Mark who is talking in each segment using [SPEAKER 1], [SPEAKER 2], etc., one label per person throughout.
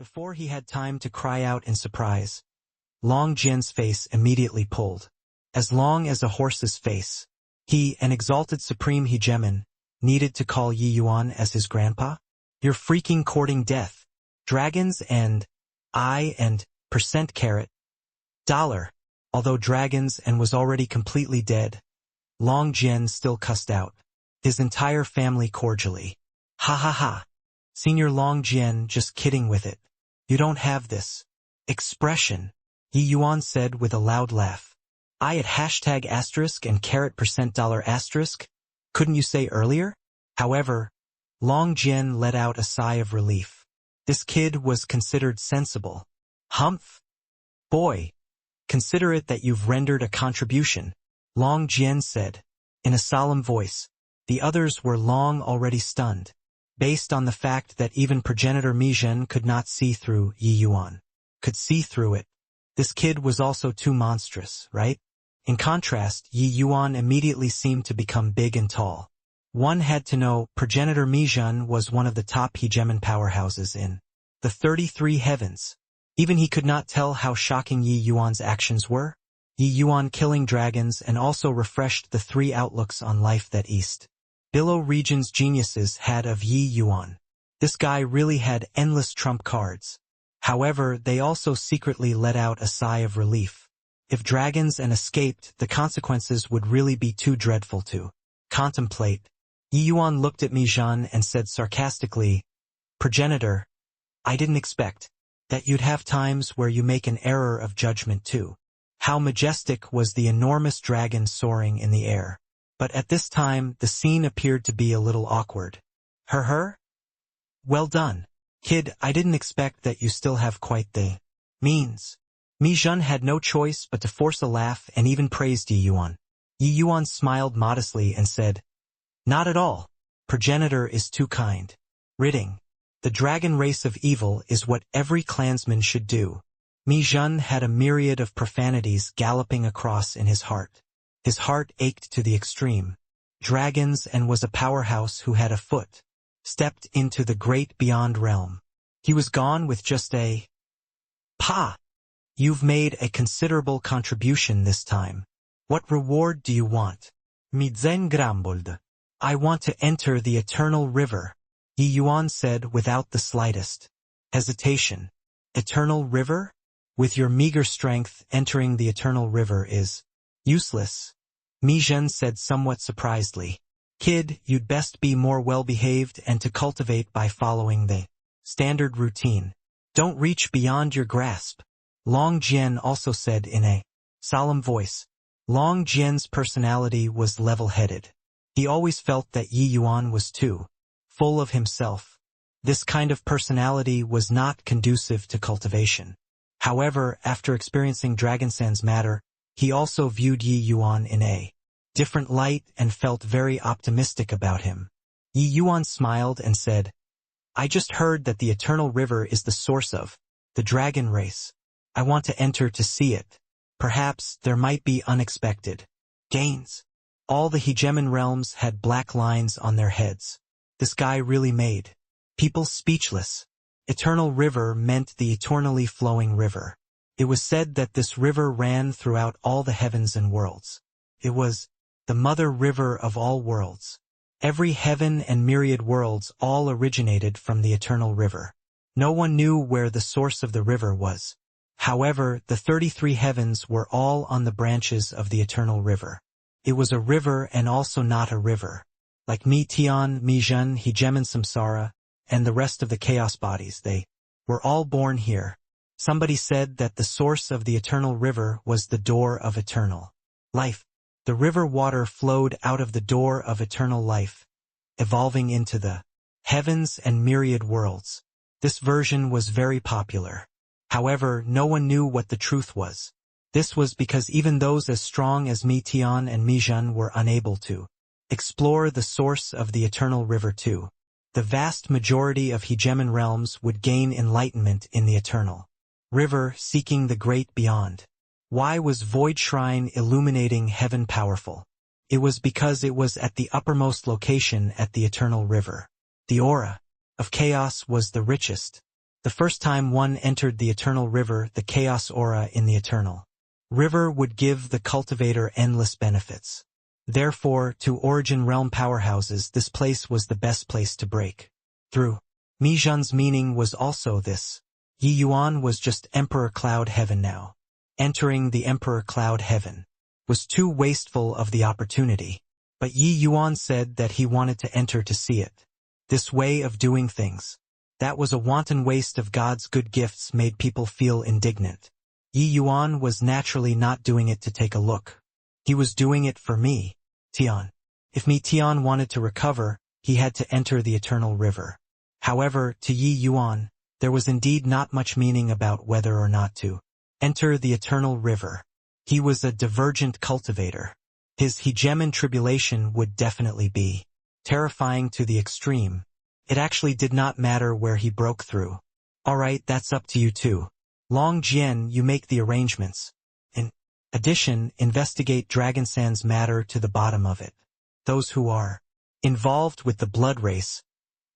[SPEAKER 1] Before he had time to cry out in surprise, Long Jian's face immediately pulled. As long as a horse's face, he, an exalted supreme hegemon, needed to call Yi Yuan as his grandpa? You're freaking courting death. Dragons and percent carat dollar. Although dragons and was already completely dead, Long Jian still cussed out his entire family cordially. Ha ha ha. Senior Long Jian, just kidding with it. You don't have this expression, Yi Yuan said with a loud laugh. I at hashtag asterisk and carat percent dollar asterisk? Couldn't you say earlier? However, Long Jian let out a sigh of relief. This kid was considered sensible. Humph. Boy, consider it that you've rendered a contribution, Long Jian said, in a solemn voice. The others were long already stunned, based on the fact that even progenitor Mizhen could not see through Yi Yuan. Could see through it. This kid was also too monstrous, right? In contrast, Yi Yuan immediately seemed to become big and tall. One had to know progenitor Mizhen was one of the top hegemon powerhouses in the 33 heavens. Even he could not tell how shocking Yi Yuan's actions were. Yi Yuan killing dragons and also refreshed the three outlooks on life that East Below region's geniuses had of Yi Yuan. This guy really had endless trump cards. However, they also secretly let out a sigh of relief. If dragons and escaped, the consequences would really be too dreadful to contemplate. Yi Yuan looked at Mizhen and said sarcastically, Progenitor, I didn't expect that you'd have times where you make an error of judgment too. How majestic was the enormous dragon soaring in the air. But at this time, the scene appeared to be a little awkward. Her? Well done. Kid, I didn't expect that you still have quite the means. Mizhen had no choice but to force a laugh and even praised Yi Yuan. Yi Yuan smiled modestly and said, Not at all. Progenitor is too kind. Ridding the dragon race of evil is what every clansman should do. Mizhen had a myriad of profanities galloping across in his heart. His heart ached to the extreme. Dragons and was a powerhouse who had a foot stepped into the great beyond realm. He was gone with just a "Pa! You've made a considerable contribution this time. What reward do you want?" Mizhen grumbled. I want to enter the eternal river, Yi Yuan said without the slightest hesitation. Eternal river? With your meager strength, entering the eternal river is useless, Mizhen said somewhat surprisedly. Kid, you'd best be more well-behaved and to cultivate by following the standard routine. Don't reach beyond your grasp, Long Jian also said in a solemn voice. Long Jian's personality was level-headed. He always felt that Yi Yuan was too full of himself. This kind of personality was not conducive to cultivation. However, after experiencing Dragonsan's matter, he also viewed Yi Yuan in a different light and felt very optimistic about him. Yi Yuan smiled and said, I just heard that the eternal river is the source of the dragon race. I want to enter to see it. Perhaps there might be unexpected gains. All the hegemon realms had black lines on their heads. This guy really made people speechless. Eternal river meant the eternally flowing river. It was said that this river ran throughout all the heavens and worlds. It was the mother river of all worlds. Every heaven and myriad worlds all originated from the eternal river. No one knew where the source of the river was. However, the 33 heavens were all on the branches of the eternal river. It was a river and also not a river. Like Tian, Mizhen, Hegemon Samsara, and the rest of the chaos bodies, they were all born here. Somebody said that the source of the eternal river was the door of eternal life. The river water flowed out of the door of eternal life, evolving into the heavens and myriad worlds. This version was very popular. However, no one knew what the truth was. This was because even those as strong as Tian and Mizhen were unable to explore the source of the eternal river too. The vast majority of hegemon realms would gain enlightenment in the eternal river, seeking the great beyond. Why was Void Shrine illuminating heaven powerful? It was because it was at the uppermost location at the eternal river. The aura of chaos was the richest. The first time one entered the eternal river, the chaos aura in the eternal river would give the cultivator endless benefits. Therefore, to origin realm powerhouses, this place was the best place to break through. Mi Jun's meaning was also this. Yi Yuan was just Emperor Cloud Heaven now. Entering the Emperor Cloud Heaven was too wasteful of the opportunity. But Yi Yuan said that he wanted to enter to see it. This way of doing things, that was a wanton waste of God's good gifts, made people feel indignant. Yi Yuan was naturally not doing it to take a look. He was doing it for Mi Tian. If Mi Tian wanted to recover, he had to enter the eternal river. However, to Yi Yuan, there was indeed not much meaning about whether or not to enter the eternal river. He was a divergent cultivator. His hegemon tribulation would definitely be terrifying to the extreme. It actually did not matter where he broke through. Alright, that's up to you too. Long Jian, you make the arrangements. In addition, investigate Dragon Sands matter to the bottom of it. Those who are involved with the blood race,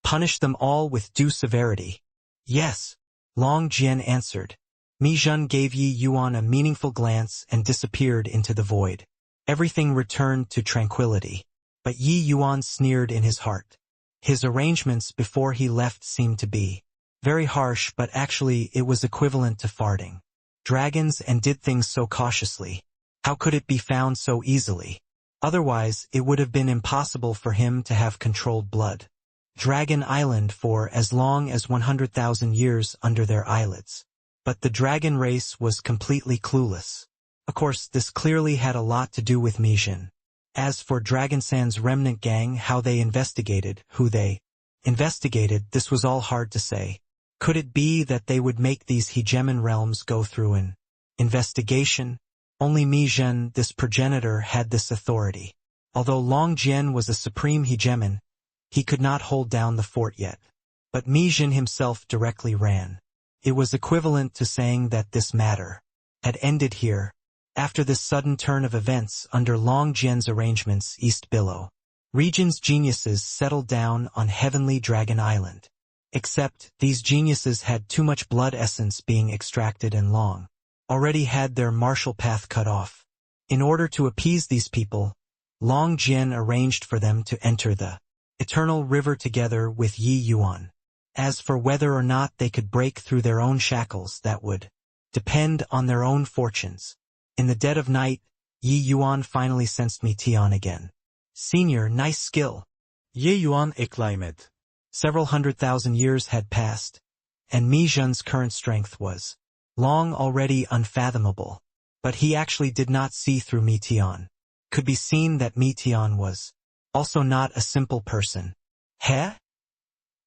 [SPEAKER 1] punish them all with due severity. Yes, Long Jian answered. Mi Jun gave Yi Yuan a meaningful glance and disappeared into the void. Everything returned to tranquility. But Yi Yuan sneered in his heart. His arrangements before he left seemed to be very harsh, but actually it was equivalent to farting dragons and did things so cautiously. How could it be found so easily? Otherwise, it would have been impossible for him to have controlled blood Dragon Island for as long as 100,000 years under their eyelids. But the dragon race was completely clueless. Of course, this clearly had a lot to do with Mi Jun. As for Dragon Sands remnant gang, how they investigated, who they investigated, this was all hard to say. Could it be that they would make these hegemon realms go through an investigation? Only Mi Jun, this progenitor, had this authority. Although Long Jian was a supreme hegemon, he could not hold down the fort yet. But Mi Jun himself directly ran. It was equivalent to saying that this matter had ended here. After this sudden turn of events, under Long Jian's arrangements, East Billow region's geniuses settled down on Heavenly Dragon Island. Except, these geniuses had too much blood essence being extracted and Long already had their martial path cut off. In order to appease these people, Long Jian arranged for them to enter the eternal river together with Yi Yuan. As for whether or not they could break through their own shackles, that would depend on their own fortunes. In the dead of night, Yi Yuan finally sensed Mi Tian again. Senior, nice skill.
[SPEAKER 2] Yi Yuan exclaimed.
[SPEAKER 1] Several 100,000 years had passed, and Mi Jun's current strength was long already unfathomable. But he actually did not see through Mi Tian. Could be seen that Mi Tian was also not a simple person. Heh?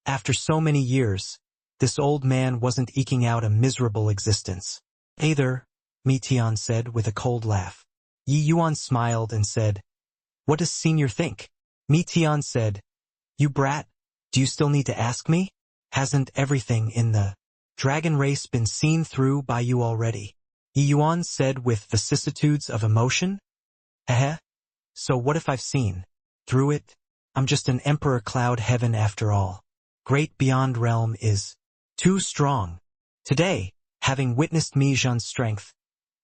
[SPEAKER 1] After so many years, this old man wasn't eking out a miserable existence. Either, Mi Tian said with a cold laugh. Yi Yuan smiled and said, "What does Senior think?" Mi Tian said, "You brat, do you still need to ask me? Hasn't everything in the dragon race been seen through by you already?" Yi Yuan said with vicissitudes of emotion. So what if I've seen through it? I'm just an Emperor Cloud Heaven after all. Great Beyond Realm is too strong. Today, having witnessed Mi Jun's strength,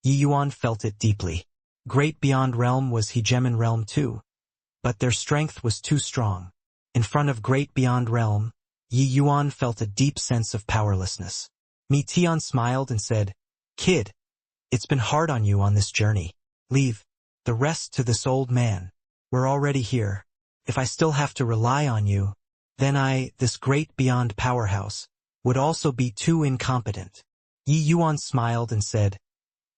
[SPEAKER 1] Yi Yuan felt it deeply. Great Beyond Realm was hegemon realm too, but their strength was too strong. In front of Great Beyond Realm, Yi Yuan felt a deep sense of powerlessness. Mi Tian smiled and said, "Kid, it's been hard on you on this journey. Leave the rest to this old man. We're already here. If I still have to rely on you, then this Great Beyond powerhouse, would also be too incompetent." Yi Yuan smiled and said,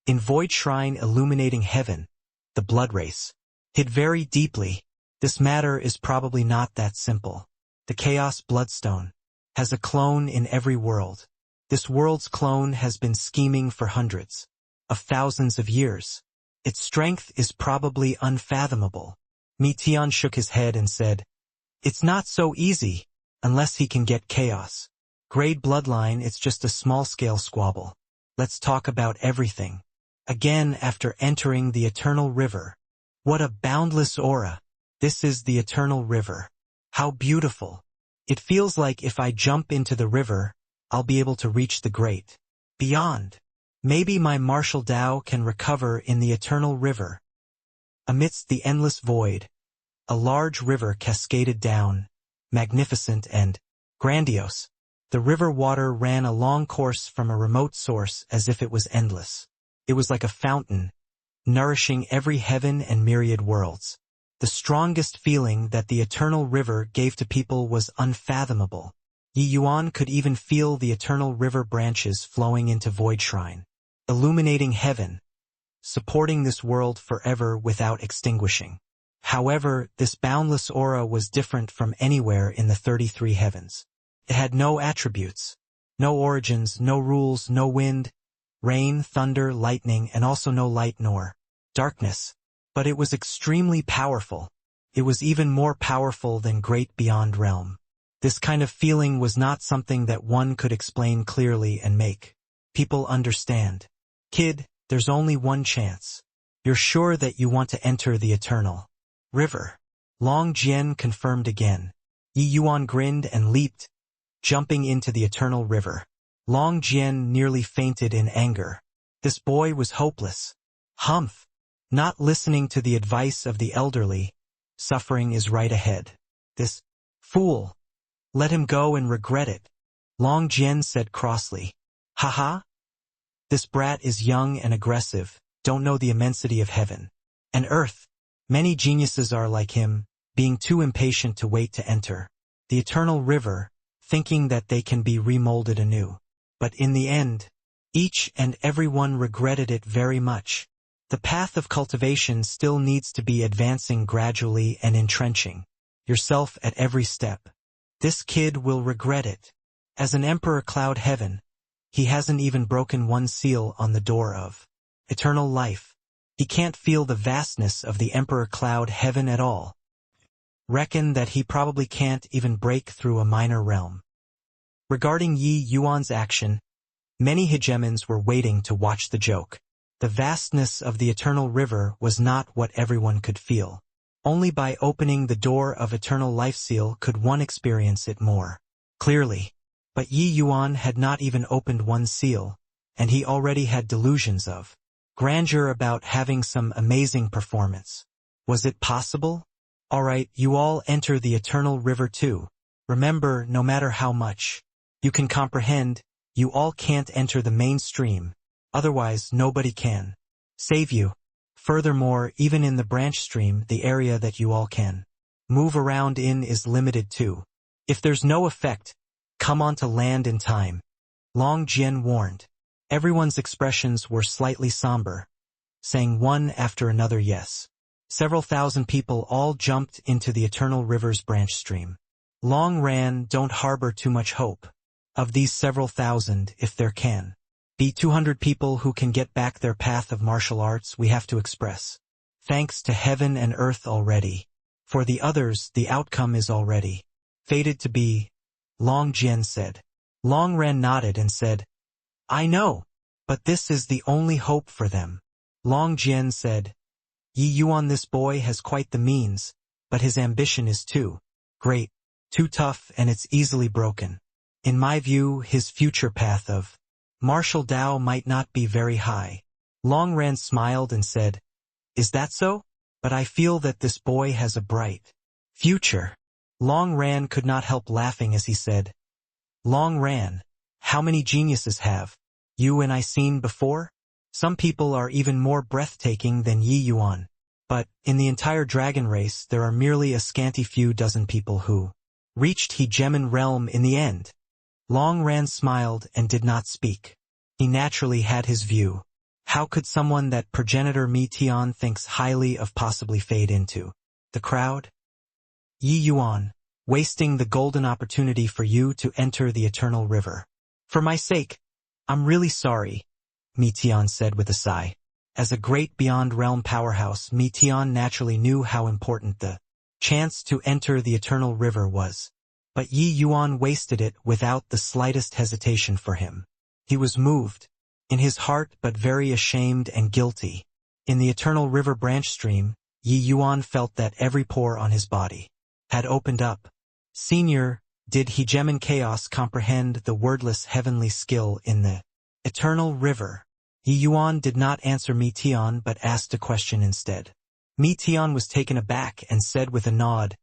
[SPEAKER 1] "In Void Shrine illuminating heaven, the blood race hid very deeply. This matter is probably not that simple. The Chaos Bloodstone has a clone in every world. This world's clone has been scheming for hundreds of thousands of years. Its strength is probably unfathomable." Mi Tian shook his head and said, "It's not so easy, unless he can get chaos. Grade bloodline, it's just a small-scale squabble. Let's talk about everything." Again after entering the Eternal River. What a boundless aura. This is the Eternal River. How beautiful. It feels like if I jump into the river, I'll be able to reach the great beyond. Maybe my martial Tao can recover in the eternal river. Amidst the endless void, a large river cascaded down, magnificent and grandiose. The river water ran a long course from a remote source as if it was endless. It was like a fountain, nourishing every heaven and myriad worlds. The strongest feeling that the eternal river gave to people was unfathomable. Yi Yuan could even feel the eternal river branches flowing into Void Shrine, illuminating heaven, supporting this world forever without extinguishing. However, this boundless aura was different from anywhere in the 33 heavens. It had no attributes, no origins, no rules, no wind, rain, thunder, lightning, and also no light nor darkness. But it was extremely powerful. It was even more powerful than great beyond realm. This kind of feeling was not something that one could explain clearly and make people understand. Kid, there's only one chance. You're sure that you want to enter the eternal river? Long Jian confirmed again. Yi Yuan grinned and leaped, jumping into the eternal river. Long Jian nearly fainted in anger. This boy was hopeless. Humph! Not listening to the advice of the elderly, suffering is right ahead. This fool! Let him go and regret it. Long Jian said crossly. Haha! This brat is young and aggressive, don't know the immensity of heaven and earth. Many geniuses are like him, being too impatient to wait to enter the eternal river, thinking that they can be remolded anew. But in the end, each and every one regretted it very much. The path of cultivation still needs to be advancing gradually and entrenching yourself at every step. This kid will regret it. As an Emperor Cloud Heaven, he hasn't even broken one seal on the door of eternal life. He can't feel the vastness of the Emperor Cloud Heaven at all. Reckon that he probably can't even break through a minor realm. Regarding Yi Yuan's action, many hegemons were waiting to watch the joke. The vastness of the eternal river was not what everyone could feel. Only by opening the door of eternal life seal could one experience it more clearly. But Yi Yuan had not even opened one seal, and he already had delusions of grandeur about having some amazing performance. Was it possible? Alright, you all enter the eternal river too. Remember, no matter how much you can comprehend, you all can't enter the mainstream. Otherwise, nobody can save you. Furthermore, even in the branch stream, the area that you all can move around in is limited too. If there's no effect, come on to land in time. Long Jian warned. Everyone's expressions were slightly somber, saying one after another yes. Several thousand people all jumped into the eternal river's branch stream. Long ran, don't harbor too much hope. Of these several thousand, if there can be 200 people who can get back their path of martial arts, we have to express thanks to heaven and earth already. For the others, the outcome is already fated to be, Long Jian said. Long Ran nodded and said, I know, but this is the only hope for them. Long Jian said, Yi Yuan, this boy has quite the means, but his ambition is too great, too tough, and it's easily broken. In my view, his future path of martial Tao might not be very high. Long Ran smiled and said, Is that so? But I feel that this boy has a bright future. Long Ran could not help laughing as he said, Long Ran, how many geniuses have you and I seen before? Some people are even more breathtaking than Yi Yuan. But, in the entire dragon race, there are merely a scanty few dozen people who reached hegemon realm in the end. Long Ran smiled and did not speak. He naturally had his view. How could someone that progenitor Mi Tian thinks highly of possibly fade into the crowd? Yi Yuan, wasting the golden opportunity for you to enter the eternal river. For my sake, I'm really sorry, Mi Tian said with a sigh. As a great beyond realm powerhouse, Mi Tian naturally knew how important the chance to enter the eternal river was. But Yi Yuan wasted it without the slightest hesitation for him. He was moved, in his heart, but very ashamed and guilty. In the eternal river branch stream, Yi Yuan felt that every pore on his body had opened up. Senior, Did Hegemon Chaos comprehend the wordless heavenly skill in the eternal river? Yi Yuan did not answer Mi Tian but asked a question instead. Mi Tian was taken aback and said with a nod,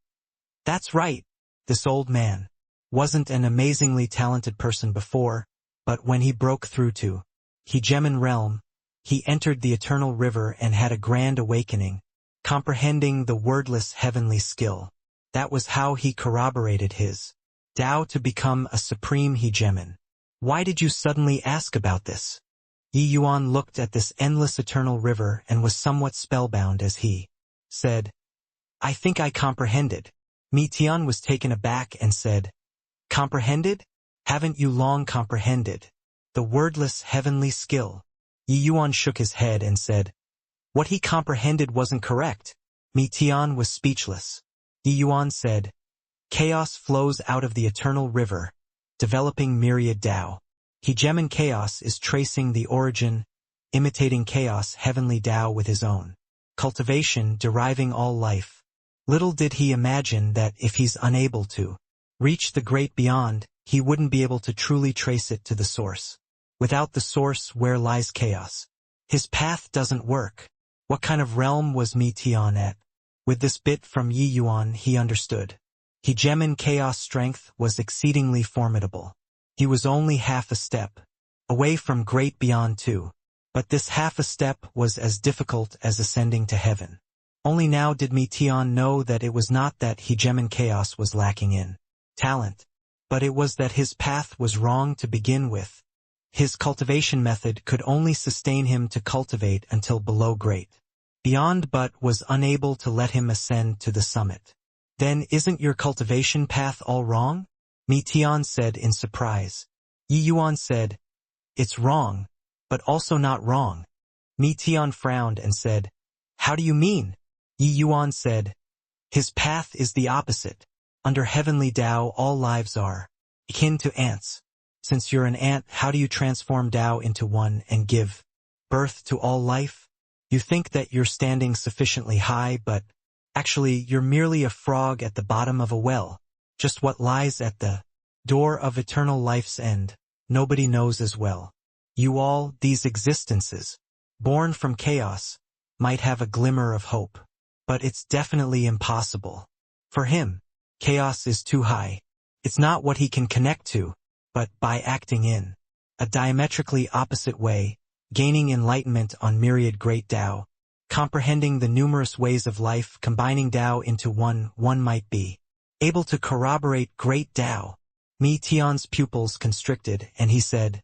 [SPEAKER 1] "That's right. This old man wasn't an amazingly talented person before, but when he broke through to Hegemon realm, he entered the eternal river and had a grand awakening, comprehending the wordless heavenly skill. That was how he corroborated his Tao to become a supreme hegemon. Why did you suddenly ask about this?" Yi Yuan looked at this endless eternal river and was somewhat spellbound as he said, "I think I comprehended." Mi Tian was taken aback and said, "Comprehended? Haven't you long comprehended the wordless heavenly skill?" Yi Yuan shook his head and said, "What he comprehended wasn't correct." Mi Tian was speechless. Yi Yuan said, "Chaos flows out of the eternal river, developing myriad Tao. Hegemon Chaos is tracing the origin, imitating Chaos heavenly Tao with his own cultivation, deriving all life. Little did he imagine that if he's unable to reach the great beyond, he wouldn't be able to truly trace it to the source. Without the source, where lies chaos? His path doesn't work." What kind of realm was Mi Tian at? With this bit from Yi Yuan, he understood. Hegemon Chaos' strength was exceedingly formidable. He was only half a step away from great beyond too, but this half a step was as difficult as ascending to heaven. Only now did Mi Tian know that it was not that Hegemon Chaos was lacking in talent, but it was that his path was wrong to begin with. His cultivation method could only sustain him to cultivate until below great beyond but was unable to let him ascend to the summit. "Then isn't your cultivation path all wrong?" Mi Tian said in surprise. Yi Yuan said, "It's wrong, but also not wrong." Mi Tian frowned and said, "How do you mean?" Yi Yuan said, "His path is the opposite. Under heavenly Tao all lives are akin to ants. Since you're an ant, how do you transform Tao into one and give birth to all life? You think that you're standing sufficiently high, but actually you're merely a frog at the bottom of a well. Just what lies at the door of eternal life's end, nobody knows as well. You all, these existences, born from chaos, might have a glimmer of hope. But it's definitely impossible. For him, chaos is too high. It's not what he can connect to, but by acting in a diametrically opposite way, gaining enlightenment on myriad great Tao, comprehending the numerous ways of life, combining Tao into one might be able to corroborate great Tao." Mi Tian's pupils constricted, and he said,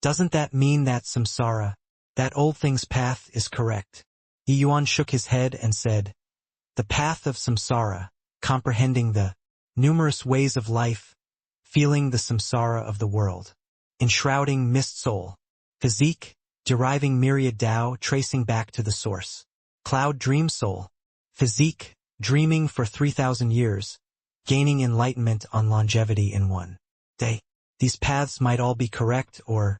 [SPEAKER 1] "Doesn't that mean that samsara, that old thing's path, is correct?" Yi Yuan shook his head and said, "The path of samsara, comprehending the numerous ways of life, feeling the samsara of the world, enshrouding mist soul, physique, deriving myriad Tao, tracing back to the source, cloud dream soul, physique, dreaming for 3,000 years, gaining enlightenment on longevity in one day. These paths might all be correct, or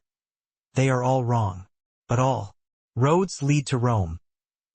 [SPEAKER 1] they are all wrong. But all roads lead to Rome.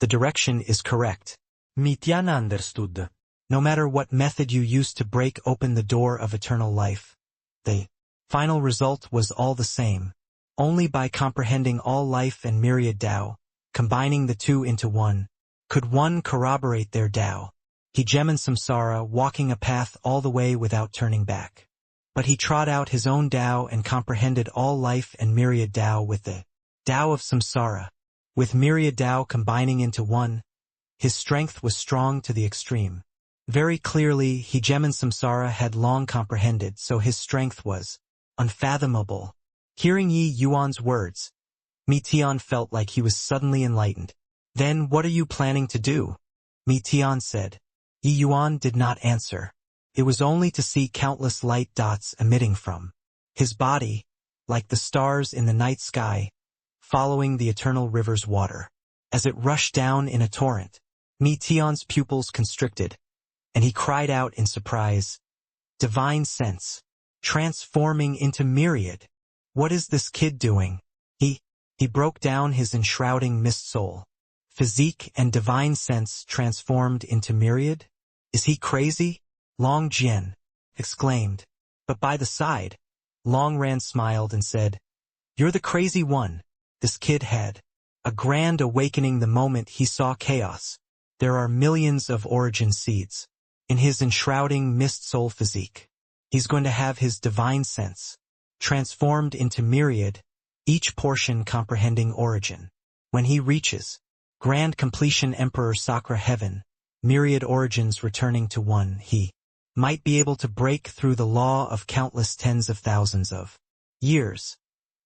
[SPEAKER 1] The direction is correct."
[SPEAKER 2] Mi Tian understood.
[SPEAKER 1] No matter what method you use to break open the door of eternal life, the final result was all the same. Only by comprehending all life and myriad Tao, combining the two into one, could one corroborate their Tao. Hegemon samsara, walking a path all the way without turning back. But he trod out his own Tao and comprehended all life and myriad Tao with the Tao of samsara. With myriad Tao combining into one, his strength was strong to the extreme. Very clearly, Hegemon samsara had long comprehended, so his strength was unfathomable. Hearing Yi Yuan's words, Mi Tian felt like he was suddenly enlightened. "Then what are you planning to do?" Mi Tian said. Yi Yuan did not answer. It was only to see countless light dots emitting from his body, like the stars in the night sky, following the eternal river's water. As it rushed down in a torrent, Mi Tian's pupils constricted, and he cried out in surprise, "Divine sense, transforming into myriad. What is this kid doing?" He broke down his enshrouding mist soul. Physique and divine sense transformed into myriad? Is he crazy? Long Jian exclaimed. But by the side, Long Ran smiled and said, "You're the crazy one." This kid had a grand awakening the moment he saw chaos. There are millions of origin seeds in his enshrouding mist soul physique. He's going to have his divine sense transformed into myriad, each portion comprehending origin. When he reaches grand completion Emperor Sakra heaven, myriad origins returning to one, he might be able to break through the law of countless tens of thousands of years,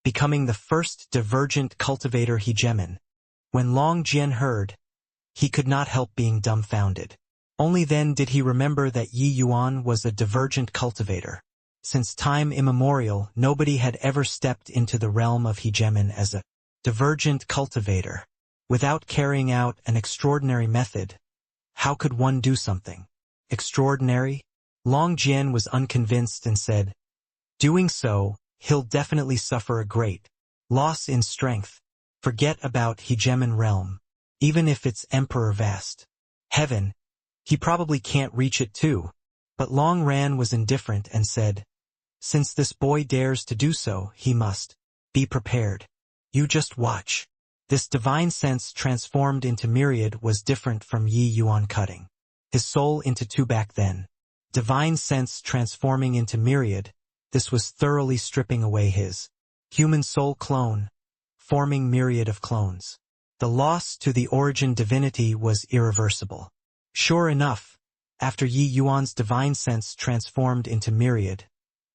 [SPEAKER 1] becoming the first divergent cultivator hegemon. When Long Jian heard, he could not help being dumbfounded. Only then did he remember that Yi Yuan was a divergent cultivator. Since time immemorial, nobody had ever stepped into the realm of hegemon as a divergent cultivator. Without carrying out an extraordinary method, how could one do something extraordinary? Long Jian was unconvinced and said, "Doing so, he'll definitely suffer a great loss in strength. Forget about hegemon realm. Even if it's emperor vast heaven, he probably can't reach it too." But Long Ran was indifferent and said, "Since this boy dares to do so, he must be prepared. You just watch." This divine sense transformed into myriad was different from Yi Yuan cutting his soul into two back then. Divine sense transforming into myriad, this was thoroughly stripping away his human soul clone, forming myriad of clones. The loss to the origin divinity was irreversible. Sure enough, after Yi Yuan's divine sense transformed into myriad,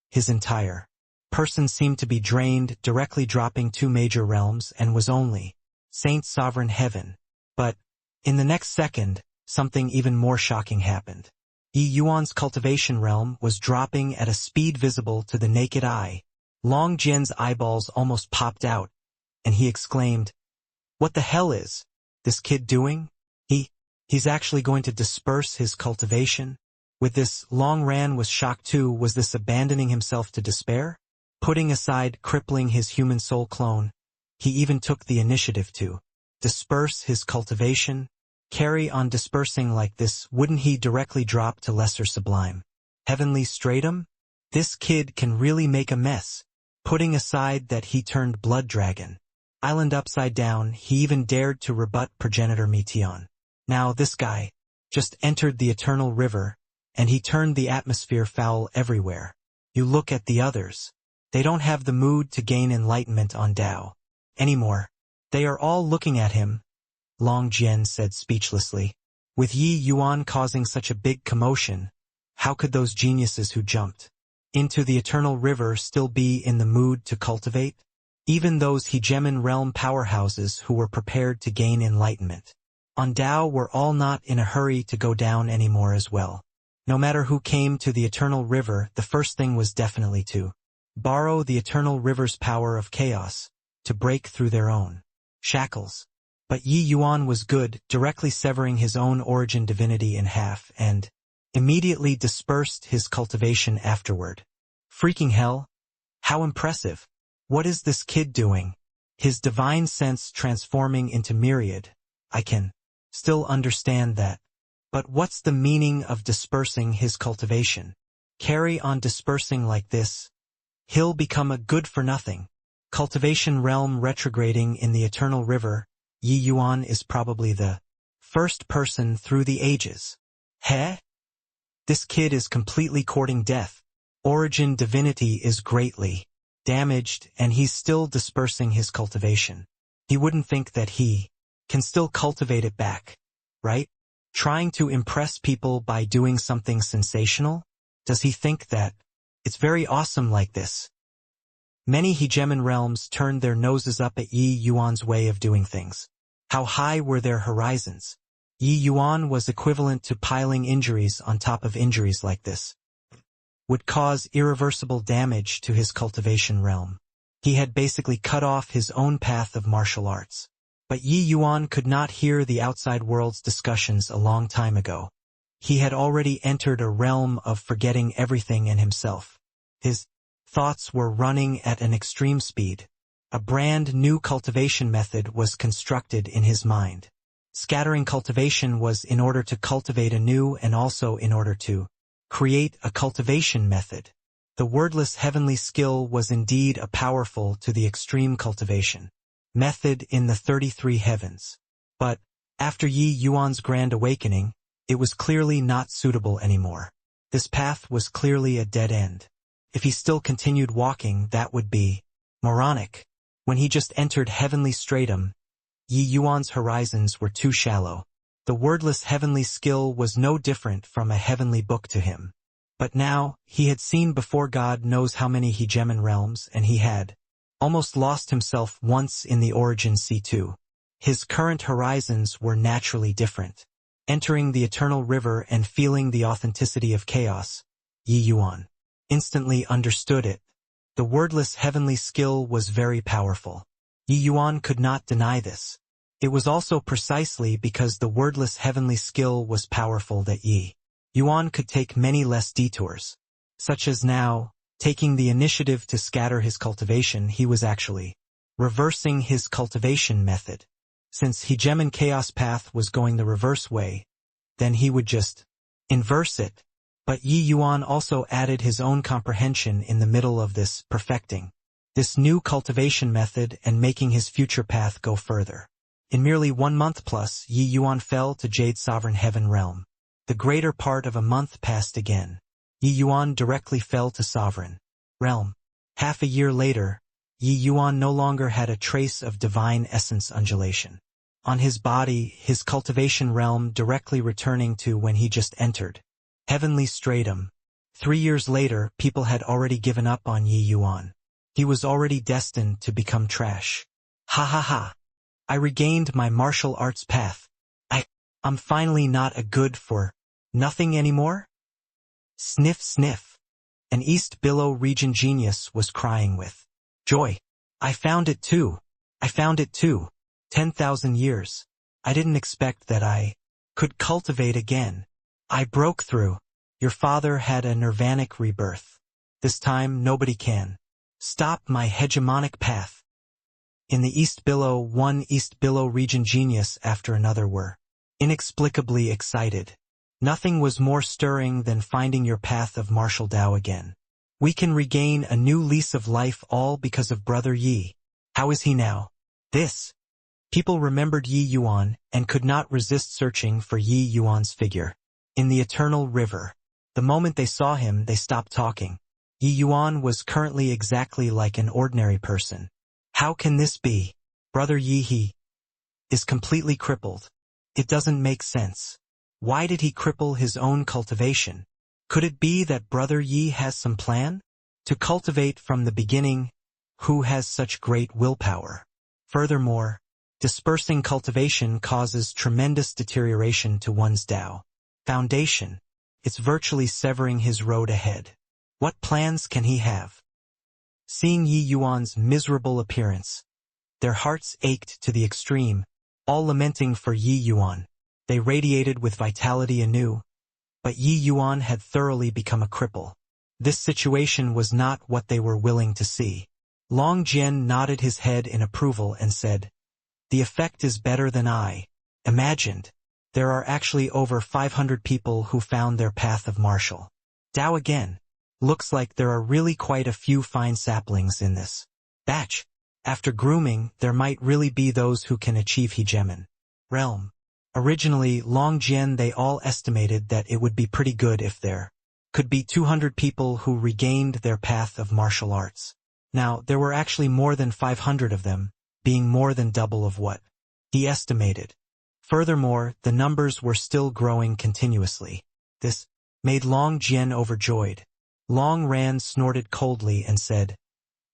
[SPEAKER 1] his entire person seemed to be drained, directly dropping two major realms, and was only Saint Sovereign Heaven. But, in the next second, something even more shocking happened. Yi Yuan's cultivation realm was dropping at a speed visible to the naked eye. Long Jian's eyeballs almost popped out, and he exclaimed, "What the hell is this kid doing? He's actually going to disperse his cultivation?" With this, Long Ran was shocked too. Was this abandoning himself to despair? Putting aside crippling his human soul clone, he even took the initiative to disperse his cultivation. Carry on dispersing like this, wouldn't he directly drop to lesser sublime heavenly stratum? This kid can really make a mess. Putting aside that he turned blood dragon island upside down, he even dared to rebut progenitor Meteon. Now this guy just entered the eternal river, and he turned the atmosphere foul everywhere. You look at the others. They don't have the mood to gain enlightenment on Tao anymore. They are all looking at him, Long Jian said speechlessly. With Yi Yuan causing such a big commotion, how could those geniuses who jumped into the eternal river still be in the mood to cultivate? Even those hegemon realm powerhouses who were prepared to gain enlightenment on Tao were all not in a hurry to go down anymore as well. No matter who came to the eternal river, the first thing was definitely to borrow the eternal river's power of chaos to break through their own shackles. But Yi Yuan was good, directly severing his own origin divinity in half, and immediately dispersed his cultivation afterward. Freaking hell! How impressive! What is this kid doing? His divine sense transforming into myriad. I can still understand that. But what's the meaning of dispersing his cultivation? Carry on dispersing like this, he'll become a good-for-nothing cultivation realm retrograding in the eternal river. Yi Yuan is probably the first person through the ages. Heh? This kid is completely courting death. Origin divinity is greatly damaged, and he's still dispersing his cultivation. He wouldn't think that he can still cultivate it back, right? Trying to impress people by doing something sensational? Does he think that it's very awesome like this? Many hegemon realms turned their noses up at Yi Yuan's way of doing things. How high were their horizons? Yi Yuan was equivalent to piling injuries on top of injuries like this. Would cause irreversible damage to his cultivation realm. He had basically cut off his own path of martial arts. But Yi Yuan could not hear the outside world's discussions a long time ago. He had already entered a realm of forgetting everything and himself. His thoughts were running at an extreme speed. A brand new cultivation method was constructed in his mind. Scattering cultivation was in order to cultivate anew and also in order to create a cultivation method. The wordless heavenly skill was indeed a powerful to the extreme cultivation method in the 33 heavens. But, after Yi Yuan's grand awakening, it was clearly not suitable anymore. This path was clearly a dead end. If he still continued walking, that would be moronic. When he just entered heavenly stratum, Yi Yuan's horizons were too shallow. The wordless heavenly skill was no different from a heavenly book to him. But now, he had seen before God knows how many hegemon realms, and he had almost lost himself once in the origin C2. His current horizons were naturally different. Entering the eternal river and feeling the authenticity of chaos, Yi Yuan instantly understood it. The wordless heavenly skill was very powerful. Yi Yuan could not deny this. It was also precisely because the wordless heavenly skill was powerful that Yi Yuan could take many less detours. Such as now, taking the initiative to scatter his cultivation, he was actually reversing his cultivation method. Since hegemon chaos path was going the reverse way, then he would just inverse it. But Yi Yuan also added his own comprehension in the middle of this, perfecting this new cultivation method and making his future path go further. In merely 1 month plus, Yi Yuan fell to Jade Sovereign Heaven Realm. The greater part of a month passed again. Yi Yuan directly fell to Sovereign Realm. Half a year later, Yi Yuan no longer had a trace of divine essence undulation on his body, his cultivation realm directly returning to when he just entered heavenly stratum. 3 years later, people had already given up on Yi Yuan. He was already destined to become trash. Ha ha ha. I regained my martial arts path. I'm finally not a good for nothing anymore? Sniff sniff. An East Billow region genius was crying with joy. I found it too. I found it too. 10,000 years. I didn't expect that I could cultivate again. I broke through. Your father had a nirvanic rebirth. This time nobody can stop my hegemonic path. In the East Billow, one East Billow region genius after another were inexplicably excited. Nothing was more stirring than finding your path of martial Tao again. We can regain a new lease of life all because of Brother Yi. How is he now? This. People remembered Yi Yuan and could not resist searching for Yi Yuan's figure in the eternal river. The moment they saw him, they stopped talking. Yi Yuan was currently exactly like an ordinary person. How can this be? Brother Yi, he is completely crippled. It doesn't make sense. Why did he cripple his own cultivation? Could it be that Brother Yi has some plan to cultivate from the beginning? Who has such great willpower? Furthermore, dispersing cultivation causes tremendous deterioration to one's Tao foundation. It's virtually severing his road ahead. What plans can he have? Seeing Yi Yuan's miserable appearance, their hearts ached to the extreme, all lamenting for Yi Yuan. They radiated with vitality anew, but Yi Yuan had thoroughly become a cripple. This situation was not what they were willing to see. Long Jian nodded his head in approval and said, "The effect is better than I imagined. There are actually over 500 people who found their path of martial Tao again. Looks like there are really quite a few fine saplings in this batch. After grooming, there might really be those who can achieve hegemon realm." Originally, Long Jian they all estimated that it would be pretty good if there could be 200 people who regained their path of martial arts. Now, there were actually more than 500 of them, being more than double of what he estimated. Furthermore, the numbers were still growing continuously. This made Long Jian overjoyed. Long Ran snorted coldly and said,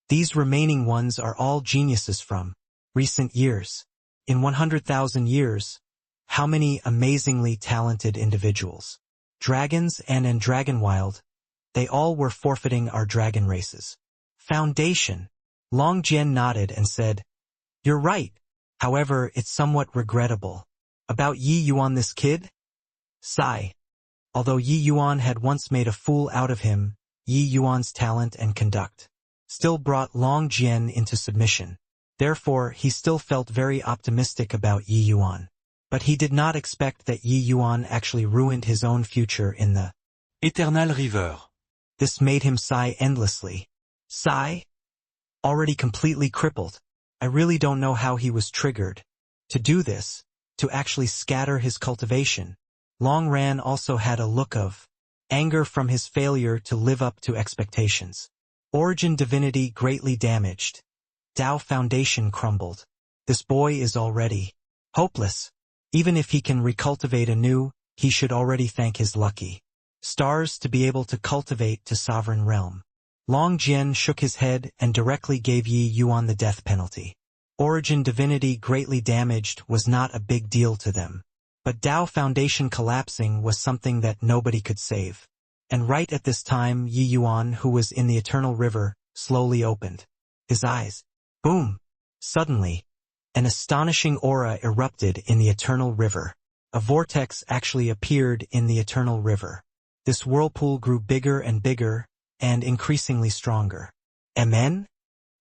[SPEAKER 1] "These remaining ones are all geniuses from recent years. In 100,000 years, how many amazingly talented individuals, dragons and Dragonwild, they all were forfeiting our dragon races foundation." Long Jian nodded and said, "You're right. However, it's somewhat regrettable. About Yi Yuan, this kid?" Sigh. Although Yi Yuan had once made a fool out of him, Yi Yuan's talent and conduct still brought Long Jian into submission. Therefore, he still felt very optimistic about Yi Yuan. But he did not expect that Yi Yuan actually ruined his own future in the
[SPEAKER 2] Eternal River.
[SPEAKER 1] This made him sigh endlessly. Sigh? Already completely crippled. I really don't know how he was triggered to do this, to actually scatter his cultivation. Long Ran also had a look of anger from his failure to live up to expectations. Origin divinity greatly damaged. Tao foundation crumbled. This boy is already hopeless. Even if he can recultivate anew, he should already thank his lucky stars to be able to cultivate to sovereign realm. Long Jian shook his head and directly gave Yi Yuan the death penalty. Origin divinity greatly damaged was not a big deal to them. But Tao Foundation collapsing was something that nobody could save. And right at this time Yi Yuan, who was in the Eternal River, slowly opened his eyes. Boom! Suddenly, an astonishing aura erupted in the Eternal River. A vortex actually appeared in the Eternal River. This whirlpool grew bigger and bigger, and increasingly stronger. Amen?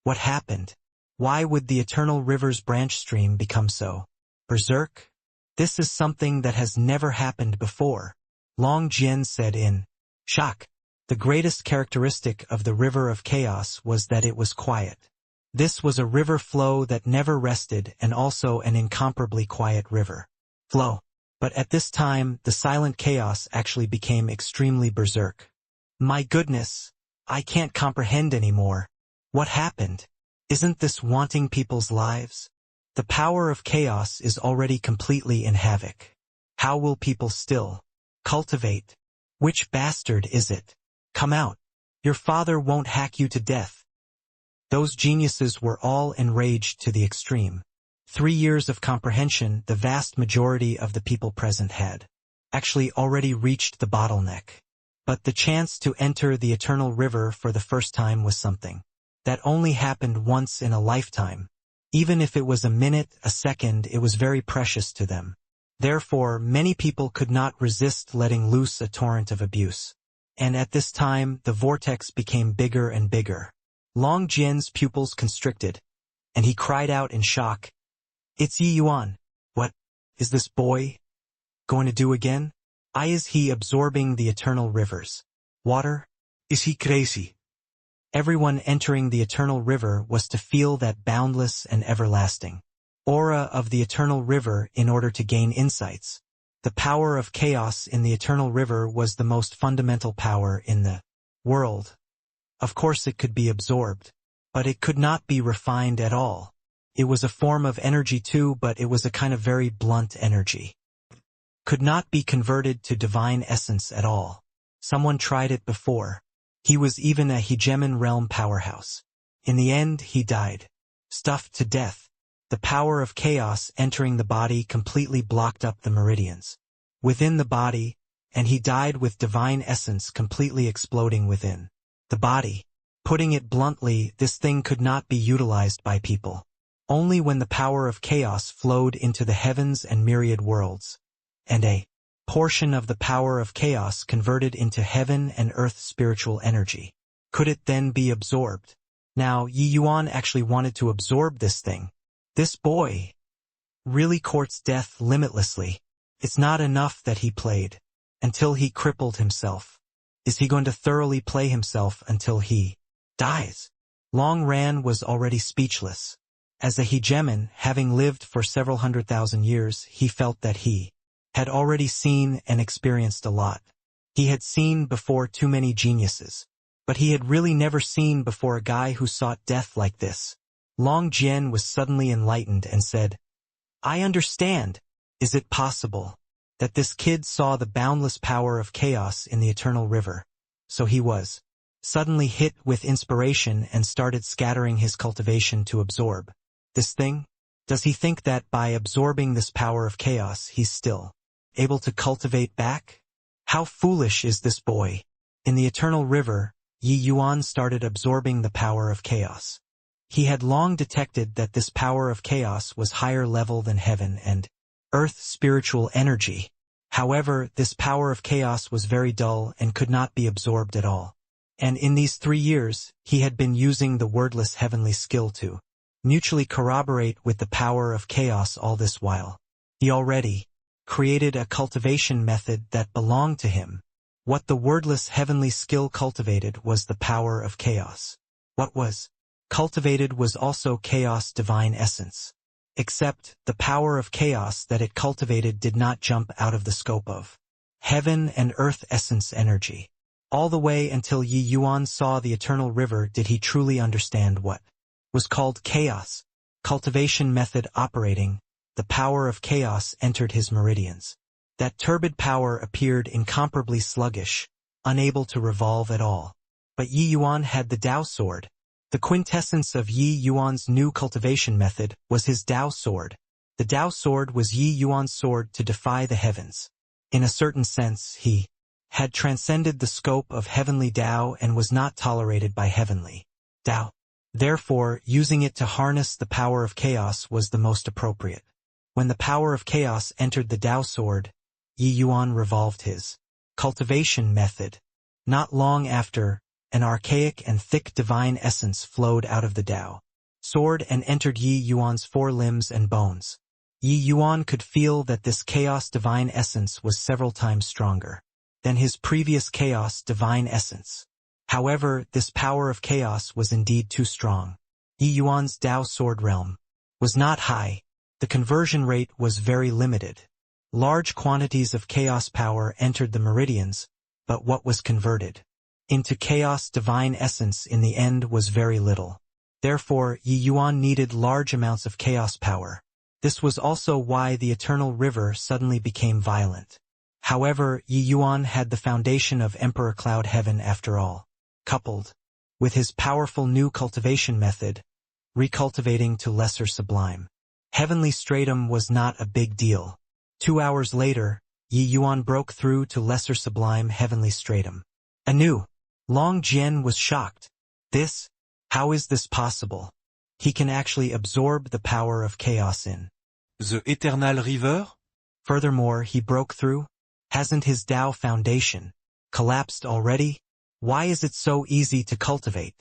[SPEAKER 1] What happened? Why would the Eternal River's branch stream become so berserk? This is something that has never happened before, Long Jian said in shock. The greatest characteristic of the River of Chaos was that it was quiet. This was a river flow that never rested and also an incomparably quiet river flow. But at this time, the silent chaos actually became extremely berserk. My goodness, I can't comprehend anymore. What happened? Isn't this wanting people's lives? The power of chaos is already completely in havoc. How will people still cultivate? Which bastard is it? Come out. Your father won't hack you to death. Those geniuses were all enraged to the extreme. 3 years of comprehension, the vast majority of the people present had actually already reached the bottleneck. But the chance to enter the Eternal River for the first time was something that only happened once in a lifetime. Even if it was a minute, a second, it was very precious to them. Therefore, many people could not resist letting loose a torrent of abuse. And at this time, the vortex became bigger and bigger. Long Jian's pupils constricted, and he cried out in shock, "It's Yi Yuan. What is this boy going to do again? Is he absorbing the eternal rivers? Water? Is he crazy?" Everyone entering the eternal river was to feel that boundless and everlasting aura of the eternal river in order to gain insights. The power of chaos in the eternal river was the most fundamental power in the world. Of course it could be absorbed, but it could not be refined at all. It was a form of energy too, but it was a kind of very blunt energy. Could not be converted to divine essence at all. Someone tried it before. He was even a hegemon realm powerhouse. In the end, he died. Stuffed to death. The power of chaos entering the body completely blocked up the meridians within the body, and he died with divine essence completely exploding within the body. Putting it bluntly, this thing could not be utilized by people. Only when the power of chaos flowed into the heavens and myriad worlds, and a portion of the power of chaos converted into heaven and earth spiritual energy, could it then be absorbed. Now, Yi Yuan actually wanted to absorb this thing. This boy really courts death limitlessly. It's not enough that he played until he crippled himself. Is he going to thoroughly play himself until he dies? Long Ran was already speechless. As a hegemon, having lived for several 100,000 years, he felt that he had already seen and experienced a lot. He had seen before too many geniuses, but he had really never seen before a guy who sought death like this. Long Jian was suddenly enlightened and said, "I understand. Is it possible that this kid saw the boundless power of chaos in the eternal river?" So he was suddenly hit with inspiration and started scattering his cultivation to absorb this thing. Does he think that by absorbing this power of chaos he's still able to cultivate back? How foolish is this boy? In the eternal river, Yi Yuan started absorbing the power of chaos. He had long detected that this power of chaos was higher level than heaven and earth spiritual energy. However, this power of chaos was very dull and could not be absorbed at all. And in these 3 years, he had been using the wordless heavenly skill to mutually corroborate with the power of chaos all this while. He already created a cultivation method that belonged to him. What the wordless heavenly skill cultivated was the power of chaos. What was cultivated was also chaos divine essence. Except, the power of chaos that it cultivated did not jump out of the scope of heaven and earth essence energy. All the way until Yi Yuan saw the eternal river did he truly understand what was called chaos. Cultivation method operating, the power of chaos entered his meridians. That turbid power appeared incomparably sluggish, unable to revolve at all. But Yi Yuan had the Tao sword. The quintessence of Yi Yuan's new cultivation method was his Tao sword. The Tao sword was Yi Yuan's sword to defy the heavens. In a certain sense, he had transcended the scope of heavenly Tao and was not tolerated by heavenly Tao. Therefore, using it to harness the power of chaos was the most appropriate. When the power of chaos entered the Tao sword, Yi Yuan revolved his cultivation method. Not long after, an archaic and thick divine essence flowed out of the Tao sword and entered Yi Yuan's four limbs and bones. Yi Yuan could feel that this chaos divine essence was several times stronger than his previous chaos divine essence. However, this power of chaos was indeed too strong. Yi Yuan's Tao sword realm was not high. The conversion rate was very limited. Large quantities of chaos power entered the meridians, but what was converted into chaos divine essence in the end was very little. Therefore, Yi Yuan needed large amounts of chaos power. This was also why the eternal river suddenly became violent. However, Yi Yuan had the foundation of Emperor Cloud Heaven after all. Coupled with his powerful new cultivation method, recultivating to lesser sublime heavenly stratum was not a big deal. 2 hours later, Yi Yuan broke through to lesser sublime heavenly stratum. Anew, Long Jian was shocked. How is this possible? He can actually absorb the power of chaos in
[SPEAKER 2] The Eternal River?
[SPEAKER 1] Furthermore, he broke through. Hasn't his Tao foundation collapsed already? Why is it so easy to cultivate?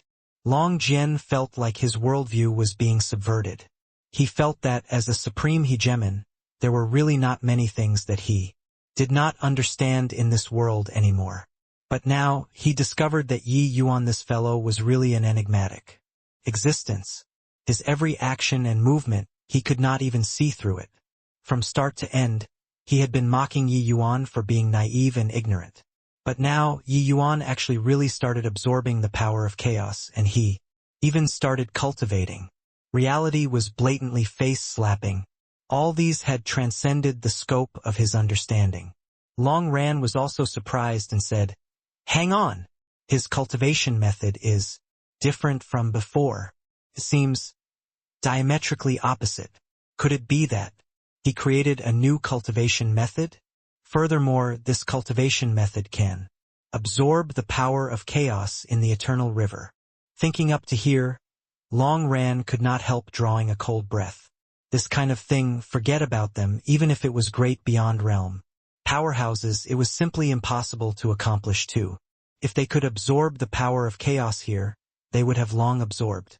[SPEAKER 1] Long Jian felt like his worldview was being subverted. He felt that as a supreme hegemon, there were really not many things that he did not understand in this world anymore. But now, he discovered that Yi Yuan, this fellow, was really an enigmatic existence. His every action and movement, he could not even see through it. From start to end, he had been mocking Yi Yuan for being naive and ignorant. But now, Yi Yuan actually really started absorbing the power of chaos, and he even started cultivating. Reality was blatantly face-slapping. All these had transcended the scope of his understanding. Long Ran was also surprised and said, "Hang on! His cultivation method is different from before. It seems diametrically opposite. Could it be that he created a new cultivation method? Furthermore, this cultivation method can absorb the power of chaos in the eternal river." Thinking up to here, Long Ran could not help drawing a cold breath. This kind of thing, forget about them, even if it was great beyond realm powerhouses, it was simply impossible to accomplish too. If they could absorb the power of chaos here, they would have long absorbed.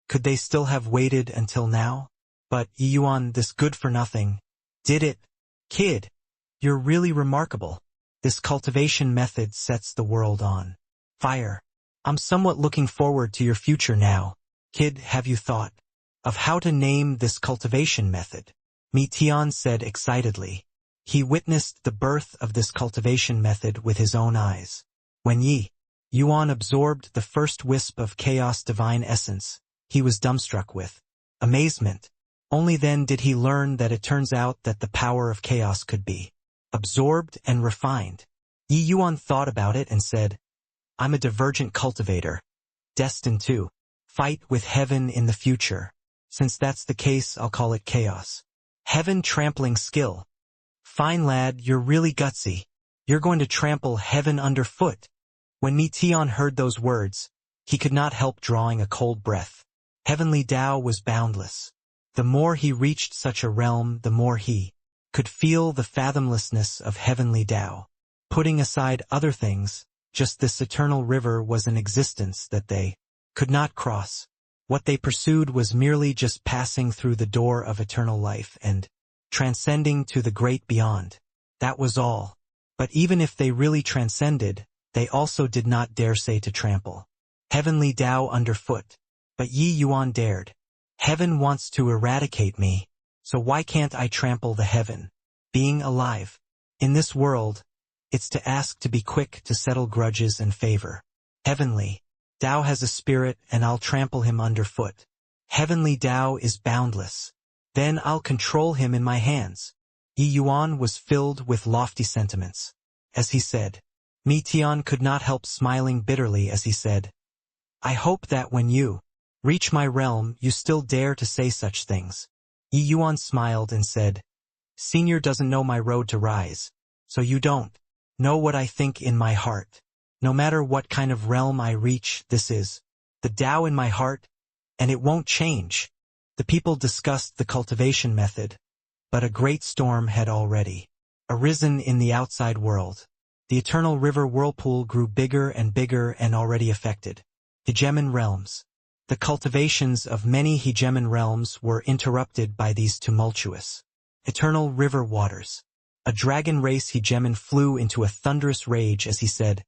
[SPEAKER 1] Could they still have waited until now? But Yi Yuan, this good-for-nothing, did it. Kid, you're really remarkable. This cultivation method sets the world on fire. I'm somewhat looking forward to your future now. Kid, have you thought of how to name this cultivation method? Mi Tian said excitedly. He witnessed the birth of this cultivation method with his own eyes. When Yi Yuan absorbed the first wisp of chaos divine essence, he was dumbstruck with amazement. Only then did he learn that it turns out that the power of chaos could be absorbed and refined. Yi Yuan thought about it and said, "I'm a divergent cultivator, destined to fight with heaven in the future. Since that's the case, I'll call it chaos. Heaven trampling skill. Fine lad, you're really gutsy. You're going to trample heaven underfoot." When Mi Tian heard those words, he could not help drawing a cold breath. Heavenly Tao was boundless. The more he reached such a realm, the more he could feel the fathomlessness of heavenly Tao. Putting aside other things, just this eternal river was an existence that they could not cross. What they pursued was merely just passing through the door of eternal life and transcending to the great beyond. That was all. But even if they really transcended, they also did not dare say to trample heavenly Tao underfoot. But Yi Yuan dared. Heaven wants to eradicate me, so why can't I trample the heaven? Being alive in this world, it's to ask to be quick to settle grudges and favor. Heavenly Tao has a spirit and I'll trample him underfoot. Heavenly Tao is boundless. Then I'll control him in my hands. Yi Yuan was filled with lofty sentiments. As he said, Mi Tian could not help smiling bitterly as he said, I hope that when you reach my realm you still dare to say such things. Yi Yuan smiled and said, Senior doesn't know my road to rise, so you don't know what I think in my heart. No matter what kind of realm I reach, this is the Tao in my heart, and it won't change. The people discussed the cultivation method, but a great storm had already arisen in the outside world. The eternal river whirlpool grew bigger and already affected hegemon realms. The cultivations of many hegemon realms were interrupted by these tumultuous eternal river waters. A dragon race hegemon flew into a thunderous rage as he said,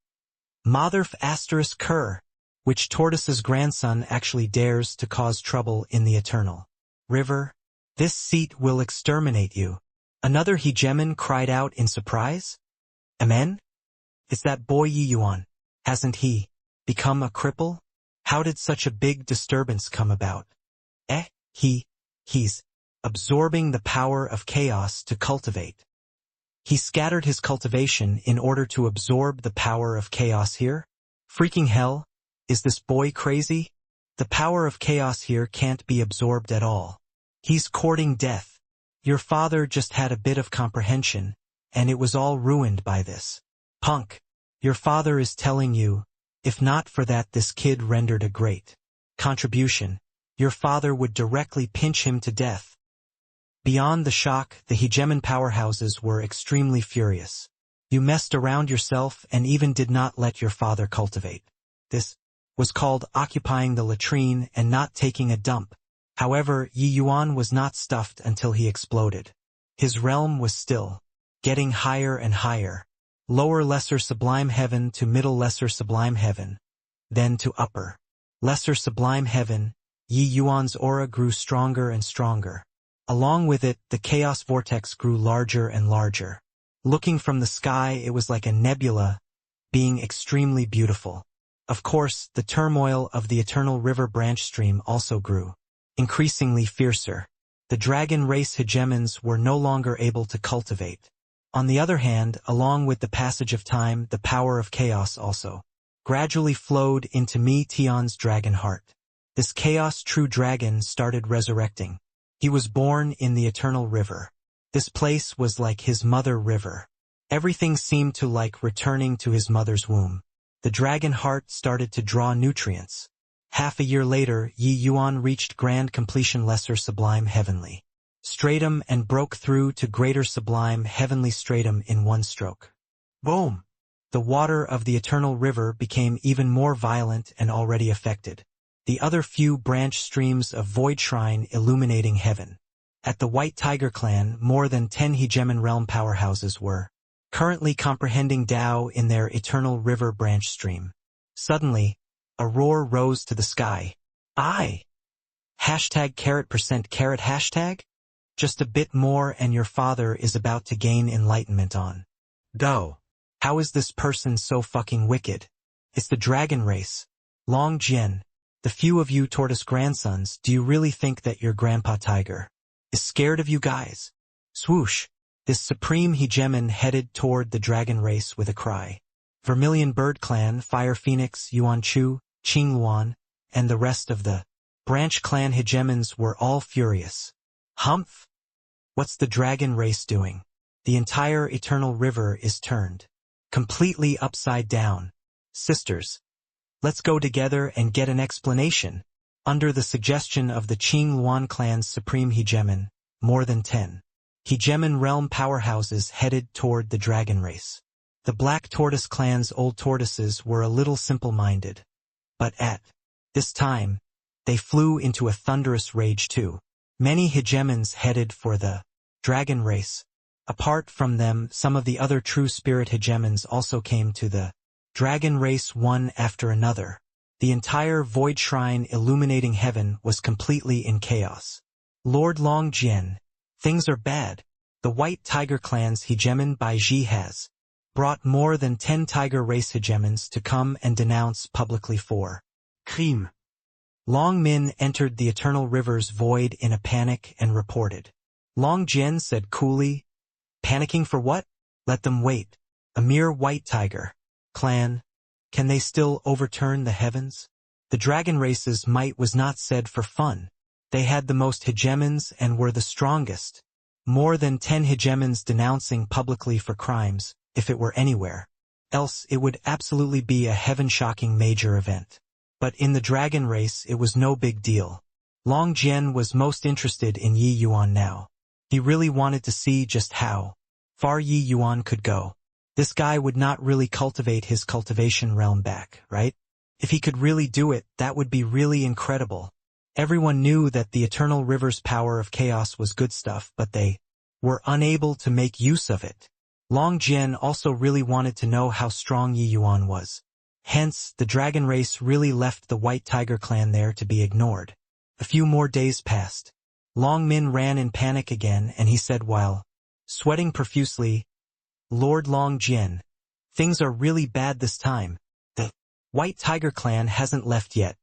[SPEAKER 1] Motherf asterisk cur, which Tortoise's grandson actually dares to cause trouble in the eternal river. This seat will exterminate you. Another hegemon cried out in surprise. Amen? It's that boy Yi Yuan. Hasn't he become a cripple? How did such a big disturbance come about? He's absorbing the power of chaos to cultivate. He scattered his cultivation in order to absorb the power of chaos here? Freaking hell, is this boy crazy? The power of chaos here can't be absorbed at all. He's courting death. Your father just had a bit of comprehension, and it was all ruined by this. Punk, your father is telling you, if not for that this kid rendered a great contribution, your father would directly pinch him to death. Beyond the shock, the hegemon powerhouses were extremely furious. You messed around yourself and even did not let your father cultivate. This was called occupying the latrine and not taking a dump. However, Yi Yuan was not stuffed until he exploded. His realm was still getting higher and higher. Lower lesser sublime heaven to middle lesser sublime heaven, then to upper lesser sublime heaven. Yi Yuan's aura grew stronger and stronger. Along with it, the chaos vortex grew larger and larger. Looking from the sky, it was like a nebula, being extremely beautiful. Of course, the turmoil of the eternal river branch stream also grew increasingly fiercer. The dragon race hegemons were no longer able to cultivate. On the other hand, along with the passage of time, the power of chaos also gradually flowed into Mi Tian's dragon heart. This chaos true dragon started resurrecting. He was born in the eternal river. This place was like his mother river. Everything seemed to like returning to his mother's womb. The dragon heart started to draw nutrients. Half a year later, Yi Yuan reached grand completion lesser sublime heavenly stratum and broke through to greater sublime heavenly stratum in one stroke. Boom! The water of the eternal river became even more violent and already affected the other few branch streams of void shrine illuminating heaven. At the White Tiger clan, more than 10 hegemon realm powerhouses were currently comprehending Tao in their eternal river branch stream. Suddenly, a roar rose to the sky. Hashtag %% hashtag? Just a bit more and your father is about to gain enlightenment on Tao. How is this person so fucking wicked? It's the dragon race. Long Jian, the few of you tortoise grandsons, do you really think that your grandpa tiger is scared of you guys? Swoosh! This supreme hegemon headed toward the dragon race with a cry. Vermilion Bird Clan, Fire Phoenix, Yuan Chu, Qing Luan, and the rest of the branch clan hegemons were all furious. Humph! What's the dragon race doing? The entire eternal river is turned completely upside down. Sisters, let's go together and get an explanation. Under the suggestion of the Qing Luan clan's supreme hegemon, more than 10 hegemon realm powerhouses headed toward the dragon race. The Black Tortoise clan's old tortoises were a little simple-minded. But at this time, they flew into a thunderous rage too. Many hegemons headed for the dragon race. Apart from them, some of the other true spirit hegemons also came to the dragon race one after another. The entire void shrine illuminating heaven was completely in chaos. Lord Longjian, things are bad. The White Tiger clan's hegemon Baiji has brought more than 10 tiger race hegemons to come and denounce publicly for
[SPEAKER 2] Crime.
[SPEAKER 1] Long Min entered the Eternal River's void in a panic and reported. Long Jian said coolly, "Panicking for what? Let them wait. A mere White Tiger clan. Can they still overturn the heavens?" The dragon race's might was not said for fun. They had the most hegemons and were the strongest. More than 10 hegemons denouncing publicly for crimes, if it were anywhere else it would absolutely be a heaven-shocking major event. But in the dragon race it was no big deal. Long Jian was most interested in Yi Yuan now. He really wanted to see just how far Yi Yuan could go. This guy would not really cultivate his cultivation realm back, right? If he could really do it, that would be really incredible. Everyone knew that the Eternal River's power of chaos was good stuff, but they were unable to make use of it. Long Jian also really wanted to know how strong Yi Yuan was. Hence, the dragon race really left the White Tiger clan there to be ignored. A few more days passed. Long Min ran in panic again, and he said while sweating profusely, "Lord Long Jian, things are really bad this time. The White Tiger clan hasn't left yet.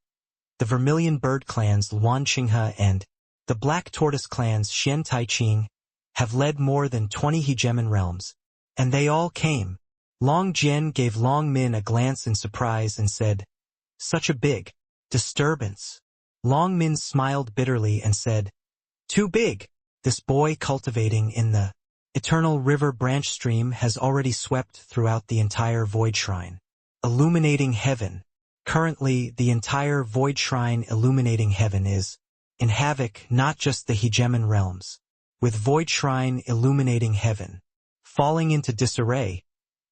[SPEAKER 1] The Vermilion Bird clans Luan Qinghe and the Black Tortoise clans Xian Taiqing have led more than 20 hegemon realms, and they all came." Long Jian gave Long Min a glance in surprise and said, "Such a big disturbance." Long Min smiled bitterly and said, "Too big. This boy cultivating in the Eternal River branch stream has already swept throughout the entire Void Shrine, illuminating heaven. Currently, the entire Void Shrine illuminating heaven is in havoc, not just the hegemon realms. With Void Shrine illuminating heaven falling into disarray,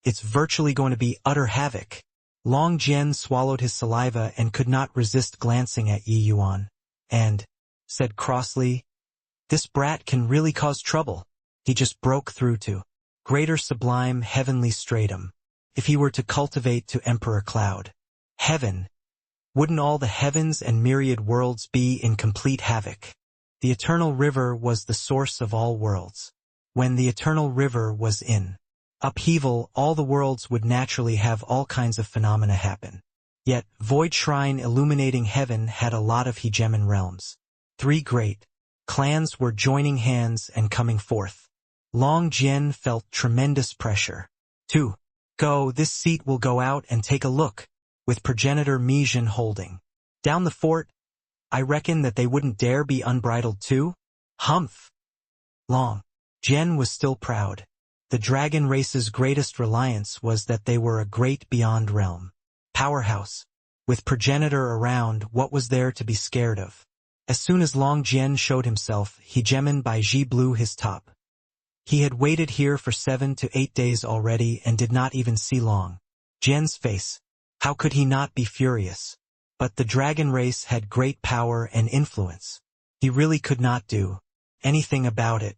[SPEAKER 1] it's virtually going to be utter havoc." Long Jian swallowed his saliva and could not resist glancing at Yi Yuan, and said crossly, "This brat can really cause trouble. He just broke through to greater sublime heavenly stratum. If he were to cultivate to Emperor Cloud heaven, wouldn't all the heavens and myriad worlds be in complete havoc?" The Eternal River was the source of all worlds. When the Eternal River was in upheaval, all the worlds would naturally have all kinds of phenomena happen. Yet, Void Shrine illuminating heaven had a lot of hegemon realms. 3 great clans were joining hands and coming forth. Long Jian felt tremendous pressure. To go, this seat will go out and take a look, with progenitor Mijin holding down the fort. I reckon that they wouldn't dare be unbridled too. Humph. Long Jian was still proud. The dragon race's greatest reliance was that they were a great beyond realm powerhouse. With progenitor around, what was there to be scared of? As soon as Long Jian showed himself, hegemon Baiji blew his top. He had waited here for 7 to 8 days already and did not even see Long Jian's face. How could he not be furious? But the dragon race had great power and influence. He really could not do anything about it.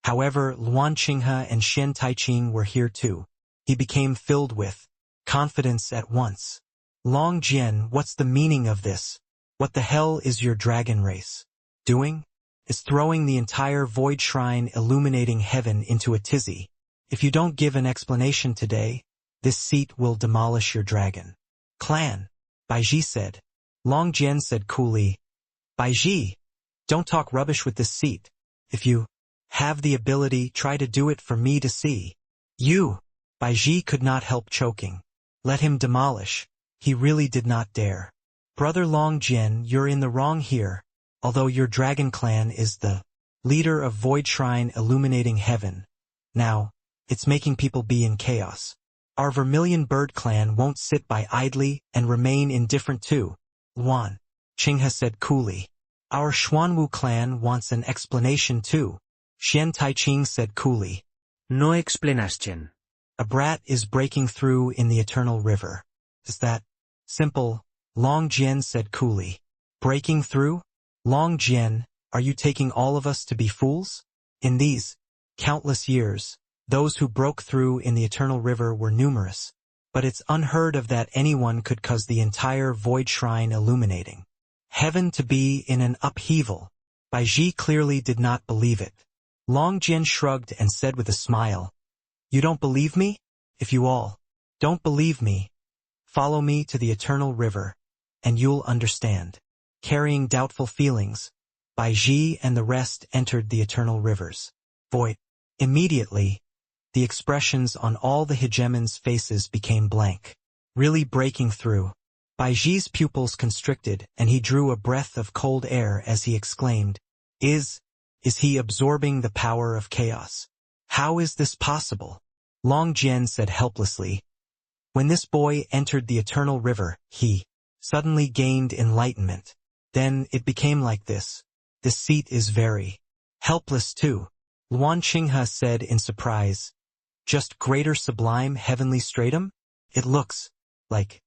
[SPEAKER 1] However, Luan Qinghe and Xian Taiqing were here too. He became filled with confidence at once. "Long Jian, what's the meaning of this? What the hell is your dragon race doing? Is throwing the entire Void Shrine illuminating heaven into a tizzy. If you don't give an explanation today, this seat will demolish your dragon clan," Baiji said. Long Jian said coolly, "Baiji, don't talk rubbish with this seat. If you have the ability, try to do it for me to see." "You!" Baiji could not help choking. "Let him demolish." He really did not dare. "Brother Long Jian, you're in the wrong here. Although your dragon clan is the leader of Void Shrine illuminating heaven, now, it's making people be in chaos. Our Vermilion Bird clan won't sit by idly and remain indifferent too," Luan Qinghe said coolly. "Our Xuanwu clan wants an explanation too," Xian Taiqing said coolly.
[SPEAKER 3] No explanation.
[SPEAKER 1] "A brat is breaking through in the Eternal River. Is that simple?" Long Jian said coolly. "Breaking through? Long Jian, are you taking all of us to be fools? In these Countless years, those who broke through in the eternal river were numerous, but it's unheard of that anyone could cause the entire void shrine illuminating. Heaven to be in an upheaval. Baiji clearly did not believe it. Long Jian shrugged and said with a smile, "You don't believe me? If you all don't believe me, follow me to the eternal river, and you'll understand." Carrying doubtful feelings, Baiji and the rest entered the eternal river's void. Immediately, the expressions on all the hegemons' faces became blank. Really breaking through. Baiji's pupils constricted, and he drew a breath of cold air as he exclaimed, Is he absorbing the power of chaos? How is this possible? Long Jian said helplessly. When this boy entered the eternal river, he suddenly gained enlightenment. Then it became like this. This seat is very helpless too. Luan Qinghe said in surprise. Just greater sublime heavenly stratum? It looks like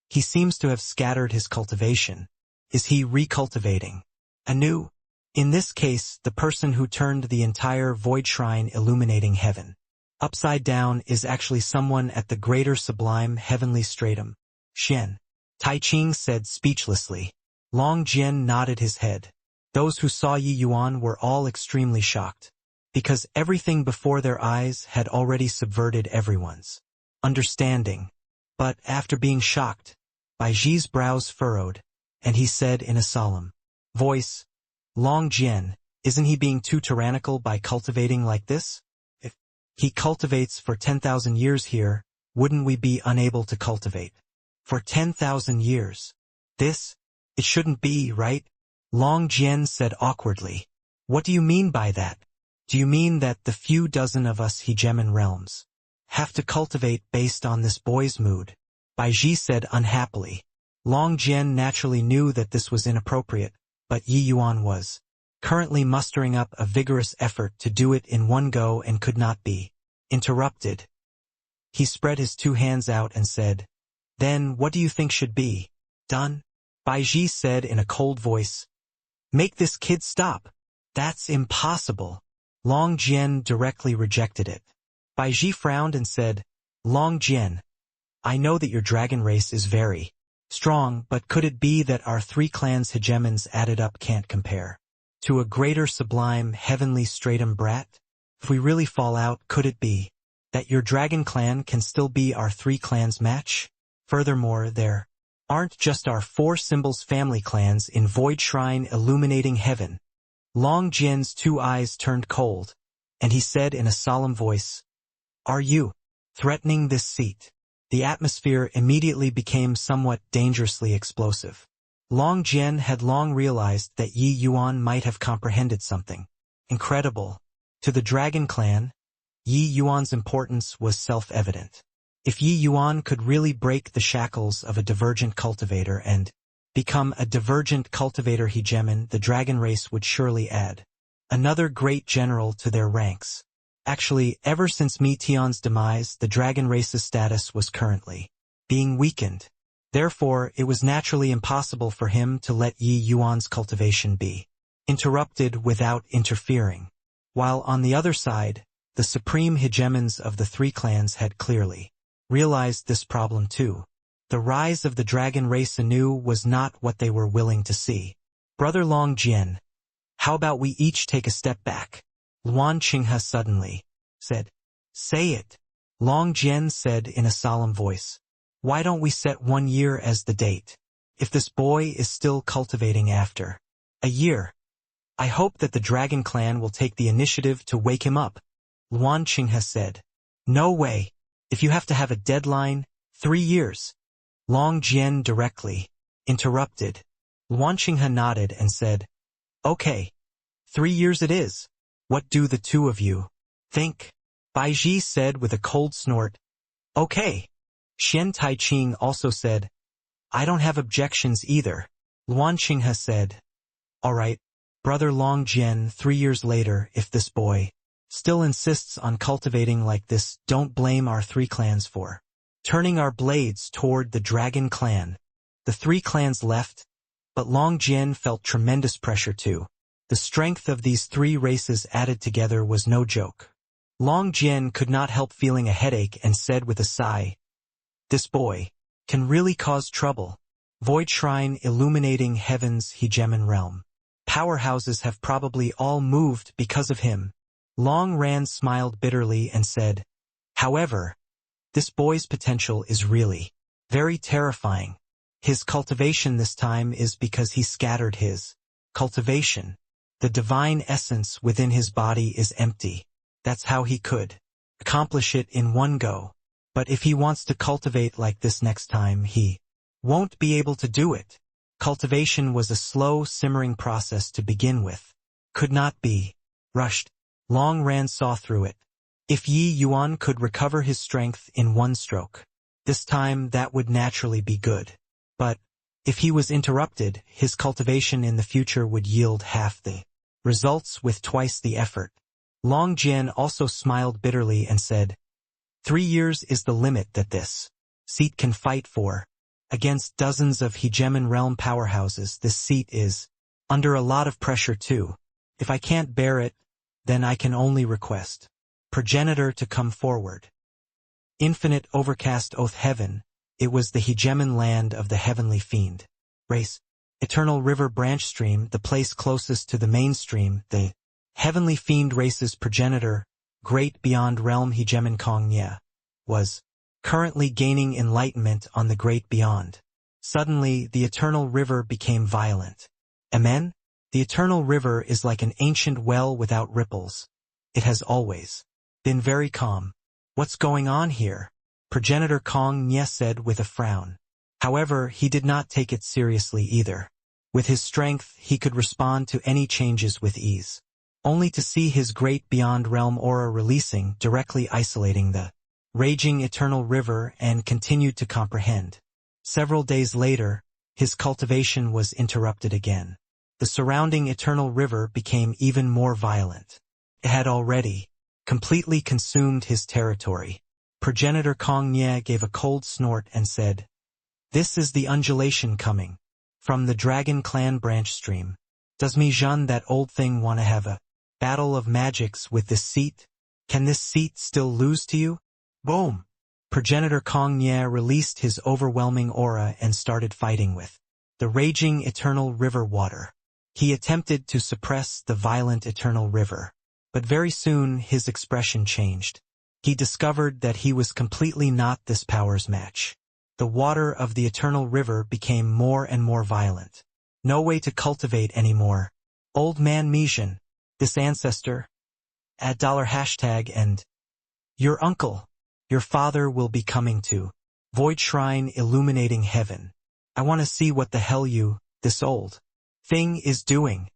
[SPEAKER 1] he seems to have scattered his cultivation. Is he recultivating anew? In this case, the person who turned the entire void shrine illuminating heaven upside down is actually someone at the greater sublime heavenly stratum. Xian. Tai Ching said speechlessly. Long Jian nodded his head. Those who saw Yi Yuan were all extremely shocked, because everything before their eyes had already subverted everyone's understanding. But after being shocked, Baiji's brows furrowed, and he said in a solemn voice, Long Jian, isn't he being too tyrannical by cultivating like this? If he cultivates for 10,000 years here, wouldn't we be unable to cultivate for 10,000 years? It shouldn't be, right? Long Jian said awkwardly. What do you mean by that? Do you mean that the few dozen of us hegemon realms have to cultivate based on this boy's mood? Baiji said unhappily. Long Jian naturally knew that this was inappropriate, but Yi Yuan was currently mustering up a vigorous effort to do it in one go and could not be interrupted. He spread his two hands out and said, Then what do you think should be done? Baiji said in a cold voice, Make this kid stop. That's impossible. Long Jian directly rejected it. Baiji frowned and said, Long Jian, I know that your dragon race is very strong, but could it be that our three clans' hegemons added up can't compare to a greater sublime heavenly stratum brat? If we really fall out, could it be that your dragon clan can still be our three clans' match? Furthermore, there aren't just our four symbols family clans in Void Shrine illuminating heaven. Long Jian's two eyes turned cold, and he said in a solemn voice, Are you threatening this seat? The atmosphere immediately became somewhat dangerously explosive. Long Jian had long realized that Yi Yuan might have comprehended something incredible. To the Dragon Clan, Yi Yuan's importance was self-evident. If Yi Yuan could really break the shackles of a divergent cultivator and become a divergent cultivator hegemon, the dragon race would surely add another great general to their ranks. Actually, ever since Mi Tian's demise, the dragon race's status was currently being weakened. Therefore, it was naturally impossible for him to let Yi Yuan's cultivation be interrupted without interfering. While on the other side, the supreme hegemons of the three clans had clearly realized this problem too. The rise of the dragon race anew was not what they were willing to see. Brother Long Jian, how about we each take a step back? Luan Qinghe suddenly said. Say it. Long Jian said in a solemn voice. Why don't we set 1 year as the date? If this boy is still cultivating after a year, I hope that the Dragon Clan will take the initiative to wake him up. Luan Qinghe said. No way. If you have to have a deadline, 3 years. Long Jian directly interrupted. Luan Qinghe nodded and said, Okay. 3 years it is. What do the two of you think? Baiji said with a cold snort. Okay. Xian Taiqing also said, I don't have objections either. Luan Qinghe said, All right, Brother Long Jian, 3 years later, if this boy still insists on cultivating like this, don't blame our three clans for turning our blades toward the Dragon Clan. The three clans left, but Long Jian felt tremendous pressure too. The strength of these three races added together was no joke. Long Jian could not help feeling a headache and said with a sigh, "This boy can really cause trouble. Void Shrine illuminating heaven's hegemon realm. Powerhouses have probably all moved because of him." Long Ran smiled bitterly and said, "However, this boy's potential is really very terrifying. His cultivation this time is because he scattered his cultivation. The divine essence within his body is empty. That's how he could accomplish it in one go. But if he wants to cultivate like this next time, he won't be able to do it." Cultivation was a slow, simmering process to begin with. Could not be rushed. Long Ran saw through it. If Yi Yuan could recover his strength in one stroke, this time that would naturally be good. But if he was interrupted, his cultivation in the future would yield half the results with twice the effort. Long Jian also smiled bitterly and said, 3 years is the limit that this seat can fight for. Against dozens of hegemon realm powerhouses, this seat is under a lot of pressure too. If I can't bear it, then I can only request progenitor to come forward. Infinite overcast oath heaven, it was the hegemon land of the heavenly fiend race. Eternal river branch stream, the place closest to the mainstream, the heavenly fiend race's progenitor, great beyond realm hegemon Kong Nye, was currently gaining enlightenment on the great beyond. Suddenly, the eternal river became violent. Amen? The eternal river is like an ancient well without ripples. It has always been very calm. What's going on here? Progenitor Kong Nye said with a frown. However, he did not take it seriously either. With his strength, he could respond to any changes with ease. Only to see his great beyond realm aura releasing, directly isolating the raging eternal river, and continued to comprehend. Several days later, his cultivation was interrupted again. The surrounding eternal river became even more violent. It had already completely consumed his territory. Progenitor Kong Nye gave a cold snort and said, "This is the undulation coming from the Dragon Clan branch stream. Does Mi Jun, that old thing, want to have a battle of magics with this seat? Can this seat still lose to you?" Boom! Progenitor Kong Nye released his overwhelming aura and started fighting with the raging eternal river water. He attempted to suppress the violent eternal river, but very soon his expression changed. He discovered that he was completely not this power's match. The water of the eternal river became more and more violent. No way to cultivate anymore. Old man Mijin, this ancestor, @ hashtag and your uncle, your father will be coming to Void Shrine illuminating heaven. I want to see what the hell you, this old thing, is doing.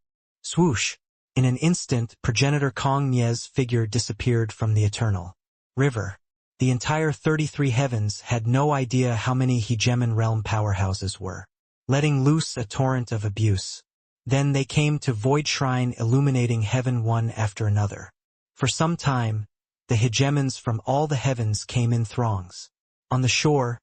[SPEAKER 1] Swoosh! In an instant, Progenitor Kong Nye's figure disappeared from the eternal river. The entire 33 heavens had no idea how many hegemon realm powerhouses were letting loose a torrent of abuse. Then they came to Void Shrine illuminating heaven one after another. For some time, the hegemons from all the heavens came in throngs. On the shore,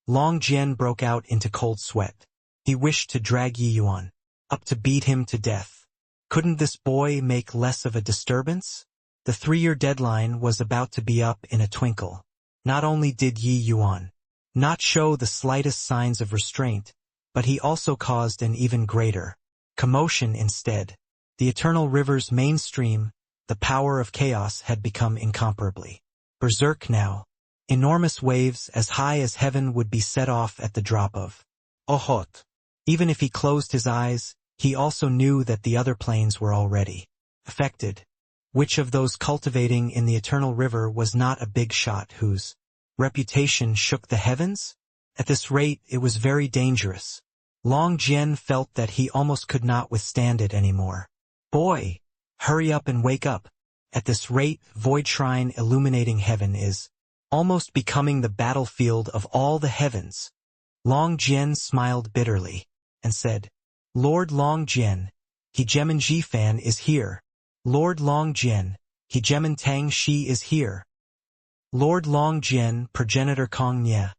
[SPEAKER 1] Long Jian broke out into cold sweat. He wished to drag Yi Yuan up to beat him to death. Couldn't this boy make less of a disturbance? The 3-year deadline was about to be up in a twinkle. Not only did Yi Yuan not show the slightest signs of restraint, but he also caused an even greater commotion instead. The eternal river's mainstream, the power of chaos, had become incomparably berserk now. Enormous waves as high as heaven would be set off at the drop of a hot. Even if he closed his eyes, he also knew that the other planes were already affected. Which of those cultivating in the eternal river was not a big shot whose reputation shook the heavens? At this rate, it was very dangerous. Long Jian felt that he almost could not withstand it anymore. Boy! Hurry up and wake up. At this rate, Void Shrine illuminating heaven is almost becoming the battlefield of all the heavens. Long Jian smiled bitterly and said, Lord Long Jian, Hegemon Jifan is here. Lord Long Jian, Hegemon Tang Shi is here. Lord Long Jian, Progenitor Kong Nye,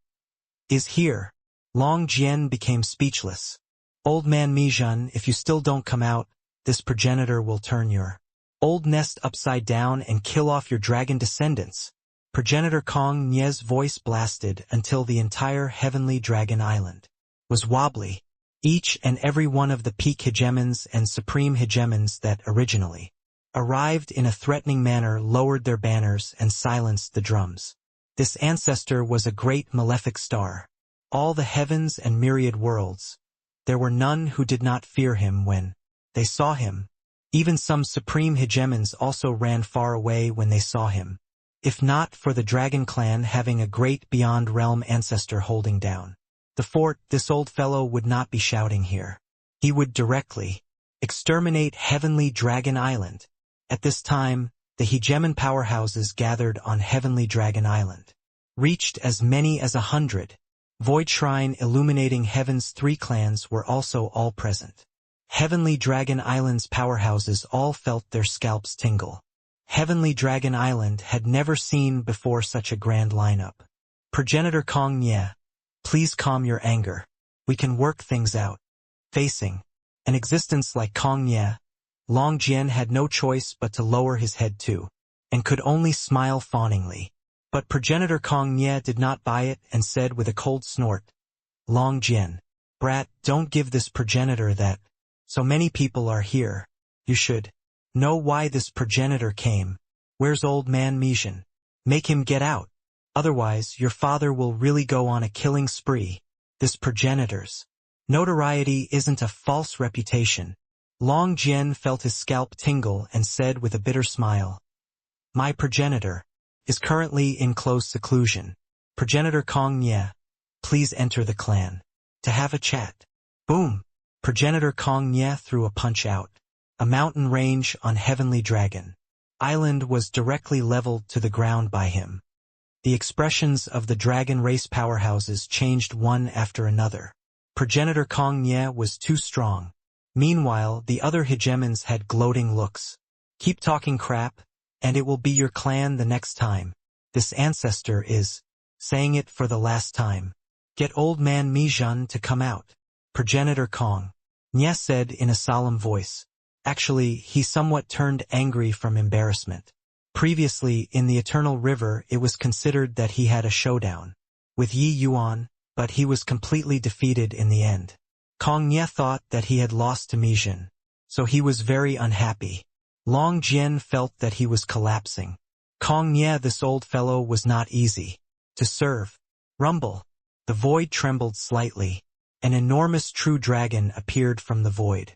[SPEAKER 1] is here. Long Jian became speechless. Old man Mijun, if you still don't come out, this progenitor will turn your Old nest upside down and kill off your dragon descendants. Progenitor Kong Nye's voice blasted until the entire heavenly dragon island was wobbly. Each and every one of the peak hegemons and supreme hegemons that originally arrived in a threatening manner lowered their banners and silenced the drums. This ancestor was a great malefic star. All the heavens and myriad worlds. There were none who did not fear him when they saw him. Even some supreme hegemons also ran far away when they saw him. If not for the dragon clan having a great beyond realm ancestor holding down the fort, this old fellow would not be shouting here. He would directly exterminate Heavenly Dragon Island. At this time, the hegemon powerhouses gathered on Heavenly Dragon Island reached as many as 100. Void Shrine illuminating Heaven's 3 clans were also all present. Heavenly Dragon Island's powerhouses all felt their scalps tingle. Heavenly Dragon Island had never seen before such a grand lineup. Progenitor Kong Nye, please calm your anger. We can work things out. Facing an existence like Kong Nye, Long Jian had no choice but to lower his head too, and could only smile fawningly. But Progenitor Kong Nye did not buy it and said with a cold snort, Long Jian, brat, don't give this progenitor that. So many people are here. You should know why this progenitor came. Where's old man Mijin? Make him get out. Otherwise, your father will really go on a killing spree. This progenitor's notoriety isn't a false reputation. Long Jian felt his scalp tingle and said with a bitter smile, my progenitor is currently in close seclusion. Progenitor Kong Nye, please enter the clan to have a chat. Boom! Progenitor Kong Nye threw a punch out. A mountain range on Heavenly Dragon Island was directly leveled to the ground by him. The expressions of the dragon race powerhouses changed one after another. Progenitor Kong Nye was too strong. Meanwhile, the other hegemons had gloating looks. Keep talking crap, and it will be your clan the next time. This ancestor is saying it for the last time. Get old man Mijun to come out. Progenitor Kong Nye said in a solemn voice. Actually, he somewhat turned angry from embarrassment. Previously, in the Eternal River, it was considered that he had a showdown with Yi Yuan, but he was completely defeated in the end. Kong Nye thought that he had lost to Mijun, so he was very unhappy. Long Jian felt that he was collapsing. Kong Nye, this old fellow, was not easy to serve. Rumble. The void trembled slightly. An enormous true dragon appeared from the void.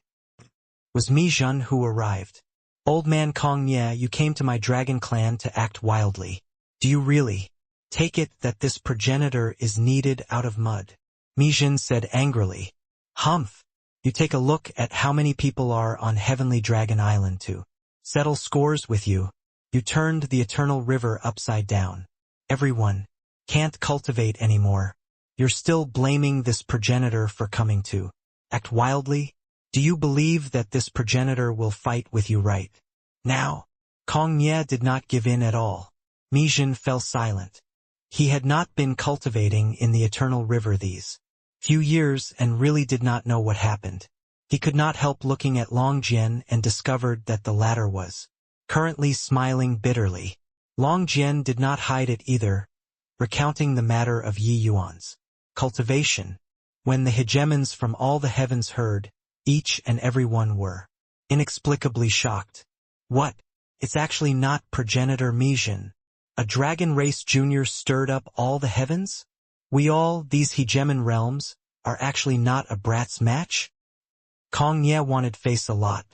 [SPEAKER 1] Was Mijun who arrived. Old man Kong Nye, you came to my dragon clan to act wildly. Do you really take it that this progenitor is kneaded out of mud? Mijun said angrily. Humph! You take a look at how many people are on Heavenly Dragon Island to settle scores with you. You turned the Eternal River upside down. Everyone can't cultivate anymore. You're still blaming this progenitor for coming to act wildly? Do you believe that this progenitor will fight with you right now? Kong Nye did not give in at all. Mijun fell silent. He had not been cultivating in the Eternal River these few years and really did not know what happened. He could not help looking at Long Jian and discovered that the latter was currently smiling bitterly. Long Jian did not hide it either, recounting the matter of Yi Yuan's cultivation. When the hegemons from all the heavens heard, each and every one were inexplicably shocked. What? It's actually not progenitor Mijun. A dragon race junior stirred up all the heavens? We all, these hegemon realms, are actually not a brat's match? Kong Nye wanted face a lot.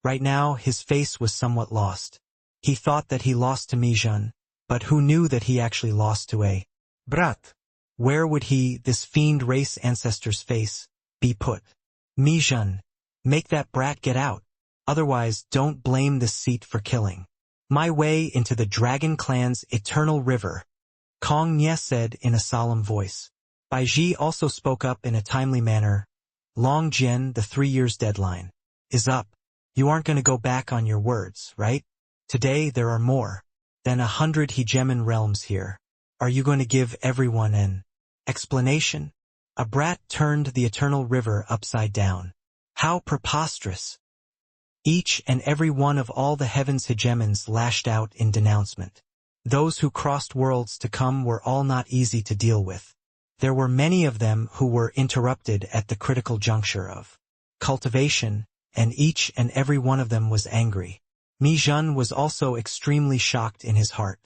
[SPEAKER 1] Right now, his face was somewhat lost. He thought that he lost to Mijun, but who knew that he actually lost to a brat? Where would he, this fiend race ancestor's face, be put? Mijun, make that brat get out. Otherwise, don't blame this seat for killing my way into the dragon clan's Eternal River. Kong Nye said in a solemn voice. Bai Ji also spoke up in a timely manner. Long Jian, the 3 years deadline is up. You aren't going to go back on your words, right? Today there are more than 100 hegemon realms here. Are you going to give everyone an explanation? A brat turned the Eternal River upside down. How preposterous! Each and every one of all the heavens' hegemons lashed out in denouncement. Those who crossed worlds to come were all not easy to deal with. There were many of them who were interrupted at the critical juncture of cultivation, and each and every one of them was angry. Mi Jun was also extremely shocked in his heart.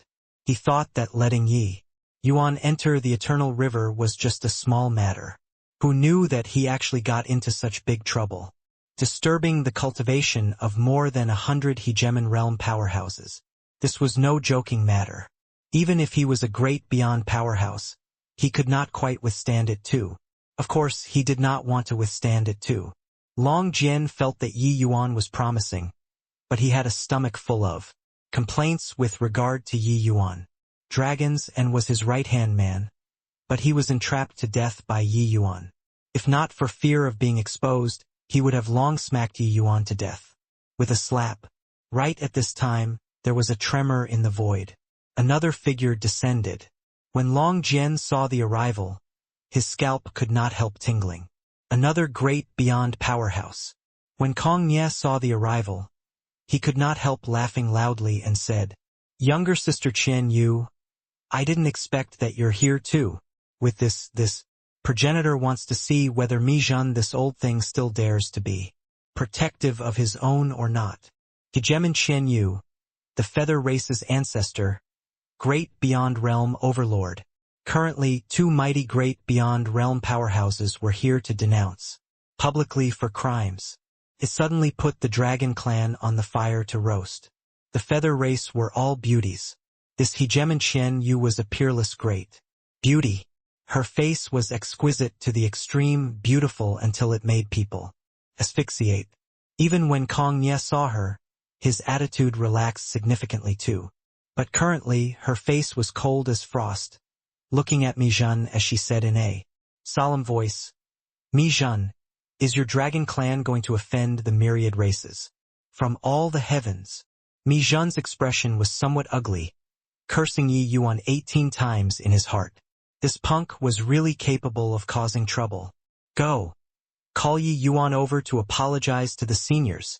[SPEAKER 1] He thought that letting Yi Yuan enter the Eternal River was just a small matter. Who knew that he actually got into such big trouble, disturbing the cultivation of more than 100 hegemon realm powerhouses. This was no joking matter. Even if he was a great beyond powerhouse, he could not quite withstand it too. Of course, he did not want to withstand it too. Long Jian felt that Yi Yuan was promising, but he had a stomach full of complaints with regard to Yi Yuan. Dragons and was his right-hand man, but he was entrapped to death by Yi Yuan. If not for fear of being exposed, he would have long smacked Yi Yuan to death with a slap. Right at this time, there was a tremor in the void. Another figure descended. When Long Jian saw the arrival, his scalp could not help tingling. Another great beyond powerhouse. When Kong Nye saw the arrival, he could not help laughing loudly and said, "Younger sister Qian Yu, I didn't expect that you're here too. With this progenitor wants to see whether Mi Jun, this old thing, still dares to be protective of his own or not." Hegemon Qian Yu, the feather race's ancestor, great beyond realm overlord. Currently, two mighty great beyond realm powerhouses were here to denounce publicly for crimes. It suddenly put the dragon clan on the fire to roast. The feather race were all beauties. This hegemon Qian Yu was a peerless great beauty. Her face was exquisite to the extreme, beautiful until it made people asphyxiate. Even when Kong Nye saw her, his attitude relaxed significantly too. But currently, her face was cold as frost, looking at Mi Jun as she said in a solemn voice, "Mi Jun, is your dragon clan going to offend the myriad races from all the heavens?" Mi Jun's expression was somewhat ugly, cursing Yi Yuan 18 times in his heart. This punk was really capable of causing trouble. "Go. Call Yi Yuan over to apologize to the seniors,"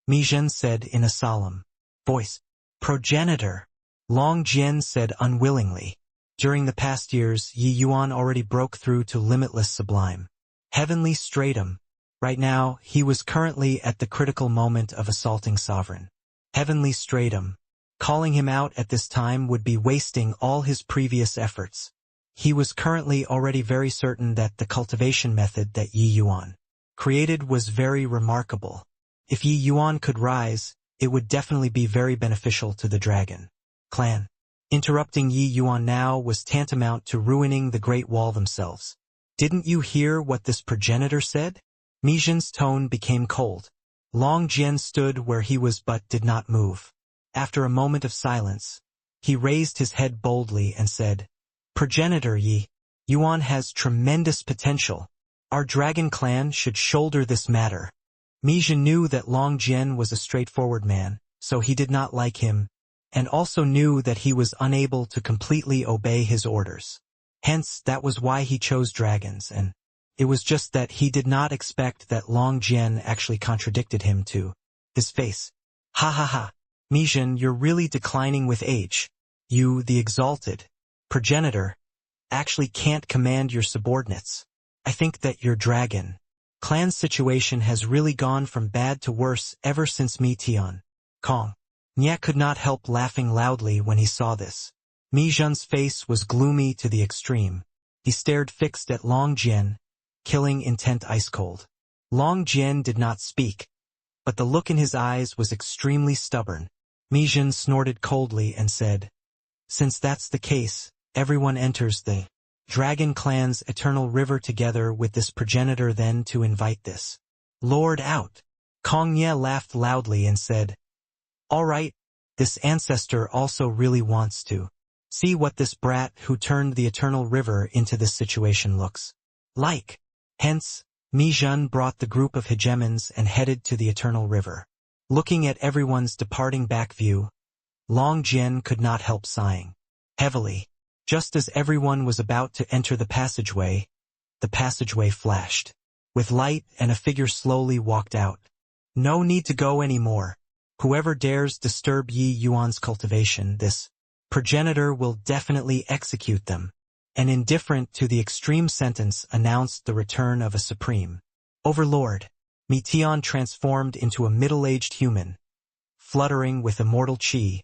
[SPEAKER 1] Mi Jun said in a solemn voice. "Progenitor," Long Jian said unwillingly. During the past years, Yi Yuan already broke through to limitless sublime heavenly stratum. Right now, he was currently at the critical moment of assaulting sovereign heavenly stratum. Calling him out at this time would be wasting all his previous efforts. He was currently already very certain that the cultivation method that Yi Yuan created was very remarkable. If Yi Yuan could rise, it would definitely be very beneficial to the dragon clan. Interrupting Yi Yuan now was tantamount to ruining the Great Wall themselves. "Didn't you hear what this progenitor said?" Mi Jun's tone became cold. Long Jian stood where he was but did not move. After a moment of silence, he raised his head boldly and said, "Progenitor Yi Yuan has tremendous potential. Our dragon clan should shoulder this matter." Mi Jun knew that Long Jian was a straightforward man, so he did not like him, and also knew that he was unable to completely obey his orders. Hence, that was why he chose dragons, and it was just that he did not expect that Long Jian actually contradicted him to his face. "Ha ha ha. Mi Jun, you're really declining with age. You, the exalted progenitor, actually can't command your subordinates. I think that your dragon clan situation has really gone from bad to worse ever since Mi Tian." Kong Nye could not help laughing loudly when he saw this. Mi Jun's face was gloomy to the extreme. He stared fixed at Long Jian, killing intent ice cold. Long Jian did not speak, but the look in his eyes was extremely stubborn. Mi Jun snorted coldly and said, "Since that's the case, everyone enters the Dragon Clan's Eternal River together with this progenitor then to invite this lord out." Kong Nye laughed loudly and said, "All right, this ancestor also really wants to see what this brat who turned the Eternal River into this situation looks like." Hence, Mi Jun brought the group of hegemons and headed to the Eternal River. Looking at everyone's departing back view, Long Jian could not help sighing heavily. Just as everyone was about to enter the passageway flashed with light and a figure slowly walked out. No need to go any more. Whoever dares disturb Yi Yuan's cultivation, this progenitor will definitely execute them. And indifferent to the extreme sentence announced the return of a supreme overlord. Mi Tian transformed into a middle-aged human, fluttering with immortal chi,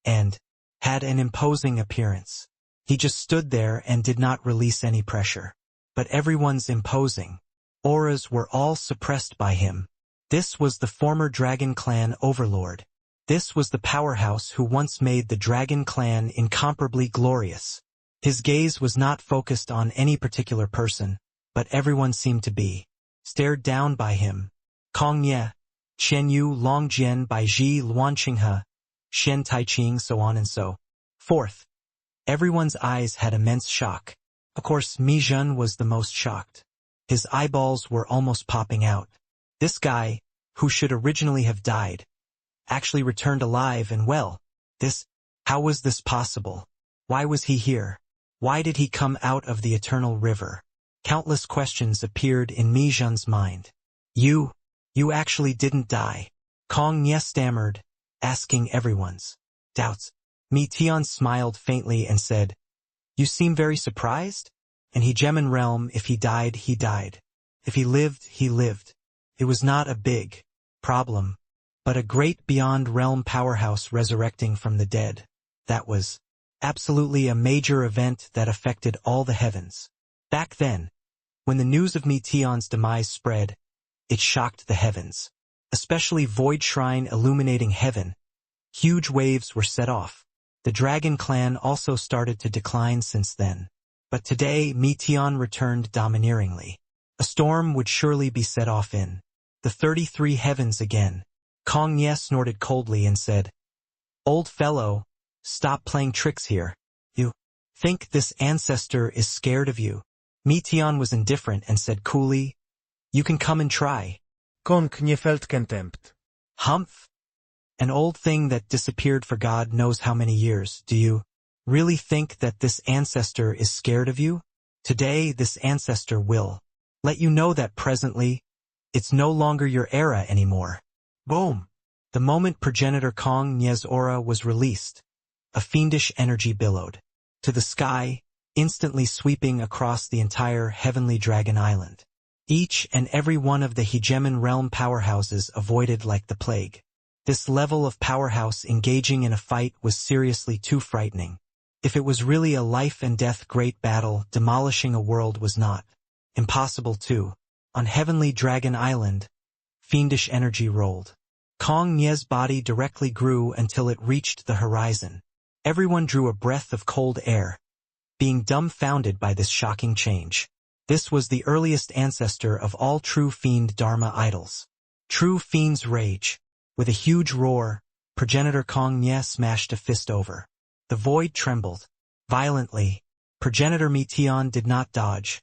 [SPEAKER 1] and had an imposing appearance. He just stood there and did not release any pressure. But everyone's imposing auras were all suppressed by him. This was the former Dragon Clan overlord. This was the powerhouse who once made the Dragon Clan incomparably glorious. His gaze was not focused on any particular person, but everyone seemed to be stared down by him. Kong Ye, Chen Yu Long Jian Bai Ji Luanqinghe, Shen Taiqing, so on and so forth. Everyone's eyes had immense shock. Of course, Mi Zhen was the most shocked. His eyeballs were almost popping out. This guy, who should originally have died, actually returned alive and well. How was this possible? Why was he here? Why did he come out of the eternal river? Countless questions appeared in Mi Zhen's mind. You actually didn't die. Kong Nye stammered, asking everyone's doubts. Mi Tian smiled faintly and said, "You seem very surprised? In Hegemon realm, if he died, he died. If he lived, he lived. It was not a big problem, but a great beyond realm powerhouse resurrecting from the dead. That was absolutely a major event that affected all the heavens. Back then, when the news of Mi Tian's demise spread, it shocked the heavens, especially Void Shrine illuminating heaven. Huge waves were set off. The Dragon Clan also started to decline since then. But today, Mi Tian returned domineeringly. A storm would surely be set off in the 33 heavens again." Kong Nye snorted coldly and said, "Old fellow, stop playing tricks here. You think this ancestor is scared of you?" Mi Tian was indifferent and said coolly, "You can come and try."
[SPEAKER 3] Kong Nye felt contempt.
[SPEAKER 1] "Humph? An old thing that disappeared for God knows how many years. Do you really think that this ancestor is scared of you? Today, this ancestor will let you know that presently, it's no longer your era anymore." Boom! The moment progenitor Kong Nye's aura was released, a fiendish energy billowed to the sky, instantly sweeping across the entire heavenly dragon island. Each and every one of the Hegemon realm powerhouses avoided like the plague. This level of powerhouse engaging in a fight was seriously too frightening. If it was really a life and death great battle, demolishing a world was not impossible too. On heavenly dragon island, fiendish energy rolled. Kong Nye's body directly grew until it reached the horizon. Everyone drew a breath of cold air, being dumbfounded by this shocking change. This was the earliest ancestor of all true fiend Dharma idols. True fiend's rage. With a huge roar, progenitor Kong Nye smashed a fist over. The void trembled violently. Progenitor Mi Tian did not dodge,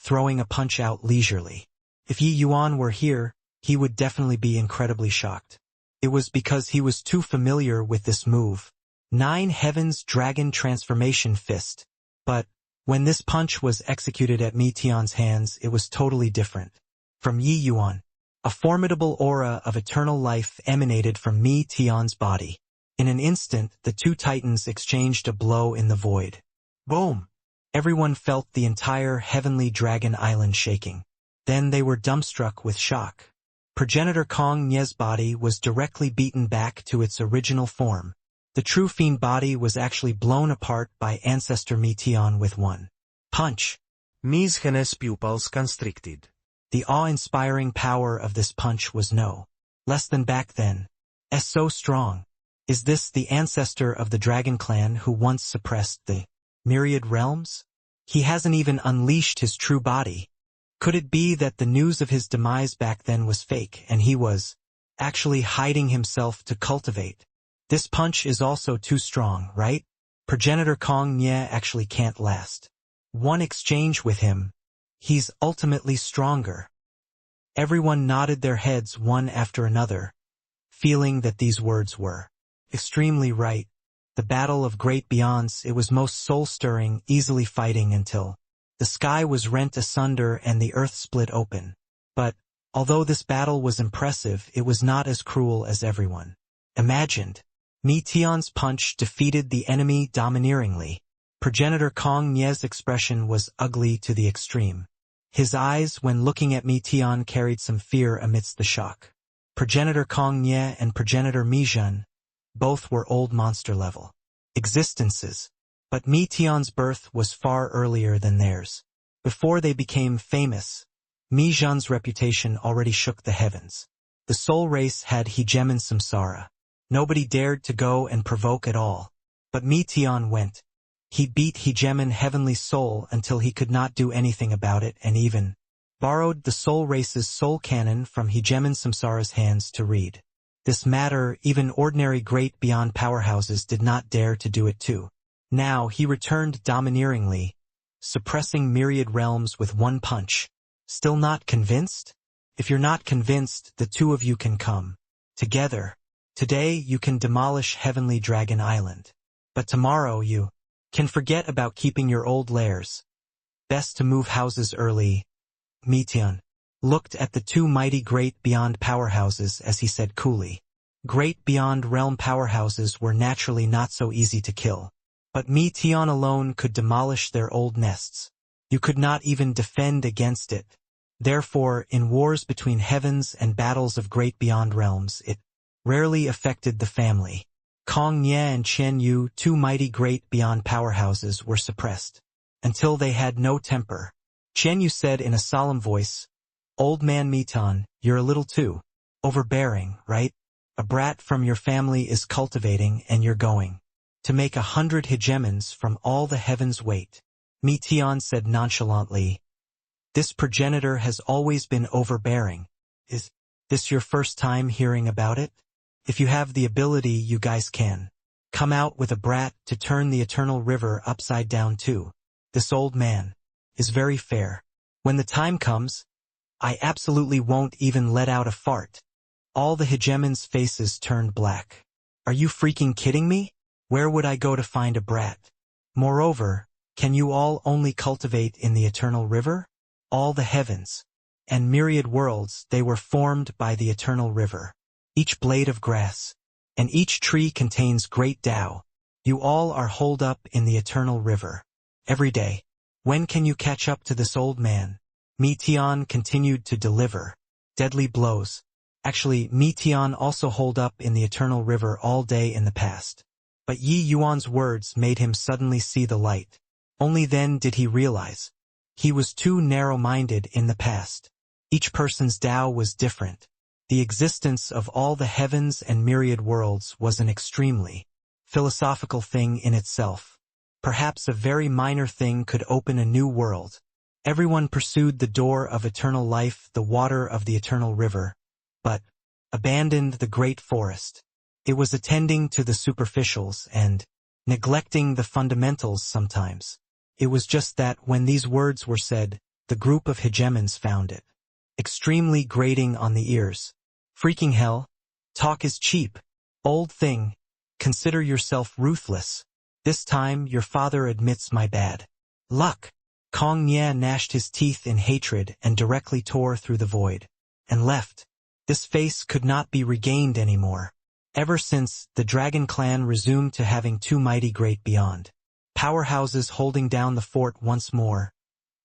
[SPEAKER 1] throwing a punch out leisurely. If Yi Yuan were here, he would definitely be incredibly shocked. It was because he was too familiar with this move. 9 Heavens Dragon Transformation Fist. But when this punch was executed at Mi Tian's hands, it was totally different. From Yi Yuan, a formidable aura of eternal life emanated from Mi Tian's body. In an instant, the two titans exchanged a blow in the void. Boom! Everyone felt the entire heavenly dragon island shaking. Then they were dumbstruck with shock. Progenitor Kong Nye's body was directly beaten back to its original form. The true fiend body was actually blown apart by ancestor Mi Tian with one punch.
[SPEAKER 3] Mi Zhen's pupils constricted.
[SPEAKER 1] The awe-inspiring power of this punch was no less than back then. So strong. Is this the ancestor of the Dragon Clan who once suppressed the myriad realms? He hasn't even unleashed his true body. Could it be that the news of his demise back then was fake and he was actually hiding himself to cultivate? This punch is also too strong, right? Progenitor Kong Nye actually can't last one exchange with him. He's ultimately stronger. Everyone nodded their heads one after another, feeling that these words were extremely right. The battle of great beyonds, it was most soul-stirring, easily fighting until the sky was rent asunder and the earth split open. But Although this battle was impressive, it was not as cruel as everyone imagined. Mi Tian's punch defeated the enemy domineeringly. Progenitor Kong Nie's expression was ugly to the extreme. His eyes, when looking at Mi Tian, carried some fear amidst the shock. Progenitor Kong Nie and progenitor Mi Zhen, both were old monster-level existences, but Mi Tian's birth was far earlier than theirs. Before they became famous, Mi Zhen's reputation already shook the heavens. The soul race had hegemon samsara. Nobody dared to go and provoke at all. But Mi Tian went. He beat hegemon heavenly soul until he could not do anything about it, and even borrowed the soul race's soul canon from hegemon samsara's hands to read. This matter, even ordinary great beyond powerhouses did not dare to do it too. Now he returned domineeringly, suppressing myriad realms with one punch. Still not convinced? If you're not convinced, the two of you can come together. Today you can demolish Heavenly Dragon Island. But tomorrow you can forget about keeping your old lairs. Best to move houses early. Mi Tian looked at the two mighty great beyond powerhouses as he said coolly. Great beyond realm powerhouses were naturally not so easy to kill. But Mi Tian alone could demolish their old nests. You could not even defend against it. Therefore, in wars between heavens and battles of great beyond realms, it rarely affected the family. Kong Nie and Chen Yu, two mighty great beyond powerhouses, were suppressed until they had no temper. Chen Yu said in a solemn voice, "Old man Mi Tian, you're a little too overbearing, right? A brat from your family is cultivating and you're going to make 100 hegemons from all the heavens weight." Mi Tian said nonchalantly, "This progenitor has always been overbearing. Is this your first time hearing about it? If you have the ability, you guys can come out with a brat to turn the eternal river upside down too. This old man is very fair. When the time comes, I absolutely won't even let out a fart." All the hegemons' faces turned black. "Are you freaking kidding me? Where would I go to find a brat? Moreover, can you all only cultivate in the eternal river? All the heavens and myriad worlds, they were formed by the eternal river. Each blade of grass and each tree contains great Tao. You all are holed up in the eternal river every day. When can you catch up to this old man?" Mi Tian continued to deliver deadly blows. Actually, Mi Tian also holed up in the eternal river all day in the past. But Yi Yuan's words made him suddenly see the light. Only then did he realize he was too narrow-minded in the past. Each person's Tao was different. The existence of all the heavens and myriad worlds was an extremely philosophical thing in itself. Perhaps a very minor thing could open a new world. Everyone pursued the door of eternal life, the water of the eternal river, but abandoned the great forest. It was attending to the superficials and neglecting the fundamentals sometimes. It was just that when these words were said, the group of hegemons found it extremely grating on the ears. "Freaking hell! Talk is cheap. Old thing, consider yourself ruthless. This time your father admits my bad luck." Kong Nie gnashed his teeth in hatred and directly tore through the void and left. This face could not be regained anymore. Ever since, the Dragon Clan resumed to having two mighty great beyond powerhouses holding down the fort once more,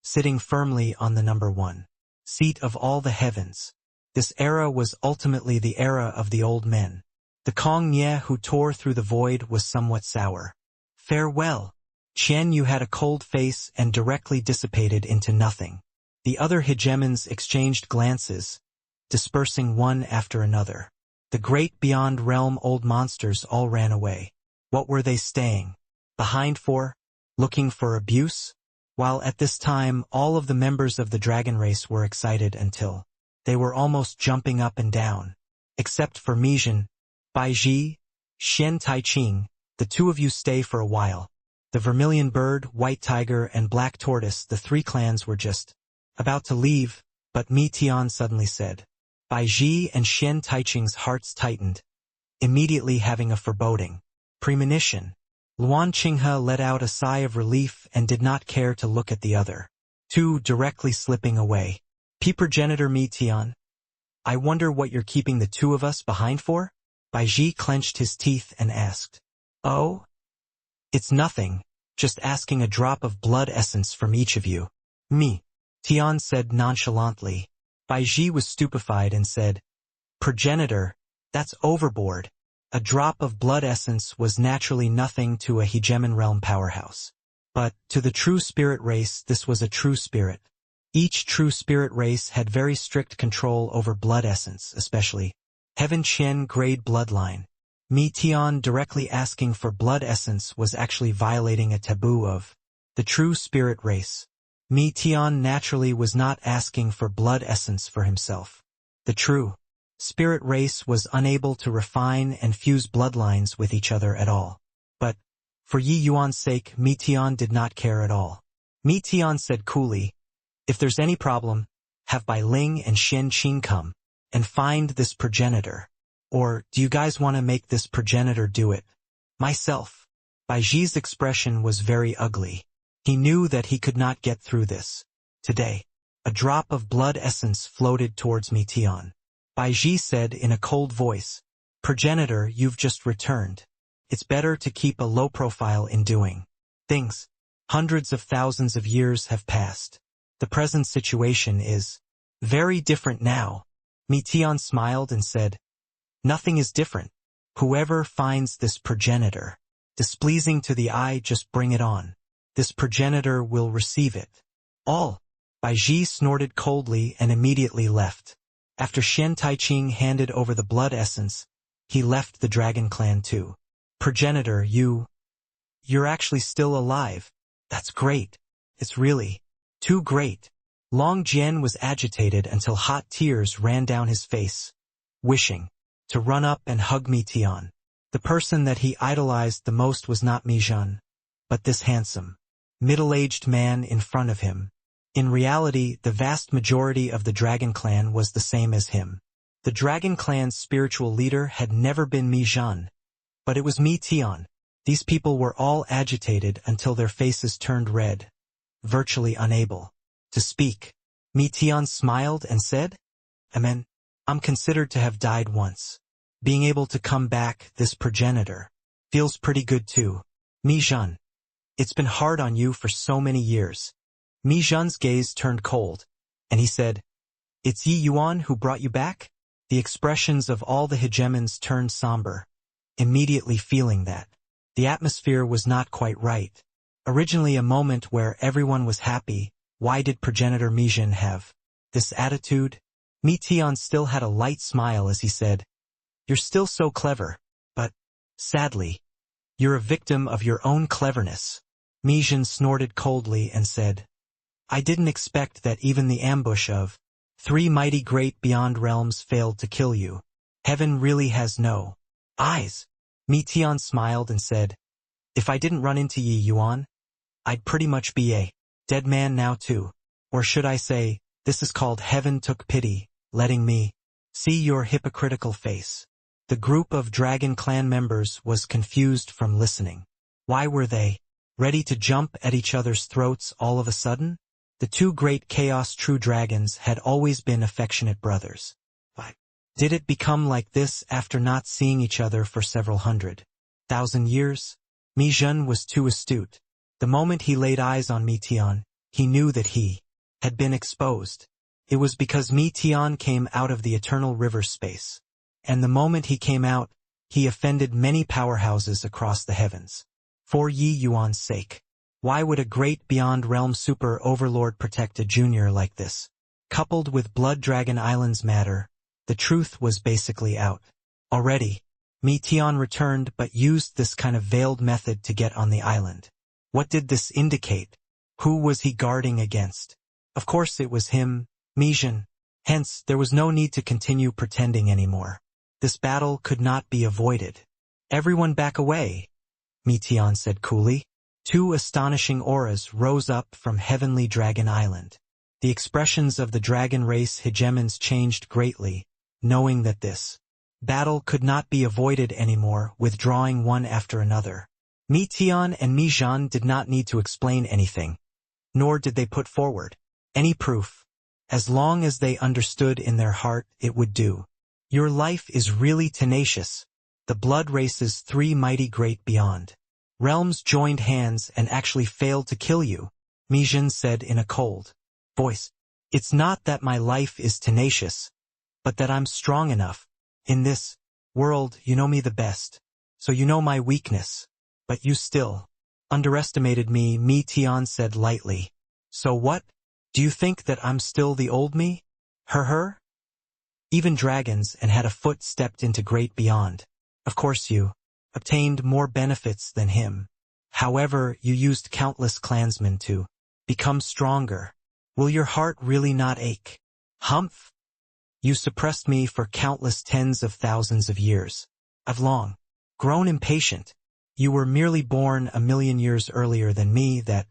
[SPEAKER 1] sitting firmly on the number one seat of all the heavens. This era was ultimately the era of the old men. The Kong Nie who tore through the void was somewhat sour. Farewell. Chen Yu had a cold face and directly dissipated into nothing. The other hegemons exchanged glances, dispersing one after another. The great beyond realm old monsters all ran away. What were they staying behind for? Looking for abuse? While at this time all of the members of the dragon race were excited until they were almost jumping up and down. Except for Mijin, Baiji, Shen Taiqing, the two of you stay for a while. The Vermilion Bird, White Tiger, and Black Tortoise, the three clans, were just about to leave, but Mi Tian suddenly said. Baiji and Shen Taiqing's hearts tightened, immediately having a foreboding premonition. Luan Qinghe let out a sigh of relief and did not care to look at the other two directly slipping away. Progenitor Mi Tian, I wonder what you're keeping the two of us behind for? Baiji clenched his teeth and asked. Oh? It's nothing, just asking a drop of blood essence from each of you. Me. Tian said nonchalantly. Baiji was stupefied and said, Progenitor, that's overboard. A drop of blood essence was naturally nothing to a hegemon realm powerhouse. But, to the true spirit race, this was a true spirit. Each true spirit race had very strict control over blood essence, especially Heaven Qian grade bloodline. Mi Tian directly asking for blood essence was actually violating a taboo of the true spirit race. Mi Tian naturally was not asking for blood essence for himself. The true spirit race was unable to refine and fuse bloodlines with each other at all. But, for Yi Yuan's sake, Mi Tian did not care at all. Mi Tian said coolly, if there's any problem, have Bai Ling and Xian Qing come and find this progenitor. Or, do you guys want to make this progenitor do it? Myself. Baiji's expression was very ugly. He knew that he could not get through this. Today, a drop of blood essence floated towards Mi Tian. Baiji said in a cold voice, Progenitor, you've just returned. It's better to keep a low profile in doing things. Hundreds of thousands of years have passed. The present situation is very different now. Mi Tian smiled and said, Nothing is different. Whoever finds this progenitor displeasing to the eye, just bring it on. This progenitor will receive it. All. Baiji snorted coldly and immediately left. After Xian Taiqing handed over the blood essence, he left the dragon clan too. Progenitor, you're actually still alive. That's great. It's really too great. Long Jian was agitated until hot tears ran down his face, wishing to run up and hug Mi Tian. The person that he idolized the most was not Mi Zhen, but this handsome, middle-aged man in front of him. In reality, the vast majority of the Dragon Clan was the same as him. The Dragon Clan's spiritual leader had never been Mi Zhen, but it was Mi Tian. These people were all agitated until their faces turned red, virtually unable to speak. Mi Tian smiled and said, Amen. I'm considered to have died once. Being able to come back, this progenitor, feels pretty good too. Mi Zhen. It's been hard on you for so many years. Mi Zhen's gaze turned cold, and he said, It's Yi Yuan who brought you back? The expressions of all the hegemons turned somber, immediately feeling that the atmosphere was not quite right. Originally a moment where everyone was happy, why did progenitor Mi Zhen have this attitude? Mi Tian still had a light smile as he said, You're still so clever, but, sadly, you're a victim of your own cleverness. Mi Zhen snorted coldly and said, I didn't expect that even the ambush of 3 mighty great beyond realms failed to kill you. Heaven really has no eyes. Mi Tian smiled and said, If I didn't run into Yi Yuan, I'd pretty much be a dead man now too. Or should I say, this is called heaven took pity, letting me see your hypocritical face. The group of Dragon Clan members was confused from listening. Why were they ready to jump at each other's throats all of a sudden? The 2 great Chaos True Dragons had always been affectionate brothers. But did it become like this after not seeing each other for several 100,000 years? Mi Zhen was too astute. The moment he laid eyes on Mi Tian, he knew that he had been exposed. It was because Mi Tian came out of the eternal river space. And the moment he came out, he offended many powerhouses across the heavens. For Yi Yuan's sake. Why would a great beyond realm super overlord protect a junior like this? Coupled with Blood Dragon Island's matter, the truth was basically out. Already, Mi Tian returned but used this kind of veiled method to get on the island. What did this indicate? Who was he guarding against? Of course it was him, Mi Zhen. Hence, there was no need to continue pretending anymore. This battle could not be avoided. Everyone back away, Mi Tian said coolly. 2 astonishing auras rose up from Heavenly Dragon Island. The expressions of the dragon race hegemons changed greatly, knowing that this battle could not be avoided anymore, withdrawing one after another. Mi Tian and Mi Zhen did not need to explain anything, nor did they put forward any proof. As long as they understood in their heart, it would do. Your life is really tenacious. The blood races 3 mighty great beyond realms joined hands and actually failed to kill you, Mi-jin said in a cold voice. It's not that my life is tenacious, but that I'm strong enough. In this world, you know me the best, so you know my weakness. But you still underestimated me, Mi-tian said lightly. So what? Do you think that I'm still the old me? Her? Even dragons and had a foot stepped into great beyond. Of course you obtained more benefits than him. However, you used countless clansmen to become stronger. Will your heart really not ache? Humph! You suppressed me for countless tens of thousands of years. I've long grown impatient. You were merely born 1,000,000 years earlier than me. That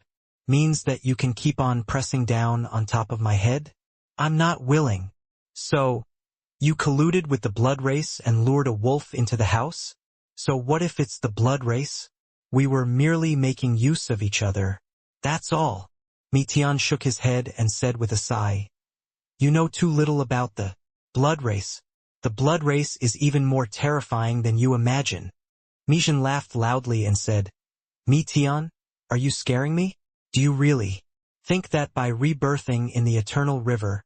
[SPEAKER 1] means that you can keep on pressing down on top of my head? I'm not willing. So, you colluded with the blood race and lured a wolf into the house? So what if it's the blood race? We were merely making use of each other. That's all. Mi-tian shook his head and said with a sigh. You know too little about the blood race. The blood race is even more terrifying than you imagine. Mi-jin laughed loudly and said, Mi-tian, are you scaring me? Do you really think that by rebirthing in the eternal river,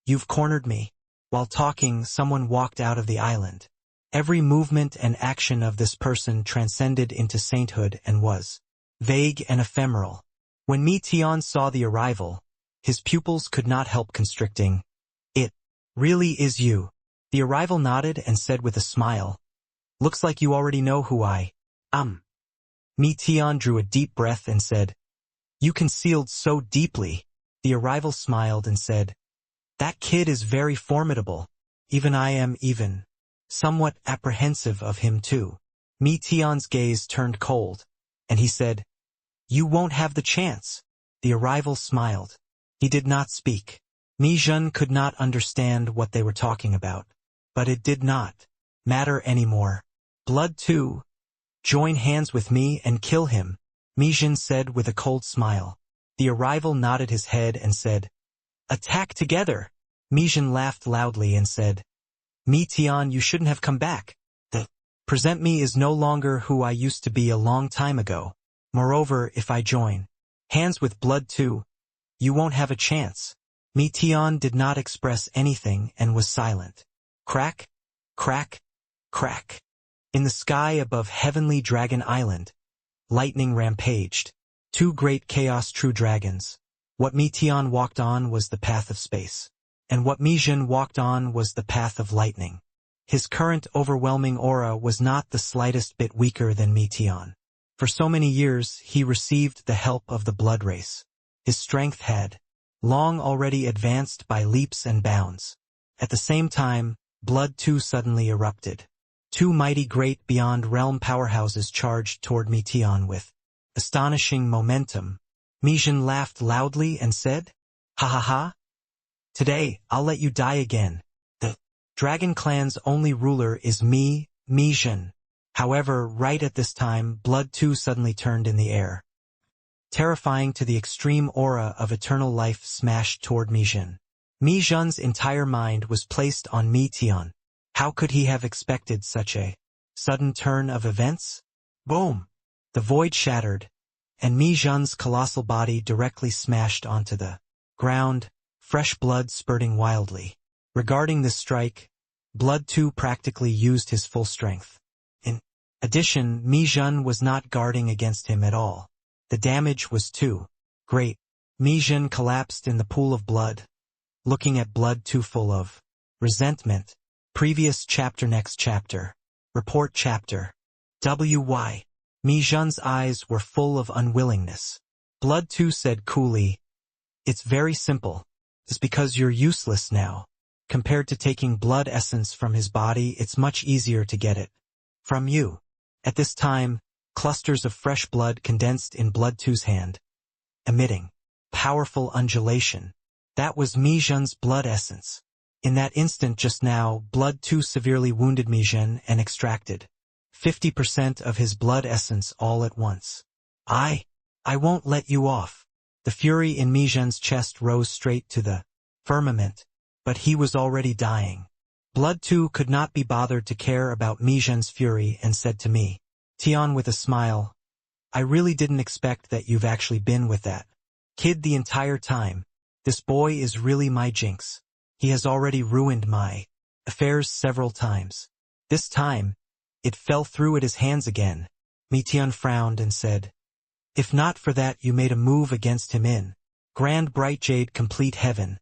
[SPEAKER 1] you've cornered me? While talking, someone walked out of the island. Every movement and action of this person transcended into sainthood and was vague and ephemeral. When Mi-tian saw the arrival, his pupils could not help constricting. It really is you. The arrival nodded and said with a smile, looks like you already know who I am. Mi-tian drew a deep breath and said, you concealed so deeply. The arrival smiled and said, that kid is very formidable. Even I am somewhat apprehensive of him too. Mi-tian's gaze turned cold, and he said, you won't have the chance. The arrival smiled. He did not speak. Mi-jin could not understand what they were talking about, but it did not matter anymore. Blood too. Join hands with me and kill him, Mi-jin said with a cold smile. The arrival nodded his head and said, attack together. Mi-jin laughed loudly and said, Mi-tian, you shouldn't have come back. The present me is no longer who I used to be a long time ago. Moreover, if I join hands with blood too, you won't have a chance. Mi-tian did not express anything and was silent. Crack, crack, crack. In the sky above heavenly Dragon Island, lightning rampaged. 2 great chaos true dragons. What Mi-tian walked on was the path of space, and what Mi-jin walked on was the path of lightning. His current overwhelming aura was not the slightest bit weaker than Mi-tian. For so many years, he received the help of the blood race. His strength had long already advanced by leaps and bounds. At the same time, blood too suddenly erupted. 2 mighty great beyond realm powerhouses charged toward Mi-tian with astonishing momentum. Mi-jin laughed loudly and said, ha ha ha. Today, I'll let you die again. The Dragon Clan's only ruler is me, Mi-jin. However, right at this time, blood too suddenly turned in the air. Terrifying to the extreme aura of eternal life smashed toward Mi-jin. Mi-jin's entire mind was placed on Mi-tian. How could he have expected such a sudden turn of events? Boom! The void shattered, and Mi-jin's colossal body directly smashed onto the ground, fresh blood spurting wildly. Regarding this strike, blood too practically used his full strength. In addition, Mi-jin was not guarding against him at all. The damage was too great. Mi-jin collapsed in the pool of blood, looking at blood too full of resentment. Previous chapter. Next chapter. Report chapter. W.Y. Mi-jin's eyes were full of unwillingness. Blood too said coolly, it's very simple. It's because you're useless now. Compared to taking blood essence from his body, it's much easier to get it from you. At this time, clusters of fresh blood condensed in blood two's hand, emitting powerful undulation. That was Mi-jin's blood essence. In that instant just now, blood too severely wounded Mi-jin and extracted 50% of his blood essence all at once. I won't let you off. The fury in Mi-jin's chest rose straight to the firmament. But he was already dying. Blood too could not be bothered to care about Mijun's fury and said to me, Tian with a smile, I really didn't expect that you've actually been with that kid the entire time. This boy is really my jinx. He has already ruined my affairs several times. This time, it fell through at his hands again. Tian frowned and said, if not for that you made a move against him in grand bright jade complete heaven,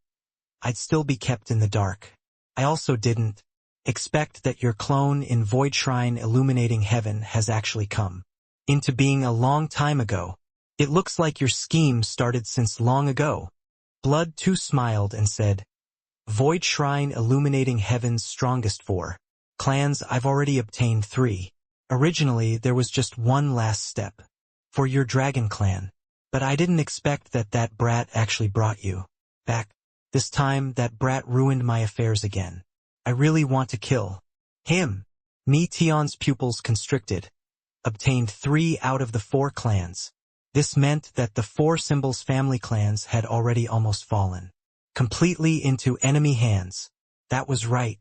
[SPEAKER 1] I'd still be kept in the dark. I also didn't expect that your clone in Void Shrine illuminating heaven has actually come into being a long time ago. It looks like your scheme started since long ago. Blood too smiled and said, Void Shrine illuminating heaven's strongest 4 clans. I've already obtained 3. Originally there was just one last step for your dragon clan, but I didn't expect that that brat actually brought you back. This time that brat ruined my affairs again. I really want to kill him. Tian's pupils constricted. Obtained 3 out of the 4 clans. This meant that the 4 symbols family clans had already almost fallen completely into enemy hands. That was right.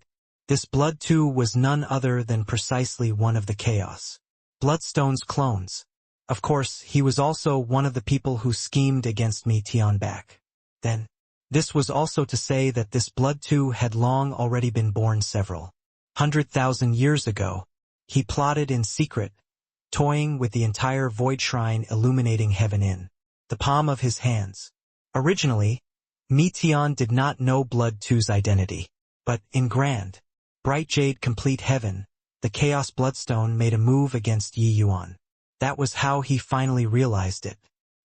[SPEAKER 1] This Blood too was none other than precisely one of the Chaos Bloodstone's clones. Of course, he was also one of the people who schemed against Tian back then. This was also to say that this Blood too had long already been born several 100,000 years ago. He plotted in secret, toying with the entire Void Shrine illuminating heaven in the palm of his hands. Originally, Tian did not know Blood two's identity, but in grand bright jade complete heaven, the Chaos Bloodstone made a move against Yi Yuan. That was how he finally realized it.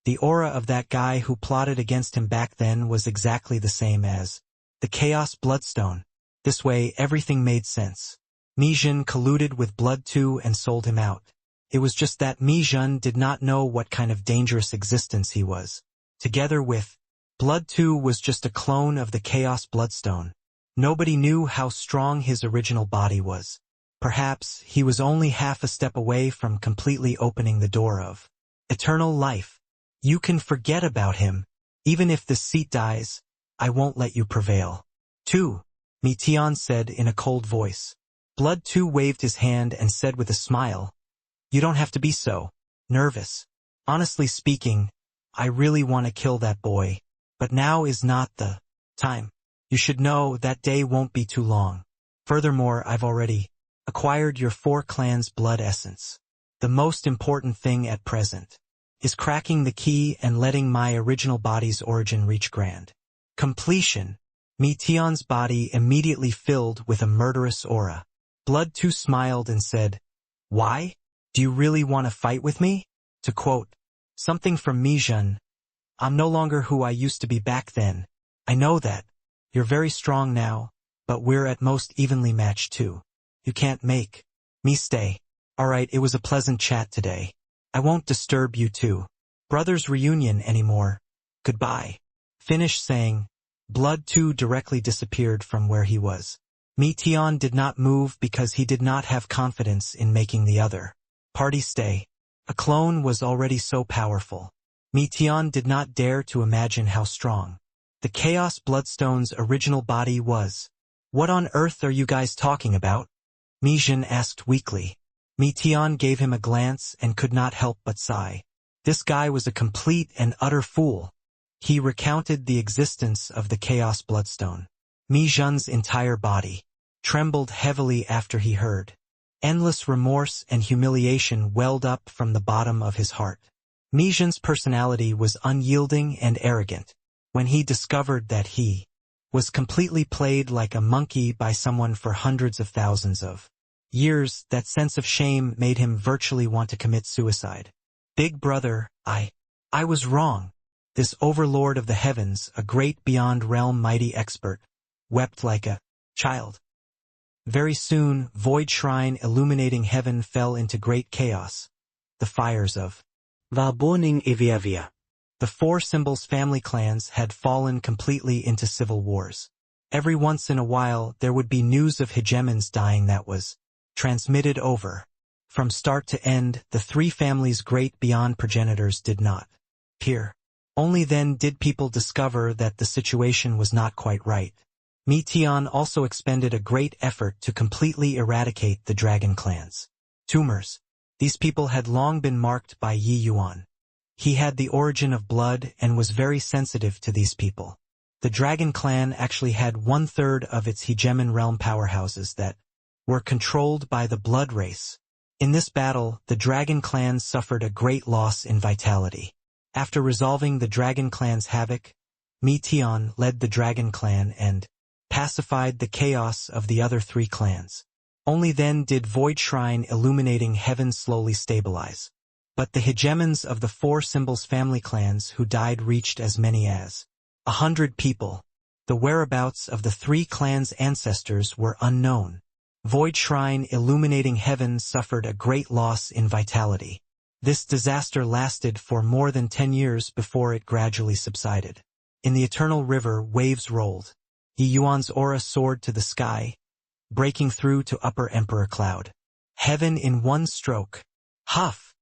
[SPEAKER 1] The aura of that guy who plotted against him back then was exactly the same as the Chaos Bloodstone. This way everything made sense. Mijun colluded with Blood too and sold him out. It was just that Mijun did not know what kind of dangerous existence he was. Together with Blood too was just a clone of the Chaos Bloodstone. Nobody knew how strong his original body was. Perhaps he was only half a step away from completely opening the door of eternal life. You can forget about him. Even if this seat dies, I won't let you prevail. 2. Tian said in a cold voice. Blood too waved his hand and said with a smile, you don't have to be so nervous. Honestly speaking, I really want to kill that boy, but now is not the time. You should know that day won't be too long. Furthermore, I've already acquired your 4 clans' blood essence. The most important thing at present is cracking the key and letting my original body's origin reach grand completion. Tian's body immediately filled with a murderous aura. Blood too smiled and said, why? Do you really want to fight with me? To quote something from Mijun, I'm no longer who I used to be back then. I know that. You're very strong now, but we're at most evenly matched too. You can't make me stay. Alright, it was a pleasant chat today. I won't disturb you two brothers' reunion anymore. Goodbye. Finished saying, Blood too directly disappeared from where he was. Tian did not move because he did not have confidence in making the other party stay. A clone was already so powerful. Tian did not dare to imagine how strong the Chaos Bloodstone's original body was. What on earth are you guys talking about? Mijun asked weakly. Tian gave him a glance and could not help but sigh. This guy was a complete and utter fool. He recounted the existence of the Chaos Bloodstone. Mijun's entire body trembled heavily after he heard. Endless remorse and humiliation welled up from the bottom of his heart. Mijun's personality was unyielding and arrogant. When he discovered that he was completely played like a monkey by someone for hundreds of thousands of years, that sense of shame made him virtually want to commit suicide. Big brother, I was wrong. This overlord of the heavens, a great beyond realm mighty expert, wept like a child. Very soon, Void Shrine illuminating heaven fell into great chaos. The fires of
[SPEAKER 3] Varboning Eviavia.
[SPEAKER 1] the 4 symbols family clans had fallen completely into civil wars. Every once in a while there would be news of hegemons dying that was transmitted over. From start to end, the 3 families' great beyond progenitors did not appear. Only then did people discover that the situation was not quite right. Mi Tian also expended a great effort to completely eradicate the dragon clans. Tumors. These people had long been marked by Yi Yuan. He had the origin of blood and was very sensitive to these people. The dragon clan actually had 1/3 of its hegemon realm powerhouses that were controlled by the blood race. In this battle, the dragon clan suffered a great loss in vitality. After resolving the dragon clan's havoc, Mi Tian led the dragon clan and pacified the chaos of the other 3 clans. Only then did Void Shrine illuminating heaven slowly stabilize. But the hegemons of the 4 symbols family clans who died reached as many as 100 people. The whereabouts of the 3 clans' ancestors were unknown. Void Shrine illuminating heaven suffered a great loss in vitality. This disaster lasted for more than 10 years before it gradually subsided. In the eternal river, waves rolled. Yi Yuan's aura soared to the sky, breaking through to upper emperor cloud. Heaven in one stroke. Huff!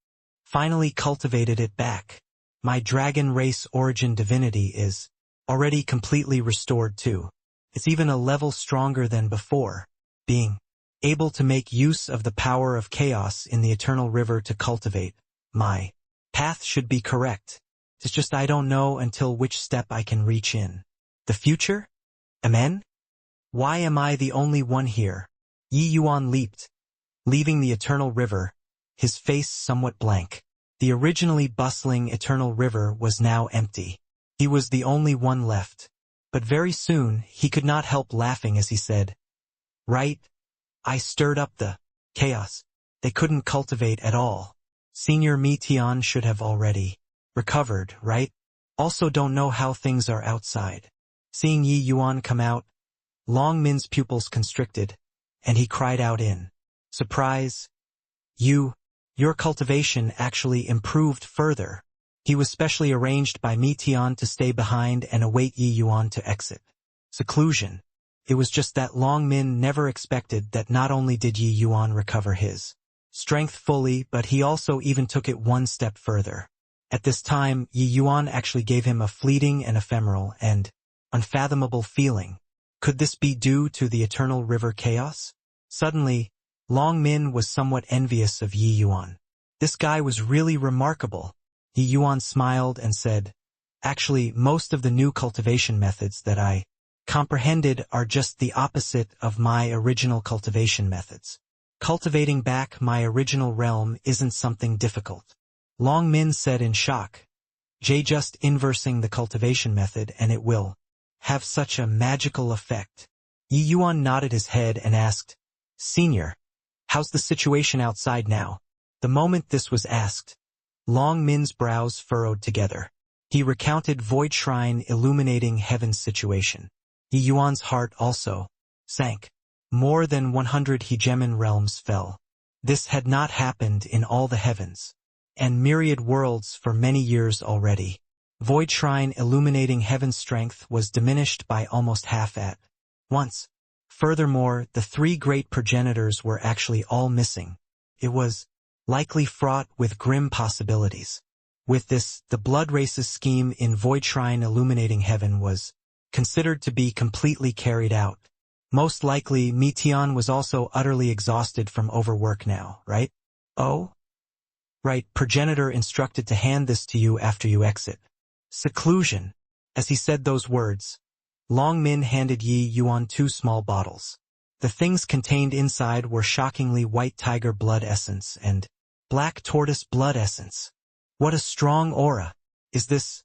[SPEAKER 1] Finally cultivated it back. My dragon race origin divinity is already completely restored too. It's even a level stronger than before, being able to make use of the power of chaos in the eternal river to cultivate. My path should be correct. It's just I don't know until which step I can reach in. The future? Amen? Why am I the only one here? Yi Yuan leaped, leaving the eternal river, his face somewhat blank. The originally bustling eternal river was now empty. He was the only one left. But very soon, he could not help laughing as he said, "Right, I stirred up the chaos. They couldn't cultivate at all. Senior Mi Tian should have already recovered, right? Also don't know how things are outside." Seeing Yi Yuan come out, Long Min's pupils constricted, and he cried out in surprise, Your cultivation actually improved further." He was specially arranged by Mi Tian to stay behind and await Yi Yuan to exit. Seclusion. It was just that Long Min never expected that not only did Yi Yuan recover his strength fully, but he also even took it one step further. At this time, Yi Yuan actually gave him a fleeting and ephemeral and unfathomable feeling. Could this be due to the eternal river chaos? Suddenly, Long Min was somewhat envious of Yi Yuan. This guy was really remarkable. Yi Yuan smiled and said, "Actually, most of the new cultivation methods that I comprehended are just the opposite of my original cultivation methods. Cultivating back my original realm isn't something difficult." Long Min said in shock, Just inversing the cultivation method and it will have such a magical effect." Yi Yuan nodded his head and asked, "Senior, how's the situation outside now?" The moment this was asked, Long Min's brows furrowed together. He recounted Void Shrine illuminating heaven's situation. Yi Yuan's heart also sank. More than 100 hegemon realms fell. This had not happened in all the heavens and myriad worlds for many years already. Void Shrine illuminating heaven's strength was diminished by almost half at once. Furthermore, the 3 great progenitors were actually all missing. It was likely fraught with grim possibilities. With this, the blood race's scheme in Void Shrine illuminating heaven was considered to be completely carried out. Most likely, Mi Tian was also utterly exhausted from overwork now, right? Oh? Right, progenitor instructed to hand this to you after you exit. Seclusion. As he said those words, Long Min handed Yi Yuan 2 small bottles. The things contained inside were shockingly white tiger blood essence and black tortoise blood essence. What a strong aura! Is this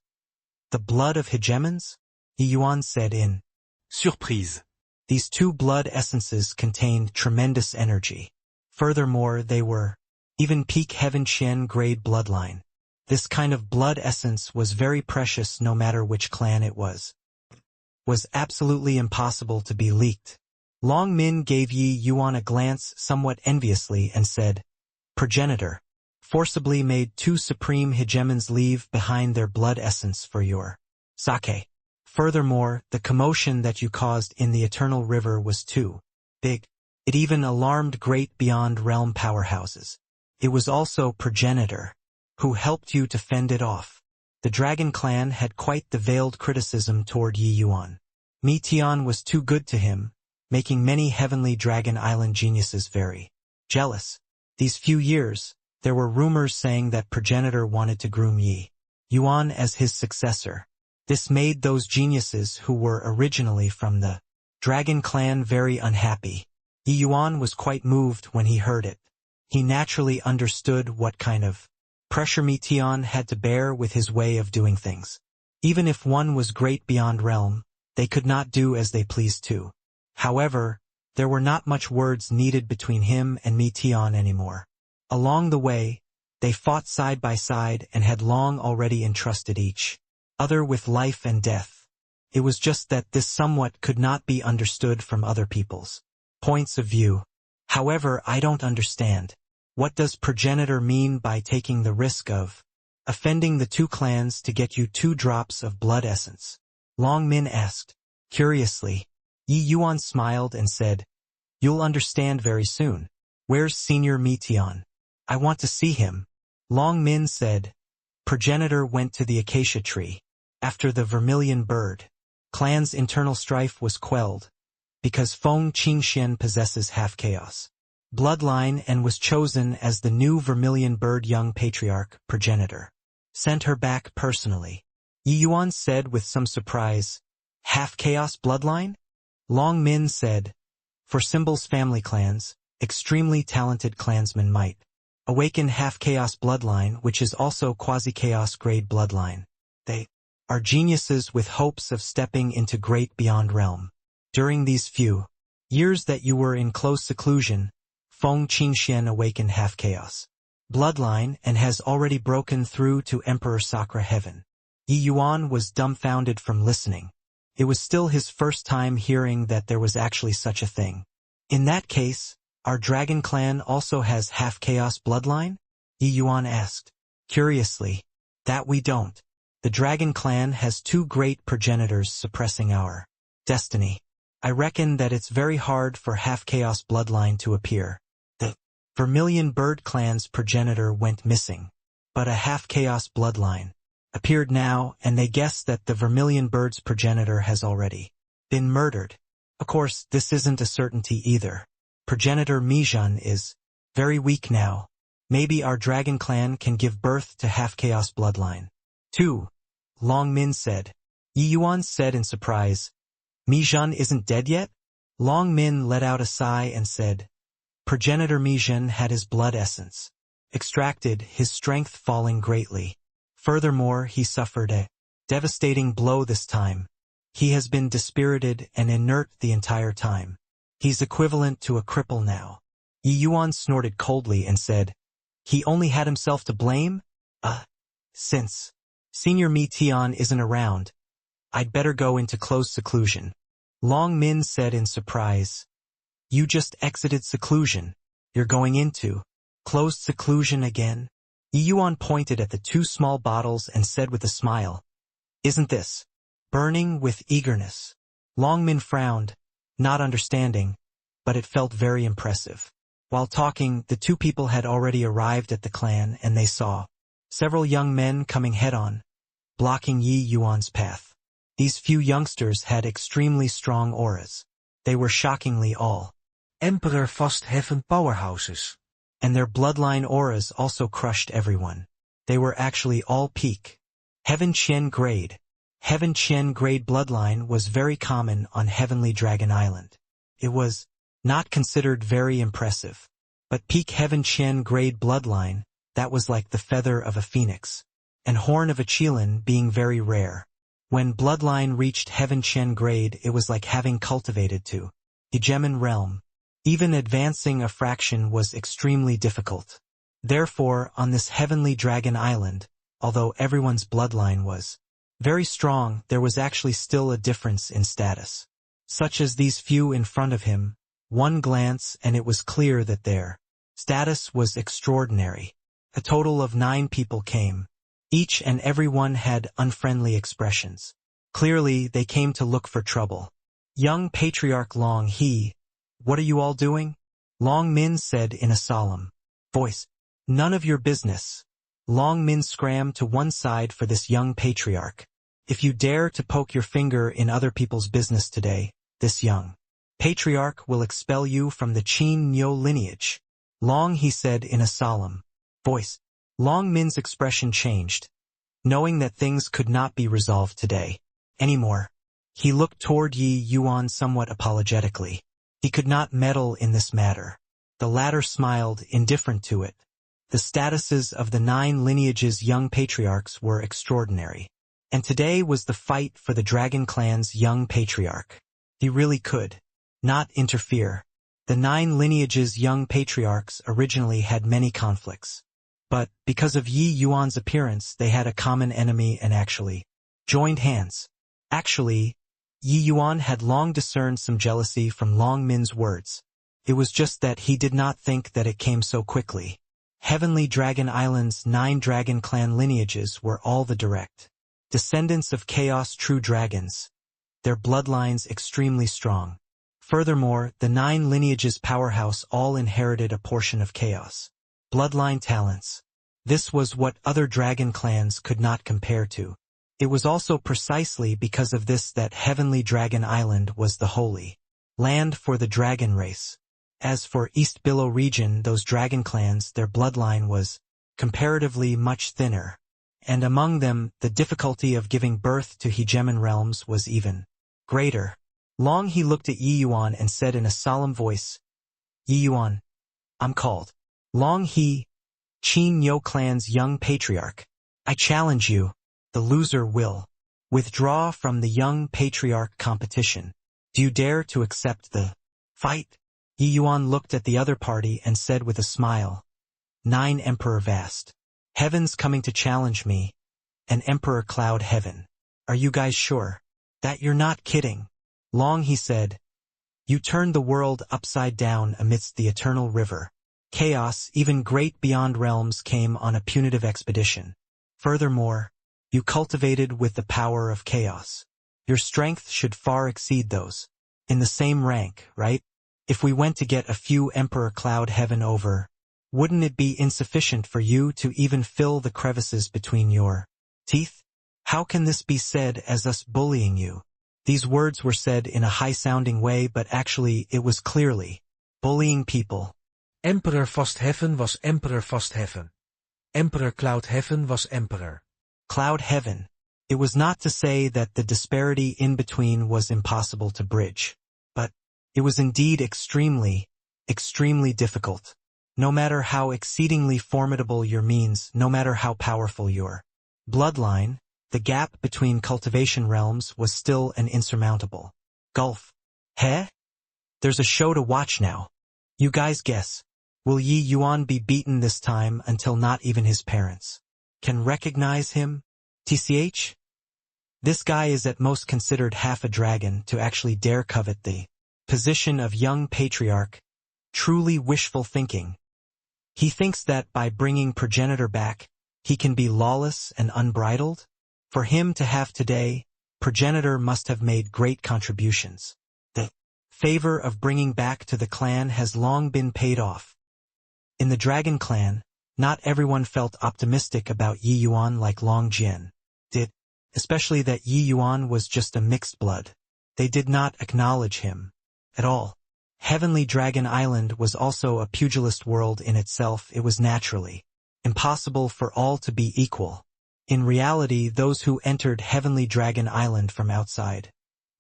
[SPEAKER 1] the blood of hegemons? Yi Yuan said in
[SPEAKER 2] surprise.
[SPEAKER 1] These 2 blood essences contained tremendous energy. Furthermore, they were even peak Heaven Qian grade bloodline. This kind of blood essence was very precious no matter which clan it was absolutely impossible to be leaked. Long Min gave Yi Yuan a glance somewhat enviously and said, "Progenitor, forcibly made 2 supreme hegemons leave behind their blood essence for your sake. Furthermore, the commotion that you caused in the eternal river was too big. It even alarmed great beyond realm powerhouses. It was also progenitor who helped you to fend it off." The Dragon Clan had quite the veiled criticism toward Yi Yuan. Mi Tian was too good to him, making many heavenly Dragon Island geniuses very jealous. These few years, there were rumors saying that progenitor wanted to groom Yi Yuan as his successor. This made those geniuses who were originally from the Dragon Clan very unhappy. Yi Yuan was quite moved when he heard it. He naturally understood what kind of pressure Mi Tian had to bear with his way of doing things. Even if one was great beyond realm, they could not do as they pleased too. However, there were not much words needed between him and Mi Tian anymore. Along the way, they fought side by side and had long already entrusted each other with life and death. It was just that this somewhat could not be understood from other people's points of view. However, I don't understand. What does progenitor mean by taking the risk of offending the two clans to get you 2 drops of blood essence? Long Min asked. Curiously, Yi Yuan smiled and said, "You'll understand very soon. Where's Senior Mi Tian? I want to see him." Long Min said. Progenitor went to the acacia tree. After the vermilion bird clan's internal strife was quelled, because Feng Qingxian possesses half-chaos bloodline and was chosen as the new vermilion bird young patriarch, progenitor sent her back personally. Yi Yuan said with some surprise, "Half-chaos bloodline?" Long Min said, "For Symbol's family clans, extremely talented clansmen might awaken half-chaos bloodline, which is also quasi-chaos grade bloodline. They are geniuses with hopes of stepping into great beyond realm. During these few years that you were in close seclusion, Feng Qingxian awakened half-chaos bloodline and has already broken through to Emperor Sakura Heaven." Yi Yuan was dumbfounded from listening. It was still his first time hearing that there was actually such a thing. "In that case, our Dragon Clan also has half-chaos bloodline?" Yi Yuan asked. Curiously, "That we don't. The Dragon Clan has 2 great progenitors suppressing our destiny. I reckon that it's very hard for half-chaos bloodline to appear. The Vermilion Bird Clan's progenitor went missing, but a half-chaos bloodline appeared now, and they guess that the Vermilion Bird's progenitor has already been murdered. Of course, this isn't a certainty either. Progenitor Mijun is very weak now. Maybe our Dragon Clan can give birth to half-chaos bloodline." 2. Long Min said. Yi Yuan said in surprise, "Mijun isn't dead yet?" Long Min let out a sigh and said, "Progenitor Mijun had his blood essence extracted, his strength falling greatly. Furthermore, he suffered a devastating blow this time. He has been dispirited and inert the entire time. He's equivalent to a cripple now." Yi Yuan snorted coldly and said, "He only had himself to blame? Since Senior Mi Tian isn't around, I'd better go into closed seclusion." Long Min said in surprise, "You just exited seclusion. You're going into closed seclusion again?" Yi Yuan pointed at the 2 small bottles and said with a smile, "Isn't this burning with eagerness?" Long Min frowned, not understanding, but it felt very impressive. While talking, the 2 people had already arrived at the clan, and they saw several young men coming head-on, blocking Yi Yuan's path. These few youngsters had extremely strong auras. They were shockingly all
[SPEAKER 3] Emperor Fast Heaven powerhouses.
[SPEAKER 1] And their bloodline auras also crushed everyone. They were actually all peak Heaven Qian grade. Heaven Qian grade bloodline was very common on Heavenly Dragon Island. It was not considered very impressive. But peak Heaven Qian grade bloodline, that was like the feather of a phoenix, and horn of a Qilin being very rare. When bloodline reached Heaven Qian grade, it was like having cultivated to the Gemin realm. Even advancing a fraction was extremely difficult. Therefore, on this Heavenly Dragon Island, although everyone's bloodline was very strong, there was actually still a difference in status. Such as these few in front of him, one glance and it was clear that their status was extraordinary. A total of 9 people came. Each and every one had unfriendly expressions. Clearly, they came to look for trouble. Young Patriarch Long He, "What are you all doing?" Long Min said in a solemn voice, "None of your business." Long Min scrammed to one side for this young patriarch. If you dare to poke your finger in other people's business today, this young patriarch will expel you from the Qin Nyo lineage. Long, he said in a solemn voice. Long Min's expression changed. Knowing that things could not be resolved today anymore, he looked toward Yi Yuan somewhat apologetically. He could not meddle in this matter. The latter smiled, indifferent to it. The statuses of the 9 lineages' young patriarchs were extraordinary. And today was the fight for the Dragon Clan's young patriarch. He really could not interfere. The 9 lineages' young patriarchs originally had many conflicts. But, because of Yi Yuan's appearance, they had a common enemy and actually joined hands. Actually, Yi Yuan had long discerned some jealousy from Long Min's words. It was just that he did not think that it came so quickly. Heavenly Dragon Island's 9 Dragon Clan lineages were all the direct descendants of Chaos true dragons, their bloodlines extremely strong. Furthermore, the 9 lineages' powerhouse all inherited a portion of Chaos bloodline talents. This was what other dragon clans could not compare to. It was also precisely because of this that Heavenly Dragon Island was the holy land for the dragon race. As for East Billow region, those dragon clans, their bloodline was comparatively much thinner. And among them, the difficulty of giving birth to hegemon realms was even greater. Long he looked at Yi Yuan and said in a solemn voice, Yi Yuan, I'm called Long He, Qin Nyo clan's young patriarch. I challenge you. The loser will withdraw from the young patriarch competition. Do you dare to accept the fight? Yi Yuan looked at the other party and said with a smile, 9 Emperor Vast. Heaven's coming to challenge me, and Emperor Cloud Heaven. Are you guys sure that you're not kidding? Long, he said, you turned the world upside down amidst the eternal river. Chaos, even great beyond realms, came on a punitive expedition. Furthermore, you cultivated with the power of chaos. Your strength should far exceed those in the same rank, right? If we went to get a few Emperor Cloud Heaven over, wouldn't it be insufficient for you to even fill the crevices between your teeth? How can this be said as us bullying you? These words were said in a high-sounding way, but actually it was clearly bullying people.
[SPEAKER 3] Emperor Vast Heaven was Emperor Vast Heaven. Emperor Cloud Heaven was Emperor
[SPEAKER 1] Cloud Heaven. It was not to say that the disparity in between was impossible to bridge, but it was indeed extremely, extremely difficult. No matter how exceedingly formidable your means, no matter how powerful your bloodline, the gap between cultivation realms was still an insurmountable gulf. Heh? There's a show to watch now. You guys guess. Will Yi Yuan be beaten this time until not even his parents can recognize him? TCH? This guy is at most considered half a dragon to actually dare covet the position of young patriarch. Truly wishful thinking. He thinks that by bringing progenitor back, he can be lawless and unbridled? For him to have today, progenitor must have made great contributions. The favor of bringing back to the clan has long been paid off. In the Dragon Clan, not everyone felt optimistic about Yi Yuan like Long Jian did, especially that Yi Yuan was just a mixed blood. They did not acknowledge him at all. Heavenly Dragon Island was also a pugilist world in itself. It was naturally impossible for all to be equal. In reality, those who entered Heavenly Dragon Island from outside,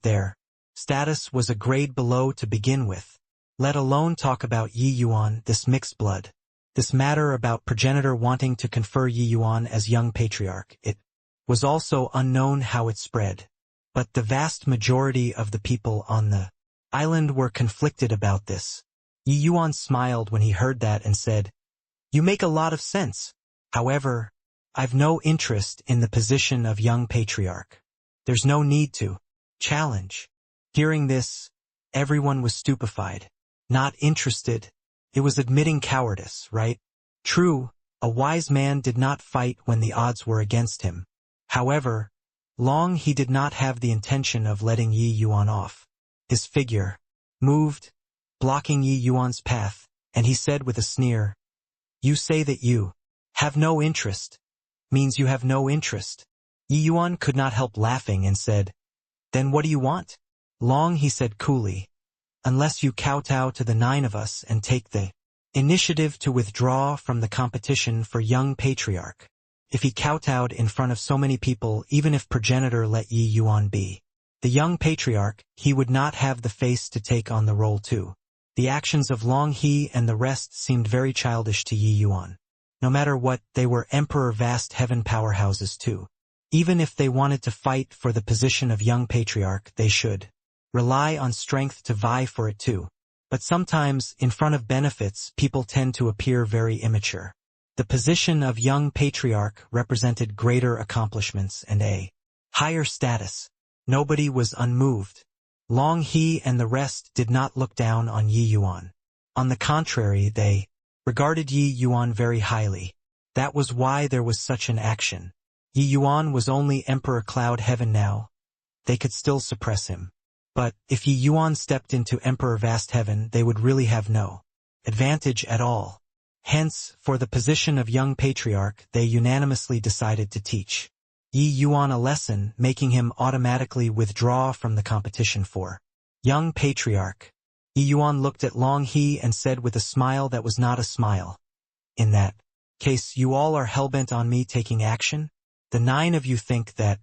[SPEAKER 1] their status was a grade below to begin with. Let alone talk about Yi Yuan, this mixed blood. This matter about progenitor wanting to confer Yi Yuan as young patriarch, it was also unknown how it spread. But the vast majority of the people on the island were conflicted about this. Yi Yuan smiled when he heard that and said, You make a lot of sense. However, I've no interest in the position of young patriarch. There's no need to challenge. Hearing this, everyone was stupefied. Not interested. It was admitting cowardice, right? True, a wise man did not fight when the odds were against him. However, Long he did not have the intention of letting Yi Yuan off. His figure moved, blocking Yi Yuan's path, and he said with a sneer, You say that you Have no interest means you have no interest. Yi Yuan could not help laughing and said, Then what do you want? Long, he said coolly, unless you kowtow to the 9 of us and take the initiative to withdraw from the competition for young patriarch. If he kowtowed in front of so many people, even if progenitor let Yi Yuan be the young patriarch, he would not have the face to take on the role too. The actions of Long He and the rest seemed very childish to Yi Yuan. No matter what, they were Emperor Vast Heaven powerhouses too. Even if they wanted to fight for the position of young patriarch, they should rely on strength to vie for it too. But sometimes, in front of benefits, people tend to appear very immature. The position of young patriarch represented greater accomplishments and a higher status. Nobody was unmoved. Long He and the rest did not look down on Yi Yuan. On the contrary, they regarded Yi Yuan very highly. That was why there was such an action. Yi Yuan was only Emperor Cloud Heaven now. They could still suppress him. But if Yi Yuan stepped into Emperor Vast Heaven, they would really have no advantage at all. Hence, for the position of young patriarch, they unanimously decided to teach Yi Yuan a lesson, making him automatically withdraw from the competition for young patriarch. Yi Yuan looked at Long He and said with a smile that was not a smile, In that case, you all are hellbent on me taking action? The 9 of you think that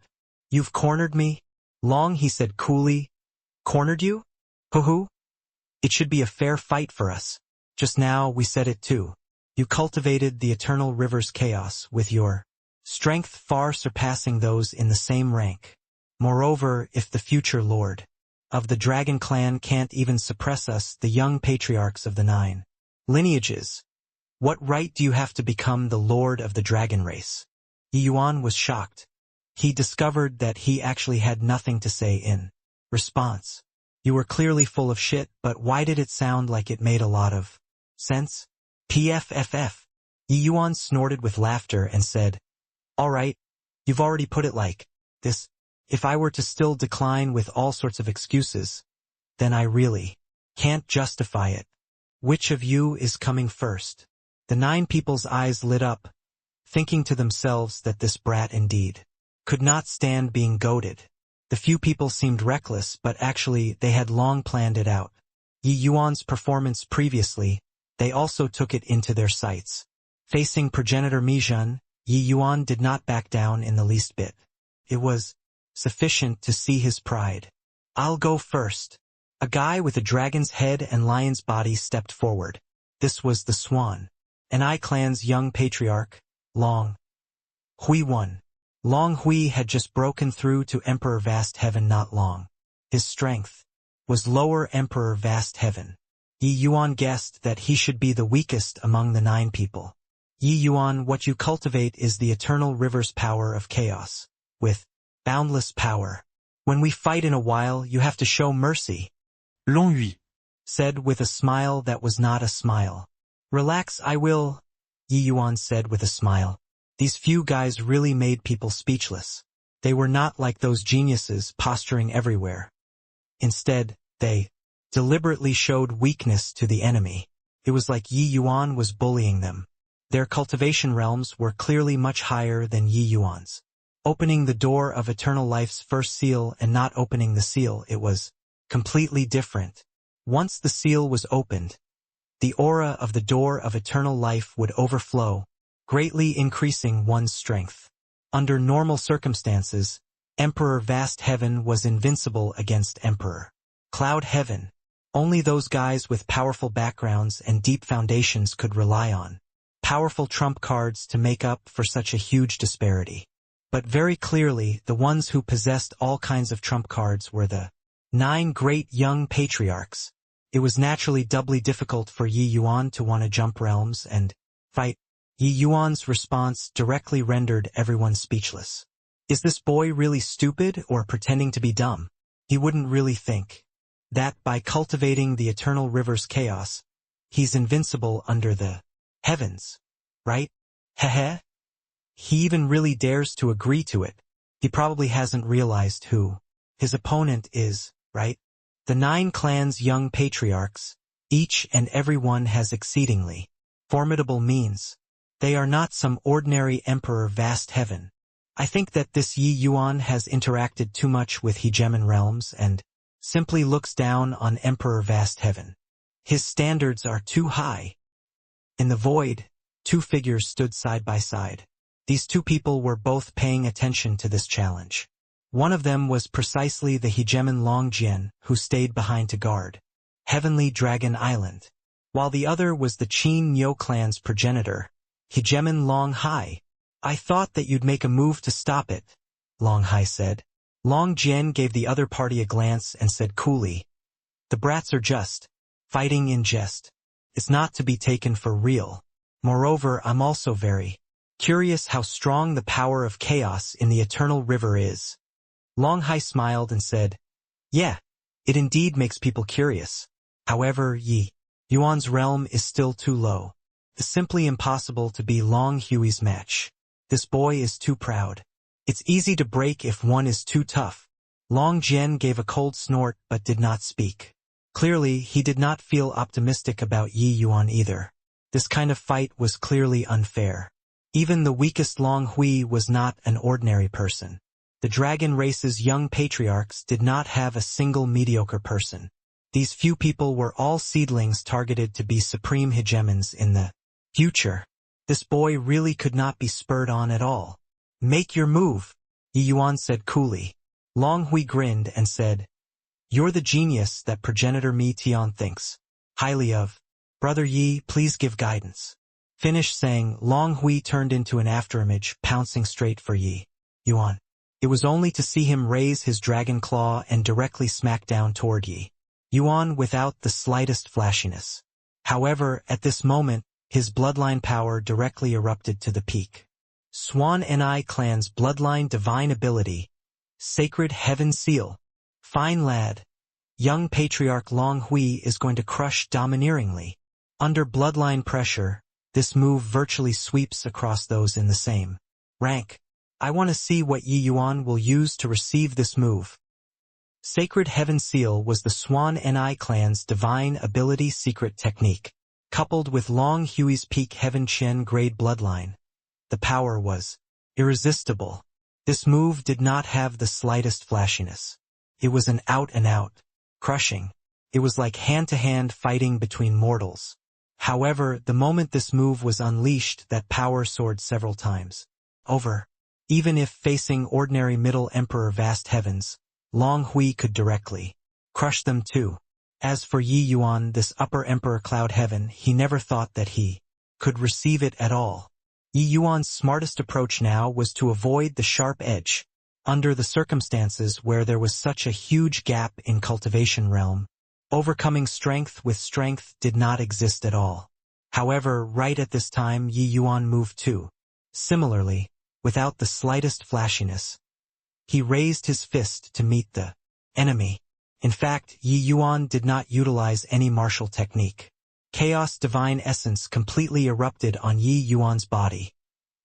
[SPEAKER 1] you've cornered me? Long He said coolly, Cornered you? Hoo-hoo? It should be a fair fight for us. Just now we said it too. You cultivated the eternal river's chaos with your strength far surpassing those in the same rank. Moreover, if the future lord of the dragon clan can't even suppress us, the young patriarchs of the 9 lineages, what right do you have to become the lord of the dragon race? Yi Yuan was shocked. He discovered that he actually had nothing to say in response. You were clearly full of shit, but why did it sound like it made a lot of sense? PFFF. Yi Yuan snorted with laughter and said, All right, you've already put it like this. If I were to still decline with all sorts of excuses, then I really can't justify it. Which of you is coming first? The 9 people's eyes lit up, thinking to themselves that this brat indeed could not stand being goaded. The few people seemed reckless, but actually they had long planned it out. Yi Yuan's performance previously, they also took it into their sights. Facing progenitor Mijun, Yi Yuan did not back down in the least bit. It was sufficient to see his pride. I'll go first. A guy with a dragon's head and lion's body stepped forward. This was the Swan, an I clan's young patriarch, Long Hui. Long Hui had just broken through to Emperor Vast Heaven not long. His strength was lower Emperor Vast Heaven. Yi Yuan guessed that he should be the weakest among the 9 people. Yi Yuan, what you cultivate is the eternal river's power of chaos, with boundless power. When we fight in a while, you have to show mercy.
[SPEAKER 2] Long Hui
[SPEAKER 1] said with a smile that was not a smile. Relax, I will, Yi Yuan said with a smile. These few guys really made people speechless. They were not like those geniuses posturing everywhere. Instead, they deliberately showed weakness to the enemy. It was like Yi Yuan was bullying them. Their cultivation realms were clearly much higher than Yi Yuan's. Opening the door of eternal life's first seal and not opening the seal, it was completely different. Once the seal was opened, the aura of the door of eternal life would overflow, greatly increasing one's strength. Under normal circumstances, Emperor Vast Heaven was invincible against Emperor Cloud Heaven. Only those guys with powerful backgrounds and deep foundations could rely on powerful trump cards to make up for such a huge disparity. But very clearly, the ones who possessed all kinds of trump cards were the 9 great young patriarchs. It was naturally doubly difficult for Yi Yuan to want to jump realms and fight. Yi Yuan's response directly rendered everyone speechless. Is this boy really stupid or pretending to be dumb? He wouldn't really think that by cultivating the eternal river's chaos, he's invincible under the heavens, right? Heh. He even really dares to agree to it. He probably hasn't realized who his opponent is, right? The 9 clans' young patriarchs, each and every one has exceedingly formidable means. They are not some ordinary emperor vast heaven. I think that this Yi Yuan has interacted too much with hegemon realms and simply looks down on emperor vast heaven. His standards are too high. In the void, two figures stood side by side. These two people were both paying attention to this challenge. One of them was precisely the hegemon Long Jian, who stayed behind to guard Heavenly Dragon Island, while the other was the Qin Nyo clan's progenitor, hegemon Long Hai. I thought that you'd make a move to stop it, Long Hai said. Long Jian gave the other party a glance and said coolly, "The brats are just fighting in jest. It's not to be taken for real. Moreover, I'm also very curious how strong the power of chaos in the eternal river is." Long Hai smiled and said, "Yeah, it indeed makes people curious. However, Yi Yuan's realm is still too low. It's simply impossible to be Long Hui's match. This boy is too proud. It's easy to break if one is too tough." Long Jian gave a cold snort but did not speak. Clearly, he did not feel optimistic about Yi Yuan either. This kind of fight was clearly unfair. Even the weakest Long Hui was not an ordinary person. The dragon race's young patriarchs did not have a single mediocre person. These few people were all seedlings targeted to be supreme hegemons in the future. This boy really could not be spurred on at all. "Make your move," Yi Yuan said coolly. Long Hui grinned and said, "You're the genius that progenitor Mi Tian thinks highly of. Brother Yi, please give guidance." Finished saying, Long Hui turned into an afterimage, pouncing straight for Yi Yuan. It was only to see him raise his dragon claw and directly smack down toward Yi Yuan without the slightest flashiness. However, at this moment, his bloodline power directly erupted to the peak. Swan Ni clan's bloodline divine ability, Sacred Heaven Seal. Fine lad. Young patriarch Long Hui is going to crush domineeringly. Under bloodline pressure, this move virtually sweeps across those in the same rank. I want to see what Yi Yuan will use to receive this move. Sacred Heaven Seal was the Swan Ni clan's divine ability secret technique. Coupled with Long Hui's peak Heaven Chen grade bloodline, the power was irresistible. This move did not have the slightest flashiness. It was an out-and-out crushing. It was like hand-to-hand fighting between mortals. However, the moment this move was unleashed, that power soared several times over. Even if facing ordinary Middle Emperor vast heavens, Long Hui could directly crush them too. As for Yi Yuan, this upper Emperor Cloud Heaven, he never thought that he could receive it at all. Yi Yuan's smartest approach now was to avoid the sharp edge. Under the circumstances where there was such a huge gap in cultivation realm, overcoming strength with strength did not exist at all. However, right at this time Yi Yuan moved too. Similarly, without the slightest flashiness, he raised his fist to meet the enemy. In fact, Yi Yuan did not utilize any martial technique. Chaos divine essence completely erupted on Yi Yuan's body,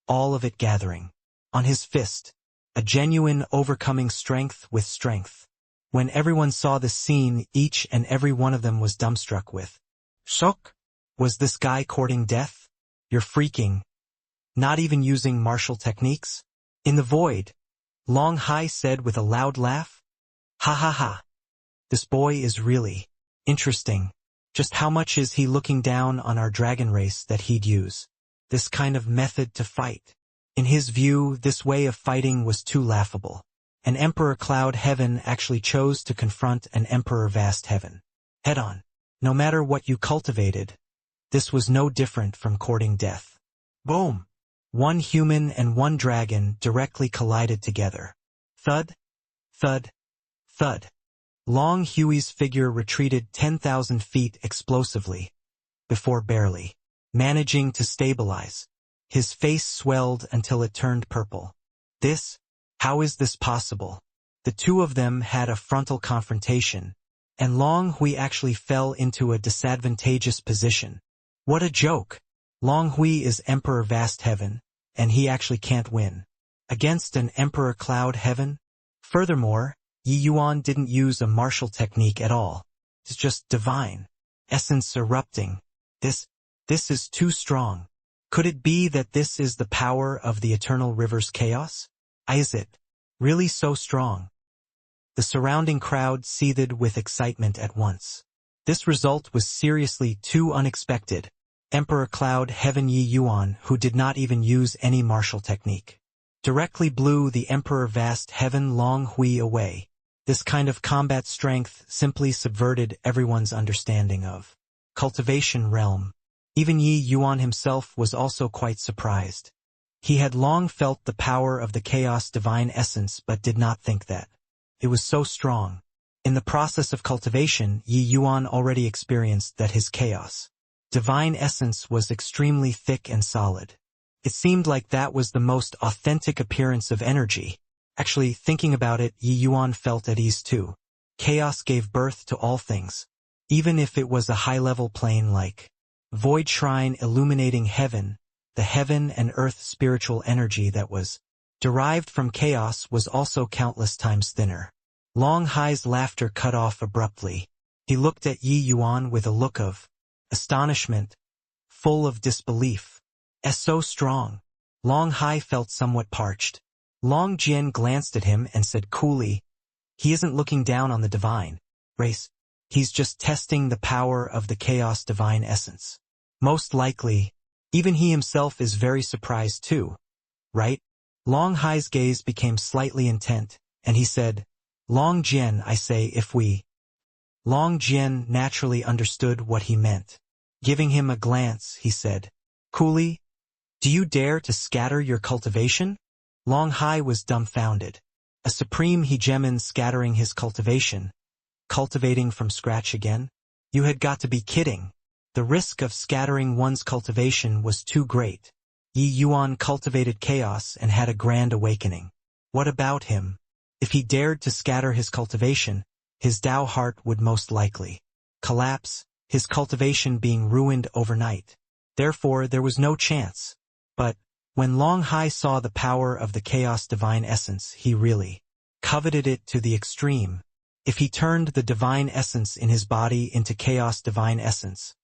[SPEAKER 1] all of it gathering on his fist, a genuine overcoming strength with strength. When everyone saw this scene, each and every one of them was dumbstruck with shock. Was this guy courting death? You're freaking. Not even using martial techniques? In the void, Long Hai said with a loud laugh. Ha ha ha. This boy is really interesting. Just how much is he looking down on our dragon race that he'd use this kind of method to fight? In his view, this way of fighting was too laughable. An Emperor Cloud Heaven actually chose to confront an Emperor Vast Heaven head-on. No matter what you cultivated, this was no different from courting death. Boom! One human and one dragon directly collided together. Thud, thud, thud. Long Hui's figure retreated 10,000 feet explosively, before barely managing to stabilize. His face swelled until it turned purple. How is this possible? The two of them had a frontal confrontation, and Long Hui actually fell into a disadvantageous position. What a joke! Long Hui is Emperor Vast Heaven, and he actually can't win against an Emperor Cloud Heaven? Furthermore, Yi Yuan didn't use a martial technique at all. It's just divine essence erupting. This is too strong. Could it be that this is the power of the eternal river's chaos? Is it really so strong? The surrounding crowd seethed with excitement at once. This result was seriously too unexpected. Emperor Cloud Heaven Yi Yuan, who did not even use any martial technique, directly blew the Emperor Vast Heaven Long Hui away. This kind of combat strength simply subverted everyone's understanding of cultivation realm. Even Yi Yuan himself was also quite surprised. He had long felt the power of the chaos divine essence but did not think that it was so strong. In the process of cultivation, Yi Yuan already experienced that his chaos divine essence was extremely thick and solid. It seemed like that was the most authentic appearance of energy. Actually, thinking about it, Yi Yuan felt at ease too. Chaos gave birth to all things. Even if it was a high-level plane like Void Shrine illuminating heaven, the heaven and earth spiritual energy that was derived from chaos was also countless times thinner. Long Hai's laughter cut off abruptly. He looked at Yi Yuan with a look of astonishment, full of disbelief. So strong. Long Hai felt somewhat parched. Long Jian glanced at him and said coolly, he isn't looking down on the divine race. He's just testing the power of the chaos divine essence. Most likely, even he himself is very surprised too, right? Long Hai's gaze became slightly intent, and he said, Long Jian, I say if we. Long Jian naturally understood what he meant. Giving him a glance, he said, coolly, do you dare to scatter your cultivation? Long Hai was dumbfounded. A supreme hegemon scattering his cultivation. Cultivating from scratch again? You had got to be kidding. The risk of scattering one's cultivation was too great. Yi Yuan cultivated chaos and had a grand awakening. What about him? If he dared to scatter his cultivation, his Tao heart would most likely collapse, his cultivation being ruined overnight. Therefore, there was no chance. But when Long Hai saw the power of the chaos divine essence, he really coveted it to the extreme. If he turned the divine essence in his body into chaos divine essence,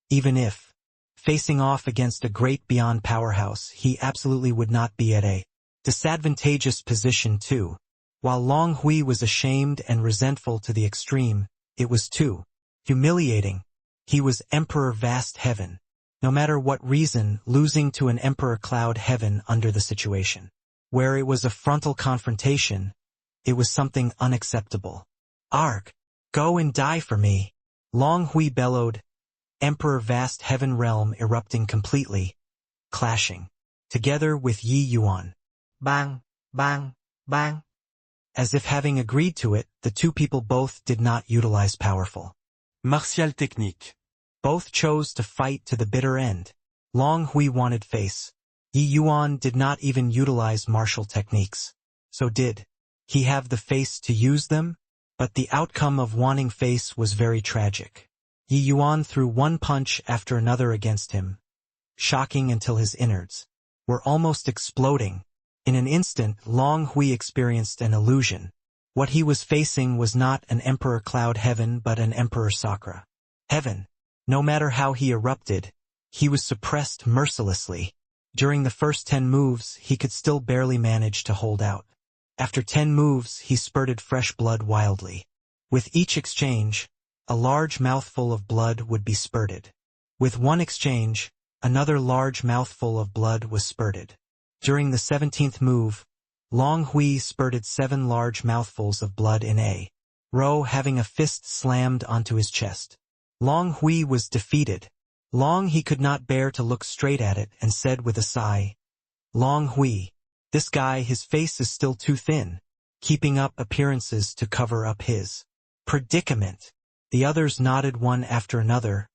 [SPEAKER 1] even if facing off against a great beyond powerhouse, he absolutely would not be at a disadvantageous position too. While Long Hui was ashamed and resentful to the extreme, it was too humiliating. He was Emperor Vast Heaven. No matter what reason, losing to an Emperor Cloud Heaven under the situation, where it was a frontal confrontation, it was something unacceptable. Arg! Go and die for me! Long Hui bellowed, Emperor Vast Heaven realm erupting completely, clashing together with Yi Yuan. Bang! Bang! Bang! As if having agreed to it, the two people both did not utilize powerful
[SPEAKER 2] Martial technique.
[SPEAKER 1] Both chose to fight to the bitter end. Long Hui wanted face. Yi Yuan did not even utilize martial techniques. So did he have the face to use them? But the outcome of wanting face was very tragic. Yi Yuan threw one punch after another against him, shocking until his innards were almost exploding. In an instant, Long Hui experienced an illusion. What he was facing was not an Emperor Cloud Heaven but an Emperor Sakra Heaven. No matter how he erupted, he was suppressed mercilessly. During the first 10 moves, he could still barely manage to hold out. After 10 moves, he spurted fresh blood wildly. With each exchange, a large mouthful of blood would be spurted. With one exchange, another large mouthful of blood was spurted. During the 17th move, Long Hui spurted 7 large mouthfuls of blood in a row, having a fist slammed onto his chest. Long Hui was defeated. Long he could not bear to look straight at it and said with a sigh, Long Hui, this guy, his face is still too thin, keeping up appearances to cover up his predicament. The others nodded one after another,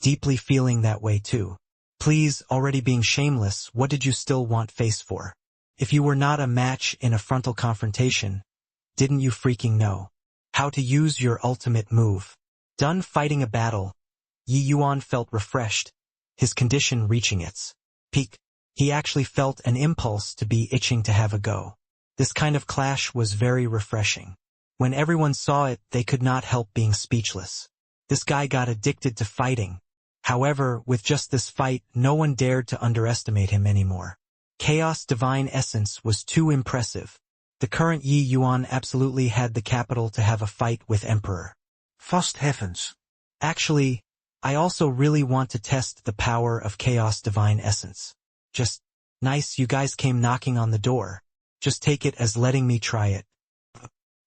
[SPEAKER 1] deeply feeling that way too. Please, already being shameless, what did you still want face for? If you were not a match in a frontal confrontation, didn't you freaking know how to use your ultimate move? Done fighting a battle, Yi Yuan felt refreshed, his condition reaching its peak. He actually felt an impulse to be itching to have a go. This kind of clash was very refreshing. When everyone saw it, they could not help being speechless. This guy got addicted to fighting. However, with just this fight, no one dared to underestimate him anymore. Chaos Divine Essence was too impressive. The current Yi Yuan absolutely had the capital to have a fight with Emperor.
[SPEAKER 3] Vast heavens.
[SPEAKER 1] Actually, I also really want to test the power of Chaos Divine Essence. Just, nice you guys came knocking on the door. Just take it as letting me try it.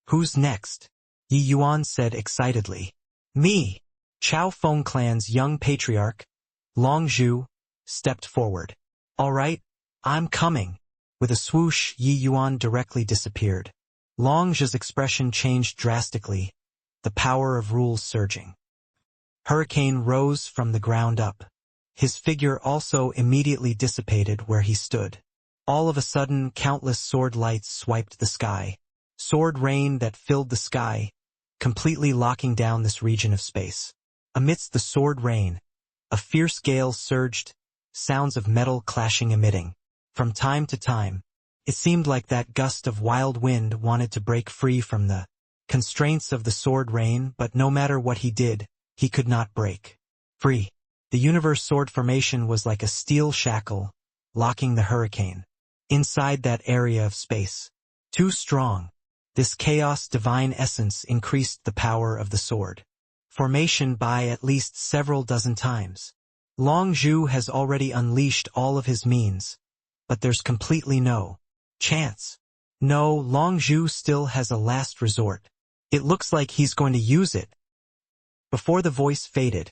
[SPEAKER 1] Who's next? Yi Yuan said excitedly. Me! Chao Feng clan's young patriarch, Long Zhu, stepped forward. All right, I'm coming. With a swoosh, Yi Yuan directly disappeared. Long Zhu's expression changed drastically, the power of rules surging. Hurricane rose from the ground up. His figure also immediately dissipated where he stood. All of a sudden, countless sword lights swiped the sky. Sword rain that filled the sky, completely locking down this region of space. Amidst the sword rain, a fierce gale surged, sounds of metal clashing emitting. From time to time, it seemed like that gust of wild wind wanted to break free from the constraints of the sword rain, but no matter what he did, he could not break free. The universe sword formation was like a steel shackle, locking the hurricane inside that area of space. Too strong. This chaos divine essence increased the power of the sword formation by at least several dozen times. Long Zhu has already unleashed all of his means, but there's completely no chance. No, Long Zhu still has a last resort. It looks like he's going to use it. Before the voice faded,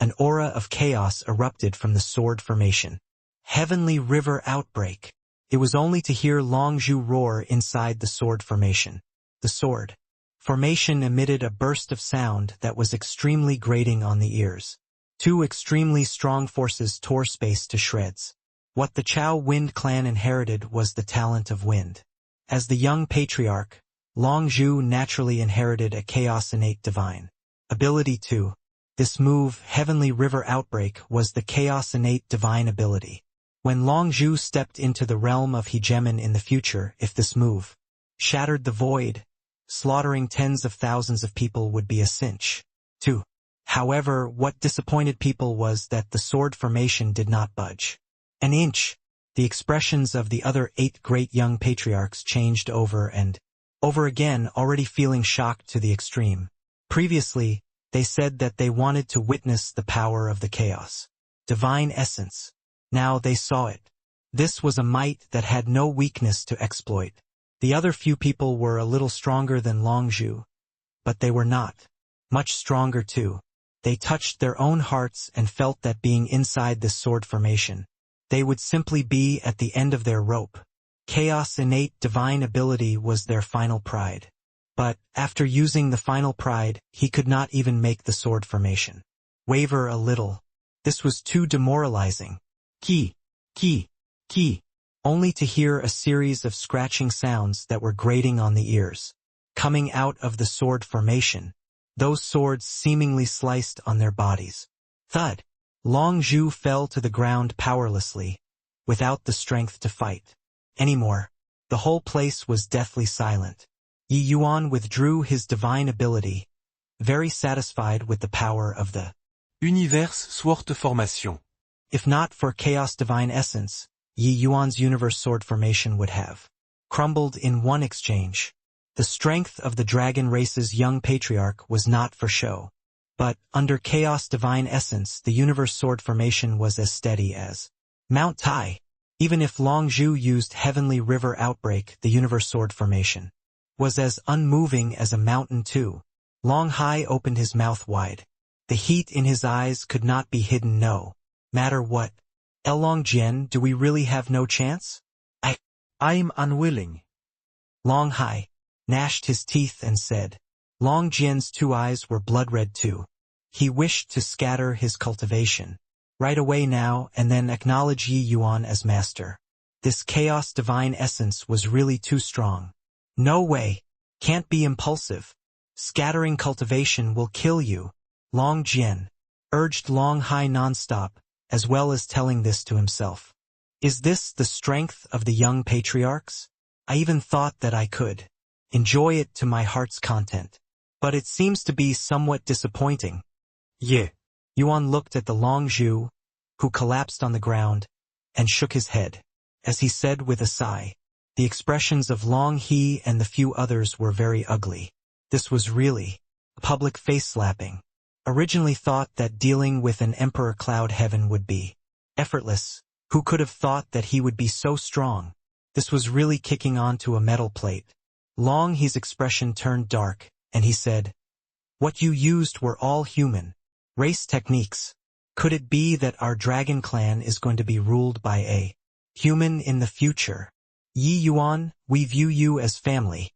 [SPEAKER 1] an aura of chaos erupted from the sword formation. Heavenly River Outbreak. It was only to hear Long Zhu roar inside the sword formation. The sword formation emitted a burst of sound that was extremely grating on the ears. Two extremely strong forces tore space to shreds. What the Chao Wind clan inherited was the talent of wind. As the young patriarch, Long Zhu naturally inherited a chaos innate divine ability too. This move, Heavenly River Outbreak, was the chaos innate divine ability. When Long Zhu stepped into the realm of hegemon in the future, if this move shattered the void, slaughtering tens of thousands of people would be a cinch. 2. However, what disappointed people was that the sword formation did not budge an inch. The expressions of the other 8 great young patriarchs changed over and over again, already feeling shocked to the extreme. Previously, they said that they wanted to witness the power of the chaos divine essence. Now they saw it. This was a might that had no weakness to exploit. The other few people were a little stronger than Long Zhu, but they were not much stronger too. They touched their own hearts and felt that being inside this sword formation, they would simply be at the end of their rope. Chaos innate divine ability was their final pride. But, after using the final pride, he could not even make the sword formation waver a little. This was too demoralizing. Ki, only to hear a series of scratching sounds that were grating on the ears, coming out of the sword formation. Those swords seemingly sliced on their bodies. Thud. Long Zhu fell to the ground powerlessly, without the strength to fight anymore. The whole place was deathly silent. Yi Yuan withdrew his divine ability, very satisfied with the power of the
[SPEAKER 2] Univers Sword Formation.
[SPEAKER 1] If not for Chaos Divine Essence, Yi Yuan's universe sword formation would have crumbled in one exchange. The strength of the dragon race's young patriarch was not for show. But, under Chaos Divine Essence, the universe sword formation was as steady as Mount Tai. Even if Long Zhu used Heavenly River Outbreak, the universe sword formation was as unmoving as a mountain too. Long Hai opened his mouth wide. The heat in his eyes could not be hidden, no matter what. Long Jian, do we really have no chance?
[SPEAKER 3] I'm unwilling.
[SPEAKER 1] Long Hai gnashed his teeth and said. Long Jian's 2 eyes were blood-red too. He wished to scatter his cultivation right away now and then acknowledge Yi Yuan as master. This chaos divine essence was really too strong. No way. Can't be impulsive. Scattering cultivation will kill you. Long Jian urged Long Hai nonstop, as well as telling this to himself. Is this the strength of the young patriarchs? I even thought that I could enjoy it to my heart's content. But it seems to be somewhat disappointing.
[SPEAKER 3] Yeah.
[SPEAKER 1] Yuan looked at the Long Zhu, who collapsed on the ground, and shook his head. As he said with a sigh, the expressions of Long He and the few others were very ugly. This was really a public face-slapping. Originally thought that dealing with an Emperor Cloud Heaven would be effortless. Who could have thought that he would be so strong? This was really kicking onto a metal plate. Long He's expression turned dark, and he said, "What you used were all human race techniques. Could it be that our dragon clan is going to be ruled by a human in the future? Yi Yuan, we view you as family.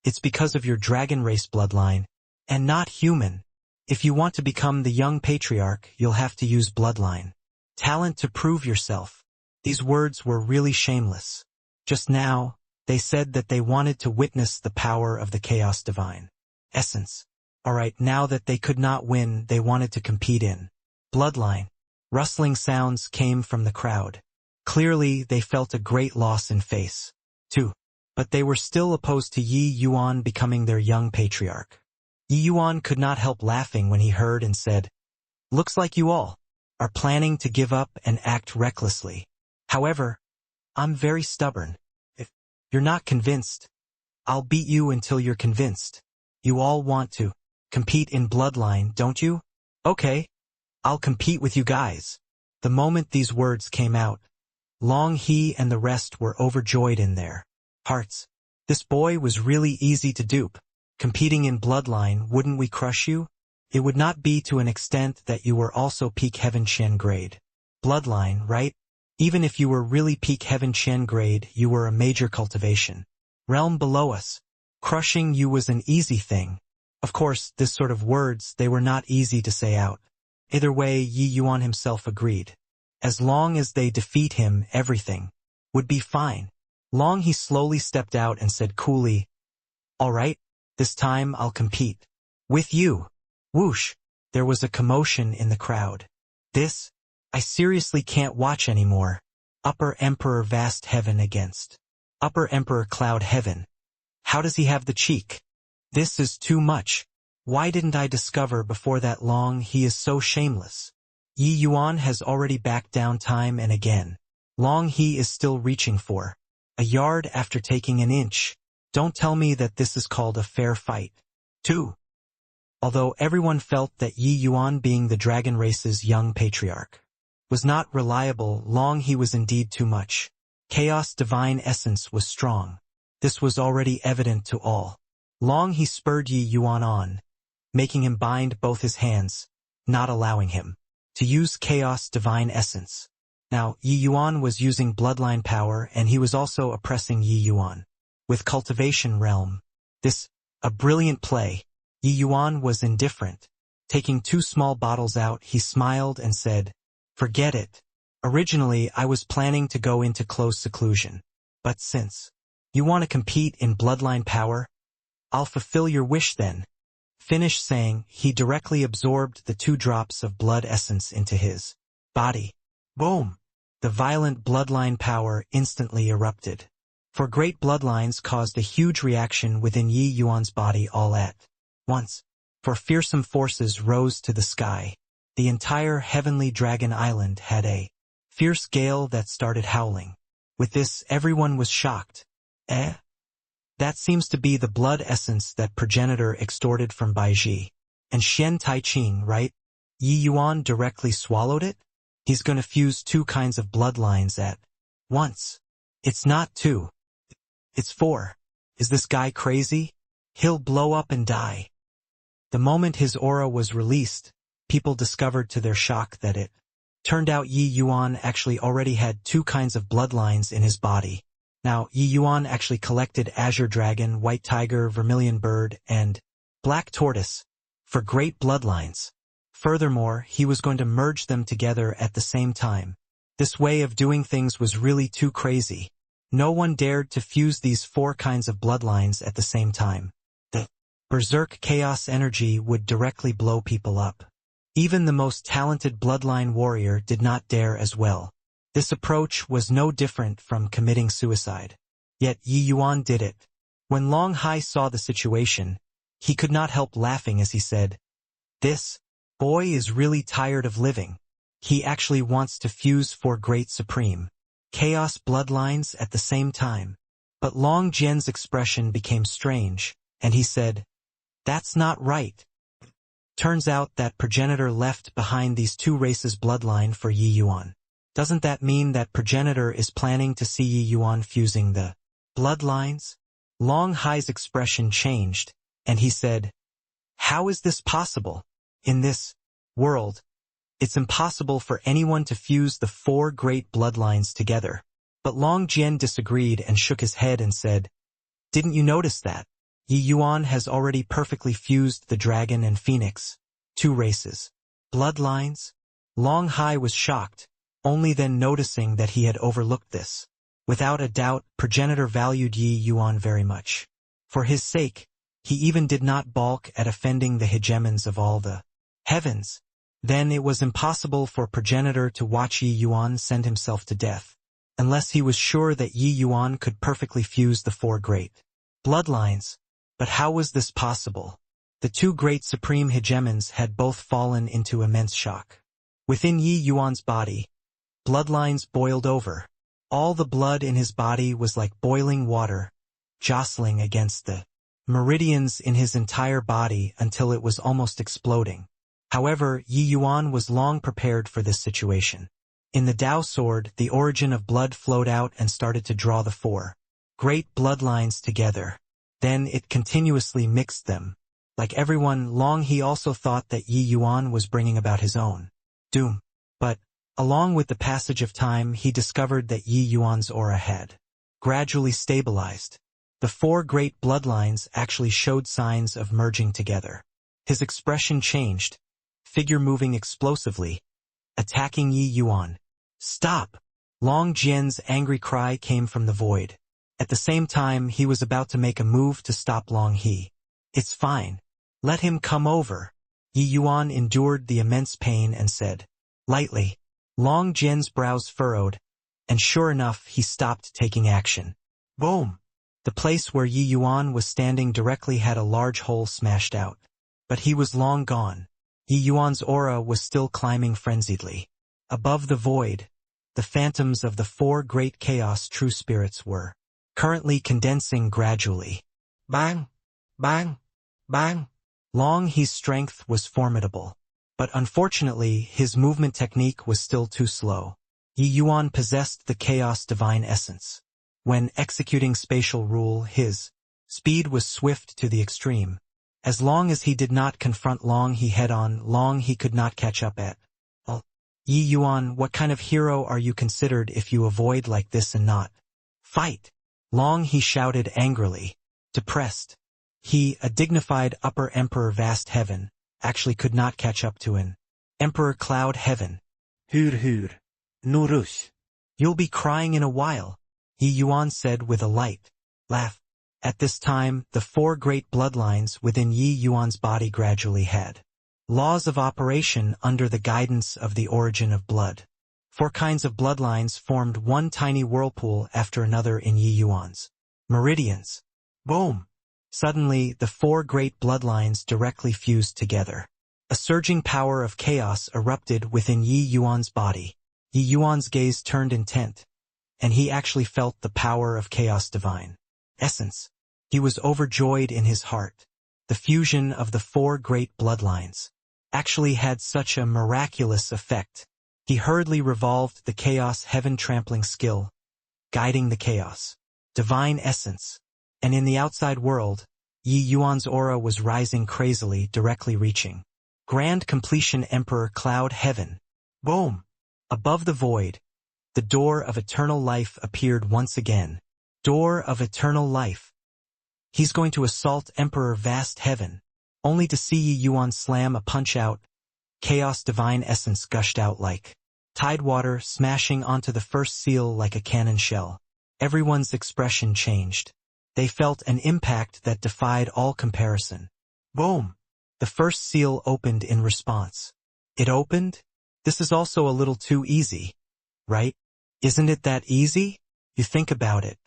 [SPEAKER 1] It's because of your dragon race bloodline, and not human. If you want to become the young patriarch, you'll have to use bloodline talent to prove yourself." These words were really shameless. Just now, they said that they wanted to witness the power of the Chaos Divine Essence. Alright, now that they could not win, they wanted to compete in bloodline. Rustling sounds came from the crowd. Clearly, they felt a great loss in face, too. But they were still opposed to Yi Yuan becoming their young patriarch. Yi Yuan could not help laughing when he heard and said, "Looks like you all are planning to give up and act recklessly. However, I'm very stubborn. If you're not convinced, I'll beat you until you're convinced. You all want to compete in bloodline, don't you? Okay, I'll compete with you guys." The moment these words came out, Long He and the rest were overjoyed in their hearts. This boy was really easy to dupe. Competing in bloodline, wouldn't we crush you? It would not be to an extent that you were also peak heaven Chen grade bloodline, right? Even if you were really peak heaven Chen grade, you were a major cultivation realm below us. Crushing you was an easy thing. Of course, this sort of words, they were not easy to say out. Either way, Yi Yuan himself agreed. As long as they defeat him, everything would be fine. Long He slowly stepped out and said coolly, "All right, this time I'll compete with you." Whoosh! There was a commotion in the crowd. This? I seriously can't watch anymore. Upper Emperor Vast Heaven against Upper Emperor Cloud Heaven. How does he have the cheek? This is too much. Why didn't I discover before that long? He is so shameless. Yi Yuan has already backed down time and again. Long He is still reaching for a yard after taking an inch. Don't tell me that this is called a fair fight. 2. Although everyone felt that Yi Yuan, being the dragon race's young patriarch, was not reliable, Long He was indeed too much. Chaos Divine Essence was strong. This was already evident to all. Long He spurred Yi Yuan on, making him bind both his hands, not allowing him to use Chaos Divine Essence. Now, Yi Yuan was using bloodline power, and he was also oppressing Yi Yuan with Cultivation Realm. This, a brilliant play. Yi Yuan was indifferent. Taking 2 small bottles out, he smiled and said, "Forget it. Originally, I was planning to go into close seclusion. But since you want to compete in bloodline power, I'll fulfill your wish then." Finished saying, he directly absorbed the 2 drops of blood essence into his body. Boom! The violent bloodline power instantly erupted. For great bloodlines caused a huge reaction within Yi Yuan's body all at once. For fearsome forces rose to the sky. The entire heavenly dragon island had a fierce gale that started howling. With this, everyone was shocked. That seems to be the blood essence that progenitor extorted from Baiji and Xian Taiqing, right? Yi Yuan directly swallowed it? He's gonna fuse 2 kinds of bloodlines at once. It's not 2. It's 4. Is this guy crazy? He'll blow up and die. The moment his aura was released, people discovered to their shock that it turned out Yi Yuan actually already had 2 kinds of bloodlines in his body. Now, Yi Yuan actually collected Azure Dragon, White Tiger, Vermilion Bird, and Black Tortoise for great bloodlines. Furthermore, he was going to merge them together at the same time. This way of doing things was really too crazy. No one dared to fuse these 4 kinds of bloodlines at the same time. The berserk chaos energy would directly blow people up. Even the most talented bloodline warrior did not dare as well. This approach was no different from committing suicide. Yet Yi Yuan did it. When Long Hai saw the situation, he could not help laughing as he said, "This Boy is really tired of living. He actually wants to fuse 4 great supreme chaos bloodlines at the same time. But Long Jian's expression became strange, and he said, "That's not right." Turns out that progenitor left behind these 2 races' bloodline for Yi Yuan. Doesn't that mean that progenitor is planning to see Yi Yuan fusing the bloodlines? Long Hai's expression changed, and he said, "How is this possible? In this world, it's impossible for anyone to fuse the 4 great bloodlines together." But Long Jian disagreed and shook his head and said, "Didn't you notice that? Yi Yuan has already perfectly fused the dragon and phoenix, 2 races. Bloodlines?" Long Hai was shocked, only then noticing that he had overlooked this. Without a doubt, progenitor valued Yi Yuan very much. For his sake, he even did not balk at offending the hegemons of all the heavens. Then it was impossible for progenitor to watch Yi Yuan send himself to death, unless he was sure that Yi Yuan could perfectly fuse the 4 great bloodlines. But how was this possible? The 2 great supreme hegemons had both fallen into immense shock. Within Yi Yuan's body, bloodlines boiled over. All the blood in his body was like boiling water, jostling against the meridians in his entire body until it was almost exploding. However, Yi Yuan was long prepared for this situation. In the Tao sword, the origin of blood flowed out and started to draw the 4 great bloodlines together. Then it continuously mixed them. Like everyone, Long He also thought that Yi Yuan was bringing about his own doom. But, along with the passage of time, he discovered that Yi Yuan's aura had gradually stabilized. The 4 great bloodlines actually showed signs of merging together. His expression changed, figure moving explosively, attacking Yi Yuan. "Stop!" Long Jian's angry cry came from the void. At the same time, he was about to make a move to stop Long He. "It's fine. Let him come over." Yi Yuan endured the immense pain and said, lightly. Long Jian's brows furrowed, and sure enough, he stopped taking action. Boom! The place where Yi Yuan was standing directly had a large hole smashed out. But he was long gone. Yi Yuan's aura was still climbing frenziedly. Above the void, the phantoms of the 4 great chaos true spirits were currently condensing gradually. Bang! Bang! Bang! Long He's strength was formidable. But unfortunately, his movement technique was still too slow. Yi Yuan possessed the chaos divine essence. When executing spatial rule, his speed was swift to the extreme. As long as he did not confront Long He head-on, Long He could not catch up at all. "Yi Yuan, what kind of hero are you considered if you avoid like this and not fight?" Long He shouted angrily. Depressed. He, a dignified upper emperor vast heaven, actually could not catch up to an emperor cloud heaven.
[SPEAKER 2] Hur, Nurush.
[SPEAKER 1] "You'll be crying in a while," Yi Yuan said with a light laugh. At this time, the 4 great bloodlines within Yi Yuan's body gradually had laws of operation under the guidance of the origin of blood. 4 kinds of bloodlines formed one tiny whirlpool after another in Yi Yuan's meridians. Boom! Suddenly, the 4 great bloodlines directly fused together. A surging power of chaos erupted within Yi Yuan's body. Yi Yuan's gaze turned intent, and he actually felt the power of chaos divine essence. He was overjoyed in his heart. The fusion of the 4 great bloodlines actually had such a miraculous effect. He hurriedly revolved the chaos heaven trampling skill, guiding the chaos divine essence. And in the outside world, Yi Yuan's aura was rising crazily, directly reaching grand completion emperor cloud heaven. Boom! Above the void, the door of eternal life appeared once again. Door of eternal life. He's going to assault Emperor Vast Heaven, only to see Yi Yuan slam a punch out. Chaos divine essence gushed out like tidewater, smashing onto the first seal like a cannon shell. Everyone's expression changed. They felt an impact that defied all comparison. Boom! The first seal opened in response. It opened? This is also a little too easy, right? Isn't it that easy? You think about it.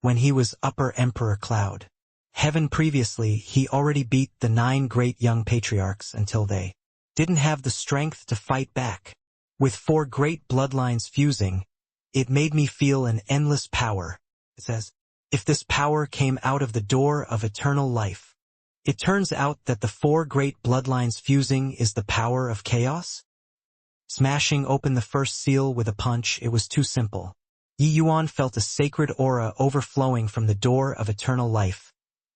[SPEAKER 1] When he was Upper Emperor Cloud Heaven previously, he already beat the 9 great young patriarchs until they didn't have the strength to fight back. With 4 great bloodlines fusing, it made me feel an endless power. It says, if this power came out of the door of eternal life. It turns out that the 4 great bloodlines fusing is the power of chaos? Smashing open the first seal with a punch, it was too simple. Yi Yuan felt a sacred aura overflowing from the door of eternal life,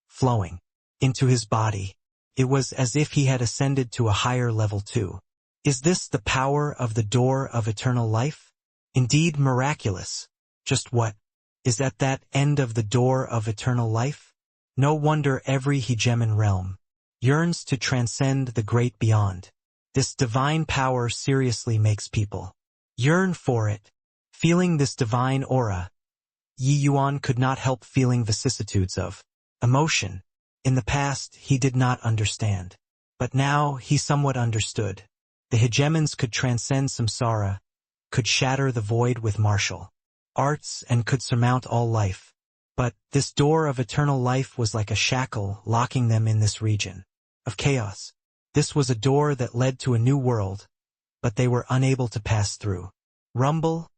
[SPEAKER 1] flowing into his body. It was as if he had ascended to a higher level too. Is this the power of the door of eternal life? Indeed miraculous. Just what is at that end of the door of eternal life? No wonder every hegemon realm yearns to transcend the great beyond. This divine power seriously makes people yearn for it. Feeling this divine aura, Yi Yuan could not help feeling vicissitudes of emotion. In the past, he did not understand. But now, he somewhat understood. The hegemons could transcend samsara, could shatter the void with martial arts, and could surmount all life. But this door of eternal life was like a shackle locking them in this region of chaos. This was a door that led to a new world, but they were unable to pass through. Rumble.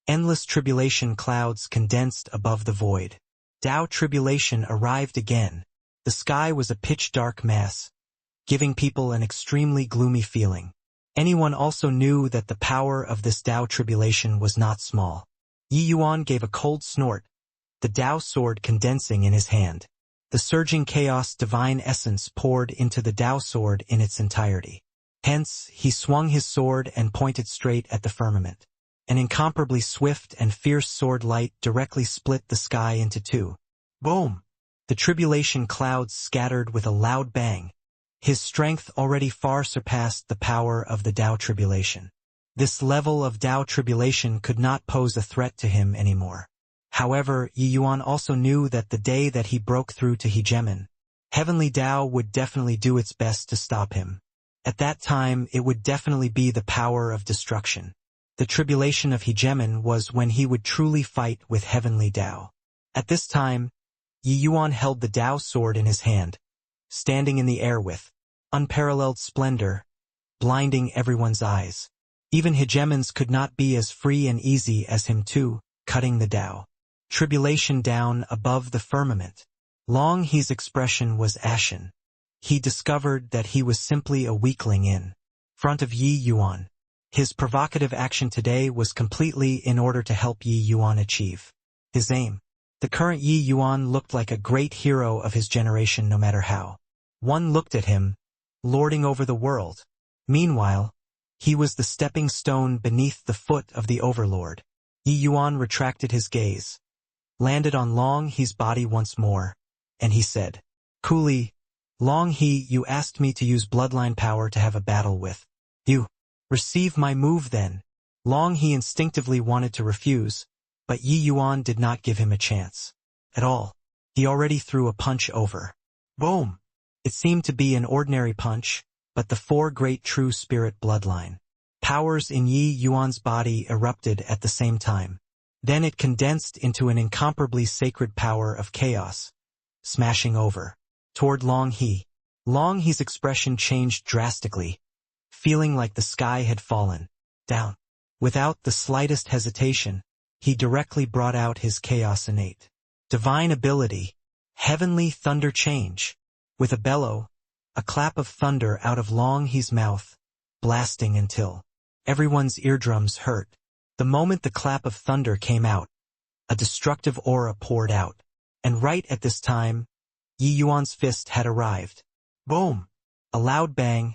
[SPEAKER 1] Endless tribulation clouds condensed above the void. Tao tribulation arrived again. The sky was a pitch-dark mass, giving people an extremely gloomy feeling. Anyone also knew that the power of this Tao tribulation was not small. Yi Yuan gave a cold snort, the Tao sword condensing in his hand. The surging chaos divine essence poured into the Tao sword in its entirety. Hence, he swung his sword and pointed straight at the firmament. An incomparably swift and fierce sword light directly split the sky into 2. Boom! The tribulation clouds scattered with a loud bang. His strength already far surpassed the power of the Tao tribulation. This level of Tao tribulation could not pose a threat to him anymore. However, Yi Yuan also knew that the day that he broke through to hegemon, heavenly Tao would definitely do its best to stop him. At that time, it would definitely be the power of destruction. The tribulation of hegemon was when he would truly fight with heavenly Tao. At this time, Yi Yuan held the Tao sword in his hand, standing in the air with unparalleled splendor, blinding everyone's eyes. Even hegemons could not be as free and easy as him too, cutting the Tao tribulation down above the firmament. Long He's expression was ashen. He discovered that he was simply a weakling in front of Yi Yuan. His provocative action today was completely in order to help Yi Yuan achieve his aim. The current Yi Yuan looked like a great hero of his generation no matter how one looked at him, lording over the world. Meanwhile, he was the stepping stone beneath the foot of the overlord. Yi Yuan retracted his gaze, landed on Long He's body once more, and he said, coolly, Long He, you asked me to use bloodline power to have a battle with you. Receive my move then. Long He instinctively wanted to refuse, but Yi Yuan did not give him a chance at all. He already threw a punch over. Boom! It seemed to be an ordinary punch, but the 4 great true spirit bloodline powers in Yi Yuan's body erupted at the same time. Then it condensed into an incomparably sacred power of chaos, smashing over toward Long He. Long He's expression changed drastically, feeling like the sky had fallen down. Without the slightest hesitation, he directly brought out his chaos innate divine ability, heavenly thunder change. With a bellow, a clap of thunder out of Long He's mouth, blasting until everyone's eardrums hurt. The moment the clap of thunder came out, a destructive aura poured out. And right at this time, Yi Yuan's fist had arrived. Boom! A loud bang,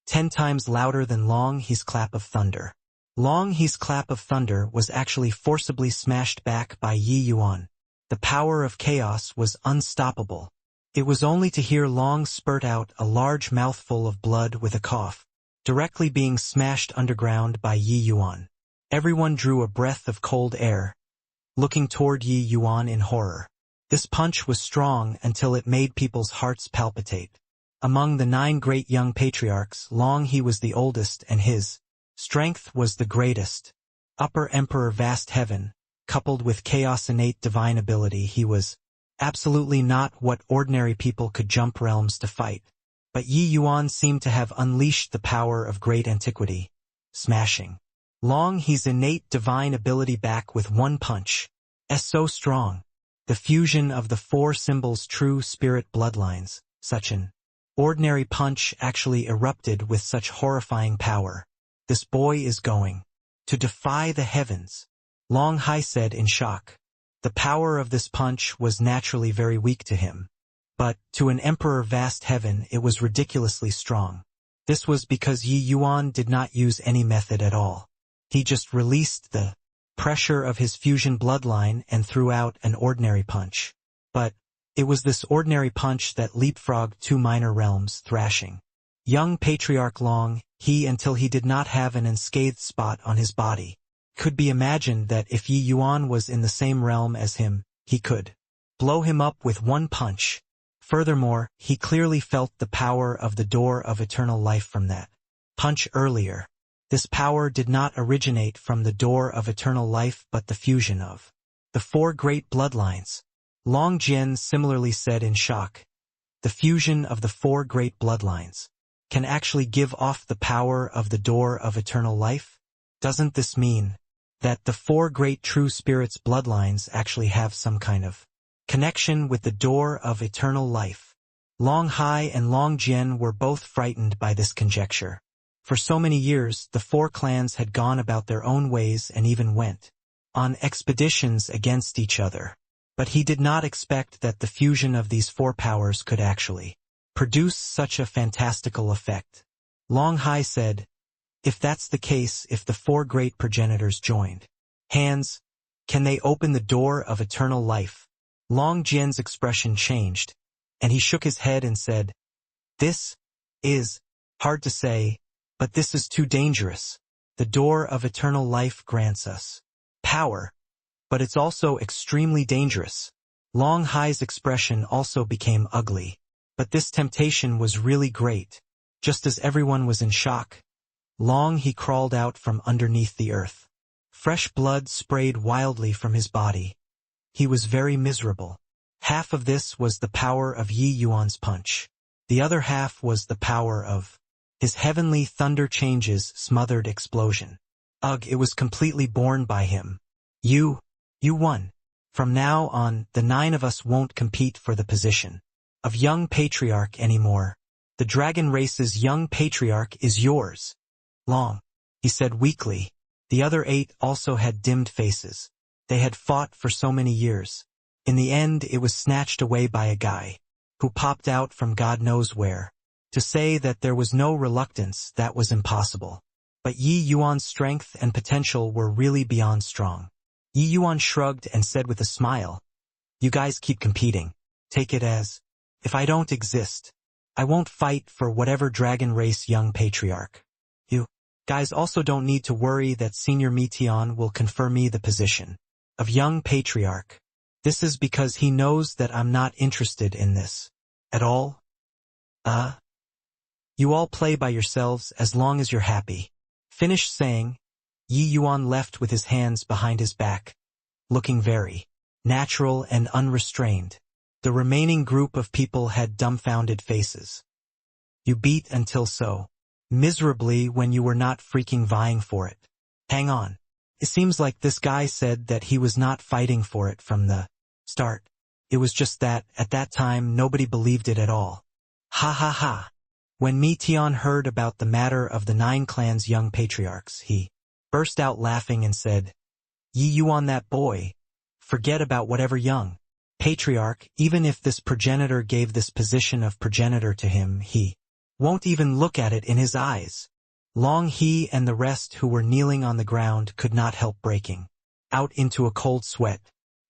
[SPEAKER 1] 10 times louder than Long He's clap of thunder. Long He's clap of thunder was actually forcibly smashed back by Yi Yuan. The power of chaos was unstoppable. It was only to hear Long spurt out a large mouthful of blood with a cough, directly being smashed underground by Yi Yuan. Everyone drew a breath of cold air, looking toward Yi Yuan in horror. This punch was strong until it made people's hearts palpitate. Among the 9 great young patriarchs, Long He was the oldest and his strength was the greatest. Upper Emperor vast heaven, coupled with chaos innate divine ability, he was absolutely not what ordinary people could jump realms to fight. but Yi Yuan seemed to have unleashed the power of great antiquity, smashing Long He's innate divine ability back with one punch. So strong. The fusion of the four symbols' true spirit bloodlines, such an ordinary punch actually erupted with such horrifying power. This boy is going to defy the heavens, Long Hai said in shock. The power of this punch was naturally very weak to him. But, to an emperor vast heaven, it was ridiculously strong. This was because Yi Yuan did not use any method at all. He just released the pressure of his fusion bloodline and threw out an ordinary punch. But, it was this ordinary punch that leapfrogged two minor realms, thrashing young Patriarch Long He until he did not have an unscathed spot on his body. Could be imagined that if Yi Yuan was in the same realm as him, he could blow him up with one punch. Furthermore, he clearly felt the power of the door of eternal life from that punch earlier. This power did not originate from the door of eternal life but the fusion of the four great bloodlines. Long Jian similarly said in shock. The fusion of the four great bloodlines can actually give off the power of the door of eternal life? Doesn't this mean that the four great true spirits' bloodlines actually have some kind of connection with the door of eternal life? Long Hai and Long Jian were both frightened by this conjecture. For so many years, the four clans had gone about their own ways and even went on expeditions against each other. But he did not expect that the fusion of these four powers could actually produce such a fantastical effect. Long Hai said, if that's the case, if the four great progenitors joined hands, can they open the door of eternal life? Long Jian's expression changed, and he shook his head and said, this is hard to say, but this is too dangerous. The door of eternal life grants us power, but it's also extremely dangerous. Long Hai's expression also became ugly, but this temptation was really great. Just as everyone was in shock, Long He crawled out from underneath the earth. Fresh blood sprayed wildly from his body. He was very miserable. Half of this was the power of Yi Yuan's punch. The other half was the power of his heavenly thunder changes smothered explosion. Ugh, it was completely borne by him. You won. From now on, the 9 of us won't compete for the position of young patriarch anymore. The dragon race's young patriarch is yours. Long, he said weakly. The other 8 also had dimmed faces. They had fought for so many years. In the end, it was snatched away by a guy who popped out from God knows where. To say that there was no reluctance, that was impossible. But Yi Yuan's strength and potential were really beyond strong. Yi Yuan shrugged and said with a smile, you guys keep competing. Take it as, if I don't exist, I won't fight for whatever dragon race young patriarch. You guys also don't need to worry that Senior Meteon will confer me the position of young patriarch. This is because he knows that I'm not interested in this at all. You all play by yourselves as long as you're happy. Finished saying, Yi Yuan left with his hands behind his back, looking very natural and unrestrained. The remaining group of people had dumbfounded faces. You beat until so miserably when you were not freaking vying for it. Hang on. It seems like this guy said that he was not fighting for it from the start. It was just that, at that time, nobody believed it at all. Ha ha ha. When Meteon heard about the matter of the 9 clans' young patriarchs, he burst out laughing and said, Yi Yuan, that boy, forget about whatever young patriarch, even if this progenitor gave this position of progenitor to him, he won't even look at it in his eyes. Long He and the rest who were kneeling on the ground could not help breaking out into a cold sweat.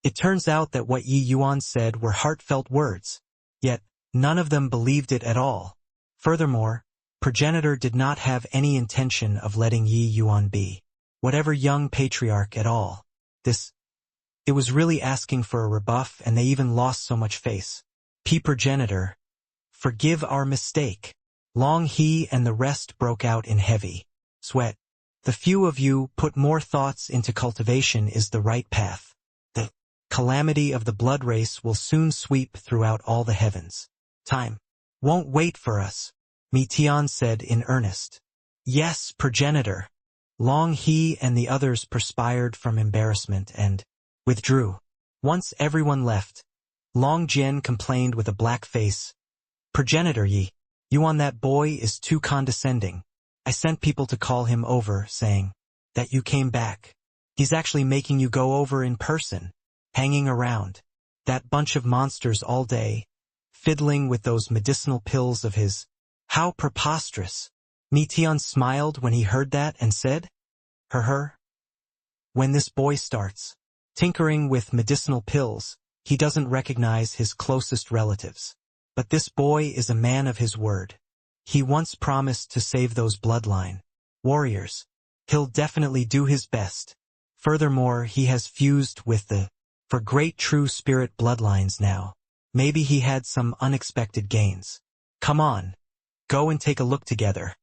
[SPEAKER 1] It turns out that what Yi Yuan said were heartfelt words, yet none of them believed it at all. Furthermore, progenitor did not have any intention of letting Yi Yuan be whatever young patriarch at all. It was really asking for a rebuff, and they even lost so much face. Progenitor, forgive our mistake. Long He and the rest broke out in heavy sweat. The few of you put more thoughts into cultivation is the right path. The calamity of the blood race will soon sweep throughout all the heavens. Time won't wait for us. Mi Tian said in earnest. Yes, progenitor. Long he and the others perspired from embarrassment and withdrew. Once everyone left, Long Jian complained with a black face. Progenitor Yi, Yuan, that boy is too condescending. I sent people to call him over, saying that you came back. He's actually making you go over in person, hanging around. That bunch of monsters all day, fiddling with those medicinal pills of his. How preposterous. Mi Tian smiled when he heard that and said, Her. When this boy starts tinkering with medicinal pills, he doesn't recognize his closest relatives. But this boy is a man of his word. He once promised to save those bloodline warriors. He'll definitely do his best. Furthermore, he has fused with the for great true spirit bloodlines now. Maybe he had some unexpected gains. Come on. Go and take a look together.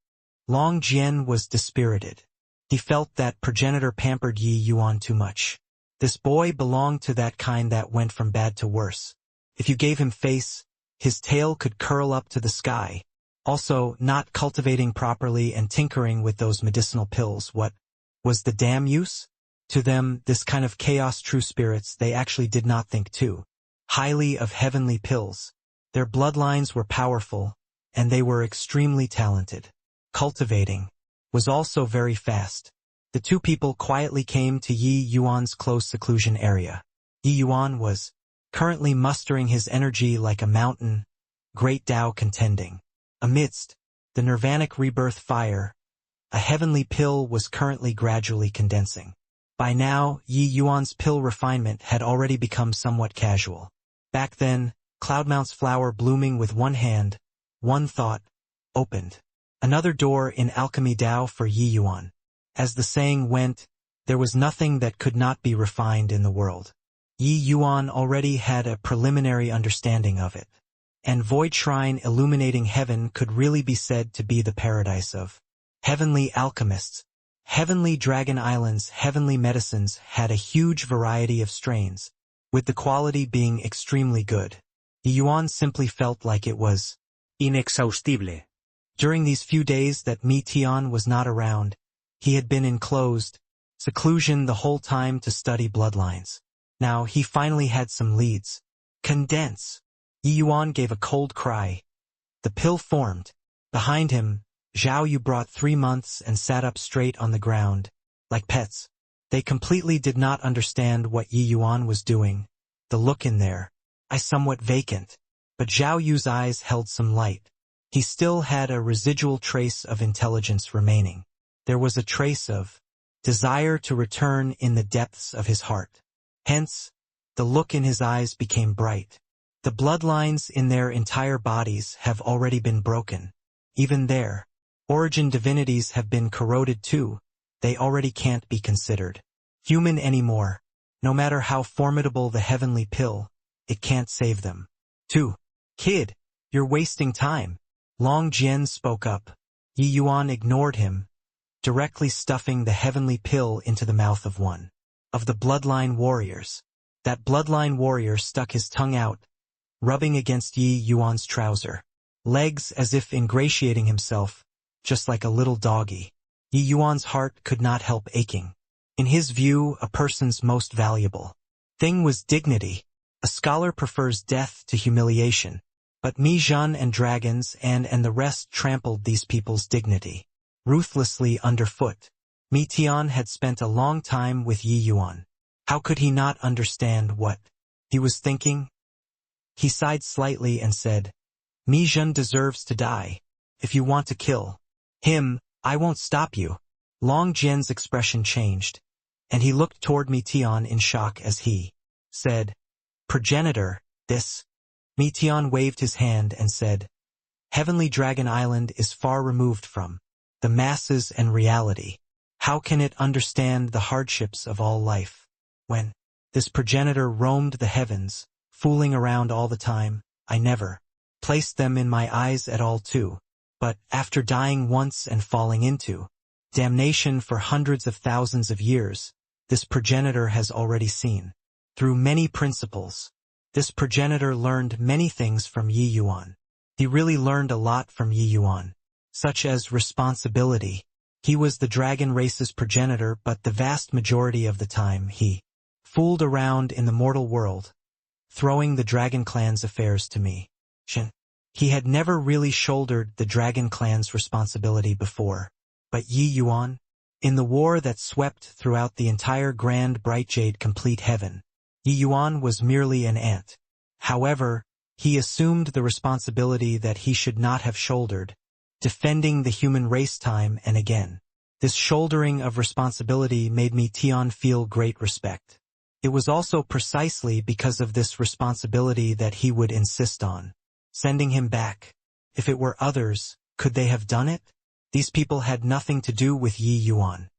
[SPEAKER 1] Long Jian was dispirited. He felt that progenitor pampered Yi Yuan too much. This boy belonged to that kind that went from bad to worse. If you gave him face, his tail could curl up to the sky. Also, not cultivating properly and tinkering with those medicinal pills, what was the damn use? To them, this kind of chaos true spirits, they actually did not think too highly of heavenly pills. Their bloodlines were powerful, and they were extremely talented. Cultivating was also very fast. The two people quietly came to Yi Yuan's close seclusion area. Yi Yuan was currently mustering his energy like a mountain, great Tao contending. Amidst the nirvanic rebirth fire, a heavenly pill was currently gradually condensing. By now, Yi Yuan's pill refinement had already become somewhat casual. Back then, Cloudmount's flower blooming with one hand, one thought, opened another door in alchemy Tao for Yi Yuan. As the saying went, there was nothing that could not be refined in the world. Yi Yuan already had a preliminary understanding of it. And Void Shrine illuminating heaven could really be said to be the paradise of heavenly alchemists. Heavenly Dragon Island's heavenly medicines had a huge variety of strains, with the quality being extremely good. Yi Yuan simply felt like it was inexhaustible. During these few days that Mi Tian was not around, he had been in closed seclusion the whole time to study bloodlines. Now he finally had some leads. Condense. Yi Yuan gave a cold cry. The pill formed. Behind him, Zhao Yu brought 3 months and sat up straight on the ground, like pets. They completely did not understand what Yi Yuan was doing. The look in there, somewhat vacant. But Zhao Yu's eyes held some light. He still had a residual trace of intelligence remaining. There was a trace of desire to return in the depths of his heart. Hence, the look in his eyes became bright. The bloodlines in their entire bodies have already been broken. Even their origin divinities have been corroded too. They already can't be considered human anymore. No matter how formidable the heavenly pill, it can't save them. 2. Kid, you're wasting time. Long Jian spoke up. Yi Yuan ignored him, directly stuffing the heavenly pill into the mouth of one of the bloodline warriors. That bloodline warrior stuck his tongue out, rubbing against Yi Yuan's trouser legs as if ingratiating himself, just like a little doggy. Yi Yuan's heart could not help aching. In his view, a person's most valuable thing was dignity. A scholar prefers death to humiliation, but Mi Zhan and dragons and the rest trampled these people's dignity ruthlessly underfoot. Mi Tian had spent a long time with Yi Yuan. How could he not understand what he was thinking? He sighed slightly and said, Mi Zhan deserves to die. If you want to kill him, I won't stop you. Long Jian's expression changed, and he looked toward Mi Tian in shock as he said, Progenitor, this. Mi Tian waved his hand and said, Heavenly Dragon Island is far removed from the masses and reality. How can it understand the hardships of all life? When this progenitor roamed the heavens, fooling around all the time, I never placed them in my eyes at all too. But after dying once and falling into damnation for hundreds of thousands of years, this progenitor has already seen through many principles. This progenitor learned many things from Yi Yuan. He really learned a lot from Yi Yuan. such as responsibility. He was the dragon race's progenitor, but the vast majority of the time he fooled around in the mortal world, throwing the dragon clan's affairs to me. He had never really shouldered the dragon clan's responsibility before. But Yi Yuan, in the war that swept throughout the entire Grand Bright Jade complete heaven, Yi Yuan was merely an ant. However, he assumed the responsibility that he should not have shouldered, defending the human race time and again. This shouldering of responsibility made me Tian feel great respect. It was also precisely because of this responsibility that he would insist on sending him back. If it were others, could they have done it? These people had nothing to do with Yi Yuan.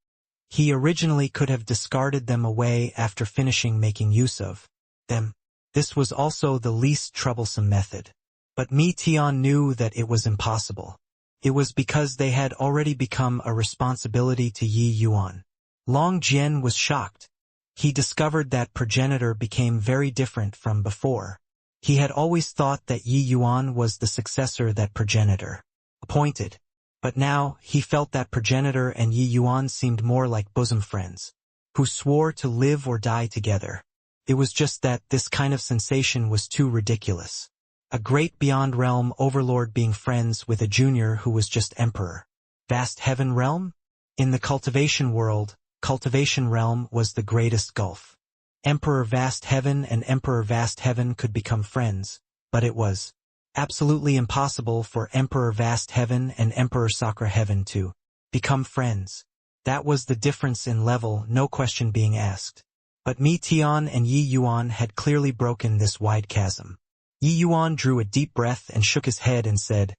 [SPEAKER 1] He originally could have discarded them away after finishing making use of them. This was also the least troublesome method. But Mi Tian knew that it was impossible. It was because they had already become a responsibility to Yi Yuan. Long Jian was shocked. He discovered that progenitor became very different from before. He had always thought that Yi Yuan was the successor that progenitor appointed. But now, he felt that progenitor and Yi Yuan seemed more like bosom friends, who swore to live or die together. It was just that this kind of sensation was too ridiculous. A great beyond realm overlord being friends with a junior who was just emperor. Vast heaven realm? In the cultivation world, cultivation realm was the greatest gulf. Emperor Vast Heaven and Emperor Vast Heaven could become friends, but it was absolutely impossible for Emperor Vast Heaven and Emperor Sakra Heaven to become friends. That was the difference in level, no question being asked. But Mi Tian and Yi Yuan had clearly broken this wide chasm. Yi Yuan drew a deep breath and shook his head and said,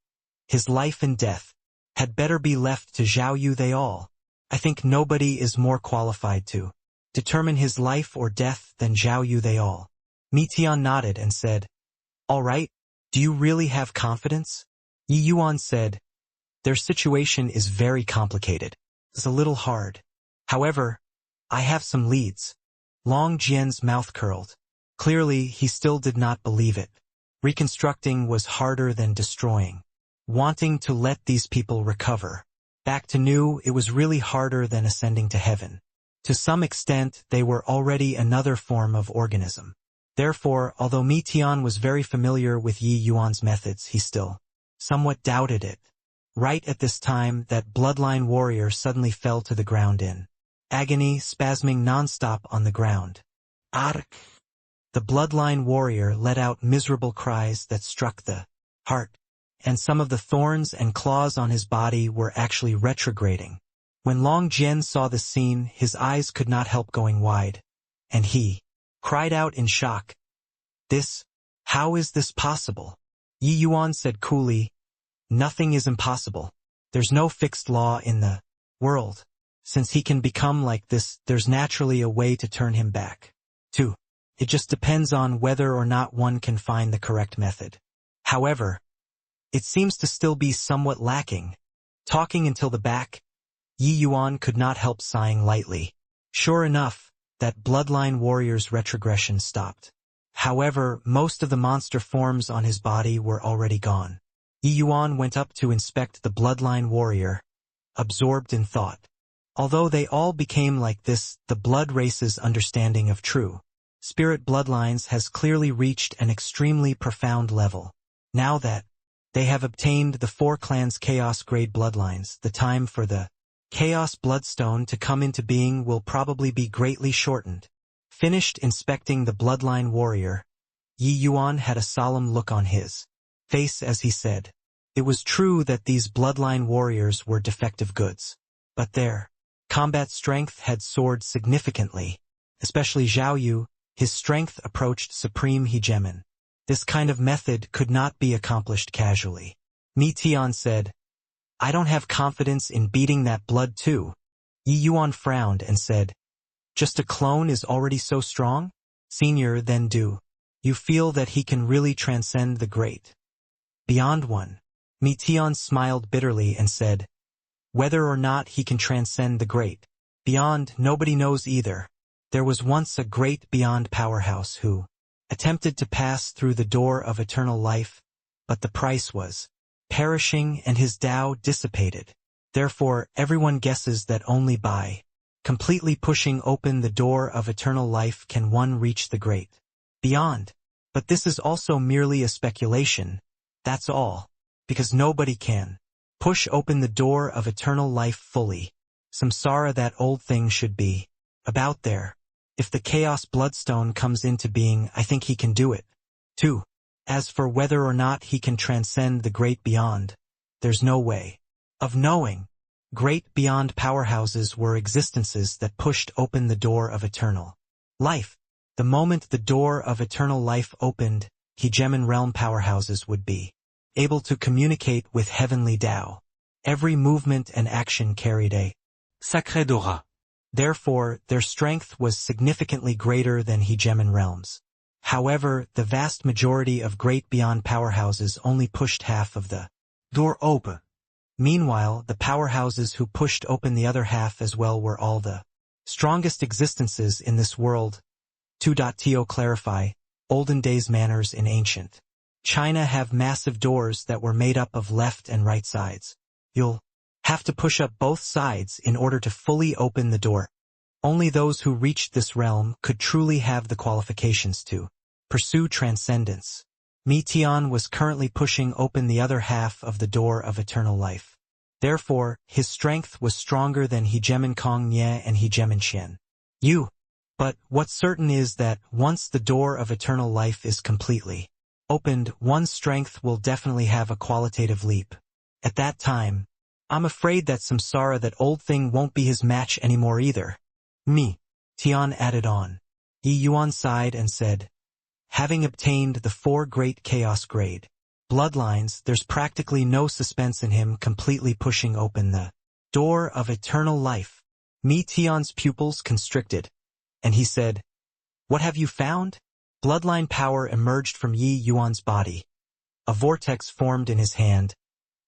[SPEAKER 1] "His life and death had better be left to Zhao Yu they all. I think nobody is more qualified to determine his life or death than Zhao Yu they all." Mi Tian nodded and said, "All right, do you really have confidence?" Yi Yuan said, "Their situation is very complicated. It's a little hard. However, I have some leads." Long Jian's mouth curled. Clearly, he still did not believe it. Reconstructing was harder than destroying. Wanting to let these people recover back to new, it was really harder than ascending to heaven. To some extent, they were already another form of organism. Therefore, although Mi Tian was very familiar with Yi Yuan's methods, he still somewhat doubted it. Right at this time, that bloodline warrior suddenly fell to the ground in agony, spasming non-stop on the ground. Ark! The bloodline warrior let out miserable cries that struck the heart, and some of the thorns and claws on his body were actually retrograding. When Long Jian saw the scene, his eyes could not help going wide, and he cried out in shock. How is this possible?" Yi Yuan said coolly, "Nothing is impossible. There's no fixed law in the world. Since he can become like this, there's naturally a way to turn him back. It just depends on whether or not one can find the correct method. However, it seems to still be somewhat lacking." Talking until the back, Yi Yuan could not help sighing lightly. Sure enough, that bloodline warrior's retrogression stopped. However, most of the monster forms on his body were already gone. Yi Yuan went up to inspect the bloodline warrior, absorbed in thought. Although they all became like this, the blood race's understanding of true spirit bloodlines has clearly reached an extremely profound level. Now that they have obtained the 4 clans' chaos-grade bloodlines, the time for the Chaos Bloodstone to come into being will probably be greatly shortened. Finished inspecting the bloodline warrior, Yi Yuan had a solemn look on his face as he said, "It was true that these bloodline warriors were defective goods, but their combat strength had soared significantly, especially Zhao Yu. His strength approached supreme hegemon. This kind of method could not be accomplished casually." Mi Tian said, "I don't have confidence in beating that blood too." Yi Yuan frowned and said, "Just a clone is already so strong? Senior, then do you feel that he can really transcend the great beyond one?" Mi Tian smiled bitterly and said, "Whether or not he can transcend the great beyond, nobody knows either. There was once a great beyond powerhouse who attempted to pass through the door of eternal life, but the price was perishing and his Tao dissipated. Therefore, everyone guesses that only by completely pushing open the door of eternal life can one reach the great beyond. But this is also merely a speculation, that's all, because nobody can push open the door of eternal life fully. Samsara, that old thing, should be about there. If the Chaos Bloodstone comes into being, I think he can do it, too. As for whether or not he can transcend the great beyond, there's no way of knowing. Great beyond powerhouses were existences that pushed open the door of eternal life. The moment the door of eternal life opened, Hegemon realm powerhouses would be able to communicate with heavenly Tao. Every movement and action carried a
[SPEAKER 2] sacred aura.
[SPEAKER 1] Therefore, their strength was significantly greater than Hegemon realms. However, the vast majority of great beyond powerhouses only pushed half of the
[SPEAKER 2] door open.
[SPEAKER 1] Meanwhile, the powerhouses who pushed open the other half as well were all the strongest existences in this world. 2.to clarify, olden days manners in ancient China have massive doors that were made up of left and right sides. You'll have to push up both sides in order to fully open the door. Only those who reached this realm could truly have the qualifications to pursue transcendence. Tian was currently pushing open the other half of the door of eternal life. Therefore, his strength was stronger than Hegemon Kong Nye and Hegemon Xian Yu. But what's certain is that once the door of eternal life is completely opened, one's strength will definitely have a qualitative leap. At that time, I'm afraid that Samsara, that old thing, won't be his match anymore either. Tian added on. Yi Yuan sighed and said, having obtained the 4 great chaos grade bloodlines, there's practically no suspense in him completely pushing open the door of eternal life. Tian's pupils constricted, and he said, what have you found? Bloodline power emerged from Yi Yuan's body. A vortex formed in his hand,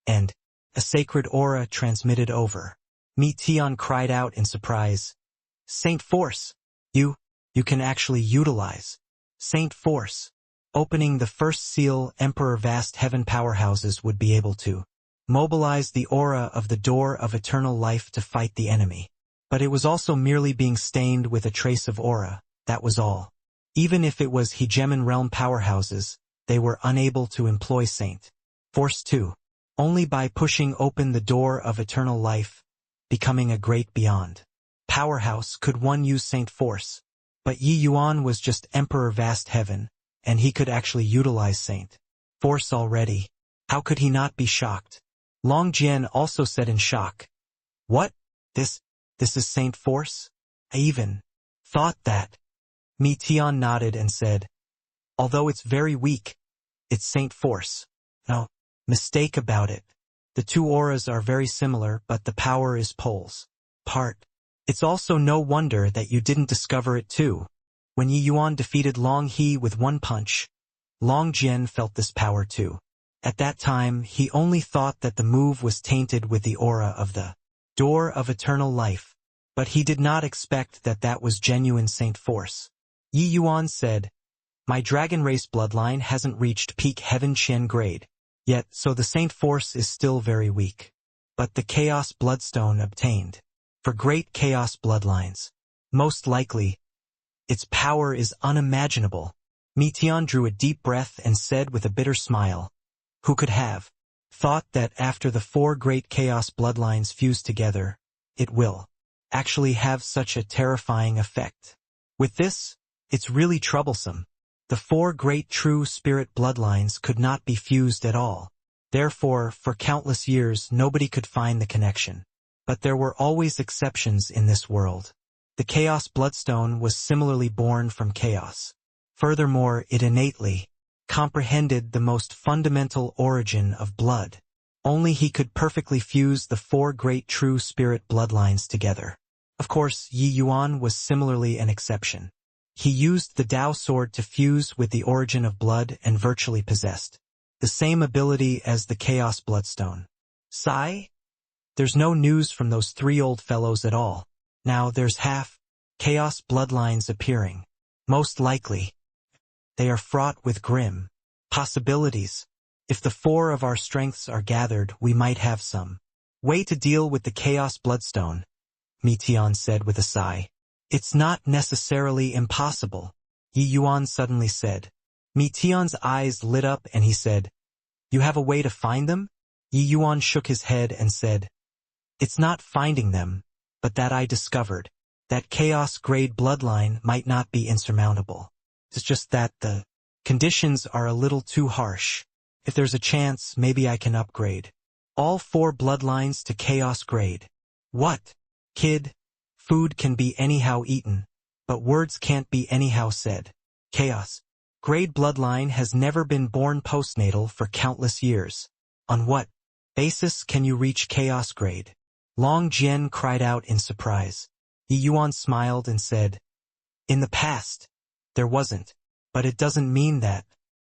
[SPEAKER 1] and a sacred aura transmitted over. Tian cried out in surprise. Saint Force! You can actually utilize Saint Force. Opening the first seal, Emperor vast heaven powerhouses would be able to mobilize the aura of the door of eternal life to fight the enemy. But it was also merely being stained with a trace of aura, that was all. Even if it was Hegemon realm powerhouses, they were unable to employ Saint Force too. Only by pushing open the door of eternal life, becoming a great beyond powerhouse, could one use Saint Force. But Yi Yuan was just Emperor vast heaven, and he could actually utilize Saint Force already. How could he not be shocked? Long Jian also said in shock. What? This is Saint Force? I even thought that. Tian nodded and said, although it's very weak, it's Saint Force. No mistake about it. The two auras are very similar, but the power is poles apart. It's also no wonder that you didn't discover it too. When Yi Yuan defeated Long He with one punch, Long Jian felt this power too. At that time, he only thought that the move was tainted with the aura of the door of eternal life, but he did not expect that that was genuine Saint Force. Yi Yuan said, my dragon race bloodline hasn't reached peak heaven Qian grade yet, so the Saint Force is still very weak. But the Chaos Bloodstone obtained for great chaos bloodlines, most likely, its power is unimaginable. Tian drew a deep breath and said with a bitter smile, who could have thought that after the 4 great chaos bloodlines fuse together, it will actually have such a terrifying effect. With this, it's really troublesome. The 4 great true spirit bloodlines could not be fused at all. Therefore, for countless years, nobody could find the connection. But there were always exceptions in this world. The Chaos Bloodstone was similarly born from chaos. Furthermore, it innately comprehended the most fundamental origin of blood. Only he could perfectly fuse the 4 great true spirit bloodlines together. Of course, Yi Yuan was similarly an exception. He used the Tao sword to fuse with the origin of blood and virtually possessed the same ability as the Chaos Bloodstone. Sigh? There's no news from those 3 old fellows at all. Now there's half chaos bloodlines appearing. Most likely, they are fraught with grim possibilities. If the four of our strengths are gathered, we might have some way to deal with the Chaos Bloodstone, Meteon said with a sigh. It's not necessarily impossible, Yi Yuan suddenly said. Meteon's eyes lit up and he said, You have a way to find them? Yi Yuan shook his head and said, It's not finding them, but that I discovered. That chaos-grade bloodline might not be insurmountable. It's just that the conditions are a little too harsh. If there's a chance, maybe I can upgrade all 4 bloodlines to chaos grade. What? Kid, food can be anyhow eaten, but words can't be anyhow said. Chaos grade bloodline has never been born postnatal for countless years. On what basis can you reach chaos grade? Long Jian cried out in surprise. Yi Yuan smiled and said, In the past, there wasn't, but it doesn't mean that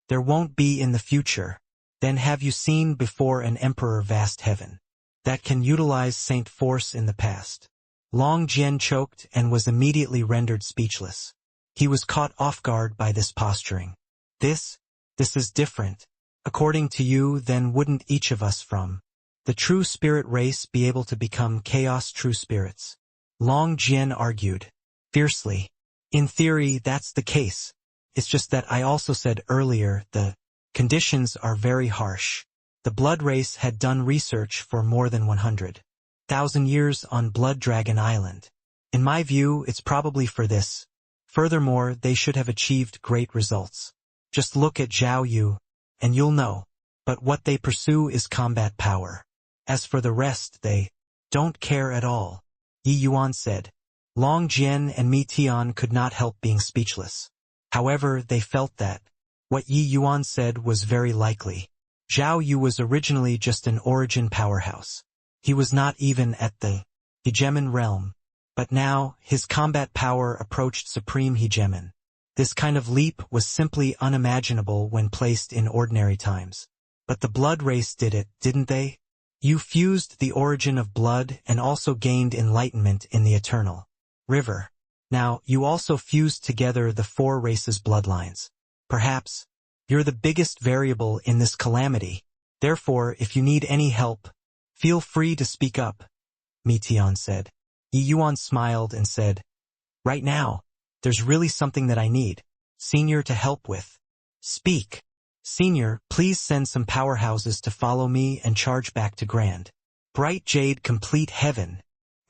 [SPEAKER 1] there won't be in the future. Then have you seen before an emperor vast heaven that can utilize Saint Force in the past? Long Jian choked and was immediately rendered speechless. He was caught off guard by this posturing. This is different. According to you, then wouldn't each of us from the true spirit race be able to become chaos true spirits? Long Jian argued fiercely. In theory, that's the case. It's just that I also said earlier the conditions are very harsh. The blood race had done research for more than 100,000 years on Blood Dragon Island. In my view, it's probably for this. Furthermore, they should have achieved great results. Just look at Zhao Yu, and you'll know. But what they pursue is combat power. As for the rest, they don't care at all, Yi Yuan said. Long Jian and Meteon could not help being speechless. However, they felt that what Yi Yuan said was very likely. Zhao Yu was originally just an origin powerhouse. He was not even at the hegemon realm. But now, his combat power approached supreme hegemon. This kind of leap was simply unimaginable when placed in ordinary times. But the blood race did it, didn't they? You fused the origin of blood and also gained enlightenment in the eternal river. Now, you also fused together the 4 races' bloodlines. Perhaps, you're the biggest variable in this calamity. Therefore, if you need any help, feel free to speak up, Meteon said. Yi Yuan smiled and said, Right now, there's really something that I need, Senior, to help with. Speak. Senior, please send some powerhouses to follow me and charge back to Grand Bright Jade complete heaven.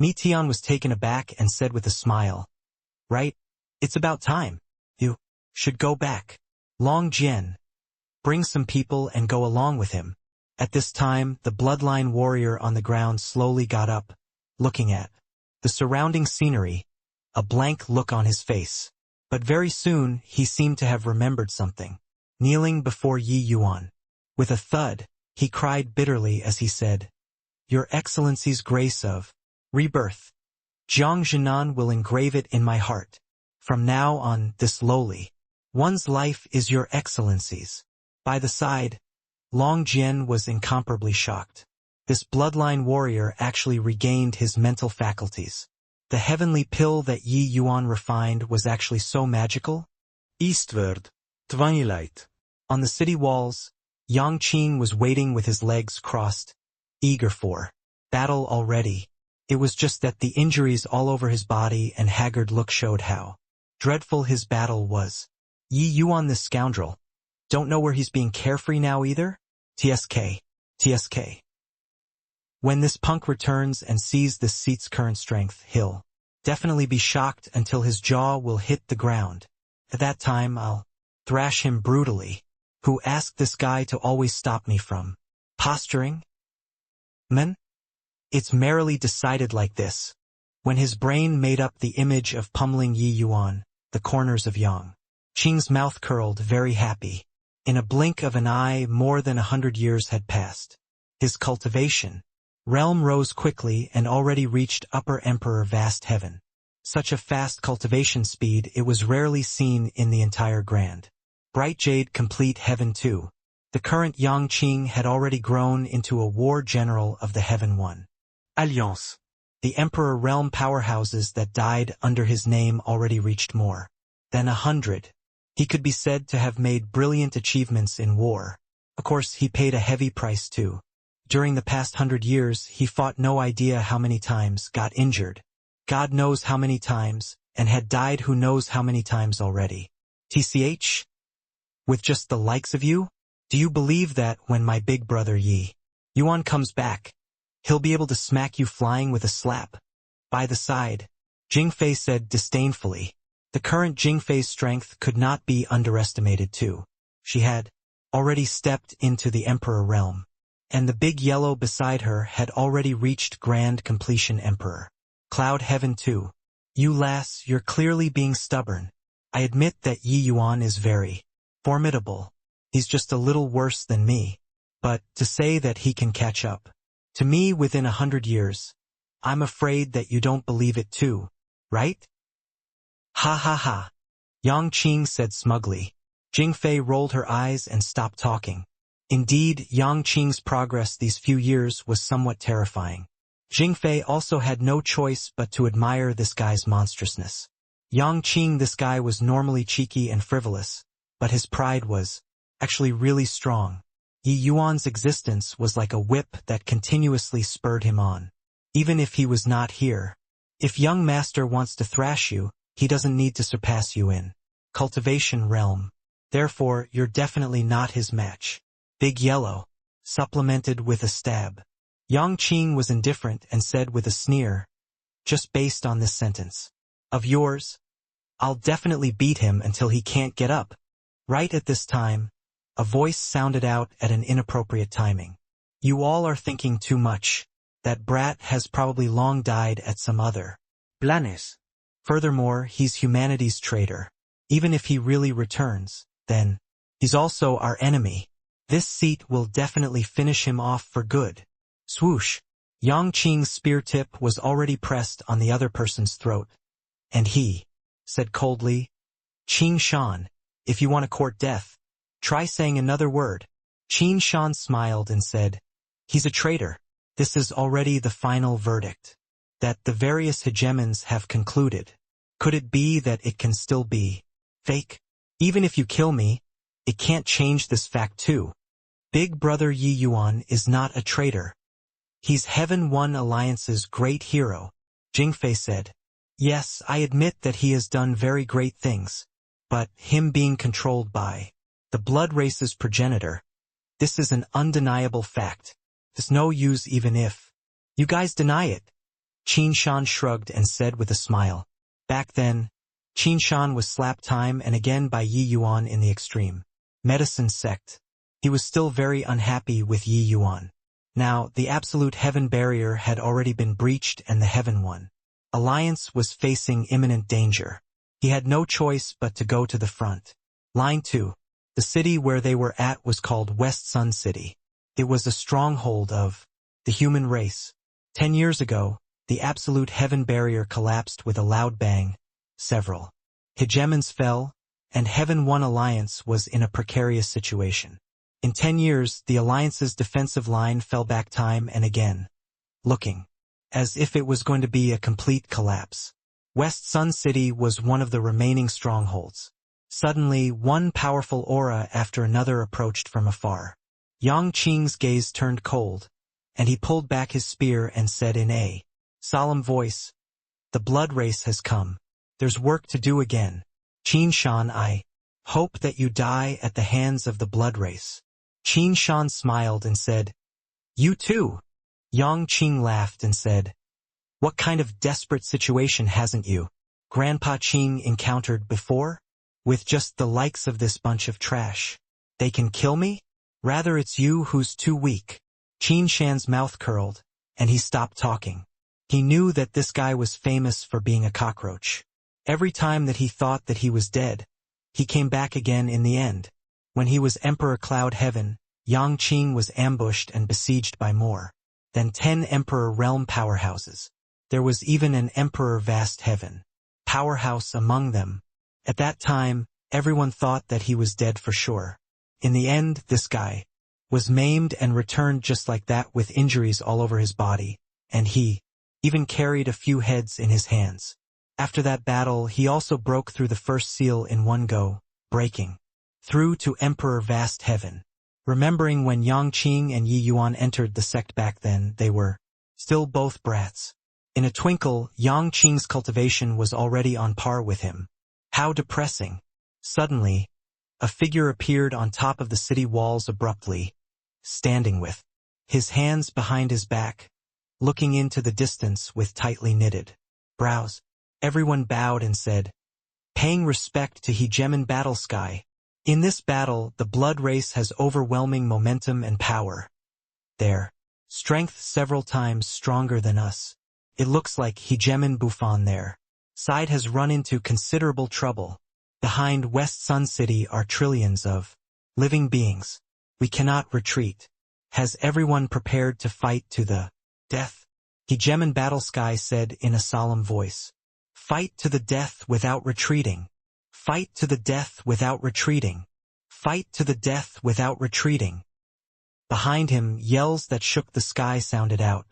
[SPEAKER 1] Meteon was taken aback and said with a smile, Right? It's about time. You should go back. Long Jian, bring some people and go along with him. At this time, the bloodline warrior on the ground slowly got up, looking at the surrounding scenery, a blank look on his face. But very soon, he seemed to have remembered something. Kneeling before Yi Yuan. With a thud, he cried bitterly as he said, Your Excellency's grace of rebirth. Jiang Jinan will engrave it in my heart. From now on, this lowly one's life is Your Excellency's. By the side, Long Jian was incomparably shocked. This bloodline warrior actually regained his mental faculties. The heavenly pill that Yi Yuan refined was actually so magical.
[SPEAKER 2] Eastward, twilight.
[SPEAKER 1] On the city walls, Yang Qing was waiting with his legs crossed, eager for battle already. It was just that the injuries all over his body and haggard look showed how dreadful his battle was. Yi Yuan, this scoundrel. Don't know where he's being carefree now either? TSK. When this punk returns and sees this seat's current strength, he'll definitely be shocked until his jaw will hit the ground. At that time, I'll thrash him brutally. Who asked this guy to always stop me from posturing? Men? It's merrily decided like this. When his brain made up the image of pummeling Yi Yuan, the corners of Yang Qing's mouth curled, very happy. In a blink of an eye, more than 100 years had passed. His cultivation realm rose quickly and already reached Upper Emperor Vast Heaven. Such a fast cultivation speed it was rarely seen in the entire Grand Bright Jade complete heaven too. The current Yang Qing had already grown into a war general of the Heaven One Alliance. The Emperor realm powerhouses that died under his name already reached more than 100. He could be said to have made brilliant achievements in war. Of course, he paid a heavy price too. During the past 100 years, he fought no idea how many times, got injured, God knows how many times, and had died who knows how many times already. TCH? With just the likes of you? Do you believe that when my big brother Yi Yuan comes back, he'll be able to smack you flying with a slap? By the side, Jingfei said disdainfully. The current Jingfei's strength could not be underestimated too. She had already stepped into the Emperor realm, and the big yellow beside her had already reached grand completion Emperor. Cloud Heaven too. You lass, you're clearly being stubborn. I admit that Yi Yuan is very formidable. He's just a little worse than me. But to say that he can catch up to me within 100 years, I'm afraid that you don't believe it too, right? Ha ha ha. Yang Qing said smugly. Jingfei rolled her eyes and stopped talking. Indeed, Yang Qing's progress these few years was somewhat terrifying. Jingfei also had no choice but to admire this guy's monstrousness. Yang Qing, this guy was normally cheeky and frivolous, but his pride was actually really strong. Yi Yuan's existence was like a whip that continuously spurred him on. Even if he was not here. If young master wants to thrash you, he doesn't need to surpass you in cultivation realm. Therefore, you're definitely not his match. Big Yellow supplemented with a stab. Yang Qing was indifferent and said with a sneer, just based on this sentence of yours, I'll definitely beat him until he can't get up. Right at this time, a voice sounded out at an inappropriate timing. You all are thinking too much. That brat has probably long died at some other planet. Furthermore, he's humanity's traitor. Even if he really returns, then he's also our enemy. This seat will definitely finish him off for good. Swoosh. Yang Qing's spear tip was already pressed on the other person's throat. And he said coldly, Qing Shan, if you want to court death, try saying another word. Qing Shan smiled and said, he's a traitor. This is already the final verdict that the various hegemons have concluded. Could it be that it can still be fake? Even if you kill me, it can't change this fact too. Big brother Yi Yuan is not a traitor. He's Heaven One Alliance's great hero, Jingfei said. Yes, I admit that he has done very great things, but him being controlled by the blood race's progenitor, this is an undeniable fact. There's no use even if you guys deny it. Qin Shan shrugged and said with a smile. Back then, Qin Shan was slapped time and again by Yi Yuan in the extreme medicine sect. He was still very unhappy with Yi Yuan. Now, the absolute heaven barrier had already been breached and the Heaven One Alliance was facing imminent danger. He had no choice but to go to the front. Line 2. The city where they were at was called West Sun City. It was a stronghold of the human race. 10 years ago, the absolute heaven barrier collapsed with a loud bang. Several hegemons fell, and Heaven One Alliance was in a precarious situation. In 10 years, the Alliance's defensive line fell back time and again, looking as if it was going to be a complete collapse. West Sun City was one of the remaining strongholds. Suddenly, one powerful aura after another approached from afar. Yang Qing's gaze turned cold, and he pulled back his spear and said in a solemn voice, the blood race has come. There's work to do again. Qin Shan, I hope that you die at the hands of the blood race. Qin Shan smiled and said, you too. Yang Qing laughed and said, what kind of desperate situation hasn't you, Grandpa Qing, encountered before? With just the likes of this bunch of trash. They can kill me? Rather, it's you who's too weak. Qin Shan's mouth curled, and he stopped talking. He knew that this guy was famous for being a cockroach. Every time that he thought that he was dead, he came back again in the end. When he was Emperor Cloud Heaven, Yang Qing was ambushed and besieged by more than 10 Emperor Realm powerhouses. There was even an Emperor Vast Heaven powerhouse among them. At that time, everyone thought that he was dead for sure. In the end, this guy was maimed and returned just like that with injuries all over his body, and he even carried a few heads in his hands. After that battle, he also broke through the first seal in one go, breaking through to Emperor Vast Heaven. Remembering when Yang Qing and Yi Yuan entered the sect back then, they were still both brats. In a twinkle, Yang Qing's cultivation was already on par with him. How depressing. Suddenly, a figure appeared on top of the city walls abruptly, standing with his hands behind his back, looking into the distance with tightly knitted brows. Everyone bowed and said, paying respect to Hegemon Battle Sky. In this battle, the blood race has overwhelming momentum and power. Their strength several times stronger than us. It looks like Hegemon Buffon there. Side has run into considerable trouble. Behind West Sun City are trillions of living beings. We cannot retreat. Has everyone prepared to fight to the death? Hegemon Battle Sky said in a solemn voice. Fight to the death without retreating. Fight to the death without retreating. Fight to the death without retreating. Behind him, yells that shook the sky sounded out.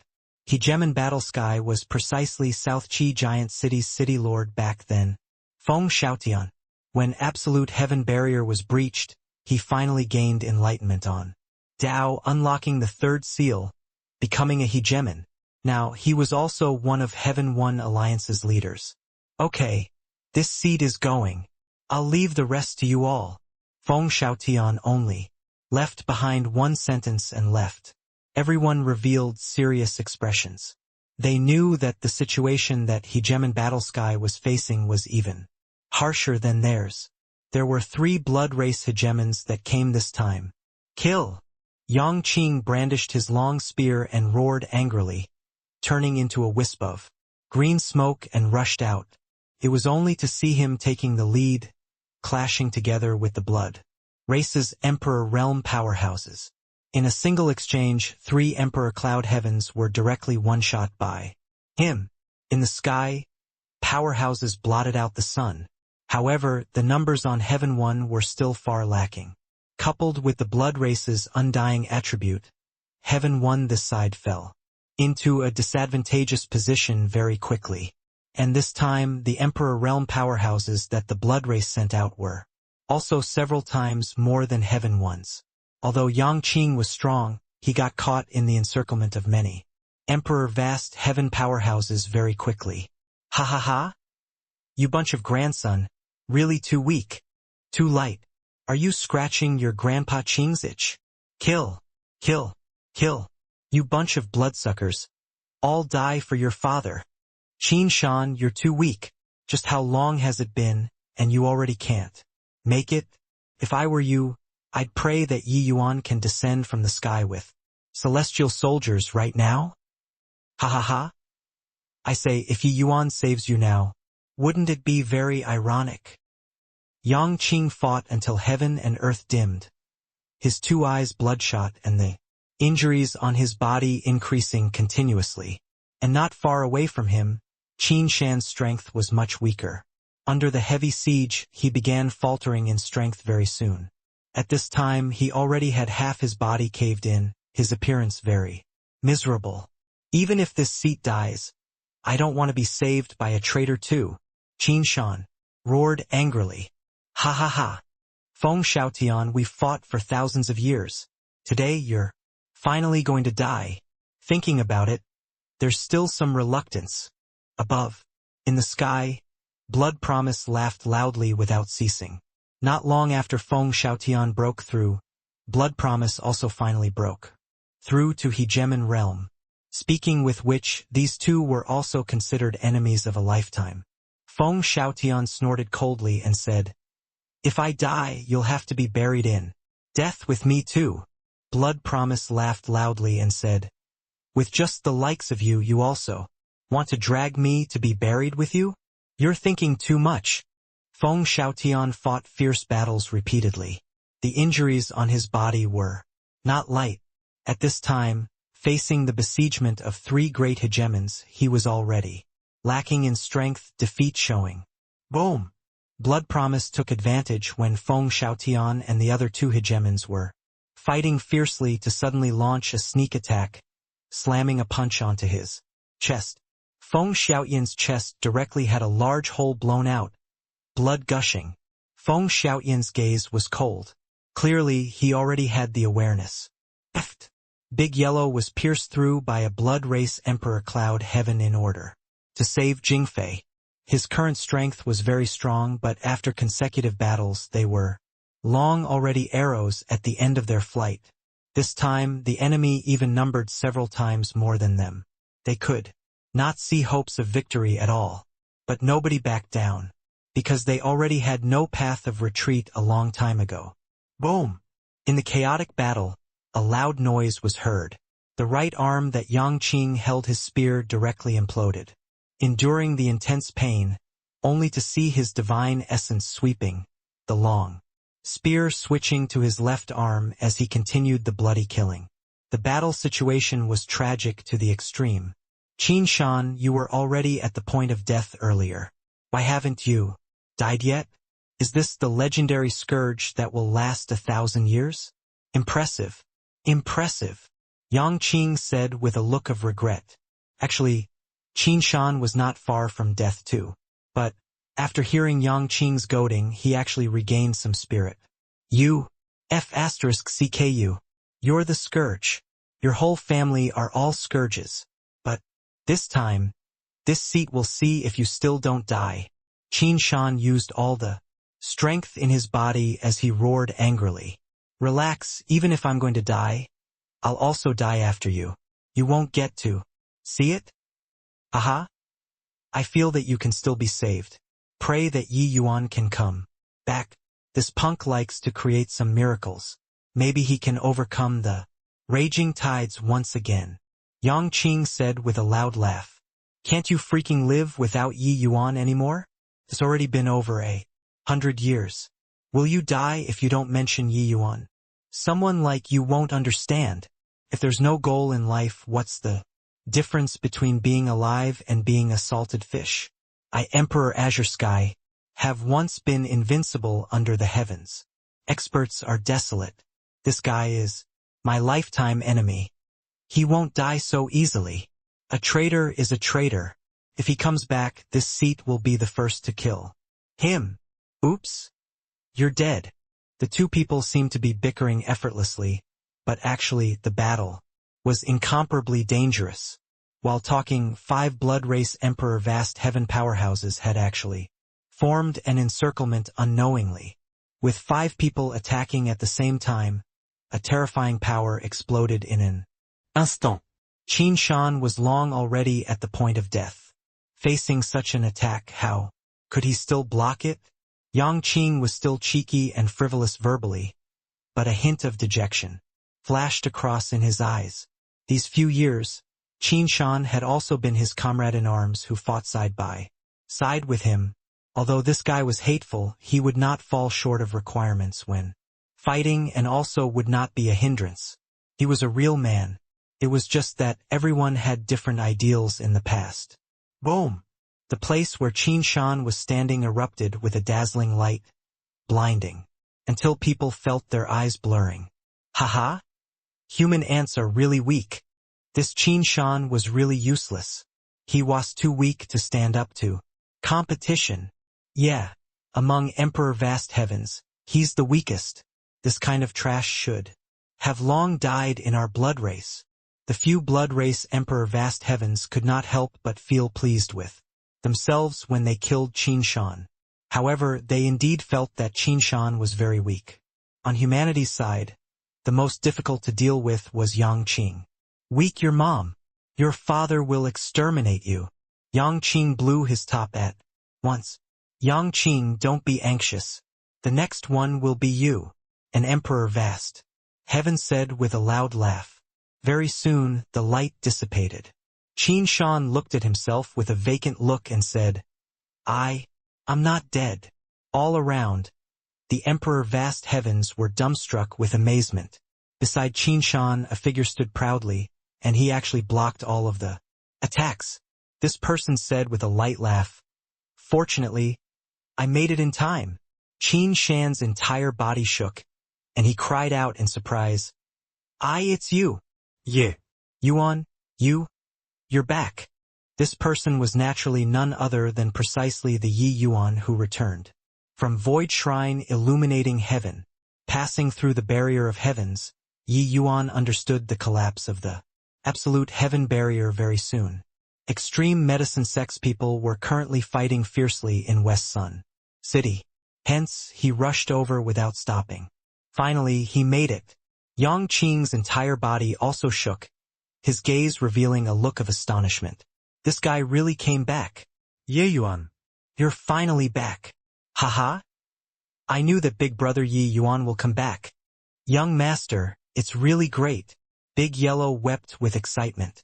[SPEAKER 1] Hegemon Battle Sky was precisely South Chi Giant City's city lord back then. Feng Xiaotian. When absolute heaven barrier was breached, he finally gained enlightenment on Dao, unlocking the third seal, becoming a hegemon. Now, he was also one of Heaven One Alliance's leaders. Okay, this seed is going. I'll leave the rest to you all. Feng Xiaotian only left behind one sentence and left. Everyone revealed serious expressions. They knew that the situation that Hegemon Battle Sky was facing was even harsher than theirs. There were 3 blood race hegemons that came this time. Kill! Yang Qing brandished his long spear and roared angrily, turning into a wisp of green smoke and rushed out. It was only to see him taking the lead, clashing together with the blood race's Emperor Realm powerhouses. In a single exchange, 3 Emperor Cloud Heavens were directly one-shot by him. In the sky, powerhouses blotted out the sun. However, the numbers on Heaven One were still far lacking. Coupled with the blood race's undying attribute, Heaven One this side fell into a disadvantageous position very quickly. And this time, the Emperor Realm powerhouses that the blood race sent out were also several times more than Heaven One's. Although Yang Qing was strong, he got caught in the encirclement of many Emperor vast heaven powerhouses very quickly. Ha ha ha! You bunch of grandson, really too weak, too light. Are you scratching your grandpa Qing's itch? Kill, kill, kill. You bunch of bloodsuckers. All die for your father. Qin Shan, you're too weak. Just how long has it been, and you already can't make it? If I were you, I'd pray that Yi Yuan can descend from the sky with celestial soldiers right now. Ha ha ha. I say, if Yi Yuan saves you now, wouldn't it be very ironic? Yang Qing fought until heaven and earth dimmed, his 2 eyes bloodshot and the injuries on his body increasing continuously. And not far away from him, Qin Shan's strength was much weaker. Under the heavy siege, he began faltering in strength very soon. At this time, he already had half his body caved in, his appearance very miserable. Even if this seat dies, I don't want to be saved by a traitor too. Qin Shan roared angrily. Ha ha ha. Feng Xiaotian, we fought for thousands of years. Today you're finally going to die. Thinking about it, there's still some reluctance. Above, in the sky, Blood Promise laughed loudly without ceasing. Not long after Feng Xiaotian broke through, Blood Promise also finally broke through to Hegemon Realm, speaking with which these 2 were also considered enemies of a lifetime. Feng Xiaotian snorted coldly and said, if I die, you'll have to be buried in death with me too. Blood Promise laughed loudly and said, with just the likes of you, you also want to drag me to be buried with you? You're thinking too much. Feng Xiaotian fought fierce battles repeatedly. The injuries on his body were not light. At this time, facing the besiegement of 3 great hegemons, he was already lacking in strength, defeat showing. Boom! Blood Promise took advantage when Feng Xiaotian and the other 2 hegemons were fighting fiercely to suddenly launch a sneak attack, slamming a punch onto his chest. Feng Xiaotian's chest directly had a large hole blown out, blood gushing. Feng Xiaotian's gaze was cold. Clearly, he already had the awareness. Eft. Big Yellow was pierced through by a blood race Emperor Cloud Heaven in order to save Jingfei. His current strength was very strong, but after consecutive battles they were long already arrows at the end of their flight. This time the enemy even numbered several times more than them. They could not see hopes of victory at all. But nobody backed down, because they already had no path of retreat a long time ago. Boom! In the chaotic battle, a loud noise was heard. The right arm that Yang Qing held his spear directly imploded, enduring the intense pain, only to see his divine essence sweeping the long spear switching to his left arm as he continued the bloody killing. The battle situation was tragic to the extreme. Qin Shan, you were already at the point of death earlier. Why haven't you died yet? Is this the legendary scourge that will last 1,000 years? Impressive. Impressive. Yang Qing said with a look of regret. Actually, Qin Shan was not far from death too. But, after hearing Yang Qing's goading, he actually regained some spirit. You, F*CKU. You're the scourge. Your whole family are all scourges. But, this time, this seat will see if you still don't die. Qin Shan used all the strength in his body as he roared angrily. Relax, even if I'm going to die, I'll also die after you. You won't get to see it? Aha. I feel that you can still be saved. Pray that Yi Yuan can come back. This punk likes to create some miracles. Maybe he can overcome the raging tides once again. Yang Qing said with a loud laugh. Can't you freaking live without Yi Yuan anymore? It's already been over 100 years. Will you die if you don't mention Yi Yuan? Someone like you won't understand. If there's no goal in life, what's the difference between being alive and being a salted fish? I, Emperor Azure Sky, have once been invincible under the heavens. Experts are desolate. This guy is my lifetime enemy. He won't die so easily. A traitor is a traitor. If he comes back, this seat will be the first to kill him. Oops. You're dead. The two people seemed to be bickering effortlessly, but actually the battle was incomparably dangerous. While talking, 5 blood race Emperor vast heaven powerhouses had actually formed an encirclement unknowingly. With 5 people attacking at the same time, a terrifying power exploded in an instant. Qin Shan was long already at the point of death. Facing such an attack, how could he still block it? Yang Qing was still cheeky and frivolous verbally, but a hint of dejection flashed across in his eyes. These few years, Qin Shan had also been his comrade-in-arms who fought side by side with him. Although this guy was hateful, he would not fall short of requirements when fighting and also would not be a hindrance. He was a real man. It was just that everyone had different ideals in the past. Boom! The place where Qin Shan was standing erupted with a dazzling light, blinding, until people felt their eyes blurring. Haha! Human ants are really weak. This Qin Shan was really useless. He was too weak to stand up to competition. Yeah, among Emperor Vast Heavens, he's the weakest. This kind of trash should have long died in our blood race. The few blood race Emperor Vast Heavens could not help but feel pleased with themselves when they killed Qin Shan. However, they indeed felt that Qin Shan was very weak. On humanity's side, the most difficult to deal with was Yang Qing. Weak your mom. Your father will exterminate you. Yang Qing blew his top at once. Yang Qing, don't be anxious. The next one will be you, an Emperor Vast Heaven said with a loud laugh. Very soon, the light dissipated. Qin Shan looked at himself with a vacant look and said, I'm not dead. All around, the Emperor Vast Heavens were dumbstruck with amazement. Beside Qin Shan, a figure stood proudly, and he actually blocked all of the attacks. This person said with a light laugh, Fortunately, I made it in time. Qin Shan's entire body shook, and he cried out in surprise, it's you.
[SPEAKER 2] Yeah.
[SPEAKER 1] Yuan, you're back. This person was naturally none other than precisely the Yi Yuan who returned from Void Shrine illuminating heaven. Passing through the barrier of heavens, Yi Yuan understood the collapse of the absolute heaven barrier very soon. Extreme medicine sex people were currently fighting fiercely in West Sun City. Hence, he rushed over without stopping. Finally, he made it. Yang Qing's entire body also shook, his gaze revealing a look of astonishment. This guy really came back.
[SPEAKER 2] Ye Yuan.
[SPEAKER 1] You're finally back. Haha. I knew that Big Brother Yi Yuan will come back. Young master, it's really great. Big Yellow wept with excitement.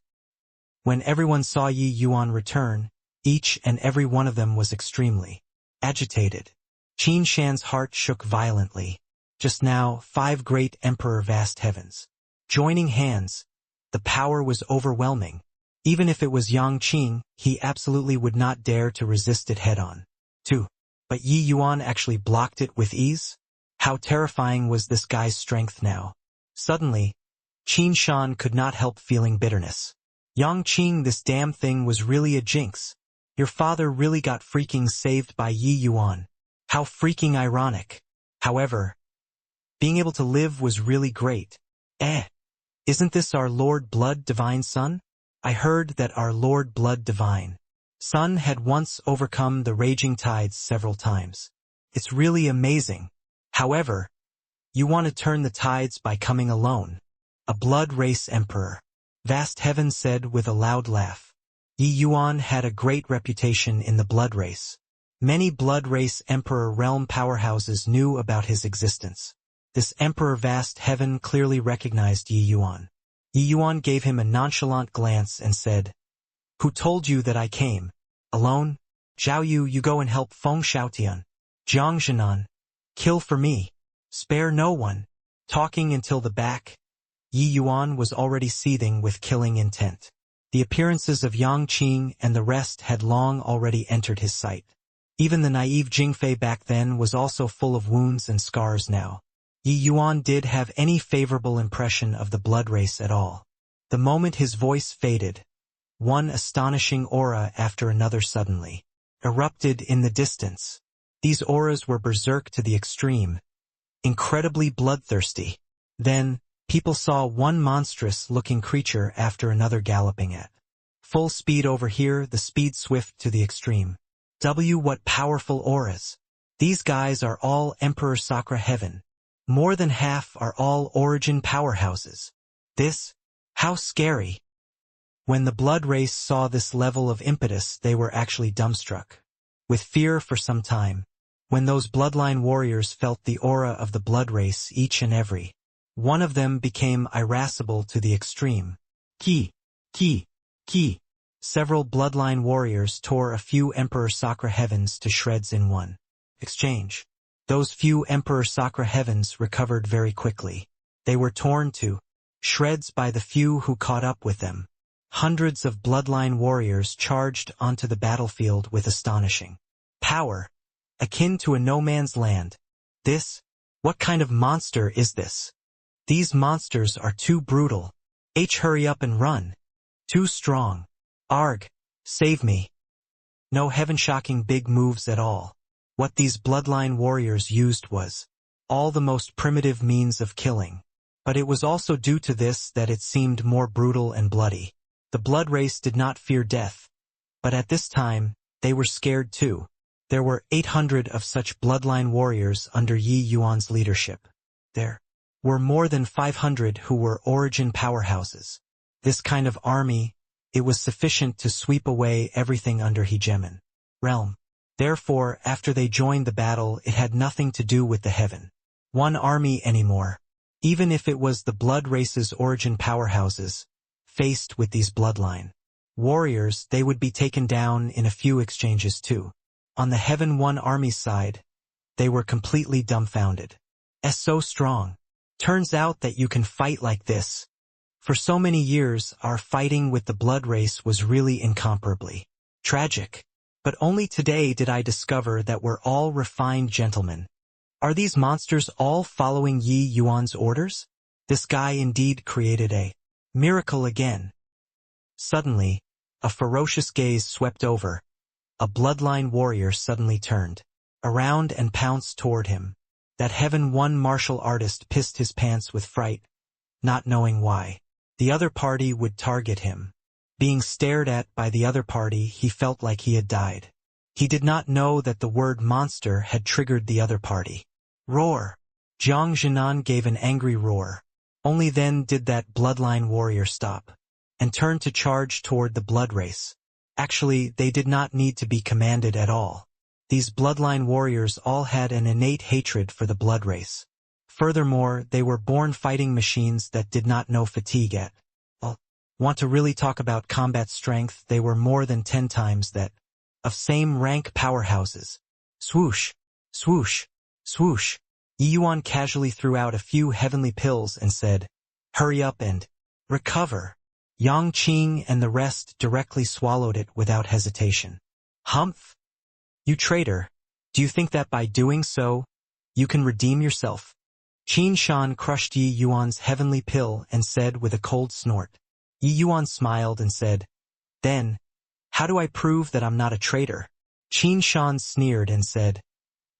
[SPEAKER 1] When everyone saw Yi Yuan return, each and every one of them was extremely agitated. Qin Shan's heart shook violently. Just now, 5 great Emperor vast heavens. Joining hands, the power was overwhelming. Even if it was Yang Qing, he absolutely would not dare to resist it head-on. 2. But Yi Yuan actually blocked it with ease? How terrifying was this guy's strength now? Suddenly, Qin Shan could not help feeling bitterness. Yang Qing, this damn thing was really a jinx. Your father really got freaking saved by Yi Yuan. How freaking ironic. However, being able to live was really great. Isn't this our Lord Blood Divine Son? I heard that our Lord Blood Divine Son had once overcome the raging tides several times. It's really amazing. However, you want to turn the tides by coming alone. A blood race emperor. Vast Heaven said with a loud laugh. Yi Yuan had a great reputation in the blood race. Many blood race emperor realm powerhouses knew about his existence. This Emperor Vast Heaven clearly recognized Yi Yuan. Yi Yuan gave him a nonchalant glance and said, "Who told you that I came? Alone? Zhao Yu, you go and help Feng Xiaotian. Jiang Zhenan, kill for me. Spare no one." Talking until the back, Yi Yuan was already seething with killing intent. The appearances of Yang Qing and the rest had long already entered his sight. Even the naive Jingfei back then was also full of wounds and scars now. Yi Yuan did have any favorable impression of the blood race at all. The moment his voice faded, one astonishing aura after another suddenly erupted in the distance. These auras were berserk to the extreme, incredibly bloodthirsty. Then, people saw one monstrous-looking creature after another galloping at full speed over here, the speed swift to the extreme. What powerful auras! These guys are all Emperor Sakura Heaven. More than half are all origin powerhouses. How scary! When the blood race saw this level of impetus, they were actually dumbstruck with fear for some time. When those bloodline warriors felt the aura of the blood race, each and every one of them became irascible to the extreme. Ki. Several bloodline warriors tore a few Emperor Sakura Heavens to shreds in one exchange. Those few Emperor Sakura Heavens recovered very quickly. They were torn to shreds by the few who caught up with them. Hundreds of bloodline warriors charged onto the battlefield with astonishing power, akin to a no-man's land. What kind of monster is this? These monsters are too brutal. Hurry up and run. Too strong. Arg, save me. No heaven-shocking big moves at all. What these bloodline warriors used was all the most primitive means of killing. But it was also due to this that it seemed more brutal and bloody. The blood race did not fear death. But at this time, they were scared too. There were 800 of such bloodline warriors under Yi Yuan's leadership. There were more than 500 who were origin powerhouses. This kind of army, it was sufficient to sweep away everything under hegemon realm. Therefore, after they joined the battle, it had nothing to do with the heaven one army anymore. Even if it was the blood race's origin powerhouses, faced with these bloodline warriors, they would be taken down in a few exchanges too. On the Heaven One Army's side, they were completely dumbfounded. So strong. Turns out that you can fight like this. For so many years, our fighting with the blood race was really incomparably tragic. But only today did I discover that we're all refined gentlemen. Are these monsters all following Yi Yuan's orders? This guy indeed created a miracle again. Suddenly, a ferocious gaze swept over. A bloodline warrior suddenly turned around and pounced toward him. That Heaven One martial artist pissed his pants with fright, not knowing why. The other party would target him. Being stared at by the other party, he felt like he had died. He did not know that the word monster had triggered the other party. Roar! Jiang Jinan gave an angry roar. Only then did that bloodline warrior stop and turn to charge toward the blood race. Actually, they did not need to be commanded at all. These bloodline warriors all had an innate hatred for the blood race. Furthermore, they were born fighting machines that did not know fatigue at all. Want to really talk about combat strength? They were more than 10 times that of same rank powerhouses. Swoosh! Swoosh! Swoosh! Yi Yuan casually threw out a few heavenly pills and said, "Hurry up and recover." Yang Qing and the rest directly swallowed it without hesitation. Humph! You traitor! Do you think that by doing so, you can redeem yourself? Qin Shan crushed Yi Yuan's heavenly pill and said with a cold snort. Yi Yuan smiled and said, "Then, how do I prove that I'm not a traitor?" Qin Shan sneered and said,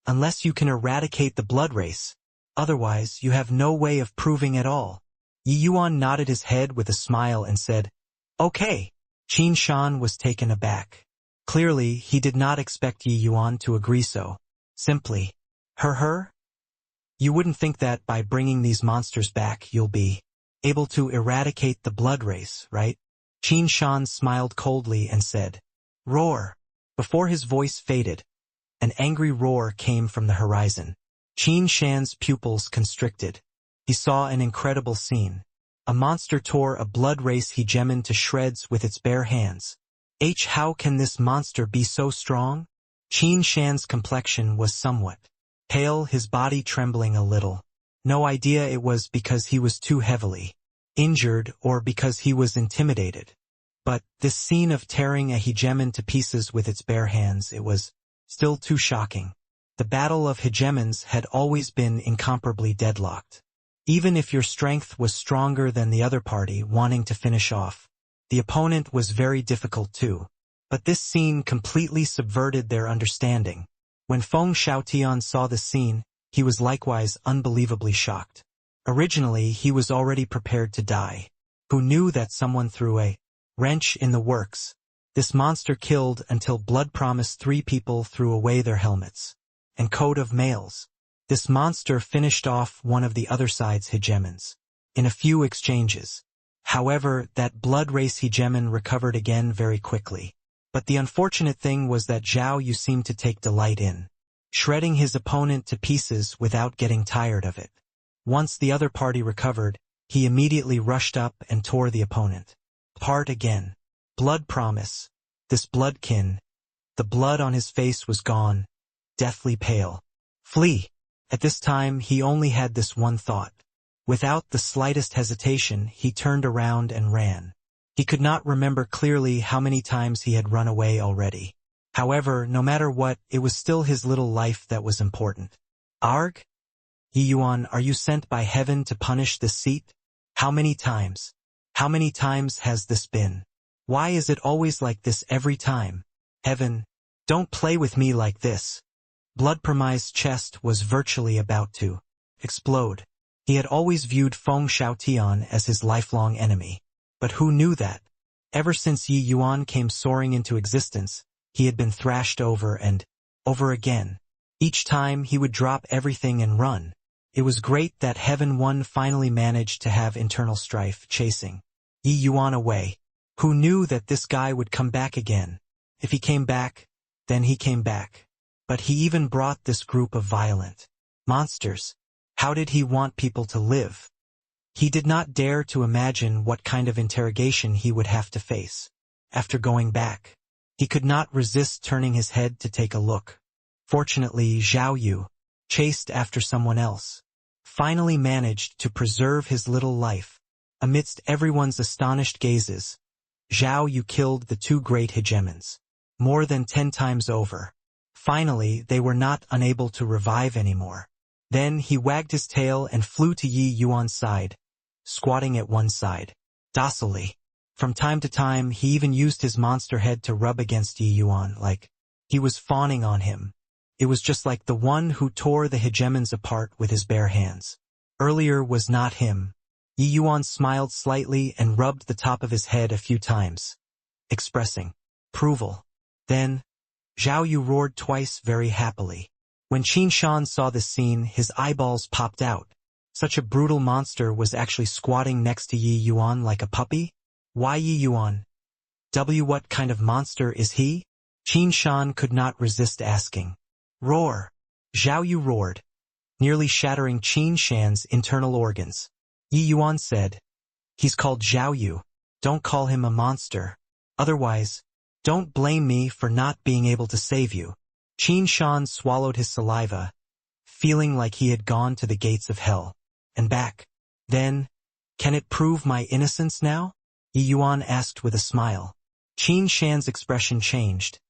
[SPEAKER 1] "Unless you can eradicate the blood race, otherwise you have no way of proving at all." Yi Yuan nodded his head with a smile and said, "Okay." Qin Shan was taken aback. Clearly, he did not expect Yi Yuan to agree so. Simply, her? You wouldn't think that by bringing these monsters back you'll be able to eradicate the blood race, right? Qin Shan smiled coldly and said, "Roar." Before his voice faded, an angry roar came from the horizon. Qin Shan's pupils constricted. He saw an incredible scene. A monster tore a blood race hegemon to shreds with its bare hands. How can this monster be so strong? Qin Shan's complexion was somewhat pale, his body trembling a little. No idea it was because he was too heavily injured or because he was intimidated. But this scene of tearing a hegemon to pieces with its bare hands, it was still too shocking. The battle of hegemons had always been incomparably deadlocked. Even if your strength was stronger than the other party wanting to finish off, the opponent was very difficult too. But this scene completely subverted their understanding. When Feng Xiaotian saw the scene, he was likewise unbelievably shocked. Originally, he was already prepared to die. Who knew that someone threw a wrench in the works? This monster killed until Blood promised 3 people threw away their helmets and coat of mails. This monster finished off one of the other side's hegemons in a few exchanges. However, that blood race hegemon recovered again very quickly. But the unfortunate thing was that Zhao Yu seemed to take delight in shredding his opponent to pieces without getting tired of it. Once the other party recovered, he immediately rushed up and tore the opponent apart again. Blood promise. This bloodkin. The blood on his face was gone, deathly pale. Flee. At this time he only had this one thought. Without the slightest hesitation, he turned around and ran. He could not remember clearly how many times he had run away already. However, no matter what, it was still his little life that was important. Arg? Yi Yuan, are you sent by heaven to punish this seat? How many times? How many times has this been? Why is it always like this every time? Heaven, don't play with me like this. Blood Permai's chest was virtually about to explode. He had always viewed Feng Xiaotian as his lifelong enemy. But who knew that? Ever since Yi Yuan came soaring into existence, he had been thrashed over and over again. Each time he would drop everything and run. It was great that Heaven One finally managed to have internal strife chasing Yi Yuan away. Who knew that this guy would come back again? If he came back, then he came back. But he even brought this group of violent monsters. How did he want people to live? He did not dare to imagine what kind of interrogation he would have to face. After going back, he could not resist turning his head to take a look. Fortunately, Zhao Yu, chased after someone else, finally managed to preserve his little life. Amidst everyone's astonished gazes, Zhao Yu killed the 2 great hegemons, more than 10 times over. Finally, they were not unable to revive anymore. Then he wagged his tail and flew to Yi Yuan's side, squatting at one side, docilely. From time to time, he even used his monster head to rub against Yi Yuan like he was fawning on him. It was just like the one who tore the hegemons apart with his bare hands. Earlier was not him. Yi Yuan smiled slightly and rubbed the top of his head a few times, expressing approval. Then, Zhao Yu roared twice very happily. When Qin Shan saw this scene, his eyeballs popped out. Such a brutal monster was actually squatting next to Yi Yuan like a puppy? Why Yi Yuan? What kind of monster is he? Qin Shan could not resist asking. Roar! Zhao Yu roared, nearly shattering Qin Shan's internal organs. Yi Yuan said, "He's called Zhao Yu. Don't call him a monster. Otherwise, don't blame me for not being able to save you." Qin Shan swallowed his saliva, feeling like he had gone to the gates of hell and back. Then, "Can it prove my innocence now?" Yi Yuan asked with a smile. Qin Shan's expression changed,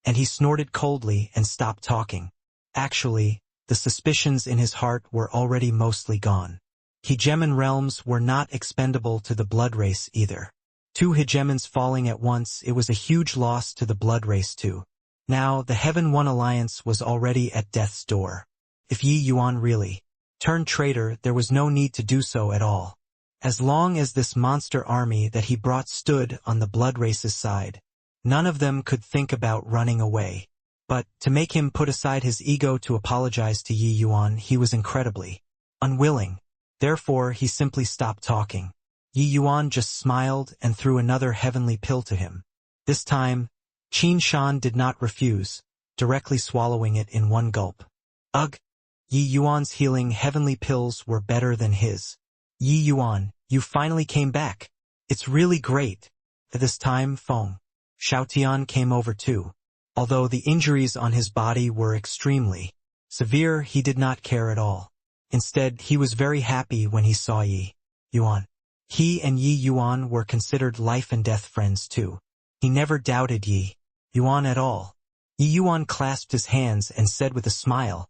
[SPEAKER 1] and he snorted coldly and stopped talking. Actually, the suspicions in his heart were already mostly gone. Hegemon realms were not expendable to the blood race either. 2 hegemons falling at once, it was a huge loss to the blood race too. Now, the Heaven One Alliance was already at death's door. If Yi Yuan really turned traitor, there was no need to do so at all. As long as this monster army that he brought stood on the blood race's side, none of them could think about running away. But, to make him put aside his ego to apologize to Yi Yuan, he was incredibly unwilling. Therefore, he simply stopped talking. Yi Yuan just smiled and threw another heavenly pill to him. This time, Qin Shan did not refuse, directly swallowing it in one gulp. Ugh! Yi Yuan's healing heavenly pills were better than his. Yi Yuan, you finally came back. It's really great. At this time, Feng Xiaotian came over too. Although the injuries on his body were extremely severe, he did not care at all. Instead, he was very happy when he saw Yi Yuan. He and Yi Yuan were considered life and death friends too. He never doubted Yi Yuan at all. Yi Yuan clasped his hands and said with a smile,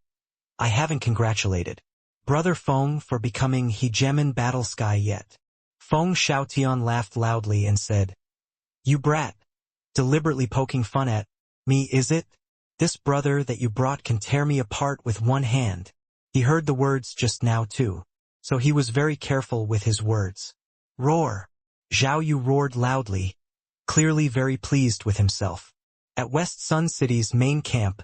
[SPEAKER 1] "I haven't congratulated Brother Feng for becoming Hegemon Battle Sky yet." Feng Xiaotian laughed loudly and said, "You brat, deliberately poking fun at me, is it? This brother that you brought can tear me apart with one hand." He heard the words just now too, so he was very careful with his words. Roar! Zhao Yu roared loudly, clearly very pleased with himself. At West Sun City's main camp,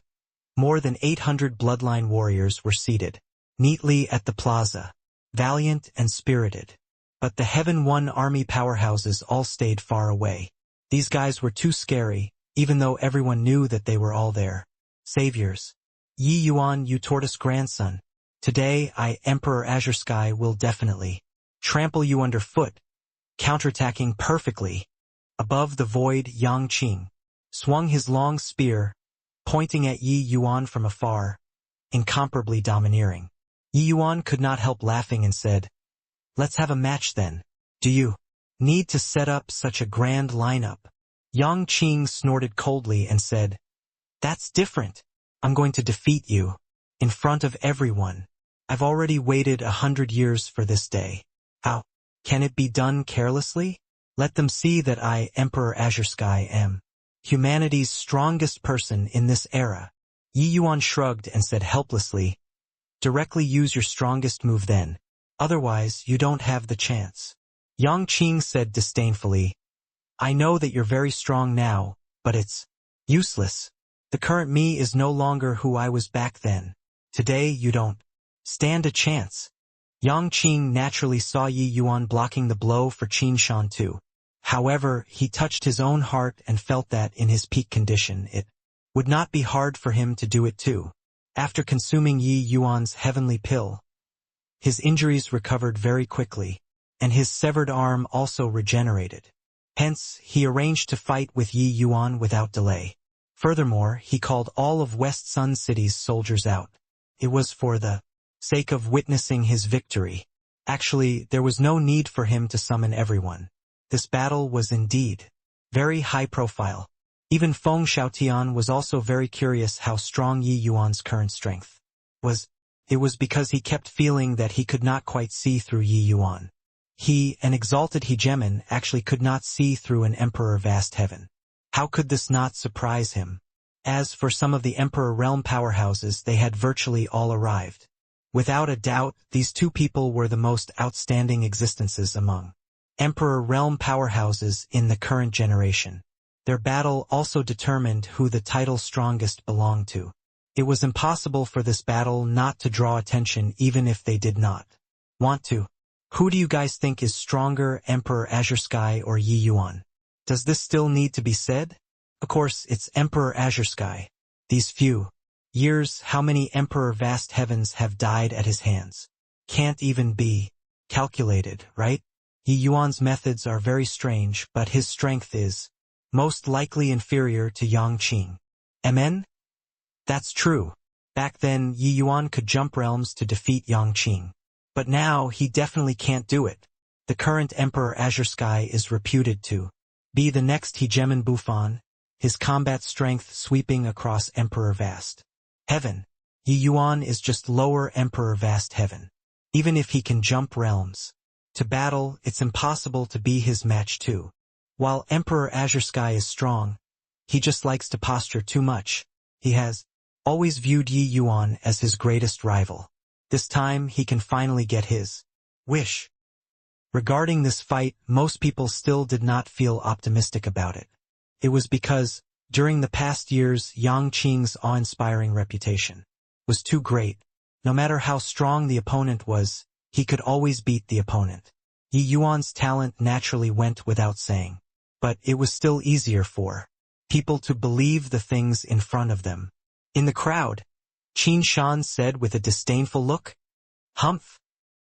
[SPEAKER 1] more than 800 bloodline warriors were seated neatly at the plaza, valiant and spirited. But the Heaven One army powerhouses all stayed far away. These guys were too scary, even though everyone knew that they were all their saviors. Yi Yuan, you tortoise grandson. Today I, Emperor Azure Sky, will definitely trample you underfoot. Counterattacking perfectly. Above the void, Yang Qing swung his long spear, pointing at Yi Yuan from afar, incomparably domineering. Yi Yuan could not help laughing and said, "Let's have a match then. Do you need to set up such a grand lineup?" Yang Qing snorted coldly and said, "That's different. I'm going to defeat you. In front of everyone. I've already waited 100 years for this day. How can it be done carelessly? Let them see that I, Emperor Azure Sky, am humanity's strongest person in this era." Yi Yuan shrugged and said helplessly, "Directly use your strongest move then. Otherwise, you don't have the chance." Yang Qing said disdainfully, "I know that you're very strong now, but it's useless. The current me is no longer who I was back then. Today you don't stand a chance." Yang Qing naturally saw Yi Yuan blocking the blow for Qin Shan too. However, he touched his own heart and felt that in his peak condition it would not be hard for him to do it too. After consuming Yi Yuan's heavenly pill, his injuries recovered very quickly, and his severed arm also regenerated. Hence, he arranged to fight with Yi Yuan without delay. Furthermore, he called all of West Sun City's soldiers out. It was for the sake of witnessing his victory. Actually, there was no need for him to summon everyone. This battle was indeed very high profile. Even Feng Xiaotian was also very curious how strong Yi Yuan's current strength was. It was because he kept feeling that he could not quite see through Yi Yuan. He, an exalted hegemon, actually could not see through an emperor vast heaven. How could this not surprise him? As for some of the Emperor realm powerhouses, they had virtually all arrived. Without a doubt, these two people were the most outstanding existences among Emperor realm powerhouses in the current generation. Their battle also determined who the title strongest belonged to. It was impossible for this battle not to draw attention even if they did not want to. Who do you guys think is stronger, Emperor Azure Sky or Yi Yuan? Does this still need to be said? Of course, it's Emperor Azure Sky. These few years, how many Emperor Vast Heavens have died at his hands? Can't even be calculated, right? Yi Yuan's methods are very strange, but his strength is most likely inferior to Yang Qing. Amen? That's true. Back then, Yi Yuan could jump realms to defeat Yang Qing. But now, he definitely can't do it. The current Emperor Azure Sky is reputed to be the next Hegemon Bufan, his combat strength sweeping across Emperor Vast Heaven. Yi Yuan is just lower Emperor Vast Heaven. Even if he can jump realms to battle, it's impossible to be his match too. While Emperor Azure Sky is strong, he just likes to posture too much. He has always viewed Yi Yuan as his greatest rival. This time, he can finally get his wish. Regarding this fight, most people still did not feel optimistic about it. It was because, during the past years, Yang Qing's awe-inspiring reputation was too great. No matter how strong the opponent was, he could always beat the opponent. Yi Yuan's talent naturally went without saying. But it was still easier for people to believe the things in front of them. In the crowd, Qin Shan said with a disdainful look, "Humph!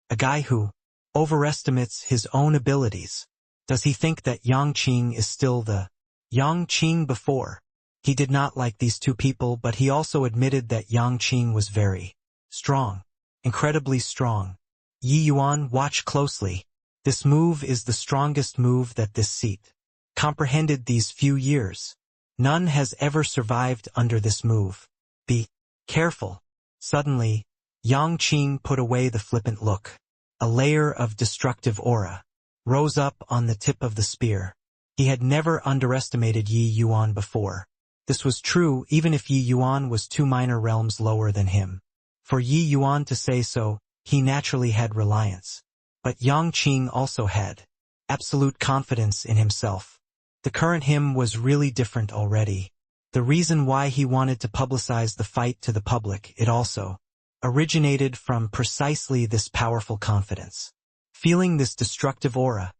[SPEAKER 1] A guy who overestimates his own abilities. Does he think that Yang Qing is still the Yang Qing before?" He did not like these two people, but he also admitted that Yang Qing was very strong, incredibly strong. Yi Yuan, watch closely. This move is the strongest move that this seat comprehended these few years. None has ever survived under this move. Be careful. Suddenly, Yang Qing put away the flippant look. A layer of destructive aura rose up on the tip of the spear. He had never underestimated Yi Yuan before. This was true even if Yi Yuan was 2 minor realms lower than him. For Yi Yuan to say so, he naturally had reliance. But Yang Qing also had absolute confidence in himself. The current him was really different already. The reason why he wanted to publicize the fight to the public, it also originated from precisely this powerful confidence. Feeling this destructive aura,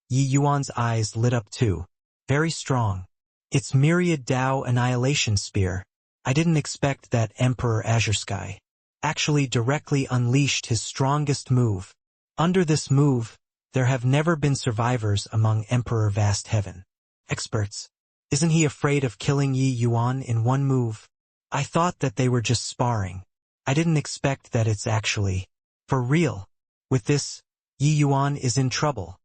[SPEAKER 1] Yi Yuan's eyes lit up too. Very strong. Its myriad Tao annihilation spear. I didn't expect that Emperor Azure Sky actually directly unleashed his strongest move. Under this move, there have never been survivors among Emperor Vast Heaven experts. Isn't he afraid of killing Yi Yuan in one move? I thought that they were just sparring. I didn't expect that it's actually for real. With this, Yi Yuan is in trouble.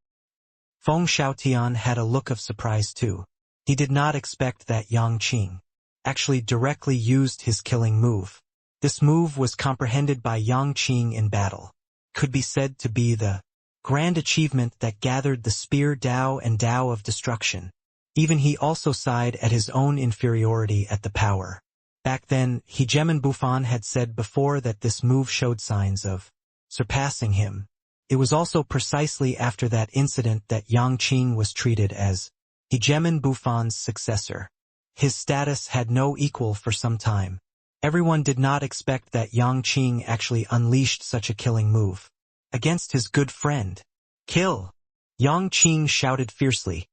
[SPEAKER 1] Feng Xiaotian had a look of surprise too. He did not expect that Yang Qing actually directly used his killing move. This move was comprehended by Yang Qing in battle. Could be said to be the grand achievement that gathered the spear Tao and Tao of destruction. Even he also sighed at his own inferiority at the power. Back then, Hegemon Bufan had said before that this move showed signs of surpassing him. It was also precisely after that incident that Yang Qing was treated as Hegemon Bufan's successor. His status had no equal for some time. Everyone did not expect that Yang Qing actually unleashed such a killing move against his good friend. Kill! Yang Qing shouted fiercely,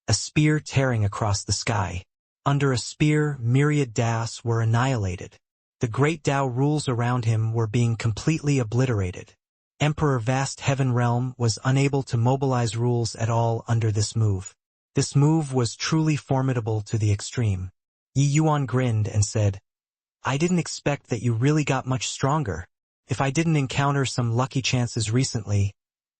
[SPEAKER 1] a spear tearing across the sky. Under a spear, myriad Daos were annihilated. The great Tao rules around him were being completely obliterated. Emperor Vast Heaven Realm was unable to mobilize rules at all under this move. This move was truly formidable to the extreme. Yi Yuan grinned and said, "I didn't expect that you really got much stronger. If I didn't encounter some lucky chances recently,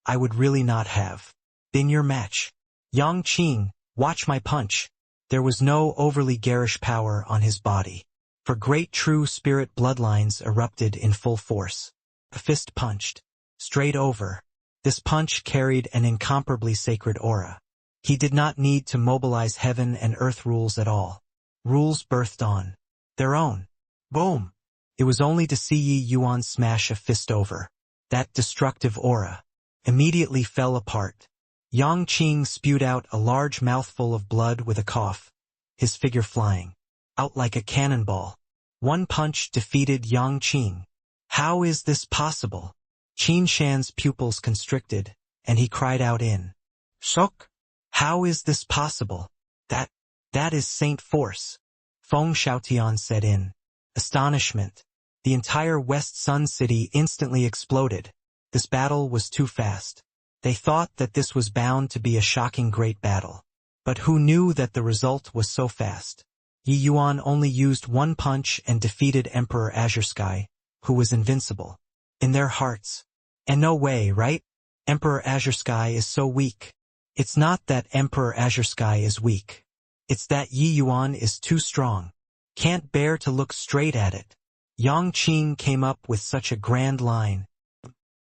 [SPEAKER 1] I would really not have been your match. Yang Qing, watch my punch." There was no overly garish power on his body. For great true spirit bloodlines erupted in full force. A fist punched straight over. This punch carried an incomparably sacred aura. He did not need to mobilize heaven and earth rules at all. Rules birthed on Their own. Boom. It was only to see Yi Yuan smash a fist over. That destructive aura immediately fell apart. Yang Qing spewed out a large mouthful of blood with a cough, his figure flying out like a cannonball. One punch defeated Yang Qing. How is this possible? Qin Shan's pupils constricted, and he cried out in shock. How is this possible? That is Saint Force. Feng Xiaotian said in astonishment. The entire West Sun City instantly exploded. This battle was too fast. They thought that this was bound to be a shocking great battle. But who knew that the result was so fast? Yi Yuan only used one punch and defeated Emperor Azure Sky, who was invincible. In their hearts. And no way, right? Emperor Azure Sky is so weak. It's not that Emperor Azure Sky is weak. It's that Yi Yuan is too strong. Can't bear to look straight at it. Yang Qing came up with such a grand line.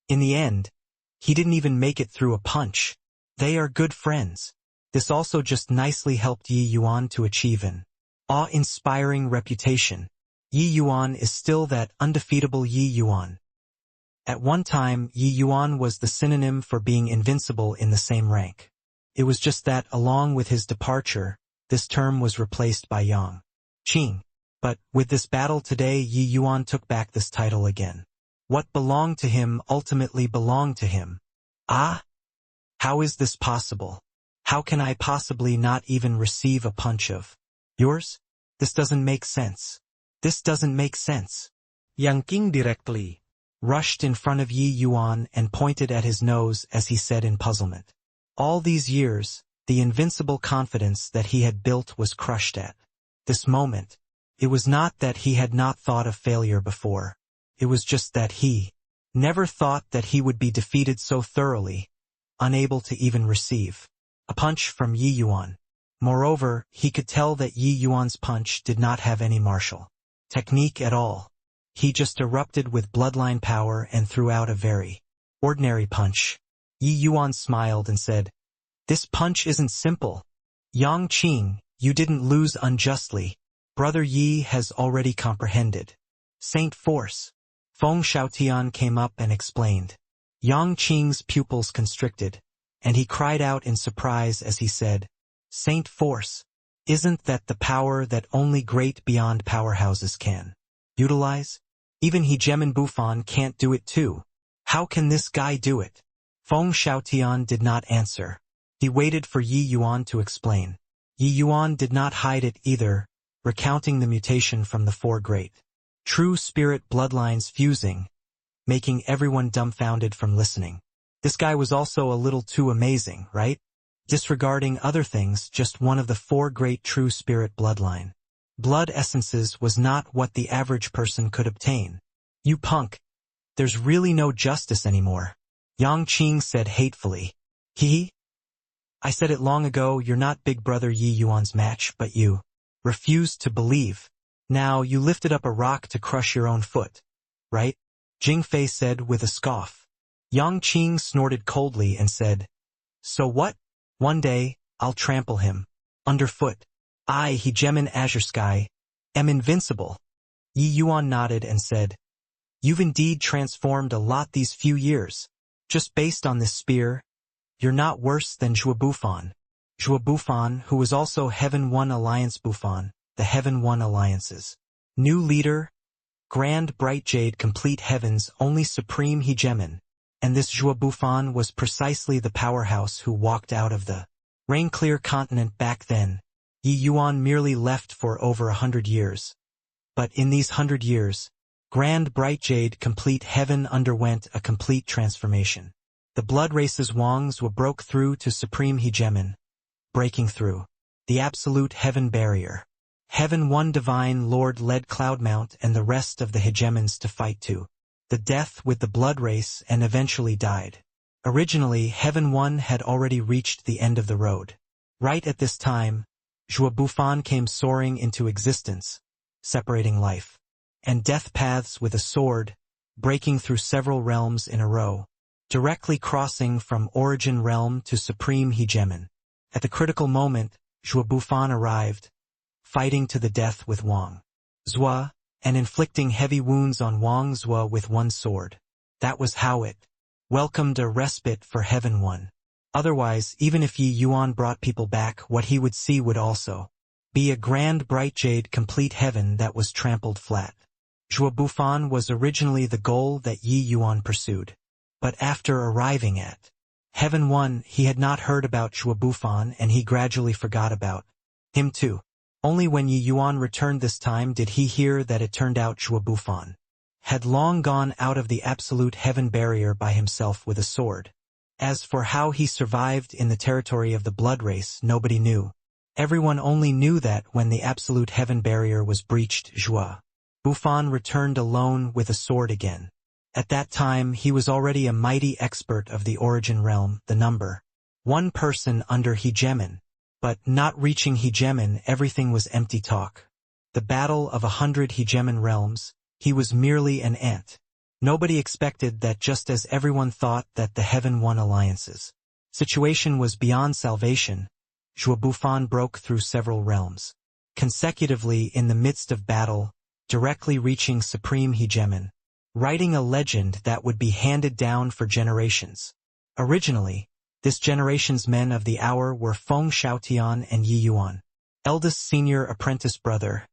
[SPEAKER 1] In the end, he didn't even make it through a punch. They are good friends. This also just nicely helped Yi Yuan to achieve an awe-inspiring reputation. Yi Yuan is still that undefeatable Yi Yuan. At one time, Yi Yuan was the synonym for being invincible in the same rank. It was just that, along with his departure, this term was replaced by Yang Qing. But, with this battle today, Yi Yuan took back this title again. What belonged to him ultimately belonged to him. Ah? How is this possible? How can I possibly not even receive a punch of yours? This doesn't make sense. This doesn't make sense.
[SPEAKER 3] Yang Qing directly
[SPEAKER 1] rushed in front of Yi Yuan and pointed at his nose as he said in puzzlement. All these years, the invincible confidence that he had built was crushed at this moment. It was not that he had not thought of failure before. It was just that he never thought that he would be defeated so thoroughly, unable to even receive a punch from Yi Yuan. Moreover, he could tell that Yi Yuan's punch did not have any martial technique at all. He just erupted with bloodline power and threw out a very ordinary punch. Yi Yuan smiled and said, "This punch isn't simple. Yang Qing, you didn't lose unjustly. Brother Yi has already comprehended. Saint Force." Feng Xiaotian came up and explained. Yang Qing's pupils constricted, and he cried out in surprise as he said, "Saint Force, isn't that the power that only great beyond powerhouses can utilize? Even Hegemon Bufan can't do it too. How can this guy do it?" Feng Xiaotian did not answer. He waited for Yi Yuan to explain. Yi Yuan did not hide it either, recounting the mutation from the four great true spirit bloodlines fusing, making everyone dumbfounded from listening. This guy was also a little too amazing, right? Disregarding other things, just one of the four great true spirit bloodline blood essences was not what the average person could obtain. "You punk. There's really no justice anymore," Yang Qing said hatefully. I said it long ago, you're not Big Brother Yi Yuan's match, but you refused to believe. Now you lifted up a rock to crush your own foot, right? Jing Fei said with a scoff. Yang Qing snorted coldly and said, "So what? One day, I'll trample him underfoot. I, Hegemon Azure Sky, am invincible." Yi Yuan nodded and said, "You've indeed transformed a lot these few years. Just based on this spear, you're not worse than Zhua Bufan." Zhua Bufan, who was also Heaven One Alliance Bufan, the Heaven One Alliance's new leader, Grand Bright Jade Complete Heaven's only supreme hegemon, and this Zhua Bufan was precisely the powerhouse who walked out of the rain-clear continent back then. Yi Yuan merely left for over 100 years. But in these 100 years, Grand Bright Jade Complete Heaven underwent a complete transformation. The blood race's Wangs were broke through to supreme hegemon, breaking through the absolute heaven barrier. Heaven One Divine Lord led Cloudmount and the rest of the hegemons to fight to the death with the blood race and eventually died. Originally, Heaven One had already reached the end of the road. Right at this time, Zhua Bufan came soaring into existence, separating life and death paths with a sword, breaking through several realms in a row, directly crossing from origin realm to supreme hegemon. At the critical moment, Zhua Bufan arrived, fighting to the death with Wang Zhua, and inflicting heavy wounds on Wang Zhua with one sword. That was how it welcomed a respite for Heaven One. Otherwise, even if Yi Yuan brought people back, what he would see would also be a grand bright jade complete heaven that was trampled flat. Zhua Bufan was originally the goal that Yi Yuan pursued. But after arriving at Heaven One, he had not heard about Zhua Bufan and he gradually forgot about him too. Only when Yi Yuan returned this time did he hear that it turned out Zhua Bufan had long gone out of the absolute heaven barrier by himself with a sword. As for how he survived in the territory of the blood race, nobody knew. Everyone only knew that when the absolute heaven barrier was breached, Zhua Bufan returned alone with a sword again. At that time he was already a mighty expert of the origin realm, the number one person under Hegemon. But not reaching Hegemon, everything was empty talk. The battle of 100 Hegemon realms, he was merely an ant. Nobody expected that, just as everyone thought that the Heaven One alliance's situation was beyond salvation, Zhua Bufan broke through several realms consecutively in the midst of battle, directly reaching supreme Hegemon, writing a legend that would be handed down for generations. Originally, this generation's men of the hour were Feng Xiaotian and Yi Yuan, eldest senior apprentice brother,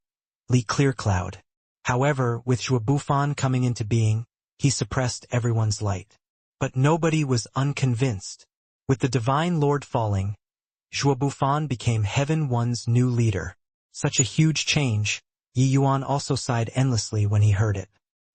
[SPEAKER 1] Li Clearcloud. However, with Zhua Bufan coming into being, he suppressed everyone's light. But nobody was unconvinced. With the Divine Lord falling, Zhua Bufan became Heaven One's new leader. Such a huge change, Yi Yuan also sighed endlessly when he heard it.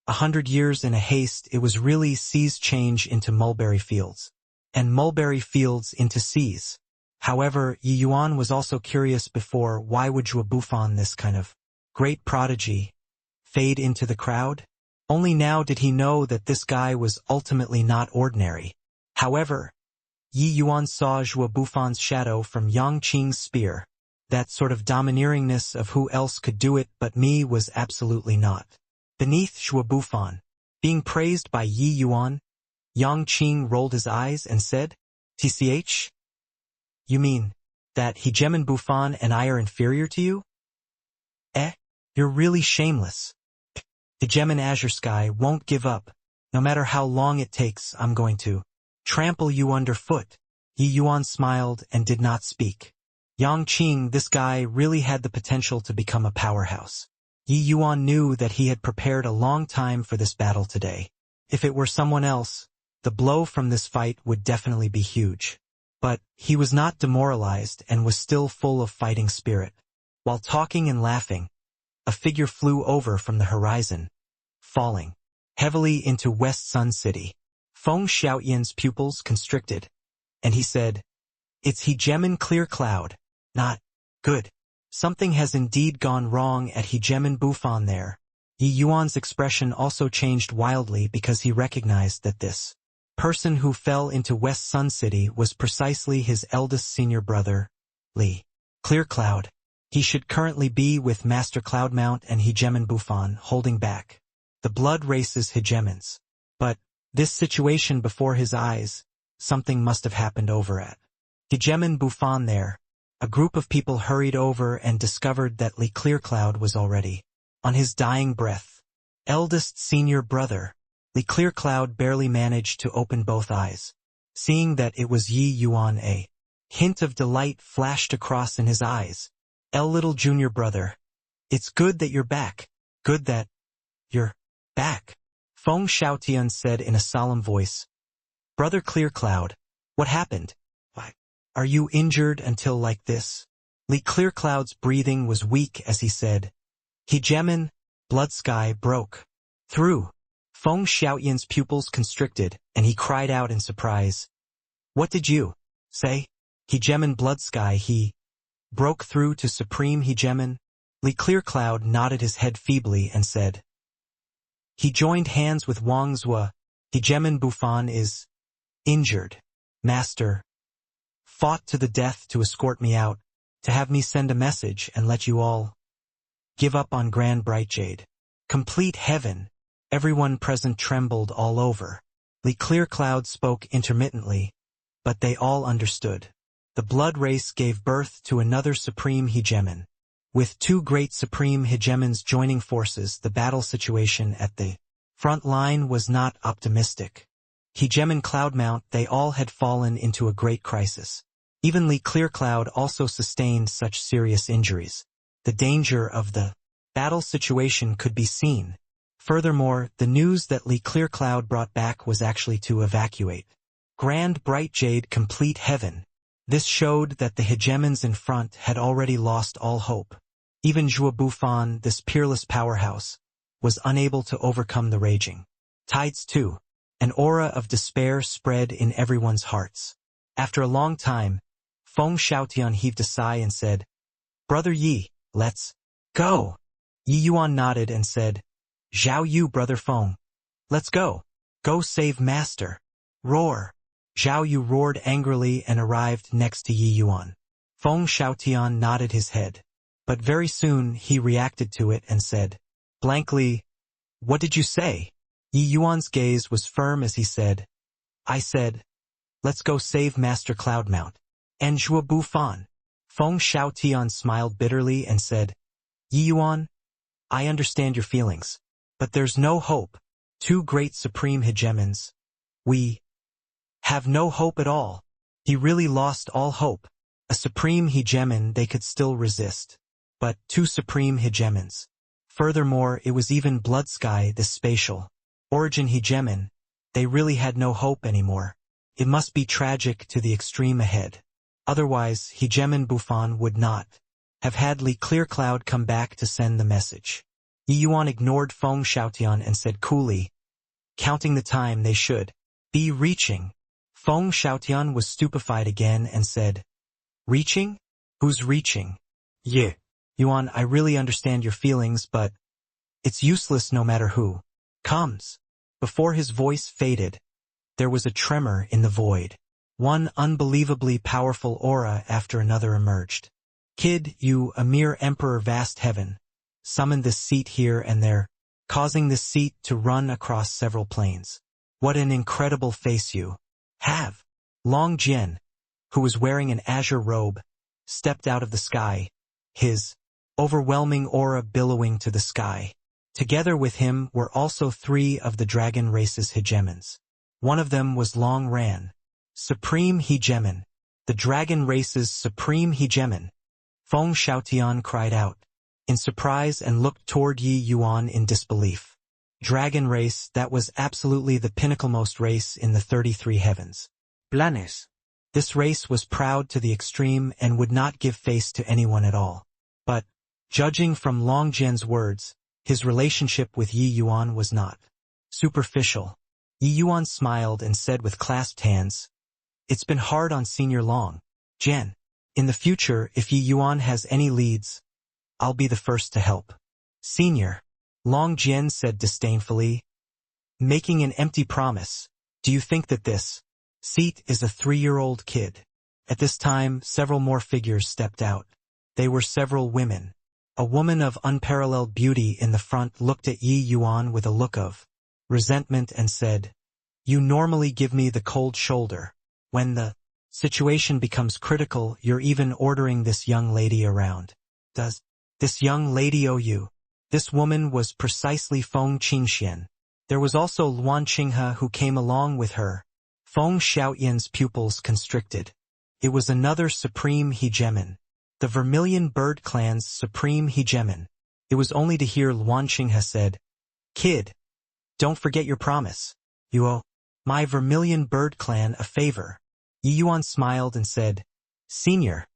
[SPEAKER 1] 100 years in a haste, it was really seas change into mulberry fields, and mulberry fields into seas. However, Yi Yuan was also curious before, why would Zhua Bufan, this kind of great prodigy, fade into the crowd? Only now did he know that this guy was ultimately not ordinary. However, Yi Yuan saw Zhua Bufan's shadow from Yang Qing's spear. That sort of domineeringness of who else could do it but me was absolutely not beneath Zhua Bufan. Being praised by Yi Yuan, Yang Qing rolled his eyes and said, "TCH? You mean that Hegemon Bufan and I are inferior to you? You're really shameless. Hegemon Azure Sky won't give up. No matter how long it takes, I'm going to trample you underfoot." Yi Yuan smiled and did not speak. Yang Qing, this guy really had the potential to become a powerhouse. Yi Yuan knew that he had prepared a long time for this battle today. If it were someone else, the blow from this fight would definitely be huge. But he was not demoralized and was still full of fighting spirit. While talking and laughing, a figure flew over from the horizon, falling heavily into West Sun City. Feng Xiaoyan's pupils constricted, and he said, "It's Hegemon Clear Cloud. Not good. Something has indeed gone wrong at Hegemon Bufan there." Yi Yuan's expression also changed wildly because he recognized that this person who fell into West Sun City was precisely his eldest senior brother, Li Clearcloud. He should currently be with Master Cloudmount and Hegemon Bufan, holding back the blood race's hegemons. But this situation before his eyes, something must have happened over at Hegemon Bufan there. A group of people hurried over and discovered that Li Clearcloud was already on his dying breath. Eldest senior brother, Li Clearcloud barely managed to open both eyes. Seeing that it was Yi Yuan, a hint of delight flashed across in his eyes. Little junior brother, it's good that you're back. Good that you're back," Feng Xiaotian said in a solemn voice. "Brother Clearcloud, what happened? Why, are you injured until like this?" Li Clearcloud's breathing was weak as he said, "Hegemon, blood sky broke through." Feng Xiaoyan's pupils constricted, and he cried out in surprise, "What did you say? Hegemon blood sky, he broke through to supreme Hegemon?" Li Clearcloud nodded his head feebly and said, "He joined hands with Wang Zhua. Hegemon Bufan is injured. Master fought to the death to escort me out, to have me send a message and let you all give up on Grand Bright Jade. Complete heaven." Everyone present trembled all over. Li Clearcloud spoke intermittently, but they all understood. The blood race gave birth to another supreme Hegemon. With two great supreme hegemons joining forces, the battle situation at the front line was not optimistic. Hegemon Cloudmount, they all had fallen into a great crisis. Even Li Clearcloud also sustained such serious injuries. The danger of the battle situation could be seen. Furthermore, the news that Li Clearcloud brought back was actually to evacuate Grand Bright Jade complete heaven. This showed that the hegemons in front had already lost all hope. Even Zhua Bufan, this peerless powerhouse, was unable to overcome the raging tides too. An aura of despair spread in everyone's hearts. After a long time, Feng Xiaotian heaved a sigh and said, "Brother Yi, let's go." Yi Yuan nodded and said, "Zhao Yu, Brother Feng. Let's go. Go save Master." Roar. Zhao Yu roared angrily and arrived next to Yi Yuan. Feng Xiaotian nodded his head. But very soon he reacted to it and said, blankly, "What did you say?" Yi Yuan's gaze was firm as he said, "I said, let's go save Master Cloudmount and Zhua Bufan." Feng Xiaotian smiled bitterly and said, "Yi Yuan, I understand your feelings, but there's no hope. Two great supreme hegemons. We have no hope at all." He really lost all hope. A supreme hegemon they could still resist. But two supreme hegemons. Furthermore, it was even Blood Sky, the spatial origin hegemon. They really had no hope anymore. It must be tragic to the extreme ahead. Otherwise, hegemon Bufan would not have had Li Clearcloud come back to send the message. Yi Yuan ignored Feng Xiaotian and said coolly, "Counting the time they should be reaching." Feng Xiaotian was stupefied again and said, "Reaching? Who's reaching?" "Yeah. Yuan, I really understand your feelings, but it's useless no matter who comes." Before his voice faded, there was a tremor in the void. One unbelievably powerful aura after another emerged. "Kid, you, a mere emperor vast heaven, summoned this seat here and there, causing this seat to run across several planes. What an incredible face you have." Long Jian, who was wearing an azure robe, stepped out of the sky, his overwhelming aura billowing to the sky. Together with him were also three of the dragon race's hegemons. One of them was Long Ran, supreme hegemon, the dragon race's supreme hegemon. Feng Xiaotian cried out in surprise and looked toward Yi Yuan in disbelief. Dragon race, that was absolutely the pinnaclemost race in the 33 heavens. Blanes. This race was proud to the extreme and would not give face to anyone at all. But, judging from Long Jian's words, his relationship with Yi Yuan was not superficial. Yi Yuan smiled and said with clasped hands, "It's been hard on Senior Long Jian. In the future, if Yi Yuan has any leads, I'll be the first to help." "Senior," Long Jian said disdainfully, "making an empty promise. Do you think that this seat is a 3-year-old kid?" At this time, several more figures stepped out. They were several women. A woman of unparalleled beauty in the front looked at Yi Yuan with a look of resentment and said, "You normally give me the cold shoulder. When the situation becomes critical, you're even ordering this young lady around. Does this young lady owe you?" This woman was precisely Feng Qingxian. There was also Luan Qinghe who came along with her. Feng Xiaotian's pupils constricted. It was another supreme hegemon. The Vermilion Bird Clan's supreme hegemon. It was only to hear Luan Qinghe said, "Kid, don't forget your promise. You owe my Vermilion Bird Clan a favor." Yi Yuan smiled and said, "Senior,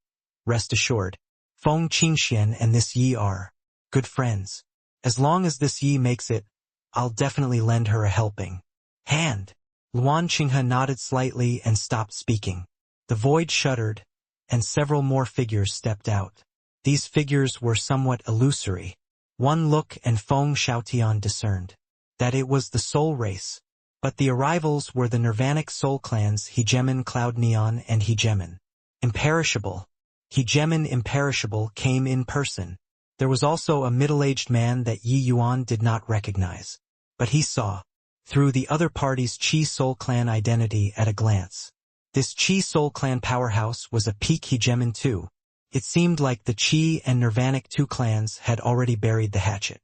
[SPEAKER 1] rest assured, Feng Qingxian and this Yi are good friends. As long as this Yi makes it, I'll definitely lend her a helping hand." Luan Qinghe nodded slightly and stopped speaking. The void shuddered, and several more figures stepped out. These figures were somewhat illusory. One look and Feng Xiaotian discerned that it was the Soul Race, but the arrivals were the Nirvanic Soul Clans Hegemon Cloud Neon and Hegemon Imperishable. Hegemon Imperishable came in person. There was also a middle-aged man that Yi Yuan did not recognize, but he saw through the other party's Qi Soul Clan identity at a glance. This Qi Soul Clan powerhouse was a peak hegemon too. It seemed like the Qi and Nirvanic two clans had already buried the hatchet.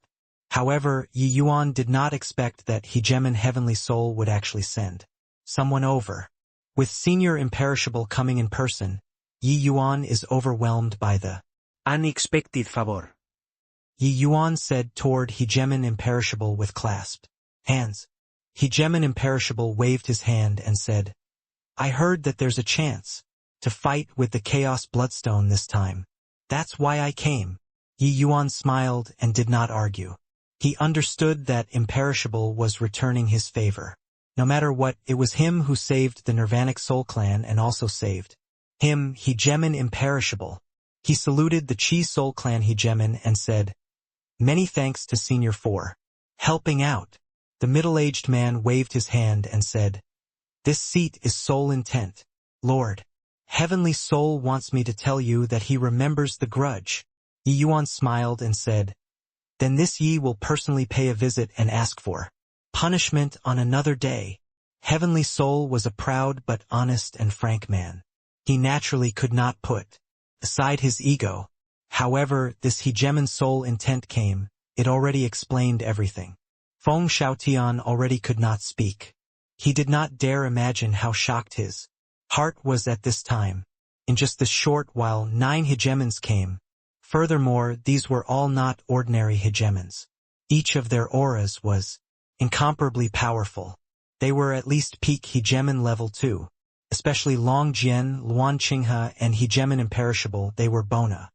[SPEAKER 1] However, Yi Yuan did not expect that Hegemon Heavenly Soul would actually send someone over. With Senior Imperishable coming in person, Yi Yuan is overwhelmed by the
[SPEAKER 2] unexpected favor.
[SPEAKER 1] Yi Yuan said toward Hegemon Imperishable with clasped hands. Hegemon Imperishable waved his hand and said, I heard that there's a chance to fight with the Chaos Bloodstone this time. That's why I came. Yi Yuan smiled and did not argue. He understood that Imperishable was returning his favor. No matter what, it was him who saved the Nirvanic Soul Clan and also saved him, Hegemon Imperishable. He saluted the Qi Soul Clan Hegemon and said, Many thanks to Senior for helping out. The middle-aged man waved his hand and said, This seat is soul intent, Lord. Heavenly Soul wants me to tell you that he remembers the grudge. Yi Yuan smiled and said, Then this Yi will personally pay a visit and ask for punishment on another day. Heavenly Soul was a proud but honest and frank man. He naturally could not put aside his ego. However, this Hegemon Soul intent came, it already explained everything. Feng Xiaotian already could not speak. He did not dare imagine how shocked his heart was at this time. In just this short while 9 hegemons came. Furthermore, these were all not ordinary hegemons. Each of their auras was incomparably powerful. They were at least peak hegemon level 2. Especially Long Jian, Luan Qinghe, and Hegemon Imperishable, they were bona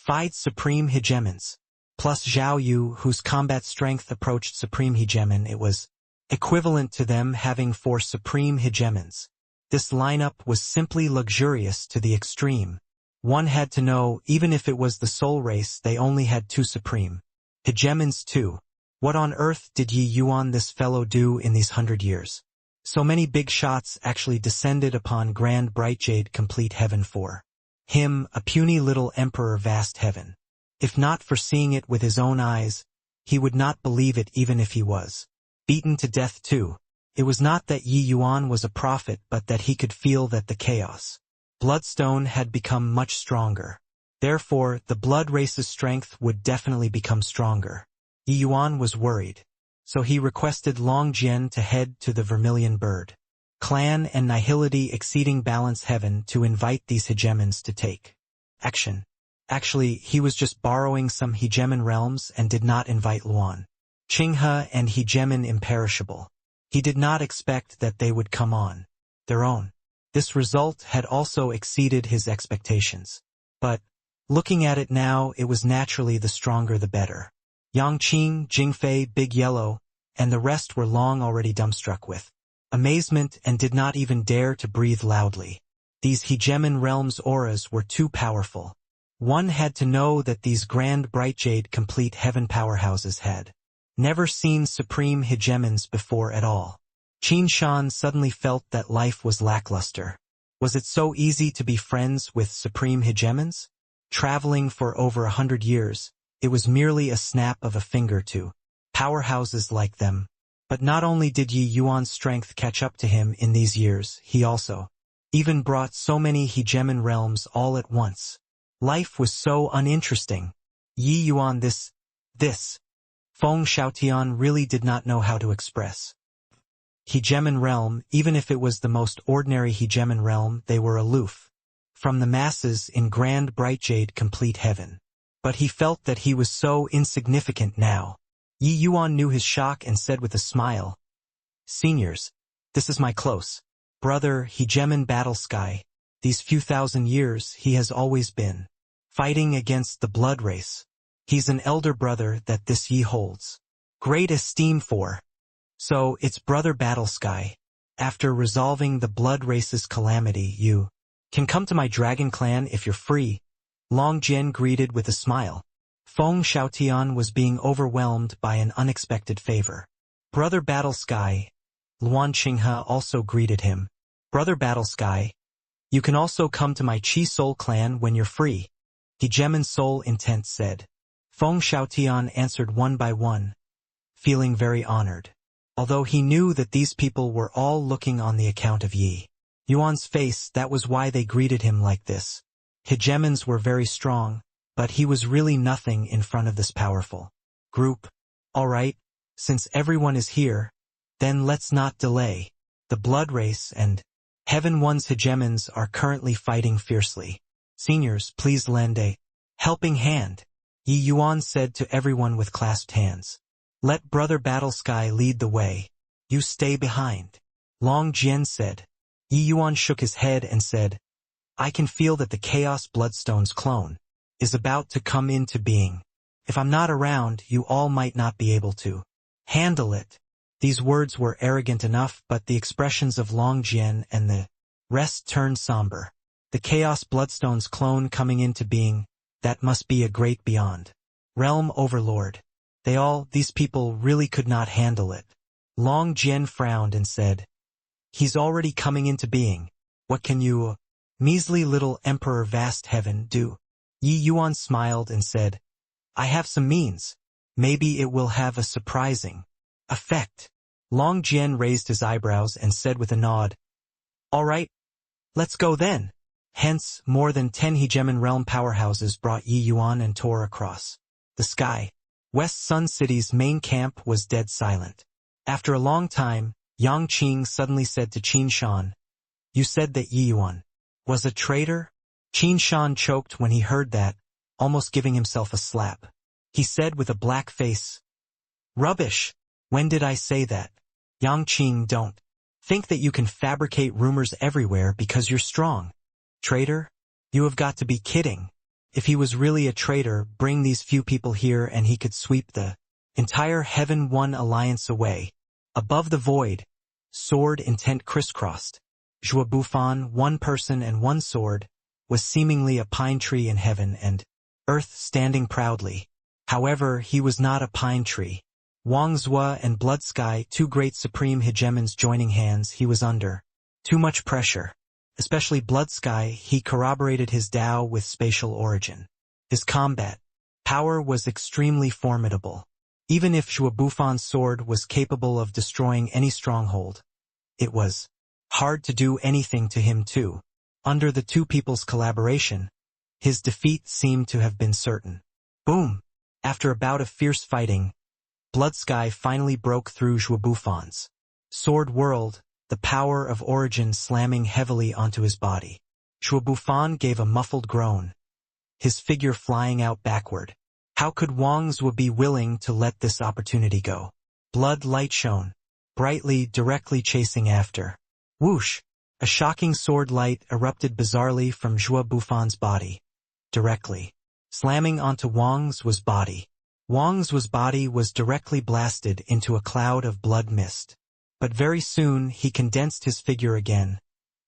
[SPEAKER 1] fide supreme hegemons. Plus Zhao Yu, whose combat strength approached supreme hegemon, it was equivalent to them having 4 supreme hegemons. This lineup was simply luxurious to the extreme. One had to know, even if it was the soul race, they only had 2 supreme hegemons too. What on earth did Yi Yuan this fellow do in these 100 years? So many big shots actually descended upon Grand Bright Jade Complete Heaven for him, a puny little emperor vast heaven. If not for seeing it with his own eyes, he would not believe it even if he was beaten to death too. It was not that Yi Yuan was a prophet but that he could feel that the Chaos Bloodstone had become much stronger. Therefore, the blood race's strength would definitely become stronger. Yi Yuan was worried. So he requested Long Jian to head to the Vermilion Bird Clan and Nihility Exceeding Balance Heaven to invite these hegemons to take action. Actually, he was just borrowing some hegemon realms and did not invite Luan Qinghe and Hegemon Imperishable. He did not expect that they would come on their own. This result had also exceeded his expectations. But, looking at it now, it was naturally the stronger the better. Yangqing, Jingfei, Big Yellow, and the rest were long already dumbstruck with amazement and did not even dare to breathe loudly. These hegemon realms' auras were too powerful. One had to know that these Grand Bright Jade Complete Heaven powerhouses had never seen supreme hegemons before at all. Qin Shan suddenly felt that life was lackluster. Was it so easy to be friends with supreme hegemons? Traveling for over 100 years, it was merely a snap of a finger to powerhouses like them. But not only did Yi Yuan's strength catch up to him in these years, he also even brought so many hegemon realms all at once. Life was so uninteresting. Yi Yuan this. Feng Xiaotian really did not know how to express. Hegemon realm, even if it was the most ordinary hegemon realm, they were aloof from the masses in Grand Bright Jade Complete Heaven. But he felt that he was so insignificant now. Yi Yuan knew his shock and said with a smile, Seniors, this is my close brother Hegemon Battle Sky. These few thousand years he has always been fighting against the blood race. He's an elder brother that this Yi holds great esteem for. So it's brother Battle Sky. After resolving the blood race's calamity, you can come to my dragon clan if you're free. Long Jian greeted with a smile. Feng Xiaotian was being overwhelmed by an unexpected favor. Brother Battle Sky. Luan Qinghe also greeted him. Brother Battle Sky, you can also come to my Qi Soul clan when you're free. Hegemon Soul Intent said. Feng Xiaotian answered one by one, feeling very honored. Although he knew that these people were all looking on the account of Yi Yuan's face, that was why they greeted him like this. Hegemons were very strong, but he was really nothing in front of this powerful group. Alright, since everyone is here, then let's not delay. The Blood Race and Heaven One's hegemons are currently fighting fiercely. Seniors, please lend a helping hand, Yi Yuan said to everyone with clasped hands. Let Brother Battle Sky lead the way. You stay behind. Long Jian said. Yi Yuan shook his head and said, I can feel that the Chaos Bloodstone's clone is about to come into being. If I'm not around, you all might not be able to handle it. These words were arrogant enough, but the expressions of Long Jian and the rest turned somber. The Chaos Bloodstone's clone coming into being, that must be a great beyond realm overlord. These people really could not handle it. Long Jian frowned and said, He's already coming into being. What can you, measly little Emperor Vast Heaven, do? Yi Yuan smiled and said, I have some means. Maybe it will have a surprising effect. Long Jian raised his eyebrows and said with a nod, All right, let's go then. Hence, more than 10 hegemon realm powerhouses brought Yi Yuan and tore across the sky. West Sun City's main camp was dead silent. After a long time, Yang Qing suddenly said to Qin Shan, You said that Yi Yuan was a traitor? Qin Shan choked when he heard that, almost giving himself a slap. He said with a black face, Rubbish! When did I say that? Yang Qing, don't think that you can fabricate rumors everywhere because you're strong. Traitor? You have got to be kidding. If he was really a traitor, bring these few people here and he could sweep the entire Heaven One alliance away. Above the void, sword intent crisscrossed. Zhua Bufan, one person and one sword, was seemingly a pine tree in heaven and earth standing proudly. However, he was not a pine tree. Wang Zhua and Blood Sky, two great supreme hegemons joining hands, he was under too much pressure. Especially Blood Sky, he corroborated his Tao with spatial origin. His combat power was extremely formidable. Even if Zhua Bufan's sword was capable of destroying any stronghold, it was hard to do anything to him too. Under the two people's collaboration, his defeat seemed to have been certain. Boom! After a bout of fierce fighting, Blood Sky finally broke through Zhua Bufan's sword world, the power of origin slamming heavily onto his body. Zhua Bufan gave a muffled groan, his figure flying out backward. How could Wang Zhua be willing to let this opportunity go? Blood light shone brightly, directly chasing after. Whoosh! A shocking sword light erupted bizarrely from Zhua Bufan's body, directly slamming onto Wang Zhua's body. Wang Zhua's body was directly blasted into a cloud of blood mist. But very soon he condensed his figure again,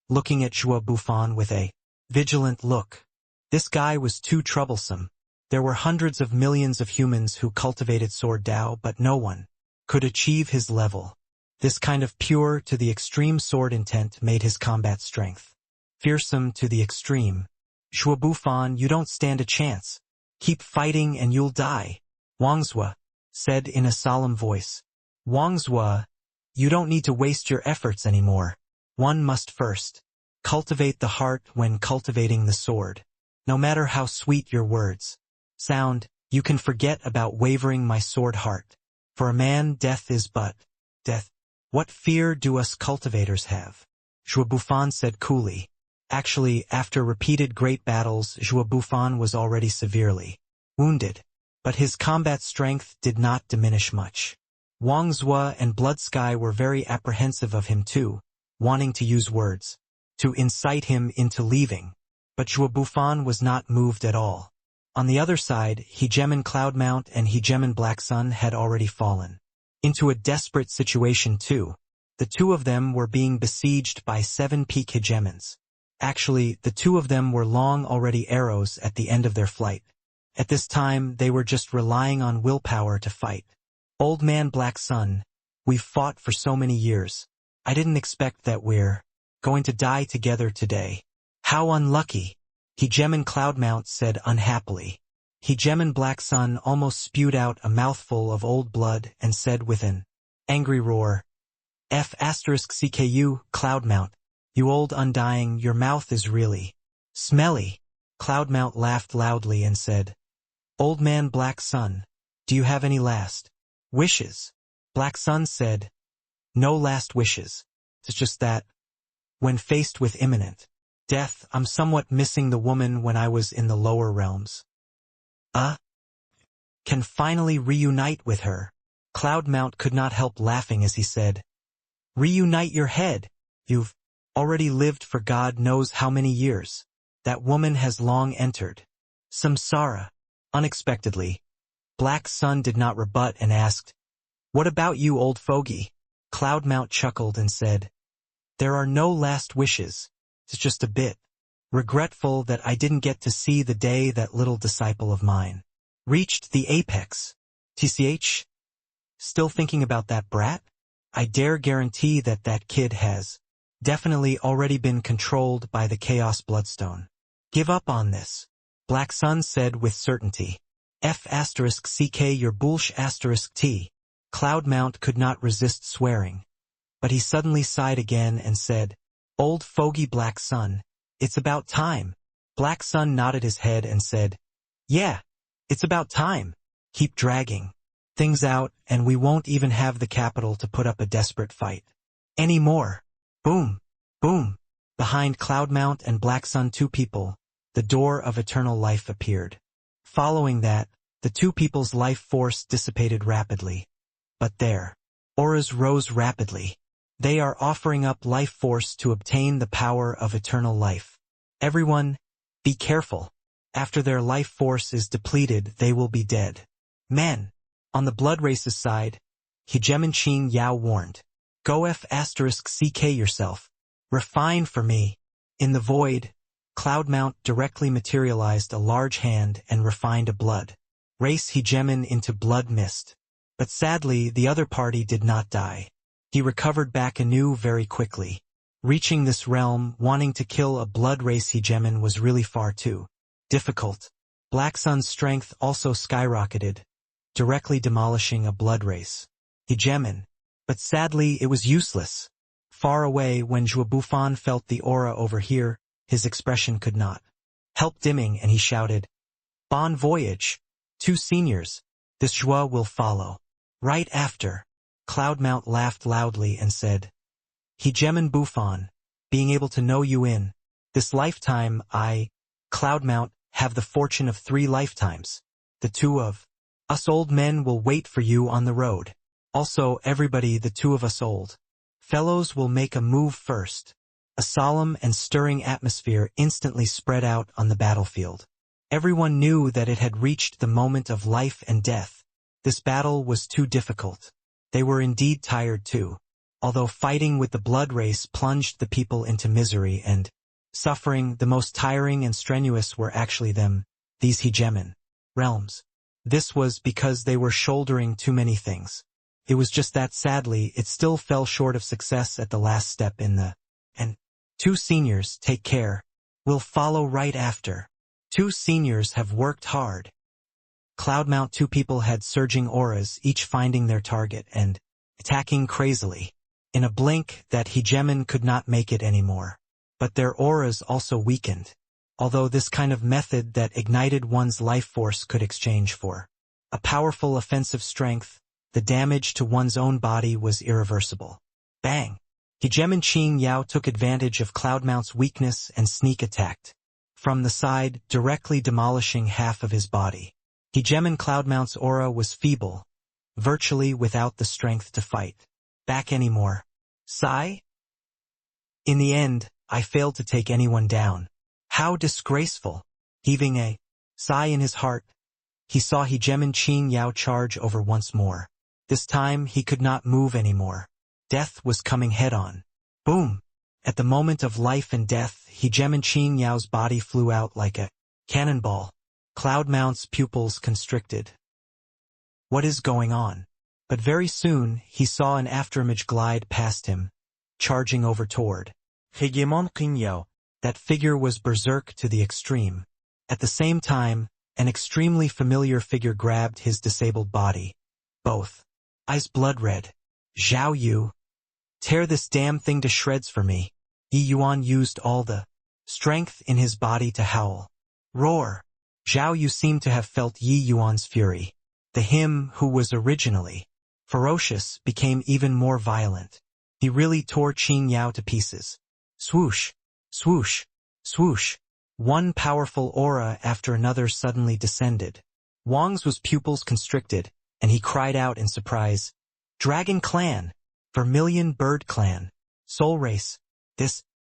[SPEAKER 1] looking at Zhua Bufan with a vigilant look. This guy was too troublesome. There were hundreds of millions of humans who cultivated sword Tao, but no one could achieve his level. This kind of pure to the extreme sword intent made his combat strength fearsome to the extreme. Zhua Bufan, you don't stand a chance. Keep fighting and you'll die, Wang Zhua said in a solemn voice. Wang Zhua, you don't need to waste your efforts anymore. One must first cultivate the heart when cultivating the sword. No matter how sweet your words sound, you can forget about wavering my sword heart. For a man, death is but death. What fear do us cultivators have? Zhua Bufan said coolly. Actually, after repeated great battles, Zhua Bufan was already severely wounded. But his combat strength did not diminish much. Wang Zhua and Blood Sky were very apprehensive of him too, wanting to use words to incite him into leaving. But Zhua Bufan was not moved at all. On the other side, Hegemon Cloudmount and Hegemon Black Sun had already fallen into a desperate situation too. The two of them were being besieged by 7 peak hegemons. Actually, the two of them were long already arrows at the end of their flight. At this time, they were just relying on willpower to fight. Old man Black Sun, we've fought for so many years. I didn't expect that we're going to die together today. How unlucky, Hegemon Cloudmount said unhappily. Hegemon Black Sun almost spewed out a mouthful of old blood and said with an angry roar, F***CKU, Cloudmount, you old undying, your mouth is really smelly. Cloudmount laughed loudly and said, Old man Black Sun, do you have any last wishes? Black Sun said, No last wishes. It's just that, when faced with imminent death, I'm somewhat missing the woman when I was in the lower realms. Can finally reunite with her. Cloudmount could not help laughing as he said, Reunite your head. You've already lived for God knows how many years. That woman has long entered samsara. Unexpectedly, Black Sun did not rebut and asked, What about you, old fogey? Cloudmount chuckled and said, There are no last wishes. It's just a bit regretful that I didn't get to see the day that little disciple of mine reached the apex. TCH? Still thinking about that brat? I dare guarantee that that kid has definitely already been controlled by the Chaos Bloodstone. Give up on this, Black Sun said with certainty. F***ck your bullsh**. Cloudmount could not resist swearing. But he suddenly sighed again and said, Old fogey Black Sun, it's about time. Black Sun nodded his head and said, Yeah, it's about time. Keep dragging things out and we won't even have the capital to put up a desperate fight anymore. Boom, boom. Behind Cloudmount and Black Sun, two people, the door of eternal life appeared. Following that, the two people's life force dissipated rapidly. But their auras rose rapidly. They are offering up life force to obtain the power of eternal life. Everyone, be careful. After their life force is depleted, they will be dead. Men. On the blood race's side, Hegemon Qing Yao warned, Go F***ck yourself. Refine for me. In the void, Cloudmount directly materialized a large hand and refined a blood race Hegemon into blood mist. But sadly, the other party did not die. He recovered back anew very quickly. Reaching this realm, wanting to kill a blood race Hegemon was really far too difficult. Black Sun's strength also skyrocketed, directly demolishing a blood race Hegemon. But sadly, it was useless. Far away, when Zhuo felt the aura over here, his expression could not help dimming and he shouted, Bon voyage, two seniors. This Zhuo will follow. Right after. Cloudmount laughed loudly and said, Hegemon Buffon, being able to know you in this lifetime, I, Cloudmount, have the fortune of 3 lifetimes. The two of us old men will wait for you on the road. Also, everybody, the two of us old fellows will make a move first. A solemn and stirring atmosphere instantly spread out on the battlefield. Everyone knew that it had reached the moment of life and death. This battle was too difficult. They were indeed tired too. Although fighting with the blood race plunged the people into misery and suffering, the most tiring and strenuous were actually them, these Hegemon realms. This was because they were shouldering too many things. It was just that sadly, it still fell short of success at the last step in the and two seniors, take care, will follow right after. Two seniors have worked hard. Cloudmount, two people had surging auras, each finding their target and attacking crazily. In a blink, that Hegemon could not make it anymore. But their auras also weakened. Although this kind of method that ignited one's life force could exchange for a powerful offensive strength, the damage to one's own body was irreversible. Bang! Hegemon Qing Yao took advantage of Cloudmount's weakness and sneak attacked from the side, directly demolishing half of his body. Hegemon Cloudmount's aura was feeble, virtually without the strength to fight back anymore. Sigh? In the end, I failed to take anyone down. How disgraceful! Heaving a sigh in his heart, he saw Hegemon Qing Yao charge over once more. This time he could not move anymore. Death was coming head-on. Boom! At the moment of life and death, Hegemon Qing Yao's body flew out like a cannonball. Cloudmount's pupils constricted. What is going on? But very soon, he saw an afterimage glide past him, charging over toward
[SPEAKER 2] Hegemon Qing Yao.
[SPEAKER 1] That figure was berserk to the extreme. At the same time, an extremely familiar figure grabbed his disabled body. Both eyes blood red. Zhao Yu. Tear this damn thing to shreds for me. Yi Yuan used all the strength in his body to howl. Roar! Zhao Yu seemed to have felt Yi Yuan's fury. The him who was originally ferocious became even more violent. He really tore Qing Yao to pieces. Swoosh! Swoosh! Swoosh! One powerful aura after another suddenly descended. Wang's pupils constricted, and he cried out in surprise, "Dragon Clan! Vermilion Bird Clan! Soul Race!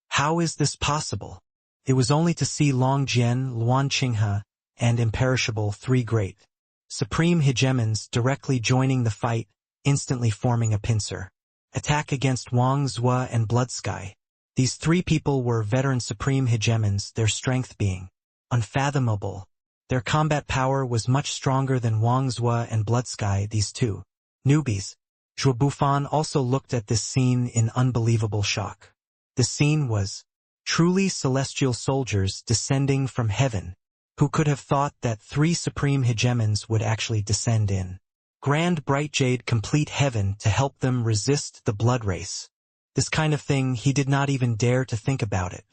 [SPEAKER 1] How is this possible?" It was only to see Long Jian, Luan Qinghe, and Imperishable, three great supreme hegemons directly joining the fight, instantly forming a pincer attack against Wang Zhua and Blood Sky. These three people were veteran supreme hegemons, their strength being unfathomable. Their combat power was much stronger than Wang Zhua and Blood Sky, these two newbies. Zhuo Bufan also looked at this scene in unbelievable shock. The scene was truly celestial soldiers descending from heaven. Who could have thought that three supreme hegemons would actually descend in grand bright jade complete heaven to help them resist the blood race? This kind of thing, he did not even dare to think about it.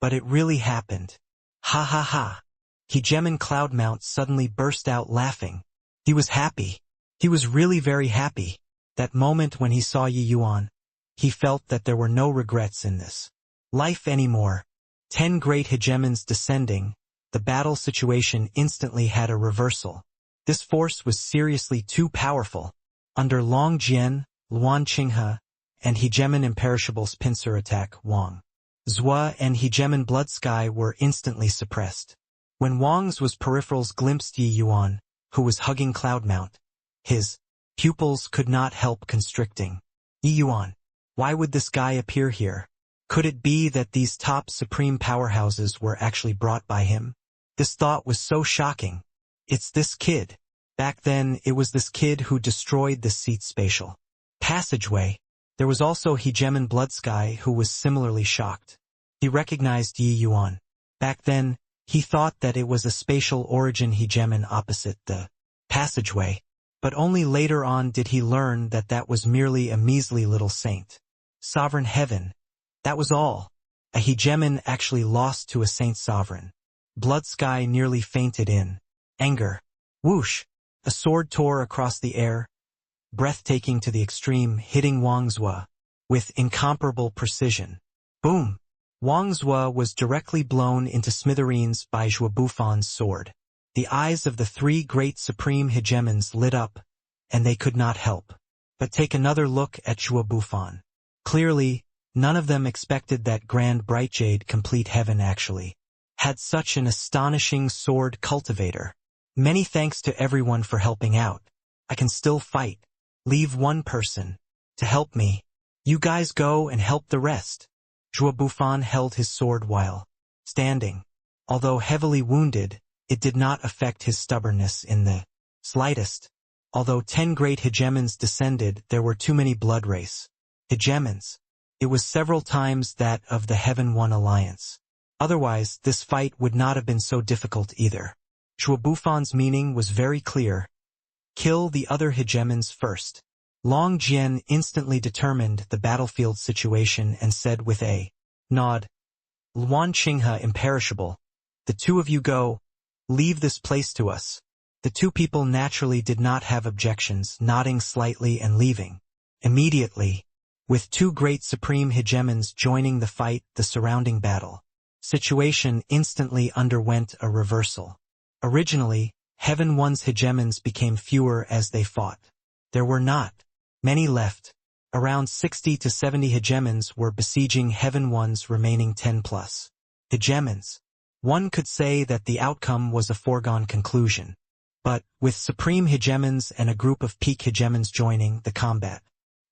[SPEAKER 1] But it really happened. Ha ha ha. Hegemon Cloudmount suddenly burst out laughing. He was happy. He was really very happy. That moment when he saw Yi Yuan, he felt that there were no regrets in this life anymore. 10 great hegemons descending, the battle situation instantly had a reversal. This force was seriously too powerful. Under Long Jian, Luan Qinghe, and Hegemon Imperishable's pincer attack, Wang Zhua and Hegemon Blood Sky were instantly suppressed. When Wang's peripherals glimpsed Yi Yuan, who was hugging Cloudmount, his pupils could not help constricting. Yi Yuan, why would this guy appear here? Could it be that these top supreme powerhouses were actually brought by him? This thought was so shocking. It's this kid. Back then, it was this kid who destroyed the seat spatial passageway. There was also Hegemon Blood Sky, who was similarly shocked. He recognized Yi Yuan. Back then, he thought that it was a spatial origin hegemon opposite the passageway, but only later on did he learn that that was merely a measly little saint. Sovereign heaven. That was all. A hegemon actually lost to a saint sovereign. Blood Sky nearly fainted in anger. Whoosh! A sword tore across the air, breathtaking to the extreme, hitting Wang Zhua with incomparable precision. Boom! Wang Zhua was directly blown into smithereens by Zhuo Bufan's sword. The eyes of the three great supreme hegemons lit up, and they could not help but take another look at Zhuo Bufan. Clearly, none of them expected that Grand Bright Jade Complete Heaven actually had such an astonishing sword cultivator. Many thanks to everyone for helping out. I can still fight. Leave one person to help me. You guys go and help the rest. Zhuo Bufan held his sword while standing. Although heavily wounded, it did not affect his stubbornness in the slightest. Although 10 great hegemons descended, there were too many blood race hegemons. It was several times that of the Heaven One Alliance. Otherwise, this fight would not have been so difficult either. Zhuo Bufan's meaning was very clear. Kill the other hegemons first. Long Jian instantly determined the battlefield situation and said with a nod, Luan Qinghe Imperishable, the two of you go, leave this place to us. The two people naturally did not have objections, nodding slightly and leaving. Immediately, with two great supreme hegemons joining the fight, the surrounding battle situation instantly underwent a reversal. Originally, Heaven One's hegemons became fewer as they fought. There were not many left. Around 60 to 70 hegemons were besieging Heaven One's remaining 10 plus hegemons. One could say that the outcome was a foregone conclusion. But, with supreme hegemons and a group of peak hegemons joining the combat,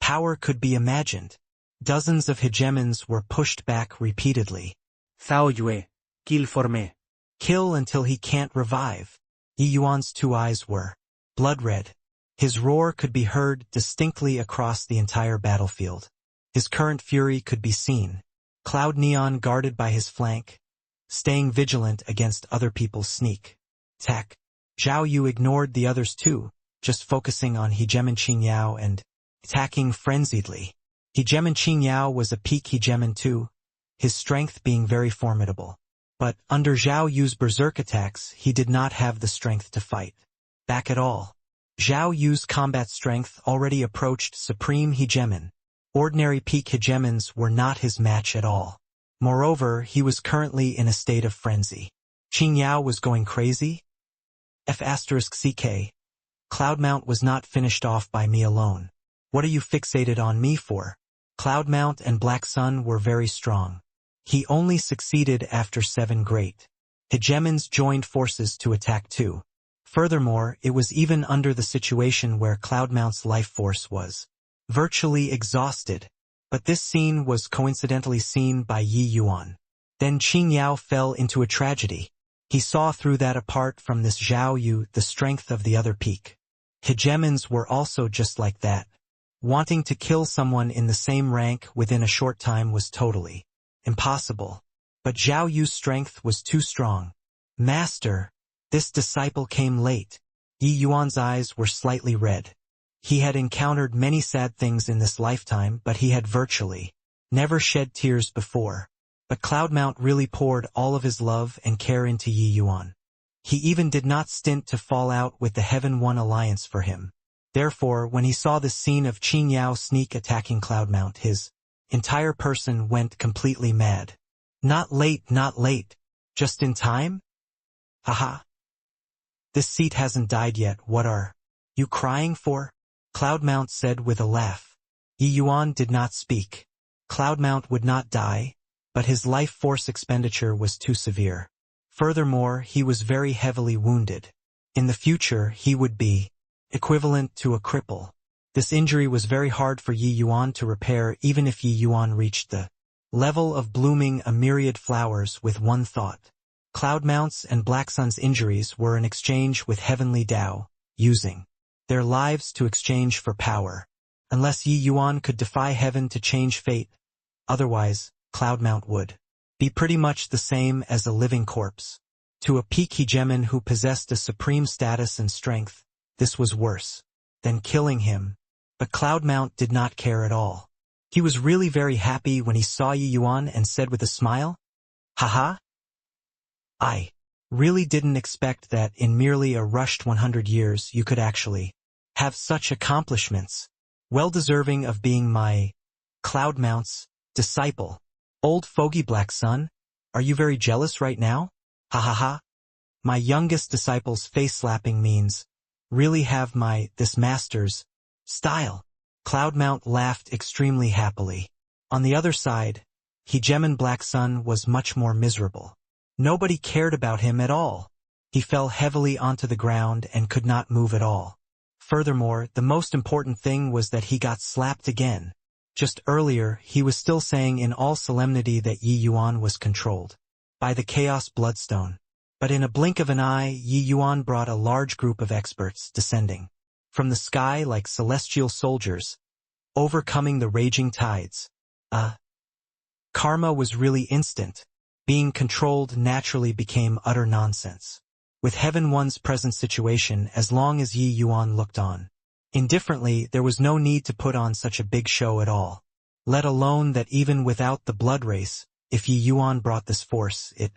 [SPEAKER 1] power could be imagined. Dozens of hegemons were pushed back repeatedly.
[SPEAKER 2] Thao Yue, kill for me.
[SPEAKER 1] Kill until he can't revive. Yi Yuan's two eyes were blood red. His roar could be heard distinctly across the entire battlefield. His current fury could be seen. Cloud Neon guarded by his flank, staying vigilant against other people's sneak attack. Zhao Yu ignored the others too, just focusing on Hegemon Qingyao and attacking frenziedly. Hegemon Qingyao was a peak hegemon too, his strength being very formidable. But, under Zhao Yu's berserk attacks, he did not have the strength to fight back at all. Zhao Yu's combat strength already approached supreme hegemon. Ordinary peak hegemons were not his match at all. Moreover, he was currently in a state of frenzy. Qing Yao was going crazy? F***ck. Cloudmount was not finished off by me alone. What are you fixated on me for? Cloudmount and Black Sun were very strong. He only succeeded after 7 great hegemons joined forces to attack too. Furthermore, it was even under the situation where Cloudmount's life force was virtually exhausted. But this scene was coincidentally seen by Yi Yuan. Then Qing Yao fell into a tragedy. He saw through that apart from this Zhao Yu the strength of the other peak hegemons were also just like that. Wanting to kill someone in the same rank within a short time was totally impossible. But Zhao Yu's strength was too strong. Master, this disciple came late. Yi Yuan's eyes were slightly red. He had encountered many sad things in this lifetime, but he had virtually never shed tears before. But Cloudmount really poured all of his love and care into Yi Yuan. He even did not stint to fall out with the Heaven One Alliance for him. Therefore, when he saw the scene of Qing Yao sneak attacking Cloudmount, his entire person went completely mad. Not late, just in time? Haha. This seat hasn't died yet, what are you crying for? Cloudmount said with a laugh. Yi Yuan did not speak. Cloudmount would not die, but his life force expenditure was too severe. Furthermore, he was very heavily wounded. In the future, he would be equivalent to a cripple. This injury was very hard for Yi Yuan to repair, even if Yi Yuan reached the level of blooming a myriad flowers with one thought. Cloudmount's and Black Sun's injuries were in exchange with Heavenly Tao, using their lives to exchange for power. Unless Yi Yuan could defy heaven to change fate, otherwise, Cloudmount would be pretty much the same as a living corpse. To a peak hegemon who possessed a supreme status and strength, this was worse than killing him. But Cloudmount did not care at all. He was really very happy when he saw Yi Yuan and said with a smile, "Haha. I really didn't expect that in merely a rushed 100 years you could actually have such accomplishments. Well deserving of being my Cloudmount's disciple. Old fogey Black Sun, are you very jealous right now? Ha ha ha. My youngest disciple's face-slapping means really have this master's style." Cloudmount laughed extremely happily. On the other side, hegemon Black Sun was much more miserable. Nobody cared about him at all. He fell heavily onto the ground and could not move at all. Furthermore, the most important thing was that he got slapped again. Just earlier, he was still saying in all solemnity that Yi Yuan was controlled by the Chaos Bloodstone. But in a blink of an eye, Yi Yuan brought a large group of experts descending from the sky like celestial soldiers, overcoming the raging tides. Karma was really instant. Being controlled naturally became utter nonsense. With Heaven One's present situation, as long as Yi Yuan looked on indifferently, there was no need to put on such a big show at all. Let alone that even without the blood race, if Yi Yuan brought this force, it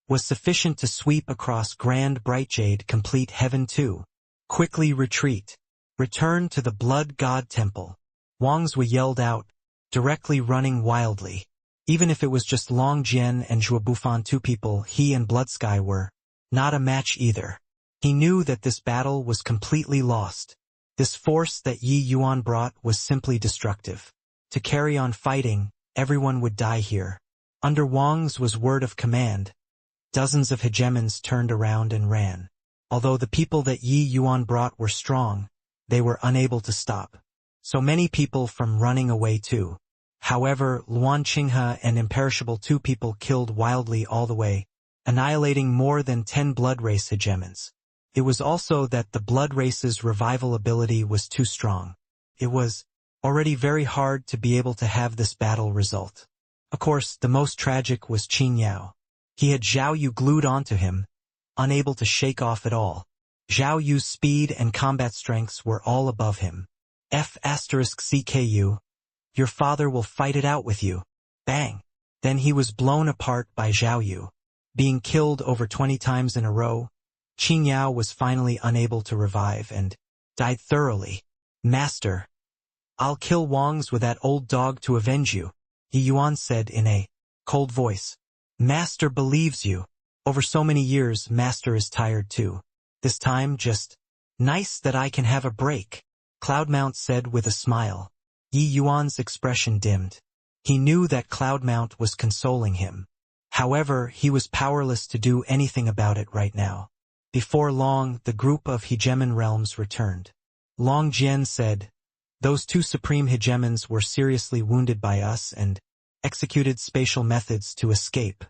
[SPEAKER 1] was sufficient to sweep across Grand Bright Jade complete Heaven 2. Quickly retreat. Return to the Blood God Temple. Wang Zui yelled out, directly running wildly. Even if it was just Long Jian and Zhuo Bufan, 2 people, he and Blood Sky were not a match either. He knew that this battle was completely lost. This force that Yi Yuan brought was simply destructive. To carry on fighting, everyone would die here. Under Wang Zui's word of command, dozens of hegemons turned around and ran. Although the people that Yi Yuan brought were strong, they were unable to stop so many people from running away too. However, Luan Qinghe and Imperishable, 2 people, killed wildly all the way, annihilating more than 10 blood race hegemons. It was also that the blood race's revival ability was too strong. It was already very hard to be able to have this battle result. Of course, the most tragic was Qing Yao. He had Zhao Yu glued onto him, unable to shake off at all. Zhao Yu's speed and combat strengths were all above him. F***CKU. Your father will fight it out with you. Bang. Then he was blown apart by Zhao Yu. being killed over 20 times in a row, Qing Yao was finally unable to revive and died thoroughly. Master, I'll kill Wangs with that old dog to avenge you, Yi Yuan said in a cold voice. Master believes you. Over so many years, Master is tired too. This time just nice that I can have a break, Cloudmount said with a smile. Yi Yuan's expression dimmed. He knew that Cloudmount was consoling him. However, he was powerless to do anything about it right now. Before long, the group of hegemon realms returned. Long Jian said, "Those two supreme hegemons were seriously wounded by us and executed spatial methods to escape.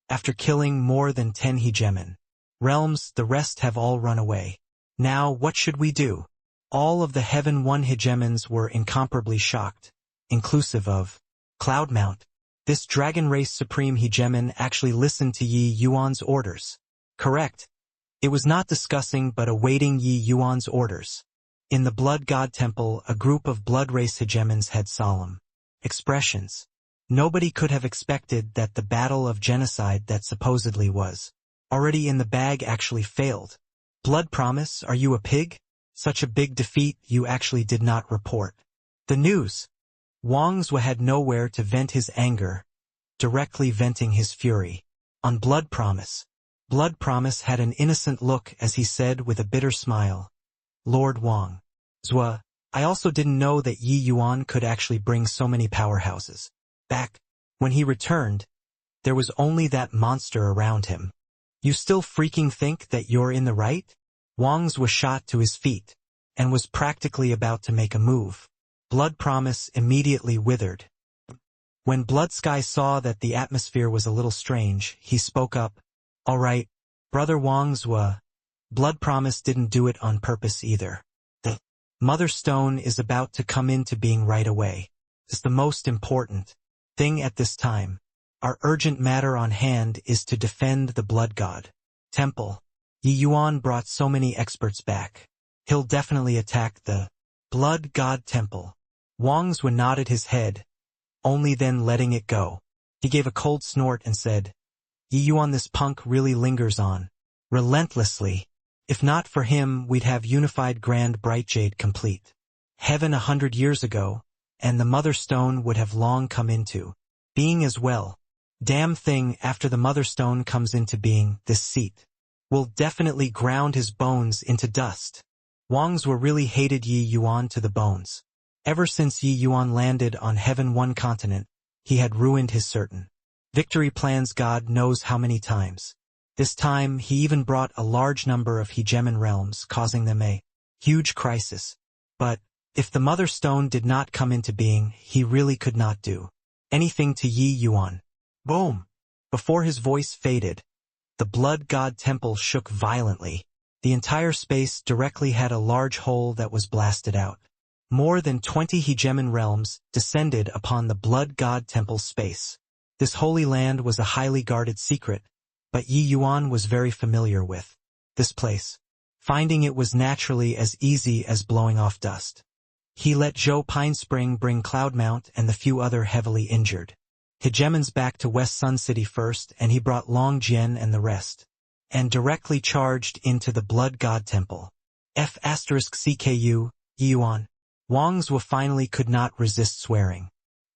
[SPEAKER 1] After killing more than 10 hegemon realms, the rest have all run away. Now what should we do?" All of the Heaven 1 hegemons were incomparably shocked, inclusive of Cloudmount. This dragon race supreme hegemon actually listened to Yi Yuan's orders. Correct. It was not discussing but awaiting Yi Yuan's orders. In the Blood God Temple, a group of blood race hegemons had solemn expressions. Nobody could have expected that the battle of genocide that supposedly was already in the bag actually failed. Blood Promise, are you a pig? Such a big defeat you actually did not report. The news. Wang Zhou had nowhere to vent his anger, directly venting his fury on Blood Promise. Blood Promise had an innocent look as he said with a bitter smile, "Lord Wang Zhou, I also didn't know that Yi Yuan could actually bring so many powerhouses back." When he returned, there was only that monster around him. "You still freaking think that you're in the right?" Wang Zhou was shot to his feet and was practically about to make a move. Blood Promise immediately withered. When Blood Sky saw that the atmosphere was a little strange, he spoke up, "All right, Brother Wang Zhou, Blood Promise didn't do it on purpose either. The Mother Stone is about to come into being right away. It's the most important thing at this time. Our urgent matter on hand is to defend the Blood God Temple. Yi Yuan brought so many experts back. He'll definitely attack the Blood God Temple." Wang Zhou nodded his head, only then letting it go. He gave a cold snort and said, "Yi Yuan, this punk really lingers on relentlessly. If not for him, we'd have unified Grand Bright Jade complete Heaven 100 years ago, and the Mother Stone would have long come into being as well. Damn thing, after the Mother Stone comes into being, this seat will definitely ground his bones into dust." Wang Zhou really hated Yi Yuan to the bones. Ever since Yi Yuan landed on Heaven 1 continent, he had ruined his certain victory plans God knows how many times. This time, he even brought a large number of hegemon realms, causing them a huge crisis. But if the Mother Stone did not come into being, he really could not do anything to Yi Yuan. Boom! Before his voice faded, the Blood God Temple shook violently. The entire space directly had a large hole that was blasted out. More than 20 hegemon realms descended upon the Blood God Temple space. This holy land was a highly guarded secret, but Yi Yuan was very familiar with this place, finding it was naturally as easy as blowing off dust. He let Zhou Pinespring bring Cloudmount and the few other heavily injured hegemons back to West Sun City first, and he brought Long Jian and the rest, and directly charged into the Blood God Temple. F***CKU, Yi Yuan. Wang Zhou finally could not resist swearing.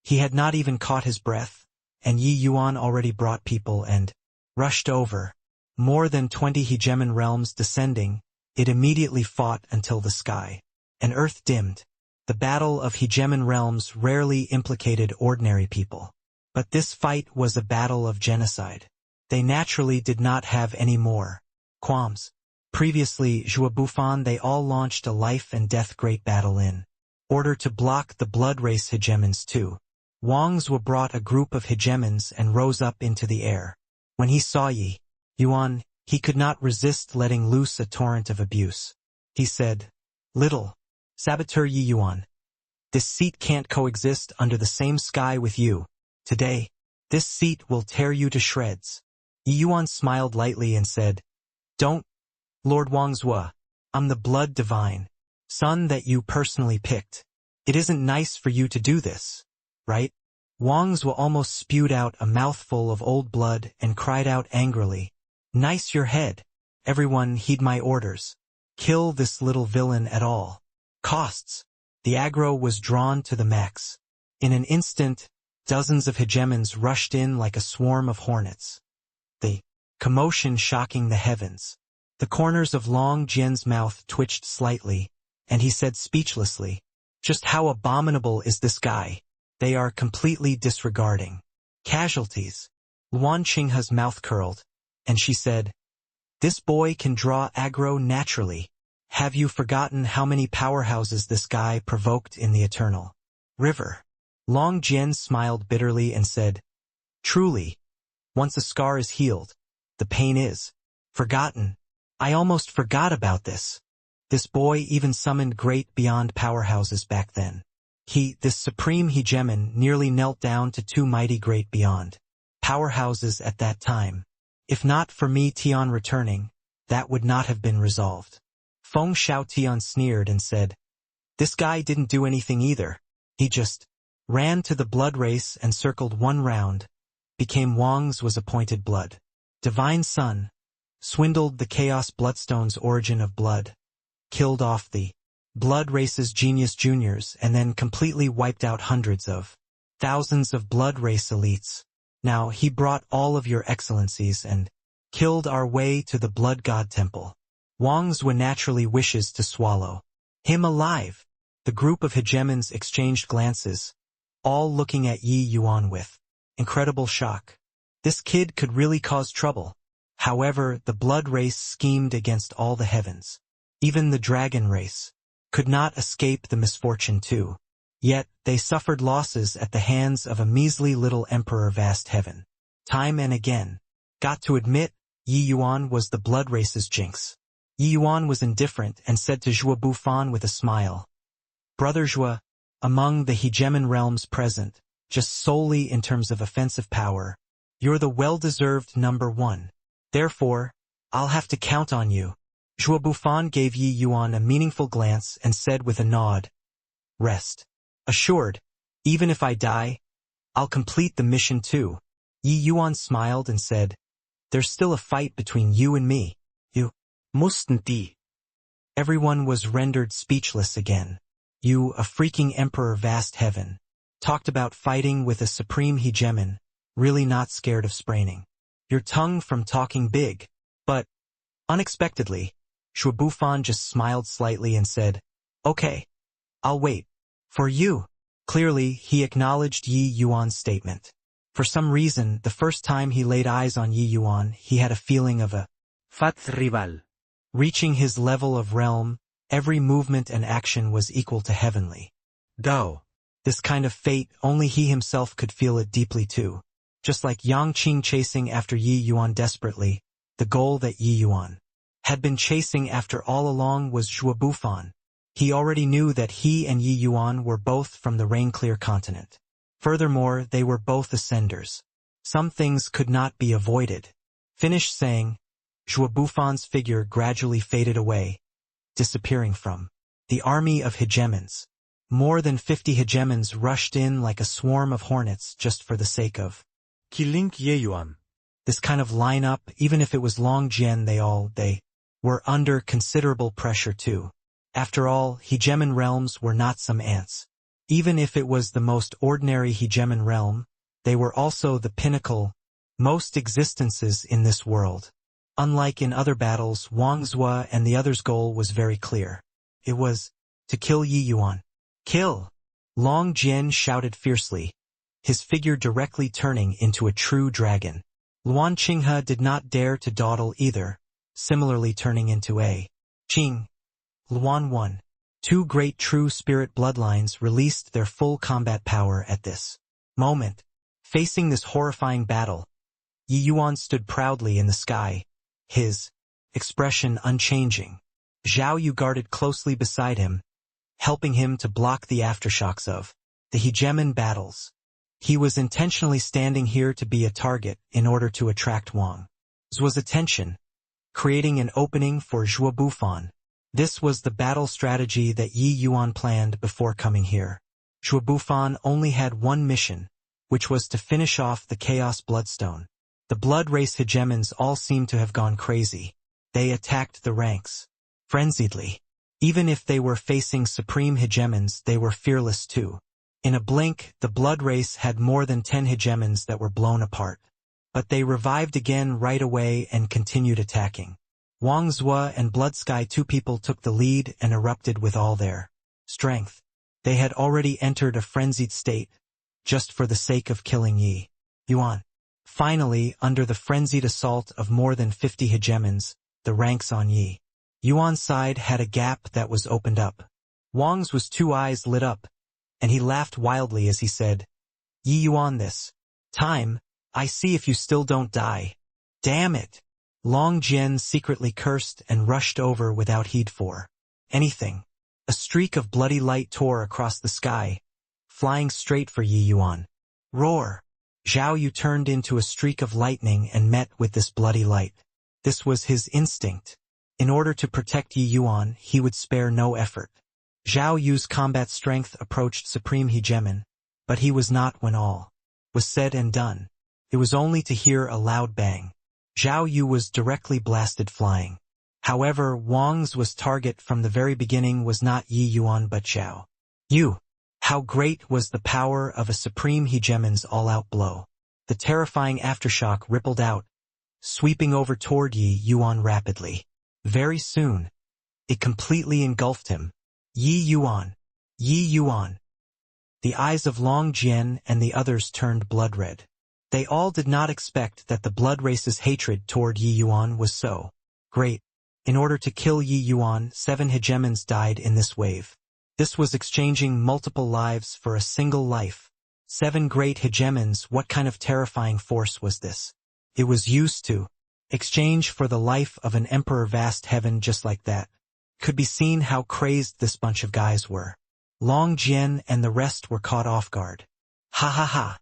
[SPEAKER 1] He had not even caught his breath, and Yi Yuan already brought people and rushed over. More than 20 hegemon realms descending, it immediately fought until the sky and earth dimmed. The battle of hegemon realms rarely implicated ordinary people. But this fight was a battle of genocide. They naturally did not have any more qualms. Previously, Zhou Bufan, they all launched a life and death great battle in order to block the blood race hegemons too. Wang Zhou brought a group of hegemons and rose up into the air. When he saw Yi Yuan, he could not resist letting loose a torrent of abuse. He said, "Little saboteur Yi Yuan, this seat can't coexist under the same sky with you. Today, this seat will tear you to shreds." Yi Yuan smiled lightly and said, "Don't, Lord Wang Zhou. I'm the blood divine son that you personally picked. It isn't nice for you to do this, right?" Wang Zhua almost spewed out a mouthful of old blood and cried out angrily, "Nice your head. Everyone heed my orders. Kill this little villain at all costs." The aggro was drawn to the max. In an instant, dozens of hegemons rushed in like a swarm of hornets. The commotion shocking the heavens. The corners of Long Jian's mouth twitched slightly, and he said speechlessly, "Just how abominable is this guy? They are completely disregarding casualties." Luan Qinghe's mouth curled, and she said, "This boy can draw aggro naturally. Have you forgotten how many powerhouses this guy provoked in the Eternal River?" Long Jian smiled bitterly and said, "Truly, once a scar is healed, the pain is forgotten. I almost forgot about this. This boy even summoned great beyond powerhouses back then. This supreme hegemon nearly knelt down to two mighty great beyond powerhouses at that time. If not for me Tian returning, that would not have been resolved." Feng Xiaotian sneered and said, "This guy didn't do anything either. He just ran to the blood race and circled one round, became Wang's was appointed blood divine son, swindled the chaos bloodstone's origin of blood, killed off the blood race's genius juniors and then completely wiped out hundreds of thousands of blood race elites. Now he brought all of your excellencies and killed our way to the blood god temple. Wang Zhua naturally wishes to swallow him alive." The group of hegemons exchanged glances, all looking at Yi Yuan with incredible shock. This kid could really cause trouble. However, the blood race schemed against all the heavens. Even the dragon race could not escape the misfortune too. Yet, they suffered losses at the hands of a measly little emperor vast heaven. Time and again. Got to admit, Yi Yuan was the blood race's jinx. Yi Yuan was indifferent and said to Zhua Bufan with a smile, "Brother Zhua, among the hegemon realms present, just solely in terms of offensive power, you're the well-deserved number one. Therefore, I'll have to count on you." Zhua Bufan gave Yi Yuan a meaningful glance and said with a nod, "Rest assured, even if I die, I'll complete the mission too." Yi Yuan smiled and said, "There's still a fight between you and me. You mustn't die." Everyone was rendered speechless again. You, a freaking emperor vast heaven, talked about fighting with a supreme hegemon, really not scared of spraining your tongue from talking big. But, unexpectedly, Zhua Bufan just smiled slightly and said, "Okay, I'll wait. For you." Clearly, he acknowledged Yi Yuan's statement. For some reason, the first time he laid eyes on Yi Yuan, he had a feeling of a
[SPEAKER 2] fat rival.
[SPEAKER 1] Reaching his level of realm, every movement and action was equal to heavenly.
[SPEAKER 3] Dao.
[SPEAKER 1] This kind of fate, only he himself could feel it deeply too. Just like Yang Qing chasing after Yi Yuan desperately, the goal that Yi Yuan had been chasing after all along was Zhua Bufan. He already knew that he and Yi Yuan were both from the rain-clear continent. Furthermore, they were both ascenders. Some things could not be avoided. Finished saying, Zhua Bufan's figure gradually faded away, disappearing from the army of hegemons. More than 50 hegemons rushed in like a swarm of hornets just for the sake of
[SPEAKER 2] killing Yi Yuan.
[SPEAKER 1] This kind of lineup, even if it was Long Jian, they were under considerable pressure too. After all, hegemon realms were not some ants. Even if it was the most ordinary hegemon realm, they were also the pinnacle, most existences in this world. Unlike in other battles, Wang Zhua and the others' goal was very clear. It was to kill Yi Yuan. Kill! Long Jian shouted fiercely, his figure directly turning into a true dragon. Luan Qinghe did not dare to dawdle either, similarly turning into a Qing. Luan won. Two great true spirit bloodlines released their full combat power at this moment. Facing this horrifying battle, Yi Yuan stood proudly in the sky, his expression unchanging. Zhao Yu guarded closely beside him, helping him to block the aftershocks of the hegemon battles. He was intentionally standing here to be a target in order to attract Wang Zhua's attention, creating an opening for Zhua Bufan. This was the battle strategy that Yi Yuan planned before coming here. Zhua Bufan only had one mission, which was to finish off the Chaos Bloodstone. The Blood Race hegemons all seemed to have gone crazy. They attacked the ranks frenziedly. Even if they were facing supreme hegemons, they were fearless too. In a blink, the Blood Race had more than 10 hegemons that were blown apart. But they revived again right away and continued attacking. Wang Zhuo and Blood Sky, two people, took the lead and erupted with all their strength. They had already entered a frenzied state, just for the sake of killing Yi Yuan. Finally, under the frenzied assault of more than 50 hegemons, the ranks on Yi Yuan's side had a gap that was opened up. Wang's was two eyes lit up, and he laughed wildly as he said, "Yi Yuan, this time, I see if you still don't die. Damn it." Long Jian secretly cursed and rushed over without heed for anything. A streak of bloody light tore across the sky, flying straight for Yi Yuan. Roar! Zhao Yu turned into a streak of lightning and met with this bloody light. This was his instinct. In order to protect Yi Yuan, he would spare no effort. Zhao Yu's combat strength approached Supreme Hegemon, but he was not when all was said and done. It was only to hear a loud bang. Zhao Yu was directly blasted flying. However, Wang's was target from the very beginning was not Yi Yuan but Zhao Yu. How great was the power of a Supreme Hegemon's all-out blow. The terrifying aftershock rippled out, sweeping over toward Yi Yuan rapidly. Very soon, it completely engulfed him. Yi Yuan! Yi Yuan! The eyes of Long Jian and the others turned blood red. They all did not expect that the Blood Race's hatred toward Yi Yuan was so great. In order to kill Yi Yuan, 7 hegemons died in this wave. This was exchanging multiple lives for a single life. 7 great hegemons, what kind of terrifying force was this? It was used to exchange for the life of an emperor. Vast heaven just like that. Could be seen how crazed this bunch of guys were. Long Jian and the rest were caught off guard. Ha ha ha.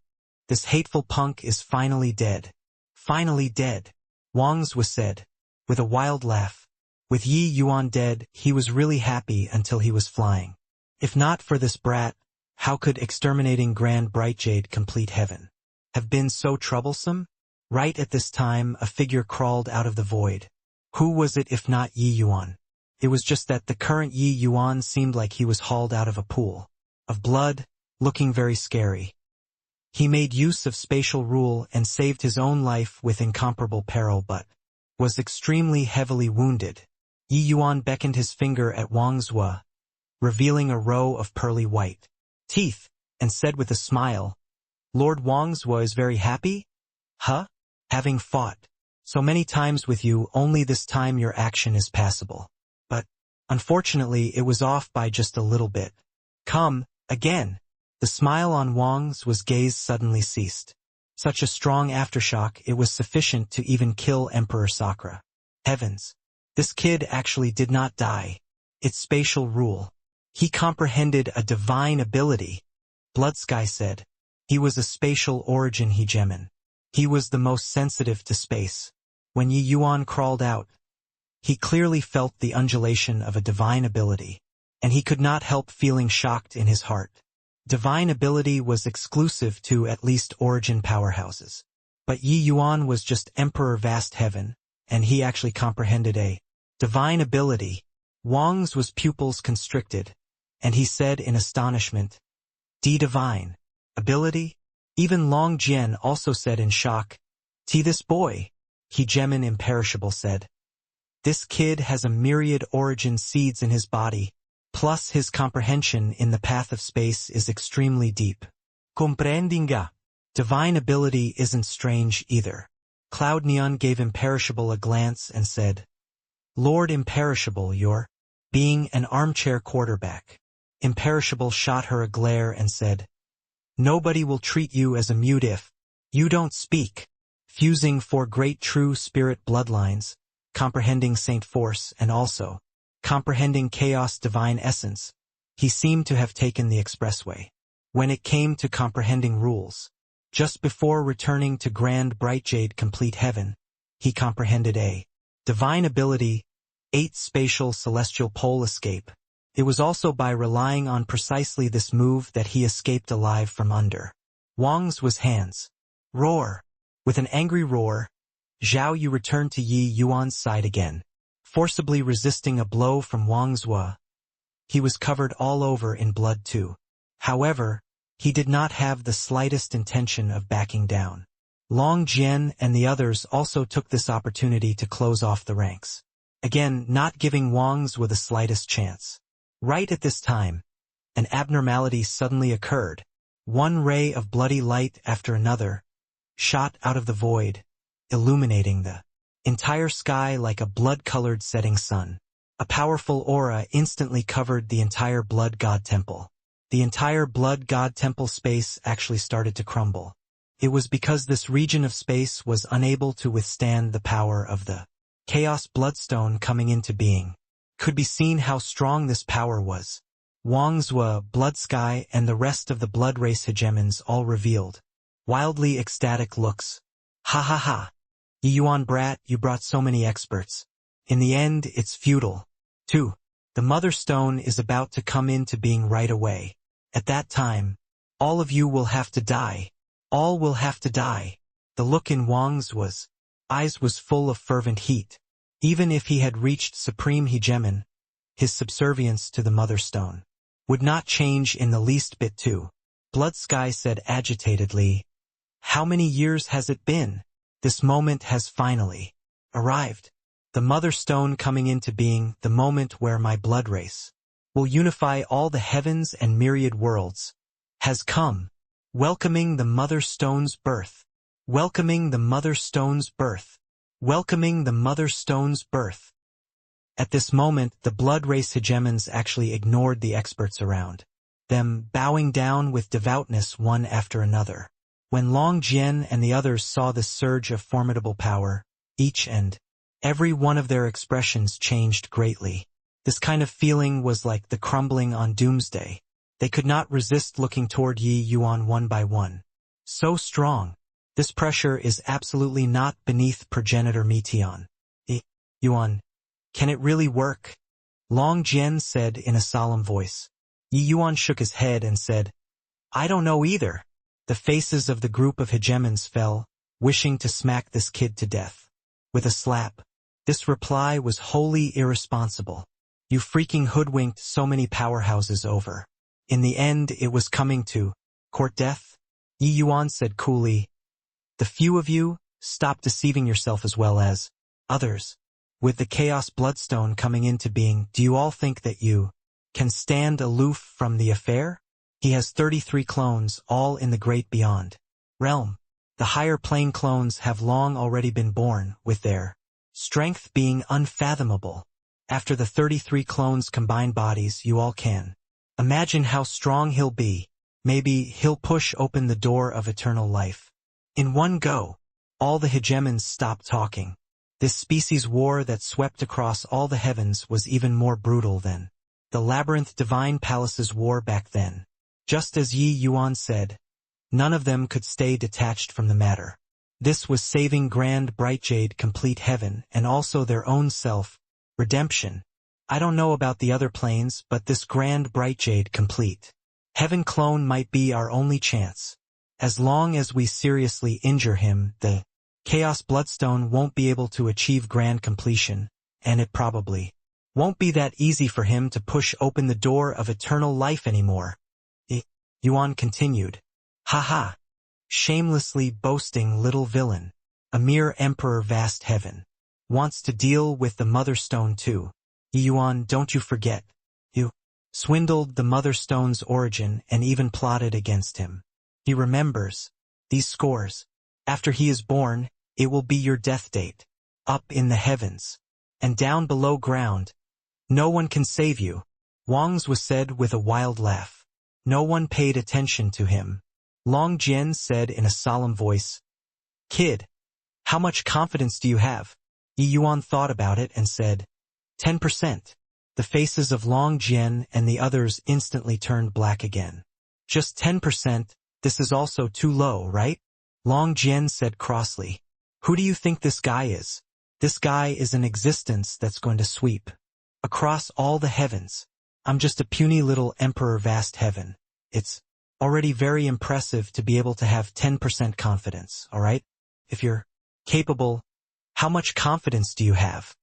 [SPEAKER 1] This hateful punk is finally dead. Finally dead. Wang's was said, with a wild laugh. With Yi Yuan dead, he was really happy until he was flying. If not for this brat, how could exterminating Grand Bright Jade Complete Heaven have been so troublesome? Right at this time, a figure crawled out of the void. Who was it if not Yi Yuan? It was just that the current Yi Yuan seemed like he was hauled out of a pool of blood, looking very scary. He made use of spatial rule and saved his own life with incomparable peril but was extremely heavily wounded. Yi Yuan beckoned his finger at Wang Zhuo, revealing a row of pearly white teeth, and said with a smile, "Lord Wang Zhuo is very happy? Huh? Having fought so many times with you, only this time your action is passable. But, unfortunately, it was off by just a little bit. Come, again." The smile on Wang's was gaze suddenly ceased. Such a strong aftershock, it was sufficient to even kill Emperor Sakura. Heavens! This kid actually did not die. It's spatial rule. He comprehended a divine ability. Blood Sky said. He was a spatial origin hegemon. He was the most sensitive to space. When Yi Yuan crawled out, he clearly felt the undulation of a divine ability, and he could not help feeling shocked in his heart. Divine ability was exclusive to at least origin powerhouses. But Yi Yuan was just Emperor Vast Heaven, and he actually comprehended a divine ability. Wang's was pupils constricted, and he said in astonishment, "Divine ability?" Even Long Jian also said in shock, This boy," Hegemon Imperishable said. "This kid has a myriad origin seeds in his body. Plus his comprehension in the path of space is extremely deep. Comprendinga. Divine ability isn't strange either." Cloud Neon gave Imperishable a glance and said, "Lord Imperishable, you're being an armchair quarterback." Imperishable shot her a glare and said, "Nobody will treat you as a mute if you don't speak." Fusing 4 great true spirit bloodlines, comprehending Saint Force and also comprehending Chaos Divine Essence, he seemed to have taken the expressway. When it came to comprehending rules, just before returning to Grand Bright Jade Complete Heaven, he comprehended a divine ability, 8 spatial celestial pole escape. It was also by relying on precisely this move that he escaped alive from under Wang's was hands. Roar! With an angry roar, Zhao Yu returned to Yi Yuan's side again, forcibly resisting a blow from Wang's Zhua. He was covered all over in blood too. However, he did not have the slightest intention of backing down. Long Jian and the others also took this opportunity to close off the ranks, again not giving Wang's Zhua the slightest chance. Right at this time, an abnormality suddenly occurred. One ray of bloody light after another shot out of the void, illuminating the entire sky like a blood-colored setting sun. A powerful aura instantly covered the entire Blood God Temple. The entire Blood God Temple space actually started to crumble. It was because this region of space was unable to withstand the power of the Chaos Bloodstone coming into being. Could be seen how strong this power was. Wang Zhua, Blood Sky, and the rest of the Blood Race hegemons all revealed wildly ecstatic looks. Ha ha ha. Yi Yuan brat, you brought so many experts. In the end, it's futile. 2. The Mother Stone is about to come into being right away. At that time, all of you will have to die. All will have to die. The look in Wang's eyes was full of fervent heat. Even if he had reached Supreme Hegemon, his subservience to the Mother Stone would not change in the least bit too. Blood Sky said agitatedly, how many years has it been? This moment has finally arrived. The Mother Stone coming into being, the moment where my blood race will unify all the heavens and myriad worlds, has come. Welcoming the Mother Stone's birth. Welcoming the Mother Stone's birth. Welcoming the Mother Stone's birth. At this moment, the Blood Race hegemons actually ignored the experts around them, bowing down with devoutness one after another. When Long Jian and the others saw this surge of formidable power, each and every one of their expressions changed greatly. This kind of feeling was like the crumbling on doomsday. They could not resist looking toward Yi Yuan one by one. So strong. This pressure is absolutely not beneath progenitor Meteon. Yi Yuan, can it really work? Long Jian said in a solemn voice. Yi Yuan shook his head and said, I don't know either. The faces of the group of hegemons fell, wishing to smack this kid to death with a slap. This reply was wholly irresponsible. You freaking hoodwinked so many powerhouses over. In the end, it was coming to court death. Yi Yuan said coolly, the few of you, stop deceiving yourself as well as others. With the Chaos Bloodstone coming into being, do you all think that you can stand aloof from the affair? He has 33 clones, all in the great beyond realm. The higher plane clones have long already been born, with their strength being unfathomable. After the 33 clones' combined bodies, you all can imagine how strong he'll be. Maybe he'll push open the door of eternal life. In one go, all the hegemons stopped talking. This species war that swept across all the heavens was even more brutal than the Labyrinth Divine Palace's war back then. Just as Yi Yuan said, none of them could stay detached from the matter. This was saving Grand Brightjade complete heaven and also their own self-redemption. I don't know about the other planes, but this Grand Brightjade complete heaven clone might be our only chance. As long as we seriously injure him, the Chaos Bloodstone won't be able to achieve grand completion, and it probably won't be that easy for him to push open the door of eternal life anymore. Yuan continued. Ha ha. Shamelessly boasting little villain. A mere emperor vast heaven. Wants to deal with the Mother Stone too. Yuan, don't you forget. You swindled the Mother Stone's origin and even plotted against him. He remembers these scores. After he is born, it will be your death date. Up in the heavens. And down below ground. No one can save you. Wang's was said with a wild laugh. No one paid attention to him. Long Jian said in a solemn voice, Kid, how much confidence do you have? Yi Yuan thought about it and said, 10%. The faces of Long Jian and the others instantly turned black again. Just 10%, this is also too low, right? Long Jian said crossly. Who do you think this guy is? This guy is an existence that's going to sweep across all the heavens. I'm just a puny little emperor vast heaven. It's Already very impressive to be able to have 10% confidence, alright? If you're capable, how much confidence do you have?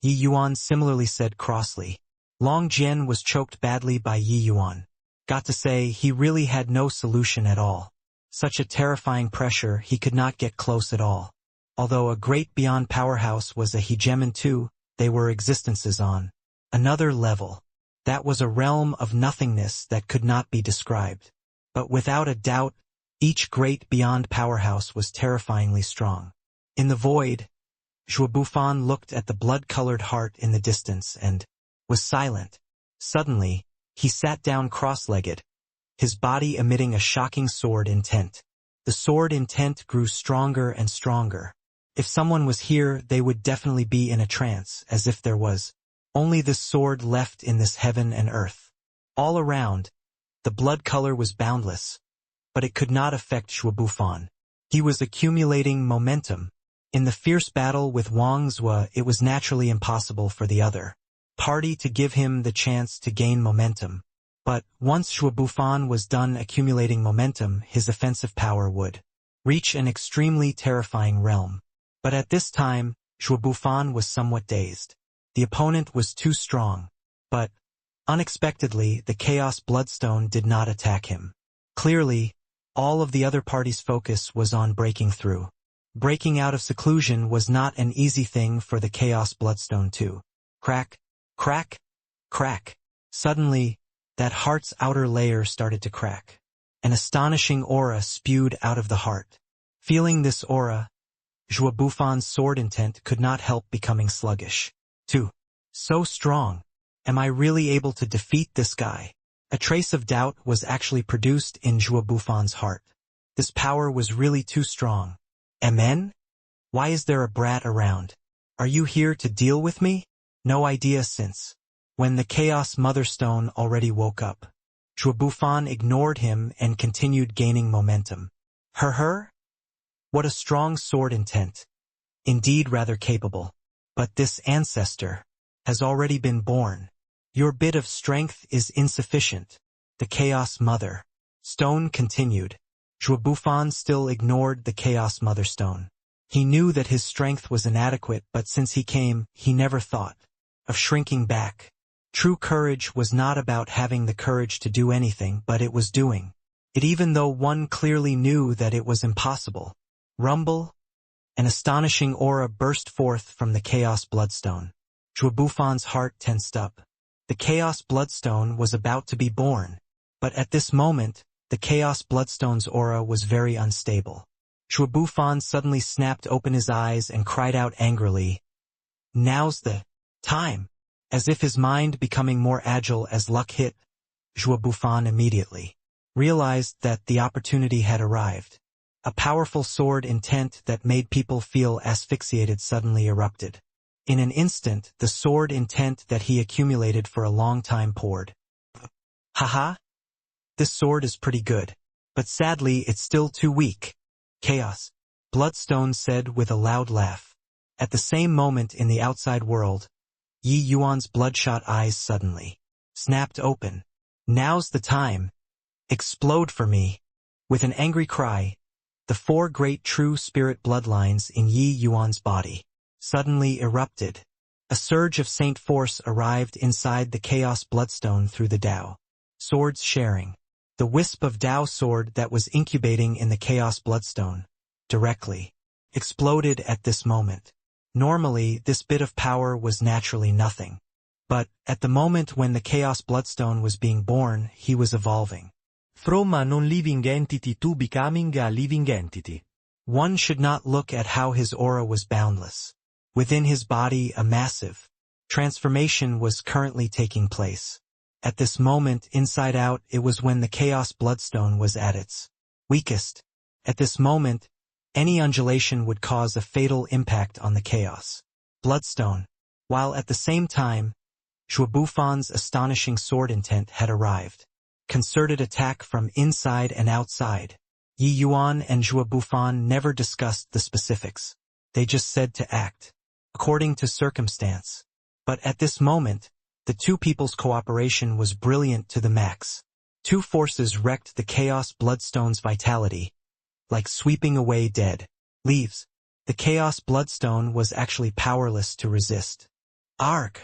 [SPEAKER 1] Yi Yuan similarly said crossly. Long Jian was choked badly by Yi Yuan. Got to say, he really had no solution at all. Such a terrifying pressure, he could not get close at all. Although a great beyond powerhouse was a hegemon too, they were existences on another level. That was a realm of nothingness that could not be described. But without a doubt, each great beyond powerhouse was terrifyingly strong. In the void, Zhuo Bufan looked at the blood-colored heart in the distance and was silent. Suddenly, he sat down cross-legged, his body emitting a shocking sword intent. The sword intent grew stronger and stronger. If someone was here, they would definitely be in a trance, as if there was only this sword left in this heaven and earth. All around, the blood color was boundless, but it could not affect Zhuo Bufan. He was accumulating momentum. In the fierce battle with Wang Zue, it was naturally impossible for the other party to give him the chance to gain momentum. But once Zhuo Bufan was done accumulating momentum, his offensive power would reach an extremely terrifying realm. But at this time, Zhuo Bufan was somewhat dazed. The opponent was too strong. But unexpectedly, the Chaos Bloodstone did not attack him. Clearly, all of the other party's focus was on breaking through. Breaking out of seclusion was not an easy thing for the Chaos Bloodstone too. Crack, crack, crack. Suddenly, that heart's outer layer started to crack. An astonishing aura spewed out of the heart. Feeling this aura, Zhuo Bufan's sword intent could not help becoming sluggish. Too so strong. Am I really able to defeat this guy? A trace of doubt was actually produced in Zhuo Bufan's heart. This power was really too strong. MN? Why is there a brat around? Are you here to deal with me? No idea since. When the Chaos Motherstone already woke up, Zhuo Bufan ignored him and continued gaining momentum. Her? What a strong sword intent. Indeed rather capable. But this ancestor has already been born. Your bit of strength is insufficient. The Chaos Mother Stone continued. Zhuo Bufan still ignored the Chaos Mother Stone. He knew that his strength was inadequate, but since he came, he never thought of shrinking back. True courage was not about having the courage to do anything, but it was doing it even though one clearly knew that it was impossible. Rumble. An astonishing aura burst forth from the Chaos Bloodstone. Zhuo Bufan's heart tensed up. The Chaos Bloodstone was about to be born. But at this moment, the Chaos Bloodstone's aura was very unstable. Zhuo Bufan suddenly snapped open his eyes and cried out angrily, "Now's the time!" As if his mind becoming more agile as luck hit, Zhuo Bufan immediately realized that the opportunity had arrived. A powerful sword intent that made people feel asphyxiated suddenly erupted. In an instant, the sword intent that he accumulated for a long time poured. Haha! This sword is pretty good. But sadly, it's still too weak. Chaos Bloodstone said with a loud laugh. At the same moment in the outside world, Yi Yuan's bloodshot eyes suddenly snapped open. Now's the time. Explode for me. With an angry cry, the four great true spirit bloodlines in Yi Yuan's body suddenly erupted. A surge of saint force arrived inside the Chaos Bloodstone through the Tao swords sharing. The wisp of Tao sword that was incubating in the Chaos Bloodstone directly exploded at this moment. Normally, this bit of power was naturally nothing. But, at the moment when the Chaos Bloodstone was being born, he was evolving.
[SPEAKER 3] From a non-living entity to becoming a living entity.
[SPEAKER 1] One should not look at how his aura was boundless. Within his body, a massive transformation was currently taking place. At this moment, inside out, it was when the Chaos Bloodstone was at its weakest. At this moment, any undulation would cause a fatal impact on the Chaos Bloodstone. While at the same time, Zhuo Bufan's astonishing sword intent had arrived. Concerted attack from inside and outside. Yi Yuan and Zhuo Bufan never discussed the specifics. They just said to act according to circumstance. But at this moment, the two people's cooperation was brilliant to the max. Two forces wrecked the Chaos Bloodstone's vitality, like sweeping away dead leaves. The Chaos Bloodstone was actually powerless to resist. Arg!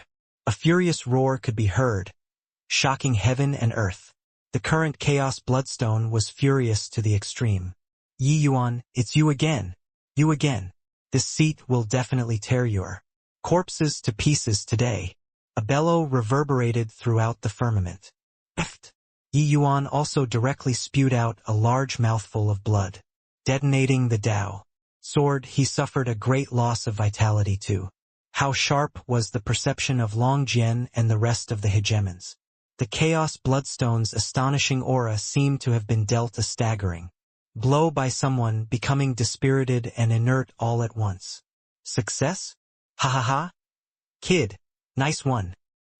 [SPEAKER 1] A furious roar could be heard, shocking heaven and earth. The current Chaos Bloodstone was furious to the extreme. Yi Yuan, it's you again. You again. This seat will definitely tear your corpses to pieces today. A bellow reverberated throughout the firmament. Eft! Yi Yuan also directly spewed out a large mouthful of blood, detonating the Tao sword. He suffered a great loss of vitality too. How sharp was the perception of Long Jian and the rest of the hegemons. The Chaos Bloodstone's astonishing aura seemed to have been dealt a staggering blow by someone, becoming dispirited and inert all at once. Success? Ha ha ha! Kid, nice one,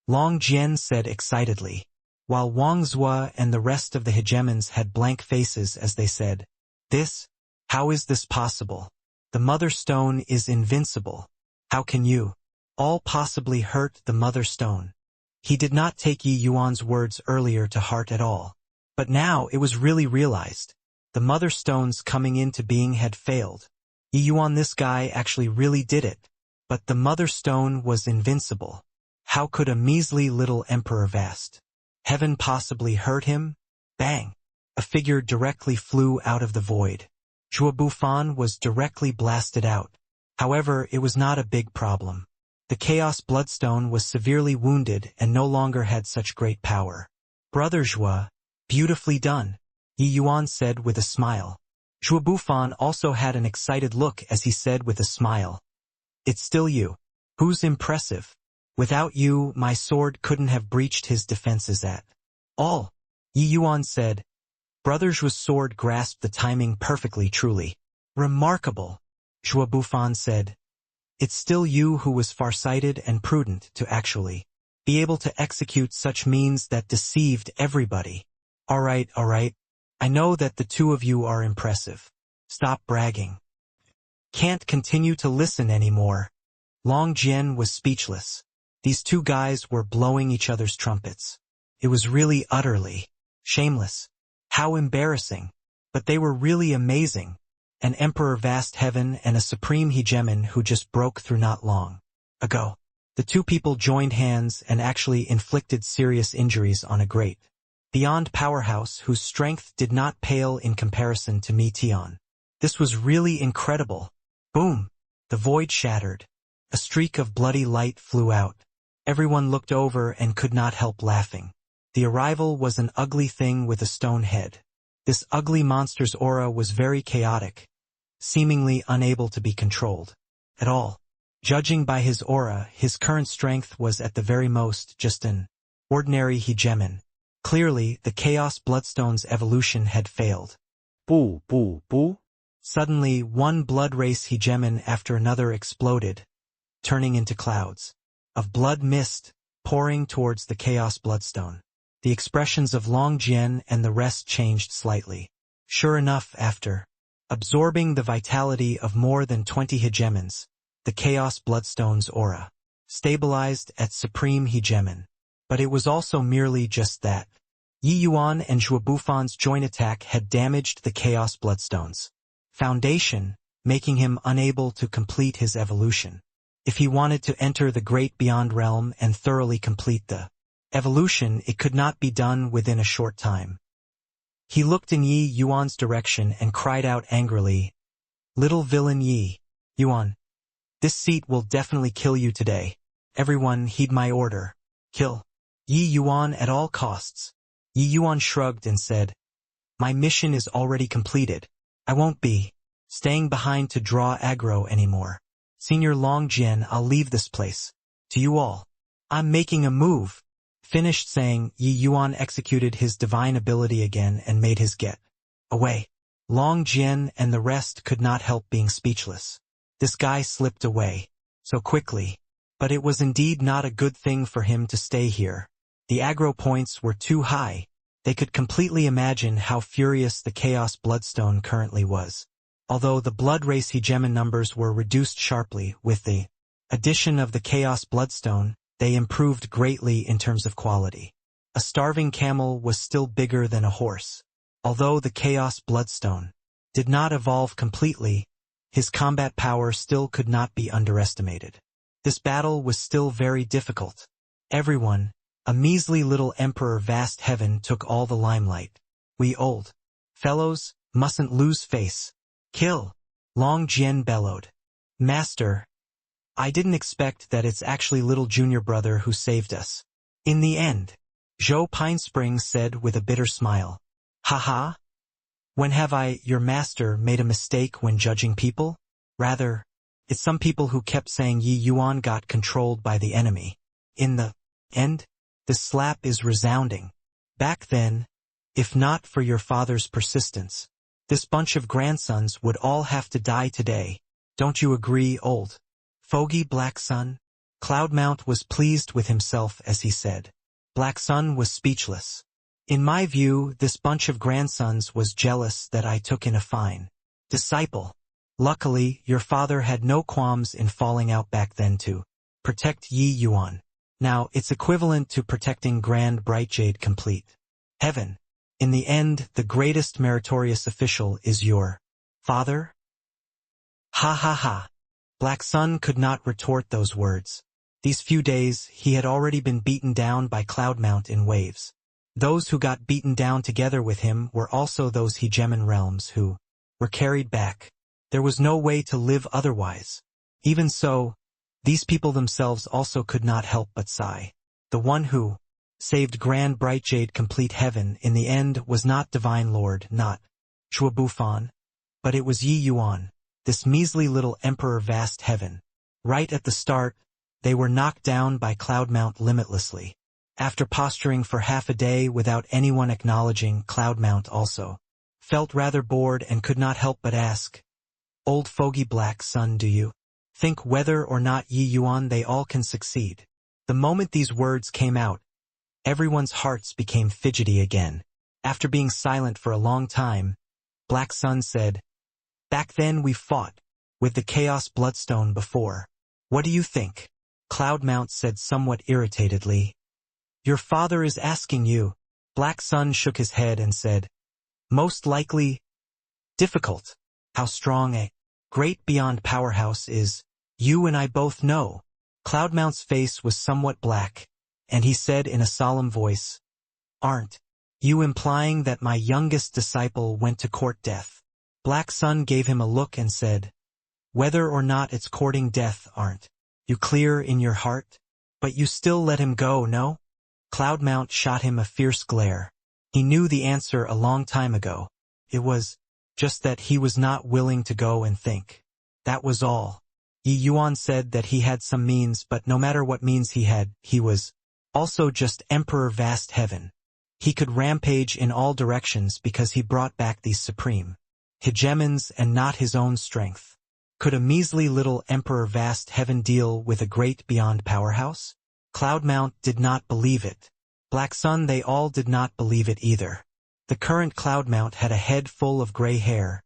[SPEAKER 1] Long Jian said excitedly, while Wang Zhua and the rest of the hegemons had blank faces as they said, "This? How is this possible? The Mother Stone is invincible. How can you all possibly hurt the Mother Stone?" He did not take Yi Yuan's words earlier to heart at all. But now it was really realized. The Mother Stone's coming into being had failed. Yi Yuan, this guy actually really did it. But the Mother Stone was invincible. How could a measly little Emperor Vast Heaven possibly hurt him? Bang! A figure directly flew out of the void. Zhuo Bufan was directly blasted out. However, it was not a big problem. The Chaos Bloodstone was severely wounded and no longer had such great power. Brother Zhuo, beautifully done, Yi Yuan said with a smile. Zhuo Bufan also had an excited look as he said with a smile, "It's still you. Who's impressive? Without you, my sword couldn't have breached his defenses at all," Yi Yuan said. Brother Zhuo's sword grasped the timing perfectly. Truly remarkable, Zhuo Bufan said. "It's still you who was farsighted and prudent to actually be able to execute such means that deceived everybody. All right. I know that the two of you are impressive. Stop bragging. Can't continue to listen anymore." Long Jian was speechless. These two guys were blowing each other's trumpets. It was really utterly shameless. How embarrassing. But they were really amazing. An Emperor Vast Heaven and a Supreme Hegemon who just broke through not long ago. The two people joined hands and actually inflicted serious injuries on a great beyond powerhouse whose strength did not pale in comparison to Mi Tian. This was really incredible. Boom! The void shattered. A streak of bloody light flew out. Everyone looked over and could not help laughing. The arrival was an ugly thing with a stone head. This ugly monster's aura was very chaotic, seemingly unable to be controlled at all. Judging by his aura, his current strength was at the very most just an ordinary hegemon. Clearly, the Chaos Bloodstone's evolution had failed.
[SPEAKER 2] Boo, boo, boo.
[SPEAKER 1] Suddenly, one blood race hegemon after another exploded, turning into clouds of blood mist, pouring towards the Chaos Bloodstone. The expressions of Long Jian and the rest changed slightly. Sure enough, after absorbing the vitality of more than 20 hegemons, the Chaos Bloodstone's aura stabilized at Supreme Hegemon. But it was also merely just that. Yi Yuan and Zhuo Bufan's joint attack had damaged the Chaos Bloodstone's foundation, making him unable to complete his evolution. If he wanted to enter the Great Beyond Realm and thoroughly complete the evolution, it could not be done within a short time. He looked in Yi Yuan's direction and cried out angrily, "Little villain Yi Yuan, this seat will definitely kill you today. Everyone heed my order. Kill Yi Yuan at all costs." Yi Yuan shrugged and said, "My mission is already completed. I won't be staying behind to draw aggro anymore. Senior Long Jian, I'll leave this place. To you all. I'm making a move." Finished saying, Yi Yuan executed his divine ability again and made his get away. Long Jian and the rest could not help being speechless. This guy slipped away so quickly. But it was indeed not a good thing for him to stay here. The aggro points were too high. They could completely imagine how furious the Chaos Bloodstone currently was. Although the blood race hegemon numbers were reduced sharply with the addition of the Chaos Bloodstone, they improved greatly in terms of quality. A starving camel was still bigger than a horse. Although the Chaos Bloodstone did not evolve completely, his combat power still could not be underestimated. This battle was still very difficult. Everyone, a measly little Emperor Vast Heaven, took all the limelight. We old fellows mustn't lose face. Kill! Long Jian bellowed. Master, I didn't expect that it's actually little junior brother who saved us. In the end, Zhou Pinespring said with a bitter smile. Haha. When have I, your master, made a mistake when judging people? Rather, it's some people who kept saying Yi Yuan got controlled by the enemy. In the end, this slap is resounding. Back then, if not for your father's persistence, this bunch of grandsons would all have to die today. Don't you agree, old fogey Black Sun? Cloudmount was pleased with himself as he said. Black Sun was speechless. In my view, this bunch of grandsons was jealous that I took in a fine disciple. Luckily, your father had no qualms in falling out back then to protect Yi Yuan. Now, it's equivalent to protecting Grand Brightjade complete. Heaven. In the end, the greatest meritorious official is your father? Ha ha ha. Black Sun could not retort those words. These few days, he had already been beaten down by Cloudmount in waves. Those who got beaten down together with him were also those hegemon realms who were carried back. There was no way to live otherwise. Even so, these people themselves also could not help but sigh. The one who saved Grand Brightjade complete heaven in the end was not Divine Lord, not Shuabufan, but it was Yi Yuan, this measly little Emperor Vast Heaven. Right at the start, they were knocked down by Cloudmount limitlessly. After posturing for half a day without anyone acknowledging, Cloudmount also felt rather bored and could not help but ask, Old fogey Black Sun, do you think whether or not Yi Yuan they all can succeed? The moment these words came out, everyone's hearts became fidgety again. After being silent for a long time, Black Sun said, Back then we fought with the Chaos Bloodstone before. What do you think? Cloudmount said somewhat irritatedly. Your father is asking you. Black Sun shook his head and said, Most likely difficult. How strong a great beyond powerhouse is, you and I both know. Cloudmount's face was somewhat black, and he said in a solemn voice, Aren't you implying that my youngest disciple went to court death? Black Sun gave him a look and said, Whether or not it's courting death, aren't you clear in your heart? But you still let him go, no? Cloudmount shot him a fierce glare. He knew the answer a long time ago. It was just that he was not willing to go and think. That was all. Yi Yuan said that he had some means, but no matter what means he had, he was also just Emperor Vast Heaven. He could rampage in all directions because he brought back these supreme hegemons and not his own strength. Could a measly little Emperor Vast Heaven deal with a great beyond powerhouse? Cloudmount did not believe it. Black Sun, they all did not believe it either. The current Cloudmount had a head full of gray hair,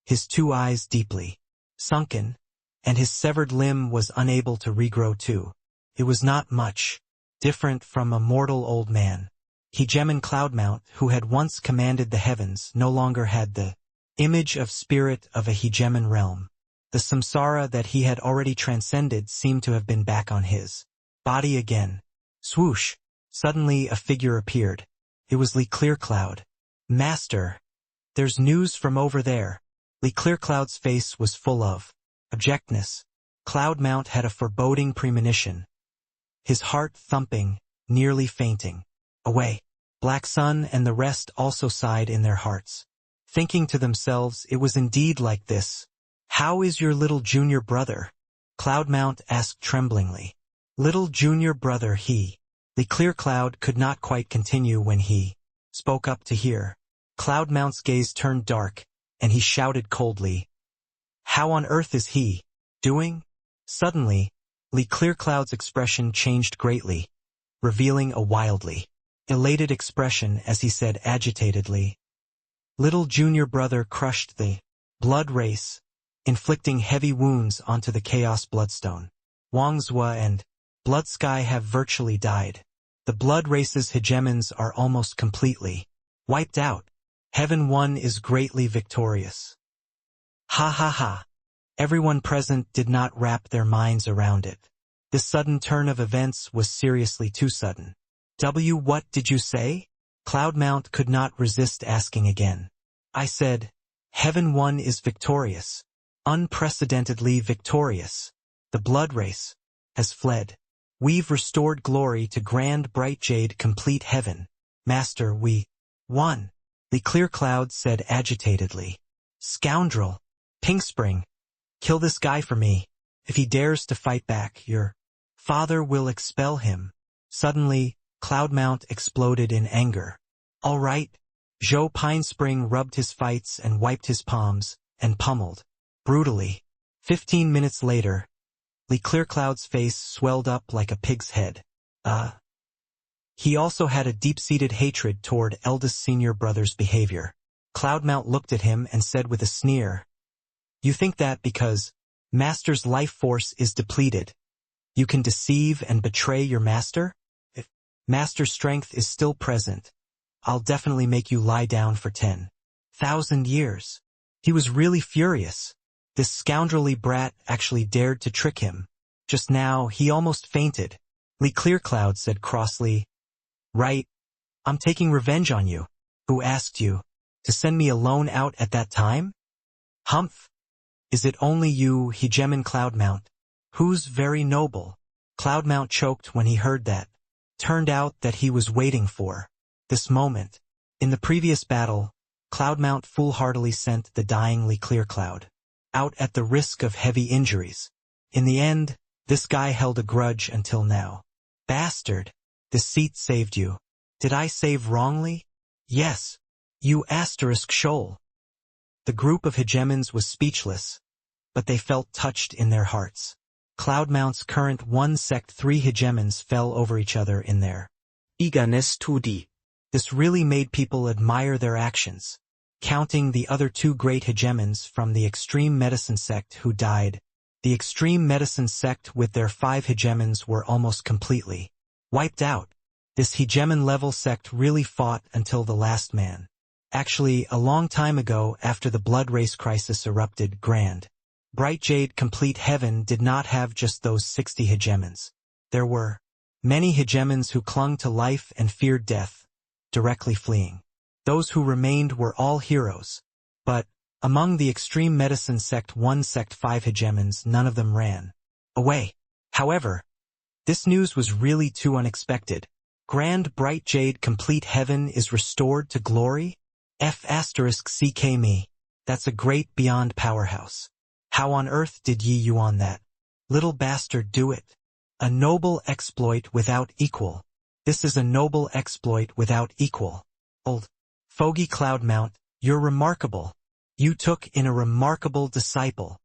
[SPEAKER 1] his two eyes deeply sunken, and his severed limb was unable to regrow too. It was not much different from a mortal old man. Hegemon Cloudmount, who had once commanded the heavens, no longer had the image of spirit of a hegemon realm. The samsara that he had already transcended seemed to have been back on his body again. Swoosh! Suddenly a figure appeared. It was Lee Clearcloud. Master, there's news from over there. Lee Clearcloud's face was full of abjectness. Cloudmount had a foreboding premonition. His heart thumping, nearly fainting. Away. Black Sun and the rest also sighed in their hearts, thinking to themselves, it was indeed like this. How is your little junior brother? Cloudmount asked tremblingly. Little junior brother he. Lee Clearcloud could not quite continue when he spoke up to hear. Cloudmount's gaze turned dark, and he shouted coldly, How on earth is he doing? Suddenly, Lee Clearcloud's expression changed greatly, revealing a wildly elated expression as he said agitatedly, Little junior brother crushed the blood race, inflicting heavy wounds onto the Chaos Bloodstone. Wang Zhua and Blood Sky have virtually died. The blood race's hegemons are almost completely wiped out. Heaven One is greatly victorious. Ha ha ha. Everyone present did not wrap their minds around it. This sudden turn of events was seriously too sudden. What did you say? Cloudmount could not resist asking again. I said, Heaven One is victorious. Unprecedentedly victorious. The blood race has fled. We've restored glory to grand bright jade complete heaven. Master, we won. The clear cloud said agitatedly. Scoundrel. Pinkspring. Kill this guy for me. If he dares to fight back, your father will expel him. Suddenly, Cloudmount exploded in anger. All right. Zhou Pinespring rubbed his fights and wiped his palms, and pummeled. Brutally. 15 minutes later, Lee Clearcloud's face swelled up like a pig's head. He also had a deep-seated hatred toward eldest senior brother's behavior. Cloudmount looked at him and said with a sneer, You think that because Master's life force is depleted, you can deceive and betray your master? If Master's strength is still present, I'll definitely make you lie down for 10,000 years. He was really furious. This scoundrelly brat actually dared to trick him. Just now, he almost fainted. Lee Clearcloud said crossly, Right. I'm taking revenge on you. Who asked you to send me alone out at that time? Humph. Is it only you, Hegemon Cloudmount? Who's very noble? Cloudmount choked when he heard that. Turned out that he was waiting for this moment. In the previous battle, Cloudmount foolhardily sent the dying Lee Clearcloud out at the risk of heavy injuries. In the end, this guy held a grudge until now. Bastard. The seat saved you. Did I save wrongly? Yes. You *shoal. The group of hegemons was speechless, but they felt touched in their hearts. Cloudmount's current 1 sect 3 hegemons fell over each other in their eagerness to do. This really made people admire their actions. Counting the other 2 great hegemons from the extreme medicine sect who died, the extreme medicine sect with their 5 hegemons were almost completely wiped out. This hegemon-level sect really fought until the last man. Actually, a long time ago after the blood race crisis erupted, grand bright jade complete heaven did not have just those 60 hegemons. There were many hegemons who clung to life and feared death, directly fleeing. Those who remained were all heroes. But, among the extreme medicine sect 1 sect 5 hegemons, none of them ran away. However, this news was really too unexpected. Grand bright jade complete heaven is restored to glory? *CK me. That's a great beyond powerhouse. How on earth did Yi Yuan that little bastard do it? A noble exploit without equal. This is a noble exploit without equal. Old Foggy Cloudmount, you're remarkable. You took in a remarkable disciple.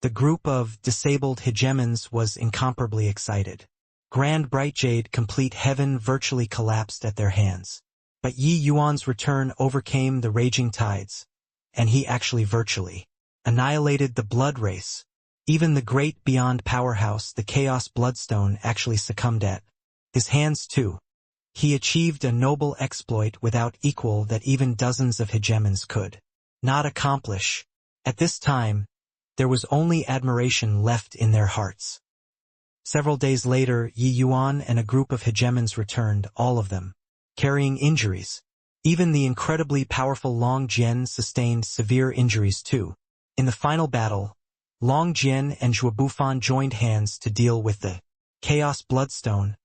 [SPEAKER 1] The group of disabled hegemons was incomparably excited. Grand bright jade complete heaven virtually collapsed at their hands. But Yi Yuan's return overcame the raging tides, and he actually virtually annihilated the blood race. Even the great beyond powerhouse, the Chaos Bloodstone, actually succumbed at his hands too. He achieved a noble exploit without equal that even dozens of hegemons could not accomplish. At this time, there was only admiration left in their hearts. Several days later, Yi Yuan and a group of hegemons returned, all of them carrying injuries. Even the incredibly powerful Long Jian sustained severe injuries too. In the final battle, Long Jian and Zhuobufan joined hands to deal with the Chaos Bloodstone,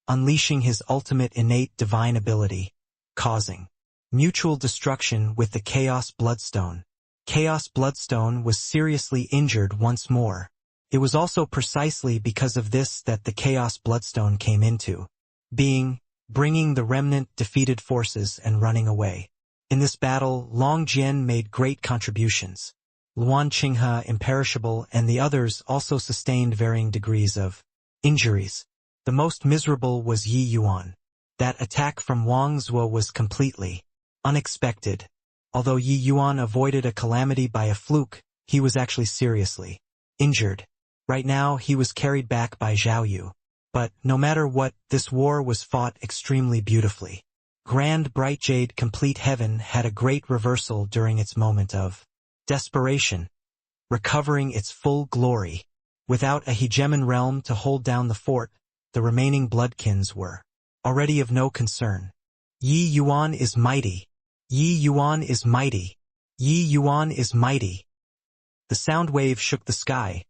[SPEAKER 1] unleashing his ultimate innate divine ability, causing mutual destruction with the Chaos Bloodstone. Chaos Bloodstone was seriously injured once more. It was also precisely because of this that the Chaos Bloodstone came into being, bringing the remnant defeated forces and running away. In this battle, Long Jian made great contributions. Luan Qinghe, Imperishable, and the others also sustained varying degrees of injuries. The most miserable was Yi Yuan. That attack from Wang Zuo was completely unexpected. Although Yi Yuan avoided a calamity by a fluke, he was actually seriously injured. Right now, he was carried back by Zhao Yu. But, no matter what, this war was fought extremely beautifully. Grand Bright Jade Complete Heaven had a great reversal during its moment of desperation, recovering its full glory. Without a hegemon realm to hold down the fort, the remaining bloodkins were already of no concern. Yi Yuan is mighty. Yi Yuan is mighty. Yi Yuan is mighty. The sound wave shook the sky.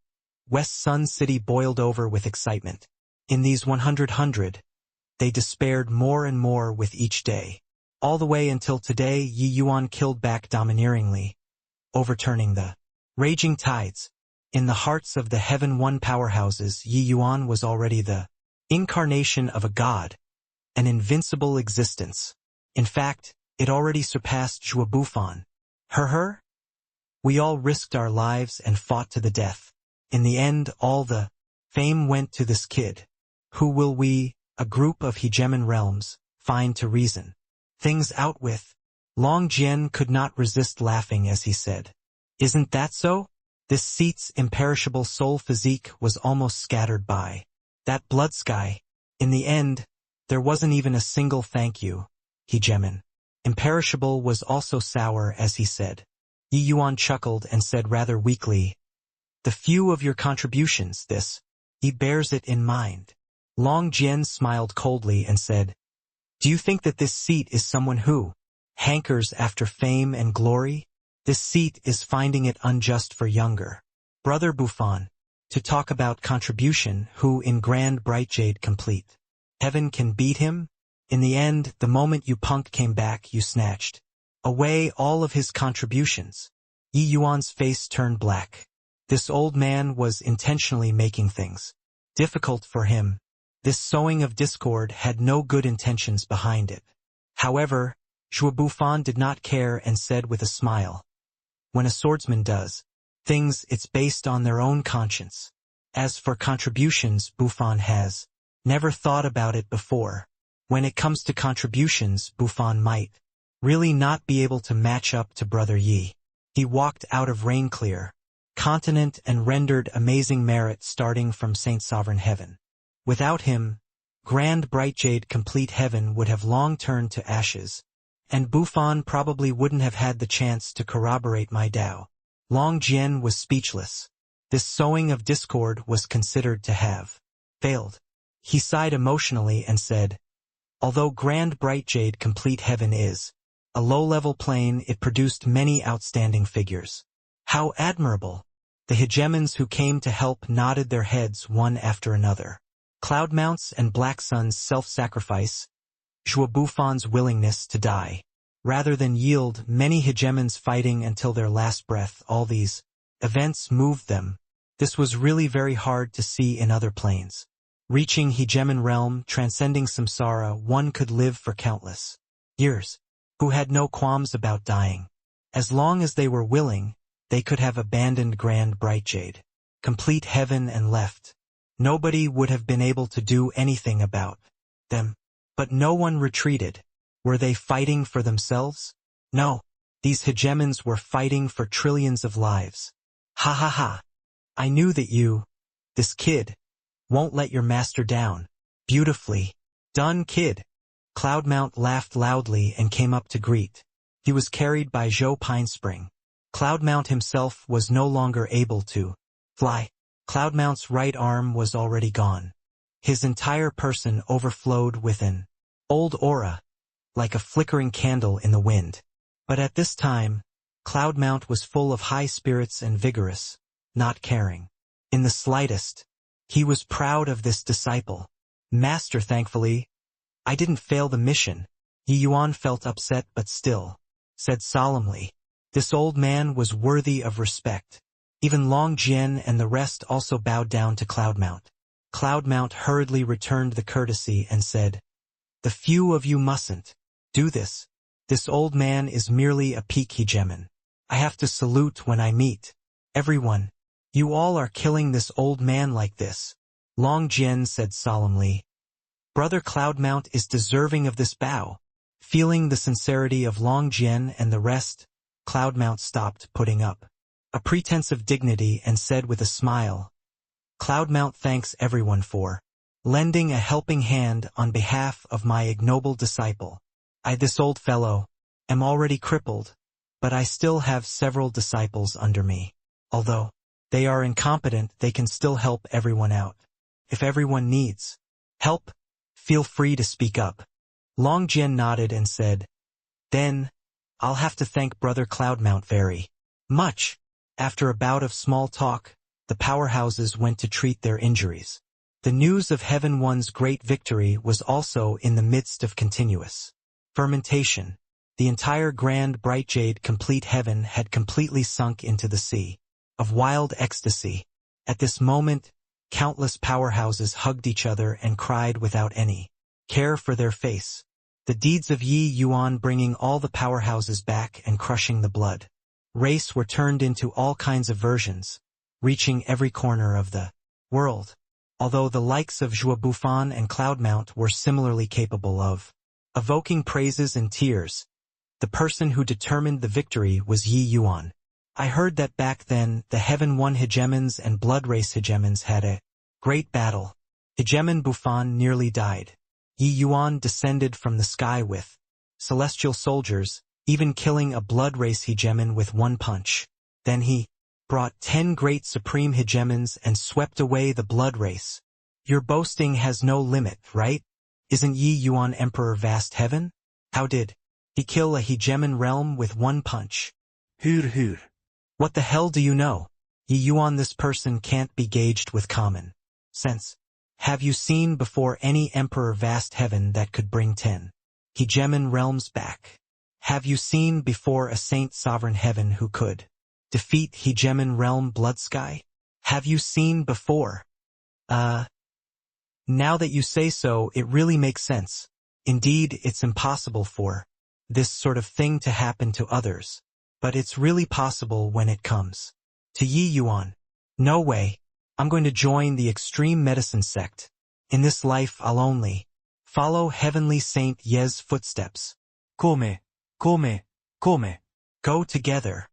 [SPEAKER 1] West Sun City boiled over with excitement. In these 100, they despaired more and more with each day. All the way until today, Yi Yuan killed back domineeringly, overturning the raging tides. In the hearts of the Heaven One powerhouses, Yi Yuan was already the incarnation of a god, an invincible existence. In fact, it already surpassed Zhuo Bufan. Her? We all risked our lives and fought to the death. In the end, all the fame went to this kid. Who will we, a group of hegemon realms, find to reason things out with? Long Jian could not resist laughing as he said, "Isn't that so?" This seat's imperishable soul physique was almost scattered by that blood sky. In the end, there wasn't even a single thank you, hegemon. Imperishable was also sour as he said. Yi Yuan chuckled and said rather weakly, "The few of your contributions, he bears it in mind." Long Jian smiled coldly and said, "Do you think that this seat is someone who hankers after fame and glory? This seat is finding it unjust for younger brother Bufan to talk about contribution who in Grand Bright Jade Complete Heaven can beat him? In the end, the moment you punk came back, you snatched away all of his contributions." Yi Yuan's face turned black. This old man was intentionally making things difficult for him. This sowing of discord had no good intentions behind it. However, Zhuo Bufan did not care and said with a smile, "When a swordsman does things, it's based on their own conscience. As for contributions, Bufan has never thought about it before. When it comes to contributions, Bufan might really not be able to match up to Brother Yi." He walked out of Rainclear continent and rendered amazing merit starting from Saint Sovereign Heaven. Without him, Grand Bright Jade Complete Heaven would have long turned to ashes, and Bufan probably wouldn't have had the chance to corroborate my Dao. Long Jian was speechless. This sowing of discord was considered to have failed. He sighed emotionally and said, "Although Grand Bright Jade Complete Heaven is a low-level plane, it produced many outstanding figures. How admirable!" The hegemons who came to help nodded their heads one after another. Cloudmount's and Black Sun's self-sacrifice, Zhuo Bufan's willingness to die, rather than yield, many hegemons fighting until their last breath, all these events moved them. This was really very hard to see in other planes. Reaching hegemon realm, transcending samsara, one could live for countless years, who had no qualms about dying. As long as they were willing, they could have abandoned Grand Bright Jade Complete Heaven and left. Nobody would have been able to do anything about them. But no one retreated. Were they fighting for themselves? No. These hegemons were fighting for trillions of lives. Ha ha ha. I knew that you, this kid, won't let your master down. Beautifully done, kid. Cloudmount laughed loudly and came up to greet. He was carried by Zhou Pinespring. Cloudmount himself was no longer able to fly. Cloudmount's right arm was already gone. His entire person overflowed with an old aura, like a flickering candle in the wind. But at this time, Cloudmount was full of high spirits and vigorous, not caring in the slightest. He was proud of this disciple. "Master, thankfully, I didn't fail the mission." Yi Yuan felt upset but still said solemnly, "This old man was worthy of respect." Even Long Jian and the rest also bowed down to Cloudmount. Cloudmount hurriedly returned the courtesy and said, "The few of you mustn't do this. This old man is merely a peak hegemon. I have to salute when I meet everyone. You all are killing this old man like this." Long Jian said solemnly, "Brother Cloudmount is deserving of this bow." Feeling the sincerity of Long Jian and the rest, Cloudmount stopped putting up a pretense of dignity and said with a smile, "Cloudmount thanks everyone for lending a helping hand on behalf of my ignoble disciple. This old fellow, am already crippled, but I still have several disciples under me. Although they are incompetent, they can still help everyone out. If everyone needs help, feel free to speak up. Long Jian nodded and said, then, I'll have to thank Brother Cloudmount very much. After a bout of small talk, the powerhouses went to treat their injuries. The news of Heaven One's great victory was also in the midst of continuous fermentation. The entire grand bright jade complete heaven had completely sunk into the sea of wild ecstasy. At this moment, countless powerhouses hugged each other and cried without any care for their face. The deeds of Yi Yuan bringing all the powerhouses back and crushing the blood race were turned into all kinds of versions, reaching every corner of the world. Although the likes of Zhuo Bufan and Cloudmount were similarly capable of evoking praises and tears, the person who determined the victory was Yi Yuan. I heard that back then the Heaven One hegemons and Blood Race hegemons had a great battle. Hegemon Bufan nearly died. Yi Yuan descended from the sky with celestial soldiers, even killing a Blood Race hegemon with one punch. Then he brought 10 great supreme hegemons and swept away the Blood Race. Your boasting has no limit, right? Isn't Yi Yuan Emperor Vast Heaven? How did he kill a hegemon realm with one punch?
[SPEAKER 3] Huur.
[SPEAKER 1] What the hell do you know? Yi Yuan, this person can't be gauged with common sense. Have you seen before any Emperor Vast Heaven that could bring 10 hegemon realms back? Have you seen before a Saint Sovereign Heaven who could defeat hegemon realm Blood Sky? Have you seen before? Now that you say so, it really makes sense. Indeed, it's impossible for this sort of thing to happen to others. But it's really possible when it comes to Yi Yuan. No way. I'm going to join the extreme medicine sect. In this life I'll only follow Heavenly Saint Ye's footsteps.
[SPEAKER 3] Come.
[SPEAKER 1] Go together.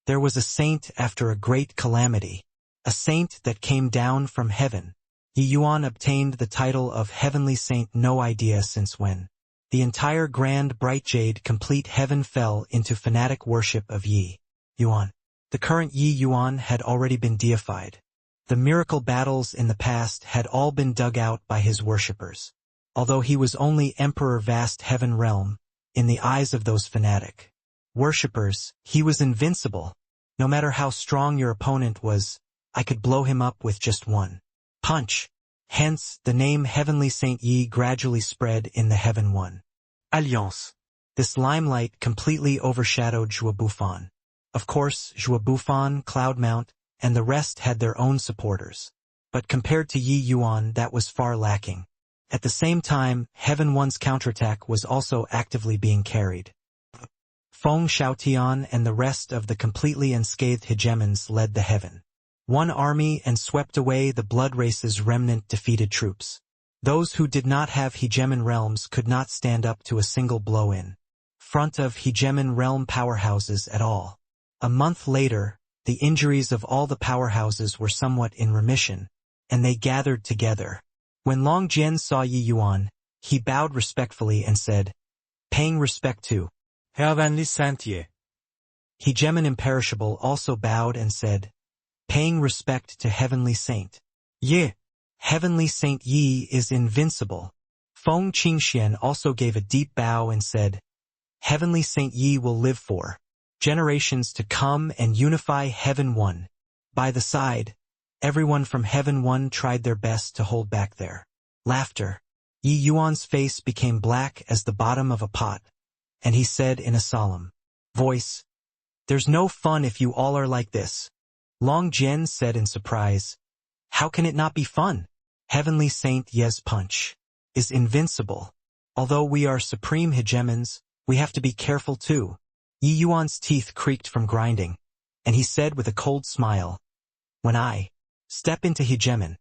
[SPEAKER 1] There was a saint after a great calamity. A saint that came down from heaven. Yi Yuan obtained the title of Heavenly Saint no idea since when. The entire grand bright jade complete heaven fell into fanatic worship of Yi Yuan. The current Yi Yuan had already been deified. The miracle battles in the past had all been dug out by his worshippers. Although he was only Emperor Vast Heaven Realm, in the eyes of those fanatic worshippers, he was invincible. No matter how strong your opponent was, I could blow him up with just one punch. Hence, the name Heavenly Saint Yi gradually spread in the Heaven One Alliance. This limelight completely overshadowed Zhuo Bufan. Of course, Zhuo Bufan, Cloudmount, and the rest had their own supporters. But compared to Yi Yuan, that was far lacking. At the same time, Heaven One's counterattack was also actively being carried. Feng Xiaotian and the rest of the completely unscathed hegemons led the Heaven One army and swept away the Blood Race's remnant defeated troops. Those who did not have hegemon realms could not stand up to a single blow in front of hegemon realm powerhouses at all. A month later, the injuries of all the powerhouses were somewhat in remission, and they gathered together. When Long Jian saw Yi Yuan, he bowed respectfully and said, paying respect to
[SPEAKER 2] Heavenly Saint Yi.
[SPEAKER 1] Hegemon Imperishable also bowed and said, paying respect to Heavenly Saint Yi. Heavenly Saint Yi is invincible. Feng Qingxian also gave a deep bow and said, Heavenly Saint Yi will live for generations to come and unify Heaven One. By the side, everyone from Heaven One tried their best to hold back their laughter. Yi Yuan's face became black as the bottom of a pot, and he said in a solemn voice, there's no fun if you all are like this. Long Jian said in surprise, how can it not be fun? Heavenly Saint Ye's punch is invincible. Although we are supreme hegemons, we have to be careful too. Yi Yuan's teeth creaked from grinding, and he said with a cold smile, when I step into hegemon,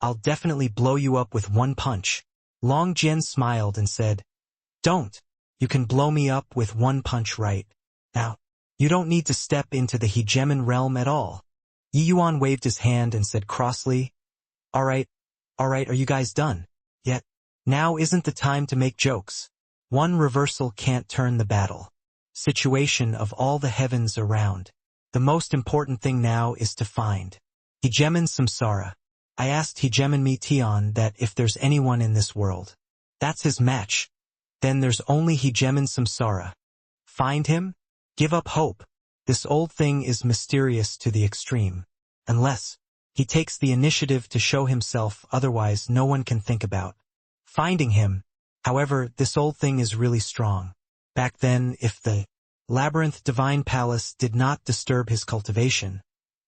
[SPEAKER 1] I'll definitely blow you up with one punch. Long Jian smiled and said, don't. You can blow me up with one punch right now. You don't need to step into the hegemon realm at all. Yi Yuan waved his hand and said crossly, all right, Alright, are you guys done? Yet, now isn't the time to make jokes. One reversal can't turn the battle. Situation of all the heavens around. The most important thing now is to find Hegeman Samsara. I asked Hegeman Tion that if there's anyone in this world that's his match, then there's only Hegeman Samsara. Find him? Give up hope. This old thing is mysterious to the extreme. Unless he takes the initiative to show himself, otherwise no one can think about finding him. However, this old thing is really strong. Back then, if the Labyrinth Divine Palace did not disturb his cultivation,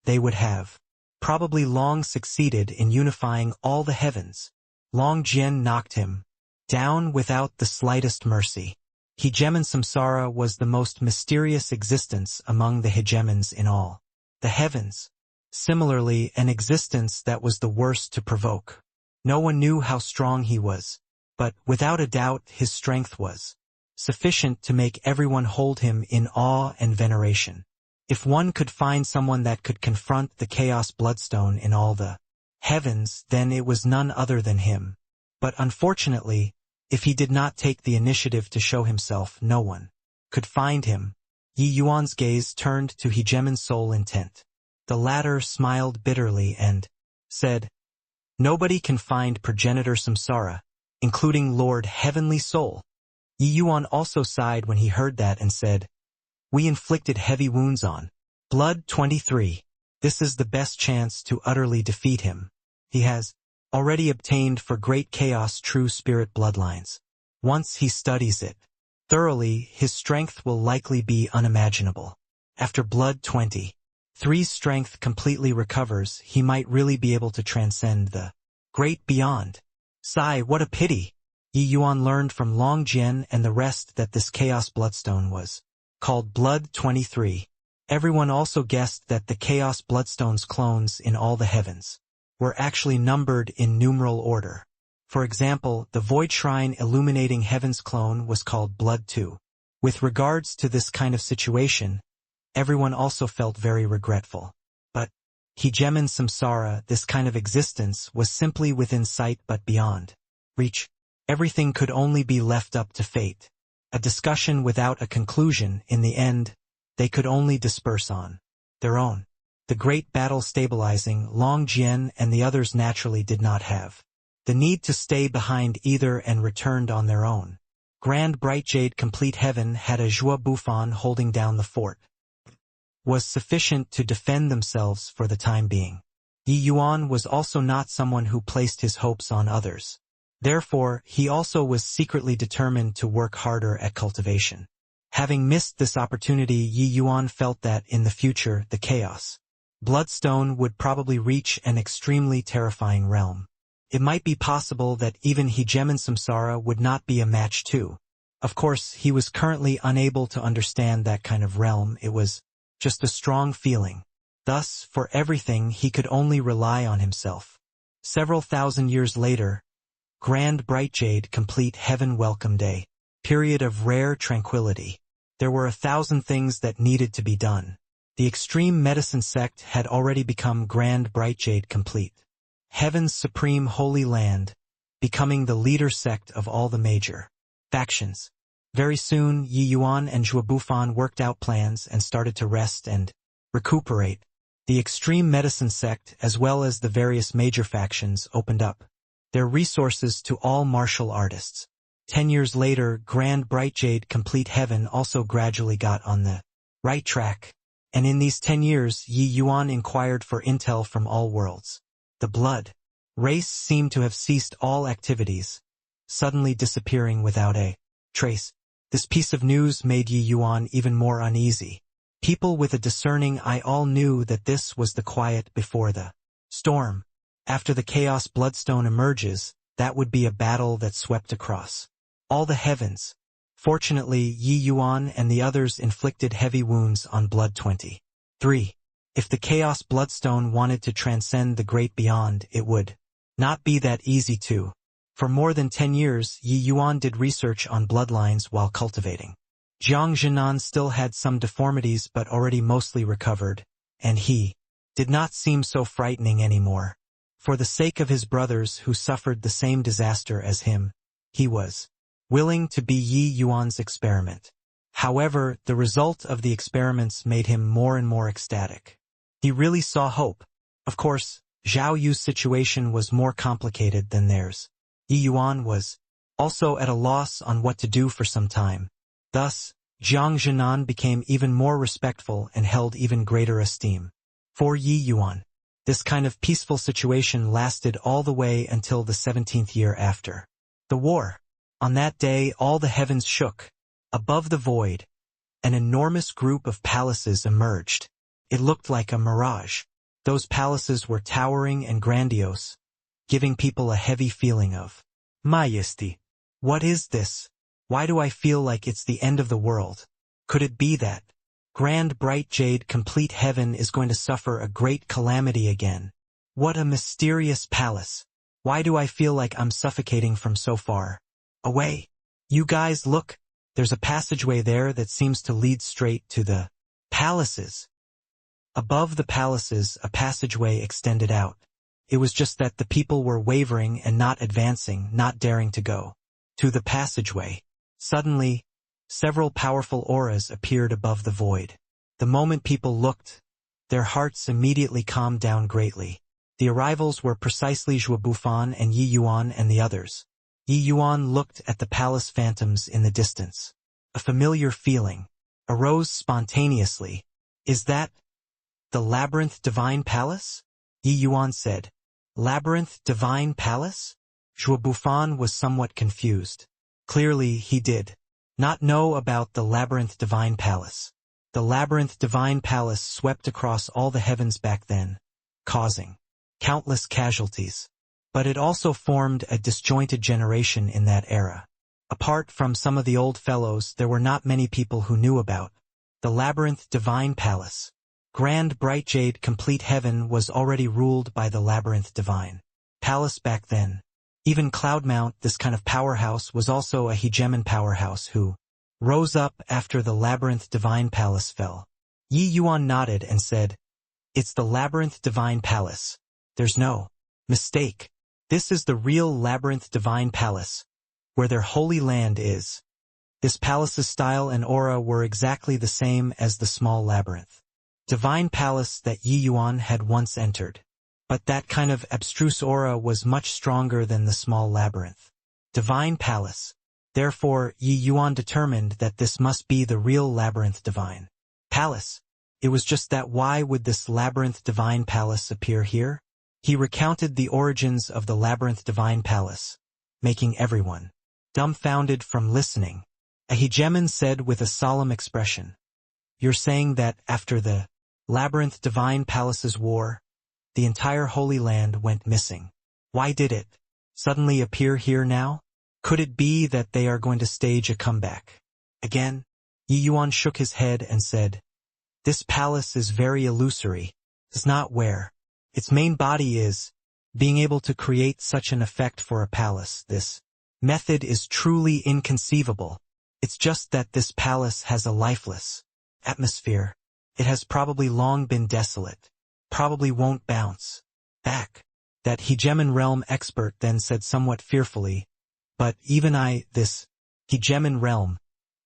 [SPEAKER 1] they would have probably long succeeded in unifying all the heavens. Long Jian knocked him down without the slightest mercy. Hegeman Samsara was the most mysterious existence among the hegemons in all the heavens. Similarly, an existence that was the worst to provoke. No one knew how strong he was, but without a doubt his strength was sufficient to make everyone hold him in awe and veneration. If one could find someone that could confront the Chaos Bloodstone in all the heavens, then it was none other than him. But unfortunately, if he did not take the initiative to show himself, no one could find him. Yi Yuan's gaze turned to Hegemon's soul intent. The latter smiled bitterly and said, "Nobody can find progenitor Samsara, including Lord Heavenly Soul." Yi Yuan also sighed when he heard that and said, "We inflicted heavy wounds on Blood 23. This is the best chance to utterly defeat him. He has already obtained for great chaos true spirit bloodlines. Once he studies it thoroughly, his strength will likely be unimaginable. After Blood 23's strength completely recovers, he might really be able to transcend the great beyond." Sigh, what a pity. Yi Yuan learned from Long Jian and the rest that this Chaos Bloodstone was called Blood 23. Everyone also guessed that the Chaos Bloodstone's clones in all the heavens were actually numbered in numeral order. For example, the Void Shrine Illuminating Heaven's clone was called Blood 2. With regards to this kind of situation, everyone also felt very regretful. But Hegeman Samsara, this kind of existence, was simply within sight but beyond reach. Everything could only be left up to fate. A discussion without a conclusion. In the end, they could only disperse on their own. The great battle stabilizing, Long Jian and the others naturally did not have the need to stay behind either and returned on their own. Grand Bright Jade Complete Heaven had a Jua Bufan holding down the fort. Was sufficient to defend themselves for the time being. Yi Yuan was also not someone who placed his hopes on others. Therefore, he also was secretly determined to work harder at cultivation. Having missed this opportunity, Yi Yuan felt that in the future, the Chaos Bloodstone would probably reach an extremely terrifying realm. It might be possible that even Hegeman Samsara would not be a match too. Of course, he was currently unable to understand that kind of realm. It was just a strong feeling. Thus, for everything, he could only rely on himself. Several thousand years later, Grand Bright Jade Complete Heaven Welcome Day. Period of rare tranquility. There were 1,000 things that needed to be done. The extreme medicine sect had already become Grand Bright Jade Complete Heaven's supreme holy land, becoming the leader sect of all the major factions. Very soon, Yi Yuan and Jua Bufan worked out plans and started to rest and recuperate. The extreme medicine sect, as well as the various major factions, opened up their resources to all martial artists. 10 years later, Grand Bright Jade Complete Heaven also gradually got on the right track. And in these 10 years, Yi Yuan inquired for intel from all worlds. The blood race seemed to have ceased all activities, suddenly disappearing without a trace. This piece of news made Yi Yuan even more uneasy. People with a discerning eye all knew that this was the quiet before the storm. After the Chaos Bloodstone emerges, that would be a battle that swept across all the heavens. Fortunately, Yi Yuan and the others inflicted heavy wounds on Blood 23. If the Chaos Bloodstone wanted to transcend the great beyond, it would not be that easy to. For more than 10 years, Yi Yuan did research on bloodlines while cultivating. Jiang Jinan still had some deformities but already mostly recovered, and he did not seem so frightening anymore. For the sake of his brothers who suffered the same disaster as him, he was willing to be Yi Yuan's experiment. However, the result of the experiments made him more and more ecstatic. He really saw hope. Of course, Zhao Yu's situation was more complicated than theirs. Yi Yuan was also at a loss on what to do for some time. Thus, Jiang Zhenan became even more respectful and held even greater esteem. For Yi Yuan, this kind of peaceful situation lasted all the way until the 17th year after the war. On that day, all the heavens shook. Above the void, an enormous group of palaces emerged. It looked like a mirage. Those palaces were towering and grandiose, giving people a heavy feeling of majesty. What is this? Why do I feel like it's the end of the world? Could it be that grand bright jade complete heaven is going to suffer a great calamity again? What a mysterious palace. Why do I feel like I'm suffocating from so far away? You guys look, there's a passageway there that seems to lead straight to the palaces. Above the palaces, a passageway extended out. It was just that the people were wavering and not advancing, not daring to go to the passageway. Suddenly, several powerful auras appeared above the void. The moment people looked, their hearts immediately calmed down greatly. The arrivals were precisely Zhuo Bufan and Yi Yuan and the others. Yi Yuan looked at the palace phantoms in the distance. A familiar feeling arose spontaneously. Is that the Labyrinth Divine Palace? Yi Yuan said. Labyrinth Divine Palace? Zhuo Bufan was somewhat confused. Clearly, he did not know about the Labyrinth Divine Palace. The Labyrinth Divine Palace swept across all the heavens back then, causing countless casualties. But it also formed a disjointed generation in that era. Apart from some of the old fellows, there were not many people who knew about the Labyrinth Divine Palace. Grand Bright Jade Complete Heaven was already ruled by the Labyrinth Divine Palace back then. Even Cloudmount, this kind of powerhouse, was also a hegemon powerhouse who rose up after the Labyrinth Divine Palace fell. Yi Yuan nodded and said, It's the Labyrinth Divine Palace. There's no mistake. This is the real Labyrinth Divine Palace, where their holy land is. This palace's style and aura were exactly the same as the small labyrinth Divine Palace that Yi Yuan had once entered. But that kind of abstruse aura was much stronger than the small labyrinth Divine Palace. Therefore, Yi Yuan determined that this must be the real Labyrinth Divine Palace. It was just that why would this Labyrinth Divine Palace appear here? He recounted the origins of the Labyrinth Divine Palace, making everyone dumbfounded from listening. A hegemon said with a solemn expression, You're saying that after the Labyrinth Divine Palace's war, the entire Holy Land went missing. Why did it suddenly appear here now? Could it be that they are going to stage a comeback again? Yi Yuan shook his head and said, This palace is very illusory. It's not where its main body is. Being able to create such an effect for a palace, this method is truly inconceivable. It's just that this palace has a lifeless atmosphere. It has probably long been desolate. Probably won't bounce back. That hegemon realm expert then said somewhat fearfully, But even I, this hegemon realm,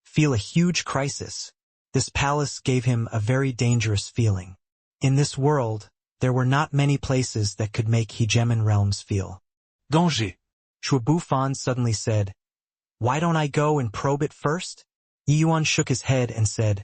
[SPEAKER 1] feel a huge crisis. This palace gave him a very dangerous feeling. In this world, there were not many places that could make hegemon realms feel
[SPEAKER 3] Danger.
[SPEAKER 1] Zhuo Bufan suddenly said, Why don't I go and probe it first? Yi Yuan shook his head and said,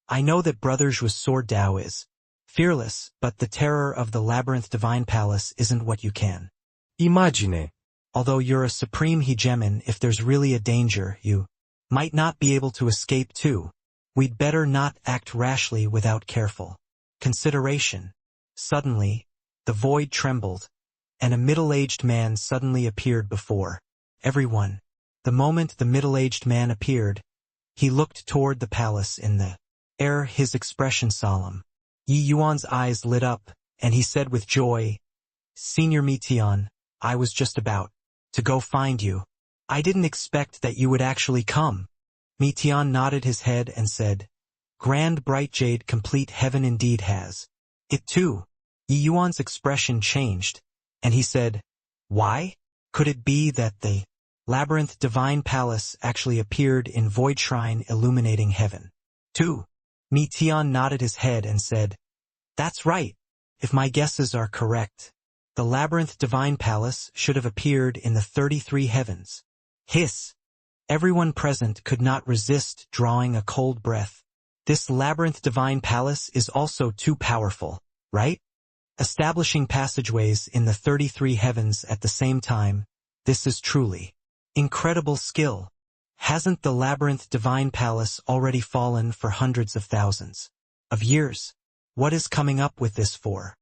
[SPEAKER 1] I know that Brother Zhuo's sword Dao is fearless, but the terror of the Labyrinth Divine Palace isn't what you can
[SPEAKER 3] imagine.
[SPEAKER 1] Although you're a supreme hegemon, if there's really a danger, you might not be able to escape too. We'd better not act rashly without careful consideration. Suddenly, the void trembled, and a middle-aged man suddenly appeared before everyone. The moment the middle-aged man appeared, he looked toward the palace in the air, his expression solemn. Yi Yuan's eyes lit up, and he said with joy, Senior Mitian, I was just about to go find you. I didn't expect that you would actually come. Mitian nodded his head and said, Grand Bright Jade Complete Heaven indeed has it too. Yi Yuan's expression changed. And he said, "Why? Could it be that the labyrinth divine palace actually appeared in void shrine illuminating heaven?" 2. Meteon nodded his head and said, "That's right. If my guesses are correct, the labyrinth divine palace should have appeared in the 33 heavens." Hiss! Everyone present could not resist drawing a cold breath. This labyrinth divine palace is also too powerful, right? Establishing passageways in the 33 heavens at the same time, this is truly incredible skill. Hasn't the labyrinth divine palace already fallen for hundreds of thousands of years? What is coming up with this for?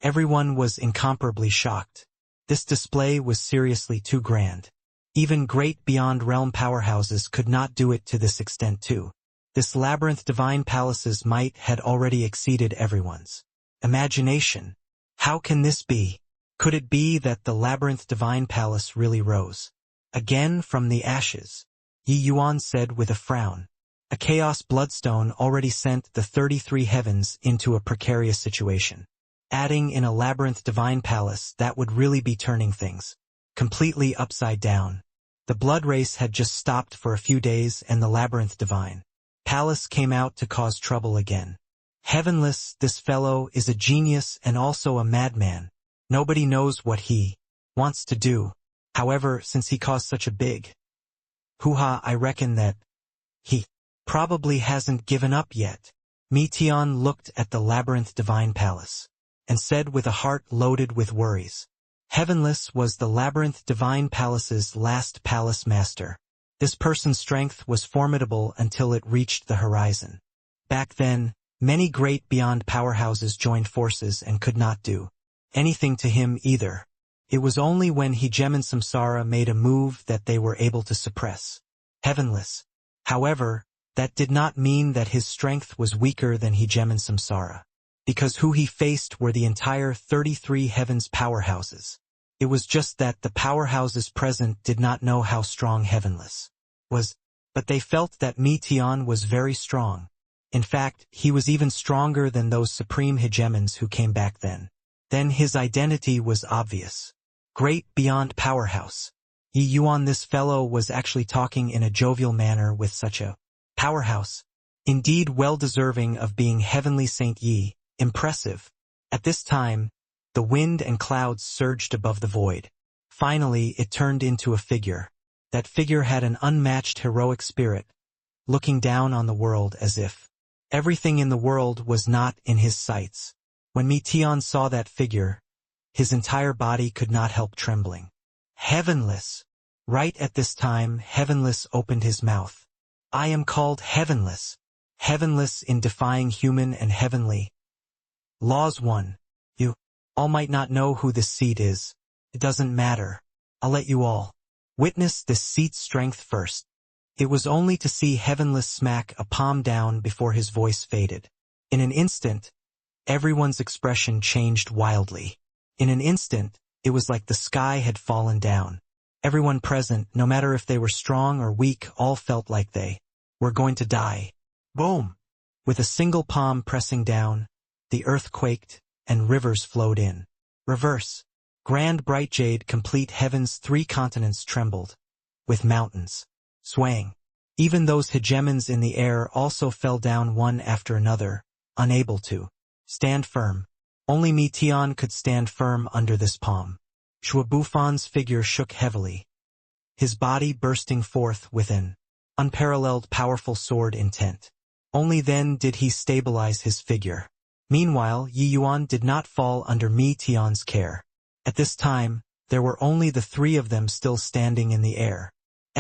[SPEAKER 1] Everyone was incomparably shocked. This display was seriously too grand. Even great beyond realm powerhouses could not do it to this extent too. This labyrinth divine palace's might had already exceeded everyone's imagination. How can this be? Could it be that the labyrinth divine palace really rose again from the ashes? Yi Yuan said with a frown. A chaos bloodstone already sent the 33 heavens into a precarious situation. Adding in a labyrinth divine palace, that would really be turning things completely upside down. The blood race had just stopped for a few days and the labyrinth divine palace came out to cause trouble again. Heavenless, this fellow is a genius and also a madman. Nobody knows what he wants to do. However, since he caused such a big hoo-ha, I reckon that he probably hasn't given up yet. Meteon looked at the labyrinth divine palace and said with a heart loaded with worries. Heavenless was the labyrinth divine palace's last palace master. This person's strength was formidable until it reached the horizon. Back then, many great beyond powerhouses joined forces and could not do anything to him either. It was only when Hegemon Samsara made a move that they were able to suppress Heavenless. However, that did not mean that his strength was weaker than Hegemon Samsara, because who he faced were the entire 33 heavens powerhouses. It was just that the powerhouses present did not know how strong Heavenless was, but they felt that Meteon was very strong. In fact, he was even stronger than those supreme hegemons who came back then. Then his identity was obvious. Great beyond powerhouse. Yi Yuan, this fellow was actually talking in a jovial manner with such a powerhouse. Indeed, well deserving of being heavenly Saint Yi. Impressive. At this time, the wind and clouds surged above the void. Finally, it turned into a figure. That figure had an unmatched heroic spirit, looking down on the world as if everything in the world was not in his sights. When Meteon saw that figure, his entire body could not help trembling. Heavenless. Right at this time, Heavenless opened his mouth. I am called Heavenless. Heavenless in defying human and heavenly laws. 1. You all might not know who this seat is. It doesn't matter. I'll let you all witness this seat's strength first. It was only to see Heavenless smack a palm down before his voice faded. In an instant, everyone's expression changed wildly. In an instant, it was like the sky had fallen down. Everyone present, no matter if they were strong or weak, all felt like they were going to die. Boom! With a single palm pressing down, the earth quaked, and rivers flowed in. Reverse. Grand bright jade complete heaven's 3 continents trembled, with mountains swaying. Even those hegemons in the air also fell down one after another, unable to stand firm. Only Meteon could stand firm under this palm. Shuabufan's figure shook heavily, his body bursting forth with an unparalleled powerful sword intent. Only then did he stabilize his figure. Meanwhile, Yi Yuan did not fall under Meteon's care. At this time, there were only the 3 of them still standing in the air.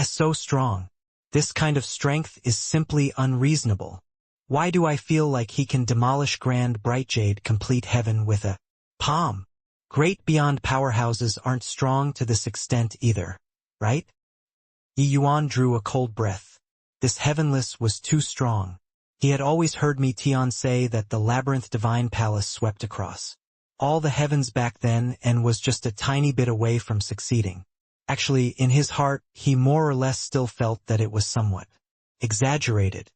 [SPEAKER 1] So strong. This kind of strength is simply unreasonable. Why do I feel like he can demolish Grand Bright Jade complete heaven with a palm? Great beyond powerhouses aren't strong to this extent either, right? Yi Yuan drew a cold breath. This Heavenless was too strong. He had always heard Meteon say that the labyrinth divine palace swept across all the heavens back then and was just a tiny bit away from succeeding. Actually, in his heart, he more or less still felt that it was somewhat exaggerated.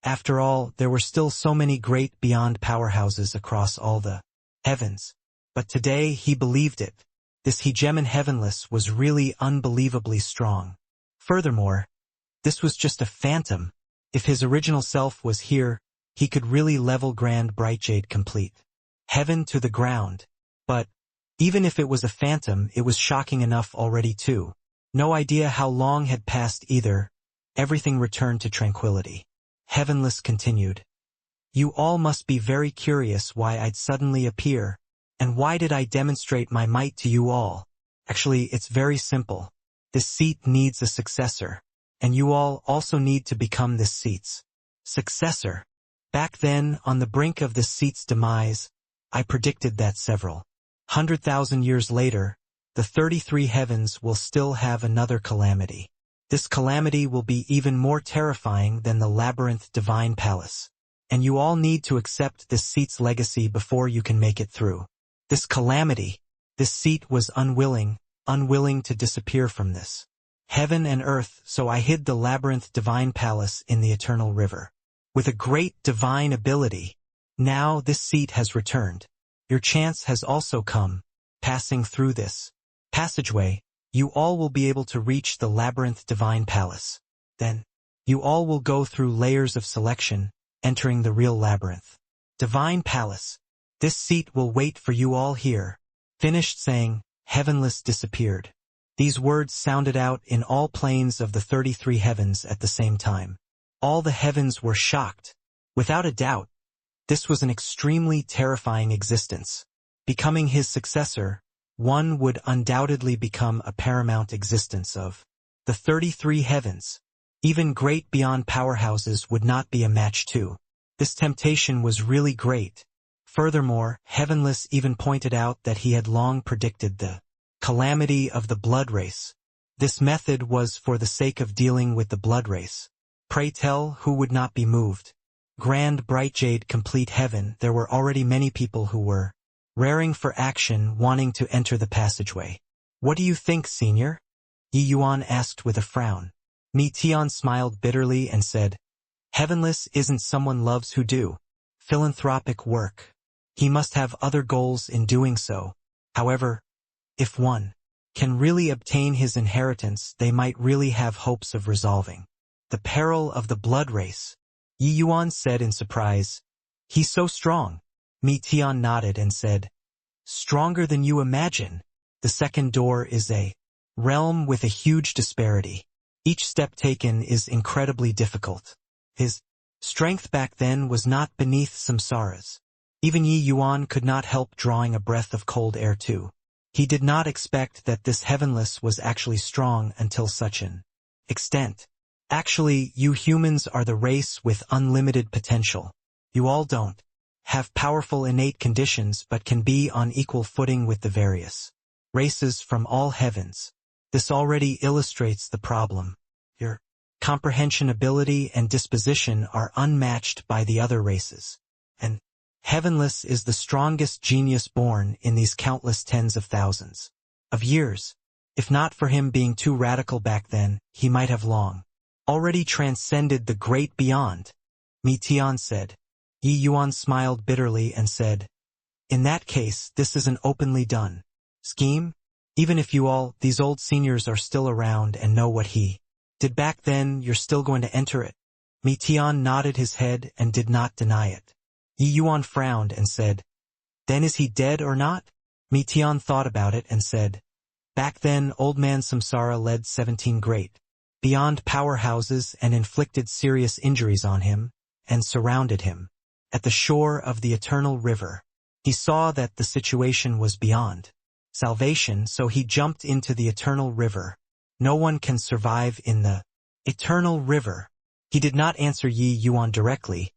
[SPEAKER 1] After all, there were still so many great beyond powerhouses across all the heavens. But today he believed it. This hegemon heavenless was really unbelievably strong. Furthermore, this was just a phantom. If his original self was here, he could really level Grand Brightjade complete. Heaven to the ground. But, even if it was a phantom, it was shocking enough already too. No idea how long had passed either. Everything returned to tranquility. Heavenless continued. You all must be very curious why I'd suddenly appear. And why did I demonstrate my might to you all? Actually, it's very simple. This seat needs a successor. And you all also need to become this seat's successor. Back then, on the brink of this seat's demise, I predicted that several 100,000 years later, the 33 heavens will still have another calamity. This calamity will be even more terrifying than the labyrinth divine palace. And you all need to accept this seat's legacy before you can make it through. This calamity, this seat was unwilling to disappear from this heaven and earth, so I hid the labyrinth divine palace in the eternal river. With a great divine ability, now this seat has returned. Your chance has also come. Passing through this passageway, you all will be able to reach the labyrinth divine palace. Then, you all will go through layers of selection, entering the real labyrinth divine palace. This seat will wait for you all here. Finished saying, Heavenless disappeared. These words sounded out in all planes of the 33 heavens at the same time. All the heavens were shocked. Without a doubt, this was an extremely terrifying existence. Becoming his successor, one would undoubtedly become a paramount existence of the 33 heavens. Even great beyond powerhouses would not be a match to. This temptation was really great. Furthermore, Heavenless even pointed out that he had long predicted the calamity of the blood race. This method was for the sake of dealing with the blood race. Pray tell, who would not be moved? Grand Brightjade complete heaven, there were already many people who were raring for action, wanting to enter the passageway. What do you think, senior? Yi Yuan asked with a frown. Mi Tian smiled bitterly and said, Heavenless isn't someone loves who do philanthropic work. He must have other goals in doing so. However, if one can really obtain his inheritance, they might really have hopes of resolving the peril of the blood race. Yi Yuan said in surprise, He's so strong. Mi Tian nodded and said, Stronger than you imagine. The second door is a realm with a huge disparity. Each step taken is incredibly difficult. His strength back then was not beneath samsara's. Even Yi Yuan could not help drawing a breath of cold air too. He did not expect that this Heavenless was actually strong until such an extent. Actually, you humans are the race with unlimited potential. You all don't have powerful innate conditions but can be on equal footing with the various races from all heavens. This already illustrates the problem. Your comprehension ability and disposition are unmatched by the other races. And Heavenless is the strongest genius born in these countless tens of thousands of years. If not for him being too radical back then, he might have long already transcended the great beyond. Mi Tian said. Yi Yuan smiled bitterly and said, In that case, this is an openly done scheme. Even if you all, these old seniors are still around and know what he did back then, you're still going to enter it. Mi Tian nodded his head and did not deny it. Yi Yuan frowned and said, Then is he dead or not? Mi Tian thought about it and said, Back then old man Samsara led 17 great beyond powerhouses and inflicted serious injuries on him, and surrounded him. At the shore of the eternal river, he saw that the situation was beyond salvation, so he jumped into the eternal river. No one can survive in the eternal river. He did not answer Yi Yuan directly,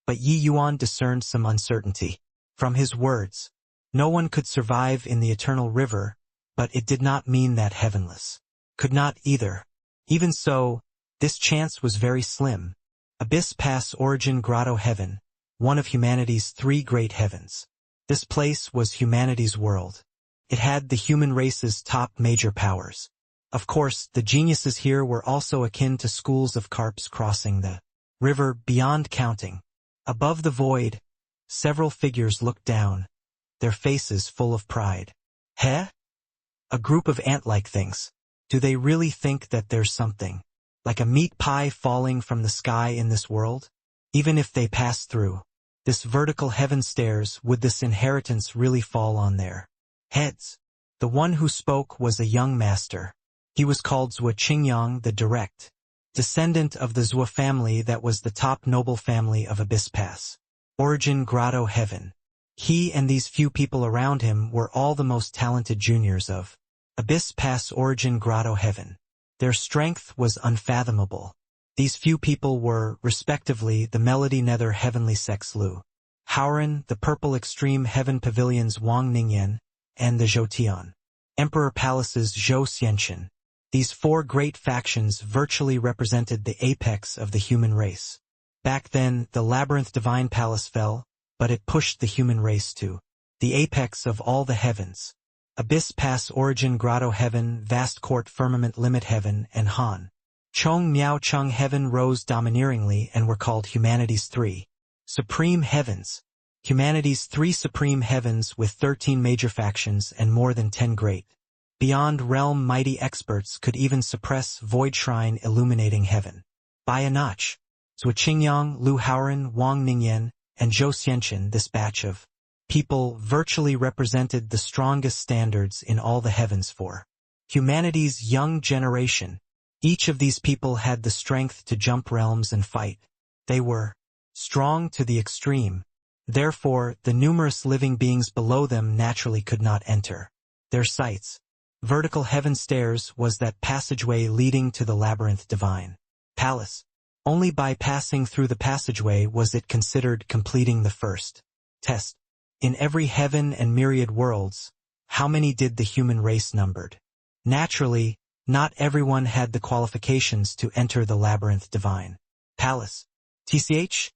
[SPEAKER 1] but Yi Yuan discerned some uncertainty from his words. No one could survive in the eternal river, but it did not mean that Heavenless could not either. Even so, this chance was very slim. Abyss Pass Origin Grotto Heaven, one of humanity's 3 great heavens. This place was humanity's world. It had the human race's top major powers. Of course, the geniuses here were also akin to schools of carps crossing the river beyond counting. Above the void, several figures looked down, their faces full of pride. Heh? A group of ant-like things. Do they really think that there's something, like a meat pie falling from the sky in this world? Even if they pass through this vertical heaven stairs, would this inheritance really fall on their heads? The one who spoke was a young master. He was called Zhuo Qingyang, the direct descendant of the Zhuo family that was the top noble family of Abyss Pass. Origin Grotto Heaven. He and these few people around him were all the most talented juniors of Abyss Pass Origin Grotto Heaven. Their strength was unfathomable. These few people were, respectively, the Melody Nether Heavenly Sex Lu Haoran, the Purple Extreme Heaven Pavilions Wang Ningyan, and the Zhoutian Emperor Palace's Zhou Xianqian. These four great factions virtually represented the apex of the human race. Back then, the Labyrinth Divine Palace fell, but it pushed the human race to the apex of all the heavens. Abyss Pass Origin Grotto Heaven, Vast Court Firmament Limit Heaven, and Han Chong Miao Chung Heaven rose domineeringly and were called humanity's three supreme heavens. Humanity's three supreme heavens with 13 major factions and more than 10 great beyond realm mighty experts could even suppress Void Shrine illuminating heaven by a notch. Zhuo Qingyang, Lu Haoran, Wang Ningyan, and Zhou Xianqian, this batch of people virtually represented the strongest standards in all the heavens for humanity's young generation. Each of these people had the strength to jump realms and fight. They were strong to the extreme. Therefore, the numerous living beings below them naturally could not enter their sights. Vertical heaven stairs was that passageway leading to the Labyrinth Divine Palace. Only by passing through the passageway was it considered completing the first test. In every heaven and myriad worlds, how many did the human race numbered? Naturally, not everyone had the qualifications to enter the Labyrinth Divine Palace. TCH?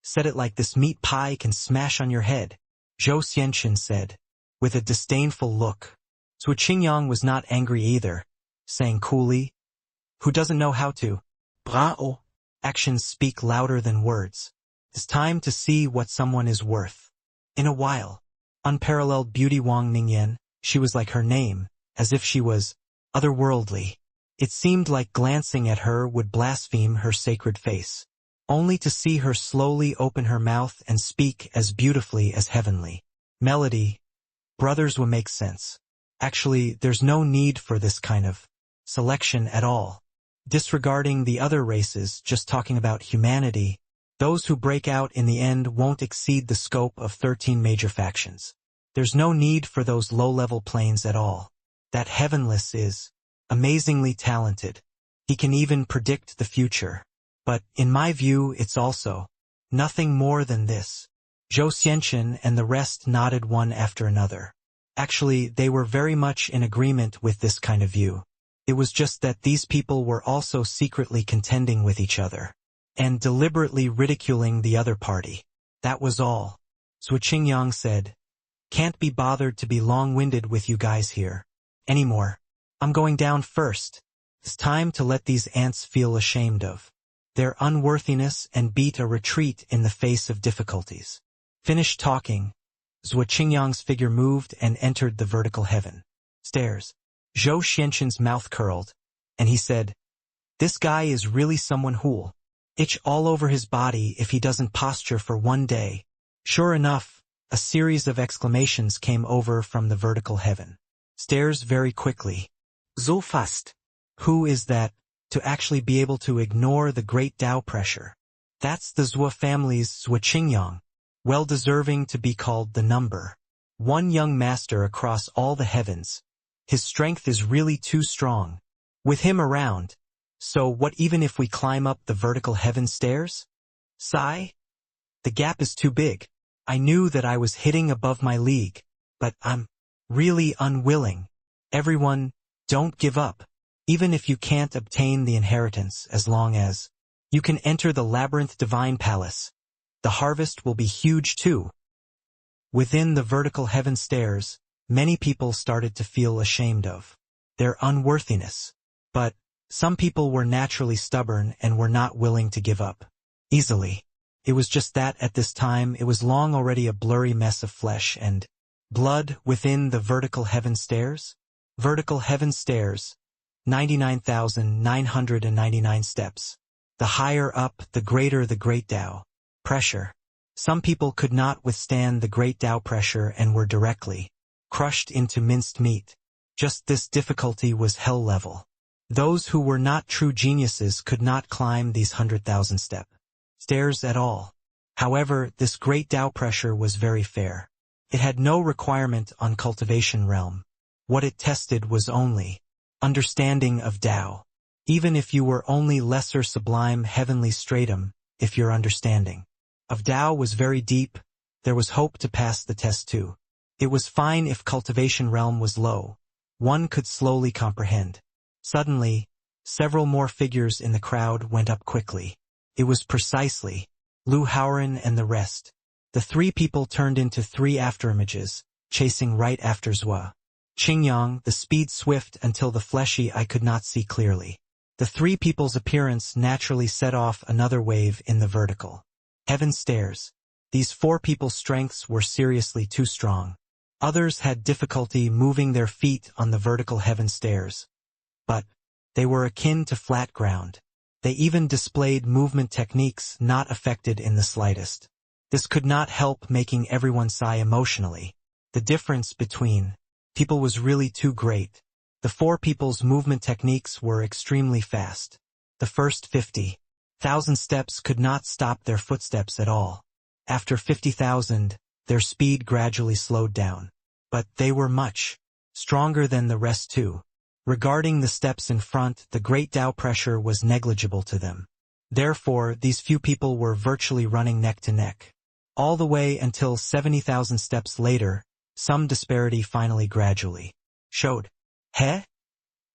[SPEAKER 1] Said it like this meat pie can smash on your head, Zhou Xianqian said, with a disdainful look. Zhuo Qingyang was not angry either, saying coolly, "Who doesn't know how to? Bravo. Actions speak louder than words. It's time to see what someone is worth." In a while, unparalleled beauty Wang Ningyan, she was like her name, as if she was otherworldly. It seemed like glancing at her would blaspheme her sacred face, only to see her slowly open her mouth and speak as beautifully as heavenly melody. Brothers will make sense. Actually, there's no need for this kind of selection at all. Disregarding the other races, just talking about humanity, those who break out in the end won't exceed the scope of 13 major factions. There's no need for those low-level planes at all. That Heavenless is amazingly talented. He can even predict the future. But, in my view, it's also nothing more than this. Zhou Xianqian and the rest nodded one after another. Actually, they were very much in agreement with this kind of view. It was just that these people were also secretly contending with each other and deliberately ridiculing the other party. That was all. Zhuo Qingyang said, "Can't be bothered to be long-winded with you guys here anymore. I'm going down first. It's time to let these ants feel ashamed of their unworthiness and beat a retreat in the face of difficulties." Finished talking, Zhuo Qingyang's figure moved and entered the vertical heaven stairs. Zhou Xianqian's mouth curled, and he said, "This guy is really someone who'll itch all over his body if he doesn't posture for one day." Sure enough, a series of exclamations came over from the vertical heaven stairs very quickly. "So fast. Who is that, to actually be able to ignore the great Tao pressure? That's the Zhuo family's Zhuo Qingyang, well deserving to be called the number one young master across all the heavens. His strength is really too strong. With him around. So what even if we climb up the vertical heaven stairs? Sigh? The gap is too big. I knew that I was hitting above my league, but I'm really unwilling. Everyone, don't give up. Even if you can't obtain the inheritance, as long as you can enter the Labyrinth Divine Palace, the harvest will be huge too." Within the vertical heaven stairs, many people started to feel ashamed of their unworthiness. But some people were naturally stubborn and were not willing to give up easily. It was just that at this time it was long already a blurry mess of flesh and blood within the vertical heaven stairs. Vertical heaven stairs, 99,999 steps. The higher up, the greater the great Tao. Pressure. Some people could not withstand the great Tao pressure and were directly crushed into minced meat. Just this difficulty was hell level. Those who were not true geniuses could not climb these 100,000 step stairs at all. However, this great Tao pressure was very fair. It had no requirement on cultivation realm. What it tested was only understanding of Tao. Even if you were only lesser sublime heavenly stratum, if your understanding of Tao was very deep, there was hope to pass the test too. It was fine if cultivation realm was low. One could slowly comprehend. Suddenly, several more figures in the crowd went up quickly. It was precisely Lu Haoran and the rest. The three people turned into three afterimages, chasing right after Zhua Qingyang, the speed swift until the fleshy eye could not see clearly. The three people's appearance naturally set off another wave in the vertical heaven stairs. These four people's strengths were seriously too strong. Others had difficulty moving their feet on the vertical heaven stairs. But they were akin to flat ground. They even displayed movement techniques not affected in the slightest. This could not help making everyone sigh emotionally. The difference between people was really too great. The four people's movement techniques were extremely fast. The first 50,000 steps could not stop their footsteps at all. After 50,000, their speed gradually slowed down. But they were much stronger than the rest too. Regarding the steps in front, the great Tao pressure was negligible to them. Therefore, these few people were virtually running neck to neck. All the way until 70,000 steps later, some disparity finally gradually showed. Zhua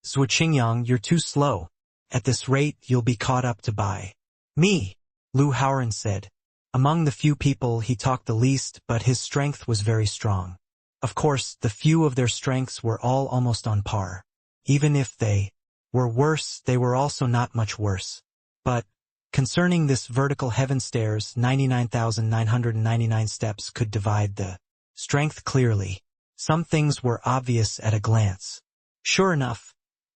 [SPEAKER 1] Qingyang, you're too slow. At this rate, you'll be caught up to by me, Lu Haoran said. Among the few people, he talked the least, but his strength was very strong. Of course, the few of their strengths were all almost on par. Even if they were worse, they were also not much worse. But concerning this vertical heaven stairs, 99,999 steps could divide the strength clearly. Some things were obvious at a glance. Sure enough,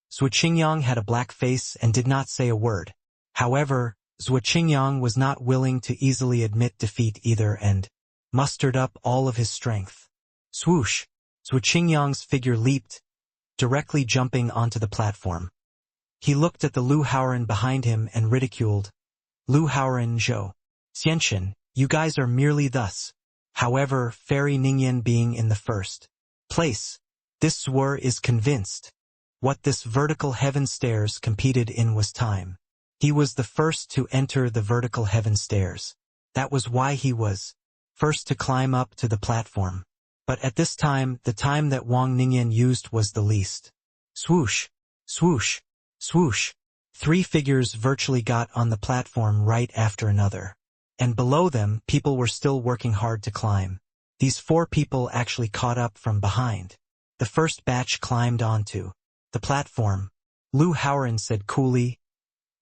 [SPEAKER 1] Zhua Qingyang had a black face and did not say a word. However, Zhua Qingyang was not willing to easily admit defeat either and mustered up all of his strength. Swoosh! Zhua Qingyang's figure leaped, directly jumping onto the platform. He looked at the Lu Haoran behind him and ridiculed. Lu Haoran, Zhou Xianchen, you guys are merely thus. However, Fairy Ningyan being in the first place, this Zhuo is convinced. What this vertical heaven stairs competed in was time. He was the first to enter the vertical heaven stairs. That was why he was first to climb up to the platform. But at this time, the time that Wang Ningyan used was the least. Swoosh, swoosh, swoosh. Three figures virtually got on the platform right after another. And below them, people were still working hard to climb. These four people actually caught up from behind. The first batch climbed onto the platform. Lu Haoran said coolly,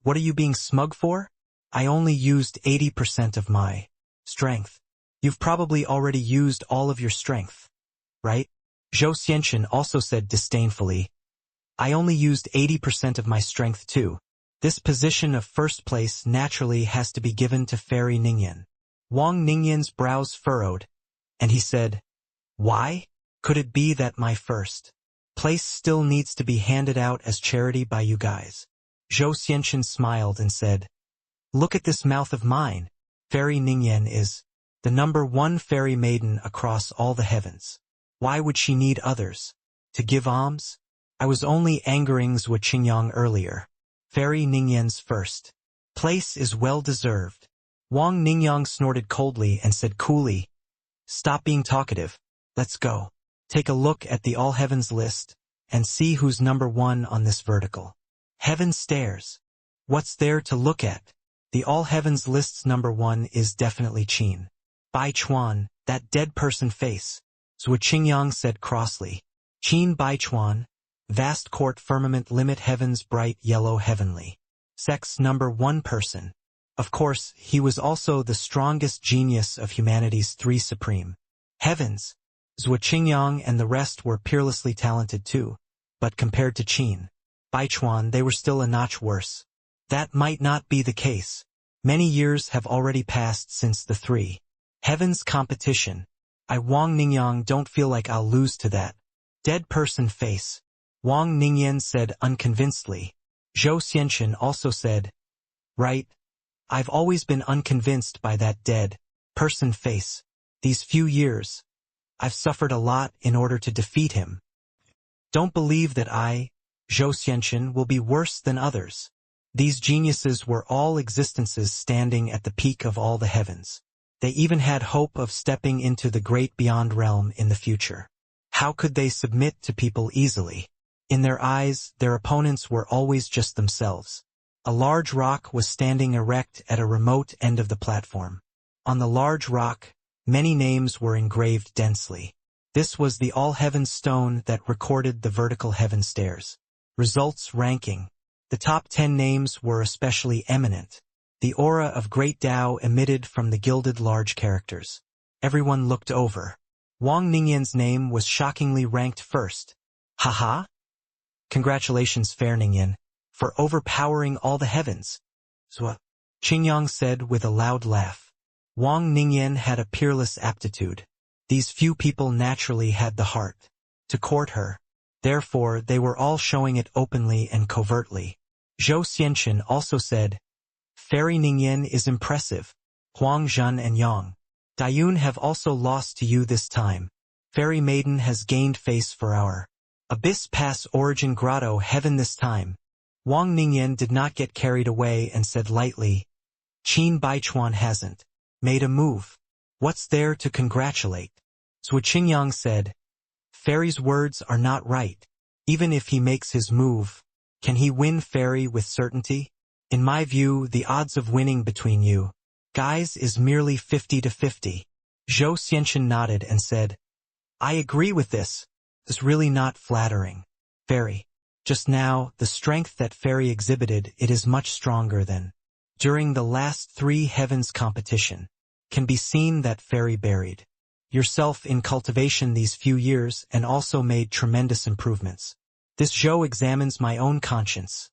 [SPEAKER 1] "What are you being smug for? I only used 80% of my strength. You've probably already used all of your strength, right?" Zhou Xianchen also said disdainfully, "I only used 80% of my strength too. This position of first place naturally has to be given to Fairy Ningyan." Wang Ningyan's brows furrowed, and he said, "Why? Could it be that my first place still needs to be handed out as charity by you guys?" Zhou Xianchen smiled and said, "Look at this mouth of mine. Fairy Ningyan is the #1 fairy maiden across all the heavens. Why would she need others to give alms? I was only angering Zhua Qingyang earlier. Fairy Ningyan's first place is well-deserved." Wang Ningyang snorted coldly and said coolly, "Stop being talkative. Let's go. Take a look at the All Heavens list and see who's #1 on this vertical heaven stairs. What's there to look at? The All Heavens list's #1 is definitely Qin Bai Chuan, that dead person face," Zhua Qingyang said crossly. "Qin Bai Chuan, vast court firmament limit heavens bright yellow heavenly. Sex #1 person. Of course, he was also the strongest genius of humanity's three supreme heavens. Zhua Qingyang and the rest were peerlessly talented too. but compared to Qin, Baichuan they were still a notch worse. That might not be the case. Many years have already passed since the three heavens competition. I Wang Ningyang don't feel like I'll lose to that dead person face. Wang Ningyan said unconvincedly. Zhou Xianqian also said, right, I've always been unconvinced by that dead person face. These few years, I've suffered a lot in order to defeat him. Don't believe that I, Zhou Xianqian, will be worse than others. These geniuses were all existences standing at the peak of all the heavens. They even had hope of stepping into the great beyond realm in the future. How could they submit to people easily? In their eyes, their opponents were always just themselves. A large rock was standing erect at a remote end of the platform. On the large rock, many names were engraved densely. This was the all-heavens stone that recorded the vertical heaven stairs. Results ranking. The top 10 names were especially eminent. The aura of great Tao emitted from the gilded large characters. Everyone looked over. Wang Ningyan's name was shockingly ranked first. Haha? Congratulations, Fair Ningyan, for overpowering all the heavens. Zua. Qingyang said with a loud laugh. Wang Ningyan had a peerless aptitude. These few people naturally had the heart to court her. Therefore, they were all showing it openly and covertly. Zhou Xianqian also said, Fairy Ningyan is impressive. Huang Zhen and Yang Dayun have also lost to you this time. Fairy Maiden has gained face for our Abyss Pass Origin Grotto Heaven this time. Wang Ningyan did not get carried away and said lightly, Qin Baichuan hasn't made a move. What's there to congratulate? Zhu Qingyang said, Fairy's words are not right. Even if he makes his move, can he win Fairy with certainty? In my view, the odds of winning between you guys is merely 50-50. Zhou Xianqian nodded and said, I agree with this. It's really not flattering. Fairy. Just now, the strength that Fairy exhibited, it is much stronger than during the last three heavens competition. Can be seen that Fairy buried yourself in cultivation these few years and also made tremendous improvements. This Zhou examines my own conscience.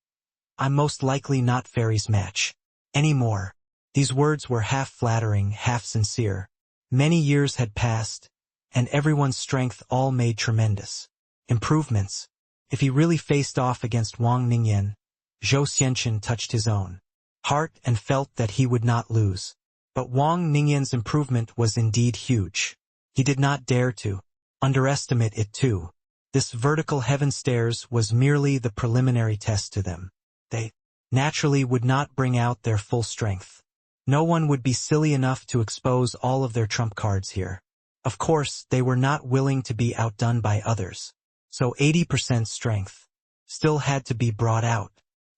[SPEAKER 1] I'm most likely not Fairy's match anymore. These words were half flattering, half sincere. Many years had passed, and everyone's strength all made tremendous improvements. If he really faced off against Wang Ningyan, Zhou Xianqian touched his own heart and felt that he would not lose. But Wang Ningyan's improvement was indeed huge. He did not dare to underestimate it too. This vertical heaven stairs was merely the preliminary test to them. They naturally would not bring out their full strength. No one would be silly enough to expose all of their trump cards here. Of course, they were not willing to be outdone by others. So 80% strength still had to be brought out.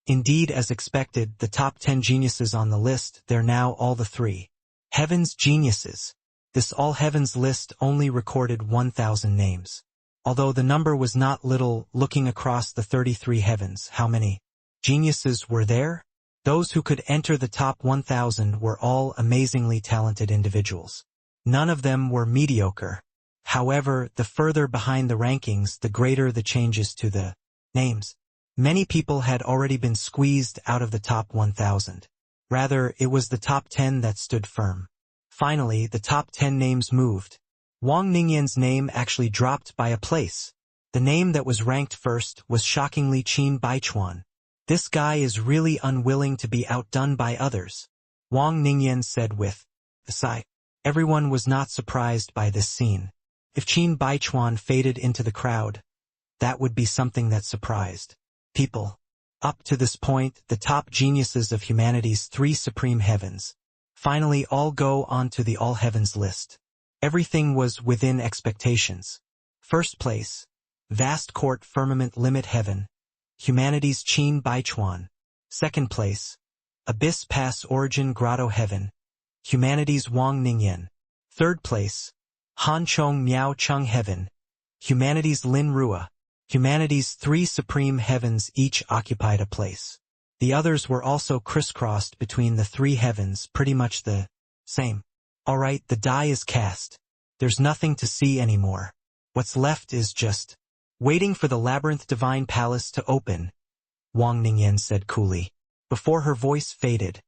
[SPEAKER 1] Indeed, as expected, the top 10 geniuses on the list, they're now all the three heavens geniuses. This all heavens list only recorded 1,000 names. Although the number was not little, looking across the 33 heavens, how many geniuses were there? Those who could enter the top 1,000 were all amazingly talented individuals. None of them were mediocre. However, the further behind the rankings, the greater the changes to the names. Many people had already been squeezed out of the top 1,000. Rather, it was the top 10 that stood firm. Finally, the top 10 names moved. Wang Ningyan's name actually dropped by a place. The name that was ranked first was shockingly Qin Baichuan. This guy is really unwilling to be outdone by others, Wang Ningyan said with a sigh. Everyone was not surprised by this scene. If Qin Baichuan faded into the crowd, that would be something that surprised people. Up to this point, the top geniuses of humanity's three supreme heavens finally all go onto the all heavens list. Everything was within expectations. First place, vast court firmament limit heaven, humanity's Qin Baichuan. Second place, abyss pass origin grotto heaven, humanity's Wang Ningyan. Third place, Hanchong Miao Chung heaven, humanity's Lin Rua. Humanity's three supreme heavens each occupied a place. The others were also crisscrossed between the three heavens, pretty much the same. Alright, the die is cast. There's nothing to see anymore. What's left is just Waiting for the labyrinth divine palace to open, Wang Ningyan said coolly. Before her voice faded,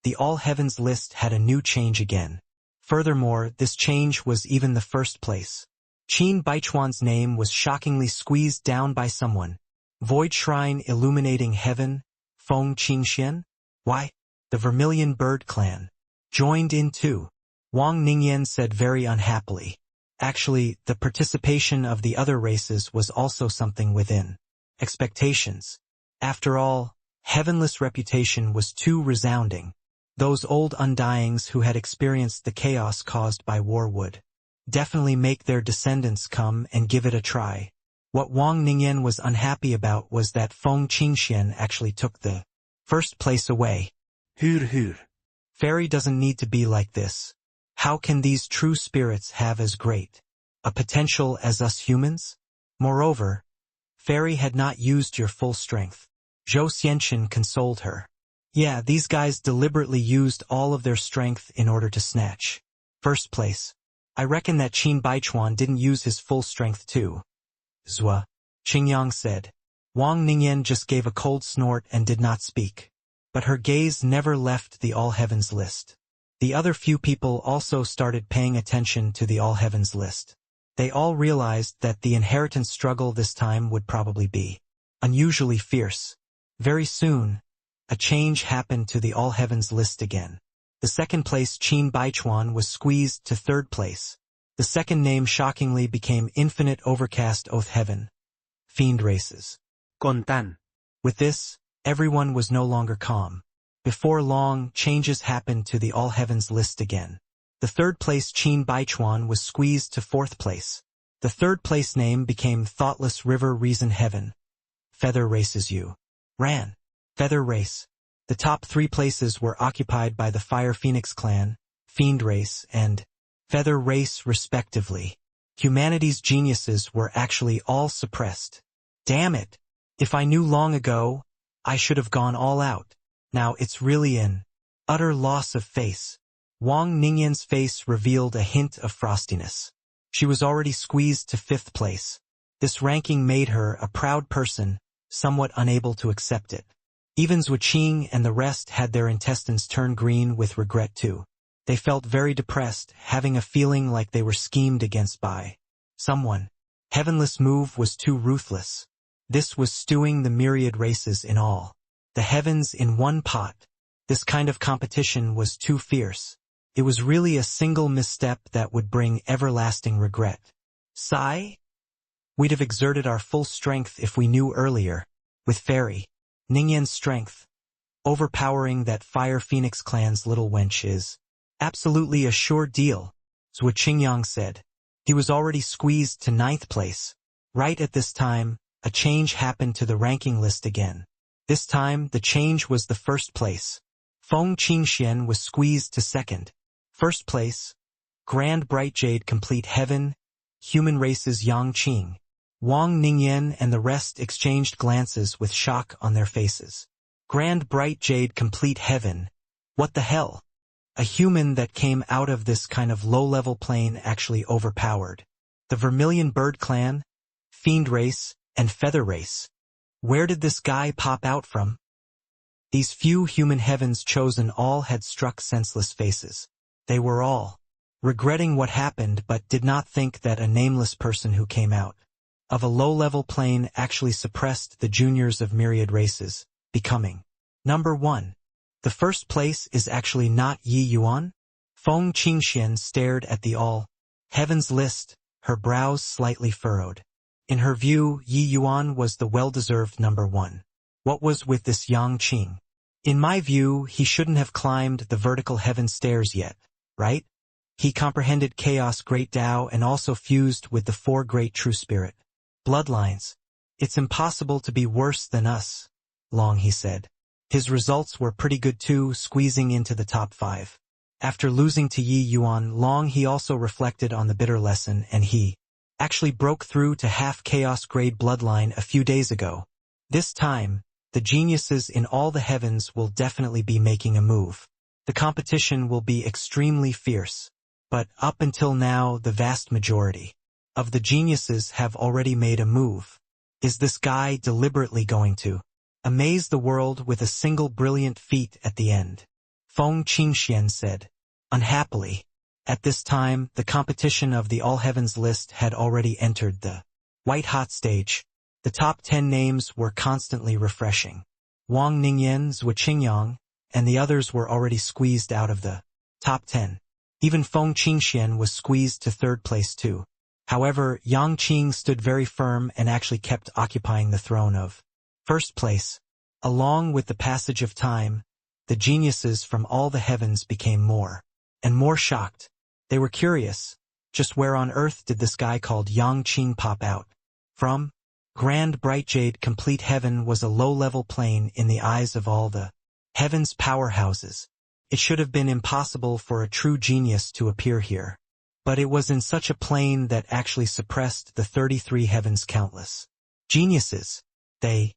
[SPEAKER 1] the all heavens list had a new change again. Furthermore, this change was even the first place. Qin Baichuan's name was shockingly squeezed down by someone. Void Shrine illuminating heaven, Feng Qingxian? Why? The Vermilion Bird clan. Joined in too. Wang Ningyan said very unhappily. Actually, the participation of the other races was also something within expectations. After all, Heavenless' reputation was too resounding. Those old undyings who had experienced the chaos caused by war would definitely make their descendants come and give it a try. What Wang Ningyan was unhappy about was that Feng Qingxian actually took the first place away.
[SPEAKER 3] Huur.
[SPEAKER 1] Fairy doesn't need to be like this. How can these true spirits have as great a potential as us humans? Moreover, Fairy had not used your full strength. Zhou Xianqin consoled her. Yeah, these guys deliberately used all of their strength in order to snatch first place. I reckon that Qin Baichuan didn't use his full strength too. Zhua, Qingyang said. Wang Ningyan just gave a cold snort and did not speak. But her gaze never left the All Heavens list. The other few people also started paying attention to the All Heavens list. They all realized that the inheritance struggle this time would probably be unusually fierce. Very soon, a change happened to the All Heavens list again. The second place Qin Baichuan was squeezed to third place. The second name shockingly became Infinite Overcast Oath Heaven. Fiend races.
[SPEAKER 3] Contan.
[SPEAKER 1] With this, everyone was no longer calm. Before long, changes happened to the All Heavens list again. The third place Qin Baichuan was squeezed to fourth place. The third place name became Thoughtless River Reason Heaven. Feather races you. Ran. Feather race. The top three places were occupied by the Fire Phoenix clan, Fiend race, and Feather race respectively. Humanity's geniuses were actually all suppressed. Damn it! If I knew long ago, I should have gone all out. Now it's really an utter loss of face. Wang Ningyan's face revealed a hint of frostiness. She was already squeezed to fifth place. This ranking made her a proud person, somewhat unable to accept it. Even Zhou Qing and the rest had their intestines turn green with regret too. They felt very depressed, having a feeling like they were schemed against by someone. Heavenless' move was too ruthless. This was stewing the myriad races in all. The heavens in one pot. This kind of competition was too fierce. It was really a single misstep that would bring everlasting regret. Sigh? We'd have exerted our full strength if we knew earlier. With Fairy, Ningyan's strength, overpowering that Fire Phoenix clan's little wench is absolutely a sure deal, Zhou Qingyang said. He was already squeezed to ninth place. Right at this time, a change happened to the ranking list again. This time, the change was the first place. Feng Qingxian was squeezed to second. First place, Grand Bright Jade Complete Heaven, Human Race's Yang Qing. Wang Ningyan and the rest exchanged glances with shock on their faces. Grand Bright Jade Complete Heaven? What the hell? A human that came out of this kind of low-level plane actually overpowered the Vermilion Bird clan, Fiend race, and Feather race. Where did this guy pop out from? These few human heavens chosen all had struck senseless faces. They were all regretting what happened but did not think that a nameless person who came out of a low-level plane actually suppressed the juniors of myriad races, becoming number one. The first place is actually not Yi Yuan? Feng Qingxian stared at the all-heavens list, her brows slightly furrowed. In her view, Yi Yuan was the well-deserved number one. What was with this Yang Qing? In my view, he shouldn't have climbed the vertical heaven stairs yet, right? He comprehended Chaos Great Tao and also fused with the four great true spirit bloodlines. It's impossible to be worse than us, Long he said. His results were pretty good too, squeezing into the top 5. After losing to Yi Yuan Long, he also reflected on the bitter lesson, and he actually broke through to half Chaos grade bloodline a few days ago. This time, the geniuses in all the heavens will definitely be making a move. The competition will be extremely fierce. But up until now, the vast majority of the geniuses have already made a move. Is this guy deliberately going to amaze the world with a single brilliant feat at the end? Feng Qingxian said. Unhappily, at this time, the competition of the All Heavens list had already entered the white-hot stage. The top 10 names were constantly refreshing. Wang Ningyan, Zhou Qingyang, and the others were already squeezed out of the top 10. Even Feng Qingxian was squeezed to third place too. However, Yang Qing stood very firm and actually kept occupying the throne of first place. Along with the passage of time, the geniuses from all the heavens became more and more shocked. They were curious, just where on earth did this guy called Yang Qing pop out from? Grand Bright Jade Complete Heaven was a low-level plane in the eyes of all the heavens powerhouses. It should have been impossible for a true genius to appear here. But it was in such a plane that actually suppressed the 33 heavens countless geniuses. They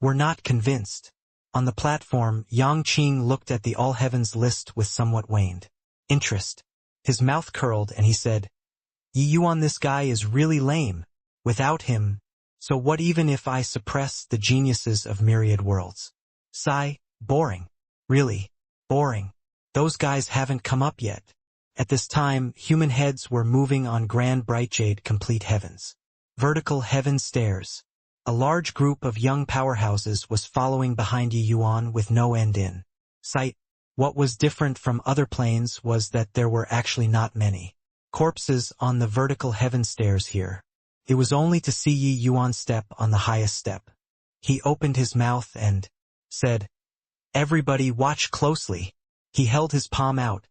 [SPEAKER 1] were not convinced. On the platform, Yang Qing looked at the all heavens list with somewhat waned interest. His mouth curled and he said, Yi Yuan, this guy is really lame. Without him, so what even if I suppress the geniuses of myriad worlds? Sigh, boring. Really, boring. Those guys haven't come up yet. At this time, human heads were moving on Grand Bright Jade Complete Heavens. Vertical heaven stairs. A large group of young powerhouses was following behind Yi Yuan with no end in sight. What was different from other planes was that there were actually not many corpses on the vertical heaven stairs here. It was only to see Yi Yuan step on the highest step. He opened his mouth and said, Everybody watch closely. He held his palm out.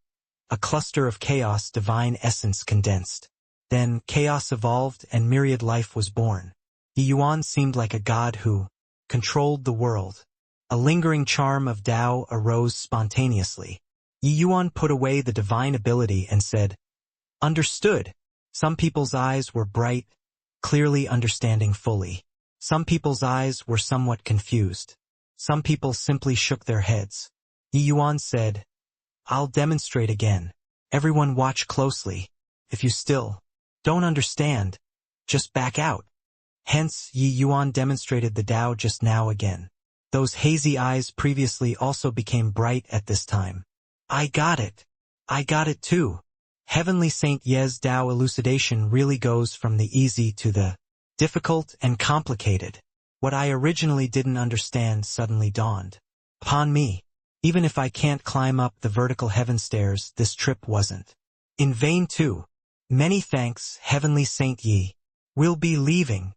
[SPEAKER 1] A cluster of chaos divine essence condensed. Then chaos evolved and myriad life was born. Yi Yuan seemed like a god who controlled the world. A lingering charm of Tao arose spontaneously. Yi Yuan put away the divine ability and said, Understood. Some people's eyes were bright, clearly understanding fully. Some people's eyes were somewhat confused. Some people simply shook their heads. Yi Yuan said, I'll demonstrate again. Everyone watch closely. If you still don't understand, just back out. Hence, Yi Yuan demonstrated the Tao just now again. Those hazy eyes previously also became bright at this time. I got it. I got it too. Heavenly Saint Ye's Tao elucidation really goes from the easy to the difficult and complicated. What I originally didn't understand suddenly dawned upon me. Even if I can't climb up the vertical heaven stairs, this trip wasn't in vain too. Many thanks, Heavenly Saint Yi. We'll be leaving.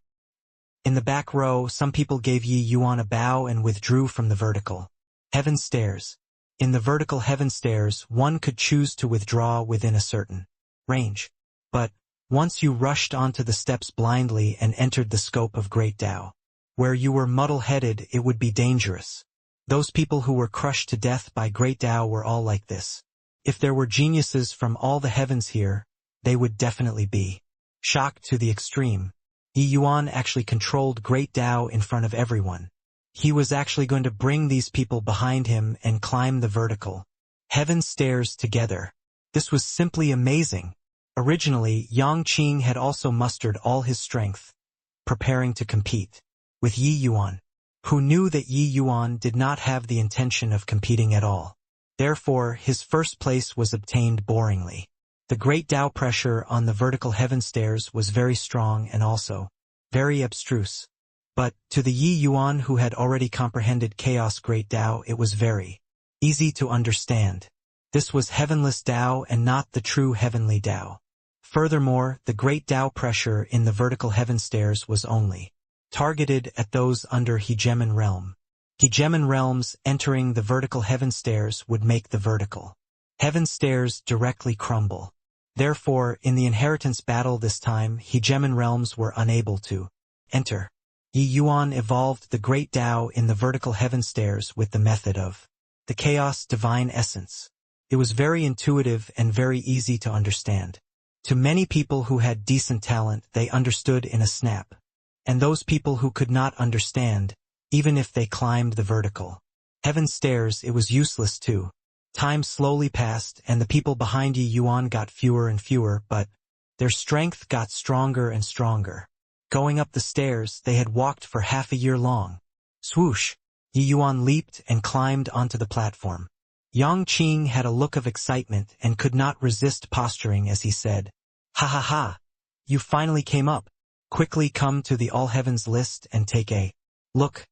[SPEAKER 1] In the back row, some people gave Yi Yuan a bow and withdrew from the vertical heaven stairs. In the vertical heaven stairs, one could choose to withdraw within a certain range. But once you rushed onto the steps blindly and entered the scope of Great Tao, where you were muddle-headed, it would be dangerous. Those people who were crushed to death by Great Tao were all like this. If there were geniuses from all the heavens here, they would definitely be shocked to the extreme. Yi Yuan actually controlled Great Tao in front of everyone. He was actually going to bring these people behind him and climb the vertical heaven stairs together. This was simply amazing. Originally, Yang Qing had also mustered all his strength, preparing to compete with Yi Yuan, who knew that Yi Yuan did not have the intention of competing at all. Therefore, his first place was obtained boringly. The great Tao pressure on the vertical heaven stairs was very strong and also very abstruse. But, to the Yi Yuan who had already comprehended chaos great Tao, it was very easy to understand. This was heavenless Tao and not the true heavenly Tao. Furthermore, the great Tao pressure in the vertical heaven stairs was only targeted at those under hegemon realm. Hegemon realms entering the vertical heaven stairs would make the vertical heaven stairs directly crumble. Therefore, in the inheritance battle this time, hegemon realms were unable to enter. Yi Yuan evolved the great Tao in the vertical heaven stairs with the method of the chaos divine essence. It was very intuitive and very easy to understand. To many people who had decent talent, they understood in a snap. And those people who could not understand, even if they climbed the vertical heaven stairs, it was useless too. Time slowly passed and the people behind Yi Yuan got fewer and fewer, but Their strength got stronger and stronger. Going up the stairs, they had walked for half a year long. Swoosh! Yi Yuan leaped and climbed onto the platform. Yang Qing had a look of excitement and could not resist posturing as he said, "Ha ha ha! You finally came up. Quickly come to the All Heavens list and take a look.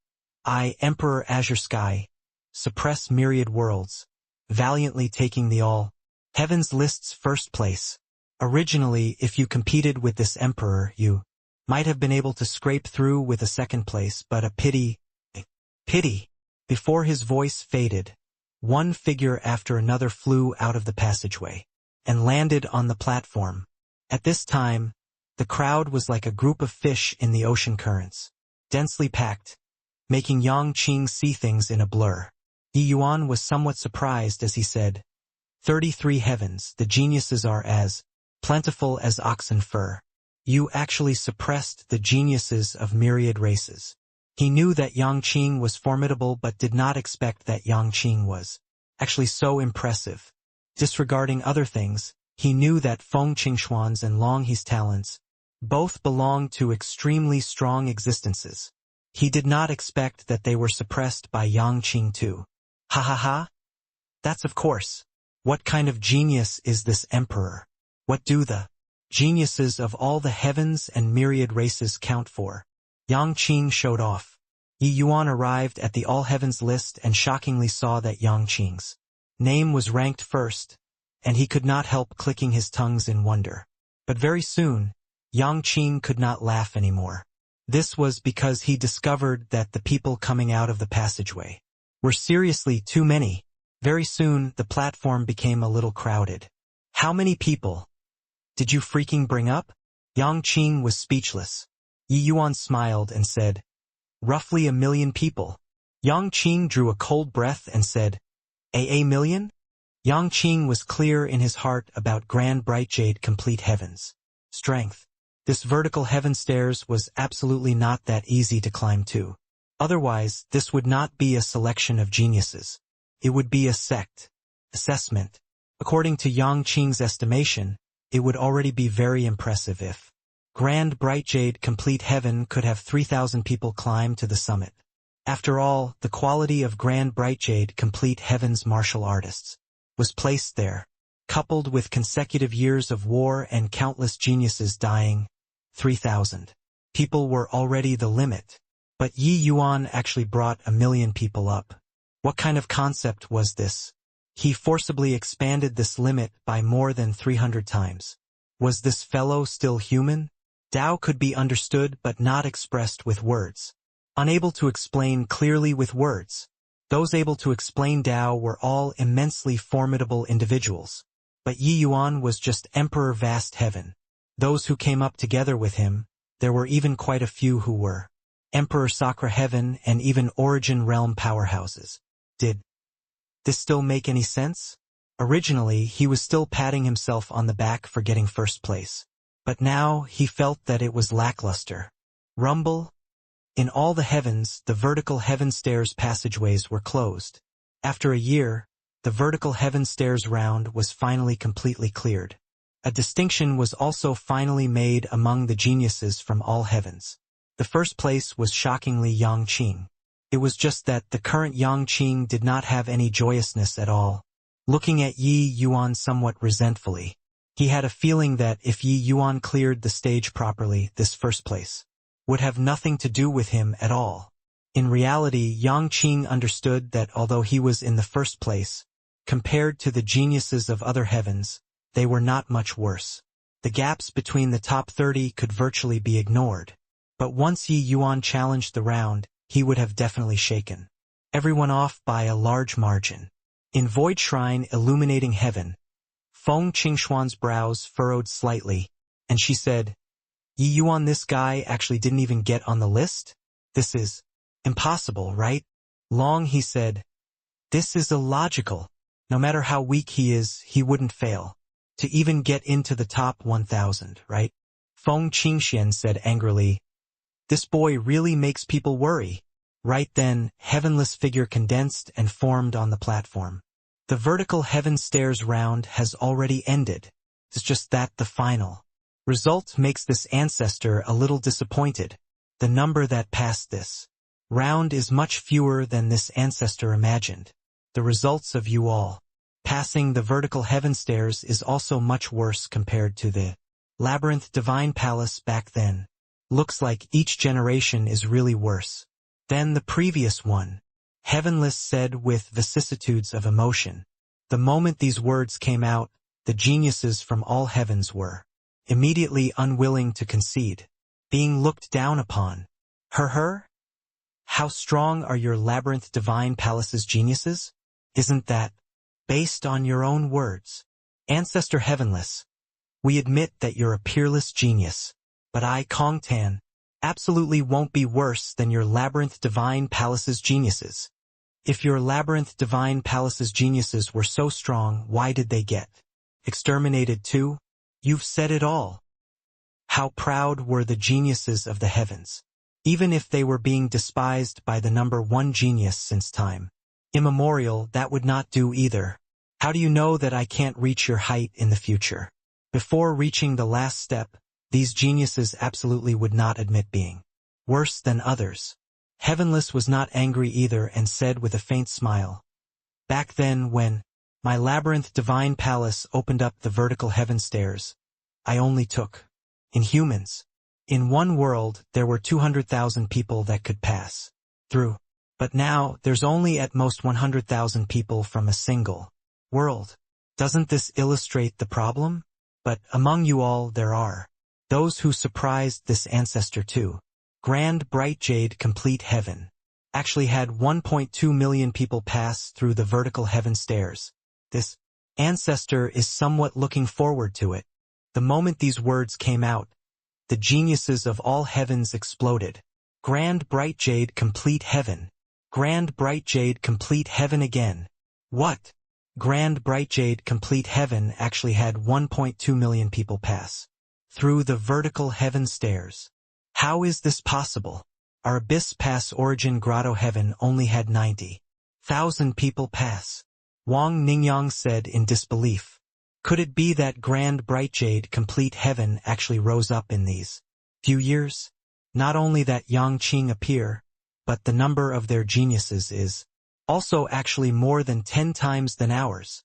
[SPEAKER 1] I, Emperor Azure Sky, suppress myriad worlds, valiantly taking the All Heavens list's first place. Originally, if you competed with this Emperor, you might have been able to scrape through with a second place, but a pity. Before his voice faded, one figure after another flew out of the passageway and landed on the platform. At this time, the crowd was like a group of fish in the ocean currents, densely packed, making Yang Qing see things in a blur. Yi Yuan was somewhat surprised as he said, 33 heavens, the geniuses are as plentiful as oxen fur. You actually suppressed the geniuses of myriad races. He knew that Yang Qing was formidable but did not expect that Yang Qing was actually so impressive. Disregarding other things, he knew that Feng Qingxuan's and Long He's talents both belonged to extremely strong existences. He did not expect that they were suppressed by Yang Qing too. Ha ha ha! That's of course. What kind of genius is this emperor? What do the geniuses of all the heavens and myriad races count for? Yang Qing showed off. Yi Yuan arrived at the All Heavens list and shockingly saw that Yang Qing's name was ranked first, and he could not help clicking his tongues in wonder. But very soon, Yang Qing could not laugh anymore. This was because he discovered that the people coming out of the passageway were seriously too many. Very soon, the platform became a little crowded. How many people did you freaking bring up? Yang Qing was speechless. Yi Yuan smiled and said, roughly 1 million people. Yang Qing drew a cold breath and said, a million? Yang Qing was clear in his heart about Grand Bright Jade Complete Heavens strength. This vertical heaven stairs was absolutely not that easy to climb to. Otherwise, this would not be a selection of geniuses. It would be a sect assessment. According to Yang Qing's estimation, it would already be very impressive if Grand Bright Jade Complete Heaven could have 3,000 people climb to the summit. After all, the quality of Grand Bright Jade Complete Heaven's martial artists was placed there, coupled with consecutive years of war and countless geniuses dying. 3,000 people were already the limit, but Yi Yuan actually brought 1 million people up. What kind of concept was this? He forcibly expanded this limit by more than 300 times. Was this fellow still human? Tao could be understood but not expressed with words. Unable to explain clearly with words. Those able to explain Tao were all immensely formidable individuals. But Yi Yuan was just Emperor Vast Heaven. Those who came up together with him, there were even quite a few who were Emperor Sakra Heaven and even Origin Realm powerhouses. Did this still make any sense? Originally, he was still patting himself on the back for getting first place. But now, he felt that it was lackluster. Rumble? In all the heavens, the vertical heaven stairs passageways were closed. After a year, the vertical heaven stairs round was finally completely cleared. A distinction was also finally made among the geniuses from all heavens. The first place was shockingly Yang Qing. It was just that the current Yang Qing did not have any joyousness at all. Looking at Yi Yuan somewhat resentfully, he had a feeling that if Yi Yuan cleared the stage properly, this first place would have nothing to do with him at all. In reality, Yang Qing understood that although he was in the first place, compared to the geniuses of other heavens, they were not much worse. The gaps between the top 30 could virtually be ignored. But once Yi Yuan challenged the round, he would have definitely shaken everyone off by a large margin. In Void Shrine illuminating heaven, Feng Qingxuan's brows furrowed slightly, and she said, Yi Yuan, this guy actually didn't even get on the list? This is impossible, right? Long, he said, this is illogical. No matter how weak he is, he wouldn't fail to even get into the top 1,000, right? Feng Qingxian said angrily, this boy really makes people worry. Right then, heavenless figure condensed and formed on the platform. The vertical heaven stairs round has already ended. It's just that the final Result makes this ancestor a little disappointed. The number that passed this round is much fewer than this ancestor imagined. The results of you all passing the vertical heaven stairs is also much worse compared to the labyrinth divine palace back then. Looks like each generation is really worse than the previous one. Heavenless said with vicissitudes of emotion. The moment these words came out, the geniuses from all heavens were immediately unwilling to concede, being looked down upon. Her? How strong are your labyrinth divine palace's geniuses? Isn't that based on your own words? Ancestor Heavenless, we admit that you're a peerless genius, but I, Kong Tan, absolutely won't be worse than your labyrinth divine palace's geniuses. If your labyrinth divine palace's geniuses were so strong, why did they get exterminated too? You've said it all. How proud were the geniuses of the heavens, even if they were being despised by the number one genius since time immemorial. That would not do either. How do you know that I can't reach your height in the future? Before reaching the last step, these geniuses absolutely would not admit being worse than others. Heavenless was not angry either and said with a faint smile, back then when my labyrinth divine palace opened up the vertical heaven stairs, I only took inhumans. In one world, there were 200,000 people that could pass through. But now, there's only at most 100,000 people from a single world. Doesn't this illustrate the problem? But among you all there are those who surprised this ancestor too. Grand Bright Jade Complete Heaven actually had 1.2 million people pass through the vertical heaven stairs. This ancestor is somewhat looking forward to it. The moment these words came out, the geniuses of all heavens exploded. Grand Bright Jade Complete Heaven. Grand Bright Jade Complete Heaven again. What? Grand Bright Jade Complete Heaven actually had 1.2 million people pass through the vertical heaven stairs. How is this possible? Our Abyss Pass Origin Grotto Heaven only had 90,000 people pass. Wang Ningyang said in disbelief. Could it be that Grand Bright Jade Complete Heaven actually rose up in these few years? Not only that Yangqing appear, but the number of their geniuses is also actually more than 10 times than ours.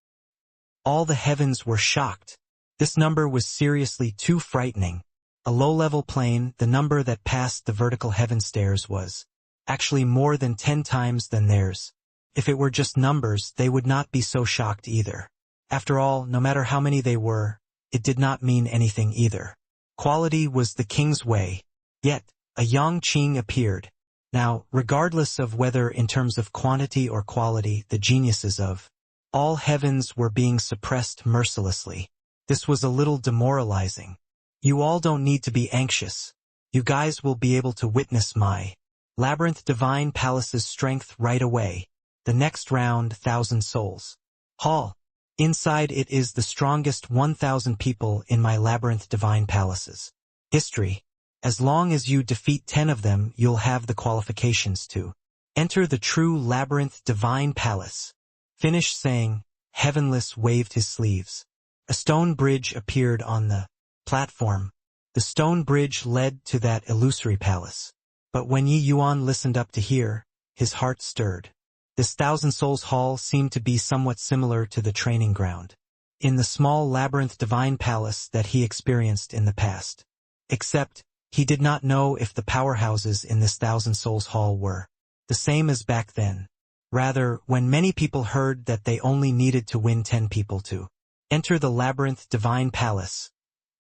[SPEAKER 1] All the heavens were shocked. This number was seriously too frightening. A low-level plane, the number that passed the vertical heaven stairs was actually more than 10 times than theirs. If it were just numbers, they would not be so shocked either. After all, no matter how many they were, it did not mean anything either. Quality was the king's way. Yet, a Yangqing appeared. Now, regardless of whether in terms of quantity or quality, the geniuses of all heavens were being suppressed mercilessly. This was a little demoralizing. You all don't need to be anxious. You guys will be able to witness my labyrinth divine palace's strength right away. The next round, 1,000 souls hall. Inside it is the strongest 1,000 people in my labyrinth divine palace's history. As long as you defeat 10 of them, you'll have the qualifications to enter the true labyrinth divine palace. Finish saying, Heavenless waved his sleeves. A stone bridge appeared on the platform. The stone bridge led to that illusory palace. But when Yi Yuan listened up to hear, his heart stirred. This 1,000 souls hall seemed to be somewhat similar to the training ground in the small labyrinth divine palace that he experienced in the past. Except, he did not know if the powerhouses in this 1,000 souls hall were the same as back then. Rather, when many people heard that they only needed to win 10 people to enter the labyrinth divine palace,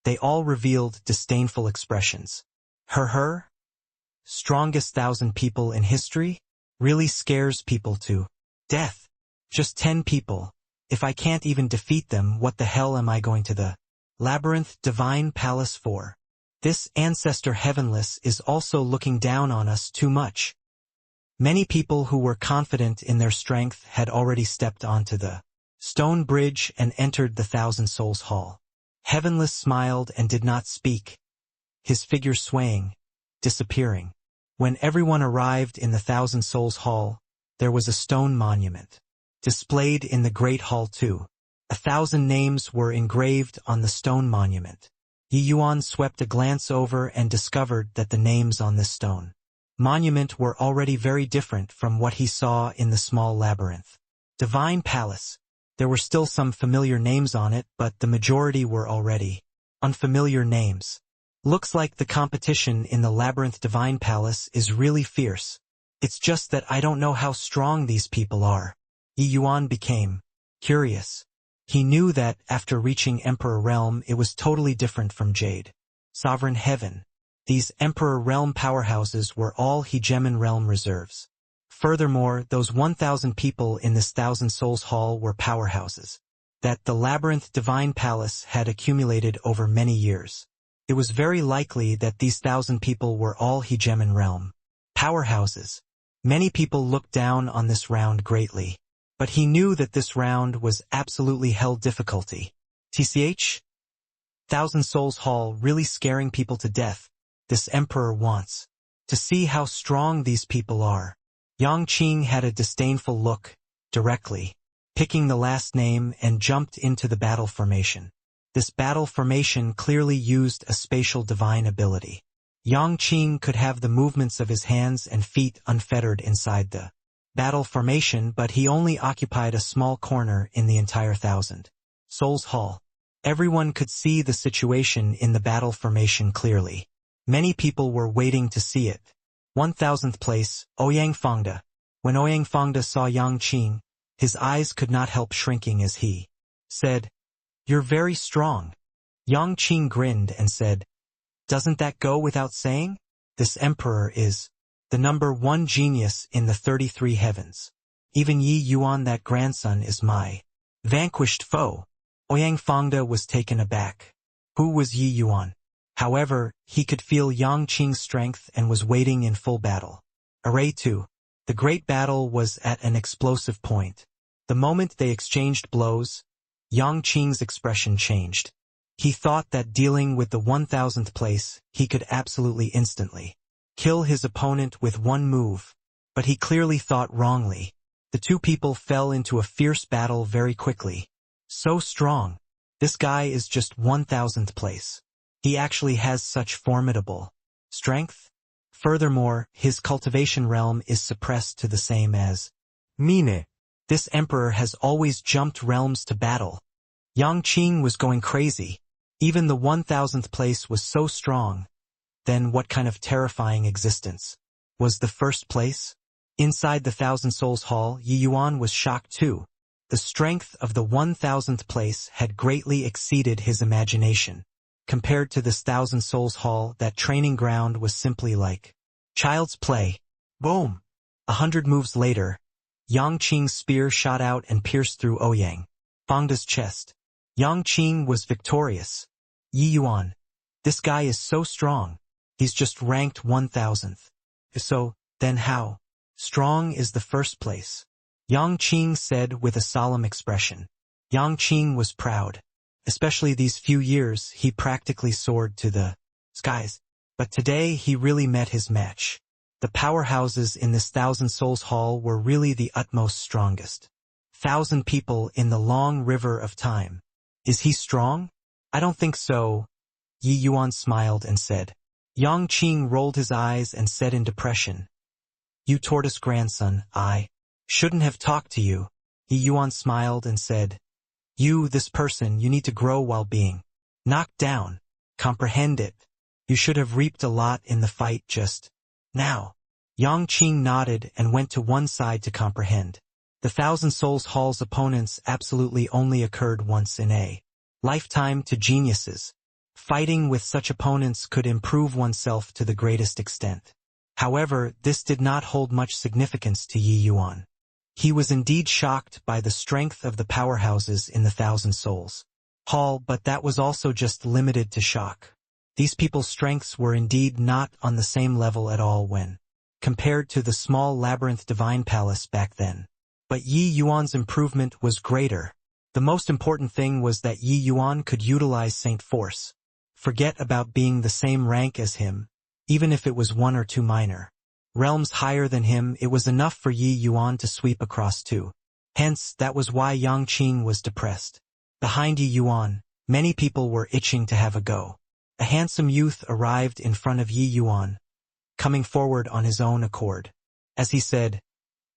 [SPEAKER 1] they all revealed disdainful expressions. Her? Strongest 1,000 people in history? Really scares people to death. Just 10 people. If I can't even defeat them, what the hell am I going to the labyrinth divine palace for? This ancestor Heavenless is also looking down on us too much. Many people who were confident in their strength had already stepped onto the stone bridge and entered the 1,000 souls hall. Heavenless smiled and did not speak, his figure swaying, disappearing. When everyone arrived in the 1,000 souls hall, there was a stone monument displayed in the great hall too. 1,000 names were engraved on the stone monument. Yi Yuan swept a glance over and discovered that the names on this stone monument were already very different from what he saw in the small labyrinth. Divine Palace. There were still some familiar names on it, but the majority were already unfamiliar names. Looks like the competition in the Labyrinth Divine Palace is really fierce. It's just that I don't know how strong these people are. Yi Yuan became curious. He knew that, after reaching Emperor Realm, it was totally different from Jade. Sovereign Heaven. These Emperor Realm powerhouses were all Hegemon Realm reserves. Furthermore, those 1,000 people in this Thousand Souls Hall were powerhouses that the Labyrinth Divine Palace had accumulated over many years. It was very likely that these 1,000 people were all Hegemon Realm powerhouses. Many people looked down on this round greatly, but he knew that this round was absolutely hell difficulty. TCH? Thousand Souls Hall really scaring people to death. This emperor wants to see how strong these people are. Yang Qing had a disdainful look, directly picking the last name, and jumped into the battle formation. This battle formation clearly used a spatial divine ability. Yang Qing could have the movements of his hands and feet unfettered inside the battle formation, but he only occupied a small corner in the entire Thousand Souls Hall. Everyone could see the situation in the battle formation clearly. Many people were waiting to see it. 1000th place, Ouyang Fangda. When Ouyang Fangda saw Yang Qing, his eyes could not help shrinking as he said, "You're very strong." Yang Qing grinned and said, "Doesn't that go without saying? This emperor is the #1 genius in the 33 heavens. Even Yi Yuan, that grandson, is my vanquished foe." Ouyang Fangda was taken aback. Who was Yi Yuan? However, he could feel Yang Qing's strength and was waiting in full battle. Array 2. The great battle was at an explosive point. The moment they exchanged blows, Yang Qing's expression changed. He thought that dealing with the 1000th place, he could absolutely instantly kill his opponent with one move, but he clearly thought wrongly. The two people fell into a fierce battle very quickly. So strong. This guy is just 1000th place. He actually has such formidable strength. Furthermore, his cultivation realm is suppressed to the same as Mine. This emperor has always jumped realms to battle. Yang Qing was going crazy. Even the 1000th place was so strong. Then what kind of terrifying existence was the first place? Inside the Thousand Souls Hall, Yi Yuan was shocked too. The strength of the 1000th place had greatly exceeded his imagination. Compared to this Thousand Souls Hall, that training ground was simply like child's play. Boom! 100 moves later, Yang Qing's spear shot out and pierced through Ouyang Fangda's chest. Yang Qing was victorious. Yi Yuan. This guy is so strong. He's just ranked 1000th. So, then how strong is the first place? Yang Qing said with a solemn expression. Yang Qing was proud. Especially these few years, he practically soared to the skies. But today he really met his match. The powerhouses in this Thousand Souls Hall were really the utmost strongest. 1,000 people in the long river of time. Is he strong? I don't think so. Yi Yuan smiled and said. Yang Qing rolled his eyes and said in depression. You tortoise grandson, I shouldn't have talked to you. Yi Yuan smiled and said. You, this person, you need to grow while being knocked down. Comprehend it. You should have reaped a lot in the fight just now. Yang Qing nodded and went to one side to comprehend. The Thousand Souls Hall's opponents absolutely only occurred once in a lifetime to geniuses. Fighting with such opponents could improve oneself to the greatest extent. However, this did not hold much significance to Yi Yuan. He was indeed shocked by the strength of the powerhouses in the Thousand Souls Hall, but that was also just limited to shock. These people's strengths were indeed not on the same level at all when compared to the small labyrinth divine palace back then. But Yi Yuan's improvement was greater. The most important thing was that Yi Yuan could utilize Saint Force. Forget about being the same rank as him, even if it was 1 or 2 minor realms higher than him, it was enough for Yi Yuan to sweep across too. Hence, that was why Yang Qing was depressed. Behind Yi Yuan, many people were itching to have a go. A handsome youth arrived in front of Yi Yuan, coming forward on his own accord. As he said,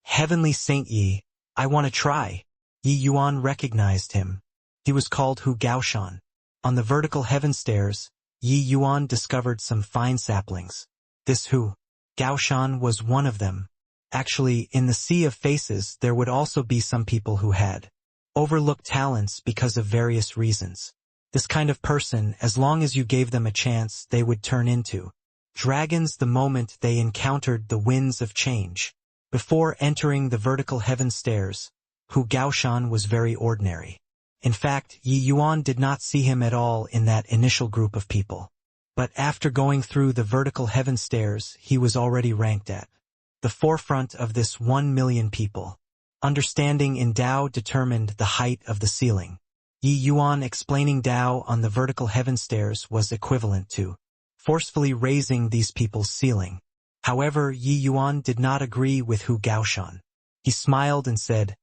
[SPEAKER 1] "Heavenly Saint Yi, I want to try." Yi Yuan recognized him. He was called Hu Gaoshan. On the vertical heaven stairs, Yi Yuan discovered some fine saplings. This Hu Gaoshan was one of them. Actually, in the sea of faces there would also be some people who had overlooked talents because of various reasons. This kind of person, as long as you gave them a chance, they would turn into dragons the moment they encountered the winds of change. Before entering the vertical heaven stairs, Hu Gaoshan was very ordinary. In fact, Yi Yuan did not see him at all in that initial group of people. But after going through the vertical heaven stairs, he was already ranked at the forefront of this 1 million people. Understanding in Tao determined the height of the ceiling. Yi Yuan explaining Tao on the vertical heaven stairs was equivalent to forcefully raising these people's ceiling. However, Yi Yuan did not agree with Hu Gaoshan. He smiled and said,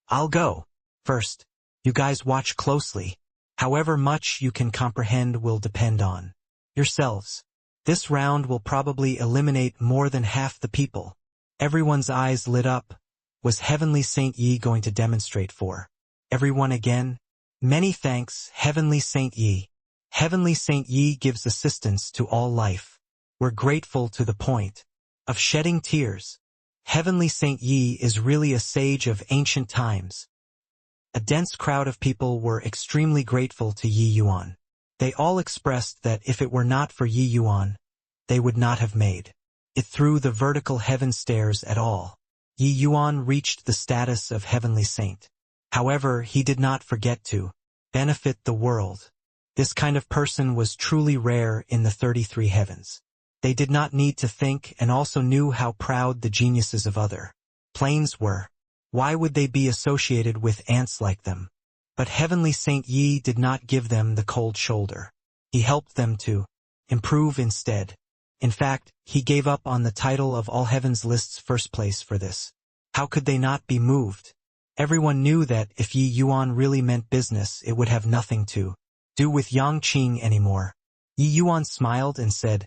[SPEAKER 1] "I'll go. First, you guys watch closely. However much you can comprehend will depend on yourselves. This round will probably eliminate more than half the people." Everyone's eyes lit up. Was Heavenly Saint Yi going to demonstrate for everyone again? "Many thanks, Heavenly Saint Yi. Heavenly Saint Yi gives assistance to all life. We're grateful to the point of shedding tears. Heavenly Saint Yi is really a sage of ancient times." A dense crowd of people were extremely grateful to Yi Yuan. They all expressed that if it were not for Yi Yuan, they would not have made it through the vertical heaven stairs at all. Yi Yuan reached the status of Heavenly Saint. However, he did not forget to benefit the world. This kind of person was truly rare in the 33 heavens. They did not need to think and also knew how proud the geniuses of other planes were. Why would they be associated with ants like them? But Heavenly Saint Yi did not give them the cold shoulder. He helped them to improve instead. In fact, he gave up on the title of All Heavens List's first place for this. How could they not be moved? Everyone knew that if Yi Yuan really meant business, it would have nothing to do with Yang Qing anymore. Yi Yuan smiled and said,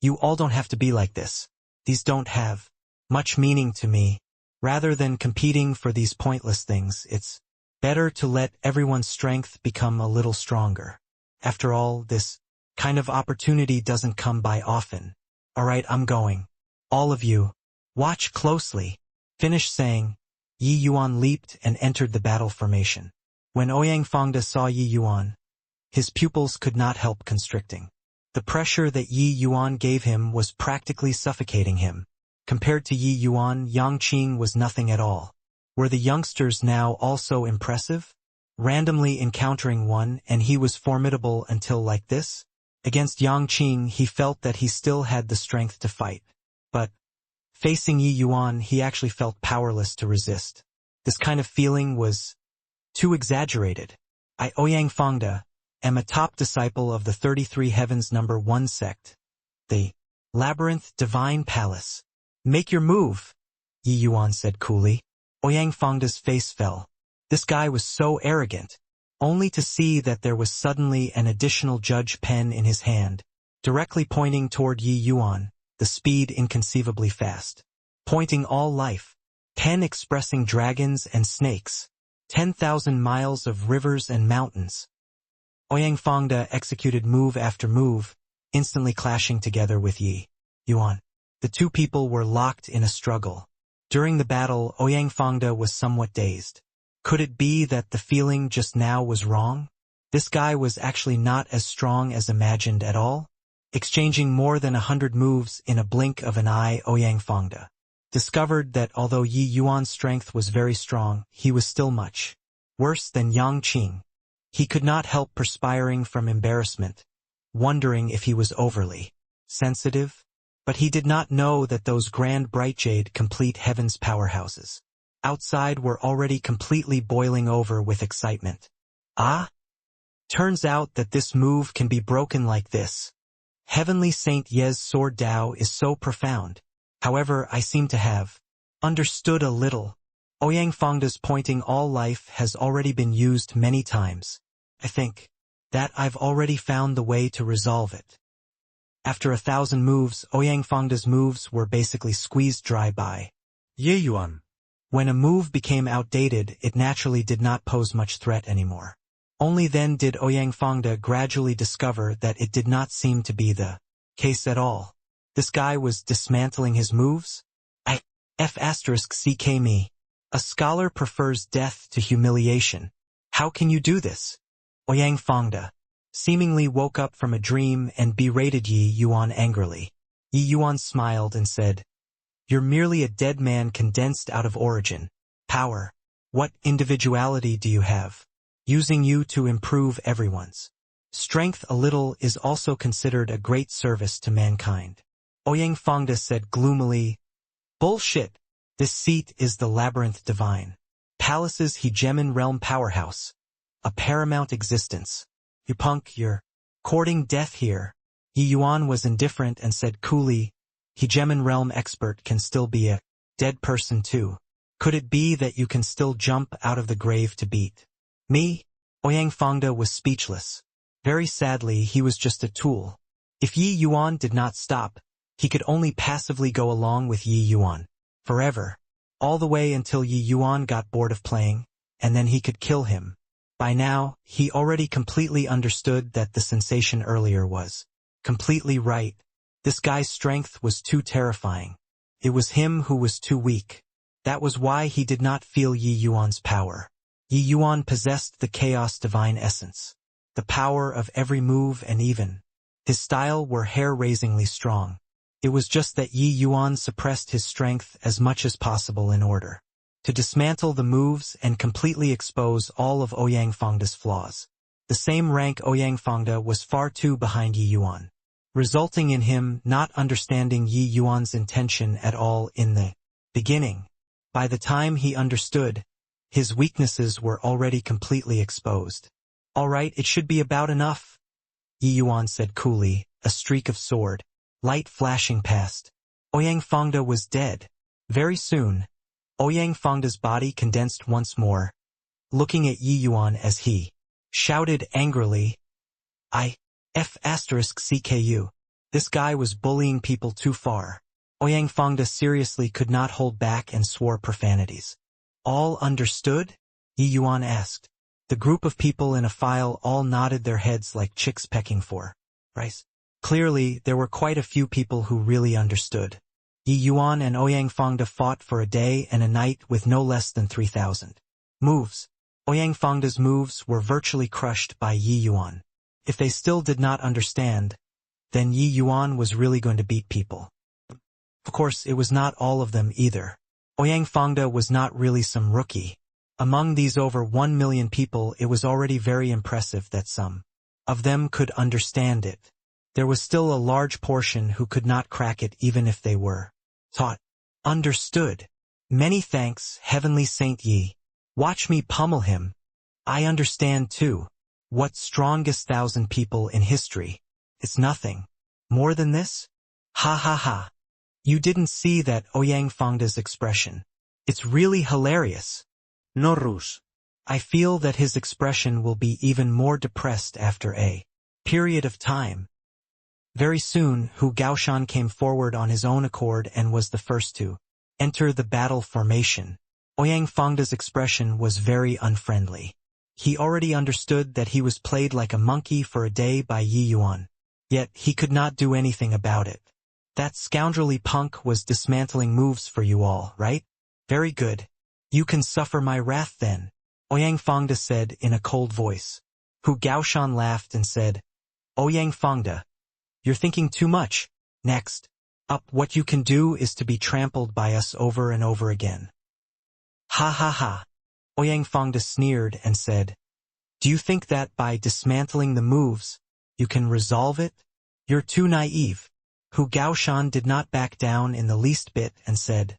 [SPEAKER 1] "You all don't have to be like this. These don't have much meaning to me. Rather than competing for these pointless things, it's better to let everyone's strength become a little stronger. After all, this kind of opportunity doesn't come by often. Alright, I'm going. All of you, watch closely." Finished saying, Yi Yuan leaped and entered the battle formation. When Ouyang Fangda saw Yi Yuan, his pupils could not help constricting. The pressure that Yi Yuan gave him was practically suffocating him. Compared to Yi Yuan, Yang Qing was nothing at all. Were the youngsters now also impressive? Randomly encountering one, and he was formidable until like this? Against Yang Qing, he felt that he still had the strength to fight. But facing Yi Yuan, he actually felt powerless to resist. This kind of feeling was too exaggerated. I, Ouyang Fangda, am a top disciple of the 33 Heavens number 1 sect, the Labyrinth Divine Palace. "Make your move," Yi Yuan said coolly. Ouyang Fangda's face fell. This guy was so arrogant. Only to see that there was suddenly an additional judge pen in his hand, directly pointing toward Yi Yuan, the speed inconceivably fast. Pointing all life. Pen expressing dragons and snakes. 10,000 miles of rivers and mountains. Ouyang Fangda executed move after move, instantly clashing together with Yi Yuan. The two people were locked in a struggle. During the battle, Ouyang Fangda was somewhat dazed. Could it be that the feeling just now was wrong? This guy was actually not as strong as imagined at all? Exchanging more than 100 moves in a blink of an eye, Ouyang Fangda discovered that although Yi Yuan's strength was very strong, he was still much worse than Yang Qing. He could not help perspiring from embarrassment, wondering if he was overly sensitive. But he did not know that those grand bright jade complete heaven's powerhouses outside were already completely boiling over with excitement. Ah? Turns out that this move can be broken like this. Heavenly Saint Ye's sword Tao is so profound. However, I seem to have understood a little. Ouyang Fangda's pointing all life has already been used many times. I think that I've already found the way to resolve it. After 1,000 moves, Ouyang Fangda's moves were basically squeezed dry by
[SPEAKER 3] Ye Yuan.
[SPEAKER 1] When a move became outdated, it naturally did not pose much threat anymore. Only then did Ouyang Fangda gradually discover that it did not seem to be the case at all. This guy was dismantling his moves? CK me. A scholar prefers death to humiliation. How can you do this? Ouyang Fangda seemingly woke up from a dream and berated Yi Yuan angrily. Yi Yuan smiled and said, "You're merely a dead man condensed out of origin. Power. What individuality do you have? Using you to improve everyone's strength a little is also considered a great service to mankind." Ouyang Fangda said gloomily, "Bullshit. This seat is the labyrinth divine. Palace's hegemon realm powerhouse. A paramount existence. You punk, you're courting death here." Yi Yuan was indifferent and said coolly, "Hegemon realm expert can still be a dead person too. Could it be that you can still jump out of the grave to beat me?" Ouyang Fangda was speechless. Very sadly, he was just a tool. If Yi Yuan did not stop, he could only passively go along with Yi Yuan forever, all the way until Yi Yuan got bored of playing, and then he could kill him. By now, he already completely understood that the sensation earlier was completely right. This guy's strength was too terrifying. It was him who was too weak. That was why he did not feel Yi Yuan's power. Yi Yuan possessed the chaos divine essence, the power of every move, and even his style were hair-raisingly strong. It was just that Yi Yuan suppressed his strength as much as possible in order to dismantle the moves and completely expose all of Ouyang Fangda's flaws. The same rank Ouyang Fangda was far too behind Yi Yuan, resulting in him not understanding Yi Yuan's intention at all in the beginning. By the time he understood, his weaknesses were already completely exposed. "All right, it should be about enough," Yi Yuan said coolly, a streak of sword light flashing past. Ouyang Fangda was dead. Very soon, Ouyang Fangda's body condensed once more, looking at Yi Yuan as he shouted angrily, CKU. This guy was bullying people too far. Ouyang Fangda seriously could not hold back and swore profanities. "All understood?" Yi Yuan asked. The group of people in a file all nodded their heads like chicks pecking for rice. Clearly, there were quite a few people who really understood. Yi Yuan and Ouyang Fangda fought for a day and a night with no less than 3,000 moves. Ouyang Fangda's moves were virtually crushed by Yi Yuan. If they still did not understand, then Yi Yuan was really going to beat people. Of course, it was not all of them either. Ouyang Fangda was not really some rookie. Among these over 1 million people, it was already very impressive that some of them could understand it. There was still a large portion who could not crack it even if they were taught. "Understood. Many thanks, Heavenly Saint Yi. Watch me pummel him. I understand too. What strongest 1,000 people in history? It's nothing more than this? Ha ha ha. You didn't see that Ouyang Fangda's expression. It's really hilarious. No ruse. I feel that his expression will be even more depressed after a period of time." Very soon, Hu Gaoshan came forward on his own accord and was the first to enter the battle formation. Ouyang Fangda's expression was very unfriendly. He already understood that he was played like a monkey for a day by Yi Yuan. Yet he could not do anything about it. That scoundrelly punk was dismantling moves for you all, right? Very good. You can suffer my wrath then, Ouyang Fangda said in a cold voice. Hu Gaoshan laughed and said, "Ouyang Fangda, you're thinking too much. Next up, what you can do is to be trampled by us over and over again." Ha ha ha. Ouyang Fangda sneered and said, "Do you think that by dismantling the moves, you can resolve it? You're too naive." Hu Gaoshan did not back down in the least bit and said,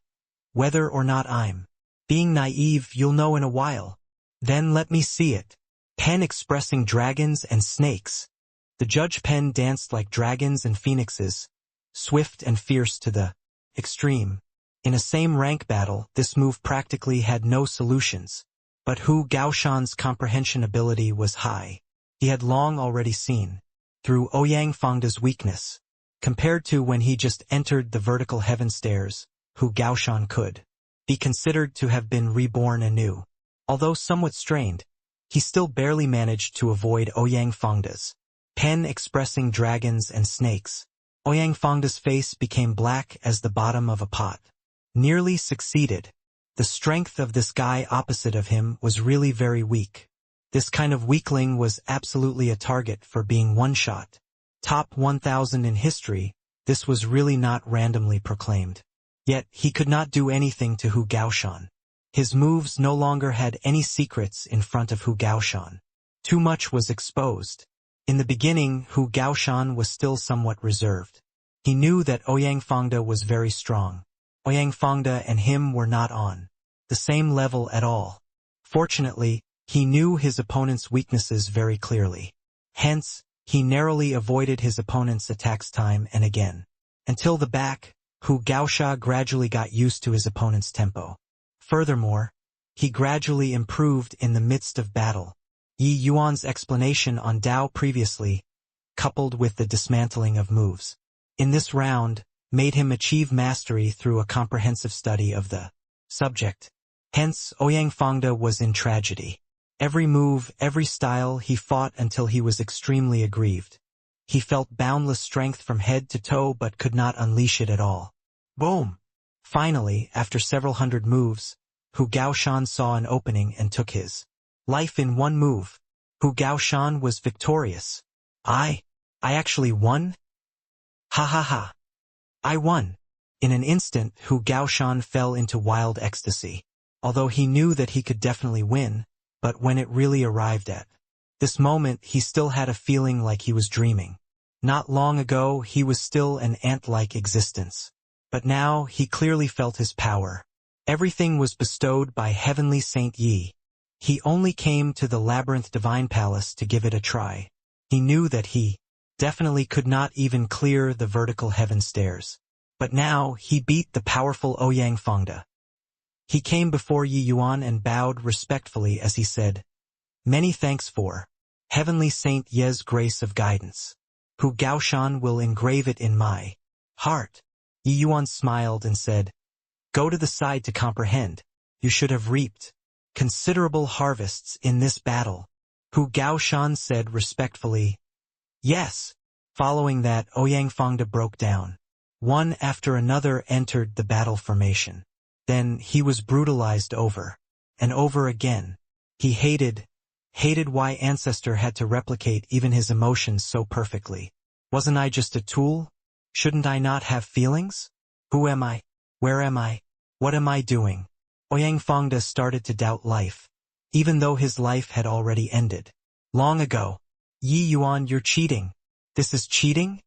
[SPEAKER 1] "Whether or not I'm being naive, you'll know in a while. Then let me see it." Pen expressing dragons and snakes. The judge pen danced like dragons and phoenixes, swift and fierce to the extreme. In a same rank battle, this move practically had no solutions, but Hu Gaoshan's comprehension ability was high. he had long already seen, through Ouyang Fangda's weakness, compared to when he just entered the vertical heaven stairs, Hu Gaoshan could be considered to have been reborn anew. Although somewhat strained, he still barely managed to avoid Ouyang Fangda's pen expressing dragons and snakes. Ouyang Fangda's face became black as the bottom of a pot. Nearly succeeded. The strength of this guy opposite of him was really very weak. This kind of weakling was absolutely a target for being one-shot. Top 1000 in history, this was really not randomly proclaimed. Yet he could not do anything to Hu Gaoshan. His moves no longer had any secrets in front of Hu Gaoshan. Too much was exposed. In the beginning, Hu Gaoshan was still somewhat reserved. He knew that Ouyang Fangda was very strong. Ouyang Fangda and him were not on the same level at all. Fortunately, he knew his opponent's weaknesses very clearly. Hence, he narrowly avoided his opponent's attacks time and again. Until the back, Hu Gaoshan gradually got used to his opponent's tempo. Furthermore, he gradually improved in the midst of battle. Yi Yuan's explanation on Dao previously, coupled with the dismantling of moves in this round, made him achieve mastery through a comprehensive study of the subject. Hence, Ouyang Fangda was in tragedy. Every move, every style he fought until he was extremely aggrieved. He felt boundless strength from head to toe but could not unleash it at all. Boom! Finally, after several hundred moves, Hu Gaoshan saw an opening and took his life in one move. Hu Gaoshan was victorious. I actually won? Ha ha ha. I won. In an instant, Hu Gaoshan fell into wild ecstasy. Although he knew that he could definitely win, but when it really arrived at this moment, he still had a feeling like he was dreaming. Not long ago, he was still an ant-like existence. But now, he clearly felt his power. Everything was bestowed by Heavenly Saint Yi. He only came to the Labyrinth Divine Palace to give it a try. He knew that he definitely could not even clear the vertical heaven stairs. But now, he beat the powerful Ouyang Fangda. He came before Yi Yuan and bowed respectfully as he said, "Many thanks for Heavenly Saint Ye's grace of guidance. Hu Gaoshan will engrave it in my heart." Yi Yuan smiled and said, "Go to the side to comprehend. You should have reaped considerable harvests in this battle." Hu Gaoshan said respectfully, "Yes." Following that, Ouyang Fangda broke down. One after another entered the battle formation. Then he was brutalized over and over again. He hated why Ancestor had to replicate even his emotions so perfectly. Wasn't I just a tool? Shouldn't I not have feelings? Who am I? Where am I? What am I doing? Ouyang Fangda started to doubt life, even though his life had already ended long ago. "Yi Yuan, you're cheating. This is cheating?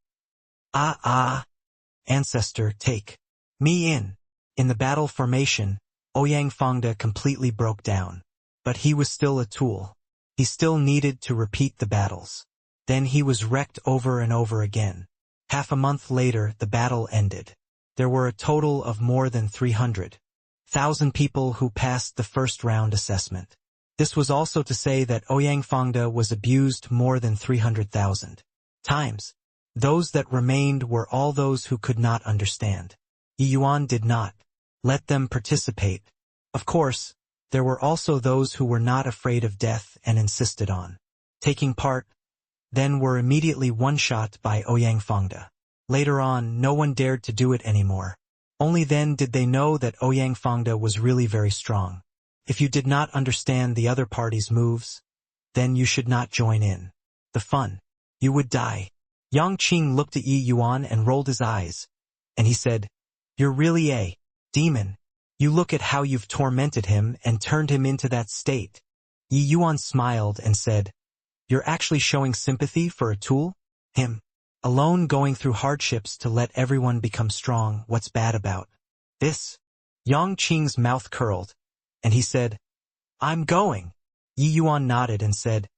[SPEAKER 1] Ancestor, take me in." In the battle formation, Ouyang Fangda completely broke down. But he was still a tool. He still needed to repeat the battles. Then he was wrecked over and over again. Half a month later, the battle ended. There were a total of more than 300,000 people who passed the first round assessment. This was also to say that Ouyang Fangda was abused more than 300,000 times. Those that remained were all those who could not understand. Yi Yuan did not let them participate. Of course, there were also those who were not afraid of death and insisted on taking part, then were immediately one-shot by Ouyang Fangda. Later on, no one dared to do it anymore. Only then did they know that Ouyang Fangda was really very strong. If you did not understand the other party's moves, then you should not join in the fun. You would die. Yang Qing looked at Yi Yuan and rolled his eyes, and he said, "You're really a demon. You look at how you've tormented him and turned him into that state." Yi Yuan smiled and said, "You're actually showing sympathy for a tool? Him. Alone going through hardships to let everyone become strong, what's bad about this?" Yang Qing's mouth curled, and he said, "I'm going." Yi Yuan nodded and said,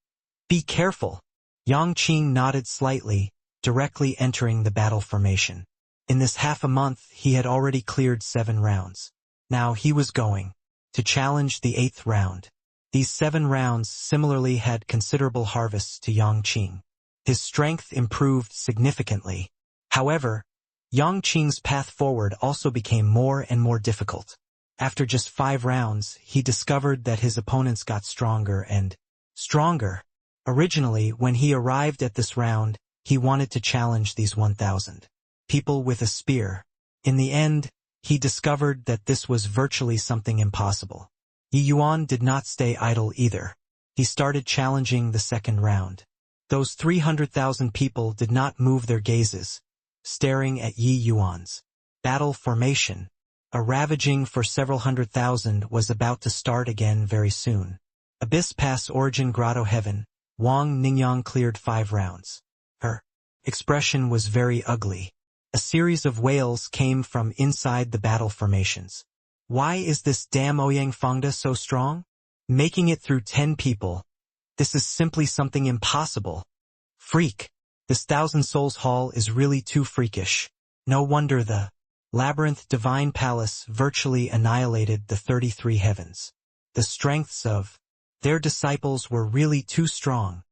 [SPEAKER 1] "Be careful." Yang Qing nodded slightly, directly entering the battle formation. In this half a month, he had already cleared 7 rounds. Now he was going to challenge the 8th round. These 7 rounds similarly had considerable harvests to Yang Qing. His strength improved significantly. However, Yang Qing's path forward also became more and more difficult. After just 5 rounds, he discovered that his opponents got stronger and stronger. Originally, when he arrived at this round, he wanted to challenge these 1,000 people with a spear. In the end, he discovered that this was virtually something impossible. Yi Yuan did not stay idle either. He started challenging the second round. Those 300,000 people did not move their gazes, staring at Yi Yuan's battle formation. A ravaging for several 100,000 was about to start again very soon. Abyss Pass Origin Grotto Heaven, Wang Ningyang cleared 5 rounds. Her expression was very ugly. A series of wails came from inside the battle formations. Why is this damn Ouyang Fangda so strong? Making it through 10 people. This is simply something impossible. Freak. This 1,000 Souls Hall is really too freakish. No wonder the Labyrinth Divine Palace virtually annihilated the 33 heavens. The strengths of their disciples were really too strong.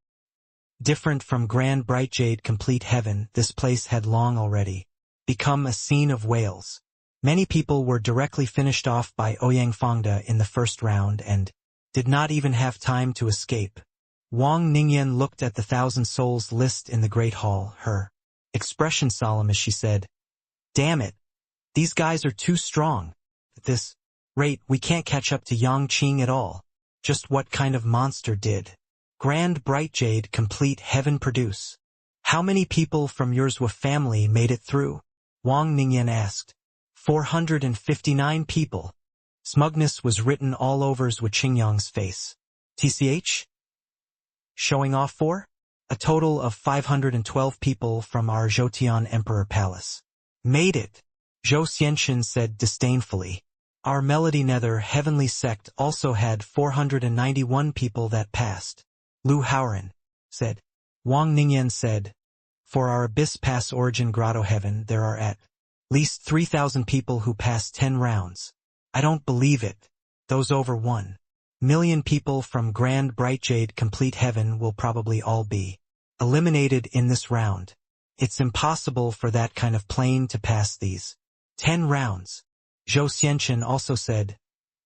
[SPEAKER 1] Different from Grand Bright Jade Complete Heaven, this place had long already become a scene of wails. Many people were directly finished off by Ouyang Fangda in the first round and did not even have time to escape. Wang Ningyan looked at the 1,000 souls list in the Great Hall, her expression solemn as she said, "Damn it. These guys are too strong. At this rate, we can't catch up to Yang Qing at all. Just what kind of monster did Grand Bright Jade Complete Heaven produce? How many people from your Zhou family made it through?" Wang Ningyan asked. 459 people. Smugness was written all over Zhou Qingyang's face. TCH? Showing off for? A total of 512 people from our Zhoutian Emperor Palace made it. Zhou Xianxin said disdainfully. Our Melody Nether Heavenly Sect also had 491 people that passed. Lu Haoran said. Wang Ningyan said, for our Abyss Pass Origin Grotto Heaven there are at least 3,000 people who passed 10 rounds. I don't believe it. Those over 1 million people from Grand Bright Jade Complete Heaven will probably all be eliminated in this round. It's impossible for that kind of plane to pass these 10 rounds. Zhou Xianxin also said,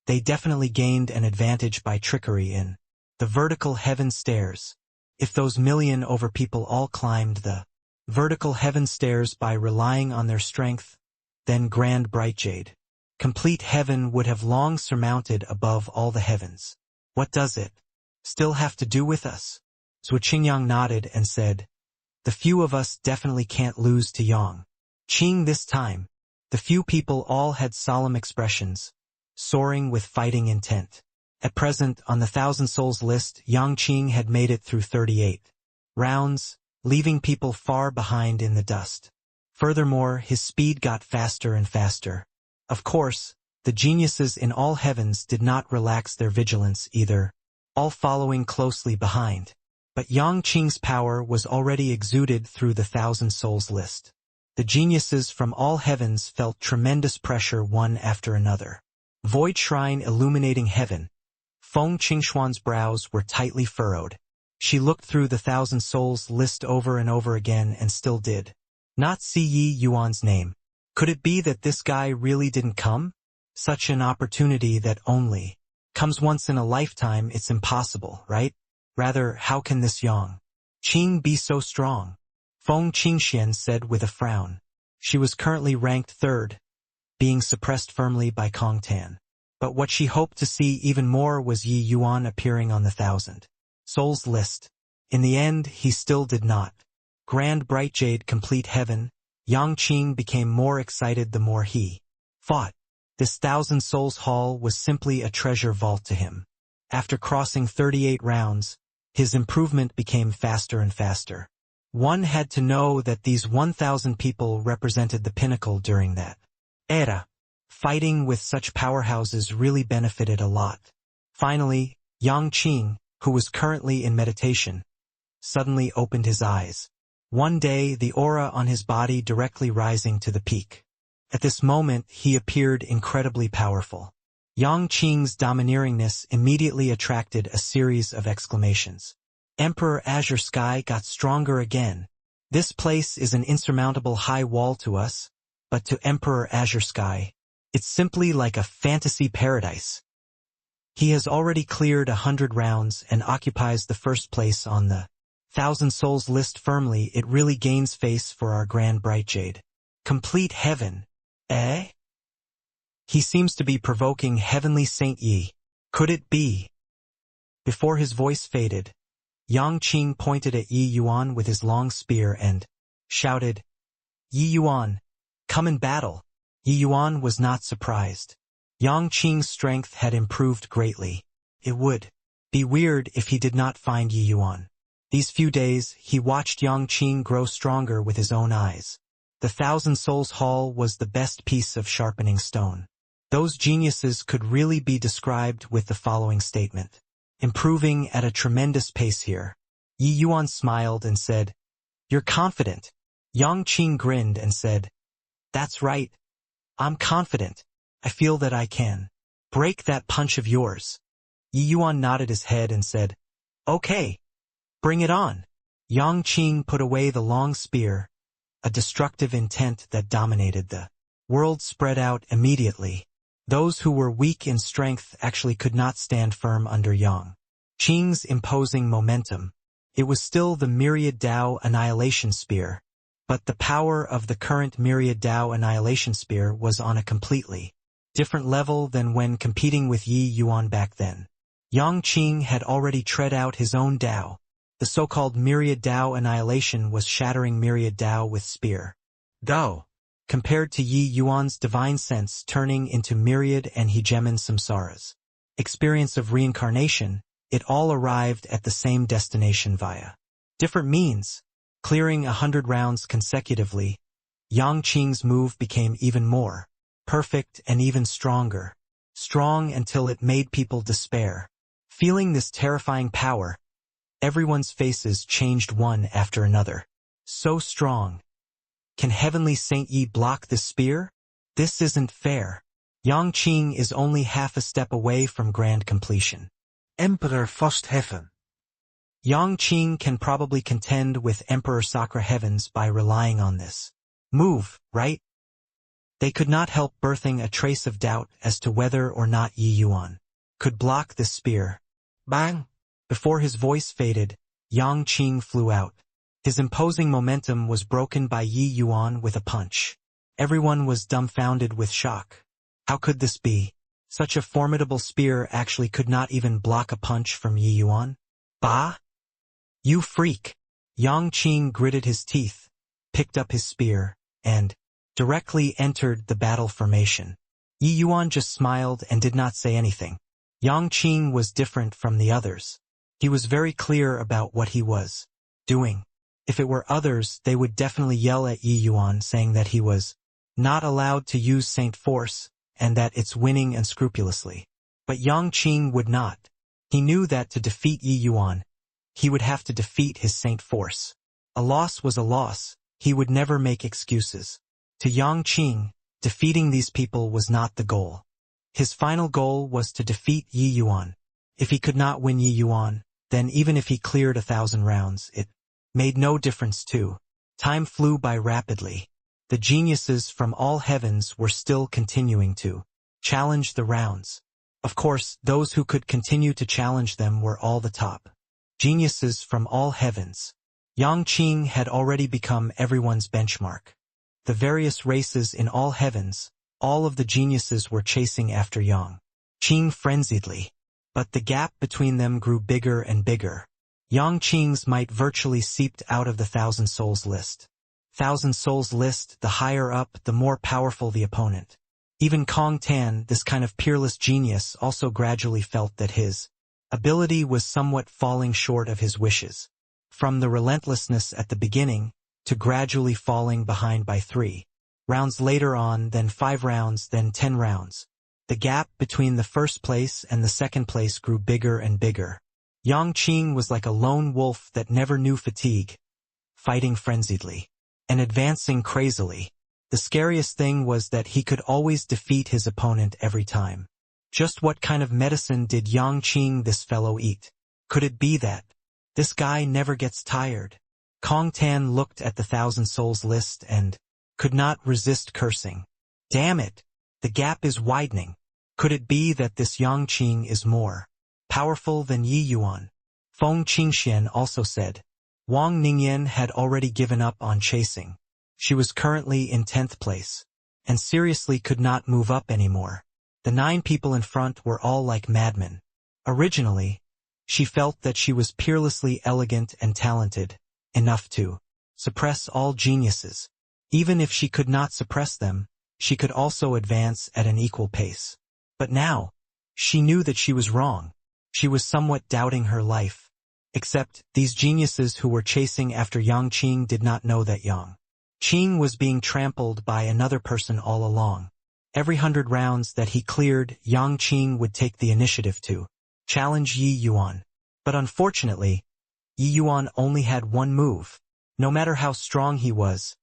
[SPEAKER 1] they definitely gained an advantage by trickery in the vertical heaven stairs. If those million over people all climbed the vertical heaven stairs by relying on their strength, then Grand Bright Jade Complete Heaven would have long surmounted above all the heavens. What does it still have to do with us? Zhou Qingyang nodded and said, the few of us definitely can't lose to Yang Qing this time. The few people all had solemn expressions, soaring with fighting intent. At present, on the 1,000 souls list, Yang Qing had made it through 38 rounds, leaving people far behind in the dust. Furthermore, his speed got faster and faster. Of course, the geniuses in all heavens did not relax their vigilance either, all following closely behind. But Yang Qing's power was already exuded through the 1,000 souls list. The geniuses from all heavens felt tremendous pressure one after another. Void Shrine illuminating heaven. Feng Qingshuan's brows were tightly furrowed. She looked through the 1,000 souls list over and over again and still did not see Yi Yuan's name. Could it be that this guy really didn't come? Such an opportunity that only comes once in a lifetime, it's impossible, right? Rather, how can this Yang Qing be so strong? Feng Qingxian said with a frown. She was currently ranked 3rd, being suppressed firmly by Kong Tan. But what she hoped to see even more was Yi Yuan appearing on the 1,000 souls list. In the end, he still did not. Grand Bright Jade Complete Heaven, Yang Qing became more excited the more he fought. This 1,000 souls hall was simply a treasure vault to him. After crossing 38 rounds, his improvement became faster and faster. One had to know that these 1,000 people represented the pinnacle during that era. Fighting with such powerhouses really benefited a lot. Finally, Yang Qing, who was currently in meditation, suddenly opened his eyes. One day, the aura on his body directly rising to the peak. At this moment, he appeared incredibly powerful. Yang Qing's domineeringness immediately attracted a series of exclamations. Emperor Azure Sky got stronger again. This place is an insurmountable high wall to us, but to Emperor Azure Sky, it's simply like a fantasy paradise. He has already cleared 100 rounds and occupies the first place on the 1,000 Souls list firmly. It really gains face for our Grand Bright Jade. Complete heaven, eh? He seems to be provoking Heavenly Saint Yi. Could it be? Before his voice faded, Yang Qing pointed at Yi Yuan with his long spear and shouted, "Yi Yuan, come in battle." Yi Yuan was not surprised. Yang Qing's strength had improved greatly. It would be weird if he did not find Yi Yuan. These few days, he watched Yang Qing grow stronger with his own eyes. The 1,000 Souls Hall was the best piece of sharpening stone. Those geniuses could really be described with the following statement. Improving at a tremendous pace here. Yi Yuan smiled and said, "You're confident." Yang Qing grinned and said, "That's right. I'm confident. I feel that I can break that punch of yours." Yi Yuan nodded his head and said, "Okay, bring it on." Yang Qing put away the long spear. A destructive intent that dominated the world spread out immediately. Those who were weak in strength actually could not stand firm under Yang Qing's imposing momentum. It was still the Myriad Dao Annihilation Spear, but the power of the current Myriad Dao Annihilation Spear was on a completely different level than when competing with Yi Yuan back then. Yang Qing had already tread out his own Dao. The so-called Myriad Dao Annihilation was shattering Myriad Dao with spear. Dao, compared to Yi Yuan's divine sense turning into myriad and hegemon samsaras. Experience of reincarnation, it all arrived at the same destination via different means. Clearing 100 rounds consecutively, Yang Qing's move became even more perfect and even stronger. Strong until it made people despair. Feeling this terrifying power, everyone's faces changed one after another. So strong. Can Heavenly Saint Yi block this spear? This isn't fair. Yang Qing is only half a step away from grand completion.
[SPEAKER 3] Emperor Vast Heaven.
[SPEAKER 1] Yang Qing can probably contend with Emperor Sakra Heavens by relying on this move, right? They could not help birthing a trace of doubt as to whether or not Yi Yuan could block this spear. Bang! Before his voice faded, Yang Qing flew out. His imposing momentum was broken by Yi Yuan with a punch. Everyone was dumbfounded with shock. How could this be? Such a formidable spear actually could not even block a punch from Yi Yuan? Bah! You freak! Yang Qing gritted his teeth, picked up his spear, and directly entered the battle formation. Yi Yuan just smiled and did not say anything. Yang Qing was different from the others. He was very clear about what he was doing. If it were others, they would definitely yell at Yi Yuan saying that he was not allowed to use Saint Force, and that it's winning unscrupulously. But Yang Qing would not. He knew that to defeat Yi Yuan, he would have to defeat his Saint Force. A loss was a loss. He would never make excuses. To Yang Qing, defeating these people was not the goal. His final goal was to defeat Yi Yuan. If he could not win Yi Yuan, then even if he cleared 1,000 rounds, it made no difference too. Time flew by rapidly. The geniuses from all heavens were still continuing to challenge the rounds. Of course, those who could continue to challenge them were all the top geniuses from all heavens. Yang Qing had already become everyone's benchmark. The various races in all heavens, all of the geniuses were chasing after Yang Qing frenziedly. But the gap between them grew bigger and bigger. Yang Qing's might virtually seeped out of the 1,000 Souls list. 1,000 Souls list, the higher up, the more powerful the opponent. Even Kong Tan, this kind of peerless genius, also gradually felt that his ability was somewhat falling short of his wishes. From the relentlessness at the beginning, to gradually falling behind by 3 rounds later on, then 5 rounds, then 10 rounds. The gap between the first place and the second place grew bigger and bigger. Yang Qing was like a lone wolf that never knew fatigue, fighting frenziedly and advancing crazily. The scariest thing was that he could always defeat his opponent every time. Just what kind of medicine did Yang Qing this fellow eat? Could it be that this guy never gets tired? Kong Tan looked at the Thousand Souls list and could not resist cursing. Damn it! The gap is widening. Could it be that this Yang Qing is more powerful than Yi Yuan? Feng Qingxian also said. Wang Ningyan had already given up on chasing. She was currently in 10th place, and seriously could not move up anymore. The 9 people in front were all like madmen. Originally, she felt that she was peerlessly elegant and talented, enough to suppress all geniuses. Even if she could not suppress them, she could also advance at an equal pace. But now, she knew that she was wrong. She was somewhat doubting her life. Except, these geniuses who were chasing after Yang Qing did not know that Yang Qing was being trampled by another person all along. Every 100 rounds that he cleared, Yang Qing would take the initiative to challenge Yi Yuan. But unfortunately, Yi Yuan only had one move. No matter how strong he was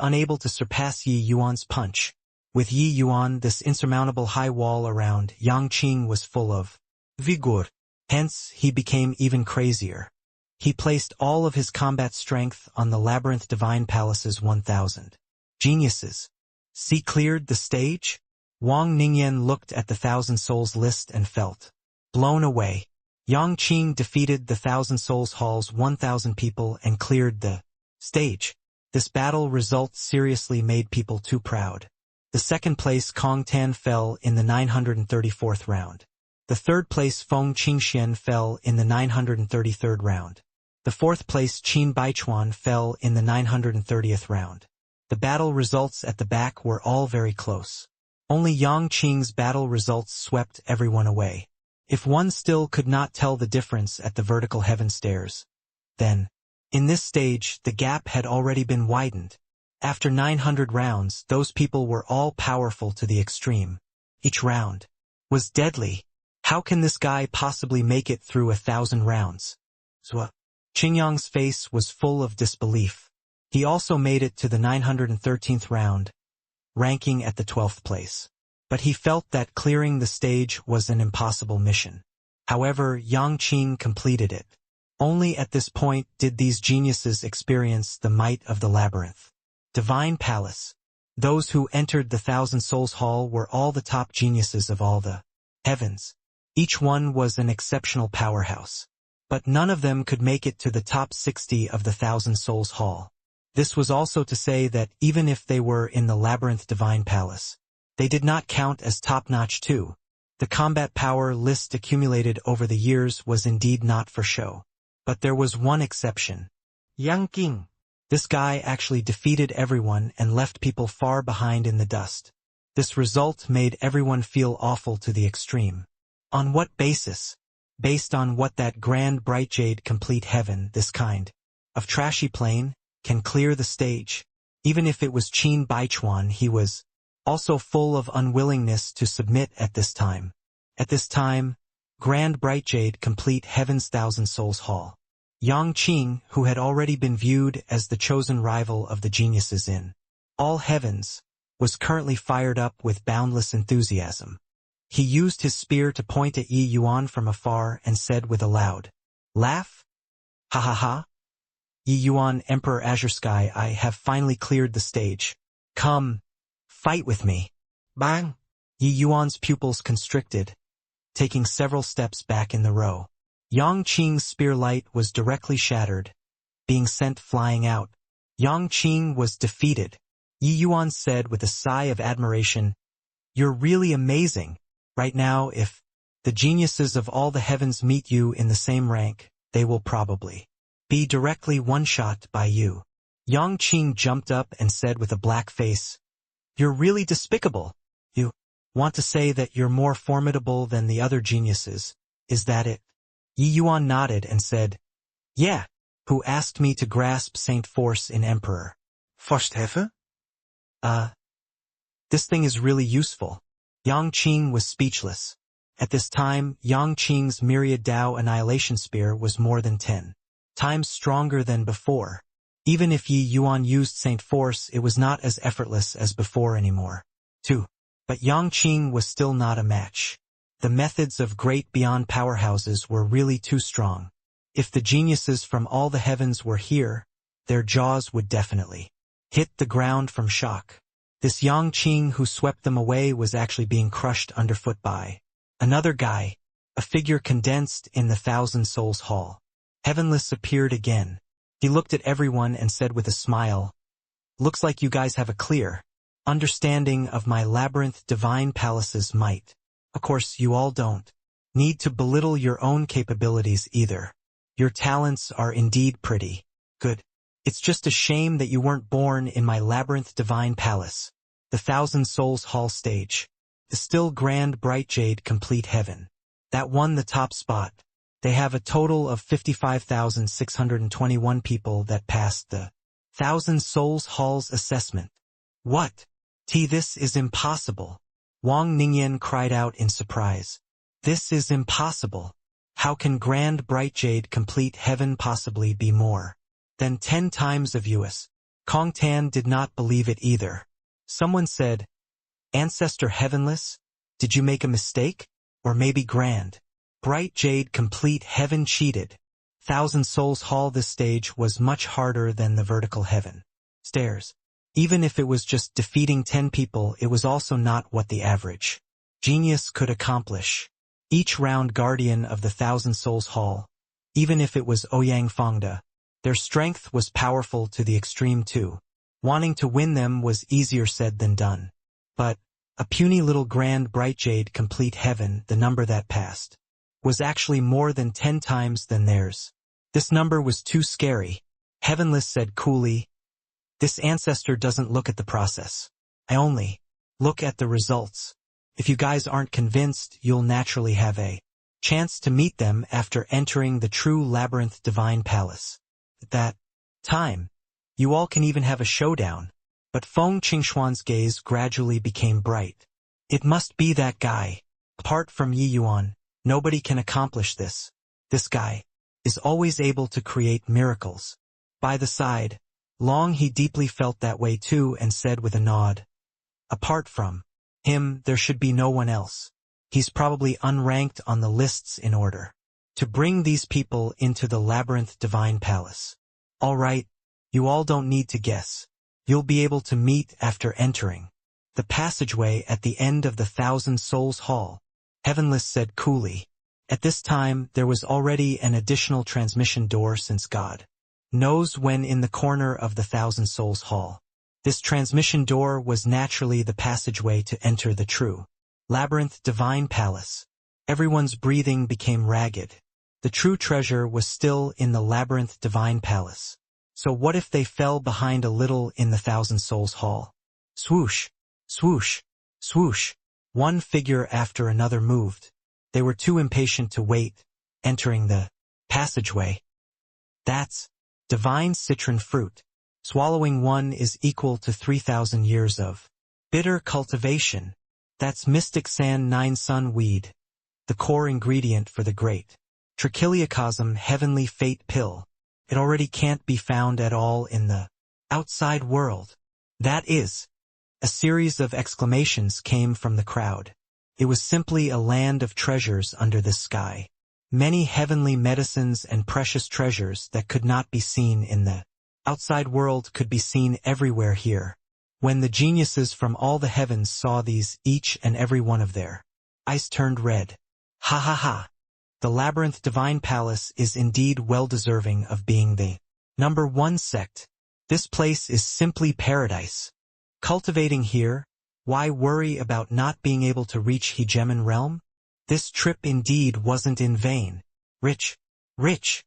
[SPEAKER 1] unable to surpass Yi Yuan's punch. With Yi Yuan, this insurmountable high wall around Yang Qing was full of vigor. Hence, he became even crazier. He placed all of his combat strength on the Labyrinth Divine Palace's 1,000 geniuses. See cleared the stage? Wang Ningyan looked at the Thousand Souls list and felt blown away. Yang Qing defeated the Thousand Souls Hall's 1,000 people and cleared the stage. This battle result seriously made people too proud. The second place Kong Tan fell in the 934th round. The third place Feng Qingxian fell in the 933rd round. The fourth place Qin Baichuan fell in the 930th round. The battle results at the back were all very close. Only Yang Qing's battle results swept everyone away. If one still could not tell the difference at the vertical heaven stairs, then, in this stage, the gap had already been widened. After 900 rounds, those people were all powerful to the extreme. Each round was deadly. How can this guy possibly make it through 1,000 rounds? Qingyang's face was full of disbelief. He also made it to the 913th round, ranking at the 12th place. But he felt that clearing the stage was an impossible mission. However, Yang Qing completed it. Only at this point did these geniuses experience the might of the labyrinth. Divine Palace. Those who entered the Thousand Souls Hall were all the top geniuses of all the heavens. Each one was an exceptional powerhouse. But none of them could make it to the top 60 of the Thousand Souls Hall. This was also to say that even if they were in the Labyrinth Divine Palace, they did not count as top-notch too. The combat power list accumulated over the years was indeed not for show. But there was one exception. Yang Qing. This guy actually defeated everyone and left people far behind in the dust. This result made everyone feel awful to the extreme. On what basis? Based on what that grand bright jade complete heaven, this kind of trashy plane, can clear the stage. Even if it was Qin Baichuan, he was also full of unwillingness to submit at this time. At this time, grand bright jade complete heaven's Thousand Souls Hall. Yang Qing, who had already been viewed as the chosen rival of the geniuses in all heavens, was currently fired up with boundless enthusiasm. He used his spear to point at Yi Yuan from afar and said with a loud laugh, "Ha ha ha! Yi Yuan, Emperor Azure Sky, I have finally cleared the stage. Come, fight with me." Bang! Yi Yuan's pupils constricted, taking several steps back in the row. Yang Qing's spear light was directly shattered, being sent flying out. Yang Qing was defeated. Yi Yuan said with a sigh of admiration, "You're really amazing. Right now, if the geniuses of all the heavens meet you in the same rank, they will probably be directly one-shot by you." Yang Qing jumped up and said with a black face, "You're really despicable. You want to say that you're more formidable than the other geniuses, is that it?" Yi Yuan nodded and said, "Yeah, who asked me to grasp Saint Force in Emperor.
[SPEAKER 3] Vastheffen?
[SPEAKER 1] This thing is really useful." Yang Qing was speechless. At this time, Yang Qing's myriad Dao annihilation spear was more than 10 times stronger than before. Even if Yi Yuan used Saint Force, it was not as effortless as before anymore. 2. But Yang Qing was still not a match. The methods of great beyond powerhouses were really too strong. If the geniuses from all the heavens were here, their jaws would definitely hit the ground from shock. This Yang Qing who swept them away was actually being crushed underfoot by another guy, a figure condensed in the Thousand Souls Hall. Heavenless appeared again. He looked at everyone and said with a smile, "Looks like you guys have a clear understanding of my labyrinth divine palace's might. Of course, you all don't need to belittle your own capabilities either. Your talents are indeed pretty good. It's just a shame that you weren't born in my labyrinth divine palace, the Thousand Souls Hall stage, the still grand bright jade complete heaven. That won the top spot. They have a total of 55,621 people that passed the Thousand Souls Hall's assessment." "What? This is impossible." Wang Ningyan cried out in surprise. "This is impossible. How can Grand Bright Jade Complete Heaven possibly be more than 10 times of US?" Kong Tan did not believe it either. Someone said, "Ancestor Heavenless, did you make a mistake? Or maybe Grand Bright Jade Complete Heaven cheated. Thousand Souls Hall this stage was much harder than the vertical heaven stairs. Even if it was just defeating 10 people, it was also not what the average genius could accomplish. Each round guardian of the Thousand Souls Hall, even if it was Ouyang Fangda, their strength was powerful to the extreme too. Wanting to win them was easier said than done. But a puny little Grand Bright Jade Complete Heaven, the number that passed, was actually more than 10 times than theirs. This number was too scary. Heavenless said coolly, "This ancestor doesn't look at the process. I only look at the results. If you guys aren't convinced, you'll naturally have a chance to meet them after entering the true labyrinth divine palace. At that time, you all can even have a showdown." But Feng Qingxuan's gaze gradually became bright. "It must be that guy. Apart from Yi Yuan, nobody can accomplish this. This guy is always able to create miracles." By the side, Long he deeply felt that way too and said with a nod, "Apart from him, there should be no one else. He's probably unranked on the lists in order to bring these people into the labyrinth divine palace. All right, you all don't need to guess. You'll be able to meet after entering the passageway at the end of the Thousand Souls Hall," Heavenless said coolly. At this time, there was already an additional transmission door since God knows when in the corner of the Thousand Souls Hall. This transmission door was naturally the passageway to enter the true labyrinth divine palace. Everyone's breathing became ragged. The true treasure was still in the labyrinth divine palace. So what if they fell behind a little in the Thousand Souls Hall? Swoosh, swoosh, swoosh. One figure after another moved. They were too impatient to wait, entering the passageway. That's divine citron fruit. Swallowing one is equal to 3,000 years of bitter cultivation. That's mystic sand 9 sun weed, the core ingredient for the great trichiliocosm heavenly fate pill. It already can't be found at all in the outside world. That is. A series of exclamations came from the crowd. It was simply a land of treasures under the sky. Many heavenly medicines and precious treasures that could not be seen in the outside world could be seen everywhere here. When the geniuses from all the heavens saw these, each and every one of their eyes turned red. Ha ha ha. The Labyrinth Divine Palace is indeed well-deserving of being the #1 sect. This place is simply paradise. Cultivating here, why worry about not being able to reach Hegemon realm? This trip indeed wasn't in vain. Rich, rich.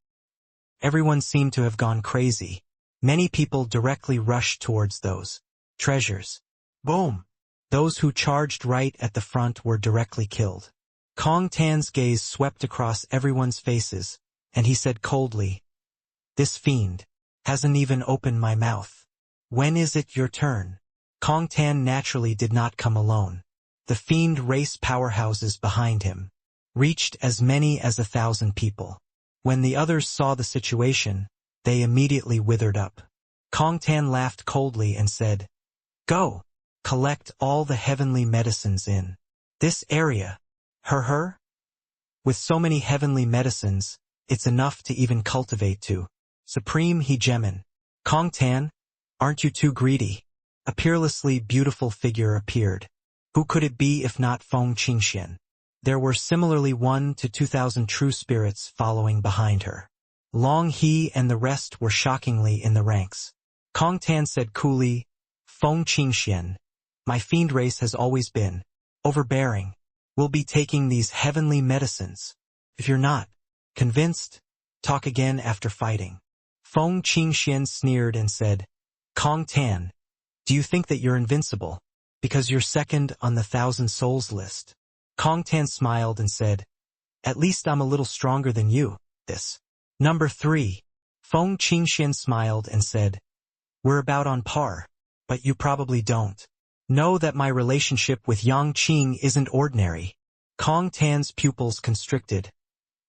[SPEAKER 1] Everyone seemed to have gone crazy. Many people directly rushed towards those treasures. Boom! Those who charged right at the front were directly killed. Kong Tan's gaze swept across everyone's faces, and he said coldly, "This fiend hasn't even opened my mouth. When is it your turn?" Kong Tan naturally did not come alone. The fiend race powerhouses behind him reached as many as 1,000 people. When the others saw the situation, they immediately withered up. Kong Tan laughed coldly and said, "Go, collect all the heavenly medicines in this area. Her? With so many heavenly medicines, it's enough to even cultivate two. Supreme Hegemon. Kong Tan, aren't you too greedy? A peerlessly beautiful figure appeared. Who could it be if not Feng Qingxian? There were similarly 1 to 2,000 true spirits following behind her. Long He and the rest were shockingly in the ranks. Kong Tan said coolly, Feng Qingxian, my fiend race has always been overbearing. We'll be taking these heavenly medicines. If you're not convinced, talk again after fighting. Feng Qingxian sneered and said, Kong Tan, do you think that you're invincible? Because you're second on the 1,000 souls list. Kong Tan smiled and said, at least I'm a little stronger than you. This. Number 3. Feng Qingxian smiled and said, we're about on par, but you probably don't know that my relationship with Yang Qing isn't ordinary. Kong Tan's pupils constricted,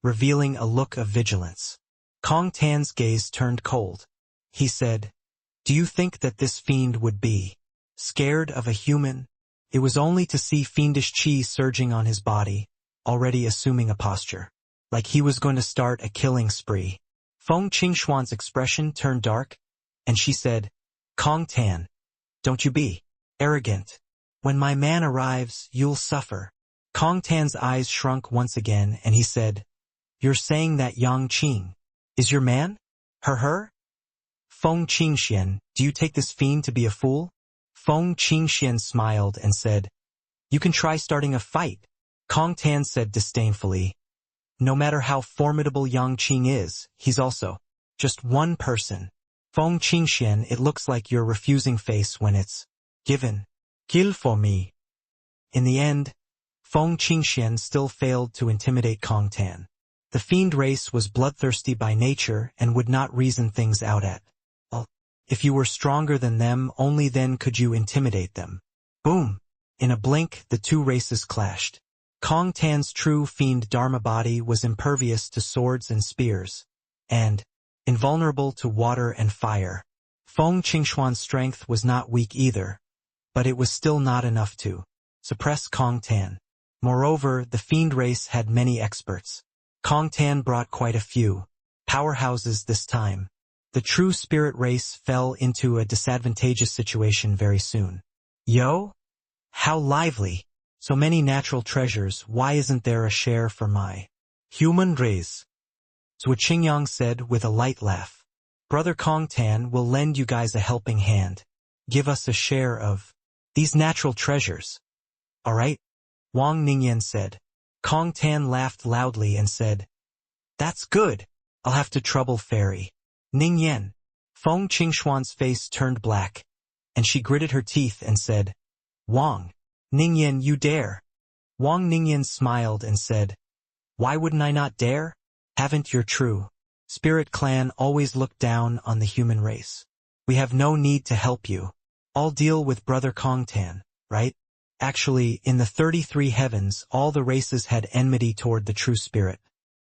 [SPEAKER 1] revealing a look of vigilance. Kong Tan's gaze turned cold. He said, do you think that this fiend would be scared of a human? It was only to see fiendish qi surging on his body, already assuming a posture, like he was going to start a killing spree. Feng Qingxuan's expression turned dark, and she said, Kong Tan, don't you be arrogant. When my man arrives, you'll suffer. Kong Tan's eyes shrunk once again, and he said, you're saying that Yang Qing is your man? Her? Feng Qingxian, do you take this fiend to be a fool? Feng Qingxian smiled and said, you can try starting a fight. Kong Tan said disdainfully, no matter how formidable Yang Qing is, he's also just one person. Feng Qingxian, it looks like you're refusing face when it's given. Kill for me. In the end, Feng Qingxian still failed to intimidate Kong Tan. The fiend race was bloodthirsty by nature and would not reason things out at all. If you were stronger than them, only then could you intimidate them. Boom! In a blink, the two races clashed. Kong Tan's true fiend Dharma body was impervious to swords and spears, and invulnerable to water and fire. Feng Qingxuan's strength was not weak either, but it was still not enough to suppress Kong Tan. Moreover, the fiend race had many experts. Kong Tan brought quite a few powerhouses this time. The true spirit race fell into a disadvantageous situation very soon. Yo? How lively! So many natural treasures, why isn't there a share for my human race? Zhou Qingyang said with a light laugh. Brother Kong Tan will lend you guys a helping hand. Give us a share of these natural treasures. All right? Wang Ningyan said. Kong Tan laughed loudly and said, that's good. I'll have to trouble Fairy Ningyan. Feng Qingxuan's face turned black, and she gritted her teeth and said, Wang Ningyan, you dare? Wang Ningyan smiled and said, why wouldn't I not dare? Haven't your true spirit clan always looked down on the human race? We have no need to help you. I'll deal with Brother Kong Tan, right? Actually, in the 33 heavens, all the races had enmity toward the true spirit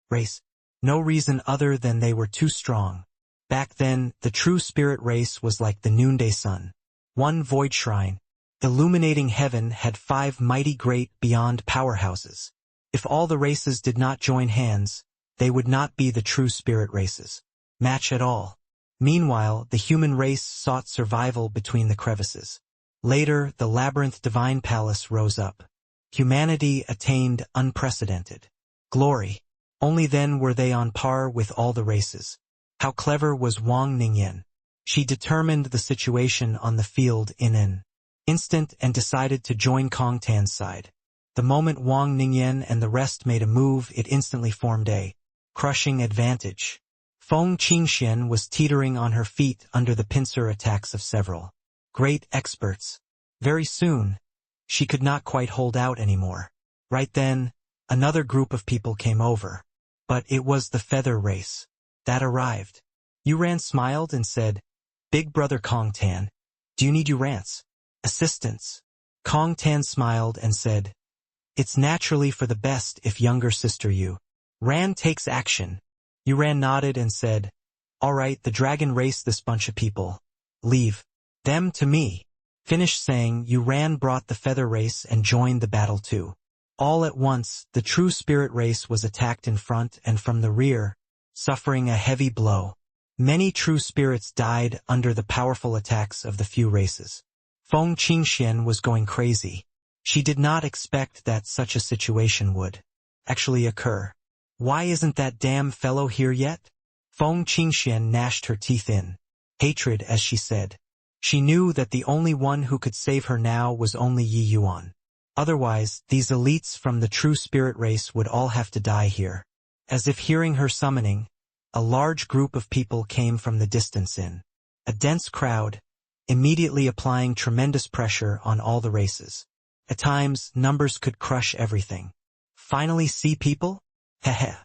[SPEAKER 1] race. No reason other than they were too strong. Back then, the true spirit race was like the noonday sun. One void shrine, illuminating heaven, had 5 mighty great beyond powerhouses. If all the races did not join hands, they would not be the true spirit races match at all. Meanwhile, the human race sought survival between the crevices. Later, the labyrinth divine palace rose up. Humanity attained unprecedented glory. Only then were they on par with all the races. How clever was Wang Ningyan. She determined the situation on the field in an instant and decided to join Kong Tan's side. The moment Wang Ningyan and the rest made a move, it instantly formed a crushing advantage. Feng Qingxian was teetering on her feet under the pincer attacks of several great experts. Very soon, she could not quite hold out anymore. Right then, another group of people came over. But it was the feather race that arrived. Yuran smiled and said, Big Brother Kong Tan, do you need Yuran's assistance? Kong Tan smiled and said, it's naturally for the best if younger sister Yuran takes action. Yuran nodded and said, all right, the dragon race, this bunch of people. Leave them to me. Finished saying, Yuran brought the feather race and joined the battle too. All at once, the true spirit race was attacked in front and from the rear, suffering a heavy blow. Many true spirits died under the powerful attacks of the few races. Feng Qingxian was going crazy. She did not expect that such a situation would actually occur. Why isn't that damn fellow here yet? Feng Qingxian gnashed her teeth in hatred as she said. She knew that the only one who could save her now was only Yi Yuan. Otherwise, these elites from the true spirit race would all have to die here. As if hearing her summoning, a large group of people came from the distance in a dense crowd, immediately applying tremendous pressure on all the races. At times, numbers could crush everything. Finally see people? Heh.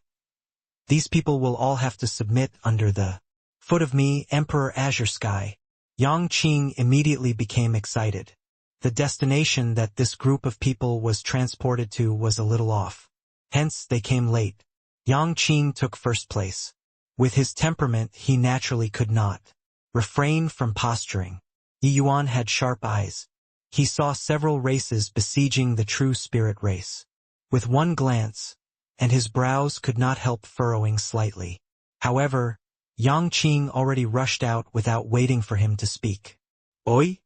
[SPEAKER 1] These people will all have to submit under the foot of me, Emperor Azure Sky. Yang Qing immediately became excited. The destination that this group of people was transported to was a little off. Hence, they came late. Yang Qing took first place. With his temperament, he naturally could not refrain from posturing. Yi Yuan had sharp eyes. He saw several races besieging the true spirit race. With one glance, and his brows could not help furrowing slightly. However, Yang Qing already rushed out without waiting for him to speak. Oi?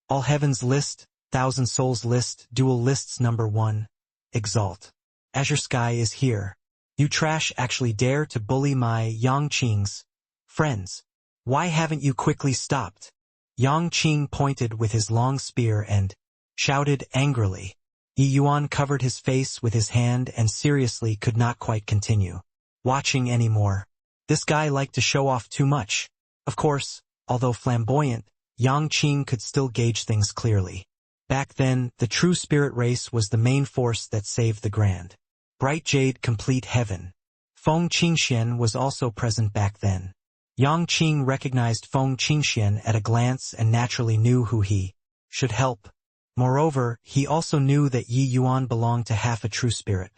[SPEAKER 1] All Heavens list, Thousand Souls list, Dual lists number 1. Exalt. Azure Sky is here. You trash actually dare to bully my Yang Qing's friends. Why haven't you quickly stopped? Yang Qing pointed with his long spear and shouted angrily. Yi Yuan covered his face with his hand and seriously could not quite continue watching anymore. This guy liked to show off too much. Of course, although flamboyant, Yang Qing could still gauge things clearly. Back then, the true spirit race was the main force that saved the grand bright jade complete heaven. Feng Qingxian was also present back then. Yang Qing recognized Feng Qingxian at a glance and naturally knew who he should help. Moreover, he also knew that Yi Yuan belonged to half a true spirit.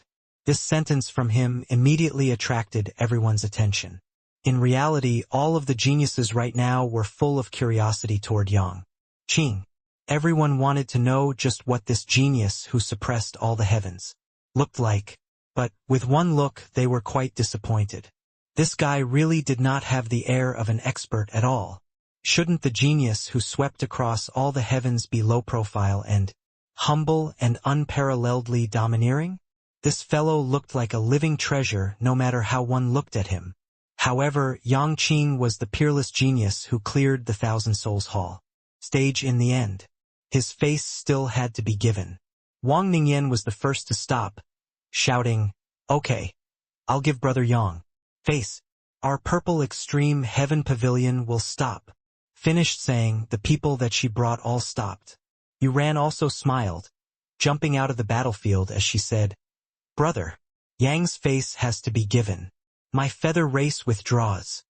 [SPEAKER 1] This sentence from him immediately attracted everyone's attention. In reality, all of the geniuses right now were full of curiosity toward Yang Qing. Everyone wanted to know just what this genius who suppressed all the heavens looked like. But, with one look, they were quite disappointed. This guy really did not have the air of an expert at all. Shouldn't the genius who swept across all the heavens be low profile and humble and unparalleledly domineering? This fellow looked like a living treasure no matter how one looked at him. However, Yang Qing was the peerless genius who cleared the Thousand Souls Hall stage in the end. His face still had to be given. Wang Ningyan was the first to stop, shouting, "Okay, I'll give Brother Yang face. Our purple extreme heaven pavilion will stop." Finished saying, the people that she brought all stopped. Yuran also smiled, jumping out of the battlefield as she said, "Brother, Yang's face has to be given. My feather race withdraws."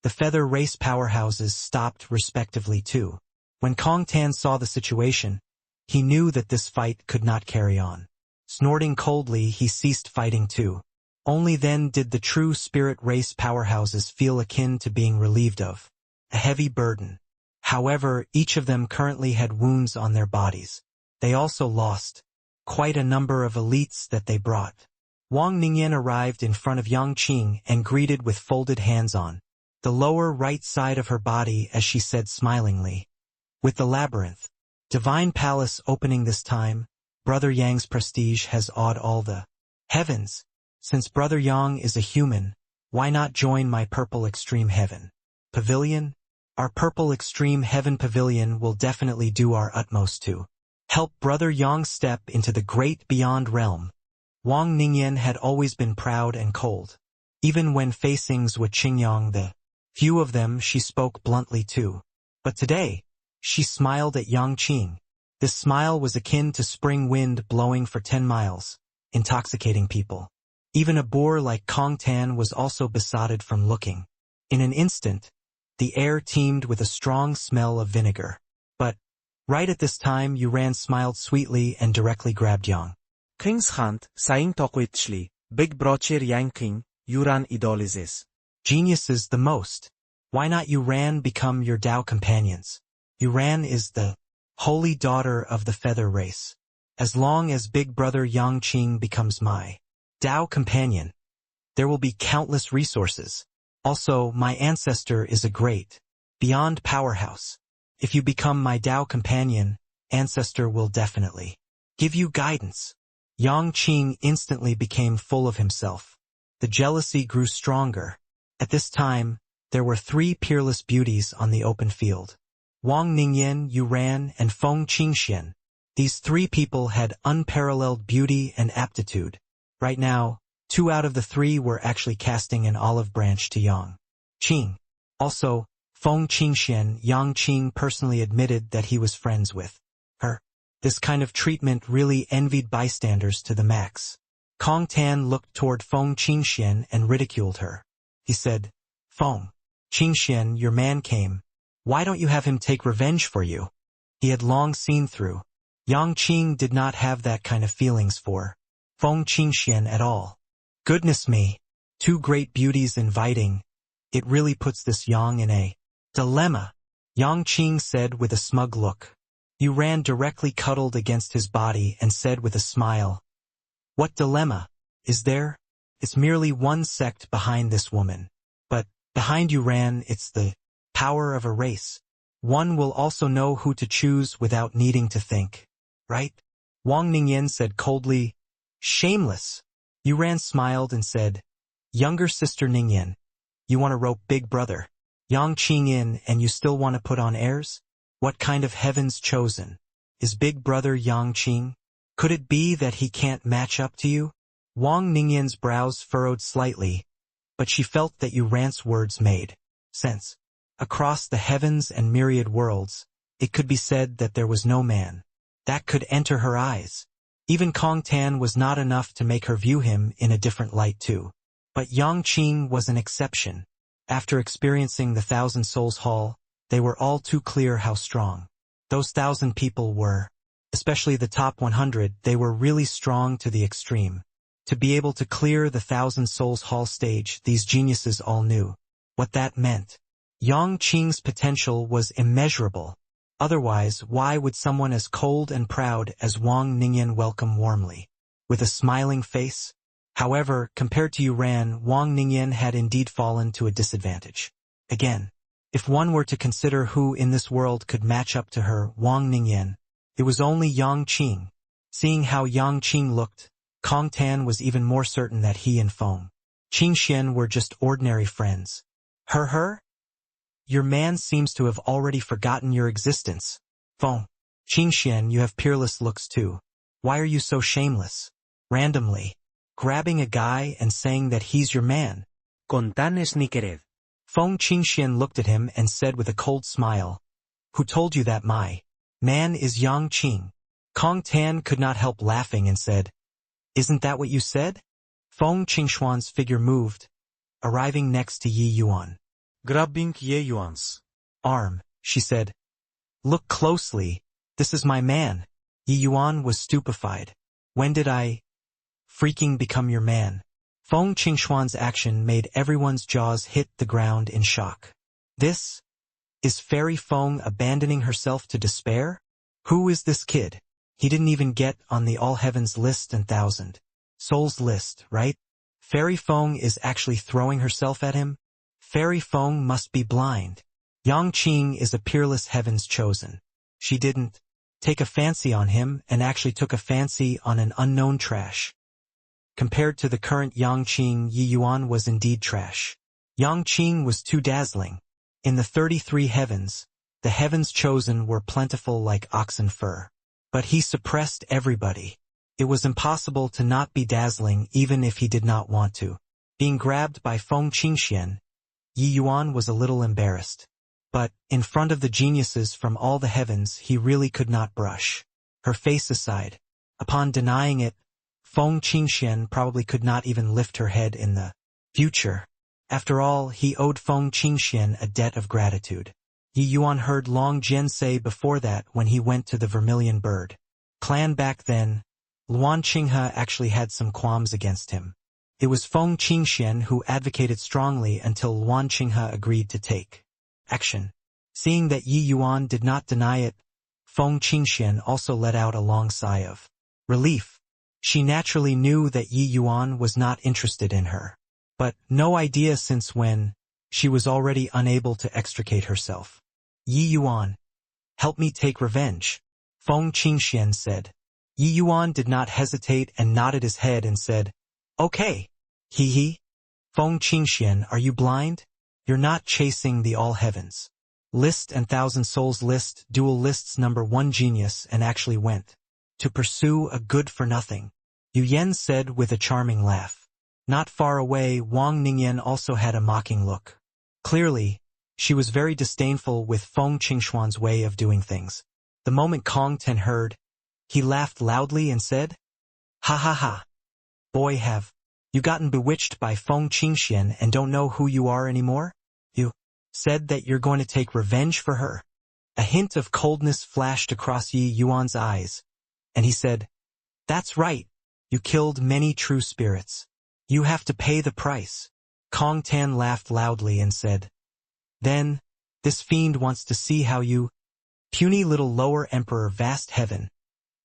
[SPEAKER 1] The feather race powerhouses stopped respectively too. When Kong Tan saw the situation, he knew that this fight could not carry on. Snorting coldly, he ceased fighting too. Only then did the true spirit race powerhouses feel akin to being relieved of a heavy burden. However, each of them currently had wounds on their bodies. They also lost quite a number of elites that they brought. Wang Ningyan arrived in front of Yang Qing and greeted with folded hands on the lower right side of her body as she said smilingly, "With the labyrinth, divine palace opening this time, Brother Yang's prestige has awed all the heavens. Since Brother Yang is a human, why not join my purple extreme heaven pavilion? Our purple extreme heaven pavilion will definitely do our utmost to help Brother Yang step into the great beyond realm." Wang Ningyan had always been proud and cold. Even when facing Zhou Qingyang, the few of them, she spoke bluntly too. But today, she smiled at Yang Qing. This smile was akin to spring wind blowing for 10 miles, intoxicating people. Even a boor like Kong Tan was also besotted from looking. In an instant, the air teemed with a strong smell of vinegar. But, right at this time, Yuran smiled sweetly and directly grabbed Yang
[SPEAKER 2] King's Hunt, saying Tokwitchli, Big Brocher Yang King, Yuran idolizes.
[SPEAKER 1] Geniuses the most. Why not Yuran become your Tao companions? Yuran is the holy daughter of the feather race. As long as Big Brother Yangqing becomes my Dao companion, there will be countless resources. Also, my ancestor is a great, beyond powerhouse. If you become my Dao companion, ancestor will definitely give you guidance. Yangqing instantly became full of himself. The jealousy grew stronger. At this time, there were 3 peerless beauties on the open field. Wang Ningyan, Yu Ran, and Feng Qingxian. These 3 people had unparalleled beauty and aptitude. Right now, 2 out of the 3 were actually casting an olive branch to Yang Qing. Also, Feng Qingxian, Yangqing personally admitted that he was friends with her. This kind of treatment really envied bystanders to the max. Kong Tan looked toward Feng Qingxian and ridiculed her. He said, "Feng Qingxian, your man came. Why don't you have him take revenge for you?" He had long seen through. Yangqing did not have that kind of feelings for Feng Qingxian at all. Goodness me, 2 great beauties inviting. It really puts this Yang in a dilemma, Yangqing said with a smug look. Yu Ran directly cuddled against his body and said with a smile, "What dilemma is there? It's merely one sect behind this woman. But behind Yu Ran, it's the power of a race. One will also know who to choose without needing to think, right?" Wang Ningyan said coldly, "Shameless." Yu Ran smiled and said, "Younger sister Ningyan, you want to rope Big Brother Yangqing in and you still want to put on airs? What kind of heaven's chosen is Big Brother Yangqing? Could it be that he can't match up to you?" Wang Ningyan's brows furrowed slightly, but she felt that Yu Ran's words made sense. Across the heavens and myriad worlds, it could be said that there was no man that could enter her eyes. Even Kong Tan was not enough to make her view him in a different light too. But Yangqing was an exception. After experiencing the Thousand Souls Hall, they were all too clear how strong those 1,000 people were. Especially the top 100, they were really strong to the extreme. To be able to clear the Thousand Souls Hall stage, these geniuses all knew what that meant. Yangqing's potential was immeasurable. Otherwise, why would someone as cold and proud as Wang Ningyan welcome warmly, with a smiling face? However, compared to Yu Ran, Wang Ningyan had indeed fallen to a disadvantage. Again, if one were to consider who in this world could match up to her, Wang Ningyan, it was only Yangqing. Seeing how Yangqing looked, Kong Tan was even more certain that he and Feng Qingxian were just ordinary friends. Her? Your man seems to have already forgotten your existence. Feng Qingxian, you have peerless looks too. Why are you so shameless? Randomly grabbing a guy and saying that he's your man.
[SPEAKER 2] Con tan sneakered.
[SPEAKER 1] Feng Qingxian looked at him and said with a cold smile, "Who told you that my man is Yangqing?" Kong Tan could not help laughing and said, "Isn't that what you said?" Feng Qingxuan's figure moved, arriving next to Yi Yuan.
[SPEAKER 2] Grabbing Ye Yuan's
[SPEAKER 1] arm, she said, "Look closely, this is my man." Yi Yuan was stupefied. "When did I freaking become your man?" Feng Qingxuan's action made everyone's jaws hit the ground in shock. This is Fairy Feng abandoning herself to despair? Who is this kid? He didn't even get on the All Heavens list and Thousand Souls list, right? Fairy Feng is actually throwing herself at him? Fairy Feng must be blind. Yangqing is a peerless heaven's chosen. She didn't take a fancy on him and actually took a fancy on an unknown trash. Compared to the current Yangqing, Yi Yuan was indeed trash. Yangqing was too dazzling. In the 33 heavens, the heavens chosen were plentiful like oxen fur. But he suppressed everybody. It was impossible to not be dazzling even if he did not want to. Being grabbed by Feng Qingxian, Yi Yuan was a little embarrassed. But, in front of the geniuses from all the heavens, he really could not brush her face aside. Upon denying it, Feng Qingxian probably could not even lift her head in the future. After all, he owed Feng Qingxian a debt of gratitude. Yi Yuan heard Long Jian say before that when he went to the Vermilion Bird clan back then, Luan Qinghe actually had some qualms against him. It was Feng Qingxian who advocated strongly until Luan Qinghe agreed to take action. Seeing that Yi Yuan did not deny it, Feng Qingxian also let out a long sigh of Relief. She naturally knew that Yi Yuan was not interested in her. But no idea since when, she was already unable to extricate herself. Yi Yuan, help me take revenge, Feng Qingxian said. Yi Yuan did not hesitate and nodded his head and said, okay. He. Feng Qingxian, are you blind? You're not chasing the all heavens. List and Thousand Souls list, dual lists number 1 genius and actually went to pursue a good for nothing. Yu Yen said with a charming laugh. Not far away, Wang Ningyan also had a mocking look. Clearly, she was very disdainful with Feng Qingxuan's way of doing things. The moment Kong Ten heard, he laughed loudly and said, ha ha ha. Boy, have you gotten bewitched by Feng Qingxian and don't know who you are anymore? You said that you're going to take revenge for her. A hint of coldness flashed across Yi Yuan's eyes, and he said, that's right. You killed many true spirits. You have to pay the price. Kong Tan laughed loudly and said, then, this fiend wants to see how you, puny little lower emperor vast heaven,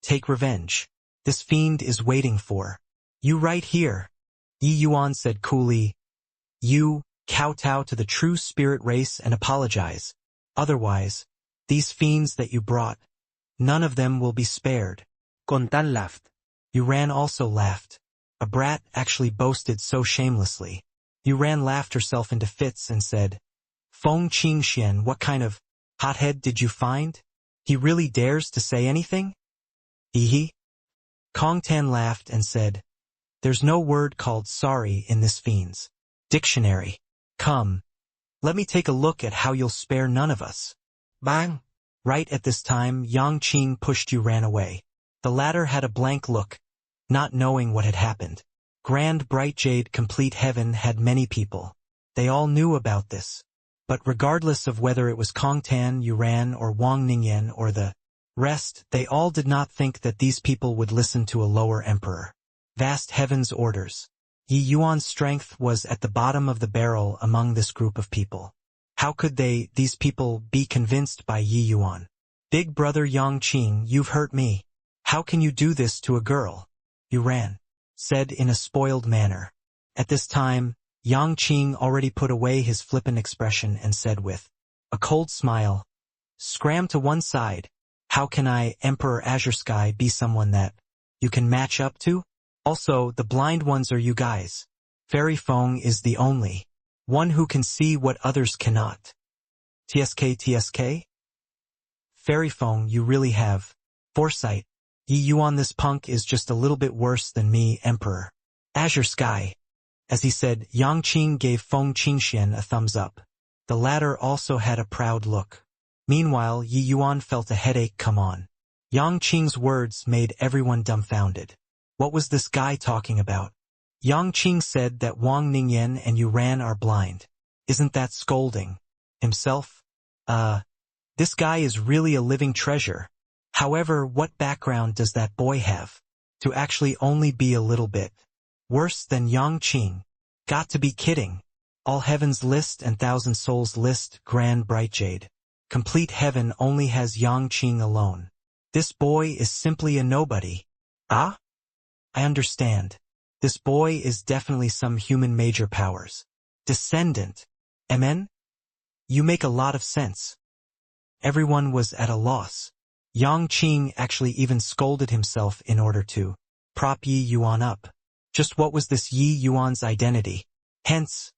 [SPEAKER 1] take revenge. This fiend is waiting for you right here. Yi Yuan said coolly, you, kowtow to the true spirit race and apologize. Otherwise, these fiends that you brought, none of them will be spared.
[SPEAKER 2] Contan laughed.
[SPEAKER 1] Yuran also laughed. A brat actually boasted so shamelessly. Yuran laughed herself into fits and said, Feng Qingxian, what kind of hothead did you find? He really dares to say anything? Hee. Kong Tan laughed and said, there's no word called sorry in this fiend's dictionary. Come, let me take a look at how you'll spare none of us. Bang! Right at this time, Yang Qing pushed Yuran away. The latter had a blank look, not knowing what had happened. Grand Bright Jade Complete Heaven had many people. They all knew about this. But regardless of whether it was Kong Tan, Yuran, or Wang Ningyan, or the rest, they all did not think that these people would listen to a lower emperor. Vast heaven's orders. Yi Yuan's strength was at the bottom of the barrel among this group of people. How could these people, be convinced by Yi Yuan? Big brother Yang Qing, you've hurt me. How can you do this to a girl? Yuran said in a spoiled manner. At this time, Yang Qing already put away his flippant expression and said with a cold smile, scram to one side. How can I, Emperor Azure Sky, be someone that you can match up to? Also, the blind ones are you guys. Fairy Feng is the only one who can see what others cannot. TSK? Fairy Feng, you really have foresight. Yi Yuan, this punk is just a little bit worse than me, Emperor Azure Sky. As he said, Yang Qing gave Feng Qingxian a thumbs up. The latter also had a proud look. Meanwhile, Yi Yuan felt a headache come on. Yang Qing's words made everyone dumbfounded. What was this guy talking about? Yang Qing said that Wang Ningyan and Yuran are blind. Isn't that scolding himself? This guy is really a living treasure. However, what background does that boy have? To actually only be a little bit worse than Yang Qing. Got to be kidding. All Heaven's list and Thousand Souls list, Grand Bright Jade Complete Heaven only has Yang Qing alone. This boy is simply a nobody. Ah? I understand. This boy is definitely some human major powers. Descendant. Amen? You make a lot of sense. Everyone was at a loss. Yang Qing actually even scolded himself in order to prop Yi Yuan up. Just what was this Yi Yuan's identity? Hence,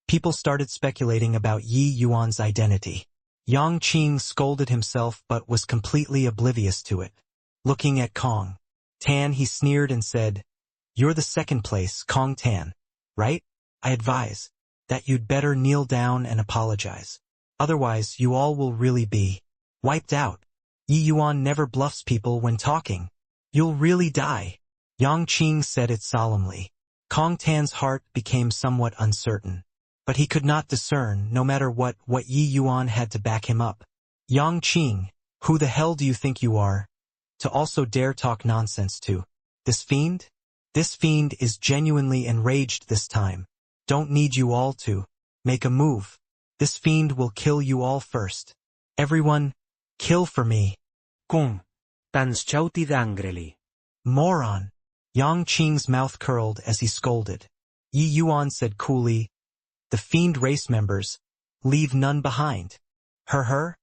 [SPEAKER 1] people started speculating about Yi Yuan's identity. Yang Qing scolded himself but was completely oblivious to it. Looking at Kong Tan, he sneered and said, you're the second place, Kong Tan, right? I advise that you'd better kneel down and apologize. Otherwise, you all will really be wiped out. Yi Yuan never bluffs people when talking. You'll really die. Yang Qing said it solemnly. Kong Tan's heart became somewhat uncertain. But he could not discern, no matter what Yi Yuan had to back him up. Yang Qing, who the hell do you think you are? To also dare talk nonsense to this fiend? This fiend is genuinely enraged this time. Don't need you all to make a move. This fiend will kill you all first. Everyone, kill for me.
[SPEAKER 2] Kung Tan's chauti angrily.
[SPEAKER 1] Moron! Yang Qing's mouth curled as he scolded. Yi Yuan said coolly, the fiend race members, leave none behind. Her?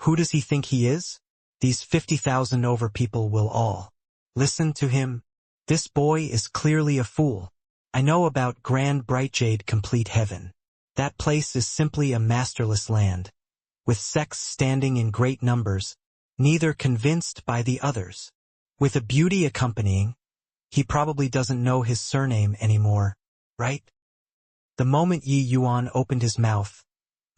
[SPEAKER 1] Who does he think he is? These 50,000 over people will all listen to him. This boy is clearly a fool. I know about Grand Bright Jade Complete Heaven. That place is simply a masterless land, with sects standing in great numbers, neither convinced by the others. With a beauty accompanying, he probably doesn't know his surname anymore, right? The moment Yi Yuan opened his mouth,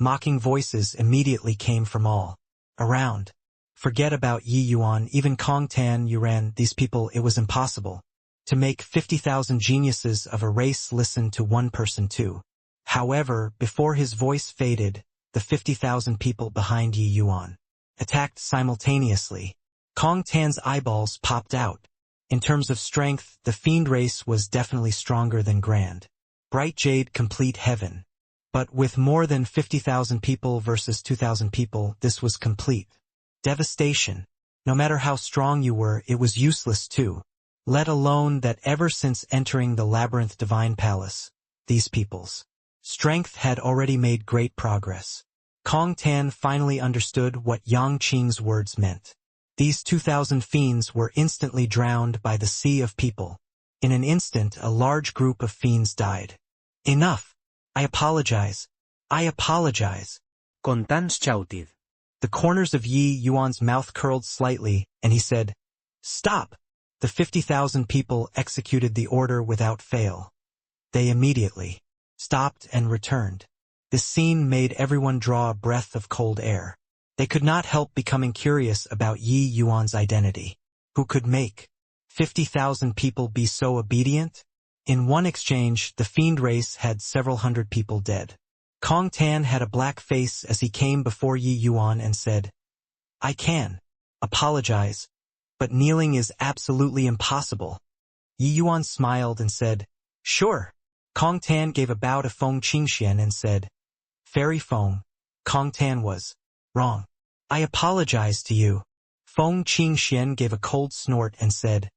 [SPEAKER 1] mocking voices immediately came from all around. Forget about Yi Yuan, even Kong Tan, Yuran, these people, it was impossible to make 50,000 geniuses of a race listen to one person too. However, before his voice faded, the 50,000 people behind Yi Yuan attacked simultaneously. Kong Tan's eyeballs popped out. In terms of strength, the fiend race was definitely stronger than Grand Bright Jade Complete Heaven. But with more than 50,000 people versus 2,000 people, this was complete devastation. No matter how strong you were, it was useless too. Let alone that ever since entering the Labyrinth Divine Palace, these people's strength had already made great progress. Kong Tan finally understood what Yang Qing's words meant. These 2,000 fiends were instantly drowned by the sea of people. In an instant, a large group of fiends died. Enough! I apologize. I apologize.
[SPEAKER 2] Con tants chauted.
[SPEAKER 1] The corners of Yi Yuan's mouth curled slightly, and he said, Stop! The 50,000 people executed the order without fail. They immediately stopped and returned. This scene made everyone draw a breath of cold air. They could not help becoming curious about Yi Yuan's identity. Who could make 50,000 people be so obedient? In one exchange, the fiend race had several hundred people dead. Kong Tan had a black face as he came before Yi Yuan and said, I can apologize, but kneeling is absolutely impossible. Yi Yuan smiled and said, Sure. Kong Tan gave a bow to Feng Qingxian and said, Fairy Feng, Kong Tan was wrong. I apologize to you. Feng Qingxian gave a cold snort and said,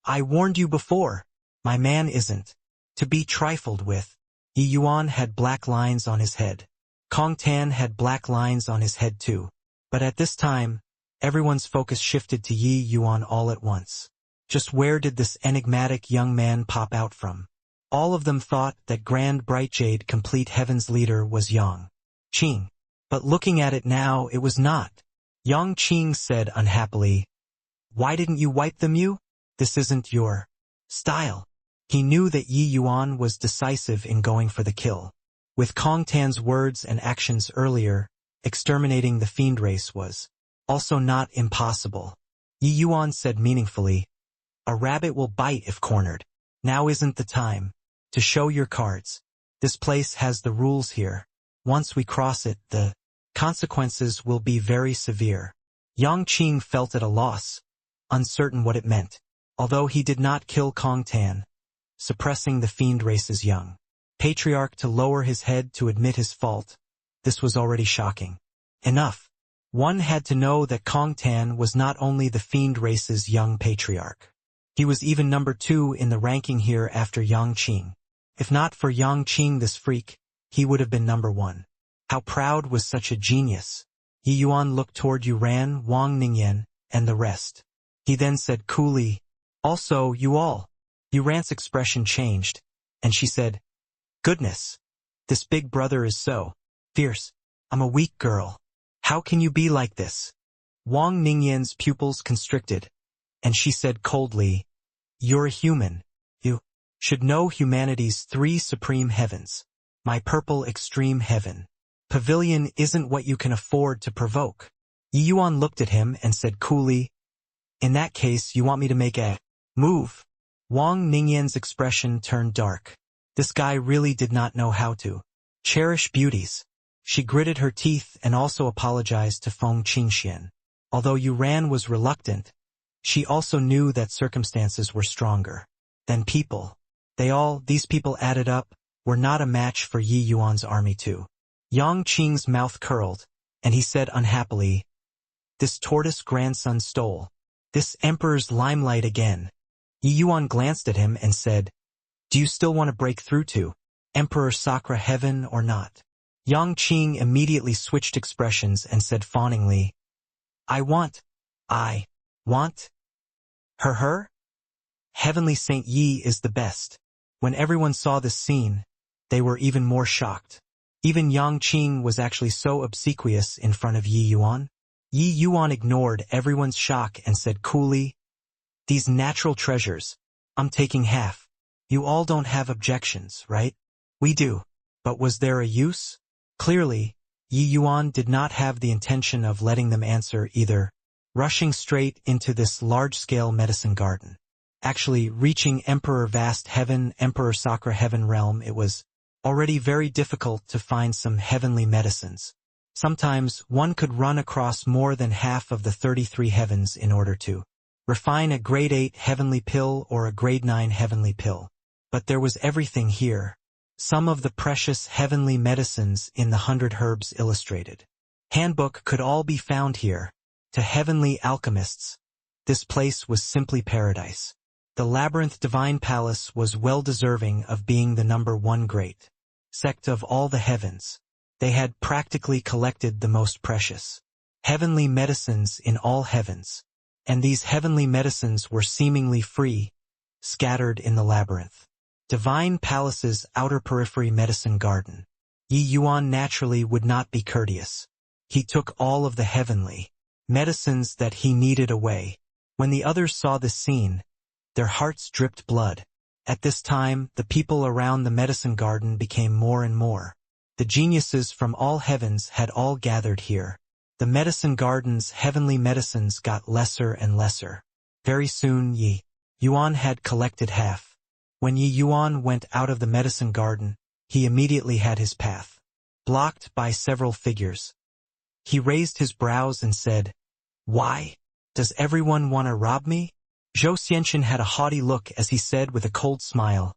[SPEAKER 1] I warned you before. My man isn't to be trifled with. Yi Yuan had black lines on his head. Kong Tan had black lines on his head too. But at this time, everyone's focus shifted to Yi Yuan all at once. Just where did this enigmatic young man pop out from? All of them thought that Grand Bright Jade Complete Heaven's leader was Yang Qing. But looking at it now, it was not. Yang Qing said unhappily, Why didn't you wipe them, you? This isn't your style. He knew that Yi Yuan was decisive in going for the kill. With Kong Tan's words and actions earlier, exterminating the fiend race was also not impossible. Yi Yuan said meaningfully, A rabbit will bite if cornered. Now isn't the time to show your cards. This place has the rules here. Once we cross it, the consequences will be very severe. Yang Qing felt at a loss, uncertain what it meant. Although he did not kill Kong Tan, suppressing the fiend race's young patriarch to lower his head to admit his fault, this was already shocking enough. One had to know that Kong Tan was not only the fiend race's young patriarch. He was even number 2 in the ranking here after Yang Qing. If not for Yang Qing, this freak, he would have been number 1. How proud was such a genius? Yi Yuan looked toward Yuran, Wang Ningyan, and the rest. He then said coolly, Also, you all. Yuran's expression changed, and she said, Goodness, this big brother is so fierce. I'm a weak girl. How can you be like this? Wang Ningyan's pupils constricted, and she said coldly, You're a human. You should know humanity's 3 supreme heavens. My purple extreme heaven. Pavilion isn't what you can afford to provoke. Yi Yuan looked at him and said coolly, In that case, you want me to make a move? Wang Ningyan's expression turned dark. This guy really did not know how to cherish beauties. She gritted her teeth and also apologized to Feng Qingxian. Although Yuran was reluctant, she also knew that circumstances were stronger than people. These people added up, were not a match for Yi Yuan's army too. Yang Qing's mouth curled, and he said unhappily, This tortoise grandson stole This emperor's limelight again. Yi Yuan glanced at him and said, "Do you still want to break through to Emperor Sakura heaven or not?" Yang Qing immediately switched expressions and said fawningly, I want her? Heavenly Saint Yi is the best. When everyone saw this scene, they were even more shocked. Even Yang Qing was actually so obsequious in front of Yi Yuan. Yi Yuan ignored everyone's shock and said coolly, "These natural treasures, I'm taking half. You all don't have objections, right?" "We do. But was there a use?" Clearly, Yi Yuan did not have the intention of letting them answer either, rushing straight into this large-scale medicine garden. Actually, reaching Emperor Vast Heaven, Emperor Sakura Heaven realm, it was already very difficult to find some heavenly medicines. Sometimes one could run across more than half of the 33 heavens in order to refine a grade 8 heavenly pill or a grade 9 heavenly pill. But there was everything here. Some of the precious heavenly medicines in the 100 Herbs Illustrated handbook could all be found here. To heavenly alchemists, this place was simply paradise. The Labyrinth Divine Palace was well deserving of being the #1 great sect of all the heavens. They had practically collected the most precious heavenly medicines in all heavens, and these heavenly medicines were seemingly free, scattered in the labyrinth. Divine Palace's outer periphery medicine garden. Yi Yuan naturally would not be courteous. He took all of the heavenly medicines that he needed away. When the others saw this scene, their hearts dripped blood. At this time, the people around the medicine garden became more and more. The geniuses from all heavens had all gathered here. The medicine garden's heavenly medicines got lesser and lesser. Very soon Yi Yuan had collected half. When Yi Yuan went out of the medicine garden, he immediately had his path blocked by several figures. He raised his brows and said, "Why? Does everyone want to rob me?" Zhou Xianxin had a haughty look as he said with a cold smile,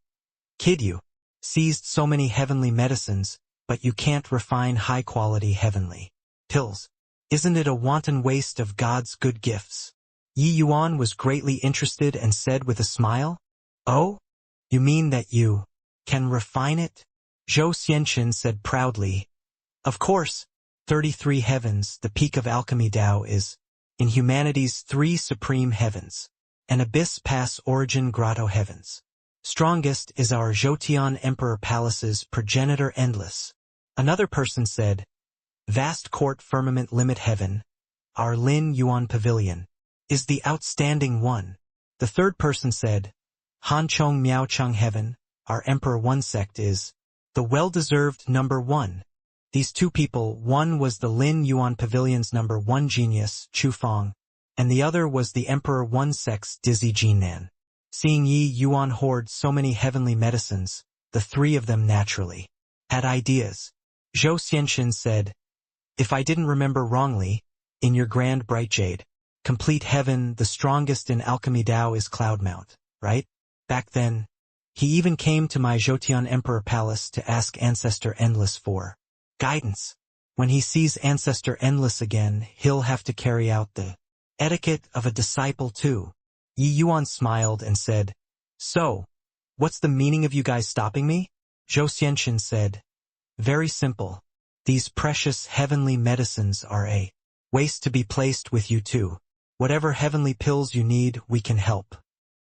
[SPEAKER 1] "Kid, you seized so many heavenly medicines, but you can't refine high-quality heavenly pills. Isn't it a wanton waste of God's good gifts?" Yi Yuan was greatly interested and said with a smile, "Oh? You mean that you can refine it?" Zhou Xianxin said proudly, "Of course, 33 heavens, the peak of alchemy Tao is in humanity's 3 supreme heavens. An abyss pass origin grotto heavens. Strongest is our Zhoutian Emperor Palace's progenitor endless." Another person said, "Vast court firmament limit heaven, our Lin Yuan Pavilion, is the outstanding one." The third person said, "Hanchong Miaocheng heaven, our Emperor One sect is the well-deserved #1. These two people, one was the Lin Yuan Pavilion's #1 genius, Chu Fong, and the other was the Emperor One sect's dizzy Jinan. Seeing Yi Yuan hoard so many heavenly medicines, the three of them naturally had ideas. Zhou Xianxin said, "If I didn't remember wrongly, in your grand bright jade, complete heaven, the strongest in alchemy Tao is Cloudmount, right? Back then, he even came to my Zhoutian Emperor Palace to ask Ancestor Endless for guidance. When he sees Ancestor Endless again, he'll have to carry out the etiquette of a disciple too." Yi Yuan smiled and said, "So, what's the meaning of you guys stopping me?" Zhou Xianxin said, "Very simple. These precious heavenly medicines are a waste to be placed with you too. Whatever heavenly pills you need, we can help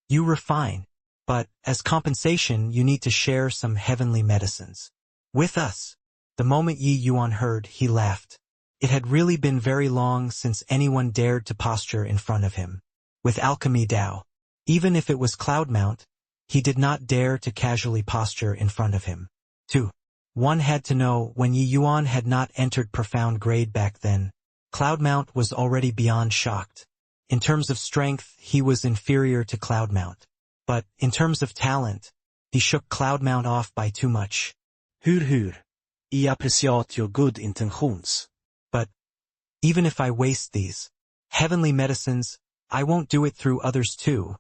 [SPEAKER 1] you refine. But, as compensation, you need to share some heavenly medicines with us." The moment Yi Yuan heard, he laughed. It had really been very long since anyone dared to posture in front of him with alchemy Tao. Even if it was Cloudmount, he did not dare to casually posture in front of him. 2. One had to know, when Yi Yuan had not entered profound grade back then, Cloudmount was already beyond shocked. In terms of strength, he was inferior to Cloudmount. But, in terms of talent, he shook Cloudmount off by too much.
[SPEAKER 2] Hur. I appreciate your good intentions.
[SPEAKER 1] But, even if I waste these heavenly medicines, I won't do it through others too,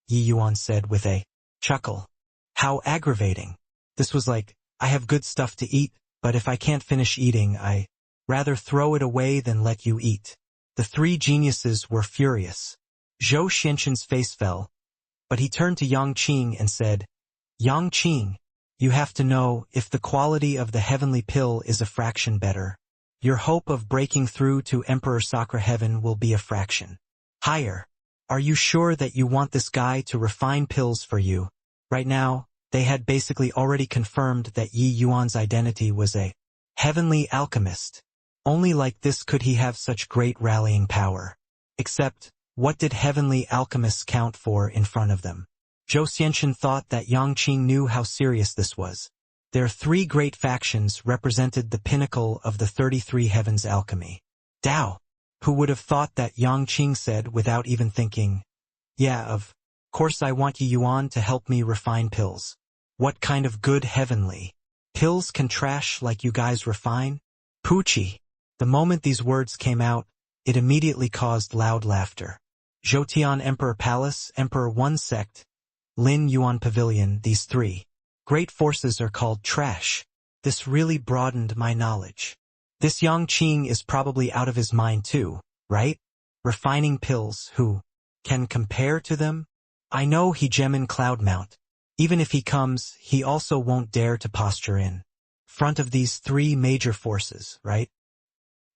[SPEAKER 1] Yi Yuan said with a chuckle. How aggravating. This was like, I have good stuff to eat, but if I can't finish eating, I rather throw it away than let you eat. The three geniuses were furious. Zhou Xianxin's face fell, but he turned to Yang Qing and said, Yang Qing, you have to know, if the quality of the heavenly pill is a fraction better, your hope of breaking through to Emperor Sakura Heaven will be a fraction higher. Are you sure that you want this guy to refine pills for you? Right now, they had basically already confirmed that Yi Yuan's identity was a heavenly alchemist. Only like this could he have such great rallying power. Except, what did heavenly alchemists count for in front of them? Zhou Xianxin thought that Yang Qing knew how serious this was. Their three great factions represented the pinnacle of the 33 heavens alchemy. Dao, who would have thought that Yang Qing said without even thinking, yeah, of course I want Yi Yuan to help me refine pills. What kind of good heavenly pills can trash like you guys refine? Poochie. The moment these words came out, it immediately caused loud laughter. Zhoutian Emperor Palace, Emperor One Sect, Lin Yuan Pavilion, these three great forces are called trash. This really broadened my knowledge. This Yang Qing is probably out of his mind too, right? Refining pills, who can compare to them? I know he Gemin Cloudmount. Even if he comes, he also won't dare to posture in front of these three major forces, right?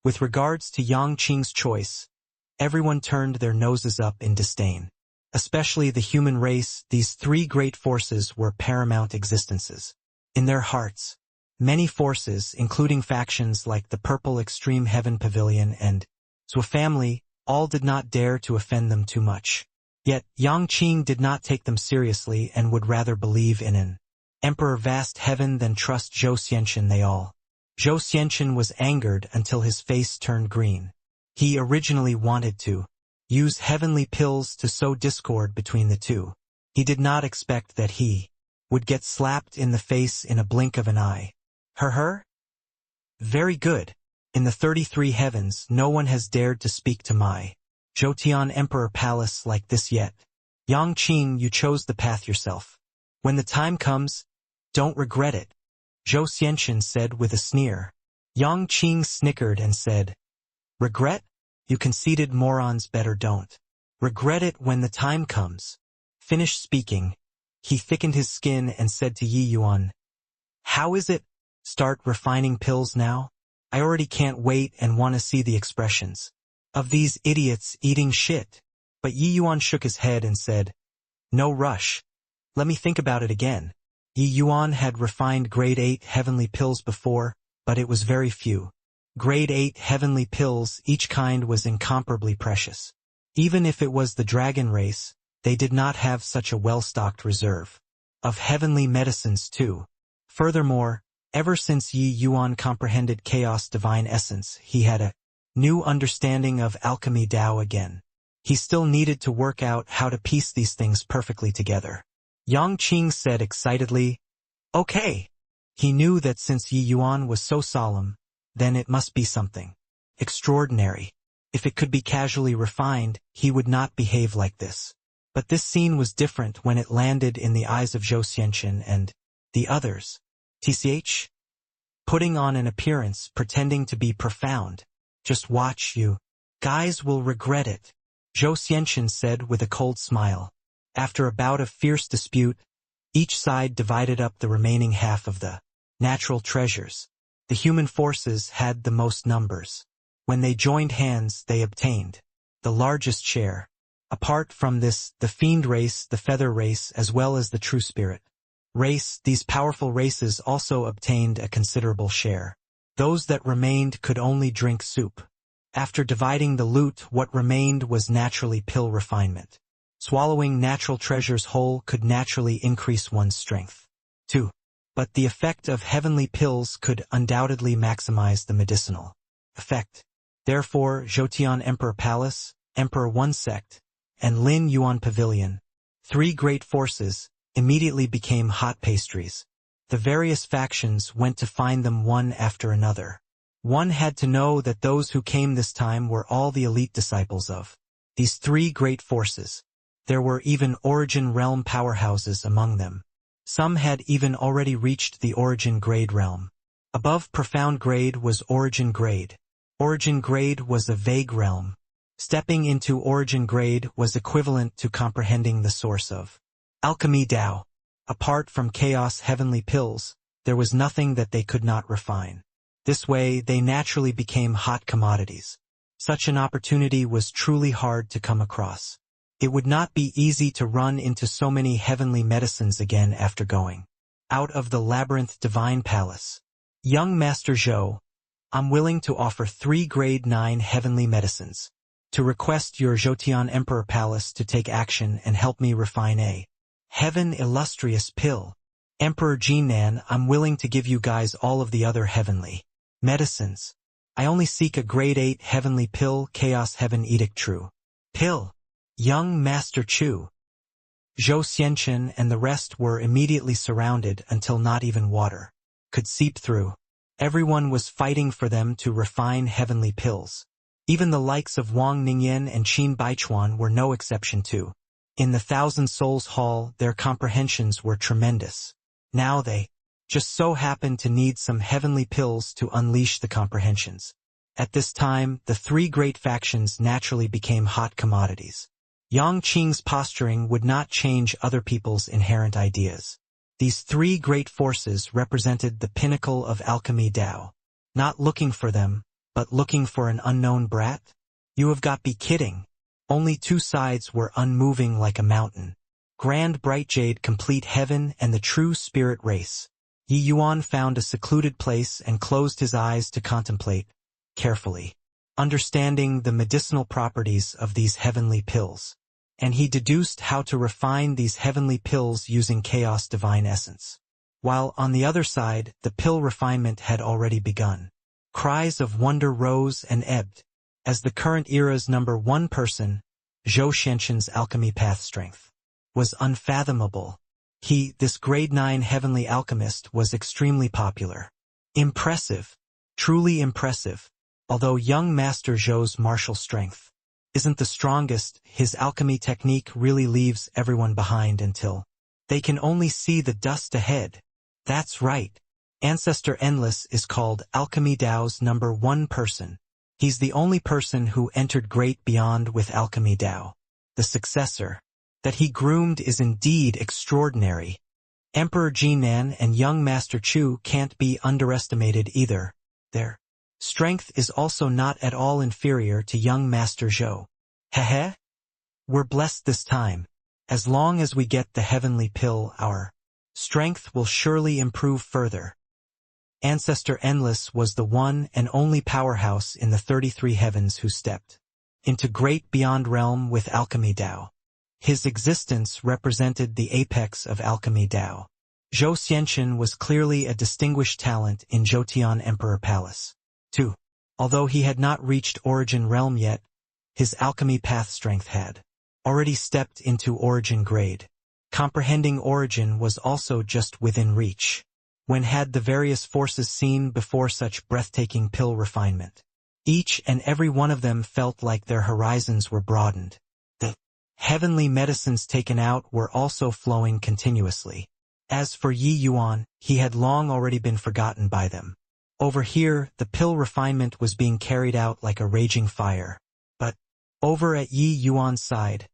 [SPEAKER 1] With regards to Yang Qing's choice, everyone turned their noses up in disdain. Especially the human race, these three great forces were paramount existences. In their hearts, many forces, including factions like the Purple Extreme Heaven Pavilion and Zhou family, all did not dare to offend them too much. Yet, Yang Qing did not take them seriously and would rather believe in an Emperor Vast Heaven than trust Zhou Xianxin they all. Zhou Xianxin was angered until his face turned green. He originally wanted to use heavenly pills to sow discord between the two. He did not expect that he would get slapped in the face in a blink of an eye. Her? Very good. In the 33 heavens, no one has dared to speak to my Zhoutian Emperor Palace like this yet. Yang Qing, you chose the path yourself. When the time comes, don't regret it. Zhou Xianxin said with a sneer. Yang Qing snickered and said, regret? You conceited morons better don't. Regret it when the time comes. Finished speaking, he thickened his skin and said to Yi Yuan, how is it? Start refining pills now? I already can't wait and want to see the expressions of these idiots eating shit. But Yi Yuan shook his head and said, no rush. Let me think about it again. Yi Yuan had refined grade 8 heavenly pills before, but it was very few. Grade 8 heavenly pills, each kind was incomparably precious. Even if it was the dragon race, they did not have such a well-stocked reserve of heavenly medicines too. Furthermore, ever since Yi Yuan comprehended chaos divine essence, he had a new understanding of alchemy Dao again. He still needed to work out how to piece these things perfectly together. Yang Qing said excitedly, okay. He knew that since Yi Yuan was so solemn, then it must be something extraordinary. If it could be casually refined, he would not behave like this. But this scene was different when it landed in the eyes of Zhou Xianxin and the others. TCH? Putting on an appearance, pretending to be profound. Just watch, you guys will regret it, Zhou Xianxin said with a cold smile. After a bout of fierce dispute, each side divided up the remaining half of the natural treasures. The human forces had the most numbers. When they joined hands, they obtained the largest share. Apart from this, the fiend race, the feather race, as well as the true spirit race, these powerful races also obtained a considerable share. Those that remained could only drink soup. After dividing the loot, what remained was naturally pill refinement. Swallowing natural treasures whole could naturally increase one's strength. 2. But the effect of heavenly pills could undoubtedly maximize the medicinal effect. Therefore, Zhoutian Emperor Palace, Emperor One Sect, and Lin Yuan Pavilion, three great forces, immediately became hot pastries. The various factions went to find them one after another. One had to know that those who came this time were all the elite disciples of these three great forces. There were even Origin Realm powerhouses among them. Some had even already reached the Origin Grade realm. Above Profound Grade was Origin Grade. Origin Grade was a vague realm. Stepping into origin grade was equivalent to comprehending the source of alchemy Tao. Apart from chaos heavenly pills, there was nothing that they could not refine. This way, they naturally became hot commodities. Such an opportunity was truly hard to come across. It would not be easy to run into so many heavenly medicines again after going out of the labyrinth divine palace. Young Master Zhou, I'm willing to offer 3 grade 9 heavenly medicines. To request your Zhoutian Emperor Palace to take action and help me refine a heaven illustrious pill. Emperor Jinan, I'm willing to give you guys all of the other heavenly medicines. I only seek a grade 8 heavenly pill, Chaos Heaven Edict True Pill. Young Master Chu, Zhou Xianchen and the rest were immediately surrounded until not even water could seep through. Everyone was fighting for them to refine heavenly pills. Even the likes of Wang Ningyan and Qin Baichuan were no exception too. In the Thousand Souls Hall, their comprehensions were tremendous. Now they just so happened to need some heavenly pills to unleash the comprehensions. At this time, the 3 great factions naturally became hot commodities. Yang Qing's posturing would not change other people's inherent ideas. These 3 great forces represented the pinnacle of alchemy Tao. Not looking for them, but looking for an unknown brat? You have got be kidding. Only 2 sides were unmoving like a mountain. Grand Bright Jade Complete Heaven and the True Spirit Race. Yi Yuan found a secluded place and closed his eyes to contemplate, carefully, understanding the medicinal properties of these heavenly pills. And he deduced how to refine these heavenly pills using Chaos Divine Essence. While on the other side, the pill refinement had already begun. Cries of wonder rose and ebbed. As the current era's number 1 person, Zhou Xianqin's alchemy path strength was unfathomable. This grade 9 heavenly alchemist was extremely popular. Impressive. Truly impressive. Although young Master Zhou's martial strength isn't the strongest, his alchemy technique really leaves everyone behind until they can only see the dust ahead. That's right. Ancestor Endless is called Alchemy Tao's number 1 person. He's the only person who entered Great Beyond with Alchemy Tao. The successor that he groomed is indeed extraordinary. Emperor Jinan and young Master Chu can't be underestimated either. Their strength is also not at all inferior to young Master Zhou. Heh. We're blessed this time. As long as we get the heavenly pill, our strength will surely improve further. Ancestor Endless was the one and only powerhouse in the 33 heavens who stepped into Great Beyond Realm with Alchemy Tao. His existence represented the apex of Alchemy Tao. Zhou Xianqin was clearly a distinguished talent in Zhoutian Emperor Palace. 2. Although he had not reached Origin Realm yet, his alchemy path strength had already stepped into Origin grade. Comprehending Origin was also just within reach. When had the various forces seen before such breathtaking pill refinement? Each and every one of them felt like their horizons were broadened. The heavenly medicines taken out were also flowing continuously. As for Yi Yuan, he had long already been forgotten by them. Over here, the pill refinement was being carried out like a raging fire. But over at Yi Yuan's side,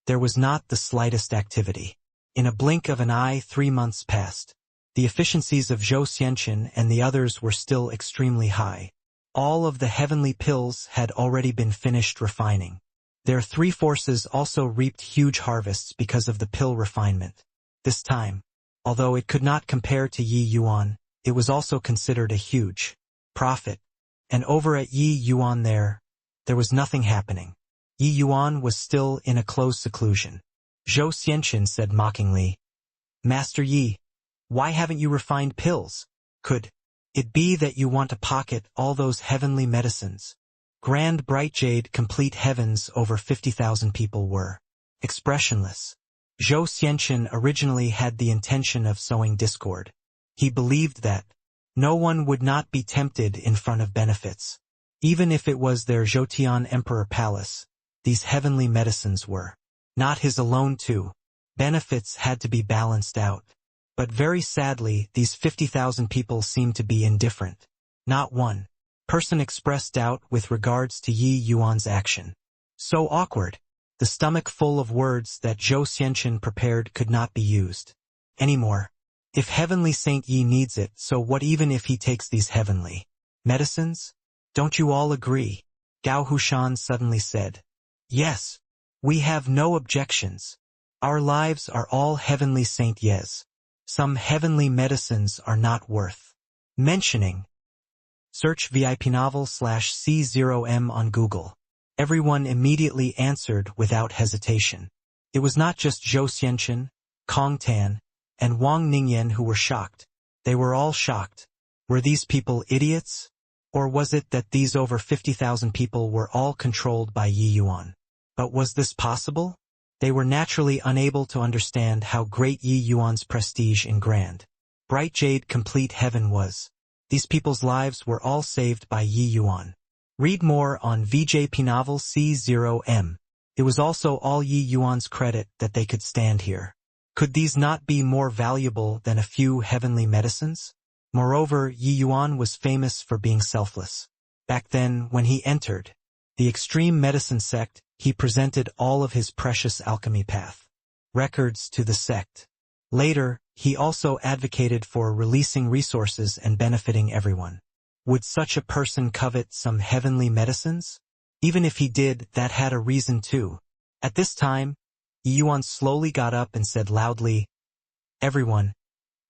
[SPEAKER 1] there was not the slightest activity. In a blink of an eye, 3 months passed. The efficiencies of Zhou Xianqin and the others were still extremely high. All of the heavenly pills had already been finished refining. Their 3 forces also reaped huge harvests because of the pill refinement. This time, although it could not compare to Yi Yuan, it was also considered a huge profit. And over at Yi Yuan there was nothing happening. Yi Yuan was still in a close seclusion. Zhou Xianqin said mockingly, "Master Yi, why haven't you refined pills? Could it be that you want to pocket all those heavenly medicines?" Grand Bright Jade Complete Heavens over 50,000 people were expressionless. Zhou Xianqin originally had the intention of sowing discord. He believed that no one would not be tempted in front of benefits. Even if it was their Zhoutian Emperor Palace, these heavenly medicines were not his alone too. Benefits had to be balanced out. But very sadly, these 50,000 people seemed to be indifferent. Not one person expressed doubt with regards to Yi Yuan's action. So awkward. The stomach full of words that Zhou Xianchen prepared could not be used anymore. If Heavenly Saint Yi needs it, so what even if he takes these heavenly medicines? Don't you all agree? Gao Hushan suddenly said. Yes. We have no objections. Our lives are all Heavenly Saint Ye's. Some heavenly medicines are not worth mentioning. Search VIP novel/C0M on Google. Everyone immediately answered without hesitation. It was not just Zhou Xianchen, Kong Tan, and Wang Ningyan who were shocked. They were all shocked. Were these people idiots? Or was it that these over 50,000 people were all controlled by Yi Yuan? But was this possible? They were naturally unable to understand how great Yi Yuan's prestige in Grand Bright Jade Complete Heaven was. These people's lives were all saved by Yi Yuan. Read more on VJP Novel C0M. It was also all Yi Yuan's credit that they could stand here. Could these not be more valuable than a few heavenly medicines? Moreover, Yi Yuan was famous for being selfless. Back then, when he entered the extreme medicine sect, he presented all of his precious alchemy path records to the sect. Later, he also advocated for releasing resources and benefiting everyone. Would such a person covet some heavenly medicines? Even if he did, that had a reason too. At this time, Yi Yuan slowly got up and said loudly, "Everyone,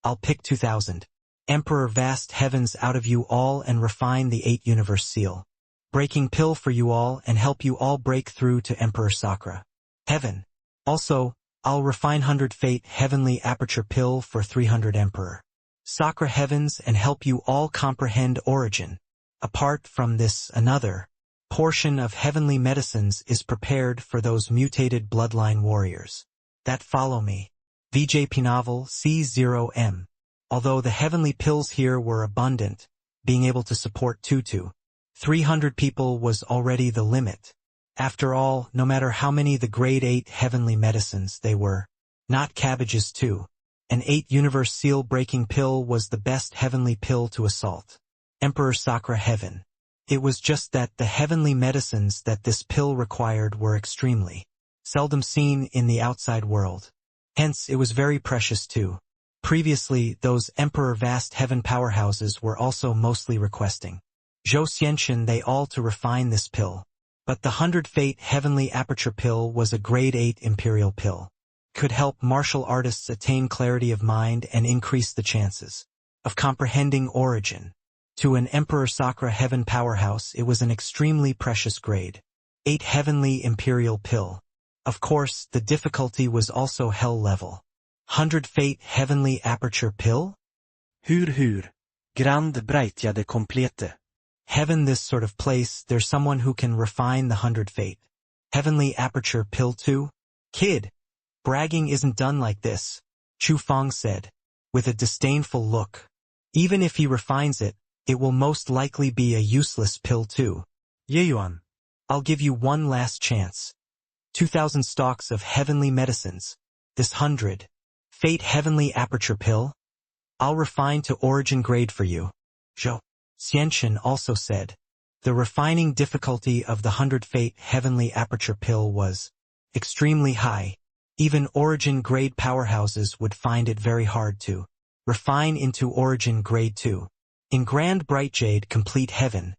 [SPEAKER 1] I'll pick 2,000. Emperor vast heavens out of you all and refine the 8 universe seal. Breaking pill for you all and help you all break through to Emperor Sakura. Heaven. Also, I'll refine 100 fate heavenly aperture pill for 300 Emperor Sakura heavens and help you all comprehend origin. Apart from this, another portion of heavenly medicines is prepared for those mutated bloodline warriors that follow me." VJP Novel C0M. Although the heavenly pills here were abundant, being able to support 300 people was already the limit. After all, no matter how many the grade 8 heavenly medicines they were, not cabbages too. An 8 universe seal breaking pill was the best heavenly pill to assault Emperor Sakura heaven. It was just that the heavenly medicines that this pill required were extremely seldom seen in the outside world. Hence, it was very precious too. Previously, those Emperor Vast Heaven powerhouses were also mostly requesting Zhou Xianchen they all to refine this pill. But the 100 Fate Heavenly Aperture pill was a grade 8 imperial pill. Could help martial artists attain clarity of mind and increase the chances of comprehending origin. To an Emperor Sakura Heaven powerhouse, it was an extremely precious grade 8 Heavenly Imperial pill. Of course, the difficulty was also hell level. 100 Fate Heavenly Aperture pill?
[SPEAKER 2] Hur. Grand Breitjade Komplette.
[SPEAKER 1] Heaven, this sort of place, there's someone who can refine the 100 Fate Heavenly Aperture pill too? Kid, bragging isn't done like this, Chu Fong said, with a disdainful look. Even if he refines it, it will most likely be a useless pill too.
[SPEAKER 2] Yi Yuan.
[SPEAKER 1] I'll give you one last chance. 2,000 stalks of heavenly medicines. This 100 Fate Heavenly Aperture pill? I'll refine to origin grade for you. Zhou Xianchen also said. The refining difficulty of the 100 Fate Heavenly Aperture pill was extremely high. Even origin grade powerhouses would find it very hard to refine into origin grade 2. In Grand Bright Jade Complete Heaven,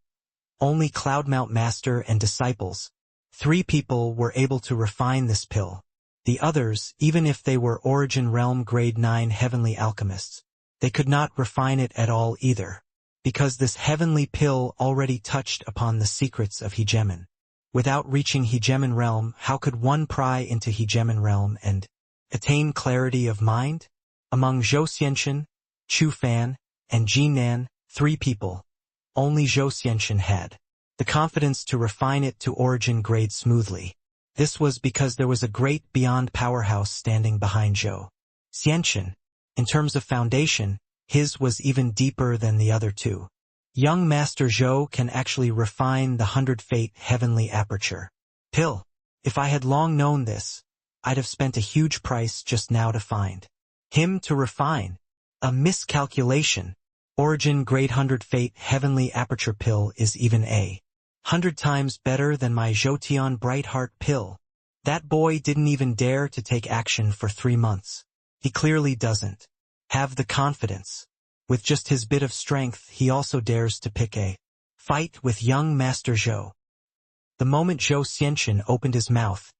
[SPEAKER 1] only Cloudmount Master and disciples, 3 people were able to refine this pill. The others, even if they were Origin Realm Grade 9 Heavenly Alchemists, they could not refine it at all either, because this heavenly pill already touched upon the secrets of Hegemon. Without reaching Hegemon Realm, how could one pry into Hegemon Realm and attain clarity of mind? Among Zhou Xianchen, Chu Fan, and Jinan, 3 people, only Zhou Xianchen had the confidence to refine it to origin grade smoothly. This was because there was a great beyond powerhouse standing behind Zhou Xianchen. In terms of foundation, his was even deeper than the other 2. Young Master Zhou can actually refine the 100 Fate Heavenly Aperture pill. If I had long known this, I'd have spent a huge price just now to find him to refine. A miscalculation. Origin Grade 100 Fate Heavenly Aperture pill is even a 100 times better than my Jotion Bright Heart pill. That boy didn't even dare to take action for 3 months. He clearly doesn't have the confidence. With just his bit of strength, he also dares to pick a fight with young Master Zhou. The moment Zhou Xianqun opened his mouth,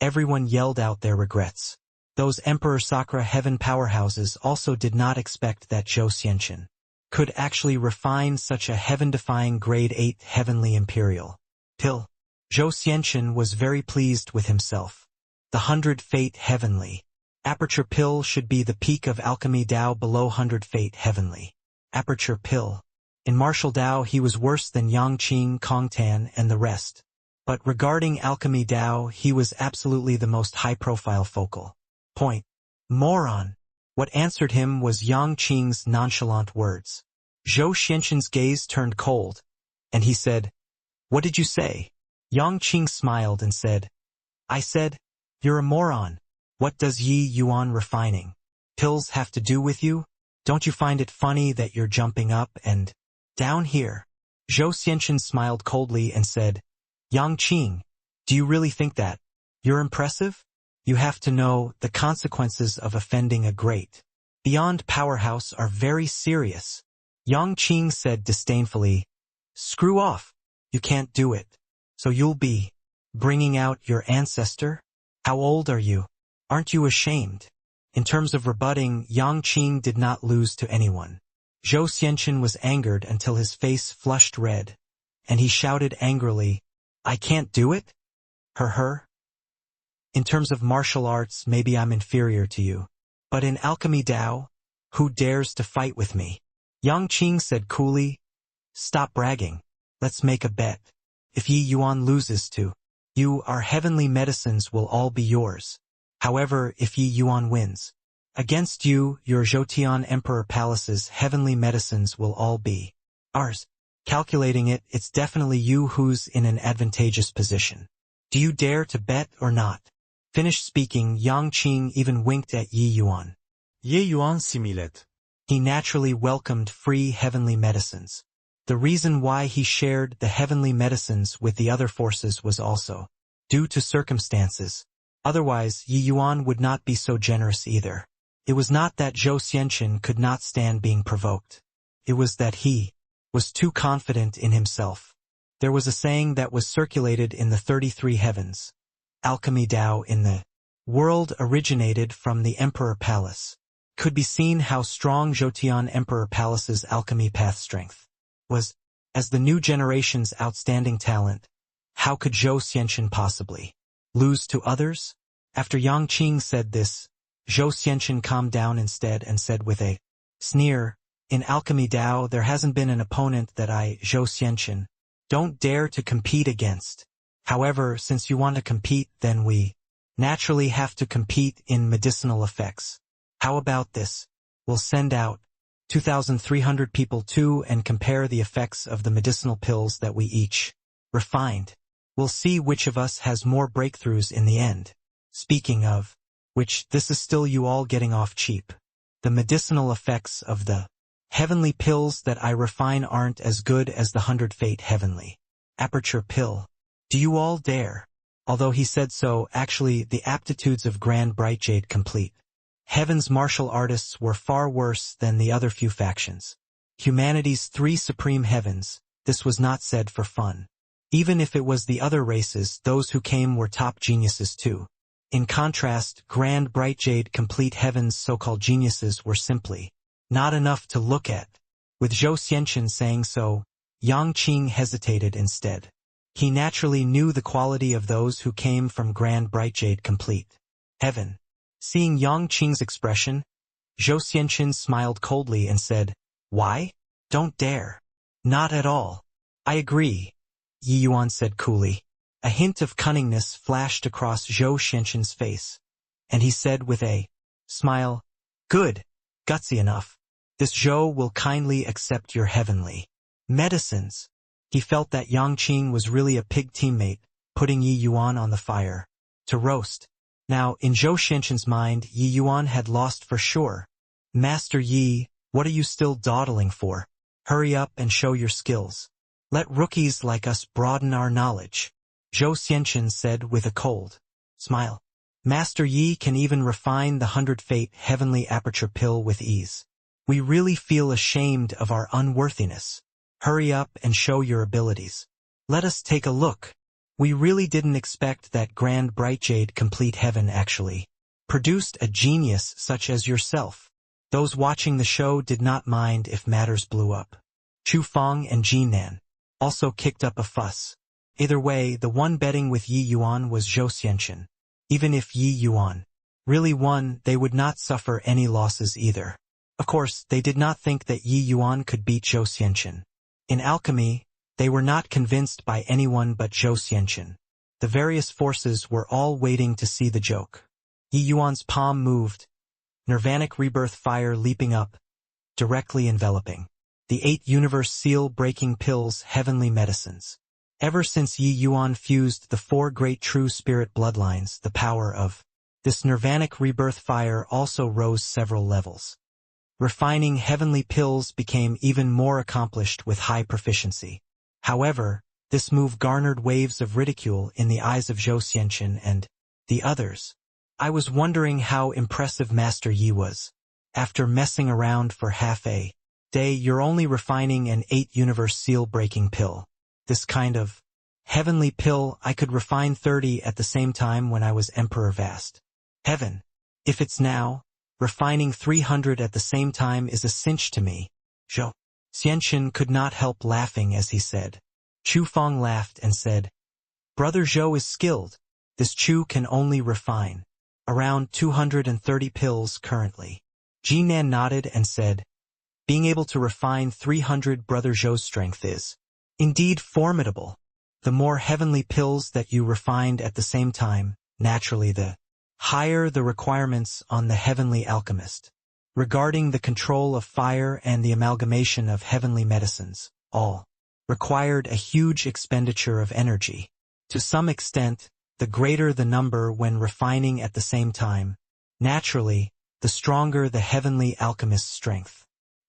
[SPEAKER 1] everyone yelled out their regrets. Those Emperor Sakura heaven powerhouses also did not expect that Zhou Xianqun could actually refine such a heaven-defying grade 8 heavenly imperial pill. Zhou Xianqun was very pleased with himself. The 100 Fate Heavenly Aperture Pill should be the peak of alchemy Dao below 100 Fate Heavenly Aperture Pill. In martial Dao he was worse than Yangqing, Kongtan, and the rest. But regarding alchemy Dao he was absolutely the most high-profile focal point. Moron! What answered him was Yangqing's nonchalant words. Zhou Xianqun's gaze turned cold, and he said, "What did you say?" Yangqing smiled and said, "I said, you're a moron. What does Yi Yuan refining pills have to do with you? Don't you find it funny that you're jumping up and down here?" Zhou Xianqun smiled coldly and said, "Yangqing, do you really think that you're impressive? You have to know the consequences of offending a great beyond powerhouse are very serious." Yangqing said disdainfully, "Screw off. You can't do it. So you'll be bringing out your ancestor? How old are you? Aren't you ashamed?" In terms of rebutting, Yangqing did not lose to anyone. Zhou Xianqun was angered until his face flushed red, and he shouted angrily, "I can't do it? Her. In terms of martial arts, maybe I'm inferior to you. But in alchemy Dao, who dares to fight with me?" Yangqing said coolly, "Stop bragging. Let's make a bet. If Yi Yuan loses to you, our heavenly medicines will all be yours. However, if Yi Yuan wins against you, your Jotian Emperor Palace's heavenly medicines will all be ours. Calculating it, it's definitely you who's in an advantageous position. Do you dare to bet or not?" Finished speaking, Yangqing even winked at Yi Yuan.
[SPEAKER 2] Yi Yuan similed.
[SPEAKER 1] He naturally welcomed free heavenly medicines. The reason why he shared the heavenly medicines with the other forces was also due to circumstances. Otherwise, Yi Yuan would not be so generous either. It was not that Zhou Xianqun could not stand being provoked. It was that he was too confident in himself. There was a saying that was circulated in the 33 heavens. Alchemy Dao in the world originated from the Emperor Palace. Could be seen how strong Jotian Emperor Palace's alchemy path strength was. As the new generation's outstanding talent, how could Zhou Xianqun possibly lose to others? After Yangqing said this, Zhou Xianqun calmed down instead and said with a sneer, "In alchemy Dao there hasn't been an opponent that I, Zhou Xianqun, don't dare to compete against. However, since you want to compete, then we naturally have to compete in medicinal effects. How about this? We'll send out 2,300 people too and compare the effects of the medicinal pills that we each refined. We'll see which of us has more breakthroughs in the end. Speaking of which, this is still you all getting off cheap. The medicinal effects of the heavenly pills that I refine aren't as good as the 100 Fate Heavenly Aperture Pill. Do you all dare?" Although he said so, actually the aptitudes of Grand Bright Jade Complete Heaven's martial artists were far worse than the other few factions. Humanity's 3 supreme heavens, this was not said for fun. Even if it was the other races, those who came were top geniuses too. In contrast, Grand Bright Jade Complete Heaven's so-called geniuses were simply not enough to look at. With Zhou Xianqun saying so, Yangqing hesitated instead. He naturally knew the quality of those who came from Grand Bright Jade Complete Heaven. Seeing Yangqing's expression, Zhou Xianqun smiled coldly and said, "Why? Don't dare." "Not at all. I agree," Yi Yuan said coolly. A hint of cunningness flashed across Zhou Xianqun's face, and he said with a smile, "Good. Gutsy enough. This Zhou will kindly accept your heavenly medicines." He felt that Yangqing was really a pig teammate, putting Yi Yuan on the fire to roast. Now, in Zhou Xianqun's mind, Yi Yuan had lost for sure. "Master Yi, what are you still dawdling for? Hurry up and show your skills. Let rookies like us broaden our knowledge, Zhou Xianqin said with a cold smile. Master Yi can even refine the 100 Fate Heavenly Aperture Pill with ease. We really feel ashamed of our unworthiness. Hurry up and show your abilities. Let us take a look. We really didn't expect that Grand Bright Jade Complete Heaven actually produced a genius such as yourself. Those watching the show did not mind if matters blew up. Chu Feng and Jinan also kicked up a fuss. Either way, the one betting with Yi Yuan was Zhou Xianqin. Even if Yi Yuan really won, they would not suffer any losses either. Of course, they did not think that Yi Yuan could beat Zhou Xianqin. In alchemy, they were not convinced by anyone but Zhou Xianqin. The various forces were all waiting to see the joke. Yi Yuan's palm moved, Nirvanic rebirth fire leaping up, directly enveloping the 8 universe seal-breaking pills heavenly medicines. Ever since Yi Yuan fused the 4 great true spirit bloodlines, the power of this Nirvanic rebirth fire also rose several levels. Refining heavenly pills became even more accomplished with high proficiency. However, this move garnered waves of ridicule in the eyes of Zhou Xianqin and the others. I was wondering how impressive Master Yi was. After messing around for half a day, you're only refining an 8 universe seal-breaking pill. This kind of heavenly pill, I could refine 30 at the same time when I was Emperor Vast. Heaven. If it's now, refining 300 at the same time is a cinch to me. Zhou Xianqin could not help laughing as he said. Chu Feng laughed and said, Brother Zhou is skilled. This Chu can only refine around 230 pills currently. Jinan nodded and said, being able to refine 300 Brother Zhou's strength is indeed formidable. The more heavenly pills that you refined at the same time, naturally the higher the requirements on the heavenly alchemist. Regarding the control of fire and the amalgamation of heavenly medicines, all required a huge expenditure of energy. To some extent, the greater the number when refining at the same time, naturally, the stronger the heavenly alchemist's strength.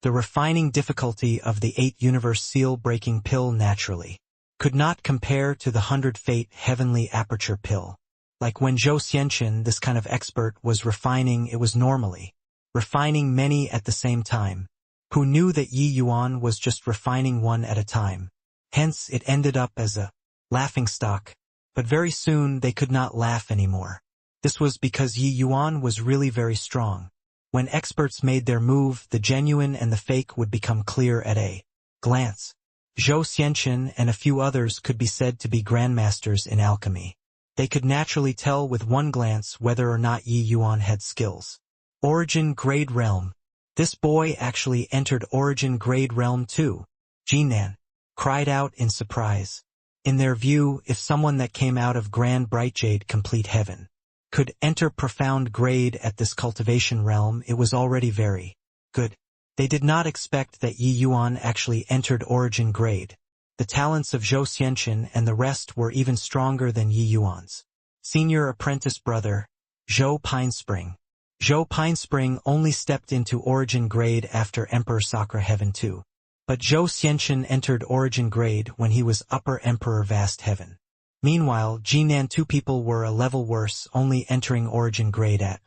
[SPEAKER 1] The refining difficulty of the 8 universe seal-breaking pill naturally could not compare to the 100 Fate Heavenly Aperture Pill. Like when Zhou Xianqin, this kind of expert, was refining, it was normally refining many at the same time. Who knew that Yi Yuan was just refining one at a time? Hence, it ended up as a laughingstock. But very soon they could not laugh anymore. This was because Yi Yuan was really very strong. When experts made their move, the genuine and the fake would become clear at a glance. Zhou Xianqin and a few others could be said to be grandmasters in alchemy. They could naturally tell with one glance whether or not Yi Yuan had skills. Origin Grade Realm. This boy actually entered Origin Grade Realm too. Jinan cried out in surprise. In their view, if someone that came out of Grand Bright Jade Complete Heaven could enter Profound Grade at this cultivation realm, it was already very good. They did not expect that Yi Yuan actually entered Origin Grade. The talents of Zhou Xianqin and the rest were even stronger than Yi Yuan's senior apprentice brother, Zhou Pinespring. Zhou Pinespring only stepped into Origin Grade after Emperor Sakura Heaven too. But Zhou Xianqin entered Origin Grade when he was Upper Emperor Vast Heaven. Meanwhile, Jinan, 2 people were a level worse, only entering Origin Grade at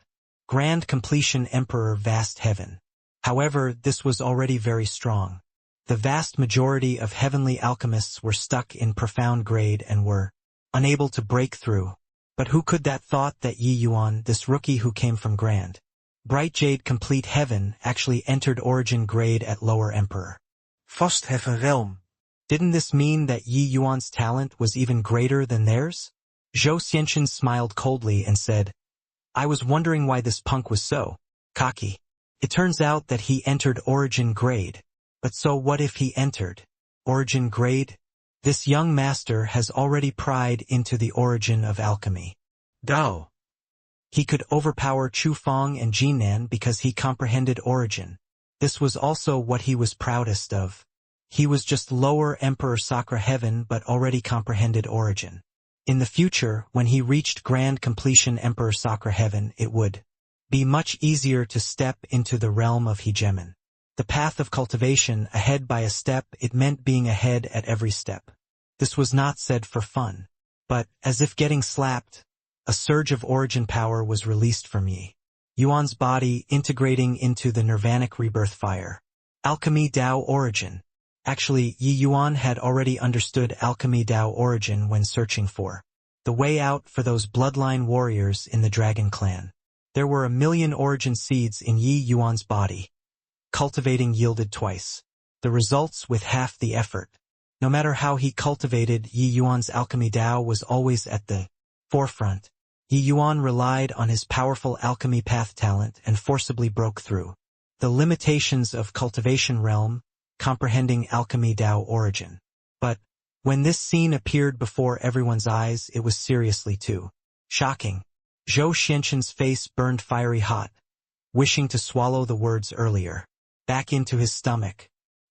[SPEAKER 1] Grand Completion Emperor Vast Heaven. However, this was already very strong. The vast majority of heavenly alchemists were stuck in Profound Grade and were unable to break through. But who could that thought that Yi Yuan, this rookie who came from Grand Bright Jade Complete Heaven, actually entered Origin Grade at Lower Emperor
[SPEAKER 3] Vast Heaven Realm.
[SPEAKER 1] Didn't this mean that Yi Yuan's talent was even greater than theirs? Zhou Xianqin smiled coldly and said, I was wondering why this punk was so cocky. It turns out that he entered Origin Grade. But so what if he entered Origin Grade? This young master has already pried into the origin of alchemy.
[SPEAKER 3] Dao.
[SPEAKER 1] He could overpower Chu Feng and Jinan because he comprehended origin. This was also what he was proudest of. He was just Lower Emperor Sakura Heaven but already comprehended origin. In the future, when he reached Grand Completion Emperor Sakura Heaven, it would be much easier to step into the realm of hegemon. The path of cultivation, ahead by a step, it meant being ahead at every step. This was not said for fun. But, as if getting slapped, a surge of origin power was released from Yi Yuan's body, integrating into the nirvanic rebirth fire. Alchemy Dao Origin. Actually, Yi Yuan had already understood Alchemy Dao Origin when searching for the way out for those bloodline warriors in the Dragon Clan. There were 1,000,000 origin seeds in Yi Yuan's body. Cultivating yielded twice the results with half the effort. No matter how he cultivated, Yi Yuan's alchemy Dao was always at the forefront. Yi Yuan relied on his powerful alchemy path talent and forcibly broke through the limitations of cultivation realm, comprehending alchemy Dao origin. But, when this scene appeared before everyone's eyes, it was seriously too shocking. Zhou Xianqin's face burned fiery hot, wishing to swallow the words earlier back into his stomach.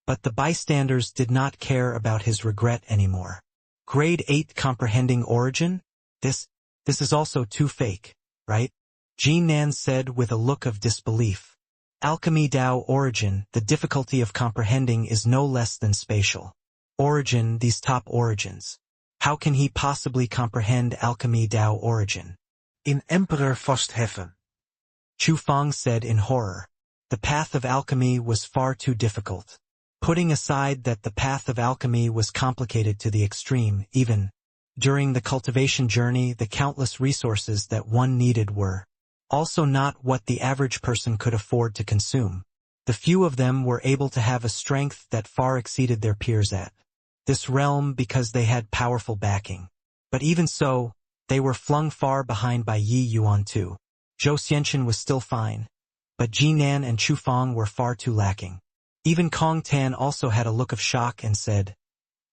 [SPEAKER 1] But the bystanders did not care about his regret anymore. Grade 8 comprehending origin? This is also too fake, right? Jean Nan said with a look of disbelief. Alchemy Dao origin, the difficulty of comprehending is no less than spatial. Origin, these top origins. How can he possibly comprehend alchemy Dao origin?
[SPEAKER 3] In Emperor Fast Heaven.
[SPEAKER 1] Chu Fang said in horror. The path of alchemy was far too difficult. Putting aside that the path of alchemy was complicated to the extreme, even during the cultivation journey, the countless resources that one needed were also not what the average person could afford to consume. The few of them were able to have a strength that far exceeded their peers at this realm because they had powerful backing. But even so, they were flung far behind by Yi Yuan too. Zhou Xianqin was still fine, but Jinan and Chu Fang were far too lacking. Even Kong Tan also had a look of shock and said,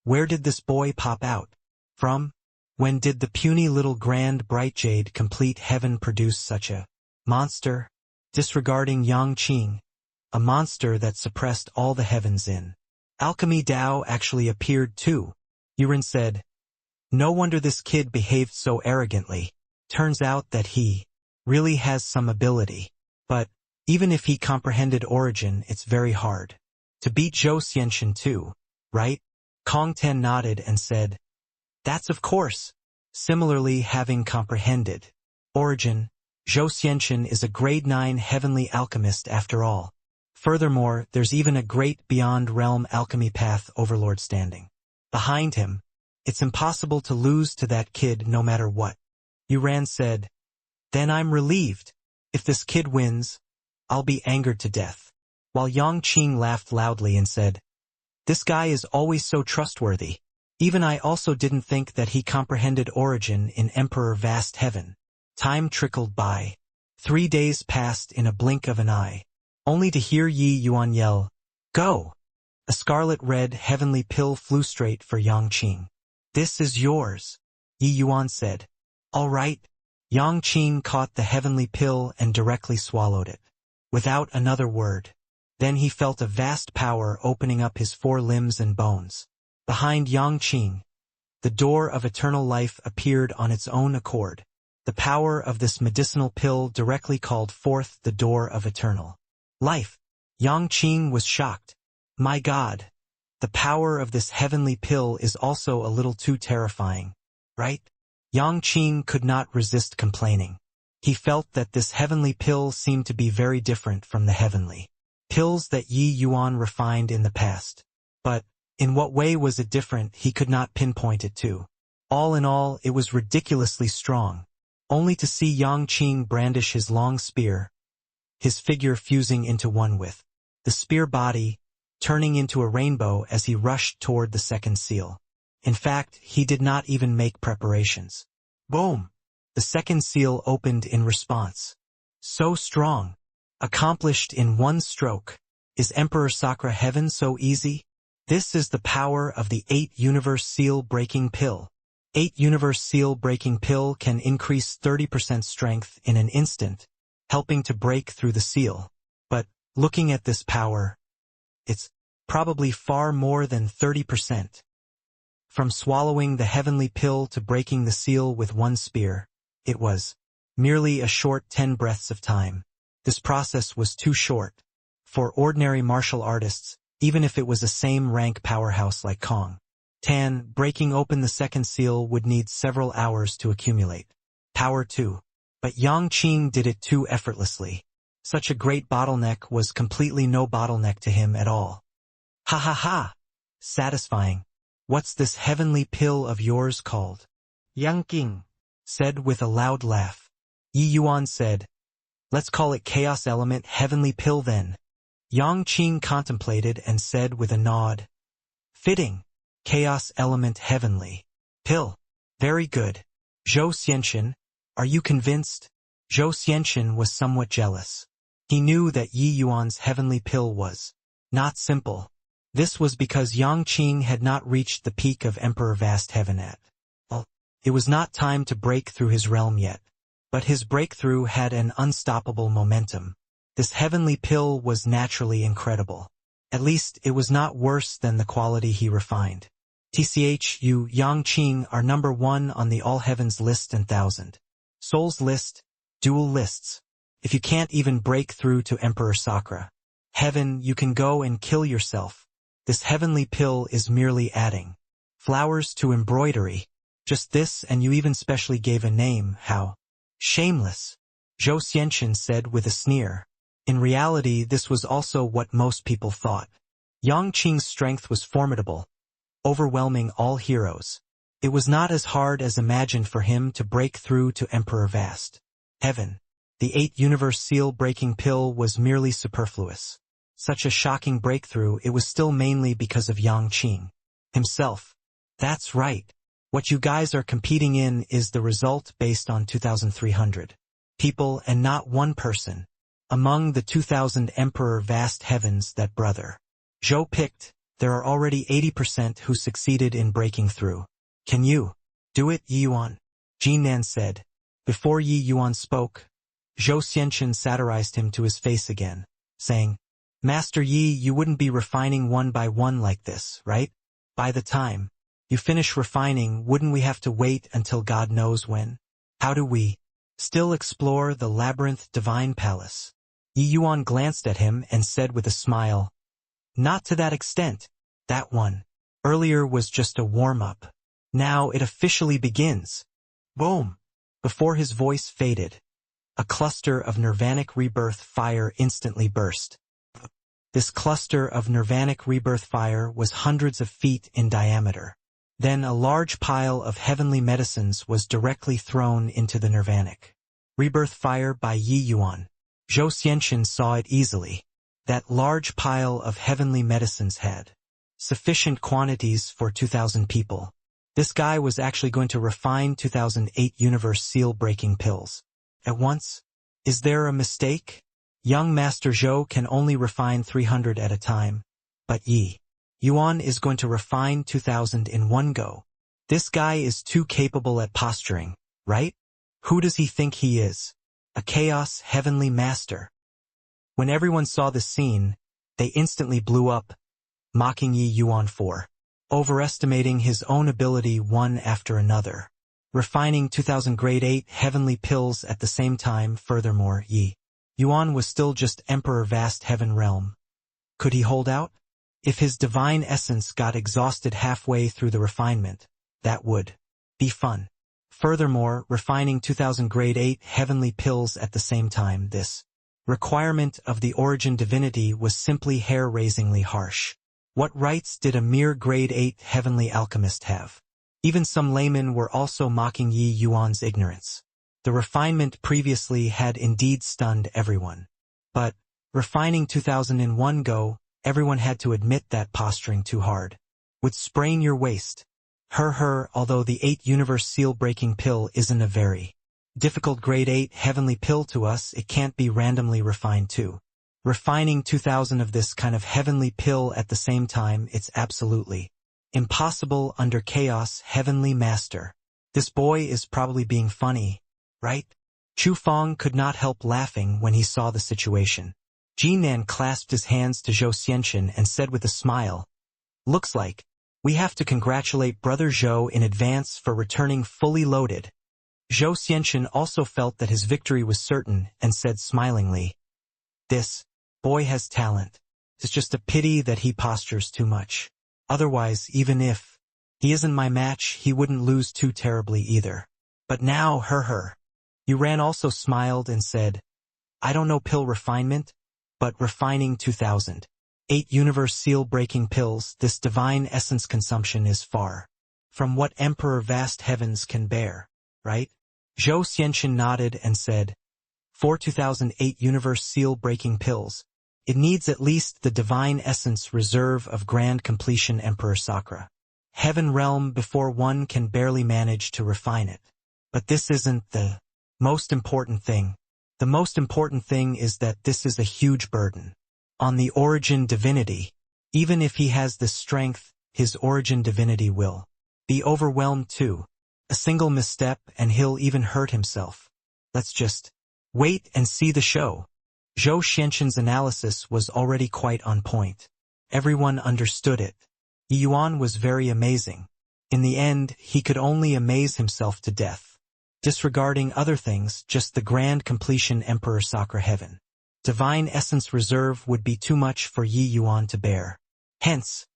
[SPEAKER 1] "Where did this boy pop out from? When did the puny little grand bright jade complete heaven produce such a monster?" Disregarding Yang Qing, a monster that suppressed all the heavens in alchemy Dao actually appeared too. Yuren said, "No wonder this kid behaved so arrogantly. Turns out that he really has some ability. But, even if he comprehended origin, it's very hard to beat Zhou Xianqin too, right?" Kong Ten nodded and said, "That's of course." Similarly, having comprehended origin, Zhou Xianqin is a grade 9 heavenly alchemist after all. Furthermore, there's even a great beyond realm alchemy path overlord standing behind him. It's impossible to lose to that kid no matter what. Yuran said, "Then I'm relieved. If this kid wins, I'll be angered to death." While Yang Qing laughed loudly and said, "This guy is always so trustworthy. Even I also didn't think that he comprehended origin in Emperor Vast Heaven." Time trickled by. 3 days passed in a blink of an eye, only to hear Yi Yuan yell, "Go!" A scarlet-red heavenly pill flew straight for Yang Qing. "This is yours," Yi Yuan said. "All right." Yang Qing caught the heavenly pill and directly swallowed it, without another word. Then he felt a vast power opening up his 4 limbs and bones. Behind Yang Qing, the door of eternal life appeared on its own accord. The power of this medicinal pill directly called forth the door of eternal life. Yang Qing was shocked. My God, the power of this heavenly pill is also a little too terrifying, right? Yang Qing could not resist complaining. He felt that this heavenly pill seemed to be very different from the heavenly pills that Yi Yuan refined in the past. But, in what way was it different, he could not pinpoint it to. All in all, it was ridiculously strong. Only to see Yang Qing brandish his long spear, his figure fusing into one with the spear body, turning into a rainbow as he rushed toward the second seal. In fact, he did not even make preparations. Boom! The second seal opened in response. So strong. Accomplished in one stroke. Is Emperor Sakura Heaven so easy? This is the power of the 8 Universe Seal Breaking Pill. 8 Universe Seal Breaking Pill can increase 30% strength in an instant, helping to break through the seal. But, looking at this power, it's probably far more than 30%. From swallowing the heavenly pill to breaking the seal with one spear, it was merely a short 10 breaths of time. This process was too short for ordinary martial artists, even if it was a same-rank powerhouse like Kong Tan, breaking open the second seal would need several hours to accumulate power too. But Yang Qing did it too effortlessly. Such a great bottleneck was completely no bottleneck to him at all. Ha ha ha! Satisfying. What's this heavenly pill of yours called?
[SPEAKER 2] Yang Qing
[SPEAKER 1] said with a loud laugh. Yi Yuan said, let's call it Chaos Element Heavenly Pill then. Yang Qing contemplated and said with a nod. Fitting. Chaos Element Heavenly Pill. Very good. Zhou Xianxian, are you convinced? Zhou Xianxian was somewhat jealous. He knew that Yi Yuan's heavenly pill was not simple. This was because Yang Qing had not reached the peak of Emperor Vast Heaven at all. It was not time to break through his realm yet. But his breakthrough had an unstoppable momentum. This heavenly pill was naturally incredible. At least it was not worse than the quality he refined. You, Yang Qing, are number 1 on the All Heavens list and 1,000 Souls list, dual lists. If you can't even break through to Emperor Sakra Heaven, you can go and kill yourself. This heavenly pill is merely adding flowers to embroidery. Just this, and you even specially gave a name. How shameless, Zhou Xianxian said with a sneer. In reality, this was also what most people thought. Yang Qing's strength was formidable, overwhelming all heroes. It was not as hard as imagined for him to break through to Emperor Vast Heaven. The 8 universe seal-breaking pill was merely superfluous. Such a shocking breakthrough, it was still mainly because of Yang Qing himself. That's right. What you guys are competing in is the result based on 2,300 people and not one person. Among the 2,000 Emperor Vast Heavens that Brother Zhou picked, there are already 80% who succeeded in breaking through. Can you do it, Yi Yuan? Jinan said. Before Yi Yuan spoke, Zhou Xianxian satirized him to his face again, saying, Master Yi, you wouldn't be refining one by one like this, right? By the time you finish refining, wouldn't we have to wait until God knows when? How do we still explore the labyrinth divine palace? Yi Yuan glanced at him and said with a smile, not to that extent. That one earlier was just a warm-up. Now it officially begins. Boom! Before his voice faded, a cluster of nirvanic rebirth fire instantly burst. This cluster of nirvanic rebirth fire was hundreds of feet in diameter. Then a large pile of heavenly medicines was directly thrown into the nirvanic rebirth fire by Yi Yuan. Zhou Xianxian saw it easily. That large pile of heavenly medicines had sufficient quantities for 2,000 people. This guy was actually going to refine 2008 universe seal-breaking pills at once. Is there a mistake? Young Master Zhou can only refine 300 at a time, but Yi Yuan is going to refine 2,000 in one go. This guy is too capable at posturing, right? Who does he think he is? A chaos heavenly master. When everyone saw the scene, they instantly blew up, mocking Yi Yuan for overestimating his own ability one after another. Refining 2,000 grade 8 heavenly pills at the same time. Furthermore, Yi Yuan was still just Emperor Vast Heaven Realm. Could he hold out? If his divine essence got exhausted halfway through the refinement, that would be fun. Furthermore, refining 2,000 grade 8 heavenly pills at the same time, this requirement of the origin divinity was simply hair-raisingly harsh. What rights did a mere grade 8 heavenly alchemist have? Even some laymen were also mocking Yi Yuan's ignorance. The refinement previously had indeed stunned everyone. But, refining 2,000 in one go, everyone had to admit that posturing too hard would sprain your waist. Although the 8 universe seal-breaking pill isn't a very difficult grade 8 heavenly pill to us, it can't be randomly refined too. Refining 2,000 of this kind of heavenly pill at the same time, it's absolutely impossible under Chaos Heavenly Master. This boy is probably being funny, right? Chu Fong could not help laughing when he saw the situation. Jinan clasped his hands to Zhou Xianxian and said with a smile, looks like we have to congratulate Brother Zhou in advance for returning fully loaded. Zhou Xianxian also felt that his victory was certain and said smilingly, this boy has talent. It's just a pity that he postures too much. Otherwise, even if he isn't my match, he wouldn't lose too terribly either. But now, Yuran also smiled and said, I don't know pill refinement, but refining 2000. 8 universe seal-breaking pills, this divine essence consumption is far from what Emperor vast heavens can bear, right? Zhou Xianqin nodded and said, for 2008 universe seal-breaking pills, it needs at least the divine essence reserve of grand completion Emperor Sakra. Heaven realm before one can barely manage to refine it. But this isn't the most important thing. The most important thing is that this is a huge burden on the origin divinity. Even if he has the strength, his origin divinity will be overwhelmed too. A single misstep and he'll even hurt himself. Let's just wait and see the show. Zhou Xianqin's analysis was already quite on point. Everyone understood it. Yi Yuan was very amazing. In the end, he could only amaze himself to death. Disregarding other things, just the grand completion Emperor Sakra heaven. Divine essence reserve would be too much for Yi Yuan to bear. Hence,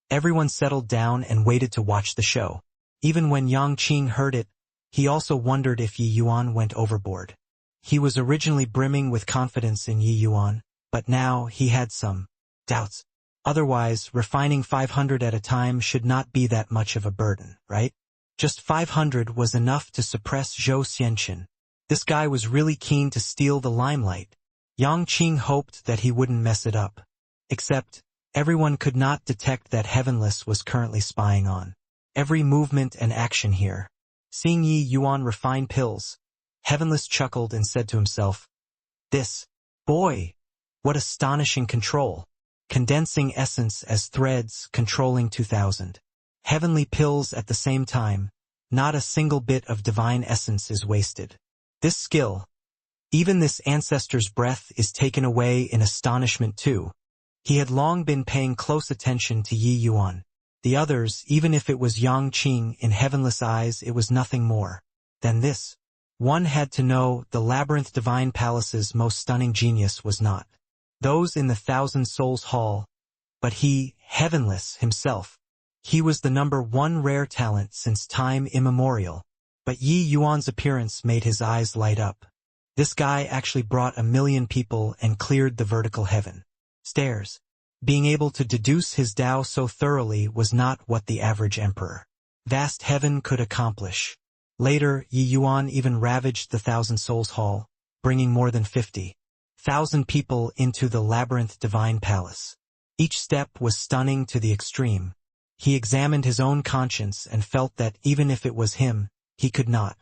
[SPEAKER 1] everyone settled down and waited to watch the show. Even when Yang Qing heard it, he also wondered if Yi Yuan went overboard. He was originally brimming with confidence in Yi Yuan, but now he had some doubts. Otherwise, refining 500 at a time should not be that much of a burden, right? Just 500 was enough to suppress Zhou Xianqin. This guy was really keen to steal the limelight. Yang Qing hoped that he wouldn't mess it up. Except, everyone could not detect that Heavenless was currently spying on every movement and action here. Seeing Yi Yuan refine pills, Heavenless chuckled and said to himself, this boy, what astonishing control. Condensing essence as threads, controlling 2000. Heavenly pills at the same time, not a single bit of divine essence is wasted. This skill, even this ancestor's breath is taken away in astonishment too. He had long been paying close attention to Yi Yuan. The others, even if it was Yang Qing, in Heavenless eyes it was nothing more than this. One had to know the labyrinth divine palace's most stunning genius was not those in the Thousand Souls Hall, but he, Heavenless, himself. He was the #1 rare talent since time immemorial. But Yi Yuan's appearance made his eyes light up. This guy actually brought 1,000,000 people and cleared the vertical heaven stairs. Being able to deduce his Tao so thoroughly was not what the average emperor vast heaven could accomplish. Later, Yi Yuan even ravaged the Thousand Souls Hall, bringing more than 50,000 people into the labyrinth divine palace. Each step was stunning to the extreme. He examined his own conscience and felt that even if it was him, he could not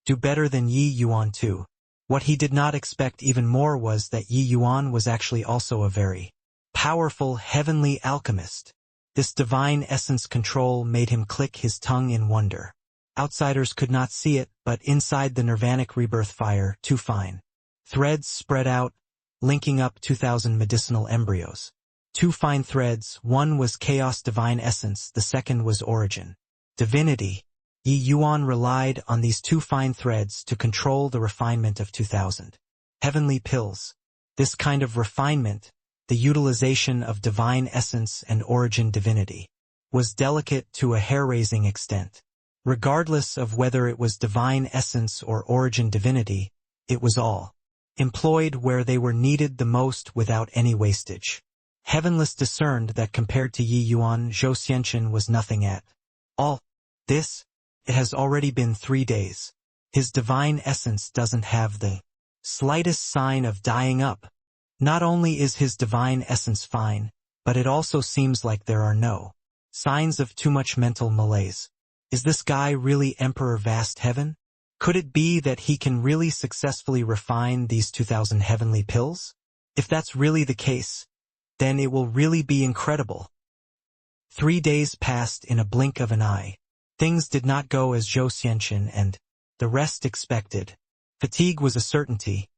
[SPEAKER 1] do better than Yi Yuan too. What he did not expect even more was that Yi Yuan was actually also a very powerful heavenly alchemist. This divine essence control made him click his tongue in wonder. Outsiders could not see it, but inside the nirvanic rebirth fire, 2 fine threads spread out, linking up 2000 medicinal embryos. 2 fine threads, one was chaos divine essence, the second was origin divinity. Yi Yuan relied on these 2 fine threads to control the refinement of 2000 heavenly pills. This kind of refinement, the utilization of divine essence and origin divinity, was delicate to a hair-raising extent. Regardless of whether it was divine essence or origin divinity, it was all employed where they were needed the most without any wastage. Heavenless discerned that compared to Yi Yuan, Zhou Xianqin was nothing at all. This, it has already been 3 days. His divine essence doesn't have the slightest sign of dying up. Not only is his divine essence fine, but it also seems like there are no signs of too much mental malaise. Is this guy really Emperor Vast Heaven? Could it be that he can really successfully refine these 2000 heavenly pills? If that's really the case, then it will really be incredible. 3 days passed in a blink of an eye. Things did not go as Zhou Xianqin and the rest expected. Fatigue was a certainty,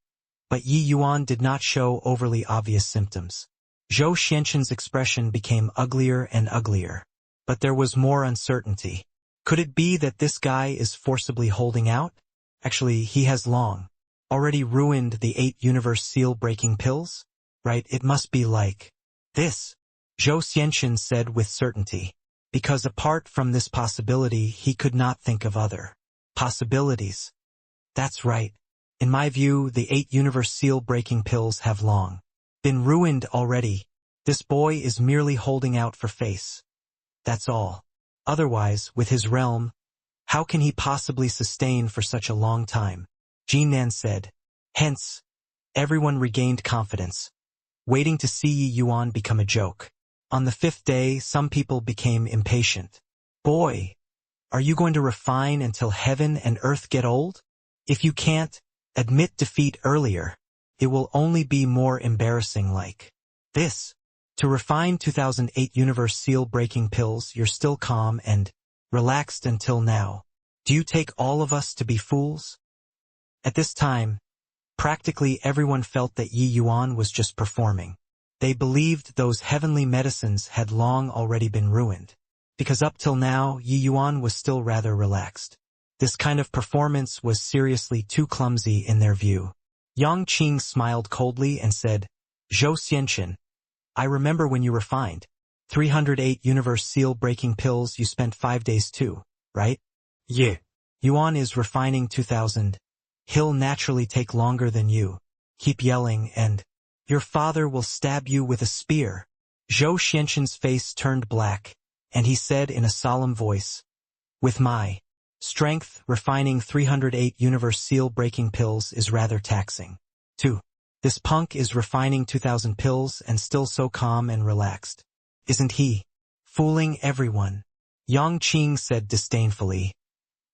[SPEAKER 1] but Yi Yuan did not show overly obvious symptoms. Zhou Xianqin's expression became uglier and uglier, but there was more uncertainty. Could it be that this guy is forcibly holding out? Actually, he has long already ruined the 8 universe seal-breaking pills? right? It must be like this, Zhou Xianxin said with certainty. Because apart from this possibility, he could not think of other possibilities. That's right. In my view, the 8 universe seal-breaking pills have long been ruined already. This boy is merely holding out for face. That's all. Otherwise, with his realm, how can he possibly sustain for such a long time? Jinan said. Hence, everyone regained confidence, waiting to see Yi Yuan become a joke. On the 5th day, some people became impatient. Boy, are you going to refine until heaven and earth get old? If you can't admit defeat earlier, it will only be more embarrassing like this. To refine 2008 universe seal-breaking pills, you're still calm and relaxed until now. Do you take all of us to be fools? At this time, practically everyone felt that Yi Yuan was just performing. They believed those heavenly medicines had long already been ruined, because up till now Yi Yuan was still rather relaxed. This kind of performance was seriously too clumsy in their view. Yang Qing smiled coldly and said, Zhou Xianxin, I remember when you refined 308 universe seal-breaking pills you spent 5 days too, right? Yeah. Yuan is refining 2000. He'll naturally take longer than you. Keep yelling and your father will stab you with a spear. Zhou Xianxin's face turned black, and he said in a solemn voice, with my strength, refining 308 universe seal-breaking pills is rather taxing. 2. This punk is refining 2000 pills and still so calm and relaxed. Isn't he fooling everyone? Yang Qing said disdainfully.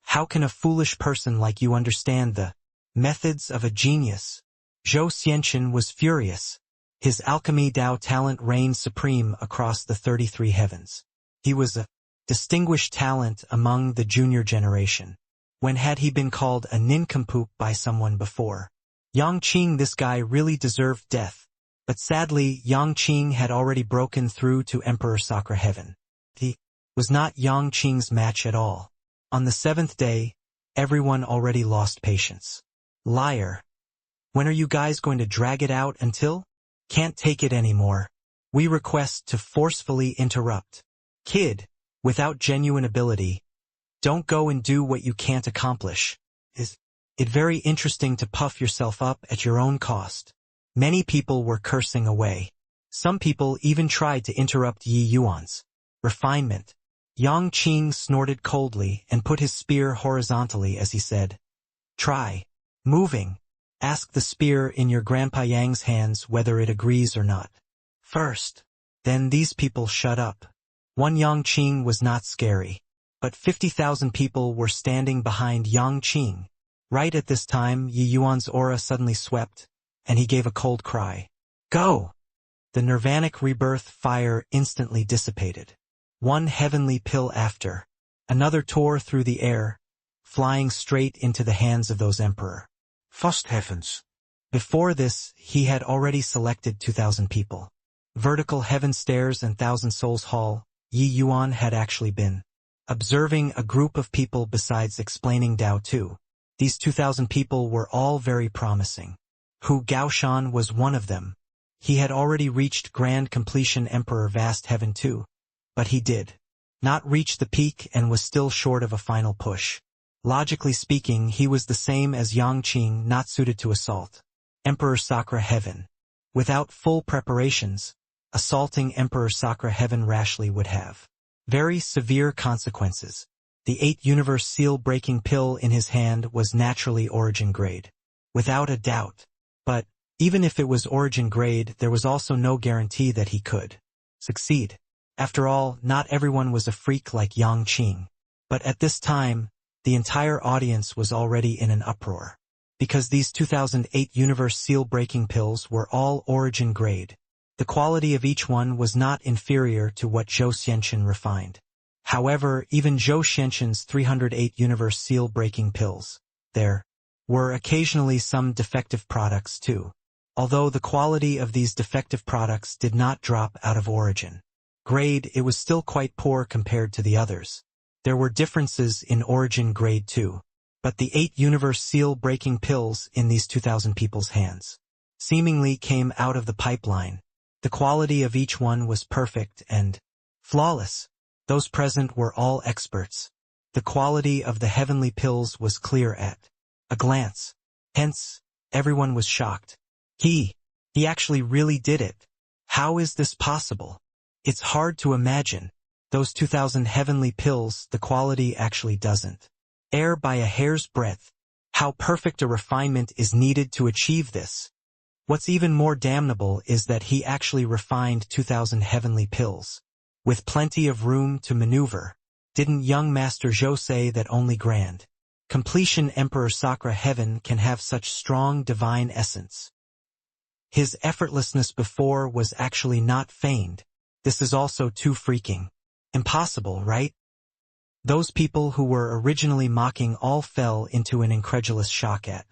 [SPEAKER 1] How can a foolish person like you understand the methods of a genius? Zhou Xianxin was furious. His alchemy Dao talent reigned supreme across the 33 heavens. He was a distinguished talent among the junior generation. When had he been called a nincompoop by someone before? Yang Qing, this guy really deserved death. But sadly, Yang Qing had already broken through to Emperor Sakura Heaven. He was not Yang Qing's match at all. On the 7th day, everyone already lost patience. Liar. When are you guys going to drag it out until? Can't take it anymore. We request to forcefully interrupt. Kid, without genuine ability, don't go and do what you can't accomplish. Is it very interesting to puff yourself up at your own cost? Many people were cursing away. Some people even tried to interrupt Yi Yuan's refinement. Yang Qing snorted coldly and put his spear horizontally as he said, try moving. Ask the spear in your Grandpa Yang's hands whether it agrees or not. First. Then these people shut up. One Yang Qing was not scary, but 50,000 people were standing behind Yang Qing. Right at this time, Yi Yuan's aura suddenly swept, and he gave a cold cry. Go! The nirvanic rebirth fire instantly dissipated. One heavenly pill after another tore through the air, flying straight into the hands of those emperor.
[SPEAKER 3] Vast heavens.
[SPEAKER 1] Before this, he had already selected 2,000 people. Vertical heaven stairs and 1,000 souls hall, Yi Yuan had actually been observing a group of people besides explaining Dao too. These 2,000 people were all very promising. Hu Gaoshan was one of them. He had already reached grand completion Emperor Vast Heaven too. But he did not reach the peak and was still short of a final push. Logically speaking, he was the same as Yang Qing, not suited to assault Emperor Sakura Heaven. Without full preparations, assaulting Emperor Sakura Heaven rashly would have very severe consequences. The 8 universe seal-breaking pill in his hand was naturally origin grade, without a doubt. But even if it was origin grade, there was also no guarantee that he could succeed. After all, not everyone was a freak like Yang Qing. But at this time, the entire audience was already in an uproar. Because these 2008 universe seal-breaking pills were all origin grade. The quality of each one was not inferior to what Zhou Xianxin refined. However, even Zhou Xianxin's 308 universe seal-breaking pills, there were occasionally some defective products too. Although the quality of these defective products did not drop out of origin grade, it was still quite poor compared to the others. There were differences in origin grade too, but the 8 universe seal-breaking pills in these 2,000 people's hands seemingly came out of the pipeline. The quality of each one was perfect and flawless. Those present were all experts. The quality of the heavenly pills was clear at a glance. Hence, everyone was shocked. He actually really did it. How is this possible? It's hard to imagine. Those 2,000 heavenly pills, the quality actually doesn't err by a hair's breadth. How perfect a refinement is needed to achieve this. What's even more damnable is that he actually refined 2,000 heavenly pills, with plenty of room to maneuver. Didn't young Master Zhou say that only grand completion Emperor Sakra heaven can have such strong divine essence? His effortlessness before was actually not feigned. This is also too freaking impossible, right? Those people who were originally mocking all fell into an incredulous shock at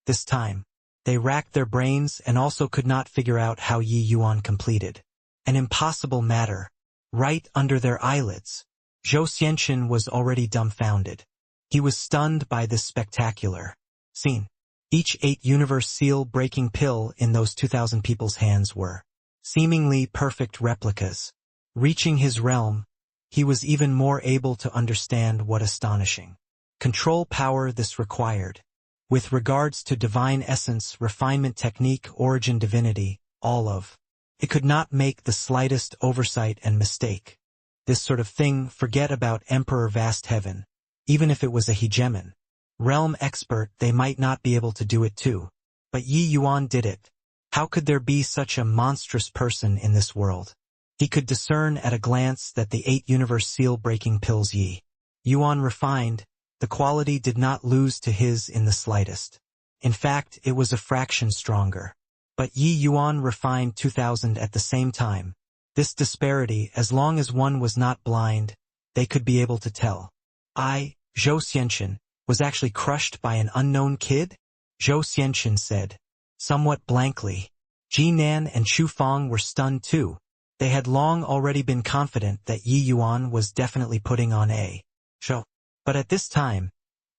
[SPEAKER 1] this time. They racked their brains and also could not figure out how Yi Yuan completed an impossible matter right under their eyelids. Zhou Xianqin was already dumbfounded. He was stunned by this spectacular scene. Each 8-universe seal-breaking pill in those 2,000 people's hands were seemingly perfect replicas. Reaching his realm, he was even more able to understand what astonishing control power this required. With regards to divine essence, refinement, technique, origin, divinity, all of it could not make the slightest oversight and mistake. This sort of thing, forget about Emperor Vast Heaven. Even if it was a hegemon realm expert, they might not be able to do it too. But Yi Yuan did it. How could there be such a monstrous person in this world? He could discern at a glance that the 8-universe seal-breaking pills Yi Yuan refined, the quality did not lose to his in the slightest. In fact, it was a fraction stronger. But Yi Yuan refined 2,000 at the same time. This disparity, as long as one was not blind, they could be able to tell. Zhou Xianqin, was actually crushed by an unknown kid? Zhou Xianqin said, somewhat blankly. Ji Nan and Chu Feng were stunned too. They had long already been confident that Yi Yuan was definitely putting on a show. But at this time,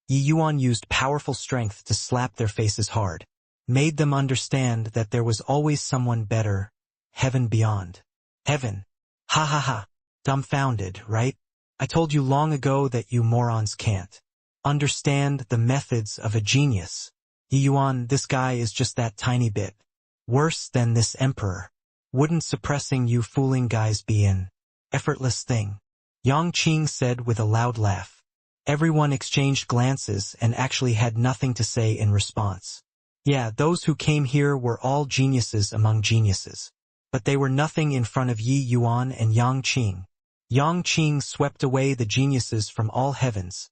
[SPEAKER 1] Yi Yuan used powerful strength to slap their faces hard, made them understand that there was always someone better, heaven beyond. Heaven. Ha ha ha. Dumbfounded, right? I told you long ago that you morons can't understand the methods of a genius. Yi Yuan, this guy is just that tiny bit worse than this emperor. Wouldn't suppressing you fooling guys be an effortless thing? Yang Qing said with a loud laugh. Everyone exchanged glances and actually had nothing to say in response. Yeah, those who came here were all geniuses among geniuses. But they were nothing in front of Yi Yuan and Yang Qing. Yang Qing swept away the geniuses from all heavens,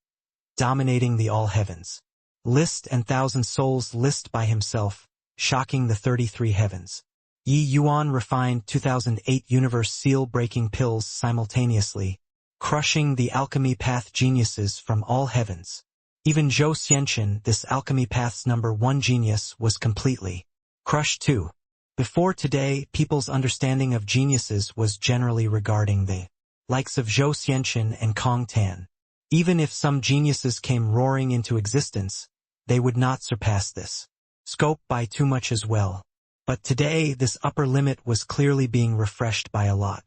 [SPEAKER 1] dominating the all heavens list and 1,000 souls list by himself, shocking the 33 heavens. Yi Yuan refined 2008 universe seal-breaking pills simultaneously, crushing the alchemy path geniuses from all heavens. Even Zhou Xianqin, this alchemy path's #1 genius, was completely crushed too. Before today, people's understanding of geniuses was generally regarding the likes of Zhou Xianqin and Kong Tan. Even if some geniuses came roaring into existence, they would not surpass this scope by too much as well. But today, this upper limit was clearly being refreshed by a lot.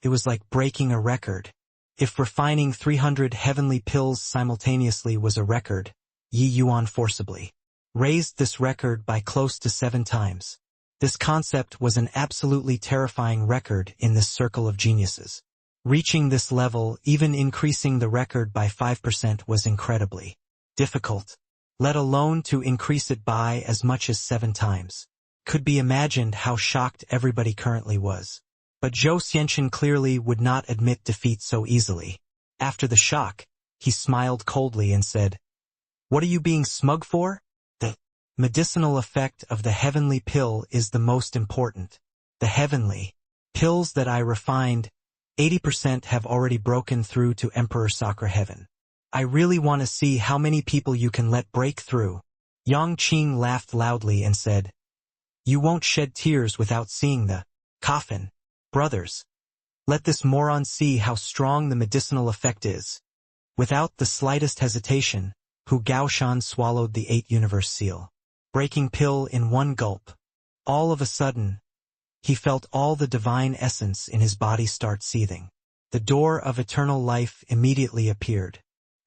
[SPEAKER 1] It was like breaking a record. If refining 300 heavenly pills simultaneously was a record, Yi Yuan forcibly raised this record by close to 7 times. This concept was an absolutely terrifying record in this circle of geniuses. Reaching this level, even increasing the record by 5% was incredibly difficult, let alone to increase it by as much as 7 times. Could be imagined how shocked everybody currently was. But Zhou Xianqin clearly would not admit defeat so easily. After the shock, he smiled coldly and said, "What are you being smug for? The medicinal effect of the heavenly pill is the most important. The heavenly pills that I refined, 80% have already broken through to Emperor Sakra Heaven. I really want to see how many people you can let break through." Yang Qing laughed loudly and said, "You won't shed tears without seeing the coffin. Brothers, let this moron see how strong the medicinal effect is." Without the slightest hesitation, Hu Gaoshan swallowed the 8 universe seal breaking pill in one gulp. All of a sudden, he felt all the divine essence in his body start seething. The door of eternal life immediately appeared.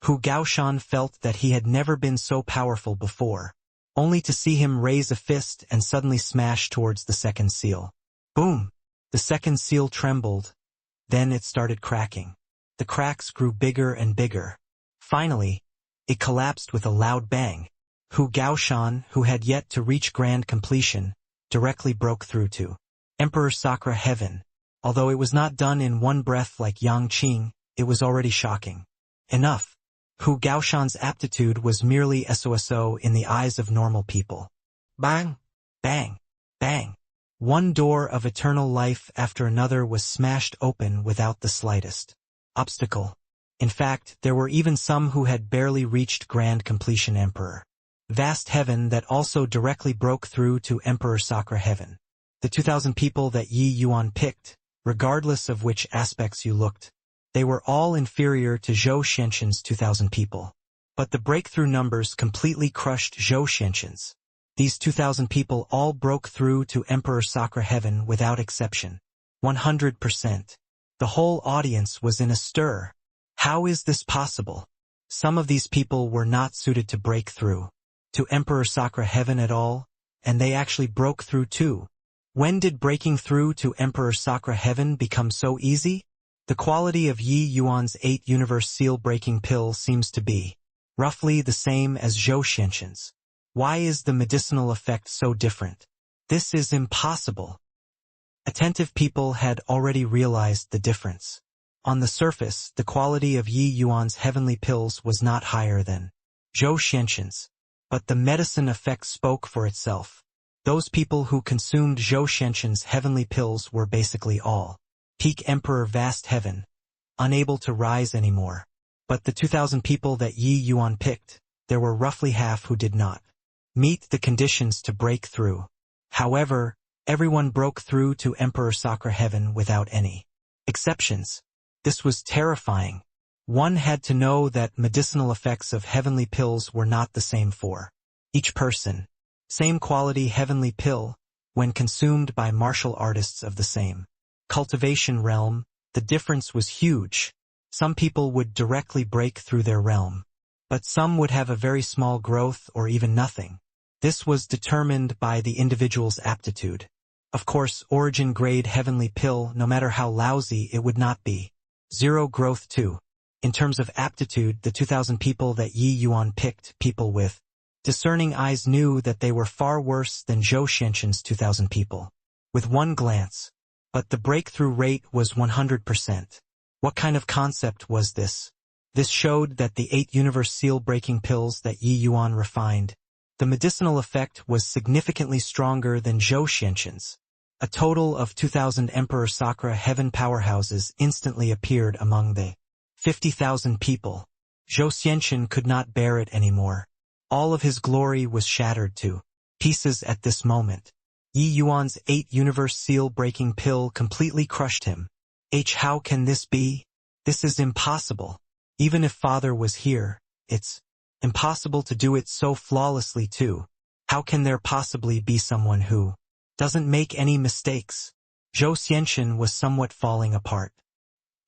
[SPEAKER 1] Hu Gaoshan felt that he had never been so powerful before, only to see him raise a fist and suddenly smash towards the second seal. Boom! The second seal trembled, then it started cracking. The cracks grew bigger and bigger. Finally, it collapsed with a loud bang. Hu Gaoshan, who had yet to reach grand completion, directly broke through to Emperor Sakra heaven. Although it was not done in one breath like Yang Qing, it was already shocking. Enough. Hu Gaoshan's aptitude was merely SOSO in the eyes of normal people. Bang! Bang! Bang! One door of eternal life after another was smashed open without the slightest obstacle. In fact, there were even some who had barely reached grand completion Emperor Vast Heaven that also directly broke through to Emperor Sakra Heaven. The 2,000 people that Yi Yuan picked, regardless of which aspects you looked, they were all inferior to Zhou Xianxin's 2,000 people. But the breakthrough numbers completely crushed Zhou Xianxin's. These 2,000 people all broke through to Emperor Sakra Heaven without exception. 100%. The whole audience was in a stir. How is this possible? Some of these people were not suited to break through to Emperor Sakra Heaven at all, and they actually broke through too. When did breaking through to Emperor Sakra Heaven become so easy? The quality of Yi Yuan's 8 universe seal breaking pill seems to be roughly the same as Zhou Xianxin's. Why is the medicinal effect so different? This is impossible. Attentive people had already realized the difference. On the surface, the quality of Yi Yuan's heavenly pills was not higher than Zhou Xianxin's, but the medicine effect spoke for itself. Those people who consumed Zhou Xianxin's heavenly pills were basically all peak Emperor Vast Heaven, unable to rise anymore. But the 2,000 people that Yi Yuan picked, there were roughly half who did not meet the conditions to break through. However, everyone broke through to Emperor Sakra Heaven without any exceptions. This was terrifying. One had to know that medicinal effects of heavenly pills were not the same for each person. Same quality heavenly pill, when consumed by martial artists of the same cultivation realm, the difference was huge. Some people would directly break through their realm, but some would have a very small growth or even nothing. This was determined by the individual's aptitude. Of course, origin grade heavenly pill, no matter how lousy, it would not be zero growth too. In terms of aptitude, the 2,000 people that Yi Yuan picked, people with discerning eyes, knew that they were far worse than Zhou Xianxin's 2,000 people. With one glance. But the breakthrough rate was 100%. What kind of concept was this? This showed that the 8 universe seal breaking pills that Yi Yuan refined, the medicinal effect was significantly stronger than Zhou Xianxin's. A total of 2,000 Emperor Sakra Heaven powerhouses instantly appeared among the 50,000 people. Zhou Xianxin could not bear it anymore. All of his glory was shattered to pieces at this moment. Yi Yuan's 8 universe seal breaking pill completely crushed him. How can this be? This is impossible. Even if Father was here, it's impossible to do it so flawlessly too. How can there possibly be someone who doesn't make any mistakes? Zhou Xianxin was somewhat falling apart.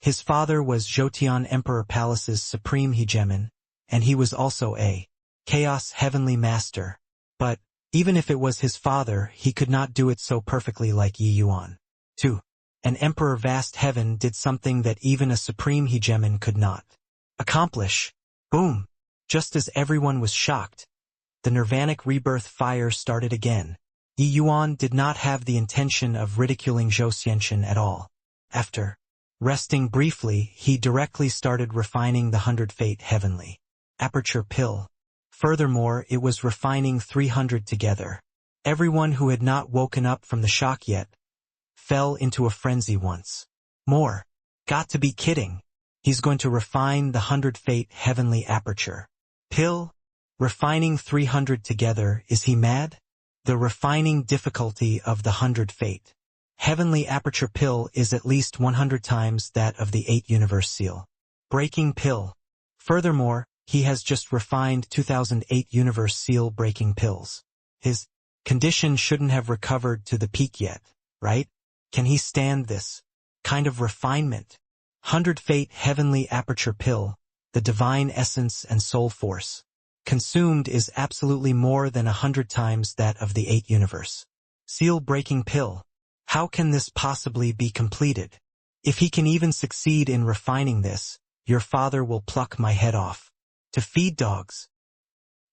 [SPEAKER 1] His father was Zhoutian Emperor Palace's supreme hegemon, and he was also a Chaos Heavenly Master. But, even if it was his father, he could not do it so perfectly like Yi Yuan. 2. An Emperor Vast Heaven did something that even a supreme hegemon could not accomplish. Boom! Just as everyone was shocked, the nirvanic rebirth fire started again. Yi Yuan did not have the intention of ridiculing Zhou Xianxin at all. After resting briefly, he directly started refining the 100 Fate Heavenly Aperture Pill. Furthermore, it was refining 300 together. Everyone who had not woken up from the shock yet fell into a frenzy once more. Got to be kidding. He's going to refine the 100 Fate Heavenly Aperture Pill? Refining 300 together, is he mad? The refining difficulty of the 100 Fate Heavenly Aperture Pill is at least 100 times that of the 8 Universe Seal Breaking Pill. Furthermore, he has just refined 2008 Universe Seal Breaking Pills. His Condition shouldn't have recovered to the peak yet, right? Can he stand this kind of refinement? 100 Fate Heavenly Aperture Pill, the divine essence and soul force. Consumed is absolutely more than 100 times that of the 8 universe. Seal-breaking pill. How can this possibly be completed? If he can even succeed in refining this, your father will pluck my head off. To feed dogs.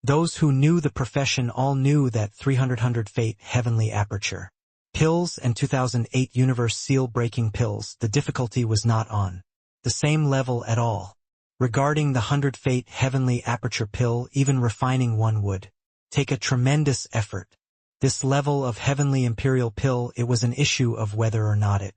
[SPEAKER 1] Those who knew the profession all knew that 300 Fate Heavenly Aperture pills and 2008 Universe seal-breaking pills, the difficulty was not on the same level at all. Regarding the 100 Fate Heavenly Aperture pill, even refining one would take a tremendous effort. This level of Heavenly Imperial pill, it was an issue of whether or not it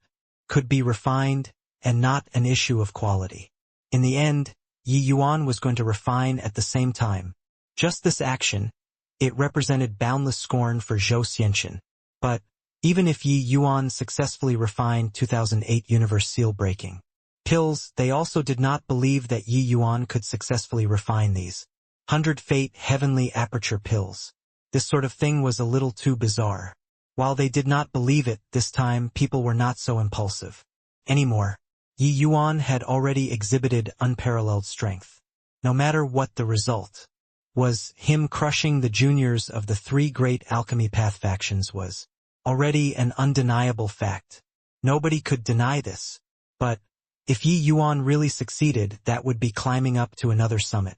[SPEAKER 1] could be refined, and not an issue of quality. In the end, Yi Yuan was going to refine at the same time. Just this action, it represented boundless scorn for Zhou Xianqin. But, even if Yi Yuan successfully refined 2008 Universe seal-breaking pills, they also did not believe that Yi Yuan could successfully refine these 100 Fate Heavenly Aperture pills. This sort of thing was a little too bizarre. While they did not believe it, this time people were not so impulsive anymore. Yi Yuan had already exhibited unparalleled strength. No matter what the result was, him crushing the juniors of the 3 great alchemy path factions was already an undeniable fact. Nobody could deny this. But, if Yi Yuan really succeeded, that would be climbing up to another summit.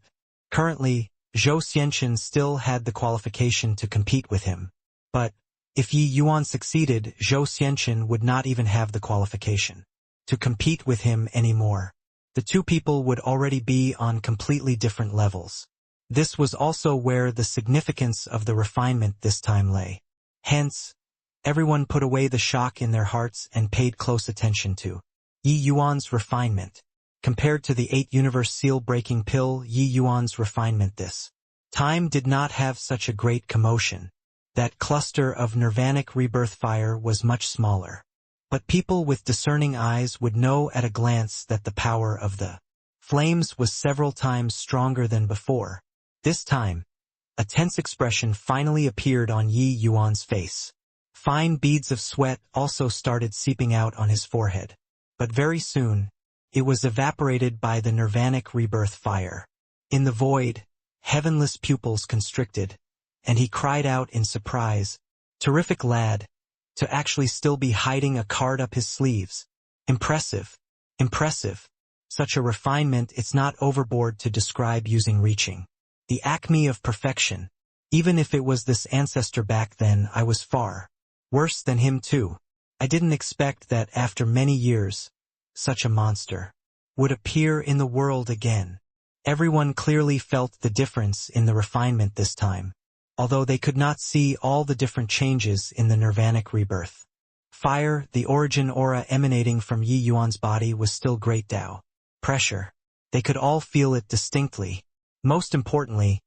[SPEAKER 1] Currently, Zhou Xianqin still had the qualification to compete with him. But, if Yi Yuan succeeded, Zhou Xianqin would not even have the qualification to compete with him anymore. The two people would already be on completely different levels. This was also where the significance of the refinement this time lay. Hence, everyone put away the shock in their hearts and paid close attention to Yi Yuan's refinement. Compared to the 8 universe seal-breaking pill, Yi Yuan's refinement this time did not have such a great commotion. That cluster of nirvanic rebirth fire was much smaller. But people with discerning eyes would know at a glance that the power of the flames was several times stronger than before. This time, a tense expression finally appeared on Yi Yuan's face. Fine beads of sweat also started seeping out on his forehead. But very soon, it was evaporated by the nirvanic rebirth fire. In the void, heavenless pupils constricted, and he cried out in surprise, "Terrific lad, to actually still be hiding a card up his sleeves. Impressive, impressive. Such a refinement, it's not overboard to describe using reaching the acme of perfection. Even if it was this ancestor back then, I was far worse than him too. I didn't expect that after many years, such a monster would appear in the world again." Everyone clearly felt the difference in the refinement this time, although they could not see all the different changes in the nirvanic rebirth. Fire, the origin aura emanating from Yi Yuan's body, was still great Tao pressure. They could all feel it distinctly. Most importantly,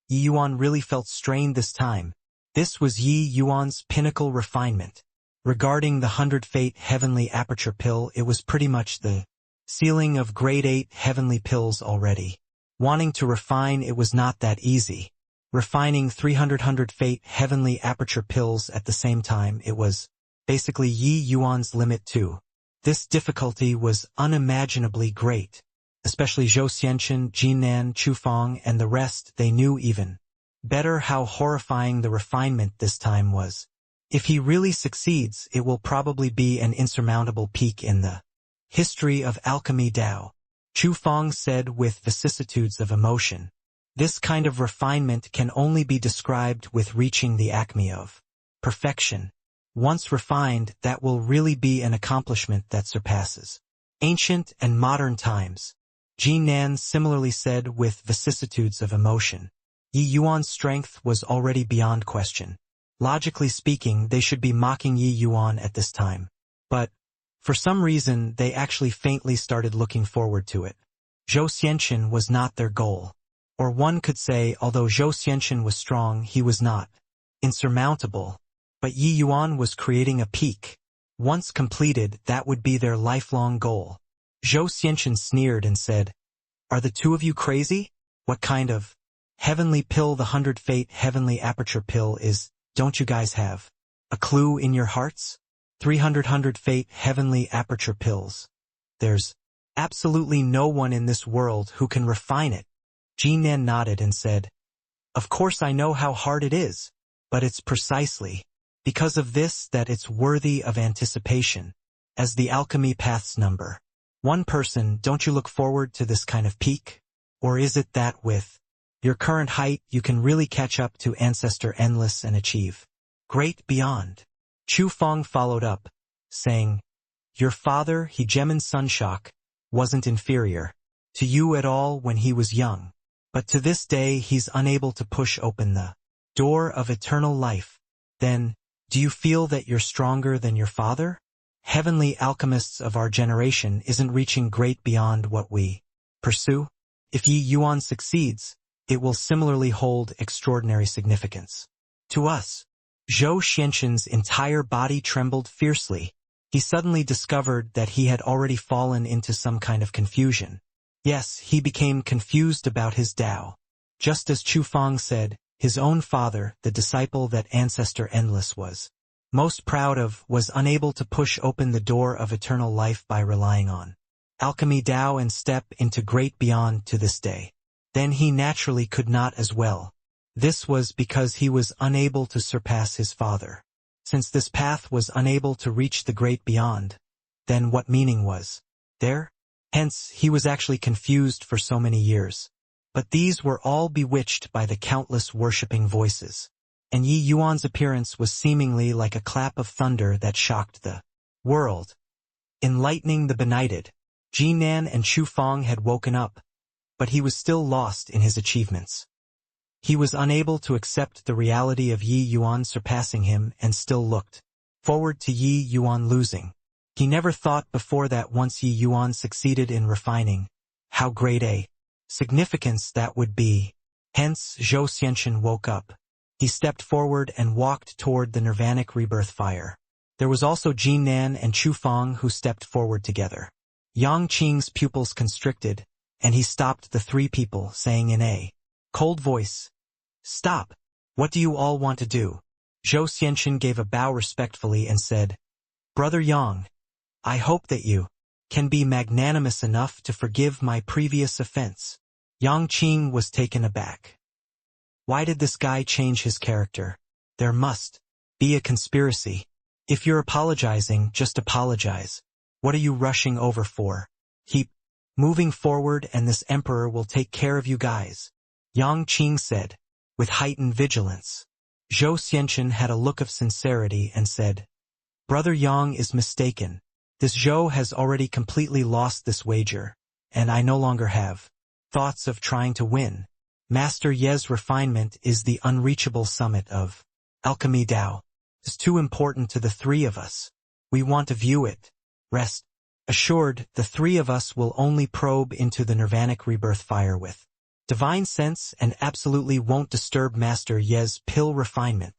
[SPEAKER 1] Yi Yuan really felt strained this time. This was Yi Yuan's pinnacle refinement. Regarding the 100 Fate Heavenly Aperture pill, it was pretty much the ceiling of grade 8 heavenly pills already. Wanting to refine, it was not that easy. Refining 300 Fate Heavenly Aperture pills at the same time, it was basically Yi Yuan's limit too. This difficulty was unimaginably great. Especially Zhou Xianqin, Jinnan, Chufeng, and the rest, they knew even better how horrifying the refinement this time was. If he really succeeds, it will probably be an insurmountable peak in the history of alchemy Tao. Chufeng said with vicissitudes of emotion. This kind of refinement can only be described with reaching the acme of perfection. Once refined, that will really be an accomplishment that surpasses ancient and modern times. Jinnan similarly said with vicissitudes of emotion. Yi Yuan's strength was already beyond question. Logically speaking, they should be mocking Yi Yuan at this time. But, for some reason, they actually faintly started looking forward to it. Zhou Xianqin was not their goal. Or one could say, although Zhou Xianqin was strong, he was not insurmountable. But Yi Yuan was creating a peak. Once completed, that would be their lifelong goal. Zhou Xianqin sneered and said, "Are the two of you crazy? What kind of heavenly pill the 100 Fate Heavenly Aperture pill is don't you guys have a clue in your hearts? 300 fate heavenly aperture pills. There's absolutely no one in this world who can refine it. Jinan nodded and said, of course I know how hard it is, but it's precisely because of this that it's worthy of anticipation. As the alchemy path's number one person, don't you look forward to this kind of peak? Or is it that with your current height you can really catch up to Ancestor Endless and achieve great beyond? Chu Feng followed up, saying, your father, Hegemon Sunshock, wasn't inferior to you at all when he was young, but to this day he's unable to push open the door of eternal life. Then, do you feel that you're stronger than your father? Heavenly alchemists of our generation isn't reaching great beyond what we pursue. If Yi Yuan succeeds, it will similarly hold extraordinary significance. To us, Zhou Xianxin's entire body trembled fiercely. He suddenly discovered that he had already fallen into some kind of confusion. Yes, he became confused about his Tao. Just as Chu Feng said, his own father, the disciple that Ancestor Endless was most proud of, was unable to push open the door of eternal life by relying on alchemy Tao and step into great beyond to this day. Then he naturally could not as well. This was because he was unable to surpass his father. Since this path was unable to reach the great beyond, then what meaning was there? Hence, he was actually confused for so many years. But these were all bewitched by the countless worshipping voices. And Yi Yuan's appearance was seemingly like a clap of thunder that shocked the world. Enlightening the benighted, Jinan and Chu Feng had woken up, but he was still lost in his achievements. He was unable to accept the reality of Yi Yuan surpassing him and still looked forward to Yi Yuan losing. He never thought before that once Yi Yuan succeeded in refining, how great a significance that would be. Hence, Zhou Xianxin woke up. He stepped forward and walked toward the nirvanic rebirth fire. There was also Jinan and Chu Feng who stepped forward together. Yang Qing's pupils constricted, and he stopped the three people, saying in a cold voice, stop. What do you all want to do? Zhou Xianxin gave a bow respectfully and said, Brother Yang, I hope that you can be magnanimous enough to forgive my previous offense. Yang Qing was taken aback. Why did this guy change his character? There must be a conspiracy. If you're apologizing, just apologize. What are you rushing over for? Keep moving forward and this emperor will take care of you guys, Yang Qing said, with heightened vigilance. Zhou Xianxin had a look of sincerity and said, Brother Yang is mistaken. This Zhou has already completely lost this wager, and I no longer have thoughts of trying to win. Master Ye's refinement is the unreachable summit of alchemy Tao. It's too important to the three of us. We want to view it. Rest assured, the three of us will only probe into the nirvanic rebirth fire with divine sense and absolutely won't disturb Master Ye's pill refinement.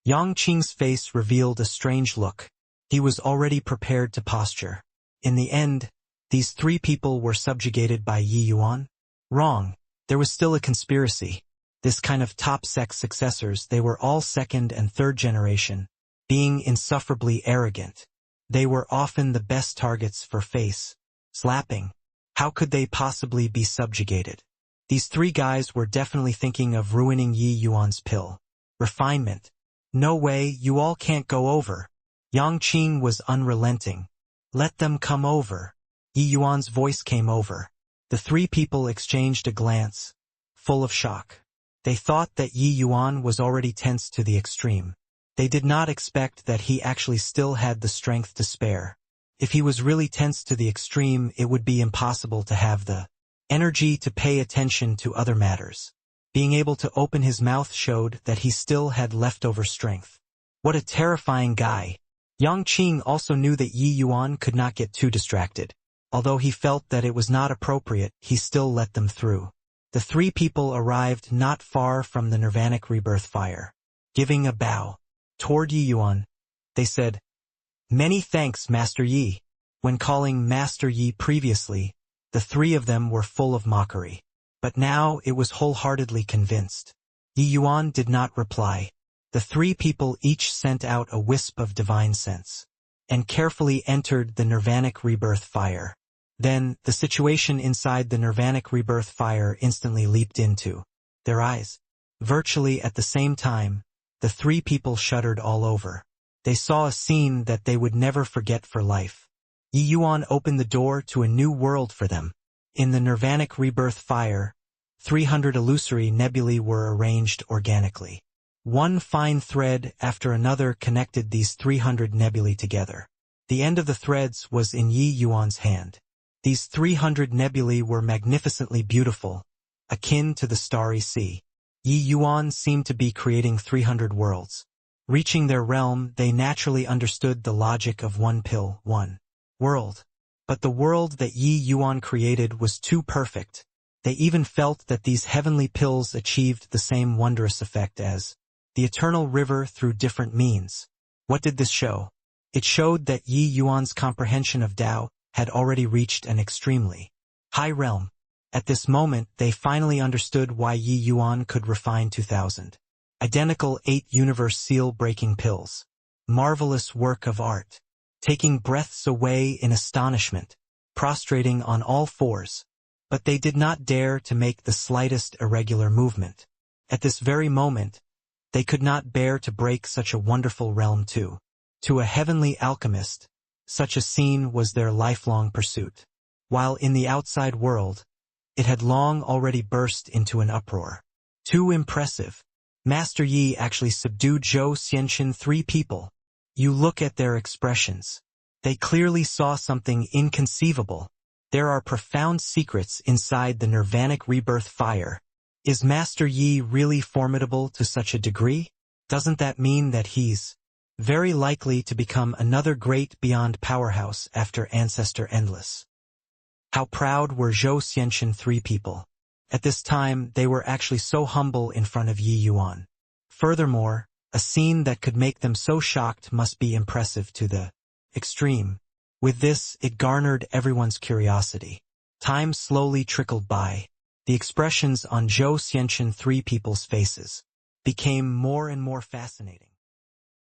[SPEAKER 1] Yang Qing's face revealed a strange look. He was already prepared to posture. In the end, these three people were subjugated by Yi Yuan? Wrong. There was still a conspiracy. This kind of top-sect successors, they were all second and third generation, being insufferably arrogant. They were often the best targets for face slapping. How could they possibly be subjugated? These three guys were definitely thinking of ruining Yi Yuan's pill refinement. No way, you all can't go over. Yang Qing was unrelenting. Let them come over. Yi Yuan's voice came over. The three people exchanged a glance, full of shock. They thought that Yi Yuan was already tense to the extreme. They did not expect that he actually still had the strength to spare. If he was really tense to the extreme, it would be impossible to have the energy to pay attention to other matters. Being able to open his mouth showed that he still had leftover strength. What a terrifying guy. Yang Qing also knew that Yi Yuan could not get too distracted. Although he felt that it was not appropriate, he still let them through. The three people arrived not far from the nirvanic rebirth fire. Giving a bow toward Yi Yuan, they said, Many thanks, Master Yi. When calling Master Yi previously, the three of them were full of mockery. But now it was wholeheartedly convinced. Yi Yuan did not reply. The three people each sent out a wisp of divine sense and carefully entered the nirvanic rebirth fire. Then, the situation inside the nirvanic rebirth fire instantly leaped into their eyes. Virtually at the same time, the three people shuddered all over. They saw a scene that they would never forget for life. Yi Yuan opened the door to a new world for them. In the nirvanic rebirth fire, 300 illusory nebulae were arranged organically. One fine thread after another connected these 300 nebulae together. The end of the threads was in Yi Yuan's hand. These 300 nebulae were magnificently beautiful, akin to the starry sea. Yi Yuan seemed to be creating 300 worlds. Reaching their realm, they naturally understood the logic of one pill, one world. But the world that Yi Yuan created was too perfect. They even felt that these heavenly pills achieved the same wondrous effect as the eternal river through different means. What did this show? It showed that Yi Yuan's comprehension of Tao had already reached an extremely high realm. At this moment, they finally understood why Yi Yuan could refine 2000. Identical 8 universe seal-breaking pills. Marvelous work of art. Taking breaths away in astonishment, prostrating on all fours. But they did not dare to make the slightest irregular movement. At this very moment, they could not bear to break such a wonderful realm too. To a heavenly alchemist, such a scene was their lifelong pursuit. While in the outside world, it had long already burst into an uproar. Too impressive. Master Yi actually subdued Zhou Xianxin 3 people. You look at their expressions. They clearly saw something inconceivable. There are profound secrets inside the nirvanic rebirth fire. Is Master Yi really formidable to such a degree? Doesn't that mean that he's very likely to become another great beyond powerhouse after Ancestor Endless? How proud were Zhou Xianxin 3 people. At this time, they were actually so humble in front of Yi Yuan. Furthermore, a scene that could make them so shocked must be impressive to the extreme. With this, it garnered everyone's curiosity. Time slowly trickled by. The expressions on Zhou Xianxin 3 people's faces became more and more fascinating.